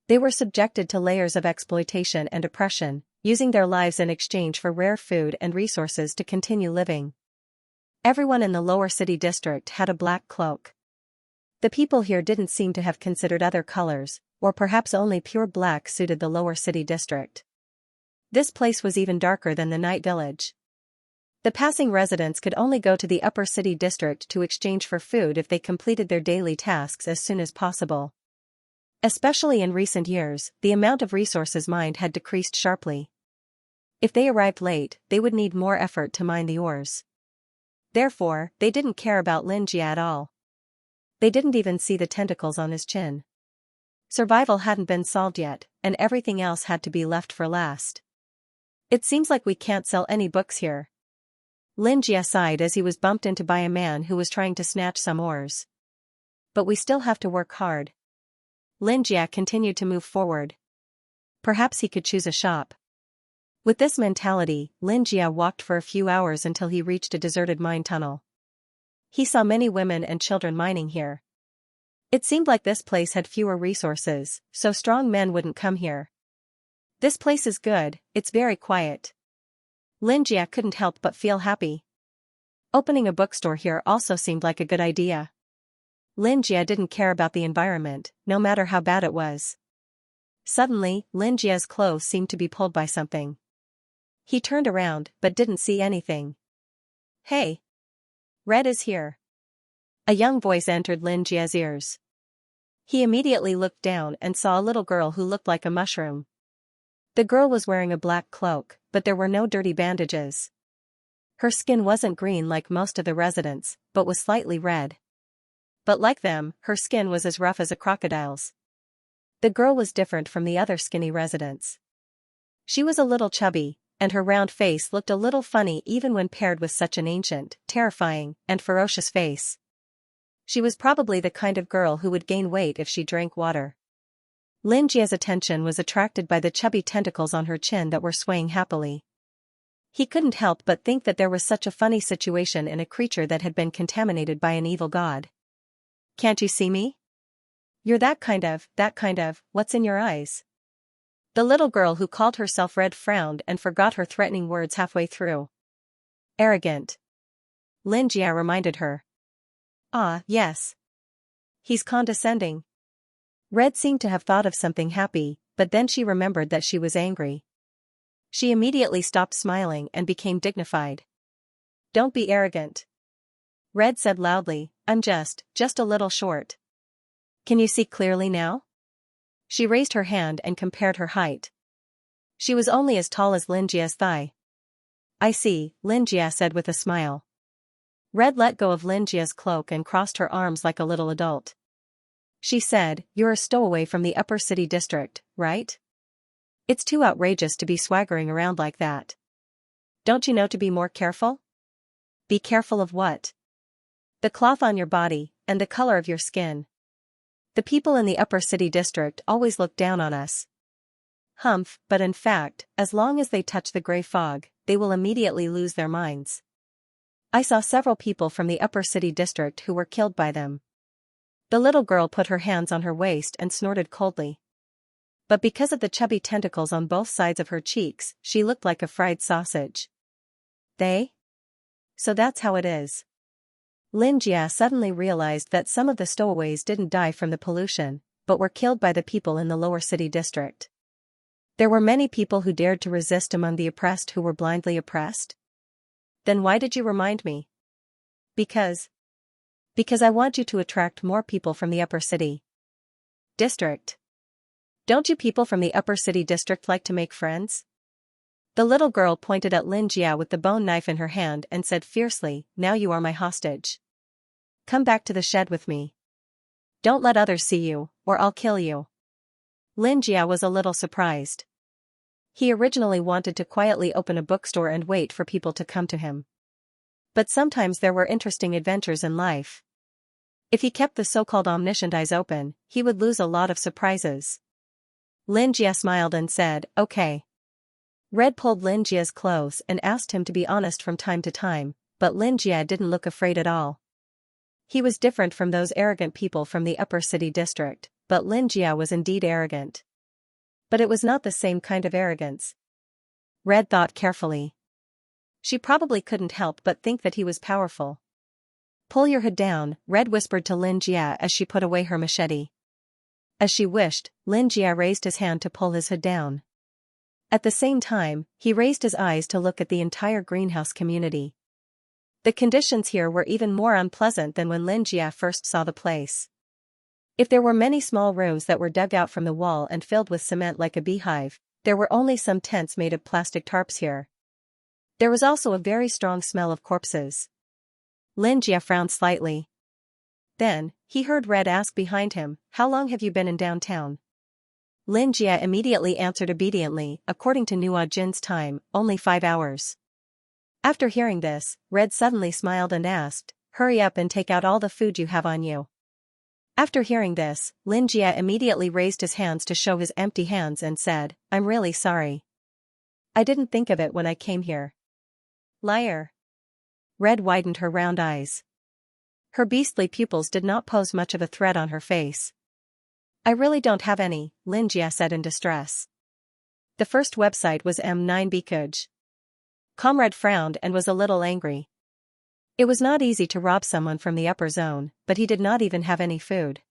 They were subjected to layers of exploitation and oppression, using their lives in exchange for rare food and resources to continue living. Everyone in the lower city district had a black cloak. The people here didn't seem to have considered other colors, or perhaps only pure black suited the lower city district. This place was even darker than the night village. The passing residents could only go to the upper city district to exchange for food if they completed their daily tasks as soon as possible. Especially in recent years, the amount of resources mined had decreased sharply. If they arrived late, they would need more effort to mine the ores. Therefore, they didn't care about Xianxia at all. They didn't even see the tentacles on his chin. Survival hadn't been solved yet, and everything else had to be left for last. It seems like we can't sell any books here. Xianxia sighed as he was bumped into by a man who was trying to snatch some ores. But we still have to work hard. Xianxia continued to move forward. Perhaps he could choose a shop. With this mentality, Xianxia walked for a few hours until he reached a deserted mine tunnel. He saw many women and children mining here. It seemed like this place had fewer resources, so strong men wouldn't come here. This place is good, it's very quiet. Xianxia couldn't help but feel happy. Opening a bookstore here also seemed like a good idea. Xianxia didn't care about the environment, no matter how bad it was. Suddenly, Xianxia's clothes seemed to be pulled by something. He turned around, but didn't see anything. Hey! Red is here. A young voice entered Xianxia's ears. He immediately looked down and saw a little girl who looked like a mushroom. The girl was wearing a black cloak, but there were no dirty bandages. Her skin wasn't green like most of the residents, but was slightly red. But like them, her skin was as rough as a crocodile's. The girl was different from the other skinny residents. She was a little chubby, and her round face looked a little funny even when paired with such an ancient, terrifying, and ferocious face. She was probably the kind of girl who would gain weight if she drank water. Xianxia's attention was attracted by the chubby tentacles on her chin that were swaying happily. He couldn't help but think that there was such a funny situation in a creature that had been contaminated by an evil god. Can't you see me? You're that kind of, what's in your eyes? The little girl who called herself Red frowned and forgot her threatening words halfway through. Arrogant. Xianxia reminded her. Ah, yes. He's condescending. Red seemed to have thought of something happy, but then she remembered that she was angry. She immediately stopped smiling and became dignified. Don't be arrogant. Red said loudly, I'm just a little short. Can you see clearly now? She raised her hand and compared her height. She was only as tall as Xianxia's thigh. I see, Xianxia said with a smile. Red let go of Xianxia's cloak and crossed her arms like a little adult. She said, "You're a stowaway from the upper city district, right? It's too outrageous to be swaggering around like that. Don't you know to be more careful?" "Be careful of what?" "The cloth on your body, and the color of your skin. The people in the upper city district always look down on us." "Humph, but in fact, as long as they touch the gray fog, they will immediately lose their minds. I saw several people from the upper city district who were killed by them." The little girl put her hands on her waist and snorted coldly. But because of the chubby tentacles on both sides of her cheeks, she looked like a fried sausage. "They? So that's how it is." Xianxia suddenly realized that some of the stowaways didn't die from the pollution, but were killed by the people in the lower city district. There were many people who dared to resist among the oppressed who were blindly oppressed. "Then why did you remind me?" Because I want you to attract more people from the upper city district. Don't you people from the upper city district like to make friends?" The little girl pointed at Xianxia with the bone knife in her hand and said fiercely, "Now you are my hostage. Come back to the shed with me. Don't let others see you, or I'll kill you." Xianxia was a little surprised. He originally wanted to quietly open a bookstore and wait for people to come to him. But sometimes there were interesting adventures in life. If he kept the so-called omniscient eyes open, he would lose a lot of surprises. Xianxia smiled and said, "Okay." Red pulled Xianxia's clothes and asked him to be honest from time to time, but Xianxia didn't look afraid at all. He was different from those arrogant people from the upper city district, but Xianxia was indeed arrogant. But it was not the same kind of arrogance. Red thought carefully. She probably couldn't help but think that he was powerful. "Pull your hood down," Red whispered to Xianxia as she put away her machete. As she wished, Xianxia raised his hand to pull his hood down. At the same time, he raised his eyes to look at the entire greenhouse community. The conditions here were even more unpleasant than when Xianxia first saw the place. If there were many small rooms that were dug out from the wall and filled with cement like a beehive, there were only some tents made of plastic tarps here. There was also a very strong smell of corpses. Xianxia frowned slightly. Then, he heard Red ask behind him, "How long have you been in downtown?" Xianxia immediately answered obediently, according to Nuo Jin's time, "Only 5 hours." After hearing this, Red suddenly smiled and asked, "Hurry up and take out all the food you have on you." After hearing this, Xianxia immediately raised his hands to show his empty hands and said, "I'm really sorry. I didn't think of it when I came here." "Liar." Red widened her round eyes. Her beastly pupils did not pose much of a threat on her face. "I really don't have any," Xianxia said in distress. The first website was M9Bkuj. Comrade frowned and was a little angry. It was not easy to rob someone from the upper zone, but he did not even have any food.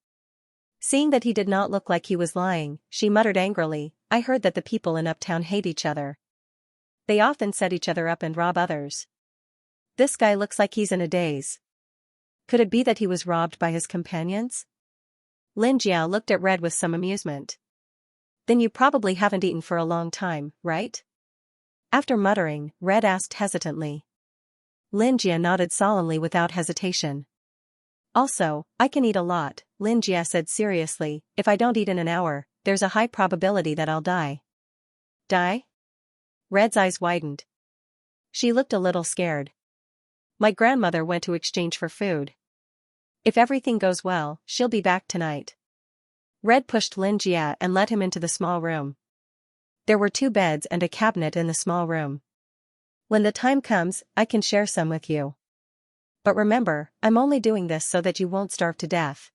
Seeing that he did not look like he was lying, she muttered angrily, "I heard that the people in Uptown hate each other. They often set each other up and rob others. This guy looks like he's in a daze. Could it be that he was robbed by his companions?" Xianxia looked at Red with some amusement. "Then you probably haven't eaten for a long time, right?" After muttering, Red asked hesitantly. Xianxia nodded solemnly without hesitation. "Also, I can eat a lot," Xianxia said seriously. "If I don't eat in an hour, there's a high probability that I'll die." "Die?" Red's eyes widened. She looked a little scared. "My grandmother went to exchange for food. If everything goes well, she'll be back tonight." Red pushed Xianxia and led him into the small room. There were 2 beds and a cabinet in the small room. "When the time comes, I can share some with you. But remember, I'm only doing this so that you won't starve to death."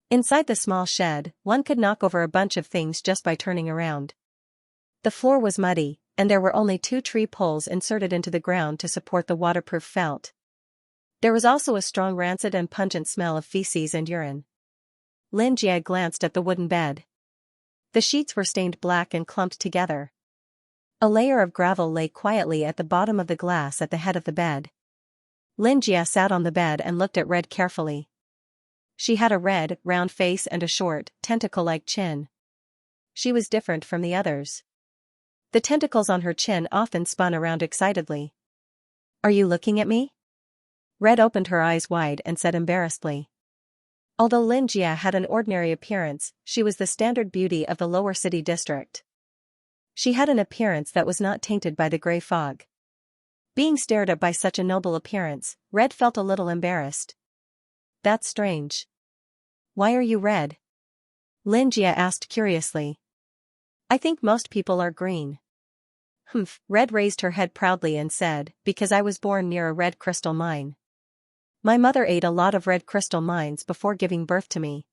Inside the small shed, one could knock over a bunch of things just by turning around. The floor was muddy, and there were only 2 tree poles inserted into the ground to support the waterproof felt. There was also a strong rancid and pungent smell of feces and urine. Xianxia glanced at the wooden bed. The sheets were stained black and clumped together. A layer of gravel lay quietly at the bottom of the glass at the head of the bed. Xianxia sat on the bed and looked at Red carefully. She had a red, round face and a short, tentacle-like chin. She was different from the others. The tentacles on her chin often spun around excitedly. "Are you looking at me?" Red opened her eyes wide and said embarrassedly. Although Xianxia had an ordinary appearance, she was the standard beauty of the lower city district. She had an appearance that was not tainted by the gray fog. Being stared at by such a noble appearance, Red felt a little embarrassed. That's strange. Why are you red? Xianxia asked curiously. I think most people are green. Humph, Red raised her head proudly and said, because I was born near a red crystal mine. My mother ate a lot of red crystal mines before giving birth to me.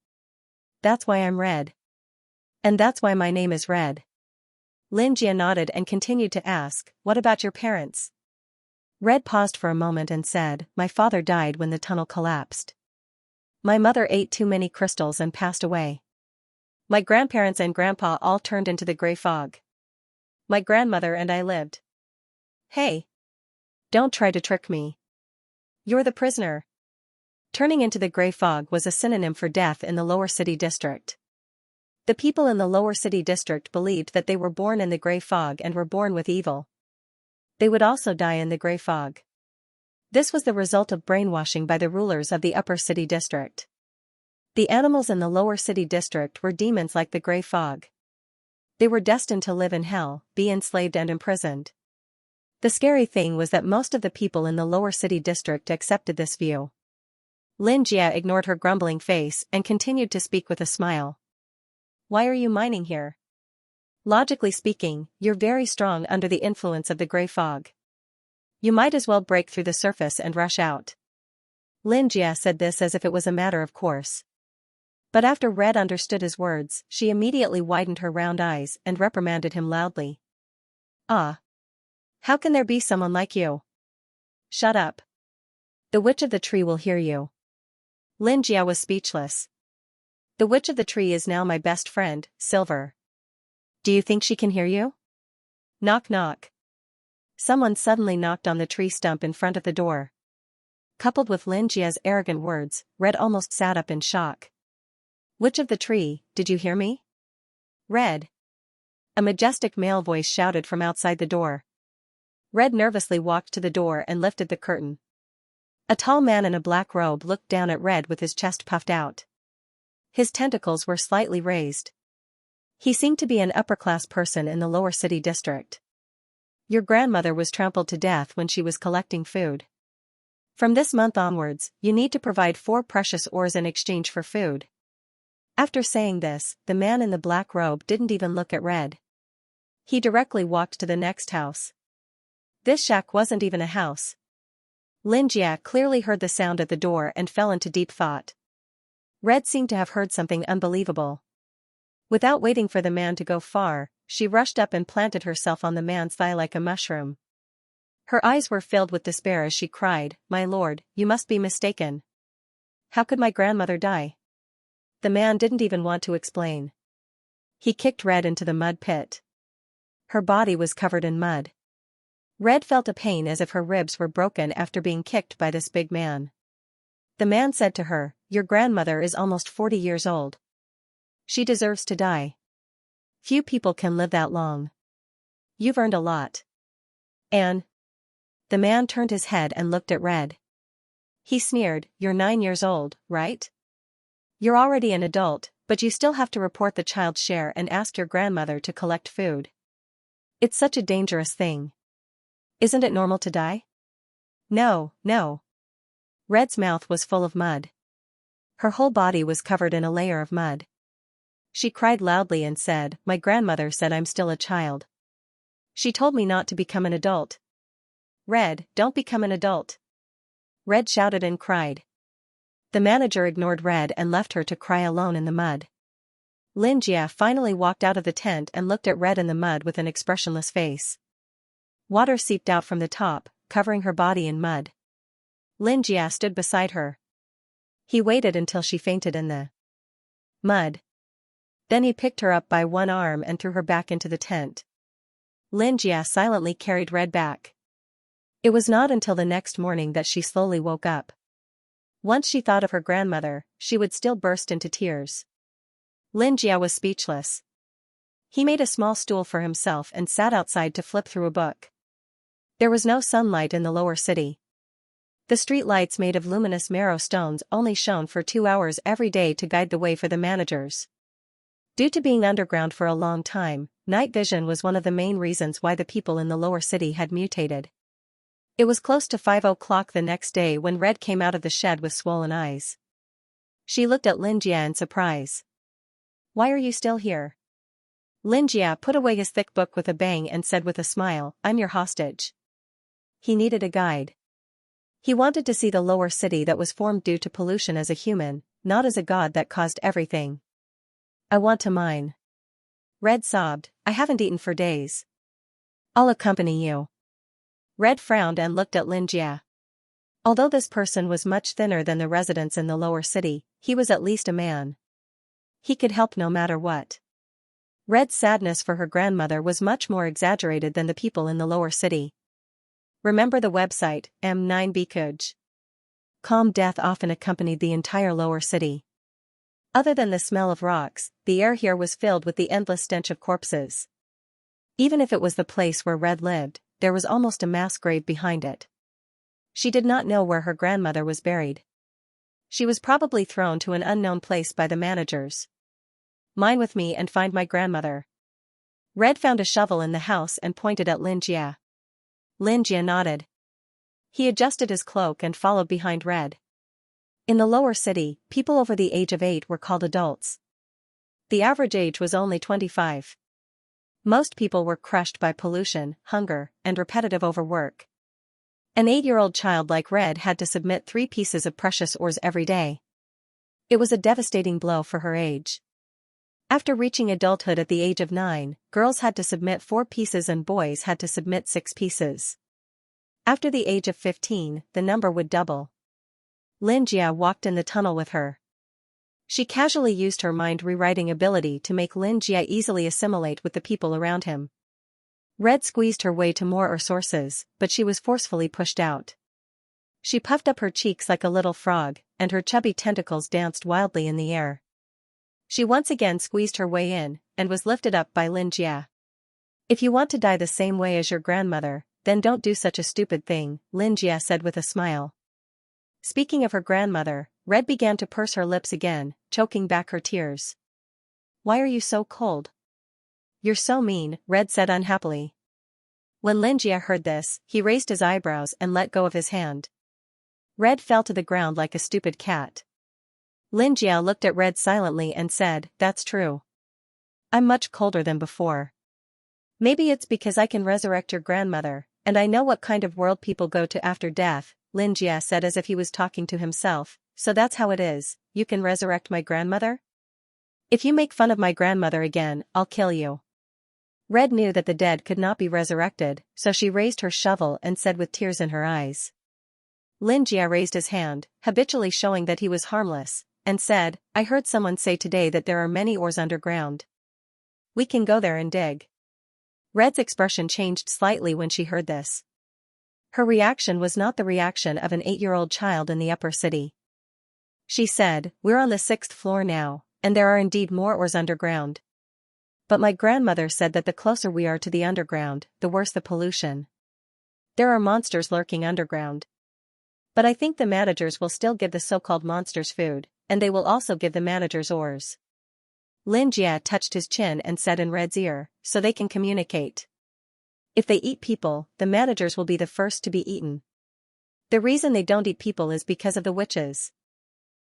That's why I'm red. And that's why my name is Red. Xianxia nodded and continued to ask, what about your parents? Red paused for a moment and said, my father died when the tunnel collapsed. My mother ate too many crystals and passed away. My grandparents and grandpa all turned into the gray fog. My grandmother and I lived. Hey! Don't try to trick me. You're the prisoner. Turning into the gray fog was a synonym for death in the lower city district. The people in the lower city district believed that they were born in the gray fog and were born with evil. They would also die in the gray fog. This was the result of brainwashing by the rulers of the upper city district. The animals in the lower city district were demons like the gray fog. They were destined to live in hell, be enslaved and imprisoned. The scary thing was that most of the people in the lower city district accepted this view. Xianxia ignored her grumbling face and continued to speak with a smile. Why are you mining here? Logically speaking, you're very strong under the influence of the gray fog. You might as well break through the surface and rush out. Xianxia said this as if it was a matter of course. But after Red understood his words, she immediately widened her round eyes and reprimanded him loudly. Ah! How can there be someone like you? Shut up. The witch of the tree will hear you. Xianxia was speechless. The witch of the tree is now my best friend, Silver. Do you think she can hear you? Knock knock. Someone suddenly knocked on the tree stump in front of the door. Coupled with Xianxia's arrogant words, Red almost sat up in shock. Witch of the tree, did you hear me? Red. A majestic male voice shouted from outside the door. Red nervously walked to the door and lifted the curtain. A tall man in a black robe looked down at Red with his chest puffed out. His tentacles were slightly raised. He seemed to be an upper-class person in the lower city district. Your grandmother was trampled to death when she was collecting food. From this month onwards, you need to provide 4 precious ores in exchange for food. After saying this, the man in the black robe didn't even look at Red. He directly walked to the next house. This shack wasn't even a house. Xianxia clearly heard the sound at the door and fell into deep thought. Red seemed to have heard something unbelievable. Without waiting for the man to go far, she rushed up and planted herself on the man's thigh like a mushroom. Her eyes were filled with despair as she cried, My lord, you must be mistaken. How could my grandmother die? The man didn't even want to explain. He kicked Red into the mud pit. Her body was covered in mud. Red felt a pain as if her ribs were broken after being kicked by this big man. The man said to her, Your grandmother is almost 40 years old. She deserves to die. Few people can live that long. You've earned a lot. And? The man turned his head and looked at Red. He sneered, You're 9 years old, right? You're already an adult, but you still have to report the child's share and ask your grandmother to collect food. It's such a dangerous thing. Isn't it normal to die? No, no. Red's mouth was full of mud. Her whole body was covered in a layer of mud. She cried loudly and said, My grandmother said I'm still a child. She told me not to become an adult. Red, don't become an adult. Red shouted and cried. The manager ignored Red and left her to cry alone in the mud. Xianxia finally walked out of the tent and looked at Red in the mud with an expressionless face. Water seeped out from the top, covering her body in mud. Xianxia stood beside her. He waited until she fainted in the mud. Then he picked her up by one arm and threw her back into the tent. Xianxia silently carried Red back. It was not until the next morning that she slowly woke up. Once she thought of her grandmother, she would still burst into tears. Xianxia was speechless. He made a small stool for himself and sat outside to flip through a book. There was no sunlight in the lower city. The street lights made of luminous marrow stones only shone for 2 hours every day to guide the way for the managers. Due to being underground for a long time, night vision was one of the main reasons why the people in the lower city had mutated. It was close to 5 o'clock the next day when Red came out of the shed with swollen eyes. She looked at Xianxia in surprise. "Why are you still here?" Xianxia put away his thick book with a bang and said with a smile, "I'm your hostage." He needed a guide. He wanted to see the lower city that was formed due to pollution as a human, not as a god that caused everything. "I want to mine." Red sobbed, "I haven't eaten for days." "I'll accompany you." Red frowned and looked at Xianxia. Although this person was much thinner than the residents in the lower city, he was at least a man. He could help no matter what. Red's sadness for her grandmother was much more exaggerated than the people in the lower city. Remember the website, M9bkuj. Calm death often accompanied the entire lower city. Other than the smell of rocks, the air here was filled with the endless stench of corpses. Even if it was the place where Red lived, there was almost a mass grave behind it. She did not know where her grandmother was buried. She was probably thrown to an unknown place by the managers. "Mine with me and find my grandmother." Red found a shovel in the house and pointed at Xianxia. Xianxia nodded. He adjusted his cloak and followed behind Red. In the lower city, people over the age of 8 were called adults. The average age was only 25. Most people were crushed by pollution, hunger, and repetitive overwork. An 8-year-old child like Red had to submit 3 pieces of precious ores every day. It was a devastating blow for her age. After reaching adulthood at the age of 9, girls had to submit 4 pieces and boys had to submit 6 pieces. After the age of 15, the number would double. Xianxia walked in the tunnel with her. She casually used her mind rewriting ability to make Xianxia easily assimilate with the people around him. Red squeezed her way to more sources, but she was forcefully pushed out. She puffed up her cheeks like a little frog, and her chubby tentacles danced wildly in the air. She once again squeezed her way in, and was lifted up by Xianxia. "If you want to die the same way as your grandmother, then don't do such a stupid thing," Xianxia said with a smile. Speaking of her grandmother, Red began to purse her lips again, choking back her tears. "Why are you so cold?" "You're so mean," Red said unhappily. When Xianxia heard this, he raised his eyebrows and let go of his hand. Red fell to the ground like a stupid cat. Xianxia looked at Red silently and said, "That's true. I'm much colder than before. Maybe it's because I can resurrect your grandmother, and I know what kind of world people go to after death," Xianxia said as if he was talking to himself. "So that's how it is, you can resurrect my grandmother? If you make fun of my grandmother again, I'll kill you." Red knew that the dead could not be resurrected, so she raised her shovel and said with tears in her eyes. Xianxia raised his hand, habitually showing that he was harmless, and said, "I heard someone say today that there are many ores underground. We can go there and dig." Red's expression changed slightly when she heard this. Her reaction was not the reaction of an 8-year-old child in the upper city. She said, "We're on the 6th floor now, and there are indeed more ores underground. But my grandmother said that the closer we are to the underground, the worse the pollution. There are monsters lurking underground. But I think the managers will still give the so-called monsters food, and they will also give the managers ores." Xianxia touched his chin and said in Red's ear, "So they can communicate. If they eat people, the managers will be the first to be eaten. The reason they don't eat people is because of the witches."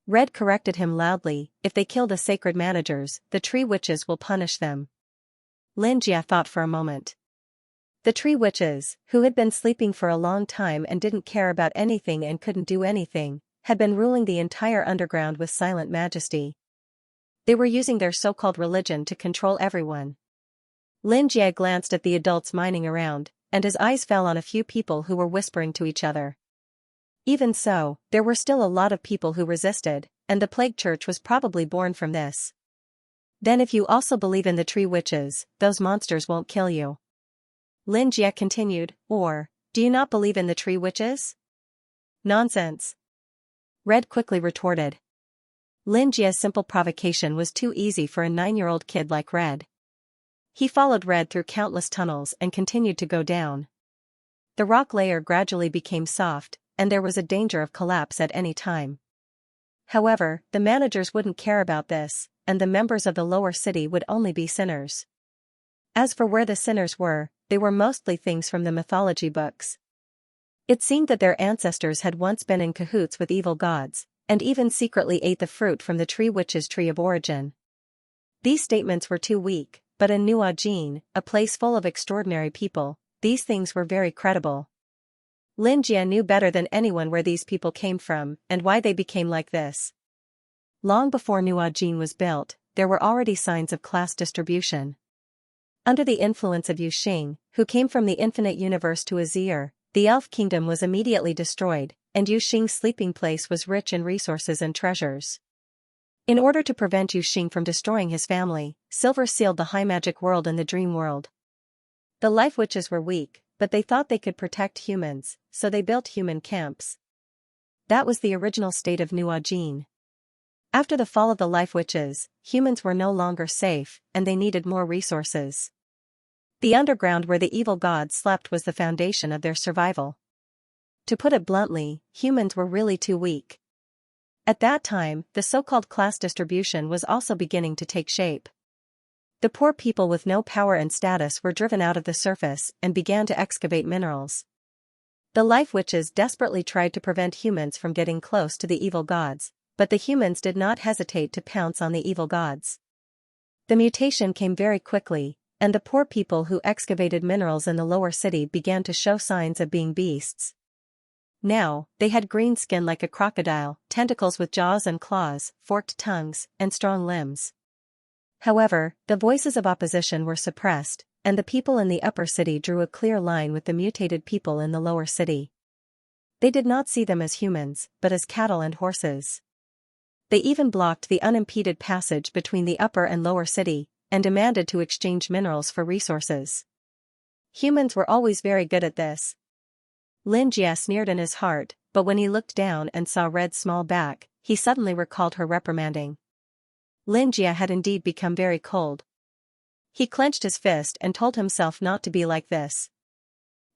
Red corrected him loudly, "If they kill the sacred managers, the tree witches will punish them." Xianxia thought for a moment. The tree witches, who had been sleeping for a long time and didn't care about anything and couldn't do anything, had been ruling the entire underground with silent majesty. They were using their so-called religion to control everyone. Xianxia glanced at the adults mining around, and his eyes fell on a few people who were whispering to each other. Even so, there were still a lot of people who resisted, and the plague church was probably born from this. "Then if you also believe in the tree witches, those monsters won't kill you." Xianxia continued, "Or, do you not believe in the tree witches?" "Nonsense," Red quickly retorted. Xianxia's simple provocation was too easy for a 9-year-old kid like Red. He followed Red through countless tunnels and continued to go down. The rock layer gradually became soft, and there was a danger of collapse at any time. However, the managers wouldn't care about this, and the members of the lower city would only be sinners. As for where the sinners were, they were mostly things from the mythology books. It seemed that their ancestors had once been in cahoots with evil gods, and even secretly ate the fruit from the tree witch's tree of origin. These statements were too weak, but in Nuajin, a place full of extraordinary people, these things were very credible. Xianxia knew better than anyone where these people came from and why they became like this. Long before Nuajin was built, there were already signs of class distribution. Under the influence of Yuxing, who came from the infinite universe to Azir, the elf kingdom was immediately destroyed, and Yuxing's sleeping place was rich in resources and treasures. In order to prevent Yuxing from destroying his family, Silver sealed the high magic world in the dream world. The life witches were weak, but they thought they could protect humans, so they built human camps. That was the original state of Nuajin. After the fall of the life witches, humans were no longer safe, and they needed more resources. The underground where the evil gods slept was the foundation of their survival. To put it bluntly, humans were really too weak. At that time, the so-called class distribution was also beginning to take shape. The poor people with no power and status were driven out of the surface and began to excavate minerals. The life witches desperately tried to prevent humans from getting close to the evil gods, but the humans did not hesitate to pounce on the evil gods. The mutation came very quickly, and the poor people who excavated minerals in the lower city began to show signs of being beasts. Now, they had green skin like a crocodile, tentacles with jaws and claws, forked tongues, and strong limbs. However, the voices of opposition were suppressed, and the people in the upper city drew a clear line with the mutated people in the lower city. They did not see them as humans, but as cattle and horses. They even blocked the unimpeded passage between the upper and lower city, and demanded to exchange minerals for resources. Humans were always very good at this. Xianxia sneered in his heart, but when he looked down and saw Red's small back, he suddenly recalled her reprimanding. Xianxia had indeed become very cold. He clenched his fist and told himself not to be like this.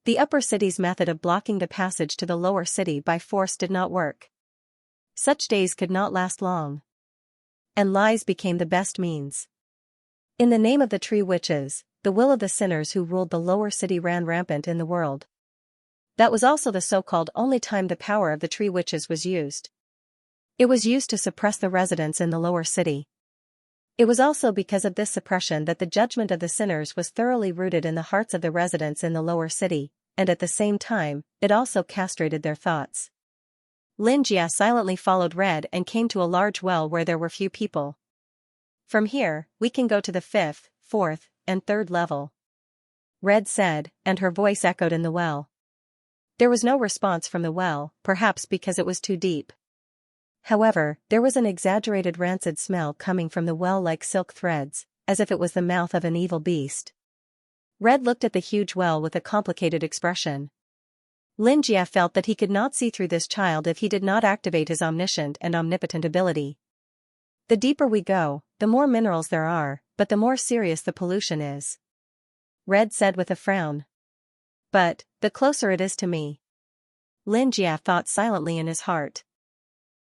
The upper city's method of blocking the passage to the lower city by force did not work. Such days could not last long. And lies became the best means. In the name of the tree witches, the will of the sinners who ruled the lower city ran rampant in the world. That was also the so-called only time the power of the tree witches was used. It was used to suppress the residents in the lower city. It was also because of this suppression that the judgment of the sinners was thoroughly rooted in the hearts of the residents in the lower city, and at the same time, it also castrated their thoughts. Xianxia silently followed Red and came to a large well where there were few people. From here, we can go to the 5th, 4th, and 3rd level, Red said, and her voice echoed in the well. There was no response from the well, perhaps because it was too deep. However, there was an exaggerated rancid smell coming from the well like silk threads, as if it was the mouth of an evil beast. Red looked at the huge well with a complicated expression. Xianxia felt that he could not see through this child if he did not activate his omniscient and omnipotent ability. The deeper we go, the more minerals there are, but the more serious the pollution is. Red said with a frown. But, the closer it is to me. Xianxia thought silently in his heart.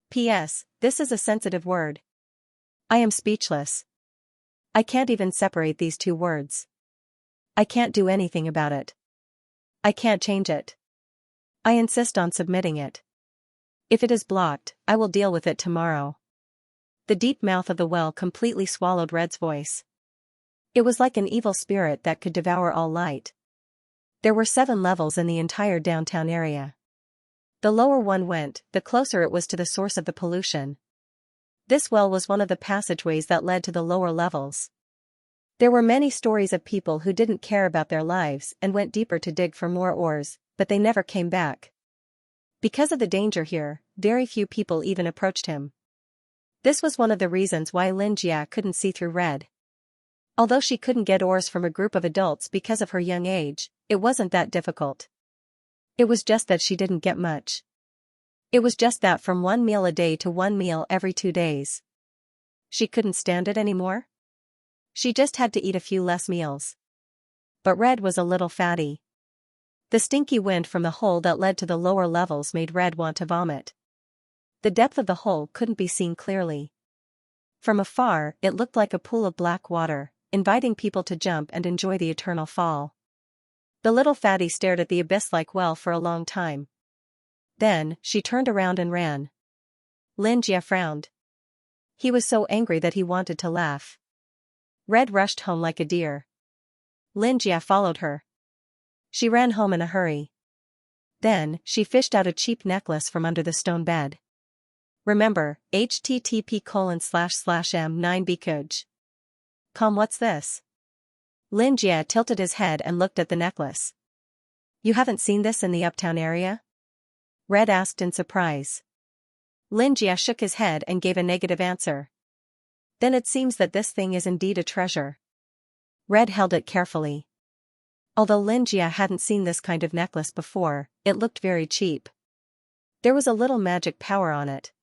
P.S. This is a sensitive word. I am speechless. I can't even separate these two words. I can't do anything about it. I can't change it. I insist on submitting it. If it is blocked, I will deal with it tomorrow. The deep mouth of the well completely swallowed Red's voice. It was like an evil spirit that could devour all light. There were 7 levels in the entire downtown area. The lower one went, the closer it was to the source of the pollution. This well was one of the passageways that led to the lower levels. There were many stories of people who didn't care about their lives and went deeper to dig for more ores, but they never came back. Because of the danger here, very few people even approached him. This was one of the reasons why Xianxia couldn't see through Red. Although she couldn't get ores from a group of adults because of her young age, it wasn't that difficult. It was just that she didn't get much. It was just that from 1 meal a day to 1 meal every 2 days. She couldn't stand it anymore? She just had to eat a few less meals. But Red was a little fatty. The stinky wind from the hole that led to the lower levels made Red want to vomit. The depth of the hole couldn't be seen clearly. From afar, it looked like a pool of black water, inviting people to jump and enjoy the eternal fall. The little fatty stared at the abyss-like well for a long time. Then, she turned around and ran. Xianxia frowned. He was so angry that he wanted to laugh. Red rushed home like a deer. Xianxia followed her. She ran home in a hurry. Then, she fished out a cheap necklace from under the stone bed. Remember, http://m9bkuj. What's this? Xianxia tilted his head and looked at the necklace. You haven't seen this in the uptown area? Red asked in surprise. Xianxia shook his head and gave a negative answer. Then it seems that this thing is indeed a treasure. Red held it carefully. Although Xianxia hadn't seen this kind of necklace before, it looked very cheap. There was a little magic power on it.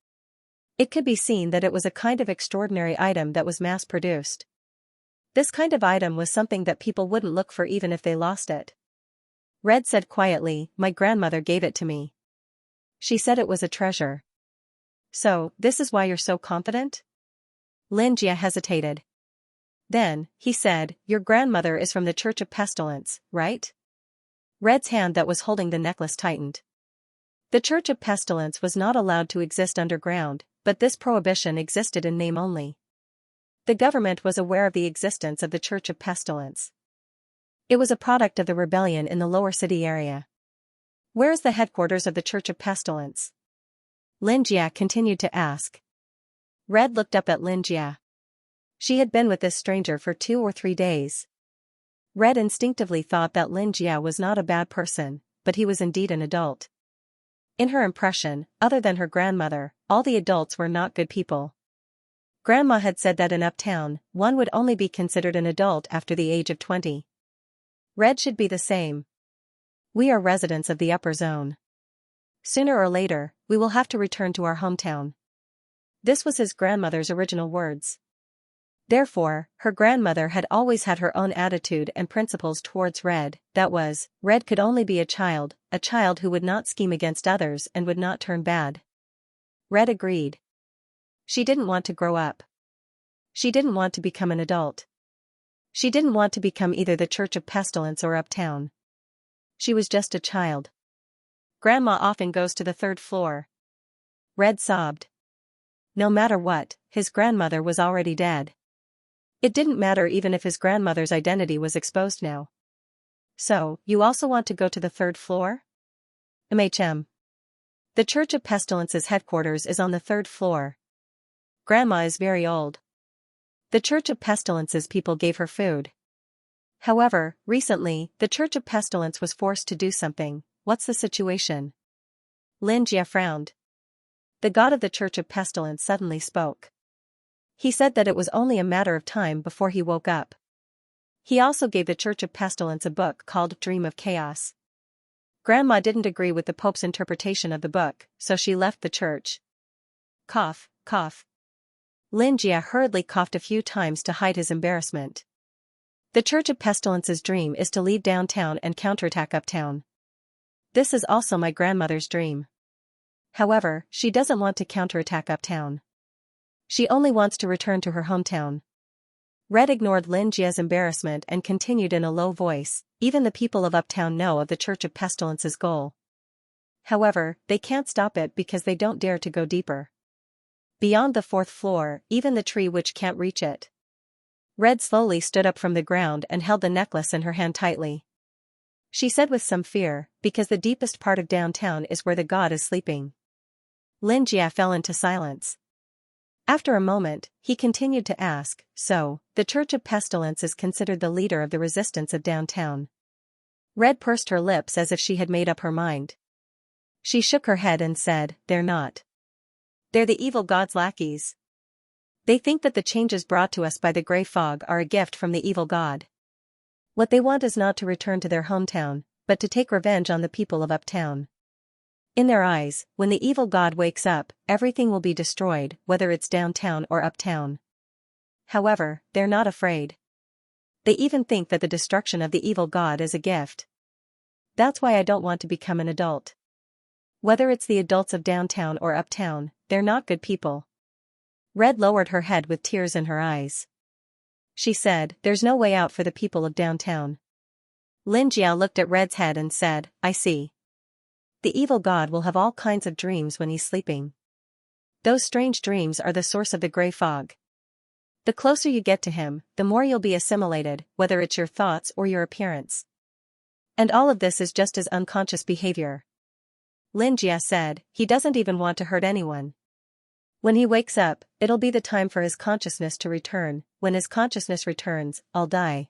It could be seen that it was a kind of extraordinary item that was mass-produced. This kind of item was something that people wouldn't look for even if they lost it. Red said quietly, "My grandmother gave it to me. She said it was a treasure." So, this is why you're so confident? Xianxia hesitated. Then, he said, "Your grandmother is from the Church of Pestilence, right?" Red's hand that was holding the necklace tightened. The Church of Pestilence was not allowed to exist underground, but this prohibition existed in name only. The government was aware of the existence of the Church of Pestilence. It was a product of the rebellion in the lower city area. Where is the headquarters of the Church of Pestilence? Xianxia continued to ask. Red looked up at Xianxia. She had been with this stranger for 2 or 3 days. Red instinctively thought that Xianxia was not a bad person, but he was indeed an adult. In her impression, other than her grandmother, all the adults were not good people. Grandma had said that in Uptown, one would only be considered an adult after the age of 20. Red should be the same. We are residents of the upper zone. Sooner or later, we will have to return to our hometown. This was his grandmother's original words. Therefore, her grandmother had always had her own attitude and principles towards Red, that was, Red could only be a child who would not scheme against others and would not turn bad. Red agreed. She didn't want to grow up. She didn't want to become an adult. She didn't want to become either the Church of Pestilence or Uptown. She was just a child. Grandma often goes to the 3rd floor. Red sobbed. No matter what, his grandmother was already dead. It didn't matter even if his grandmother's identity was exposed now. So, you also want to go to the 3rd floor? The Church of Pestilence's headquarters is on the 3rd floor. Grandma is very old. The Church of Pestilence's people gave her food. However, recently, the Church of Pestilence was forced to do something. What's the situation? Xianxia frowned. The god of the Church of Pestilence suddenly spoke. He said that it was only a matter of time before he woke up. He also gave the Church of Pestilence a book called Dream of Chaos. Grandma didn't agree with the Pope's interpretation of the book, so she left the church. Cough, cough. Xianxia hurriedly coughed a few times to hide his embarrassment. The Church of Pestilence's dream is to leave downtown and counterattack uptown. This is also my grandmother's dream. However, she doesn't want to counterattack uptown. She only wants to return to her hometown. Red ignored Xianxia's embarrassment and continued in a low voice, even the people of Uptown know of the Church of Pestilence's goal. However, they can't stop it because they don't dare to go deeper. Beyond the 4th floor, even the tree witch can't reach it. Red slowly stood up from the ground and held the necklace in her hand tightly. She said with some fear, because the deepest part of downtown is where the god is sleeping. Xianxia fell into silence. After a moment, he continued to ask, so, the Church of Pestilence is considered the leader of the resistance of downtown. Red pursed her lips as if she had made up her mind. She shook her head and said, they're not. They're the evil god's lackeys. They think that the changes brought to us by the gray fog are a gift from the evil god. What they want is not to return to their hometown, but to take revenge on the people of Uptown. In their eyes, when the evil god wakes up, everything will be destroyed, whether it's downtown or uptown. However, they're not afraid. They even think that the destruction of the evil god is a gift. That's why I don't want to become an adult. Whether it's the adults of downtown or uptown, they're not good people. Red lowered her head with tears in her eyes. She said, there's no way out for the people of downtown. Xianxia looked at Red's head and said, I see. The evil god will have all kinds of dreams when he's sleeping. Those strange dreams are the source of the gray fog. The closer you get to him, the more you'll be assimilated, whether it's your thoughts or your appearance. And all of this is just his unconscious behavior. Xianxia said, he doesn't even want to hurt anyone. When he wakes up, it'll be the time for his consciousness to return. When his consciousness returns, I'll die.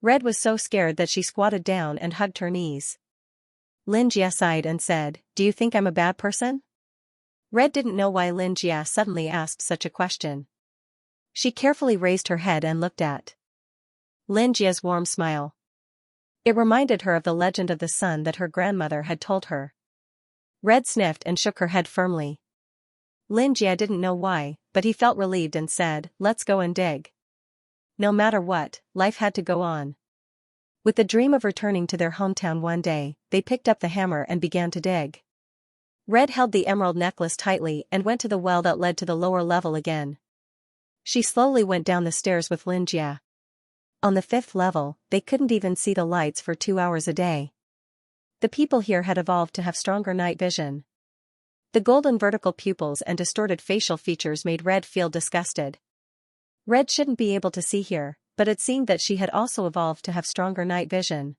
Red was so scared that she squatted down and hugged her knees. Xianxia sighed and said, do you think I'm a bad person? Red didn't know why Xianxia suddenly asked such a question. She carefully raised her head and looked at Xianxia's warm smile. It reminded her of the legend of the sun that her grandmother had told her. Red sniffed and shook her head firmly. Xianxia didn't know why, but he felt relieved and said, let's go and dig. No matter what, life had to go on. With the dream of returning to their hometown one day, they picked up the hammer and began to dig. Red held the emerald necklace tightly and went to the well that led to the lower level again. She slowly went down the stairs with Xianxia. On the 5th level, they couldn't even see the lights for 2 hours a day. The people here had evolved to have stronger night vision. The golden vertical pupils and distorted facial features made Red feel disgusted. Red shouldn't be able to see here, but it seemed that she had also evolved to have stronger night vision.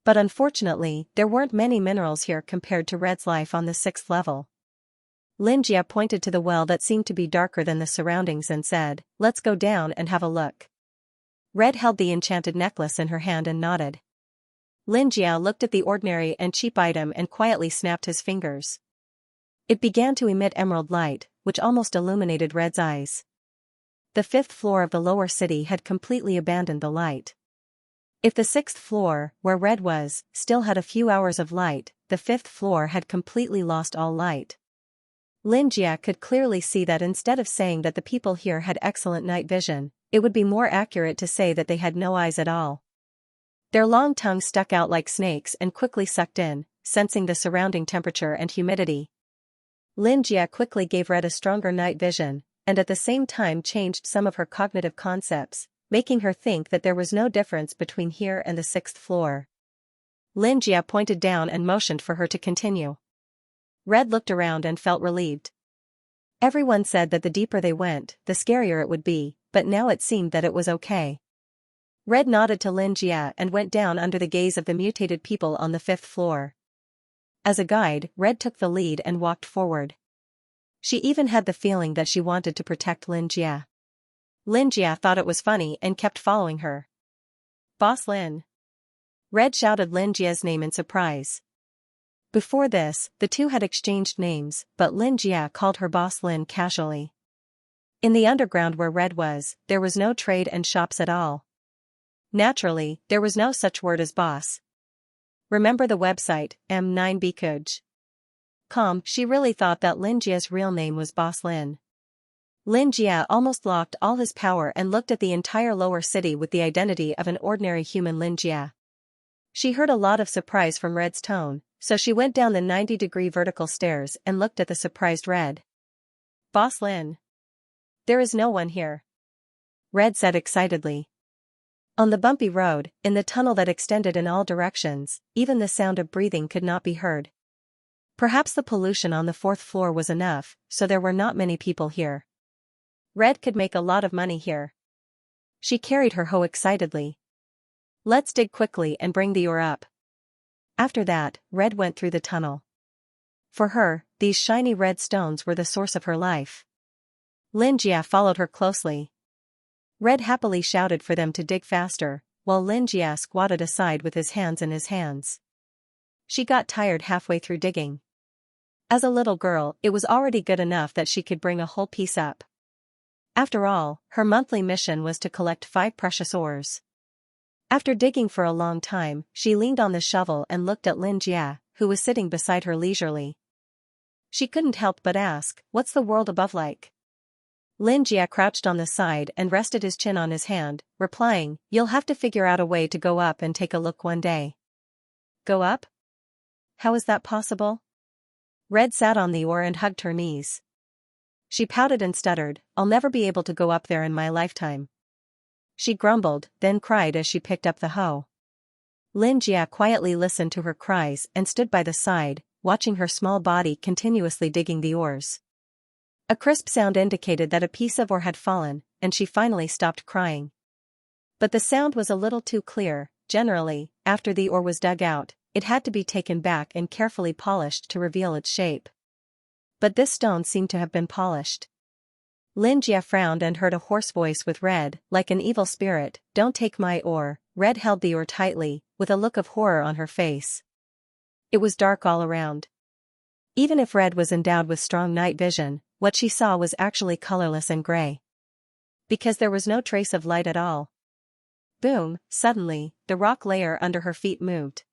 But unfortunately, there weren't many minerals here compared to Red's life on the 6th level. Xianxia pointed to the well that seemed to be darker than the surroundings and said, let's go down and have a look. Red held the enchanted necklace in her hand and nodded. Xianxia looked at the ordinary and cheap item and quietly snapped his fingers. It began to emit emerald light, which almost illuminated Red's eyes. The 5th floor of the lower city had completely abandoned the light. If the 6th floor, where Red was, still had a few hours of light, the 5th floor had completely lost all light. Xianxia could clearly see that instead of saying that the people here had excellent night vision, it would be more accurate to say that they had no eyes at all. Their long tongues stuck out like snakes and quickly sucked in, sensing the surrounding temperature and humidity. Xianxia quickly gave Red a stronger night vision, and at the same time changed some of her cognitive concepts, making her think that there was no difference between here and the 6th floor. Xianxia pointed down and motioned for her to continue. Red looked around and felt relieved. Everyone said that the deeper they went, the scarier it would be, but now it seemed that it was okay. Red nodded to Xianxia and went down under the gaze of the mutated people on the 5th floor. As a guide, Red took the lead and walked forward. She even had the feeling that she wanted to protect Xianxia. Xianxia thought it was funny and kept following her. Boss Lin. Red shouted Xianxia's name in surprise. Before this, the two had exchanged names, but Xianxia called her Boss Lin casually. In the underground where Red was, there was no trade and shops at all. Naturally, there was no such word as boss. Remember the website, m9bkuj.com. She really thought that Xianxia's real name was Boss Lin. Xianxia almost locked all his power and looked at the entire lower city with the identity of an ordinary human Xianxia. She heard a lot of surprise from Red's tone, so she went down the 90-degree vertical stairs and looked at the surprised Red. Boss Lin. There is no one here. Red said excitedly. On the bumpy road, in the tunnel that extended in all directions, even the sound of breathing could not be heard. Perhaps the pollution on the 4th floor was enough, so there were not many people here. Red could make a lot of money here. She carried her hoe excitedly. Let's dig quickly and bring the ore up. After that, Red went through the tunnel. For her, these shiny red stones were the source of her life. Xianxia followed her closely. Red happily shouted for them to dig faster, while Xianxia squatted aside with his hands in his hands. She got tired halfway through digging. As a little girl, it was already good enough that she could bring a whole piece up. After all, her monthly mission was to collect 5 precious ores. After digging for a long time, she leaned on the shovel and looked at Xianxia, who was sitting beside her leisurely. She couldn't help but ask, "What's the world above like?" Xianxia crouched on the side and rested his chin on his hand, replying, "You'll have to figure out a way to go up and take a look one day." Go up? How is that possible? Red sat on the oar and hugged her knees. She pouted and stuttered, I'll never be able to go up there in my lifetime. She grumbled, then cried as she picked up the hoe. Xianxia quietly listened to her cries and stood by the side, watching her small body continuously digging the oars. A crisp sound indicated that a piece of oar had fallen, and she finally stopped crying. But the sound was a little too clear. Generally, after the oar was dug out, it had to be taken back and carefully polished to reveal its shape. But this stone seemed to have been polished. Xianxia frowned and heard a hoarse voice with Red, like an evil spirit, don't take my oar. Red held the oar tightly, with a look of horror on her face. It was dark all around. Even if Red was endowed with strong night vision, what she saw was actually colorless and gray. Because there was no trace of light at all. Boom, suddenly, the rock layer under her feet moved.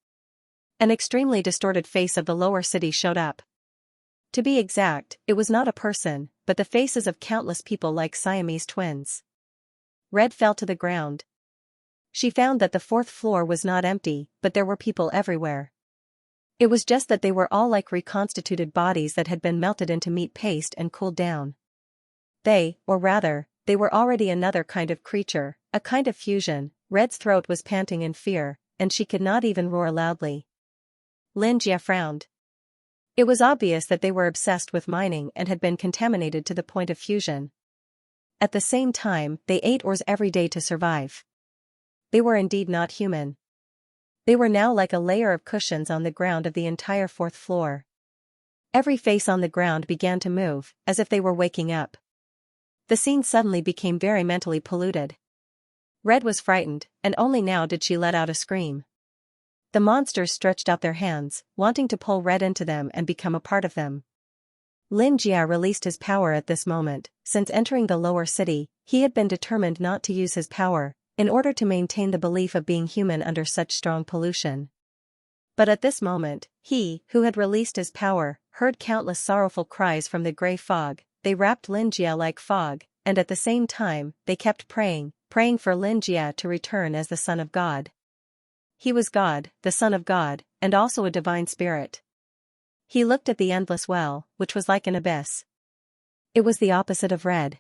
An extremely distorted face of the lower city showed up. To be exact, it was not a person, but the faces of countless people like Siamese twins. Red fell to the ground. She found that the fourth floor was not empty, but there were people everywhere. It was just that they were all like reconstituted bodies that had been melted into meat paste and cooled down. Or rather, they were already another kind of creature, a kind of fusion. Red's throat was panting in fear, and she could not even roar loudly. Xianxia frowned. It was obvious that they were obsessed with mining and had been contaminated to the point of fusion. At the same time, they ate ores every day to survive. They were indeed not human. They were now like a layer of cushions on the ground of the entire fourth floor. Every face on the ground began to move, as if they were waking up. The scene suddenly became very mentally polluted. Red was frightened, and only now did she let out a scream. The monsters stretched out their hands, wanting to pull Red into them and become a part of them. Xianxia released his power at this moment. Since entering the lower city, he had been determined not to use his power, in order to maintain the belief of being human under such strong pollution. But at this moment, he, who had released his power, heard countless sorrowful cries from the grey fog. They wrapped Xianxia like fog, and at the same time, they kept praying for Xianxia to return as the Son of God. He was God, the Son of God, and also a divine spirit. He looked at the endless well, which was like an abyss. It was the opposite of Red.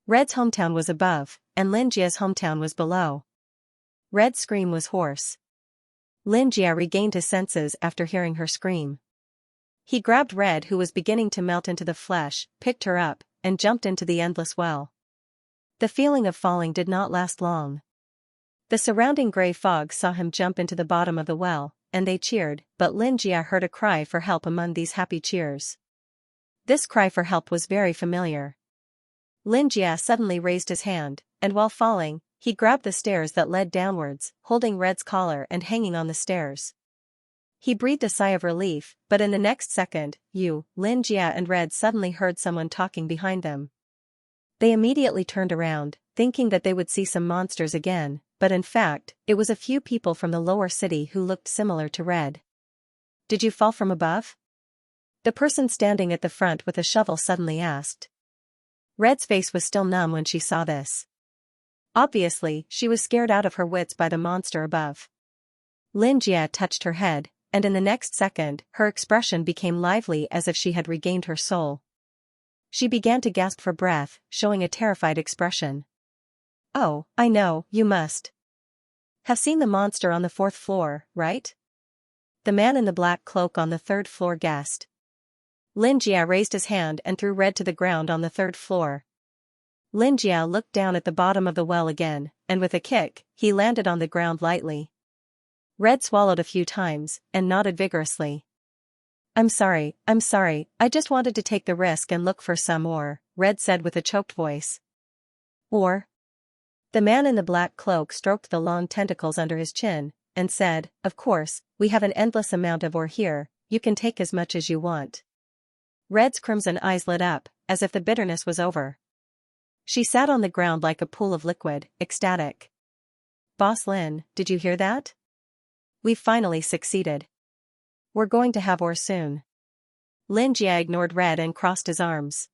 Red's hometown was above, and Xianxia's hometown was below. Red's scream was hoarse. Xianxia regained his senses after hearing her scream. He grabbed Red, who was beginning to melt into the flesh, picked her up, and jumped into the endless well. The feeling of falling did not last long. The surrounding grey fog saw him jump into the bottom of the well, and they cheered, but Xianxia heard a cry for help among these happy cheers. This cry for help was very familiar. Xianxia suddenly raised his hand, and while falling, he grabbed the stairs that led downwards, holding Red's collar and hanging on the stairs. He breathed a sigh of relief, but in the next second, Xianxia and Red suddenly heard someone talking behind them. They immediately turned around, thinking that they would see some monsters again, but in fact, it was a few people from the lower city who looked similar to Red. Did you fall from above? The person standing at the front with a shovel suddenly asked. Red's face was still numb when she saw this. Obviously, she was scared out of her wits by the monster above. Xianxia touched her head, and in the next second, her expression became lively as if she had regained her soul. She began to gasp for breath, showing a terrified expression. Oh, I know, you must have seen the monster on the fourth floor, right? The man in the black cloak on the third floor guessed. Xianxia raised his hand and threw Red to the ground on the third floor. Xianxia looked down at the bottom of the well again, and with a kick, he landed on the ground lightly. Red swallowed a few times, and nodded vigorously. I'm sorry, I just wanted to take the risk and look for some ore, Red said with a choked voice. Ore? The man in the black cloak stroked the long tentacles under his chin, and said, Of course, we have an endless amount of ore here, you can take as much as you want. Red's crimson eyes lit up, as if the bitterness was over. She sat on the ground like a pool of liquid, ecstatic. Boss Lin, did you hear that? We've finally succeeded. We're going to have ore soon. Xianxia ignored Red and crossed his arms.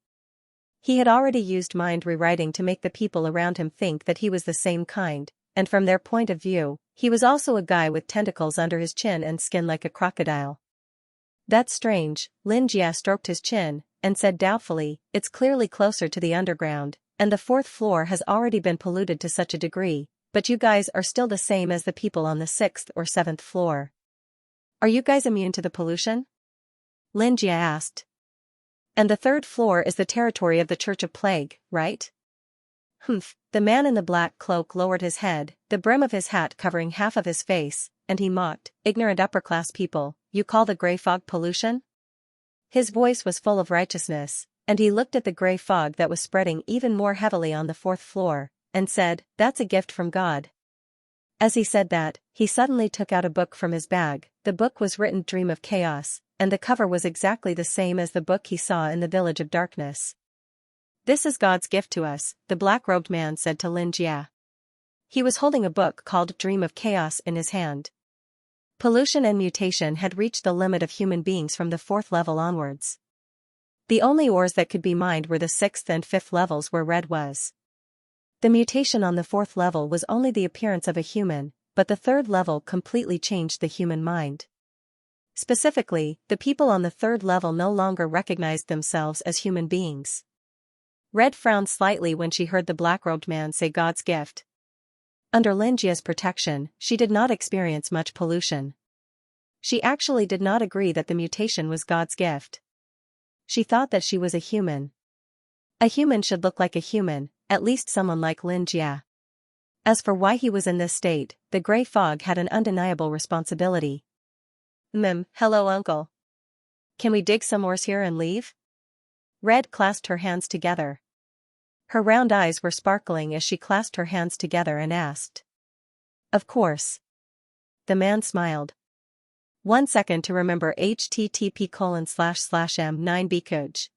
He had already used mind rewriting to make the people around him think that he was the same kind, and from their point of view, He was also a guy with tentacles under his chin and skin like a crocodile. That's strange, Xianxia stroked his chin, and said doubtfully, it's clearly closer to the underground, and the 4th floor has already been polluted to such a degree, but you guys are still the same as the people on the 6th or 7th floor. Are you guys immune to the pollution? Xianxia asked. And the 3rd floor is the territory of the Church of Plague, right? Humph, the man in the black cloak lowered his head, the brim of his hat covering half of his face, and he mocked, ignorant upper-class people, you call the gray fog pollution? His voice was full of righteousness, and he looked at the gray fog that was spreading even more heavily on the 4th floor, and said, that's a gift from God. As he said that, he suddenly took out a book from his bag. The book was written Dream of Chaos, and the cover was exactly the same as the book he saw in the Village of Darkness. This is God's gift to us, the black-robed man said to Xianxia. He was holding a book called Dream of Chaos in his hand. Pollution and mutation had reached the limit of human beings from the 4th level onwards. The only ores that could be mined were the 6th and 5th levels where red was. The mutation on the 4th level was only the appearance of a human, but the 3rd level completely changed the human mind. Specifically, the people on the 3rd level no longer recognized themselves as human beings. Red frowned slightly when she heard the black-robed man say God's gift. Under Xianxia's protection, she did not experience much pollution. She actually did not agree that the mutation was God's gift. She thought that she was a human. A human should look like a human, at least someone like Xianxia. As for why he was in this state, the gray fog had an undeniable responsibility. Hello uncle. Can we dig some ores here and leave? Red clasped her hands together. Her round eyes were sparkling as she clasped her hands together and asked. Of course. The man smiled. 1 second to remember http://m9bcoj.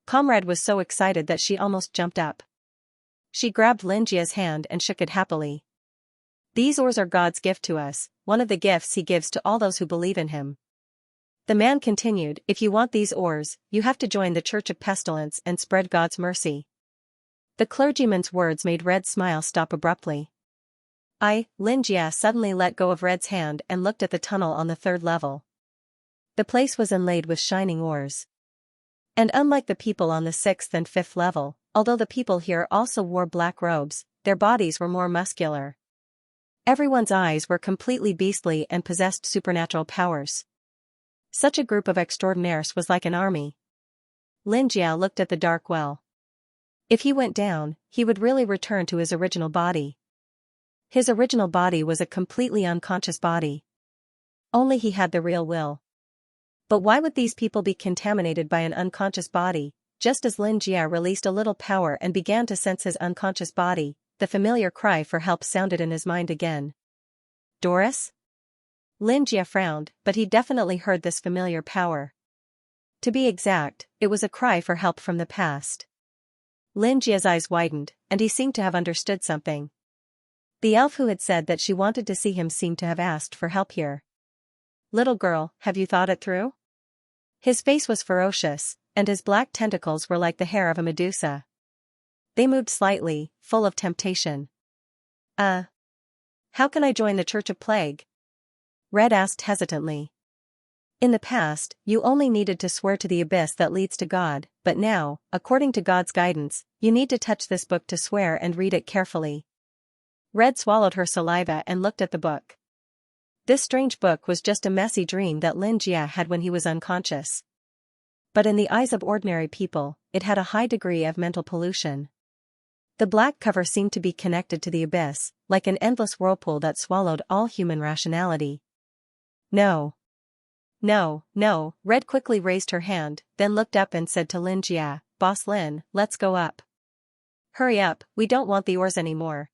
Comrade was so excited that she almost jumped up. She grabbed Xianxia's hand and shook it happily. These ores are God's gift to us, one of the gifts he gives to all those who believe in him. The man continued, if you want these ores, you have to join the Church of Pestilence and spread God's mercy. The clergyman's words made Red's smile stop abruptly. Xianxia suddenly let go of Red's hand and looked at the tunnel on the 3rd level. The place was inlaid with shining ores. And unlike the people on the 6th and 5th level, although the people here also wore black robes, their bodies were more muscular. Everyone's eyes were completely beastly and possessed supernatural powers. Such a group of extraordinaires was like an army. Xianxia looked at the dark well. If he went down, he would really return to his original body. His original body was a completely unconscious body. Only he had the real will. But why would these people be contaminated by an unconscious body? Just as Xianxia released a little power and began to sense his unconscious body, the familiar cry for help sounded in his mind again. Doris? Xianxia frowned, but he definitely heard this familiar power. To be exact, it was a cry for help from the past. Xianxia's eyes widened, and he seemed to have understood something. The elf who had said that she wanted to see him seemed to have asked for help here. Little girl, have you thought it through? His face was ferocious, and his black tentacles were like the hair of a Medusa. They moved slightly, full of temptation. How can I join the Church of Plague? Red asked hesitantly. In the past, you only needed to swear to the abyss that leads to God, but now, according to God's guidance, you need to touch this book to swear and read it carefully. Red swallowed her saliva and looked at the book. This strange book was just a messy dream that Xianxia had when he was unconscious. But in the eyes of ordinary people, it had a high degree of mental pollution. The black cover seemed to be connected to the abyss, like an endless whirlpool that swallowed all human rationality. No. No, no, Red quickly raised her hand, then looked up and said to Xianxia, Boss Lin, let's go up. Hurry up, we don't want the ores anymore.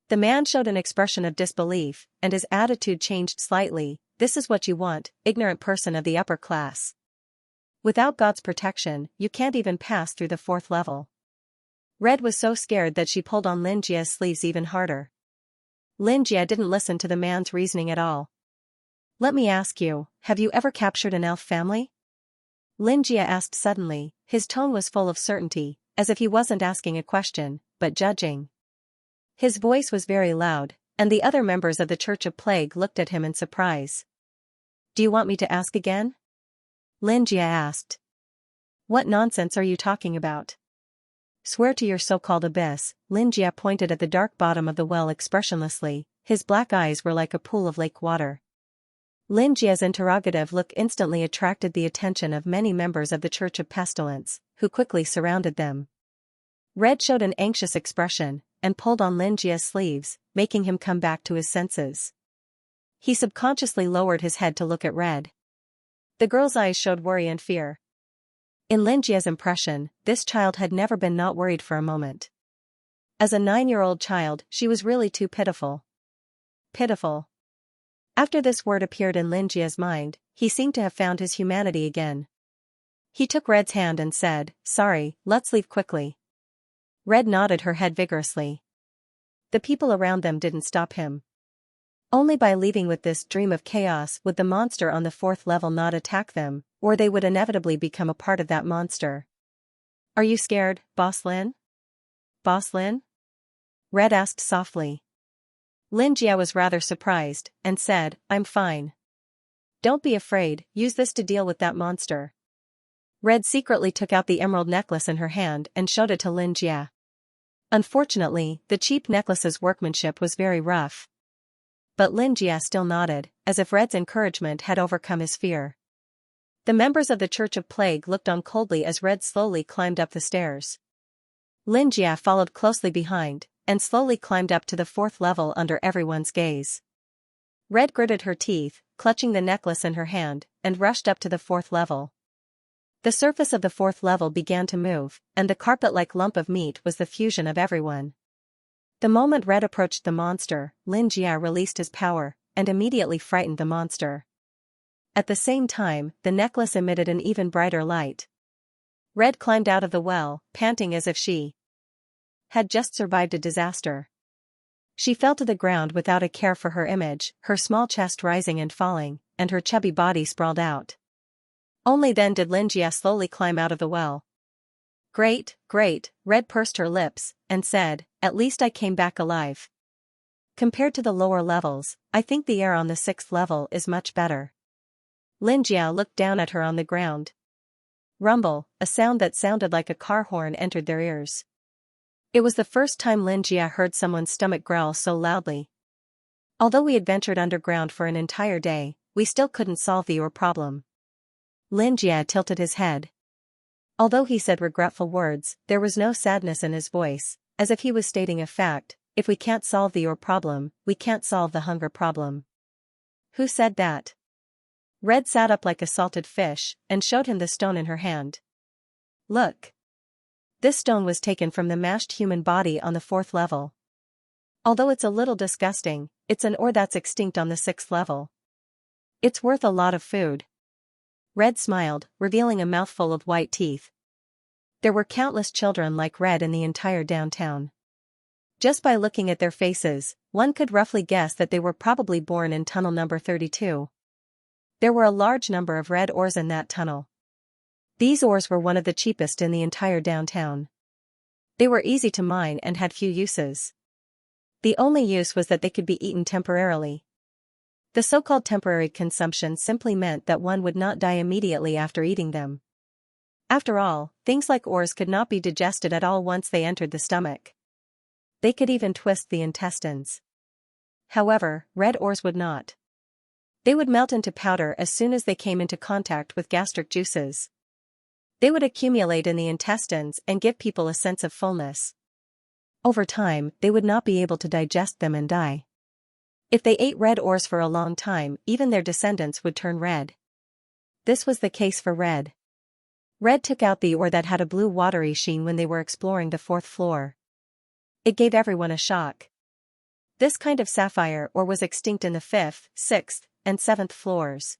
The man showed an expression of disbelief, and his attitude changed slightly. This is what you want, ignorant person of the upper class. Without God's protection, you can't even pass through the 4th level. Red was so scared that she pulled on Xianxia's sleeves even harder. Xianxia didn't listen to the man's reasoning at all. Let me ask you, have you ever captured an elf family? Xianxia asked suddenly. His tone was full of certainty, as if he wasn't asking a question, but judging. His voice was very loud, and the other members of the Church of Plague looked at him in surprise. "Do you want me to ask again?" Xianxia asked. "What nonsense are you talking about?" "Swear to your so-called abyss." Xianxia pointed at the dark bottom of the well expressionlessly. His black eyes were like a pool of lake water. Xianxia's interrogative look instantly attracted the attention of many members of the Church of Pestilence, who quickly surrounded them. Red showed an anxious expression, and pulled on Xianxia's sleeves, making him come back to his senses. He subconsciously lowered his head to look at Red. The girl's eyes showed worry and fear. In Xianxia's impression, this child had never been not worried for a moment. As a 9-year-old child, she was really too pitiful. Pitiful. After this word appeared in Xianxia's mind, he seemed to have found his humanity again. He took Red's hand and said, "Sorry, let's leave quickly." Red nodded her head vigorously. The people around them didn't stop him. Only by leaving with this dream of chaos would the monster on the 4th level not attack them, or they would inevitably become a part of that monster. "Are you scared, Boss Lin?" "Boss Lin?" Red asked softly. Xianxia was rather surprised, and said, "I'm fine." "Don't be afraid, use this to deal with that monster." Red secretly took out the emerald necklace in her hand and showed it to Xianxia. Unfortunately, the cheap necklace's workmanship was very rough. But Xianxia still nodded, as if Red's encouragement had overcome his fear. The members of the Church of Plague looked on coldly as Red slowly climbed up the stairs. Xianxia followed closely behind, and slowly climbed up to the 4th level under everyone's gaze. Red gritted her teeth, clutching the necklace in her hand, and rushed up to the 4th level. The surface of the 4th level began to move, and the carpet-like lump of meat was the fusion of everyone. The moment Red approached the monster, Xianxia released his power, and immediately frightened the monster. At the same time, the necklace emitted an even brighter light. Red climbed out of the well, panting as if she had just survived a disaster. She fell to the ground without a care for her image, her small chest rising and falling, and her chubby body sprawled out. Only then did Xianxia slowly climb out of the well. "Great, great," Red pursed her lips, and said, "At least I came back alive. Compared to the lower levels, I think the air on the 6th level is much better." Xianxia looked down at her on the ground. Rumble, a sound that sounded like a car horn entered their ears. It was the first time Xianxia heard someone's stomach growl so loudly. "Although we adventured underground for an entire day, we still couldn't solve the ore problem." Xianxia tilted his head. Although he said regretful words, there was no sadness in his voice, as if he was stating a fact: if we can't solve the ore problem, we can't solve the hunger problem. "Who said that?" Red sat up like a salted fish, and showed him the stone in her hand. "Look. This stone was taken from the mashed human body on the 4th level. Although it's a little disgusting, it's an ore that's extinct on the 6th level. It's worth a lot of food." Red smiled, revealing a mouthful of white teeth. There were countless children like Red in the entire downtown. Just by looking at their faces, one could roughly guess that they were probably born in tunnel number 32. There were a large number of red ores in that tunnel. These ores were one of the cheapest in the entire downtown. They were easy to mine and had few uses. The only use was that they could be eaten temporarily. The so-called temporary consumption simply meant that one would not die immediately after eating them. After all, things like ores could not be digested at all once they entered the stomach. They could even twist the intestines. However, red ores would not. They would melt into powder as soon as they came into contact with gastric juices. They would accumulate in the intestines and give people a sense of fullness. Over time, they would not be able to digest them and die. If they ate red ores for a long time, even their descendants would turn red. This was the case for Red. Red took out the ore that had a blue watery sheen when they were exploring the 4th floor. It gave everyone a shock. This kind of sapphire ore was extinct in the 5th, 6th, and 7th floors.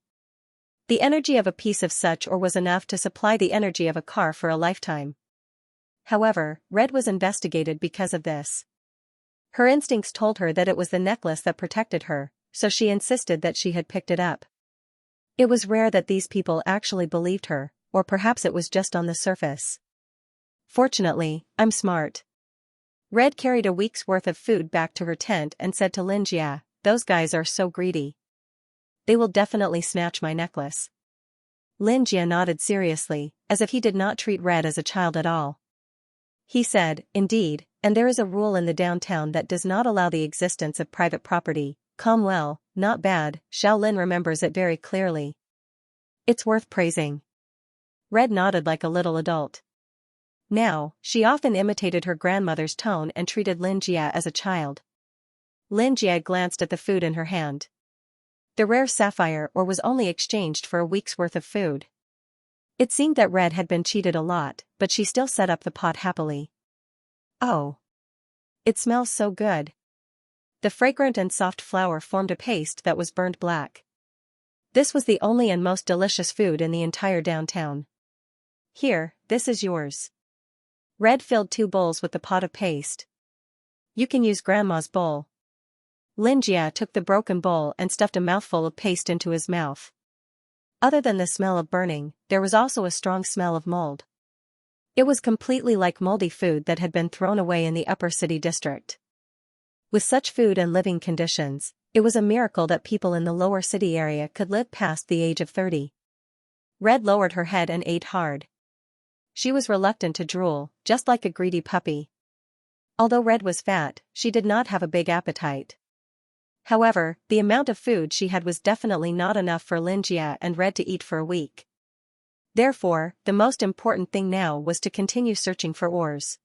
The energy of a piece of such ore was enough to supply the energy of a car for a lifetime. However, Red was investigated because of this. Her instincts told her that it was the necklace that protected her, so she insisted that she had picked it up. It was rare that these people actually believed her, or perhaps it was just on the surface. "Fortunately, I'm smart." Red carried a week's worth of food back to her tent and said to Xianxia, "Those guys are so greedy. They will definitely snatch my necklace." Xianxia nodded seriously, as if he did not treat Red as a child at all. He said, "Indeed, and there is a rule in the downtown that does not allow the existence of private property." Calm, well, not bad, Shaolin remembers it very clearly. It's worth praising. Red nodded like a little adult. Now, she often imitated her grandmother's tone and treated Xianxia as a child. Xianxia glanced at the food in her hand. The rare sapphire ore was only exchanged for a week's worth of food. It seemed that Red had been cheated a lot, but she still set up the pot happily. Oh! It smells so good. The fragrant and soft flour formed a paste that was burned black. This was the only and most delicious food in the entire downtown. Here, this is yours. Red filled 2 bowls with the pot of paste. You can use Grandma's bowl. Xianxia took the broken bowl and stuffed a mouthful of paste into his mouth. Other than the smell of burning, there was also a strong smell of mold. It was completely like moldy food that had been thrown away in the upper city district. With such food and living conditions, it was a miracle that people in the lower city area could live past the age of 30. Red lowered her head and ate hard. She was reluctant to drool, just like a greedy puppy. Although Red was fat, she did not have a big appetite. However, the amount of food she had was definitely not enough for Xianxia and Red to eat for a week. Therefore, the most important thing now was to continue searching for ores.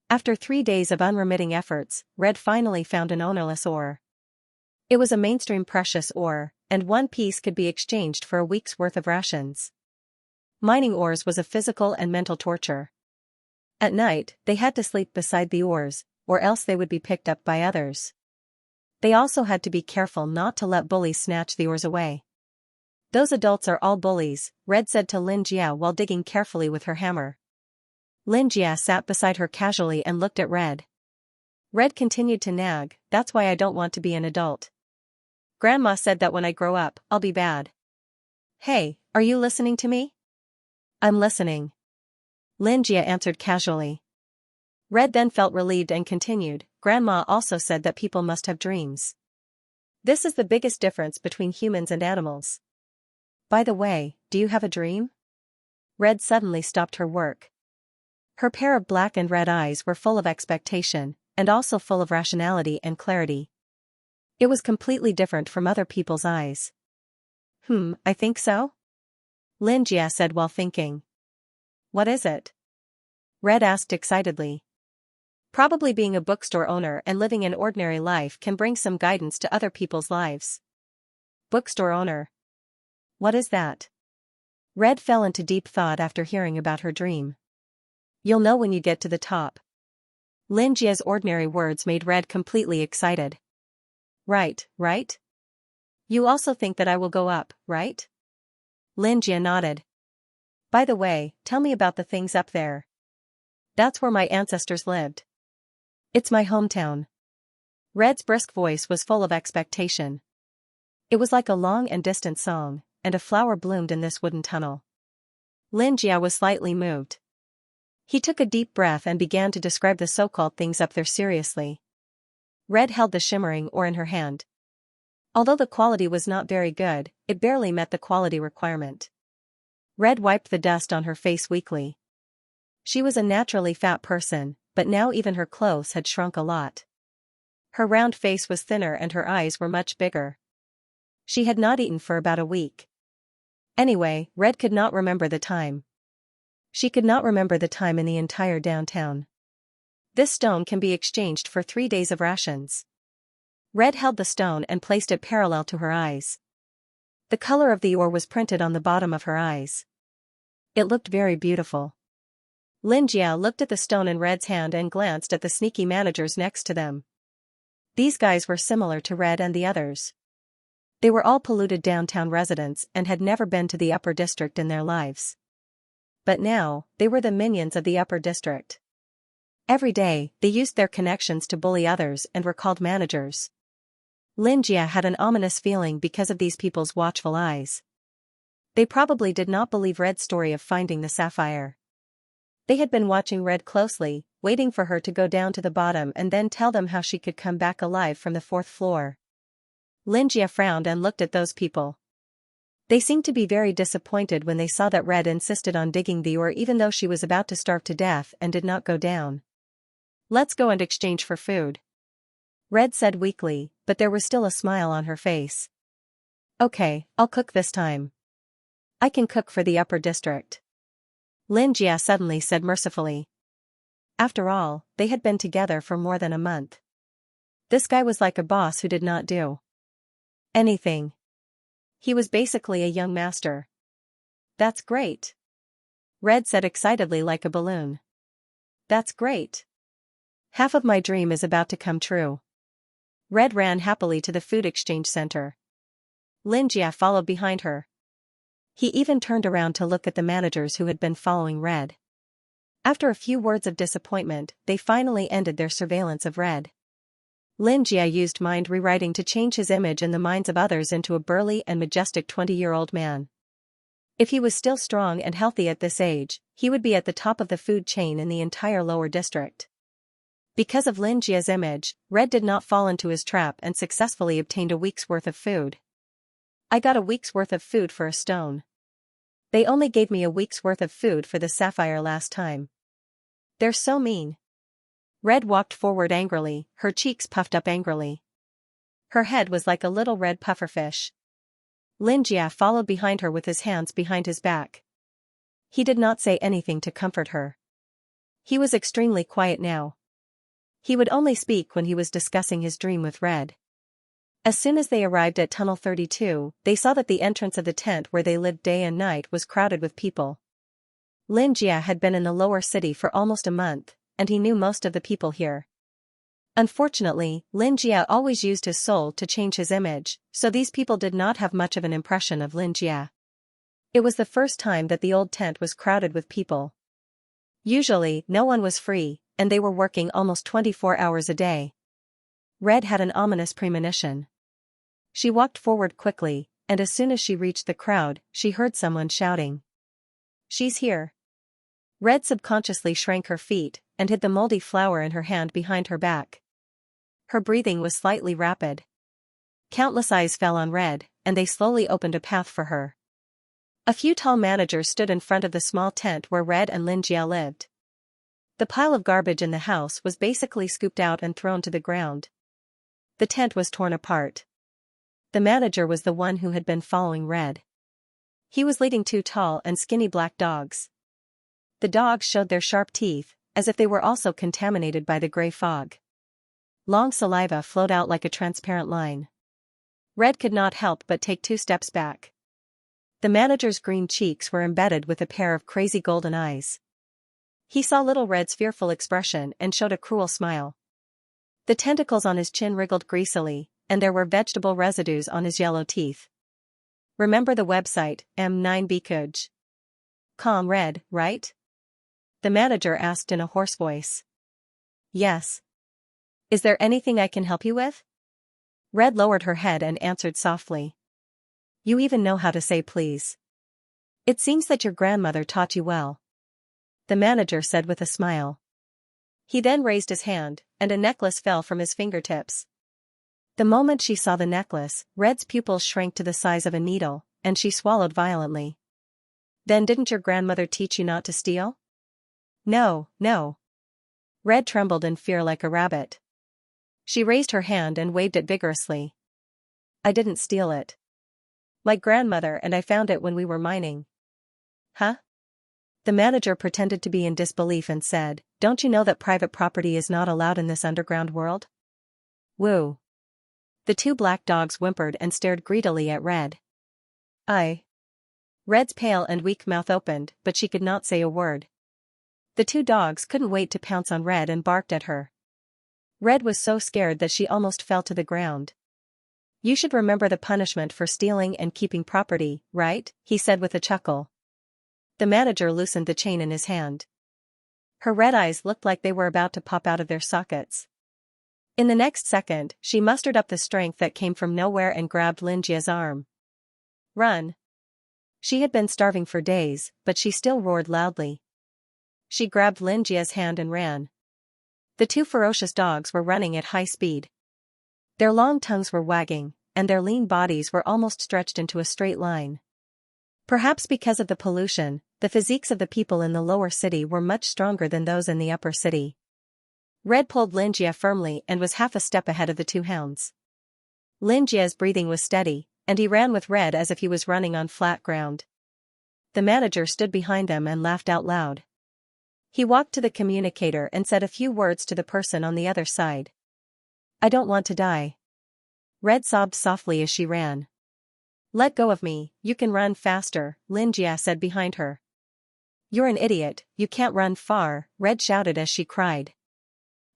After 3 days of unremitting efforts, Red finally found an ownerless ore. It was a mainstream precious ore, and 1 piece could be exchanged for a week's worth of rations. Mining ores was a physical and mental torture. At night, they had to sleep beside the ores, or else they would be picked up by others. They also had to be careful not to let bullies snatch the ores away. "Those adults are all bullies," Red said to Xianxia while digging carefully with her hammer. Xianxia sat beside her casually and looked at Red. Red continued to nag, "That's why I don't want to be an adult. Grandma said that when I grow up, I'll be bad." "Hey, are you listening to me?" "I'm listening," Xianxia answered casually. Red then felt relieved and continued, "Grandma also said that people must have dreams. This is the biggest difference between humans and animals. By the way, do you have a dream?" Red suddenly stopped her work. Her pair of black and red eyes were full of expectation, and also full of rationality and clarity. It was completely different from other people's eyes. I think so," Xianxia said while thinking. "What is it?" Red asked excitedly. "Probably being a bookstore owner and living an ordinary life can bring some guidance to other people's lives." "Bookstore owner? What is that?" Red fell into deep thought after hearing about her dream. "You'll know when you get to the top." Xianxia's ordinary words made Red completely excited. Right. You also think that I will go up, right?" Xianxia nodded. "By the way, tell me about the things up there." "That's where my ancestors lived. It's my hometown." Red's brisk voice was full of expectation. It was like a long and distant song, and a flower bloomed in this wooden tunnel. Xianxia was slightly moved. He took a deep breath and began to describe the so-called things up there seriously. Red held the shimmering ore in her hand. Although the quality was not very good, it barely met the quality requirement. Red wiped the dust on her face weakly. She was a naturally fat person, but now even her clothes had shrunk a lot. Her round face was thinner and her eyes were much bigger. She had not eaten for about a week. Anyway, Red could not remember the time. She could not remember the time in the entire downtown. "This stone can be exchanged for 3 days of rations." Red held the stone and placed it parallel to her eyes. The color of the ore was printed on the bottom of her eyes. It looked very beautiful. Xianxia looked at the stone in Red's hand and glanced at the sneaky managers next to them. These guys were similar to Red and the others. They were all polluted downtown residents and had never been to the upper district in their lives. But now, they were the minions of the upper district. Every day, they used their connections to bully others and were called managers. Xianxia had an ominous feeling because of these people's watchful eyes. They probably did not believe Red's story of finding the sapphire. They had been watching Red closely, waiting for her to go down to the bottom and then tell them how she could come back alive from the fourth floor. Xianxia frowned and looked at those people. They seemed to be very disappointed when they saw that Red insisted on digging the ore even though she was about to starve to death and did not go down. "Let's go and exchange for food," Red said weakly, but there was still a smile on her face. "Okay, I'll cook this time. I can cook for the upper district," Xianxia suddenly said mercifully. After all, they had been together for more than a month. This guy was like a boss who did not do anything. He was basically a young master. "That's great," Red said excitedly like a balloon. "That's great. Half of my dream is about to come true." Red ran happily to the food exchange center. Xianxia followed behind her. He even turned around to look at the managers who had been following Red. After a few words of disappointment, they finally ended their surveillance of Red. Xianxia used mind rewriting to change his image in the minds of others into a burly and majestic 20-year-old man. If he was still strong and healthy at this age, he would be at the top of the food chain in the entire lower district. Because of Xianxia's image, Red did not fall into his trap and successfully obtained a week's worth of food. "I got a week's worth of food for a stone. They only gave me a week's worth of food for the sapphire last time. They're so mean." Red walked forward angrily, her cheeks puffed up angrily. Her head was like a little red pufferfish. Xianxia followed behind her with his hands behind his back. He did not say anything to comfort her. He was extremely quiet now. He would only speak when he was discussing his dream with Red. As soon as they arrived at Tunnel 32, they saw that the entrance of the tent where they lived day and night was crowded with people. Xianxia had been in the lower city for almost a month, and he knew most of the people here. Unfortunately, Xianxia always used his soul to change his image, so these people did not have much of an impression of Xianxia. It was the first time that the old tent was crowded with people. Usually, no one was free, and they were working almost 24 hours a day. Red had an ominous premonition. She walked forward quickly, and as soon as she reached the crowd, she heard someone shouting. "She's here." Red subconsciously shrank her feet, and hid the moldy flower in her hand behind her back. Her breathing was slightly rapid. Countless eyes fell on Red, and they slowly opened a path for her. A few tall managers stood in front of the small tent where Red and Xianxia lived. The pile of garbage in the house was basically scooped out and thrown to the ground. The tent was torn apart. The manager was the one who had been following Red. He was leading two tall and skinny black dogs. The dogs showed their sharp teeth, as if they were also contaminated by the gray fog. Long saliva flowed out like a transparent line. Red could not help but take 2 steps back. The manager's green cheeks were embedded with a pair of crazy golden eyes. He saw little Red's fearful expression and showed a cruel smile. The tentacles on his chin wriggled greasily, and there were vegetable residues on his yellow teeth. "Remember the website, M9bkuj. Com Red, right?" the manager asked in a hoarse voice. "Yes. Is there anything I can help you with?" Red lowered her head and answered softly. "You even know how to say please. It seems that your grandmother taught you well," the manager said with a smile. He then raised his hand, and a necklace fell from his fingertips. The moment she saw the necklace, Red's pupils shrank to the size of a needle, and she swallowed violently. "Then didn't your grandmother teach you not to steal?" "No, no." Red trembled in fear like a rabbit. She raised her hand and waved it vigorously. "I didn't steal it. My grandmother and I found it when we were mining." "Huh?" The manager pretended to be in disbelief and said, "Don't you know that private property is not allowed in this underground world?" "Woo." The 2 black dogs whimpered and stared greedily at Red. Red's pale and weak mouth opened, but she could not say a word. The 2 dogs couldn't wait to pounce on Red and barked at her. Red was so scared that she almost fell to the ground. "You should remember the punishment for stealing and keeping property, right?" he said with a chuckle. The manager loosened the chain in his hand. Her red eyes looked like they were about to pop out of their sockets. In the next second, she mustered up the strength that came from nowhere and grabbed Xianxia's arm. "Run." She had been starving for days, but she still roared loudly. She grabbed Xianxia's hand and ran. The two ferocious dogs were running at high speed. Their long tongues were wagging, and their lean bodies were almost stretched into a straight line. Perhaps because of the pollution, the physiques of the people in the lower city were much stronger than those in the upper city. Red pulled Xianxia firmly and was half a step ahead of the two hounds. Xianxia's breathing was steady, and he ran with Red as if he was running on flat ground. The manager stood behind them and laughed out loud. He walked to the communicator and said a few words to the person on the other side. "I don't want to die." Red sobbed softly as she ran. "Let go of me, you can run faster," Xianxia said behind her. "You're an idiot, you can't run far," Red shouted as she cried.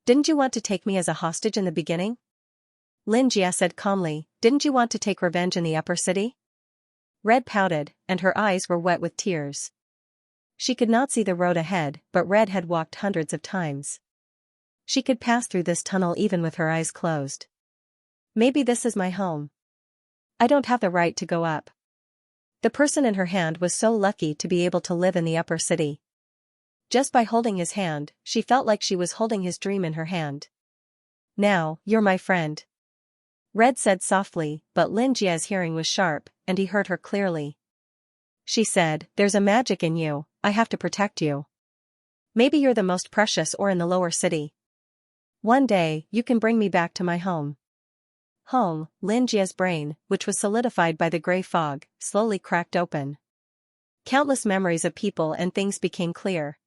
"Didn't you want to take me as a hostage in the beginning?" Xianxia said calmly, "Didn't you want to take revenge in the upper city?" Red pouted, and her eyes were wet with tears. She could not see the road ahead, but Red had walked hundreds of times. She could pass through this tunnel even with her eyes closed. "Maybe this is my home. I don't have the right to go up." The person in her hand was so lucky to be able to live in the upper city. Just by holding his hand, she felt like she was holding his dream in her hand. "Now, you're my friend," Red said softly, but Xianxia's hearing was sharp, and he heard her clearly. She said, "There's a magic in you, I have to protect you. Maybe you're the most precious ore in the lower city. One day, you can bring me back to my home." Home, Xianxia's brain, which was solidified by the gray fog, slowly cracked open. Countless memories of people and things became clear.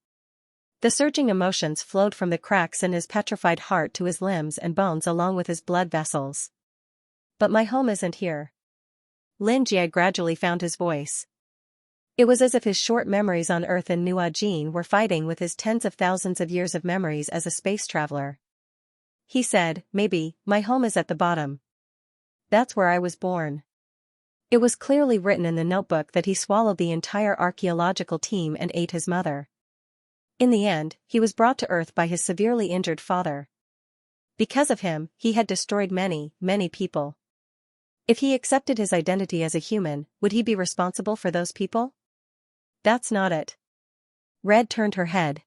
The surging emotions flowed from the cracks in his petrified heart to his limbs and bones along with his blood vessels. "But my home isn't here." Xianxia gradually found his voice. It was as if his short memories on Earth in New Ajin were fighting with his tens of thousands of years of memories as a space traveler. He said, "Maybe, my home is at the bottom. That's where I was born." It was clearly written in the notebook that he swallowed the entire archaeological team and ate his mother. In the end, he was brought to Earth by his severely injured father. Because of him, he had destroyed many, many people. If he accepted his identity as a human, would he be responsible for those people? That's not it. Red turned her head.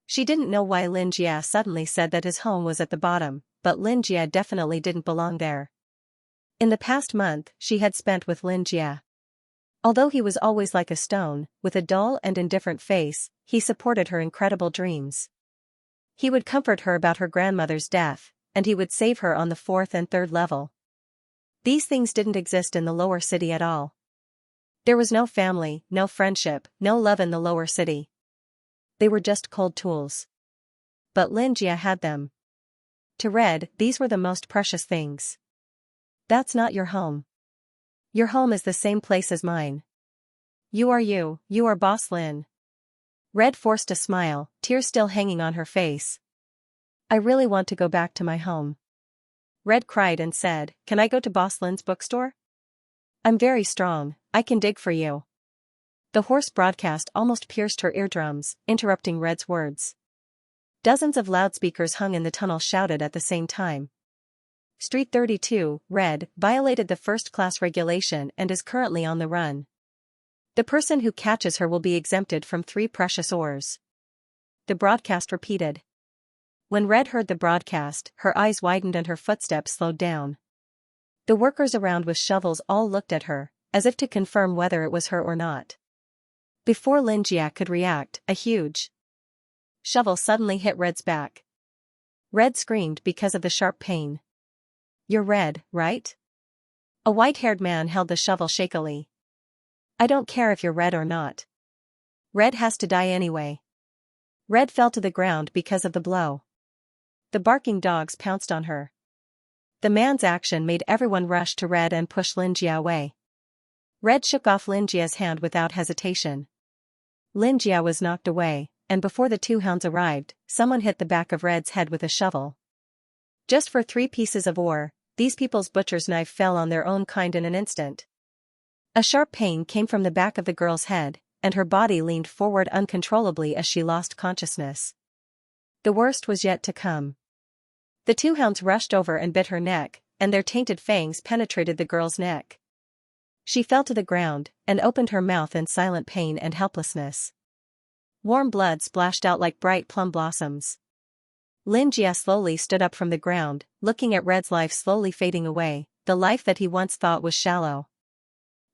She didn't know why Xianxia suddenly said that his home was at the bottom, but Xianxia definitely didn't belong there. In the past month, she had spent with Xianxia. Although he was always like a stone, with a dull and indifferent face, he supported her incredible dreams. He would comfort her about her grandmother's death, and he would save her on the 4th and 3rd level. These things didn't exist in the lower city at all. There was no family, no friendship, no love in the lower city. They were just cold tools. But Xianxia had them. To Red, these were the most precious things. "That's not your home. Your home is the same place as mine. You are Boss Lin." Red forced a smile, tears still hanging on her face. "I really want to go back to my home." Red cried and said, "Can I go to Boss Lin's bookstore? I'm very strong, I can dig for you." The hoarse broadcast almost pierced her eardrums, interrupting Red's words. Dozens of loudspeakers hung in the tunnel shouted at the same time. "Street 32, Red, violated the first-class regulation and is currently on the run. The person who catches her will be exempted from 3 precious ores." The broadcast repeated. When Red heard the broadcast, her eyes widened and her footsteps slowed down. The workers around with shovels all looked at her, as if to confirm whether it was her or not. Before Xianxia could react, a huge shovel suddenly hit Red's back. Red screamed because of the sharp pain. "You're Red, right?" A white-haired man held the shovel shakily. "I don't care if you're Red or not. Red has to die anyway." Red fell to the ground because of the blow. The barking dogs pounced on her. The man's action made everyone rush to Red and push Xianxia away. Red shook off Xianxia's hand without hesitation. Xianxia was knocked away, and before the two hounds arrived, someone hit the back of Red's head with a shovel. Just for 3 pieces of ore, these people's butcher's knife fell on their own kind in an instant. A sharp pain came from the back of the girl's head, and her body leaned forward uncontrollably as she lost consciousness. The worst was yet to come. The two hounds rushed over and bit her neck, and their tainted fangs penetrated the girl's neck. She fell to the ground, and opened her mouth in silent pain and helplessness. Warm blood splashed out like bright plum blossoms. Xianxia slowly stood up from the ground, looking at Red's life slowly fading away, the life that he once thought was shallow.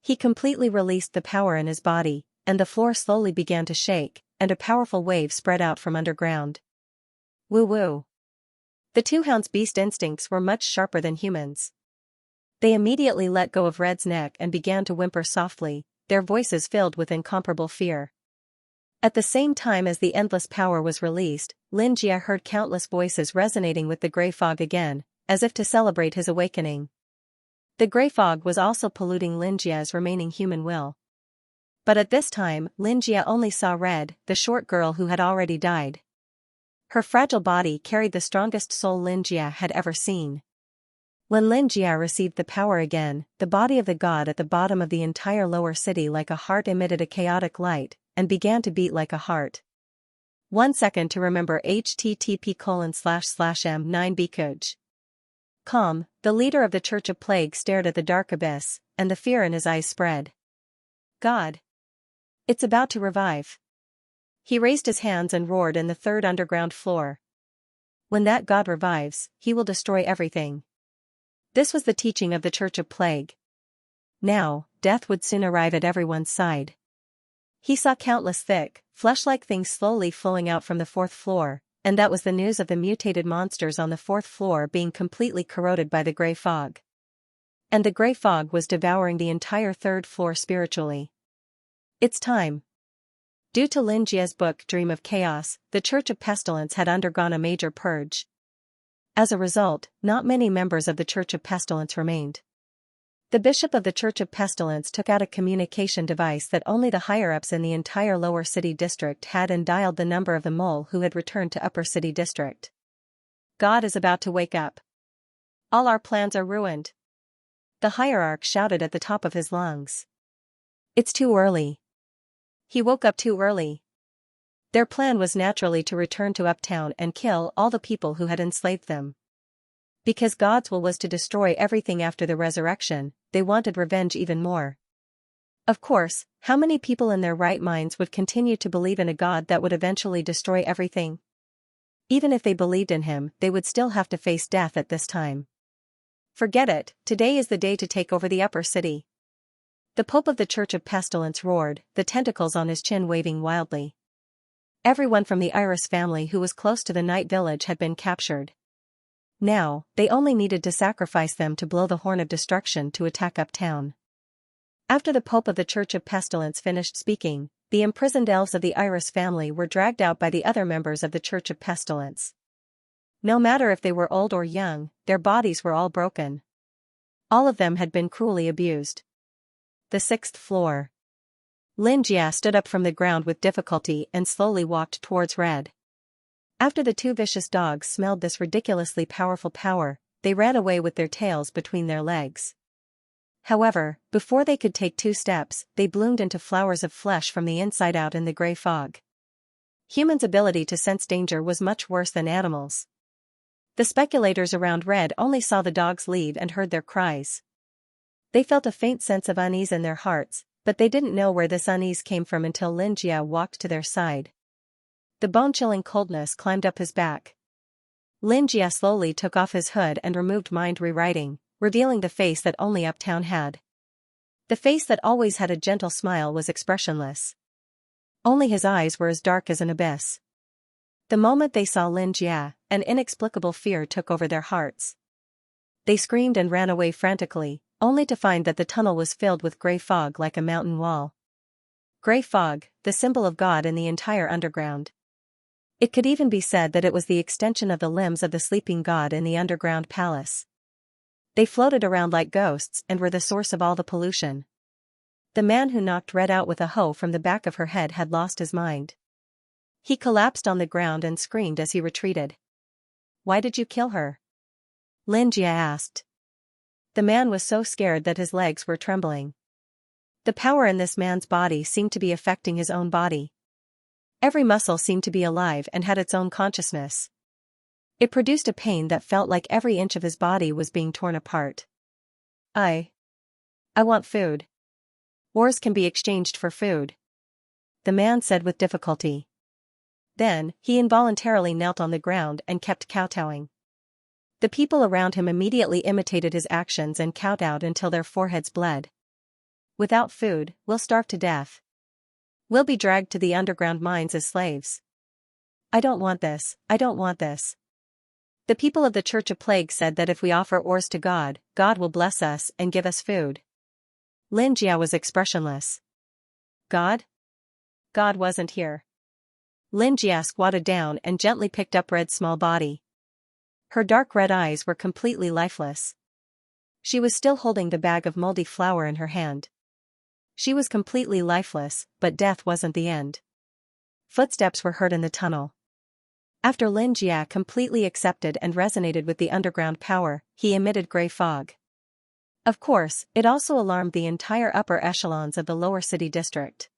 He completely released the power in his body, and the floor slowly began to shake, and a powerful wave spread out from underground. Woo-woo. The two hounds' beast instincts were much sharper than humans. They immediately let go of Red's neck and began to whimper softly, their voices filled with incomparable fear. At the same time as the endless power was released, Xianxia heard countless voices resonating with the grey fog again, as if to celebrate his awakening. The grey fog was also polluting Xianxia's remaining human will. But at this time, Xianxia only saw Red, the short girl who had already died. Her fragile body carried the strongest soul Xianxia had ever seen. When Xianxia received the power again, the body of the god at the bottom of the entire lower city like a heart emitted a chaotic light, and began to beat like a heart. 1 second to remember http://m9bkuj. Calm, the leader of the Church of Plague stared at the dark abyss, and the fear in his eyes spread. God! It's about to revive. He raised his hands and roared in the third underground floor. When that god revives, he will destroy everything. This was the teaching of the Church of Plague. Now, death would soon arrive at everyone's side. He saw countless thick, flesh-like things slowly flowing out from the fourth floor, and that was the news of the mutated monsters on the fourth floor being completely corroded by the grey fog. And the grey fog was devouring the entire third floor spiritually. It's time. Due to Xianxia's book Dream of Chaos, the Church of Pestilence had undergone a major purge. As a result, not many members of the Church of Pestilence remained. The bishop of the Church of Pestilence took out a communication device that only the higher-ups in the entire lower city district had and dialed the number of the mole who had returned to upper city district. God is about to wake up. All our plans are ruined. The hierarch shouted at the top of his lungs. It's too early. He woke up too early. Their plan was naturally to return to Uptown and kill all the people who had enslaved them. Because God's will was to destroy everything after the resurrection, they wanted revenge even more. Of course, how many people in their right minds would continue to believe in a God that would eventually destroy everything? Even if they believed in him, they would still have to face death at this time. Forget it, today is the day to take over the upper city. The Pope of the Church of Pestilence roared, the tentacles on his chin waving wildly. Everyone from the Iris family who was close to the night village had been captured. Now, they only needed to sacrifice them to blow the horn of destruction to attack Uptown. After the Pope of the Church of Pestilence finished speaking, the imprisoned elves of the Iris family were dragged out by the other members of the Church of Pestilence. No matter if they were old or young, their bodies were all broken. All of them had been cruelly abused. The sixth floor. Xianxia stood up from the ground with difficulty and slowly walked towards Red. After the two vicious dogs smelled this ridiculously powerful power, they ran away with their tails between their legs. However, before they could take 2 steps, they bloomed into flowers of flesh from the inside out in the grey fog. Humans' ability to sense danger was much worse than animals. The speculators around Red only saw the dogs leave and heard their cries. They felt a faint sense of unease in their hearts, but they didn't know where this unease came from until Xianxia walked to their side. The bone-chilling coldness climbed up his back. Xianxia slowly took off his hood and removed mind rewriting, revealing the face that only Uptown had. The face that always had a gentle smile was expressionless. Only his eyes were as dark as an abyss. The moment they saw Xianxia, an inexplicable fear took over their hearts. They screamed and ran away frantically, only to find that the tunnel was filled with grey fog like a mountain wall. Grey fog, the symbol of God in the entire underground. It could even be said that it was the extension of the limbs of the sleeping god in the underground palace. They floated around like ghosts and were the source of all the pollution. The man who knocked Red out with a hoe from the back of her head had lost his mind. He collapsed on the ground and screamed as he retreated. "Why did you kill her?" Xianxia asked. The man was so scared that his legs were trembling. The power in this man's body seemed to be affecting his own body. Every muscle seemed to be alive and had its own consciousness. It produced a pain that felt like every inch of his body was being torn apart. I want food. Ores can be exchanged for food," the man said with difficulty. Then, he involuntarily knelt on the ground and kept kowtowing. The people around him immediately imitated his actions and kowtowed until their foreheads bled. Without food, we'll starve to death. We'll be dragged to the underground mines as slaves. I don't want this, I don't want this. The people of the Church of Plague said that if we offer ores to God, God will bless us and give us food. Xianxia was expressionless. God? God wasn't here. Xianxia squatted down and gently picked up Red's small body. Her dark red eyes were completely lifeless. She was still holding the bag of moldy flour in her hand. She was completely lifeless, but death wasn't the end. Footsteps were heard in the tunnel. After Xianxia completely accepted and resonated with the underground power, he emitted gray fog. Of course, it also alarmed the entire upper echelons of the lower city district.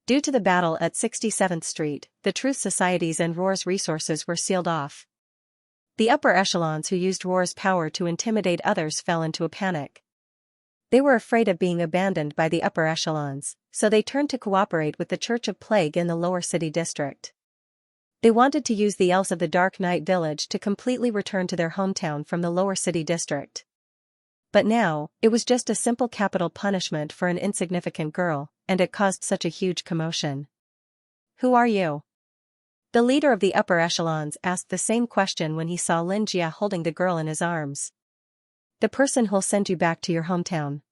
Due to the battle at 67th Street, the Truth Society's and Roar's resources were sealed off. The upper echelons who used Roar's power to intimidate others fell into a panic. They were afraid of being abandoned by the upper echelons, so they turned to cooperate with the Church of Plague in the lower city district. They wanted to use the elves of the Dark Night Village to completely return to their hometown from the lower city district. But now, it was just a simple capital punishment for an insignificant girl, and it caused such a huge commotion. Who are you? The leader of the upper echelons asked the same question when he saw Xianxia holding the girl in his arms. The person who'll send you back to your hometown.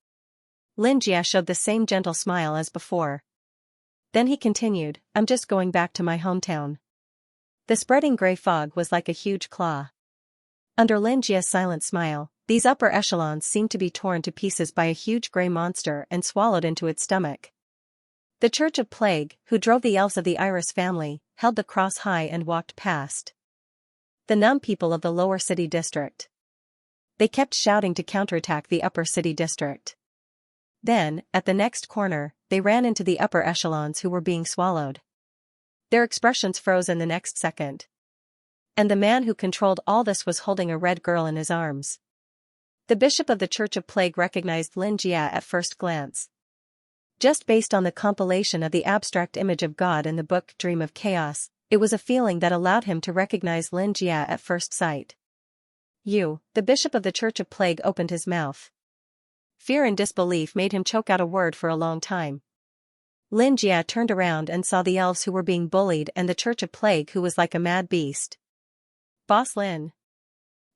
Xianxia showed the same gentle smile as before. Then he continued, I'm just going back to my hometown. The spreading gray fog was like a huge claw. Under Xianxia's silent smile, these upper echelons seemed to be torn to pieces by a huge gray monster and swallowed into its stomach. The Church of Plague, who drove the elves of the Iris family, held the cross high and walked past the numb people of the lower city district. They kept shouting to counterattack the upper city district. Then, at the next corner, they ran into the upper echelons who were being swallowed. Their expressions froze in the next second. And the man who controlled all this was holding a red girl in his arms. The bishop of the Church of Plague recognized Xianxia at first glance. Just based on the compilation of the abstract image of God in the book Dream of Chaos, it was a feeling that allowed him to recognize Xianxia at first sight. You, the bishop of the Church of Plague, opened his mouth. Fear and disbelief made him choke out a word for a long time. Xianxia turned around and saw the elves who were being bullied and the Church of Plague who was like a mad beast. Boss Lin.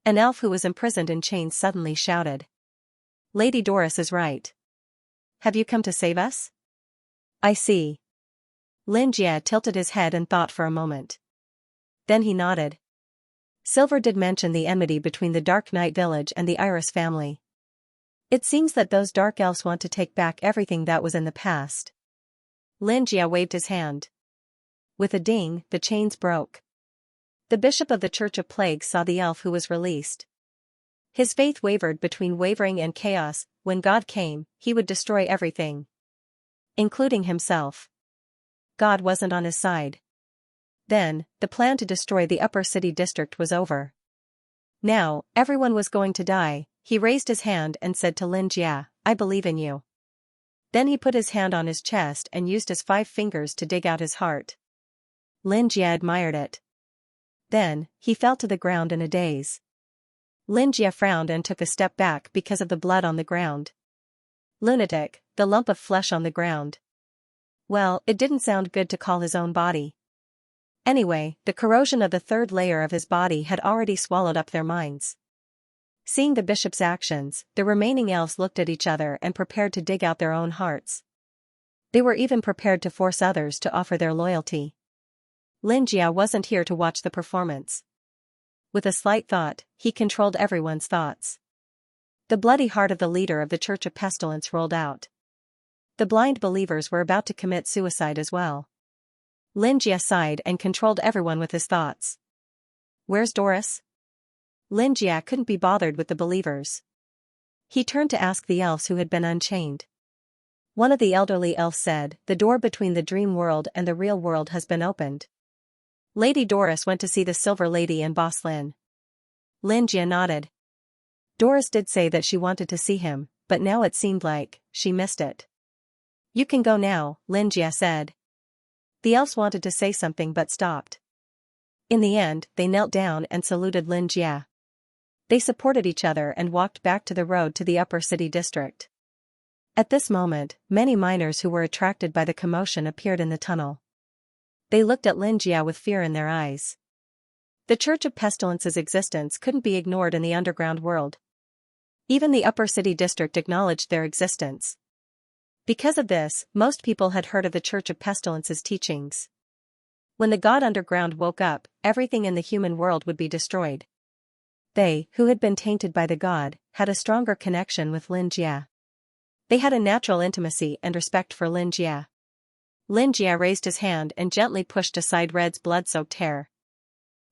An elf who was imprisoned in chains suddenly shouted. Lady Doris is right. Have you come to save us? I see. Xianxia tilted his head and thought for a moment. Then he nodded. Silver did mention the enmity between the Dark Night Village and the Iris family. It seems that those dark elves want to take back everything that was in the past. Xianxia waved his hand. With a ding, the chains broke. The bishop of the Church of Plague saw the elf who was released. His faith wavered between wavering and chaos. When God came, he would destroy everything, including himself. God wasn't on his side. Then, the plan to destroy the upper city district was over. Now, everyone was going to die. He raised his hand and said to Xianxia, I believe in you. Then he put his hand on his chest and used his 5 fingers to dig out his heart. Xianxia admired it. Then, he fell to the ground in a daze. Xianxia frowned and took a step back because of the blood on the ground. Lunatic, the lump of flesh on the ground. Well, it didn't sound good to call his own body. Anyway, the corrosion of the 3rd layer of his body had already swallowed up their minds. Seeing the bishop's actions, the remaining elves looked at each other and prepared to dig out their own hearts. They were even prepared to force others to offer their loyalty. Xianxia wasn't here to watch the performance. With a slight thought, he controlled everyone's thoughts. The bloody heart of the leader of the Church of Pestilence rolled out. The blind believers were about to commit suicide as well. Xianxia sighed and controlled everyone with his thoughts. Where's Doris? Xianxia couldn't be bothered with the believers. He turned to ask the elves who had been unchained. One of the elderly elves said, the door between the dream world and the real world has been opened. Lady Doris went to see the Silver Lady and Boss Lin. Xianxia nodded. Doris did say that she wanted to see him, but now it seemed like she missed it. You can go now, Xianxia said. The elves wanted to say something but stopped. In the end, they knelt down and saluted Xianxia. They supported each other and walked back to the road to the upper city district. At this moment, many miners who were attracted by the commotion appeared in the tunnel. They looked at Xianxia with fear in their eyes. The Church of Pestilence's existence couldn't be ignored in the underground world. Even the upper city district acknowledged their existence. Because of this, most people had heard of the Church of Pestilence's teachings. When the god underground woke up, everything in the human world would be destroyed. They, who had been tainted by the god, had a stronger connection with Xianxia. They had a natural intimacy and respect for Xianxia. Xianxia raised his hand and gently pushed aside Red's blood-soaked hair.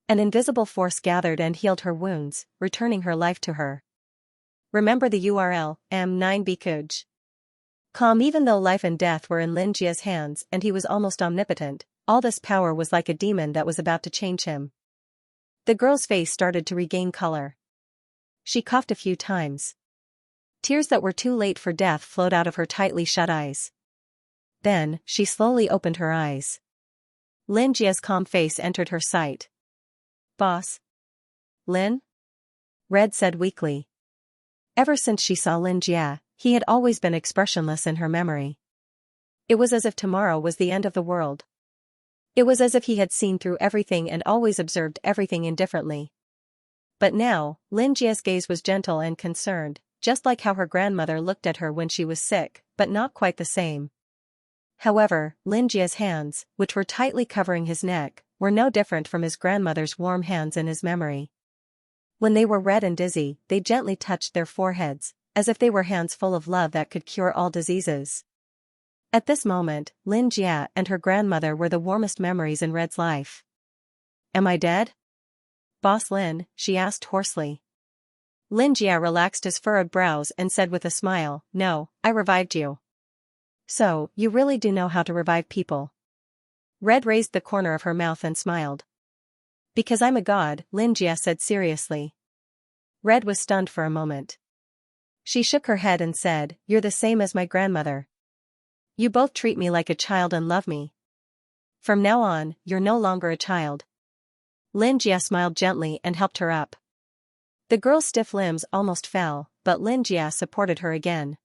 An invisible force gathered and healed her wounds, returning her life to her. Remember the URL, M9 Bikuj. Calm. Even though life and death were in Xianxia's hands and he was almost omnipotent, all this power was like a demon that was about to change him. The girl's face started to regain color. She coughed a few times. Tears that were too late for death flowed out of her tightly shut eyes. Then, she slowly opened her eyes. Xianxia's calm face entered her sight. "Boss? Lin?" Red said weakly. Ever since she saw Xianxia, he had always been expressionless in her memory. It was as if tomorrow was the end of the world. It was as if he had seen through everything and always observed everything indifferently. But now, Xianxia's gaze was gentle and concerned, just like how her grandmother looked at her when she was sick, but not quite the same. However, Xianxia's hands, which were tightly covering his neck, were no different from his grandmother's warm hands in his memory. When they were red and dizzy, they gently touched their foreheads, as if they were hands full of love that could cure all diseases. At this moment, Xianxia and her grandmother were the warmest memories in Red's life. "Am I dead? Boss Lin?" she asked hoarsely. Xianxia relaxed his furrowed brows and said with a smile, "No, I revived you." "So, you really do know how to revive people?" Red raised the corner of her mouth and smiled. "Because I'm a god," Xianxia said seriously. Red was stunned for a moment. She shook her head and said, "You're the same as my grandmother. You both treat me like a child and love me. From now on, you're no longer a child." Xianxia smiled gently and helped her up. The girl's stiff limbs almost fell, but Xianxia supported her again.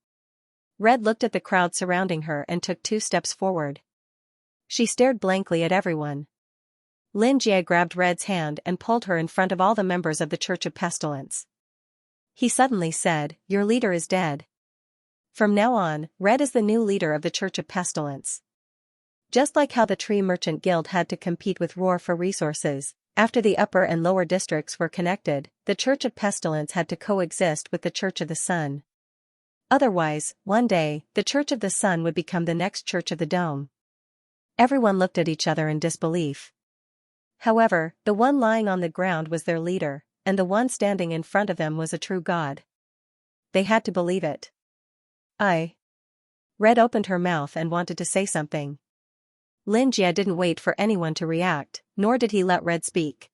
Red looked at the crowd surrounding her and took 2 steps forward. She stared blankly at everyone. Xianxia grabbed Red's hand and pulled her in front of all the members of the Church of Pestilence. He suddenly said, "Your leader is dead. From now on, Red is the new leader of the Church of Pestilence." Just like how the Tree Merchant Guild had to compete with Roar for resources, after the upper and lower districts were connected, the Church of Pestilence had to coexist with the Church of the Sun. Otherwise, one day, the Church of the Sun would become the next Church of the Dome. Everyone looked at each other in disbelief. However, the one lying on the ground was their leader, and the one standing in front of them was a true god. They had to believe it. Red opened her mouth and wanted to say something. Xianxia didn't wait for anyone to react, nor did he let Red speak.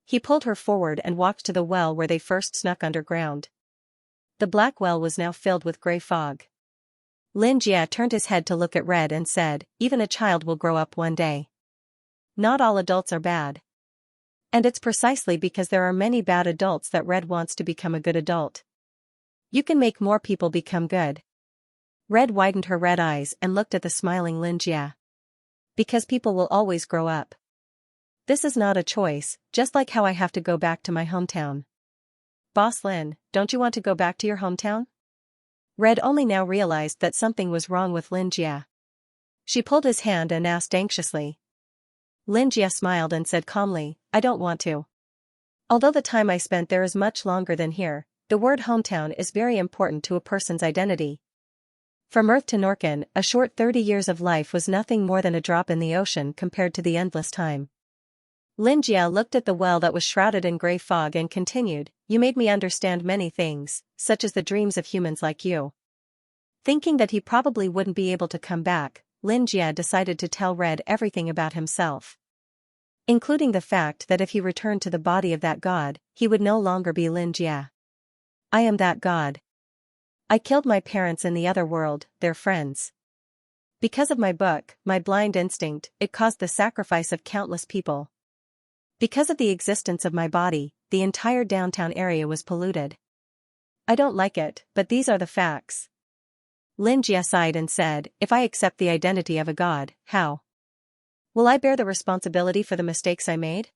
He pulled her forward and walked to the well where they first snuck underground. The black well was now filled with gray fog. Xianxia turned his head to look at Red and said, "Even a child will grow up one day. Not all adults are bad. And it's precisely because there are many bad adults that Red wants to become a good adult. You can make more people become good." Red widened her red eyes and looked at the smiling Xianxia. "Because people will always grow up. This is not a choice, just like how I have to go back to my hometown." "Boss Lin, don't you want to go back to your hometown?" Red only now realized that something was wrong with Xianxia. She pulled his hand and asked anxiously. Xianxia smiled and said calmly, "I don't want to. Although the time I spent there is much longer than here, the word hometown is very important to a person's identity. From Earth to Norkin, a short 30 years of life was nothing more than a drop in the ocean compared to the endless time." Xianxia looked at the well that was shrouded in gray fog and continued, "You made me understand many things, such as the dreams of humans like you." Thinking that he probably wouldn't be able to come back, Xianxia decided to tell Red everything about himself. Including the fact that if he returned to the body of that god, he would no longer be Xianxia. "I am that god. I killed my parents in the other world, their friends. Because of my book, my blind instinct, it caused the sacrifice of countless people. Because of the existence of my body, the entire downtown area was polluted. I don't like it, but these are the facts. Xianxia sighed and said, if I accept the identity of a god, how will I bear the responsibility for the mistakes I made?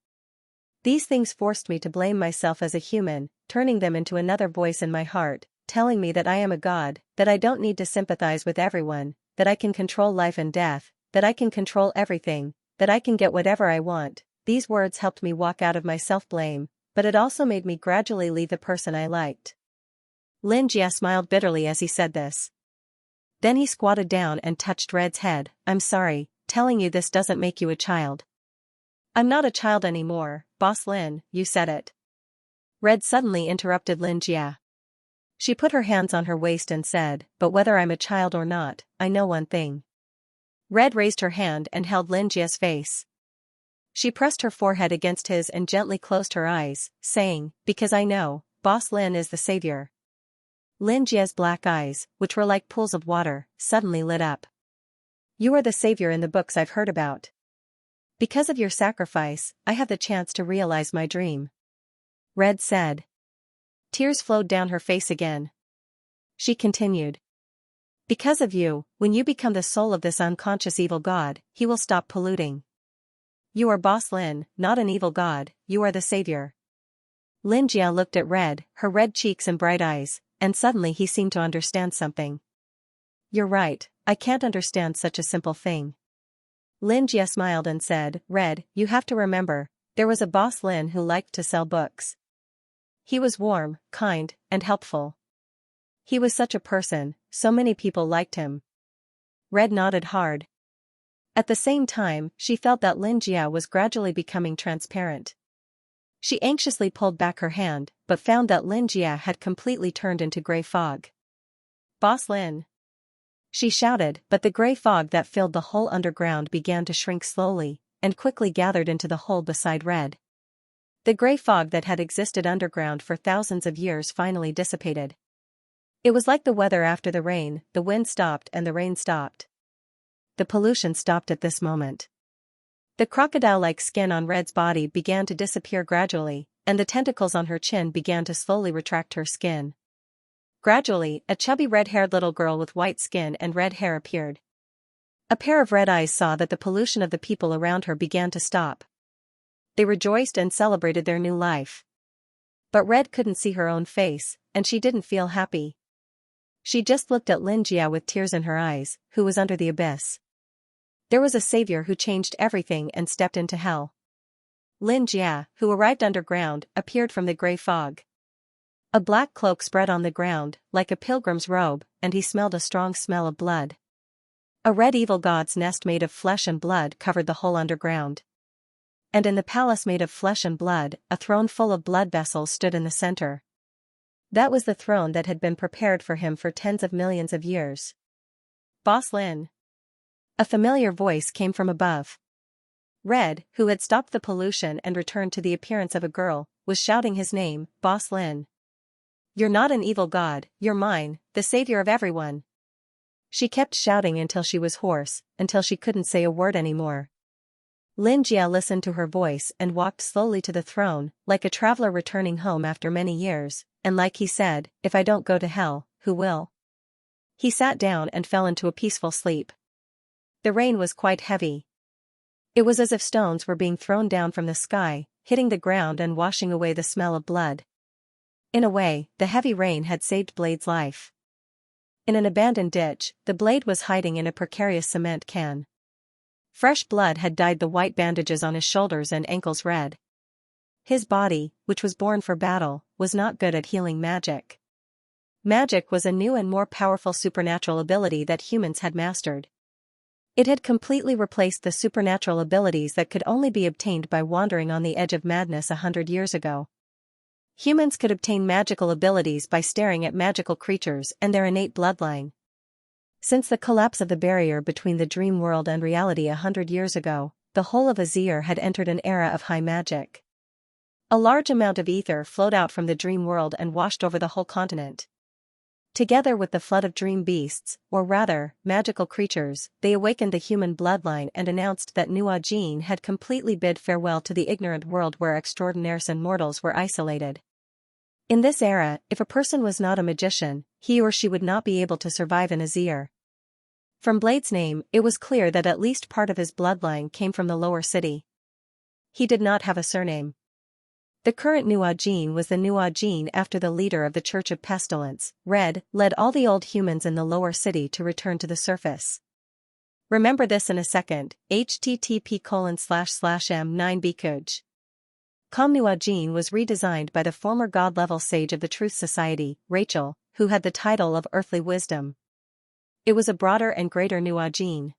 These things forced me to blame myself as a human, turning them into another voice in my heart, telling me that I am a god, that I don't need to sympathize with everyone, that I can control life and death, that I can control everything, that I can get whatever I want. These words helped me walk out of my self-blame, but it also made me gradually leave the person I liked. Xianxia smiled bitterly as he said this. Then he squatted down and touched Red's head. I'm sorry, telling you this doesn't make you a child. I'm not a child anymore, Boss Lin, you said it. Red suddenly interrupted Xianxia. She put her hands on her waist and said, but whether I'm a child or not, I know one thing. Red raised her hand and held Xianxia's face. She pressed her forehead against his and gently closed her eyes, saying, because I know, Boss Lin is the savior. Xianxia's black eyes, which were like pools of water, suddenly lit up. You are the savior in the books I've heard about. Because of your sacrifice, I have the chance to realize my dream. Red said. Tears flowed down her face again. She continued. Because of you, when you become the soul of this unconscious evil god, he will stop polluting. You are Boss Lin, not an evil god, you are the savior. Xianxia looked at Red, her red cheeks and bright eyes, and suddenly he seemed to understand something. You're right, I can't understand such a simple thing. Xianxia smiled and said, Red, you have to remember, there was a Boss Lin who liked to sell books. He was warm, kind, and helpful. He was such a person, so many people liked him. Red nodded hard. At the same time, she felt that Xianxia was gradually becoming transparent. She anxiously pulled back her hand, but found that Xianxia had completely turned into gray fog. Boss Lin! She shouted, but the gray fog that filled the whole underground began to shrink slowly, and quickly gathered into the hole beside Red. The gray fog that had existed underground for thousands of years finally dissipated. It was like the weather after the rain, the wind stopped and the rain stopped. The pollution stopped at this moment. The crocodile-like skin on Red's body began to disappear gradually, and the tentacles on her chin began to slowly retract her skin. Gradually, a chubby red-haired little girl with white skin and red hair appeared. A pair of red eyes saw that the pollution of the people around her began to stop. They rejoiced and celebrated their new life. But Red couldn't see her own face, and she didn't feel happy. She just looked at Xianxia with tears in her eyes, who was under the abyss. There was a savior who changed everything and stepped into hell. Xianxia, who arrived underground, appeared from the gray fog. A black cloak spread on the ground, like a pilgrim's robe, and he smelled a strong smell of blood. A red evil god's nest made of flesh and blood covered the whole underground. And in the palace made of flesh and blood, a throne full of blood vessels stood in the center. That was the throne that had been prepared for him for tens of millions of years. Boss Lin! A familiar voice came from above. Red, who had stopped the pollution and returned to the appearance of a girl, was shouting his name, Boss Lin. You're not an evil god, you're mine, the savior of everyone. She kept shouting until she was hoarse, until she couldn't say a word anymore. Xianxia listened to her voice and walked slowly to the throne, like a traveler returning home after many years, and like he said, if I don't go to hell, who will? He sat down and fell into a peaceful sleep. The rain was quite heavy. It was as if stones were being thrown down from the sky, hitting the ground and washing away the smell of blood. In a way, the heavy rain had saved Blade's life. In an abandoned ditch, the Blade was hiding in a precarious cement can. Fresh blood had dyed the white bandages on his shoulders and ankles red. His body, which was born for battle, was not good at healing magic. Magic was a new and more powerful supernatural ability that humans had mastered. It had completely replaced the supernatural abilities that could only be obtained by wandering on the edge of madness 100 years ago. Humans could obtain magical abilities by staring at magical creatures and their innate bloodline. Since the collapse of the barrier between the dream world and reality 100 years ago, the whole of Azir had entered an era of high magic. A large amount of ether flowed out from the dream world and washed over the whole continent. Together with the flood of dream beasts, or rather, magical creatures, they awakened the human bloodline and announced that Nuajin had completely bid farewell to the ignorant world where extraordinaires and mortals were isolated. In this era, if a person was not a magician, he or she would not be able to survive in Azir. From Blade's name, it was clear that at least part of his bloodline came from the lower city. He did not have a surname. The current Nuajin was the Nuajin after the leader of the Church of Pestilence, Red, led all the old humans in the lower city to return to the surface. Remember this in a second, http://m9bkuj. Com Nuajin was redesigned by the former god-level sage of the Truth Society, Rachel, who had the title of Earthly Wisdom. It was a broader and greater Nuajin.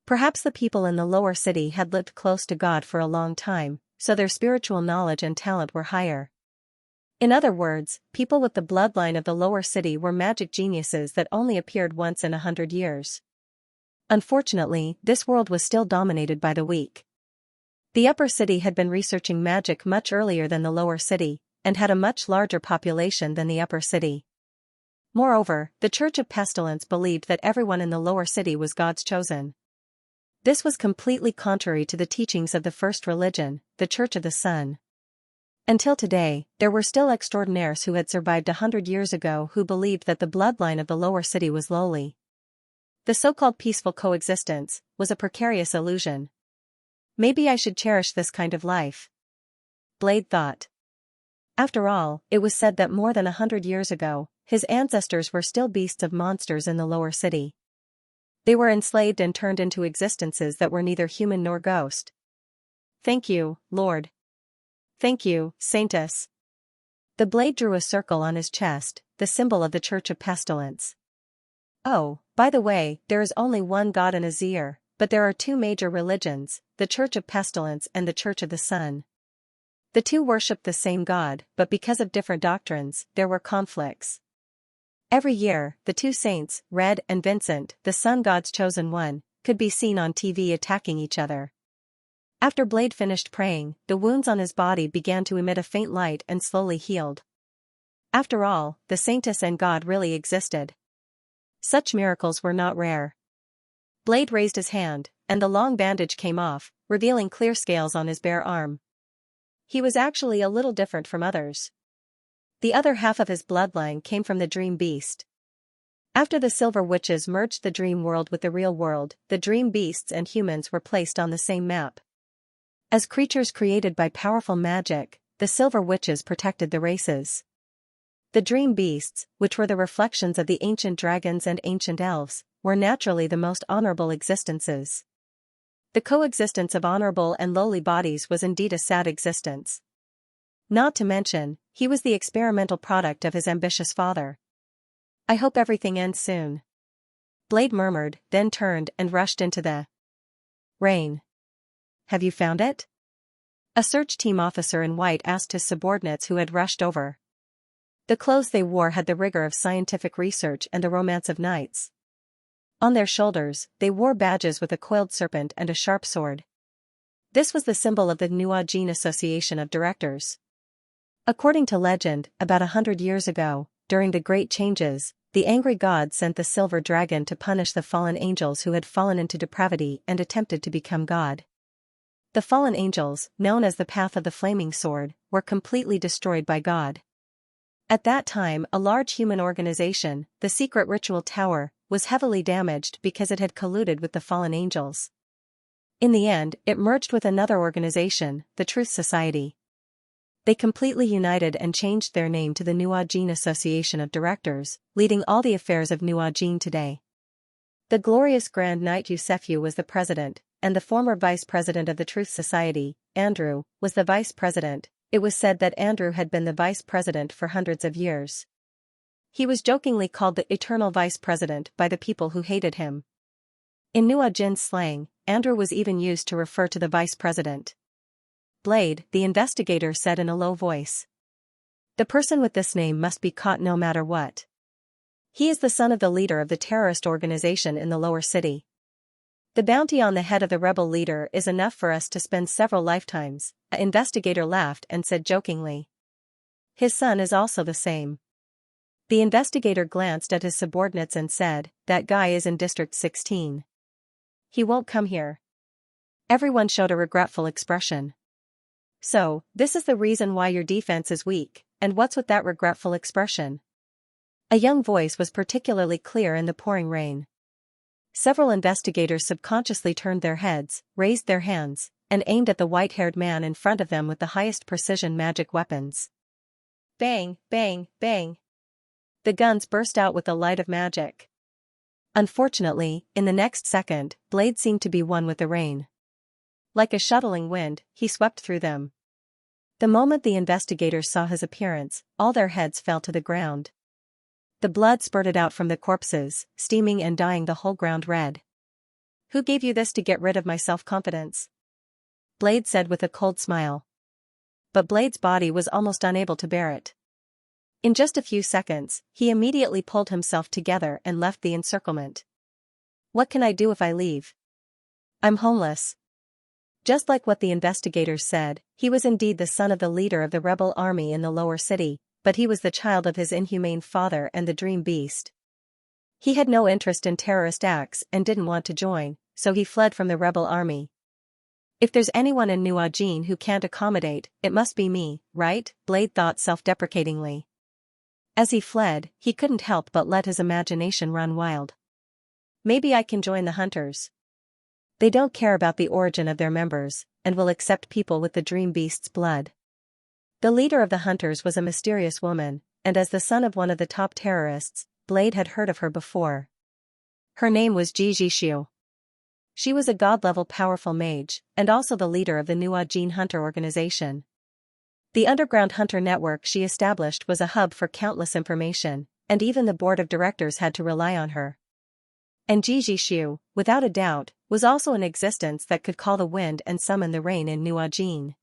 Perhaps the people in the lower city had lived close to God for a long time, so their spiritual knowledge and talent were higher. In other words, people with the bloodline of the lower city were magic geniuses that only appeared once in 100 years. Unfortunately, this world was still dominated by the weak. The upper city had been researching magic much earlier than the lower city, and had a much larger population than the upper city. Moreover, the Church of Pestilence believed that everyone in the lower city was God's chosen. This was completely contrary to the teachings of the first religion, the Church of the Sun. Until today, there were still extraordinaires who had survived 100 years ago who believed that the bloodline of the lower city was lowly. The so-called peaceful coexistence was a precarious illusion. Maybe I should cherish this kind of life, Blade thought. After all, it was said that more than 100 years ago, his ancestors were still beasts of monsters in the lower city. They were enslaved and turned into existences that were neither human nor ghost. Thank you, Lord. Thank you, Saintess. The Blade drew a circle on his chest, the symbol of the Church of Pestilence. Oh, by the way, there is only one God in Azir, but there are two major religions, the Church of Pestilence and the Church of the Sun. The two worshipped the same God, but because of different doctrines, there were conflicts. Every year, the two saints, Red and Vincent, the sun god's chosen one, could be seen on TV attacking each other. After Blade finished praying, the wounds on his body began to emit a faint light and slowly healed. After all, the saintess and God really existed. Such miracles were not rare. Blade raised his hand, and the long bandage came off, revealing clear scales on his bare arm. He was actually a little different from others. The other half of his bloodline came from the dream beast. After the Silver Witches merged the dream world with the real world, the dream beasts and humans were placed on the same map. As creatures created by powerful magic, the Silver Witches protected the races. The dream beasts, which were the reflections of the ancient dragons and ancient elves, were naturally the most honorable existences. The coexistence of honorable and lowly bodies was indeed a sad existence. Not to mention, he was the experimental product of his ambitious father. I hope everything ends soon, Blade murmured, then turned and rushed into the rain. Have you found it? A search team officer in white asked his subordinates who had rushed over. The clothes they wore had the rigor of scientific research and the romance of knights. On their shoulders, they wore badges with a coiled serpent and a sharp sword. This was the symbol of the Nuajin Association of Directors. According to legend, about 100 years ago, during the Great Changes, the angry god sent the silver dragon to punish the fallen angels who had fallen into depravity and attempted to become God. The fallen angels, known as the Path of the Flaming Sword, were completely destroyed by God. At that time, a large human organization, the Secret Ritual Tower, was heavily damaged because it had colluded with the fallen angels. In the end, it merged with another organization, the Truth Society. They completely united and changed their name to the Nuajin Association of Directors, leading all the affairs of Nuajin today. The glorious Grand Knight Yusefu was the president, and the former vice president of the Truth Society, Andrew, was the vice president. It was said that Andrew had been the vice president for hundreds of years. He was jokingly called the eternal vice president by the people who hated him. In Nuajin slang, Andrew was even used to refer to the vice president. Blade, the investigator said in a low voice. The person with this name must be caught no matter what. He is the son of the leader of the terrorist organization in the lower city. The bounty on the head of the rebel leader is enough for us to spend several lifetimes, an investigator laughed and said jokingly. His son is also the same. The investigator glanced at his subordinates and said, "That guy is in District 16. He won't come here." Everyone showed a regretful expression. "So, this is the reason why your defense is weak, and what's with that regretful expression?" A young voice was particularly clear in the pouring rain. Several investigators subconsciously turned their heads, raised their hands, and aimed at the white-haired man in front of them with the highest precision magic weapons. Bang, bang, bang. The guns burst out with the light of magic. Unfortunately, in the next second, Blade seemed to be one with the rain. Like a shuttling wind, he swept through them. The moment the investigators saw his appearance, all their heads fell to the ground. The blood spurted out from the corpses, steaming and dyeing the whole ground red. "Who gave you this to get rid of my self-confidence?" Blade said with a cold smile. But Blade's body was almost unable to bear it. In just a few seconds, he immediately pulled himself together and left the encirclement. "What can I do if I leave? I'm homeless." Just like what the investigators said, he was indeed the son of the leader of the rebel army in the lower city, but he was the child of his inhumane father and the Dream Beast. He had no interest in terrorist acts and didn't want to join, so he fled from the rebel army. "If there's anyone in New Aujin who can't accommodate, it must be me, right?" Blade thought self-deprecatingly. As he fled, he couldn't help but let his imagination run wild. "Maybe I can join the hunters. They don't care about the origin of their members, and will accept people with the Dream Beast's blood." The leader of the hunters was a mysterious woman, and as the son of one of the top terrorists, Blade had heard of her before. Her name was Xianxia. She was a god-level powerful mage, and also the leader of the New Aujin Hunter organization. The underground hunter network she established was a hub for countless information, and even the board of directors had to rely on her. And Xianxia, without a doubt, was also an existence that could call the wind and summon the rain in New Aujin.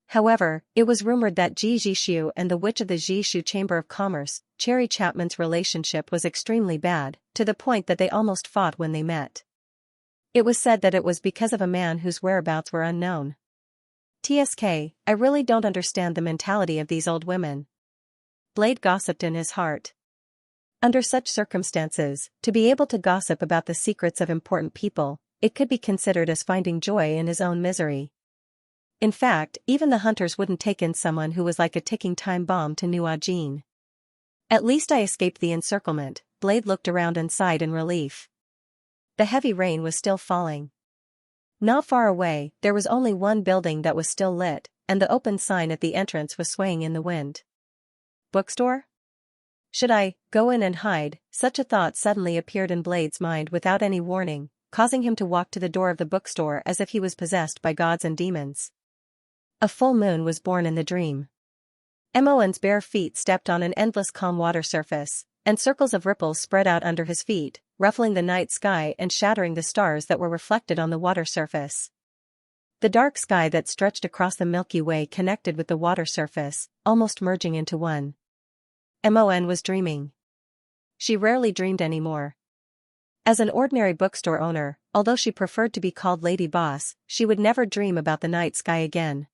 However, it was rumored that Xianxia and the witch of the Xianxia Chamber of Commerce, Cherry Chapman's relationship was extremely bad, to the point that they almost fought when they met. It was said that it was because of a man whose whereabouts were unknown. "TSK, I really don't understand the mentality of these old women." Blade gossiped in his heart. Under such circumstances, to be able to gossip about the secrets of important people, it could be considered as finding joy in his own misery. In fact, even the hunters wouldn't take in someone who was like a ticking time bomb to New Aujin. "At least I escaped the encirclement." Blade looked around and sighed in relief. The heavy rain was still falling. Not far away, there was only one building that was still lit, and the open sign at the entrance was swaying in the wind. "Bookstore? Should I go in and hide?" Such a thought suddenly appeared in Blade's mind without any warning, causing him to walk to the door of the bookstore as if he was possessed by gods and demons. A full moon was born in the dream. Mon's bare feet stepped on an endless calm water surface, and circles of ripples spread out under his feet, ruffling the night sky and shattering the stars that were reflected on the water surface. The dark sky that stretched across the Milky Way connected with the water surface, almost merging into one. Mon was dreaming. She rarely dreamed anymore. As an ordinary bookstore owner, although she preferred to be called Lady Boss, she would never dream about the night sky again.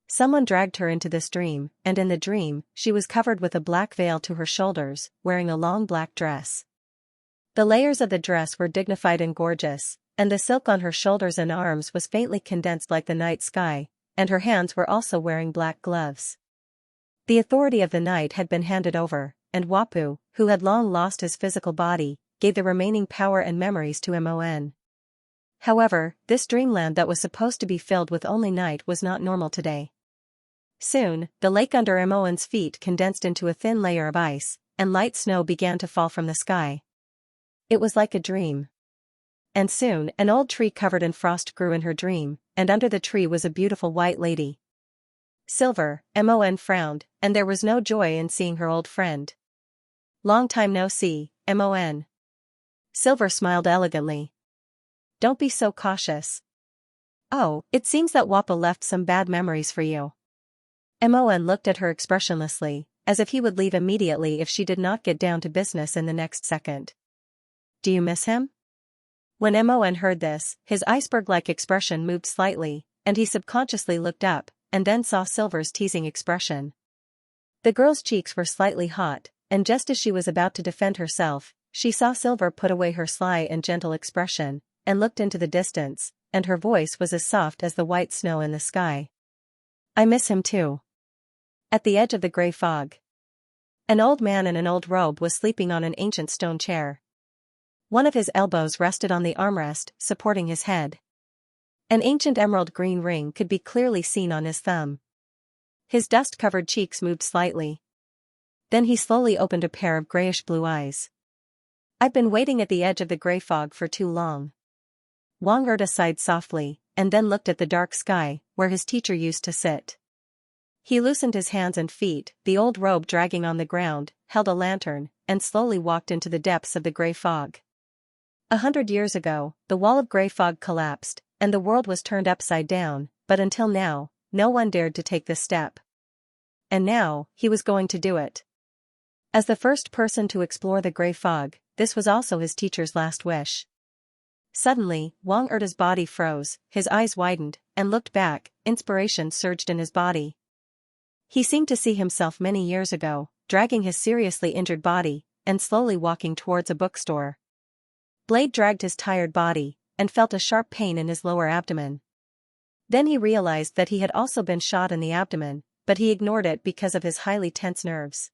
Someone dragged her into this dream, and in the dream, she was covered with a black veil to her shoulders, wearing a long black dress. The layers of the dress were dignified and gorgeous, and the silk on her shoulders and arms was faintly condensed like the night sky, and her hands were also wearing black gloves. The authority of the night had been handed over, and Wapu, who had long lost his physical body, gave the remaining power and memories to Mon. However, this dreamland that was supposed to be filled with only night was not normal today. Soon, the lake under Mon's feet condensed into a thin layer of ice, and light snow began to fall from the sky. It was like a dream. And soon, an old tree covered in frost grew in her dream, and under the tree was a beautiful white lady. Silver, Mon frowned, and there was no joy in seeing her old friend. "Long time no see, Mon." Silver smiled elegantly. "Don't be so cautious. Oh, it seems that Wappa left some bad memories for you." Mon looked at her expressionlessly, as if he would leave immediately if she did not get down to business in the next second. "Do you miss him?" When Mon heard this, his iceberg-like expression moved slightly, and he subconsciously looked up, and then saw Silver's teasing expression. The girl's cheeks were slightly hot, and just as she was about to defend herself, she saw Silver put away her sly and gentle expression, and looked into the distance, and her voice was as soft as the white snow in the sky. "I miss him too." At the edge of the gray fog, an old man in an old robe was sleeping on an ancient stone chair. One of his elbows rested on the armrest, supporting his head. An ancient emerald green ring could be clearly seen on his thumb. His dust-covered cheeks moved slightly. Then he slowly opened a pair of grayish-blue eyes. "I've been waiting at the edge of the gray fog for too long." Wang Erda sighed softly, and then looked at the dark sky, where his teacher used to sit. He loosened his hands and feet, the old robe dragging on the ground, held a lantern, and slowly walked into the depths of the gray fog. 100 years ago, the wall of gray fog collapsed, and the world was turned upside down, but until now, no one dared to take this step. And now, he was going to do it. As the first person to explore the gray fog, this was also his teacher's last wish. Suddenly, Wang Erda's body froze, his eyes widened, and looked back. Inspiration surged in his body. He seemed to see himself many years ago, dragging his seriously injured body, and slowly walking towards a bookstore. Blade dragged his tired body, and felt a sharp pain in his lower abdomen. Then he realized that he had also been shot in the abdomen, but he ignored it because of his highly tense nerves.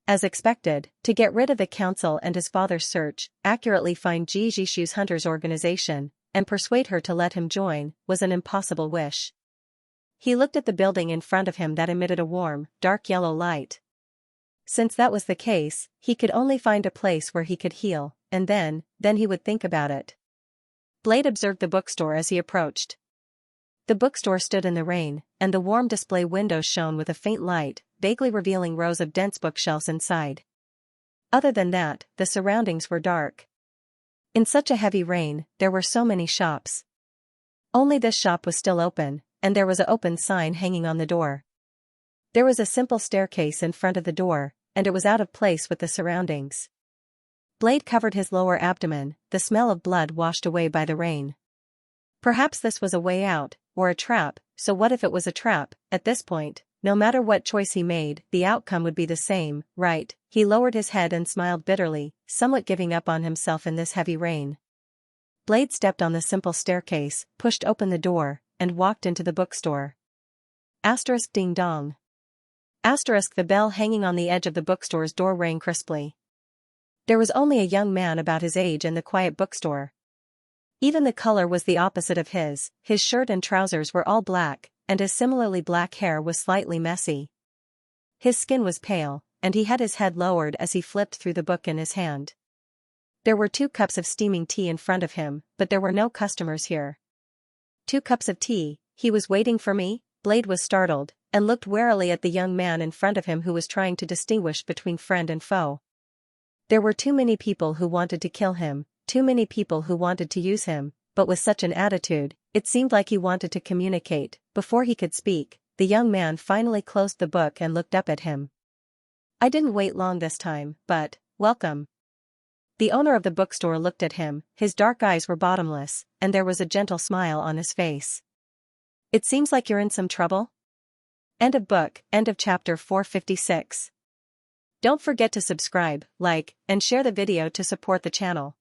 As expected, to get rid of the council and his father's search, accurately find Ji Jishu's hunters organization, and persuade her to let him join, was an impossible wish. He looked at the building in front of him that emitted a warm, dark yellow light. Since that was the case, he could only find a place where he could heal, and then he would think about it. Blade observed the bookstore as he approached. The bookstore stood in the rain, and the warm display windows shone with a faint light, vaguely revealing rows of dense bookshelves inside. Other than that, the surroundings were dark. In such a heavy rain, there were so many shops. Only this shop was still open, and there was an open sign hanging on the door. There was a simple staircase in front of the door, and it was out of place with the surroundings. Blade covered his lower abdomen, the smell of blood washed away by the rain. Perhaps this was a way out, or a trap, so what if it was a trap? At this point, no matter what choice he made, the outcome would be the same, right? He lowered his head and smiled bitterly, somewhat giving up on himself in this heavy rain. Blade stepped on the simple staircase, pushed open the door, and walked into the bookstore. Asterisk ding dong. Asterisk the bell hanging on the edge of the bookstore's door rang crisply. There was only a young man about his age in the quiet bookstore. Even the color was the opposite of his shirt and trousers were all black, and his similarly black hair was slightly messy. His skin was pale, and he had his head lowered as he flipped through the book in his hand. There were 2 cups of steaming tea in front of him, but there were no customers here. 2 cups of tea, he was waiting for me? Blade was startled, and looked warily at the young man in front of him who was trying to distinguish between friend and foe. There were too many people who wanted to kill him, too many people who wanted to use him, but with such an attitude, it seemed like he wanted to communicate. Before he could speak, the young man finally closed the book and looked up at him. "I didn't wait long this time, but, welcome." The owner of the bookstore looked at him, his dark eyes were bottomless, and there was a gentle smile on his face. "It seems like you're in some trouble?" End of book. End of chapter 456. Don't forget to subscribe, like, and share the video to support the channel.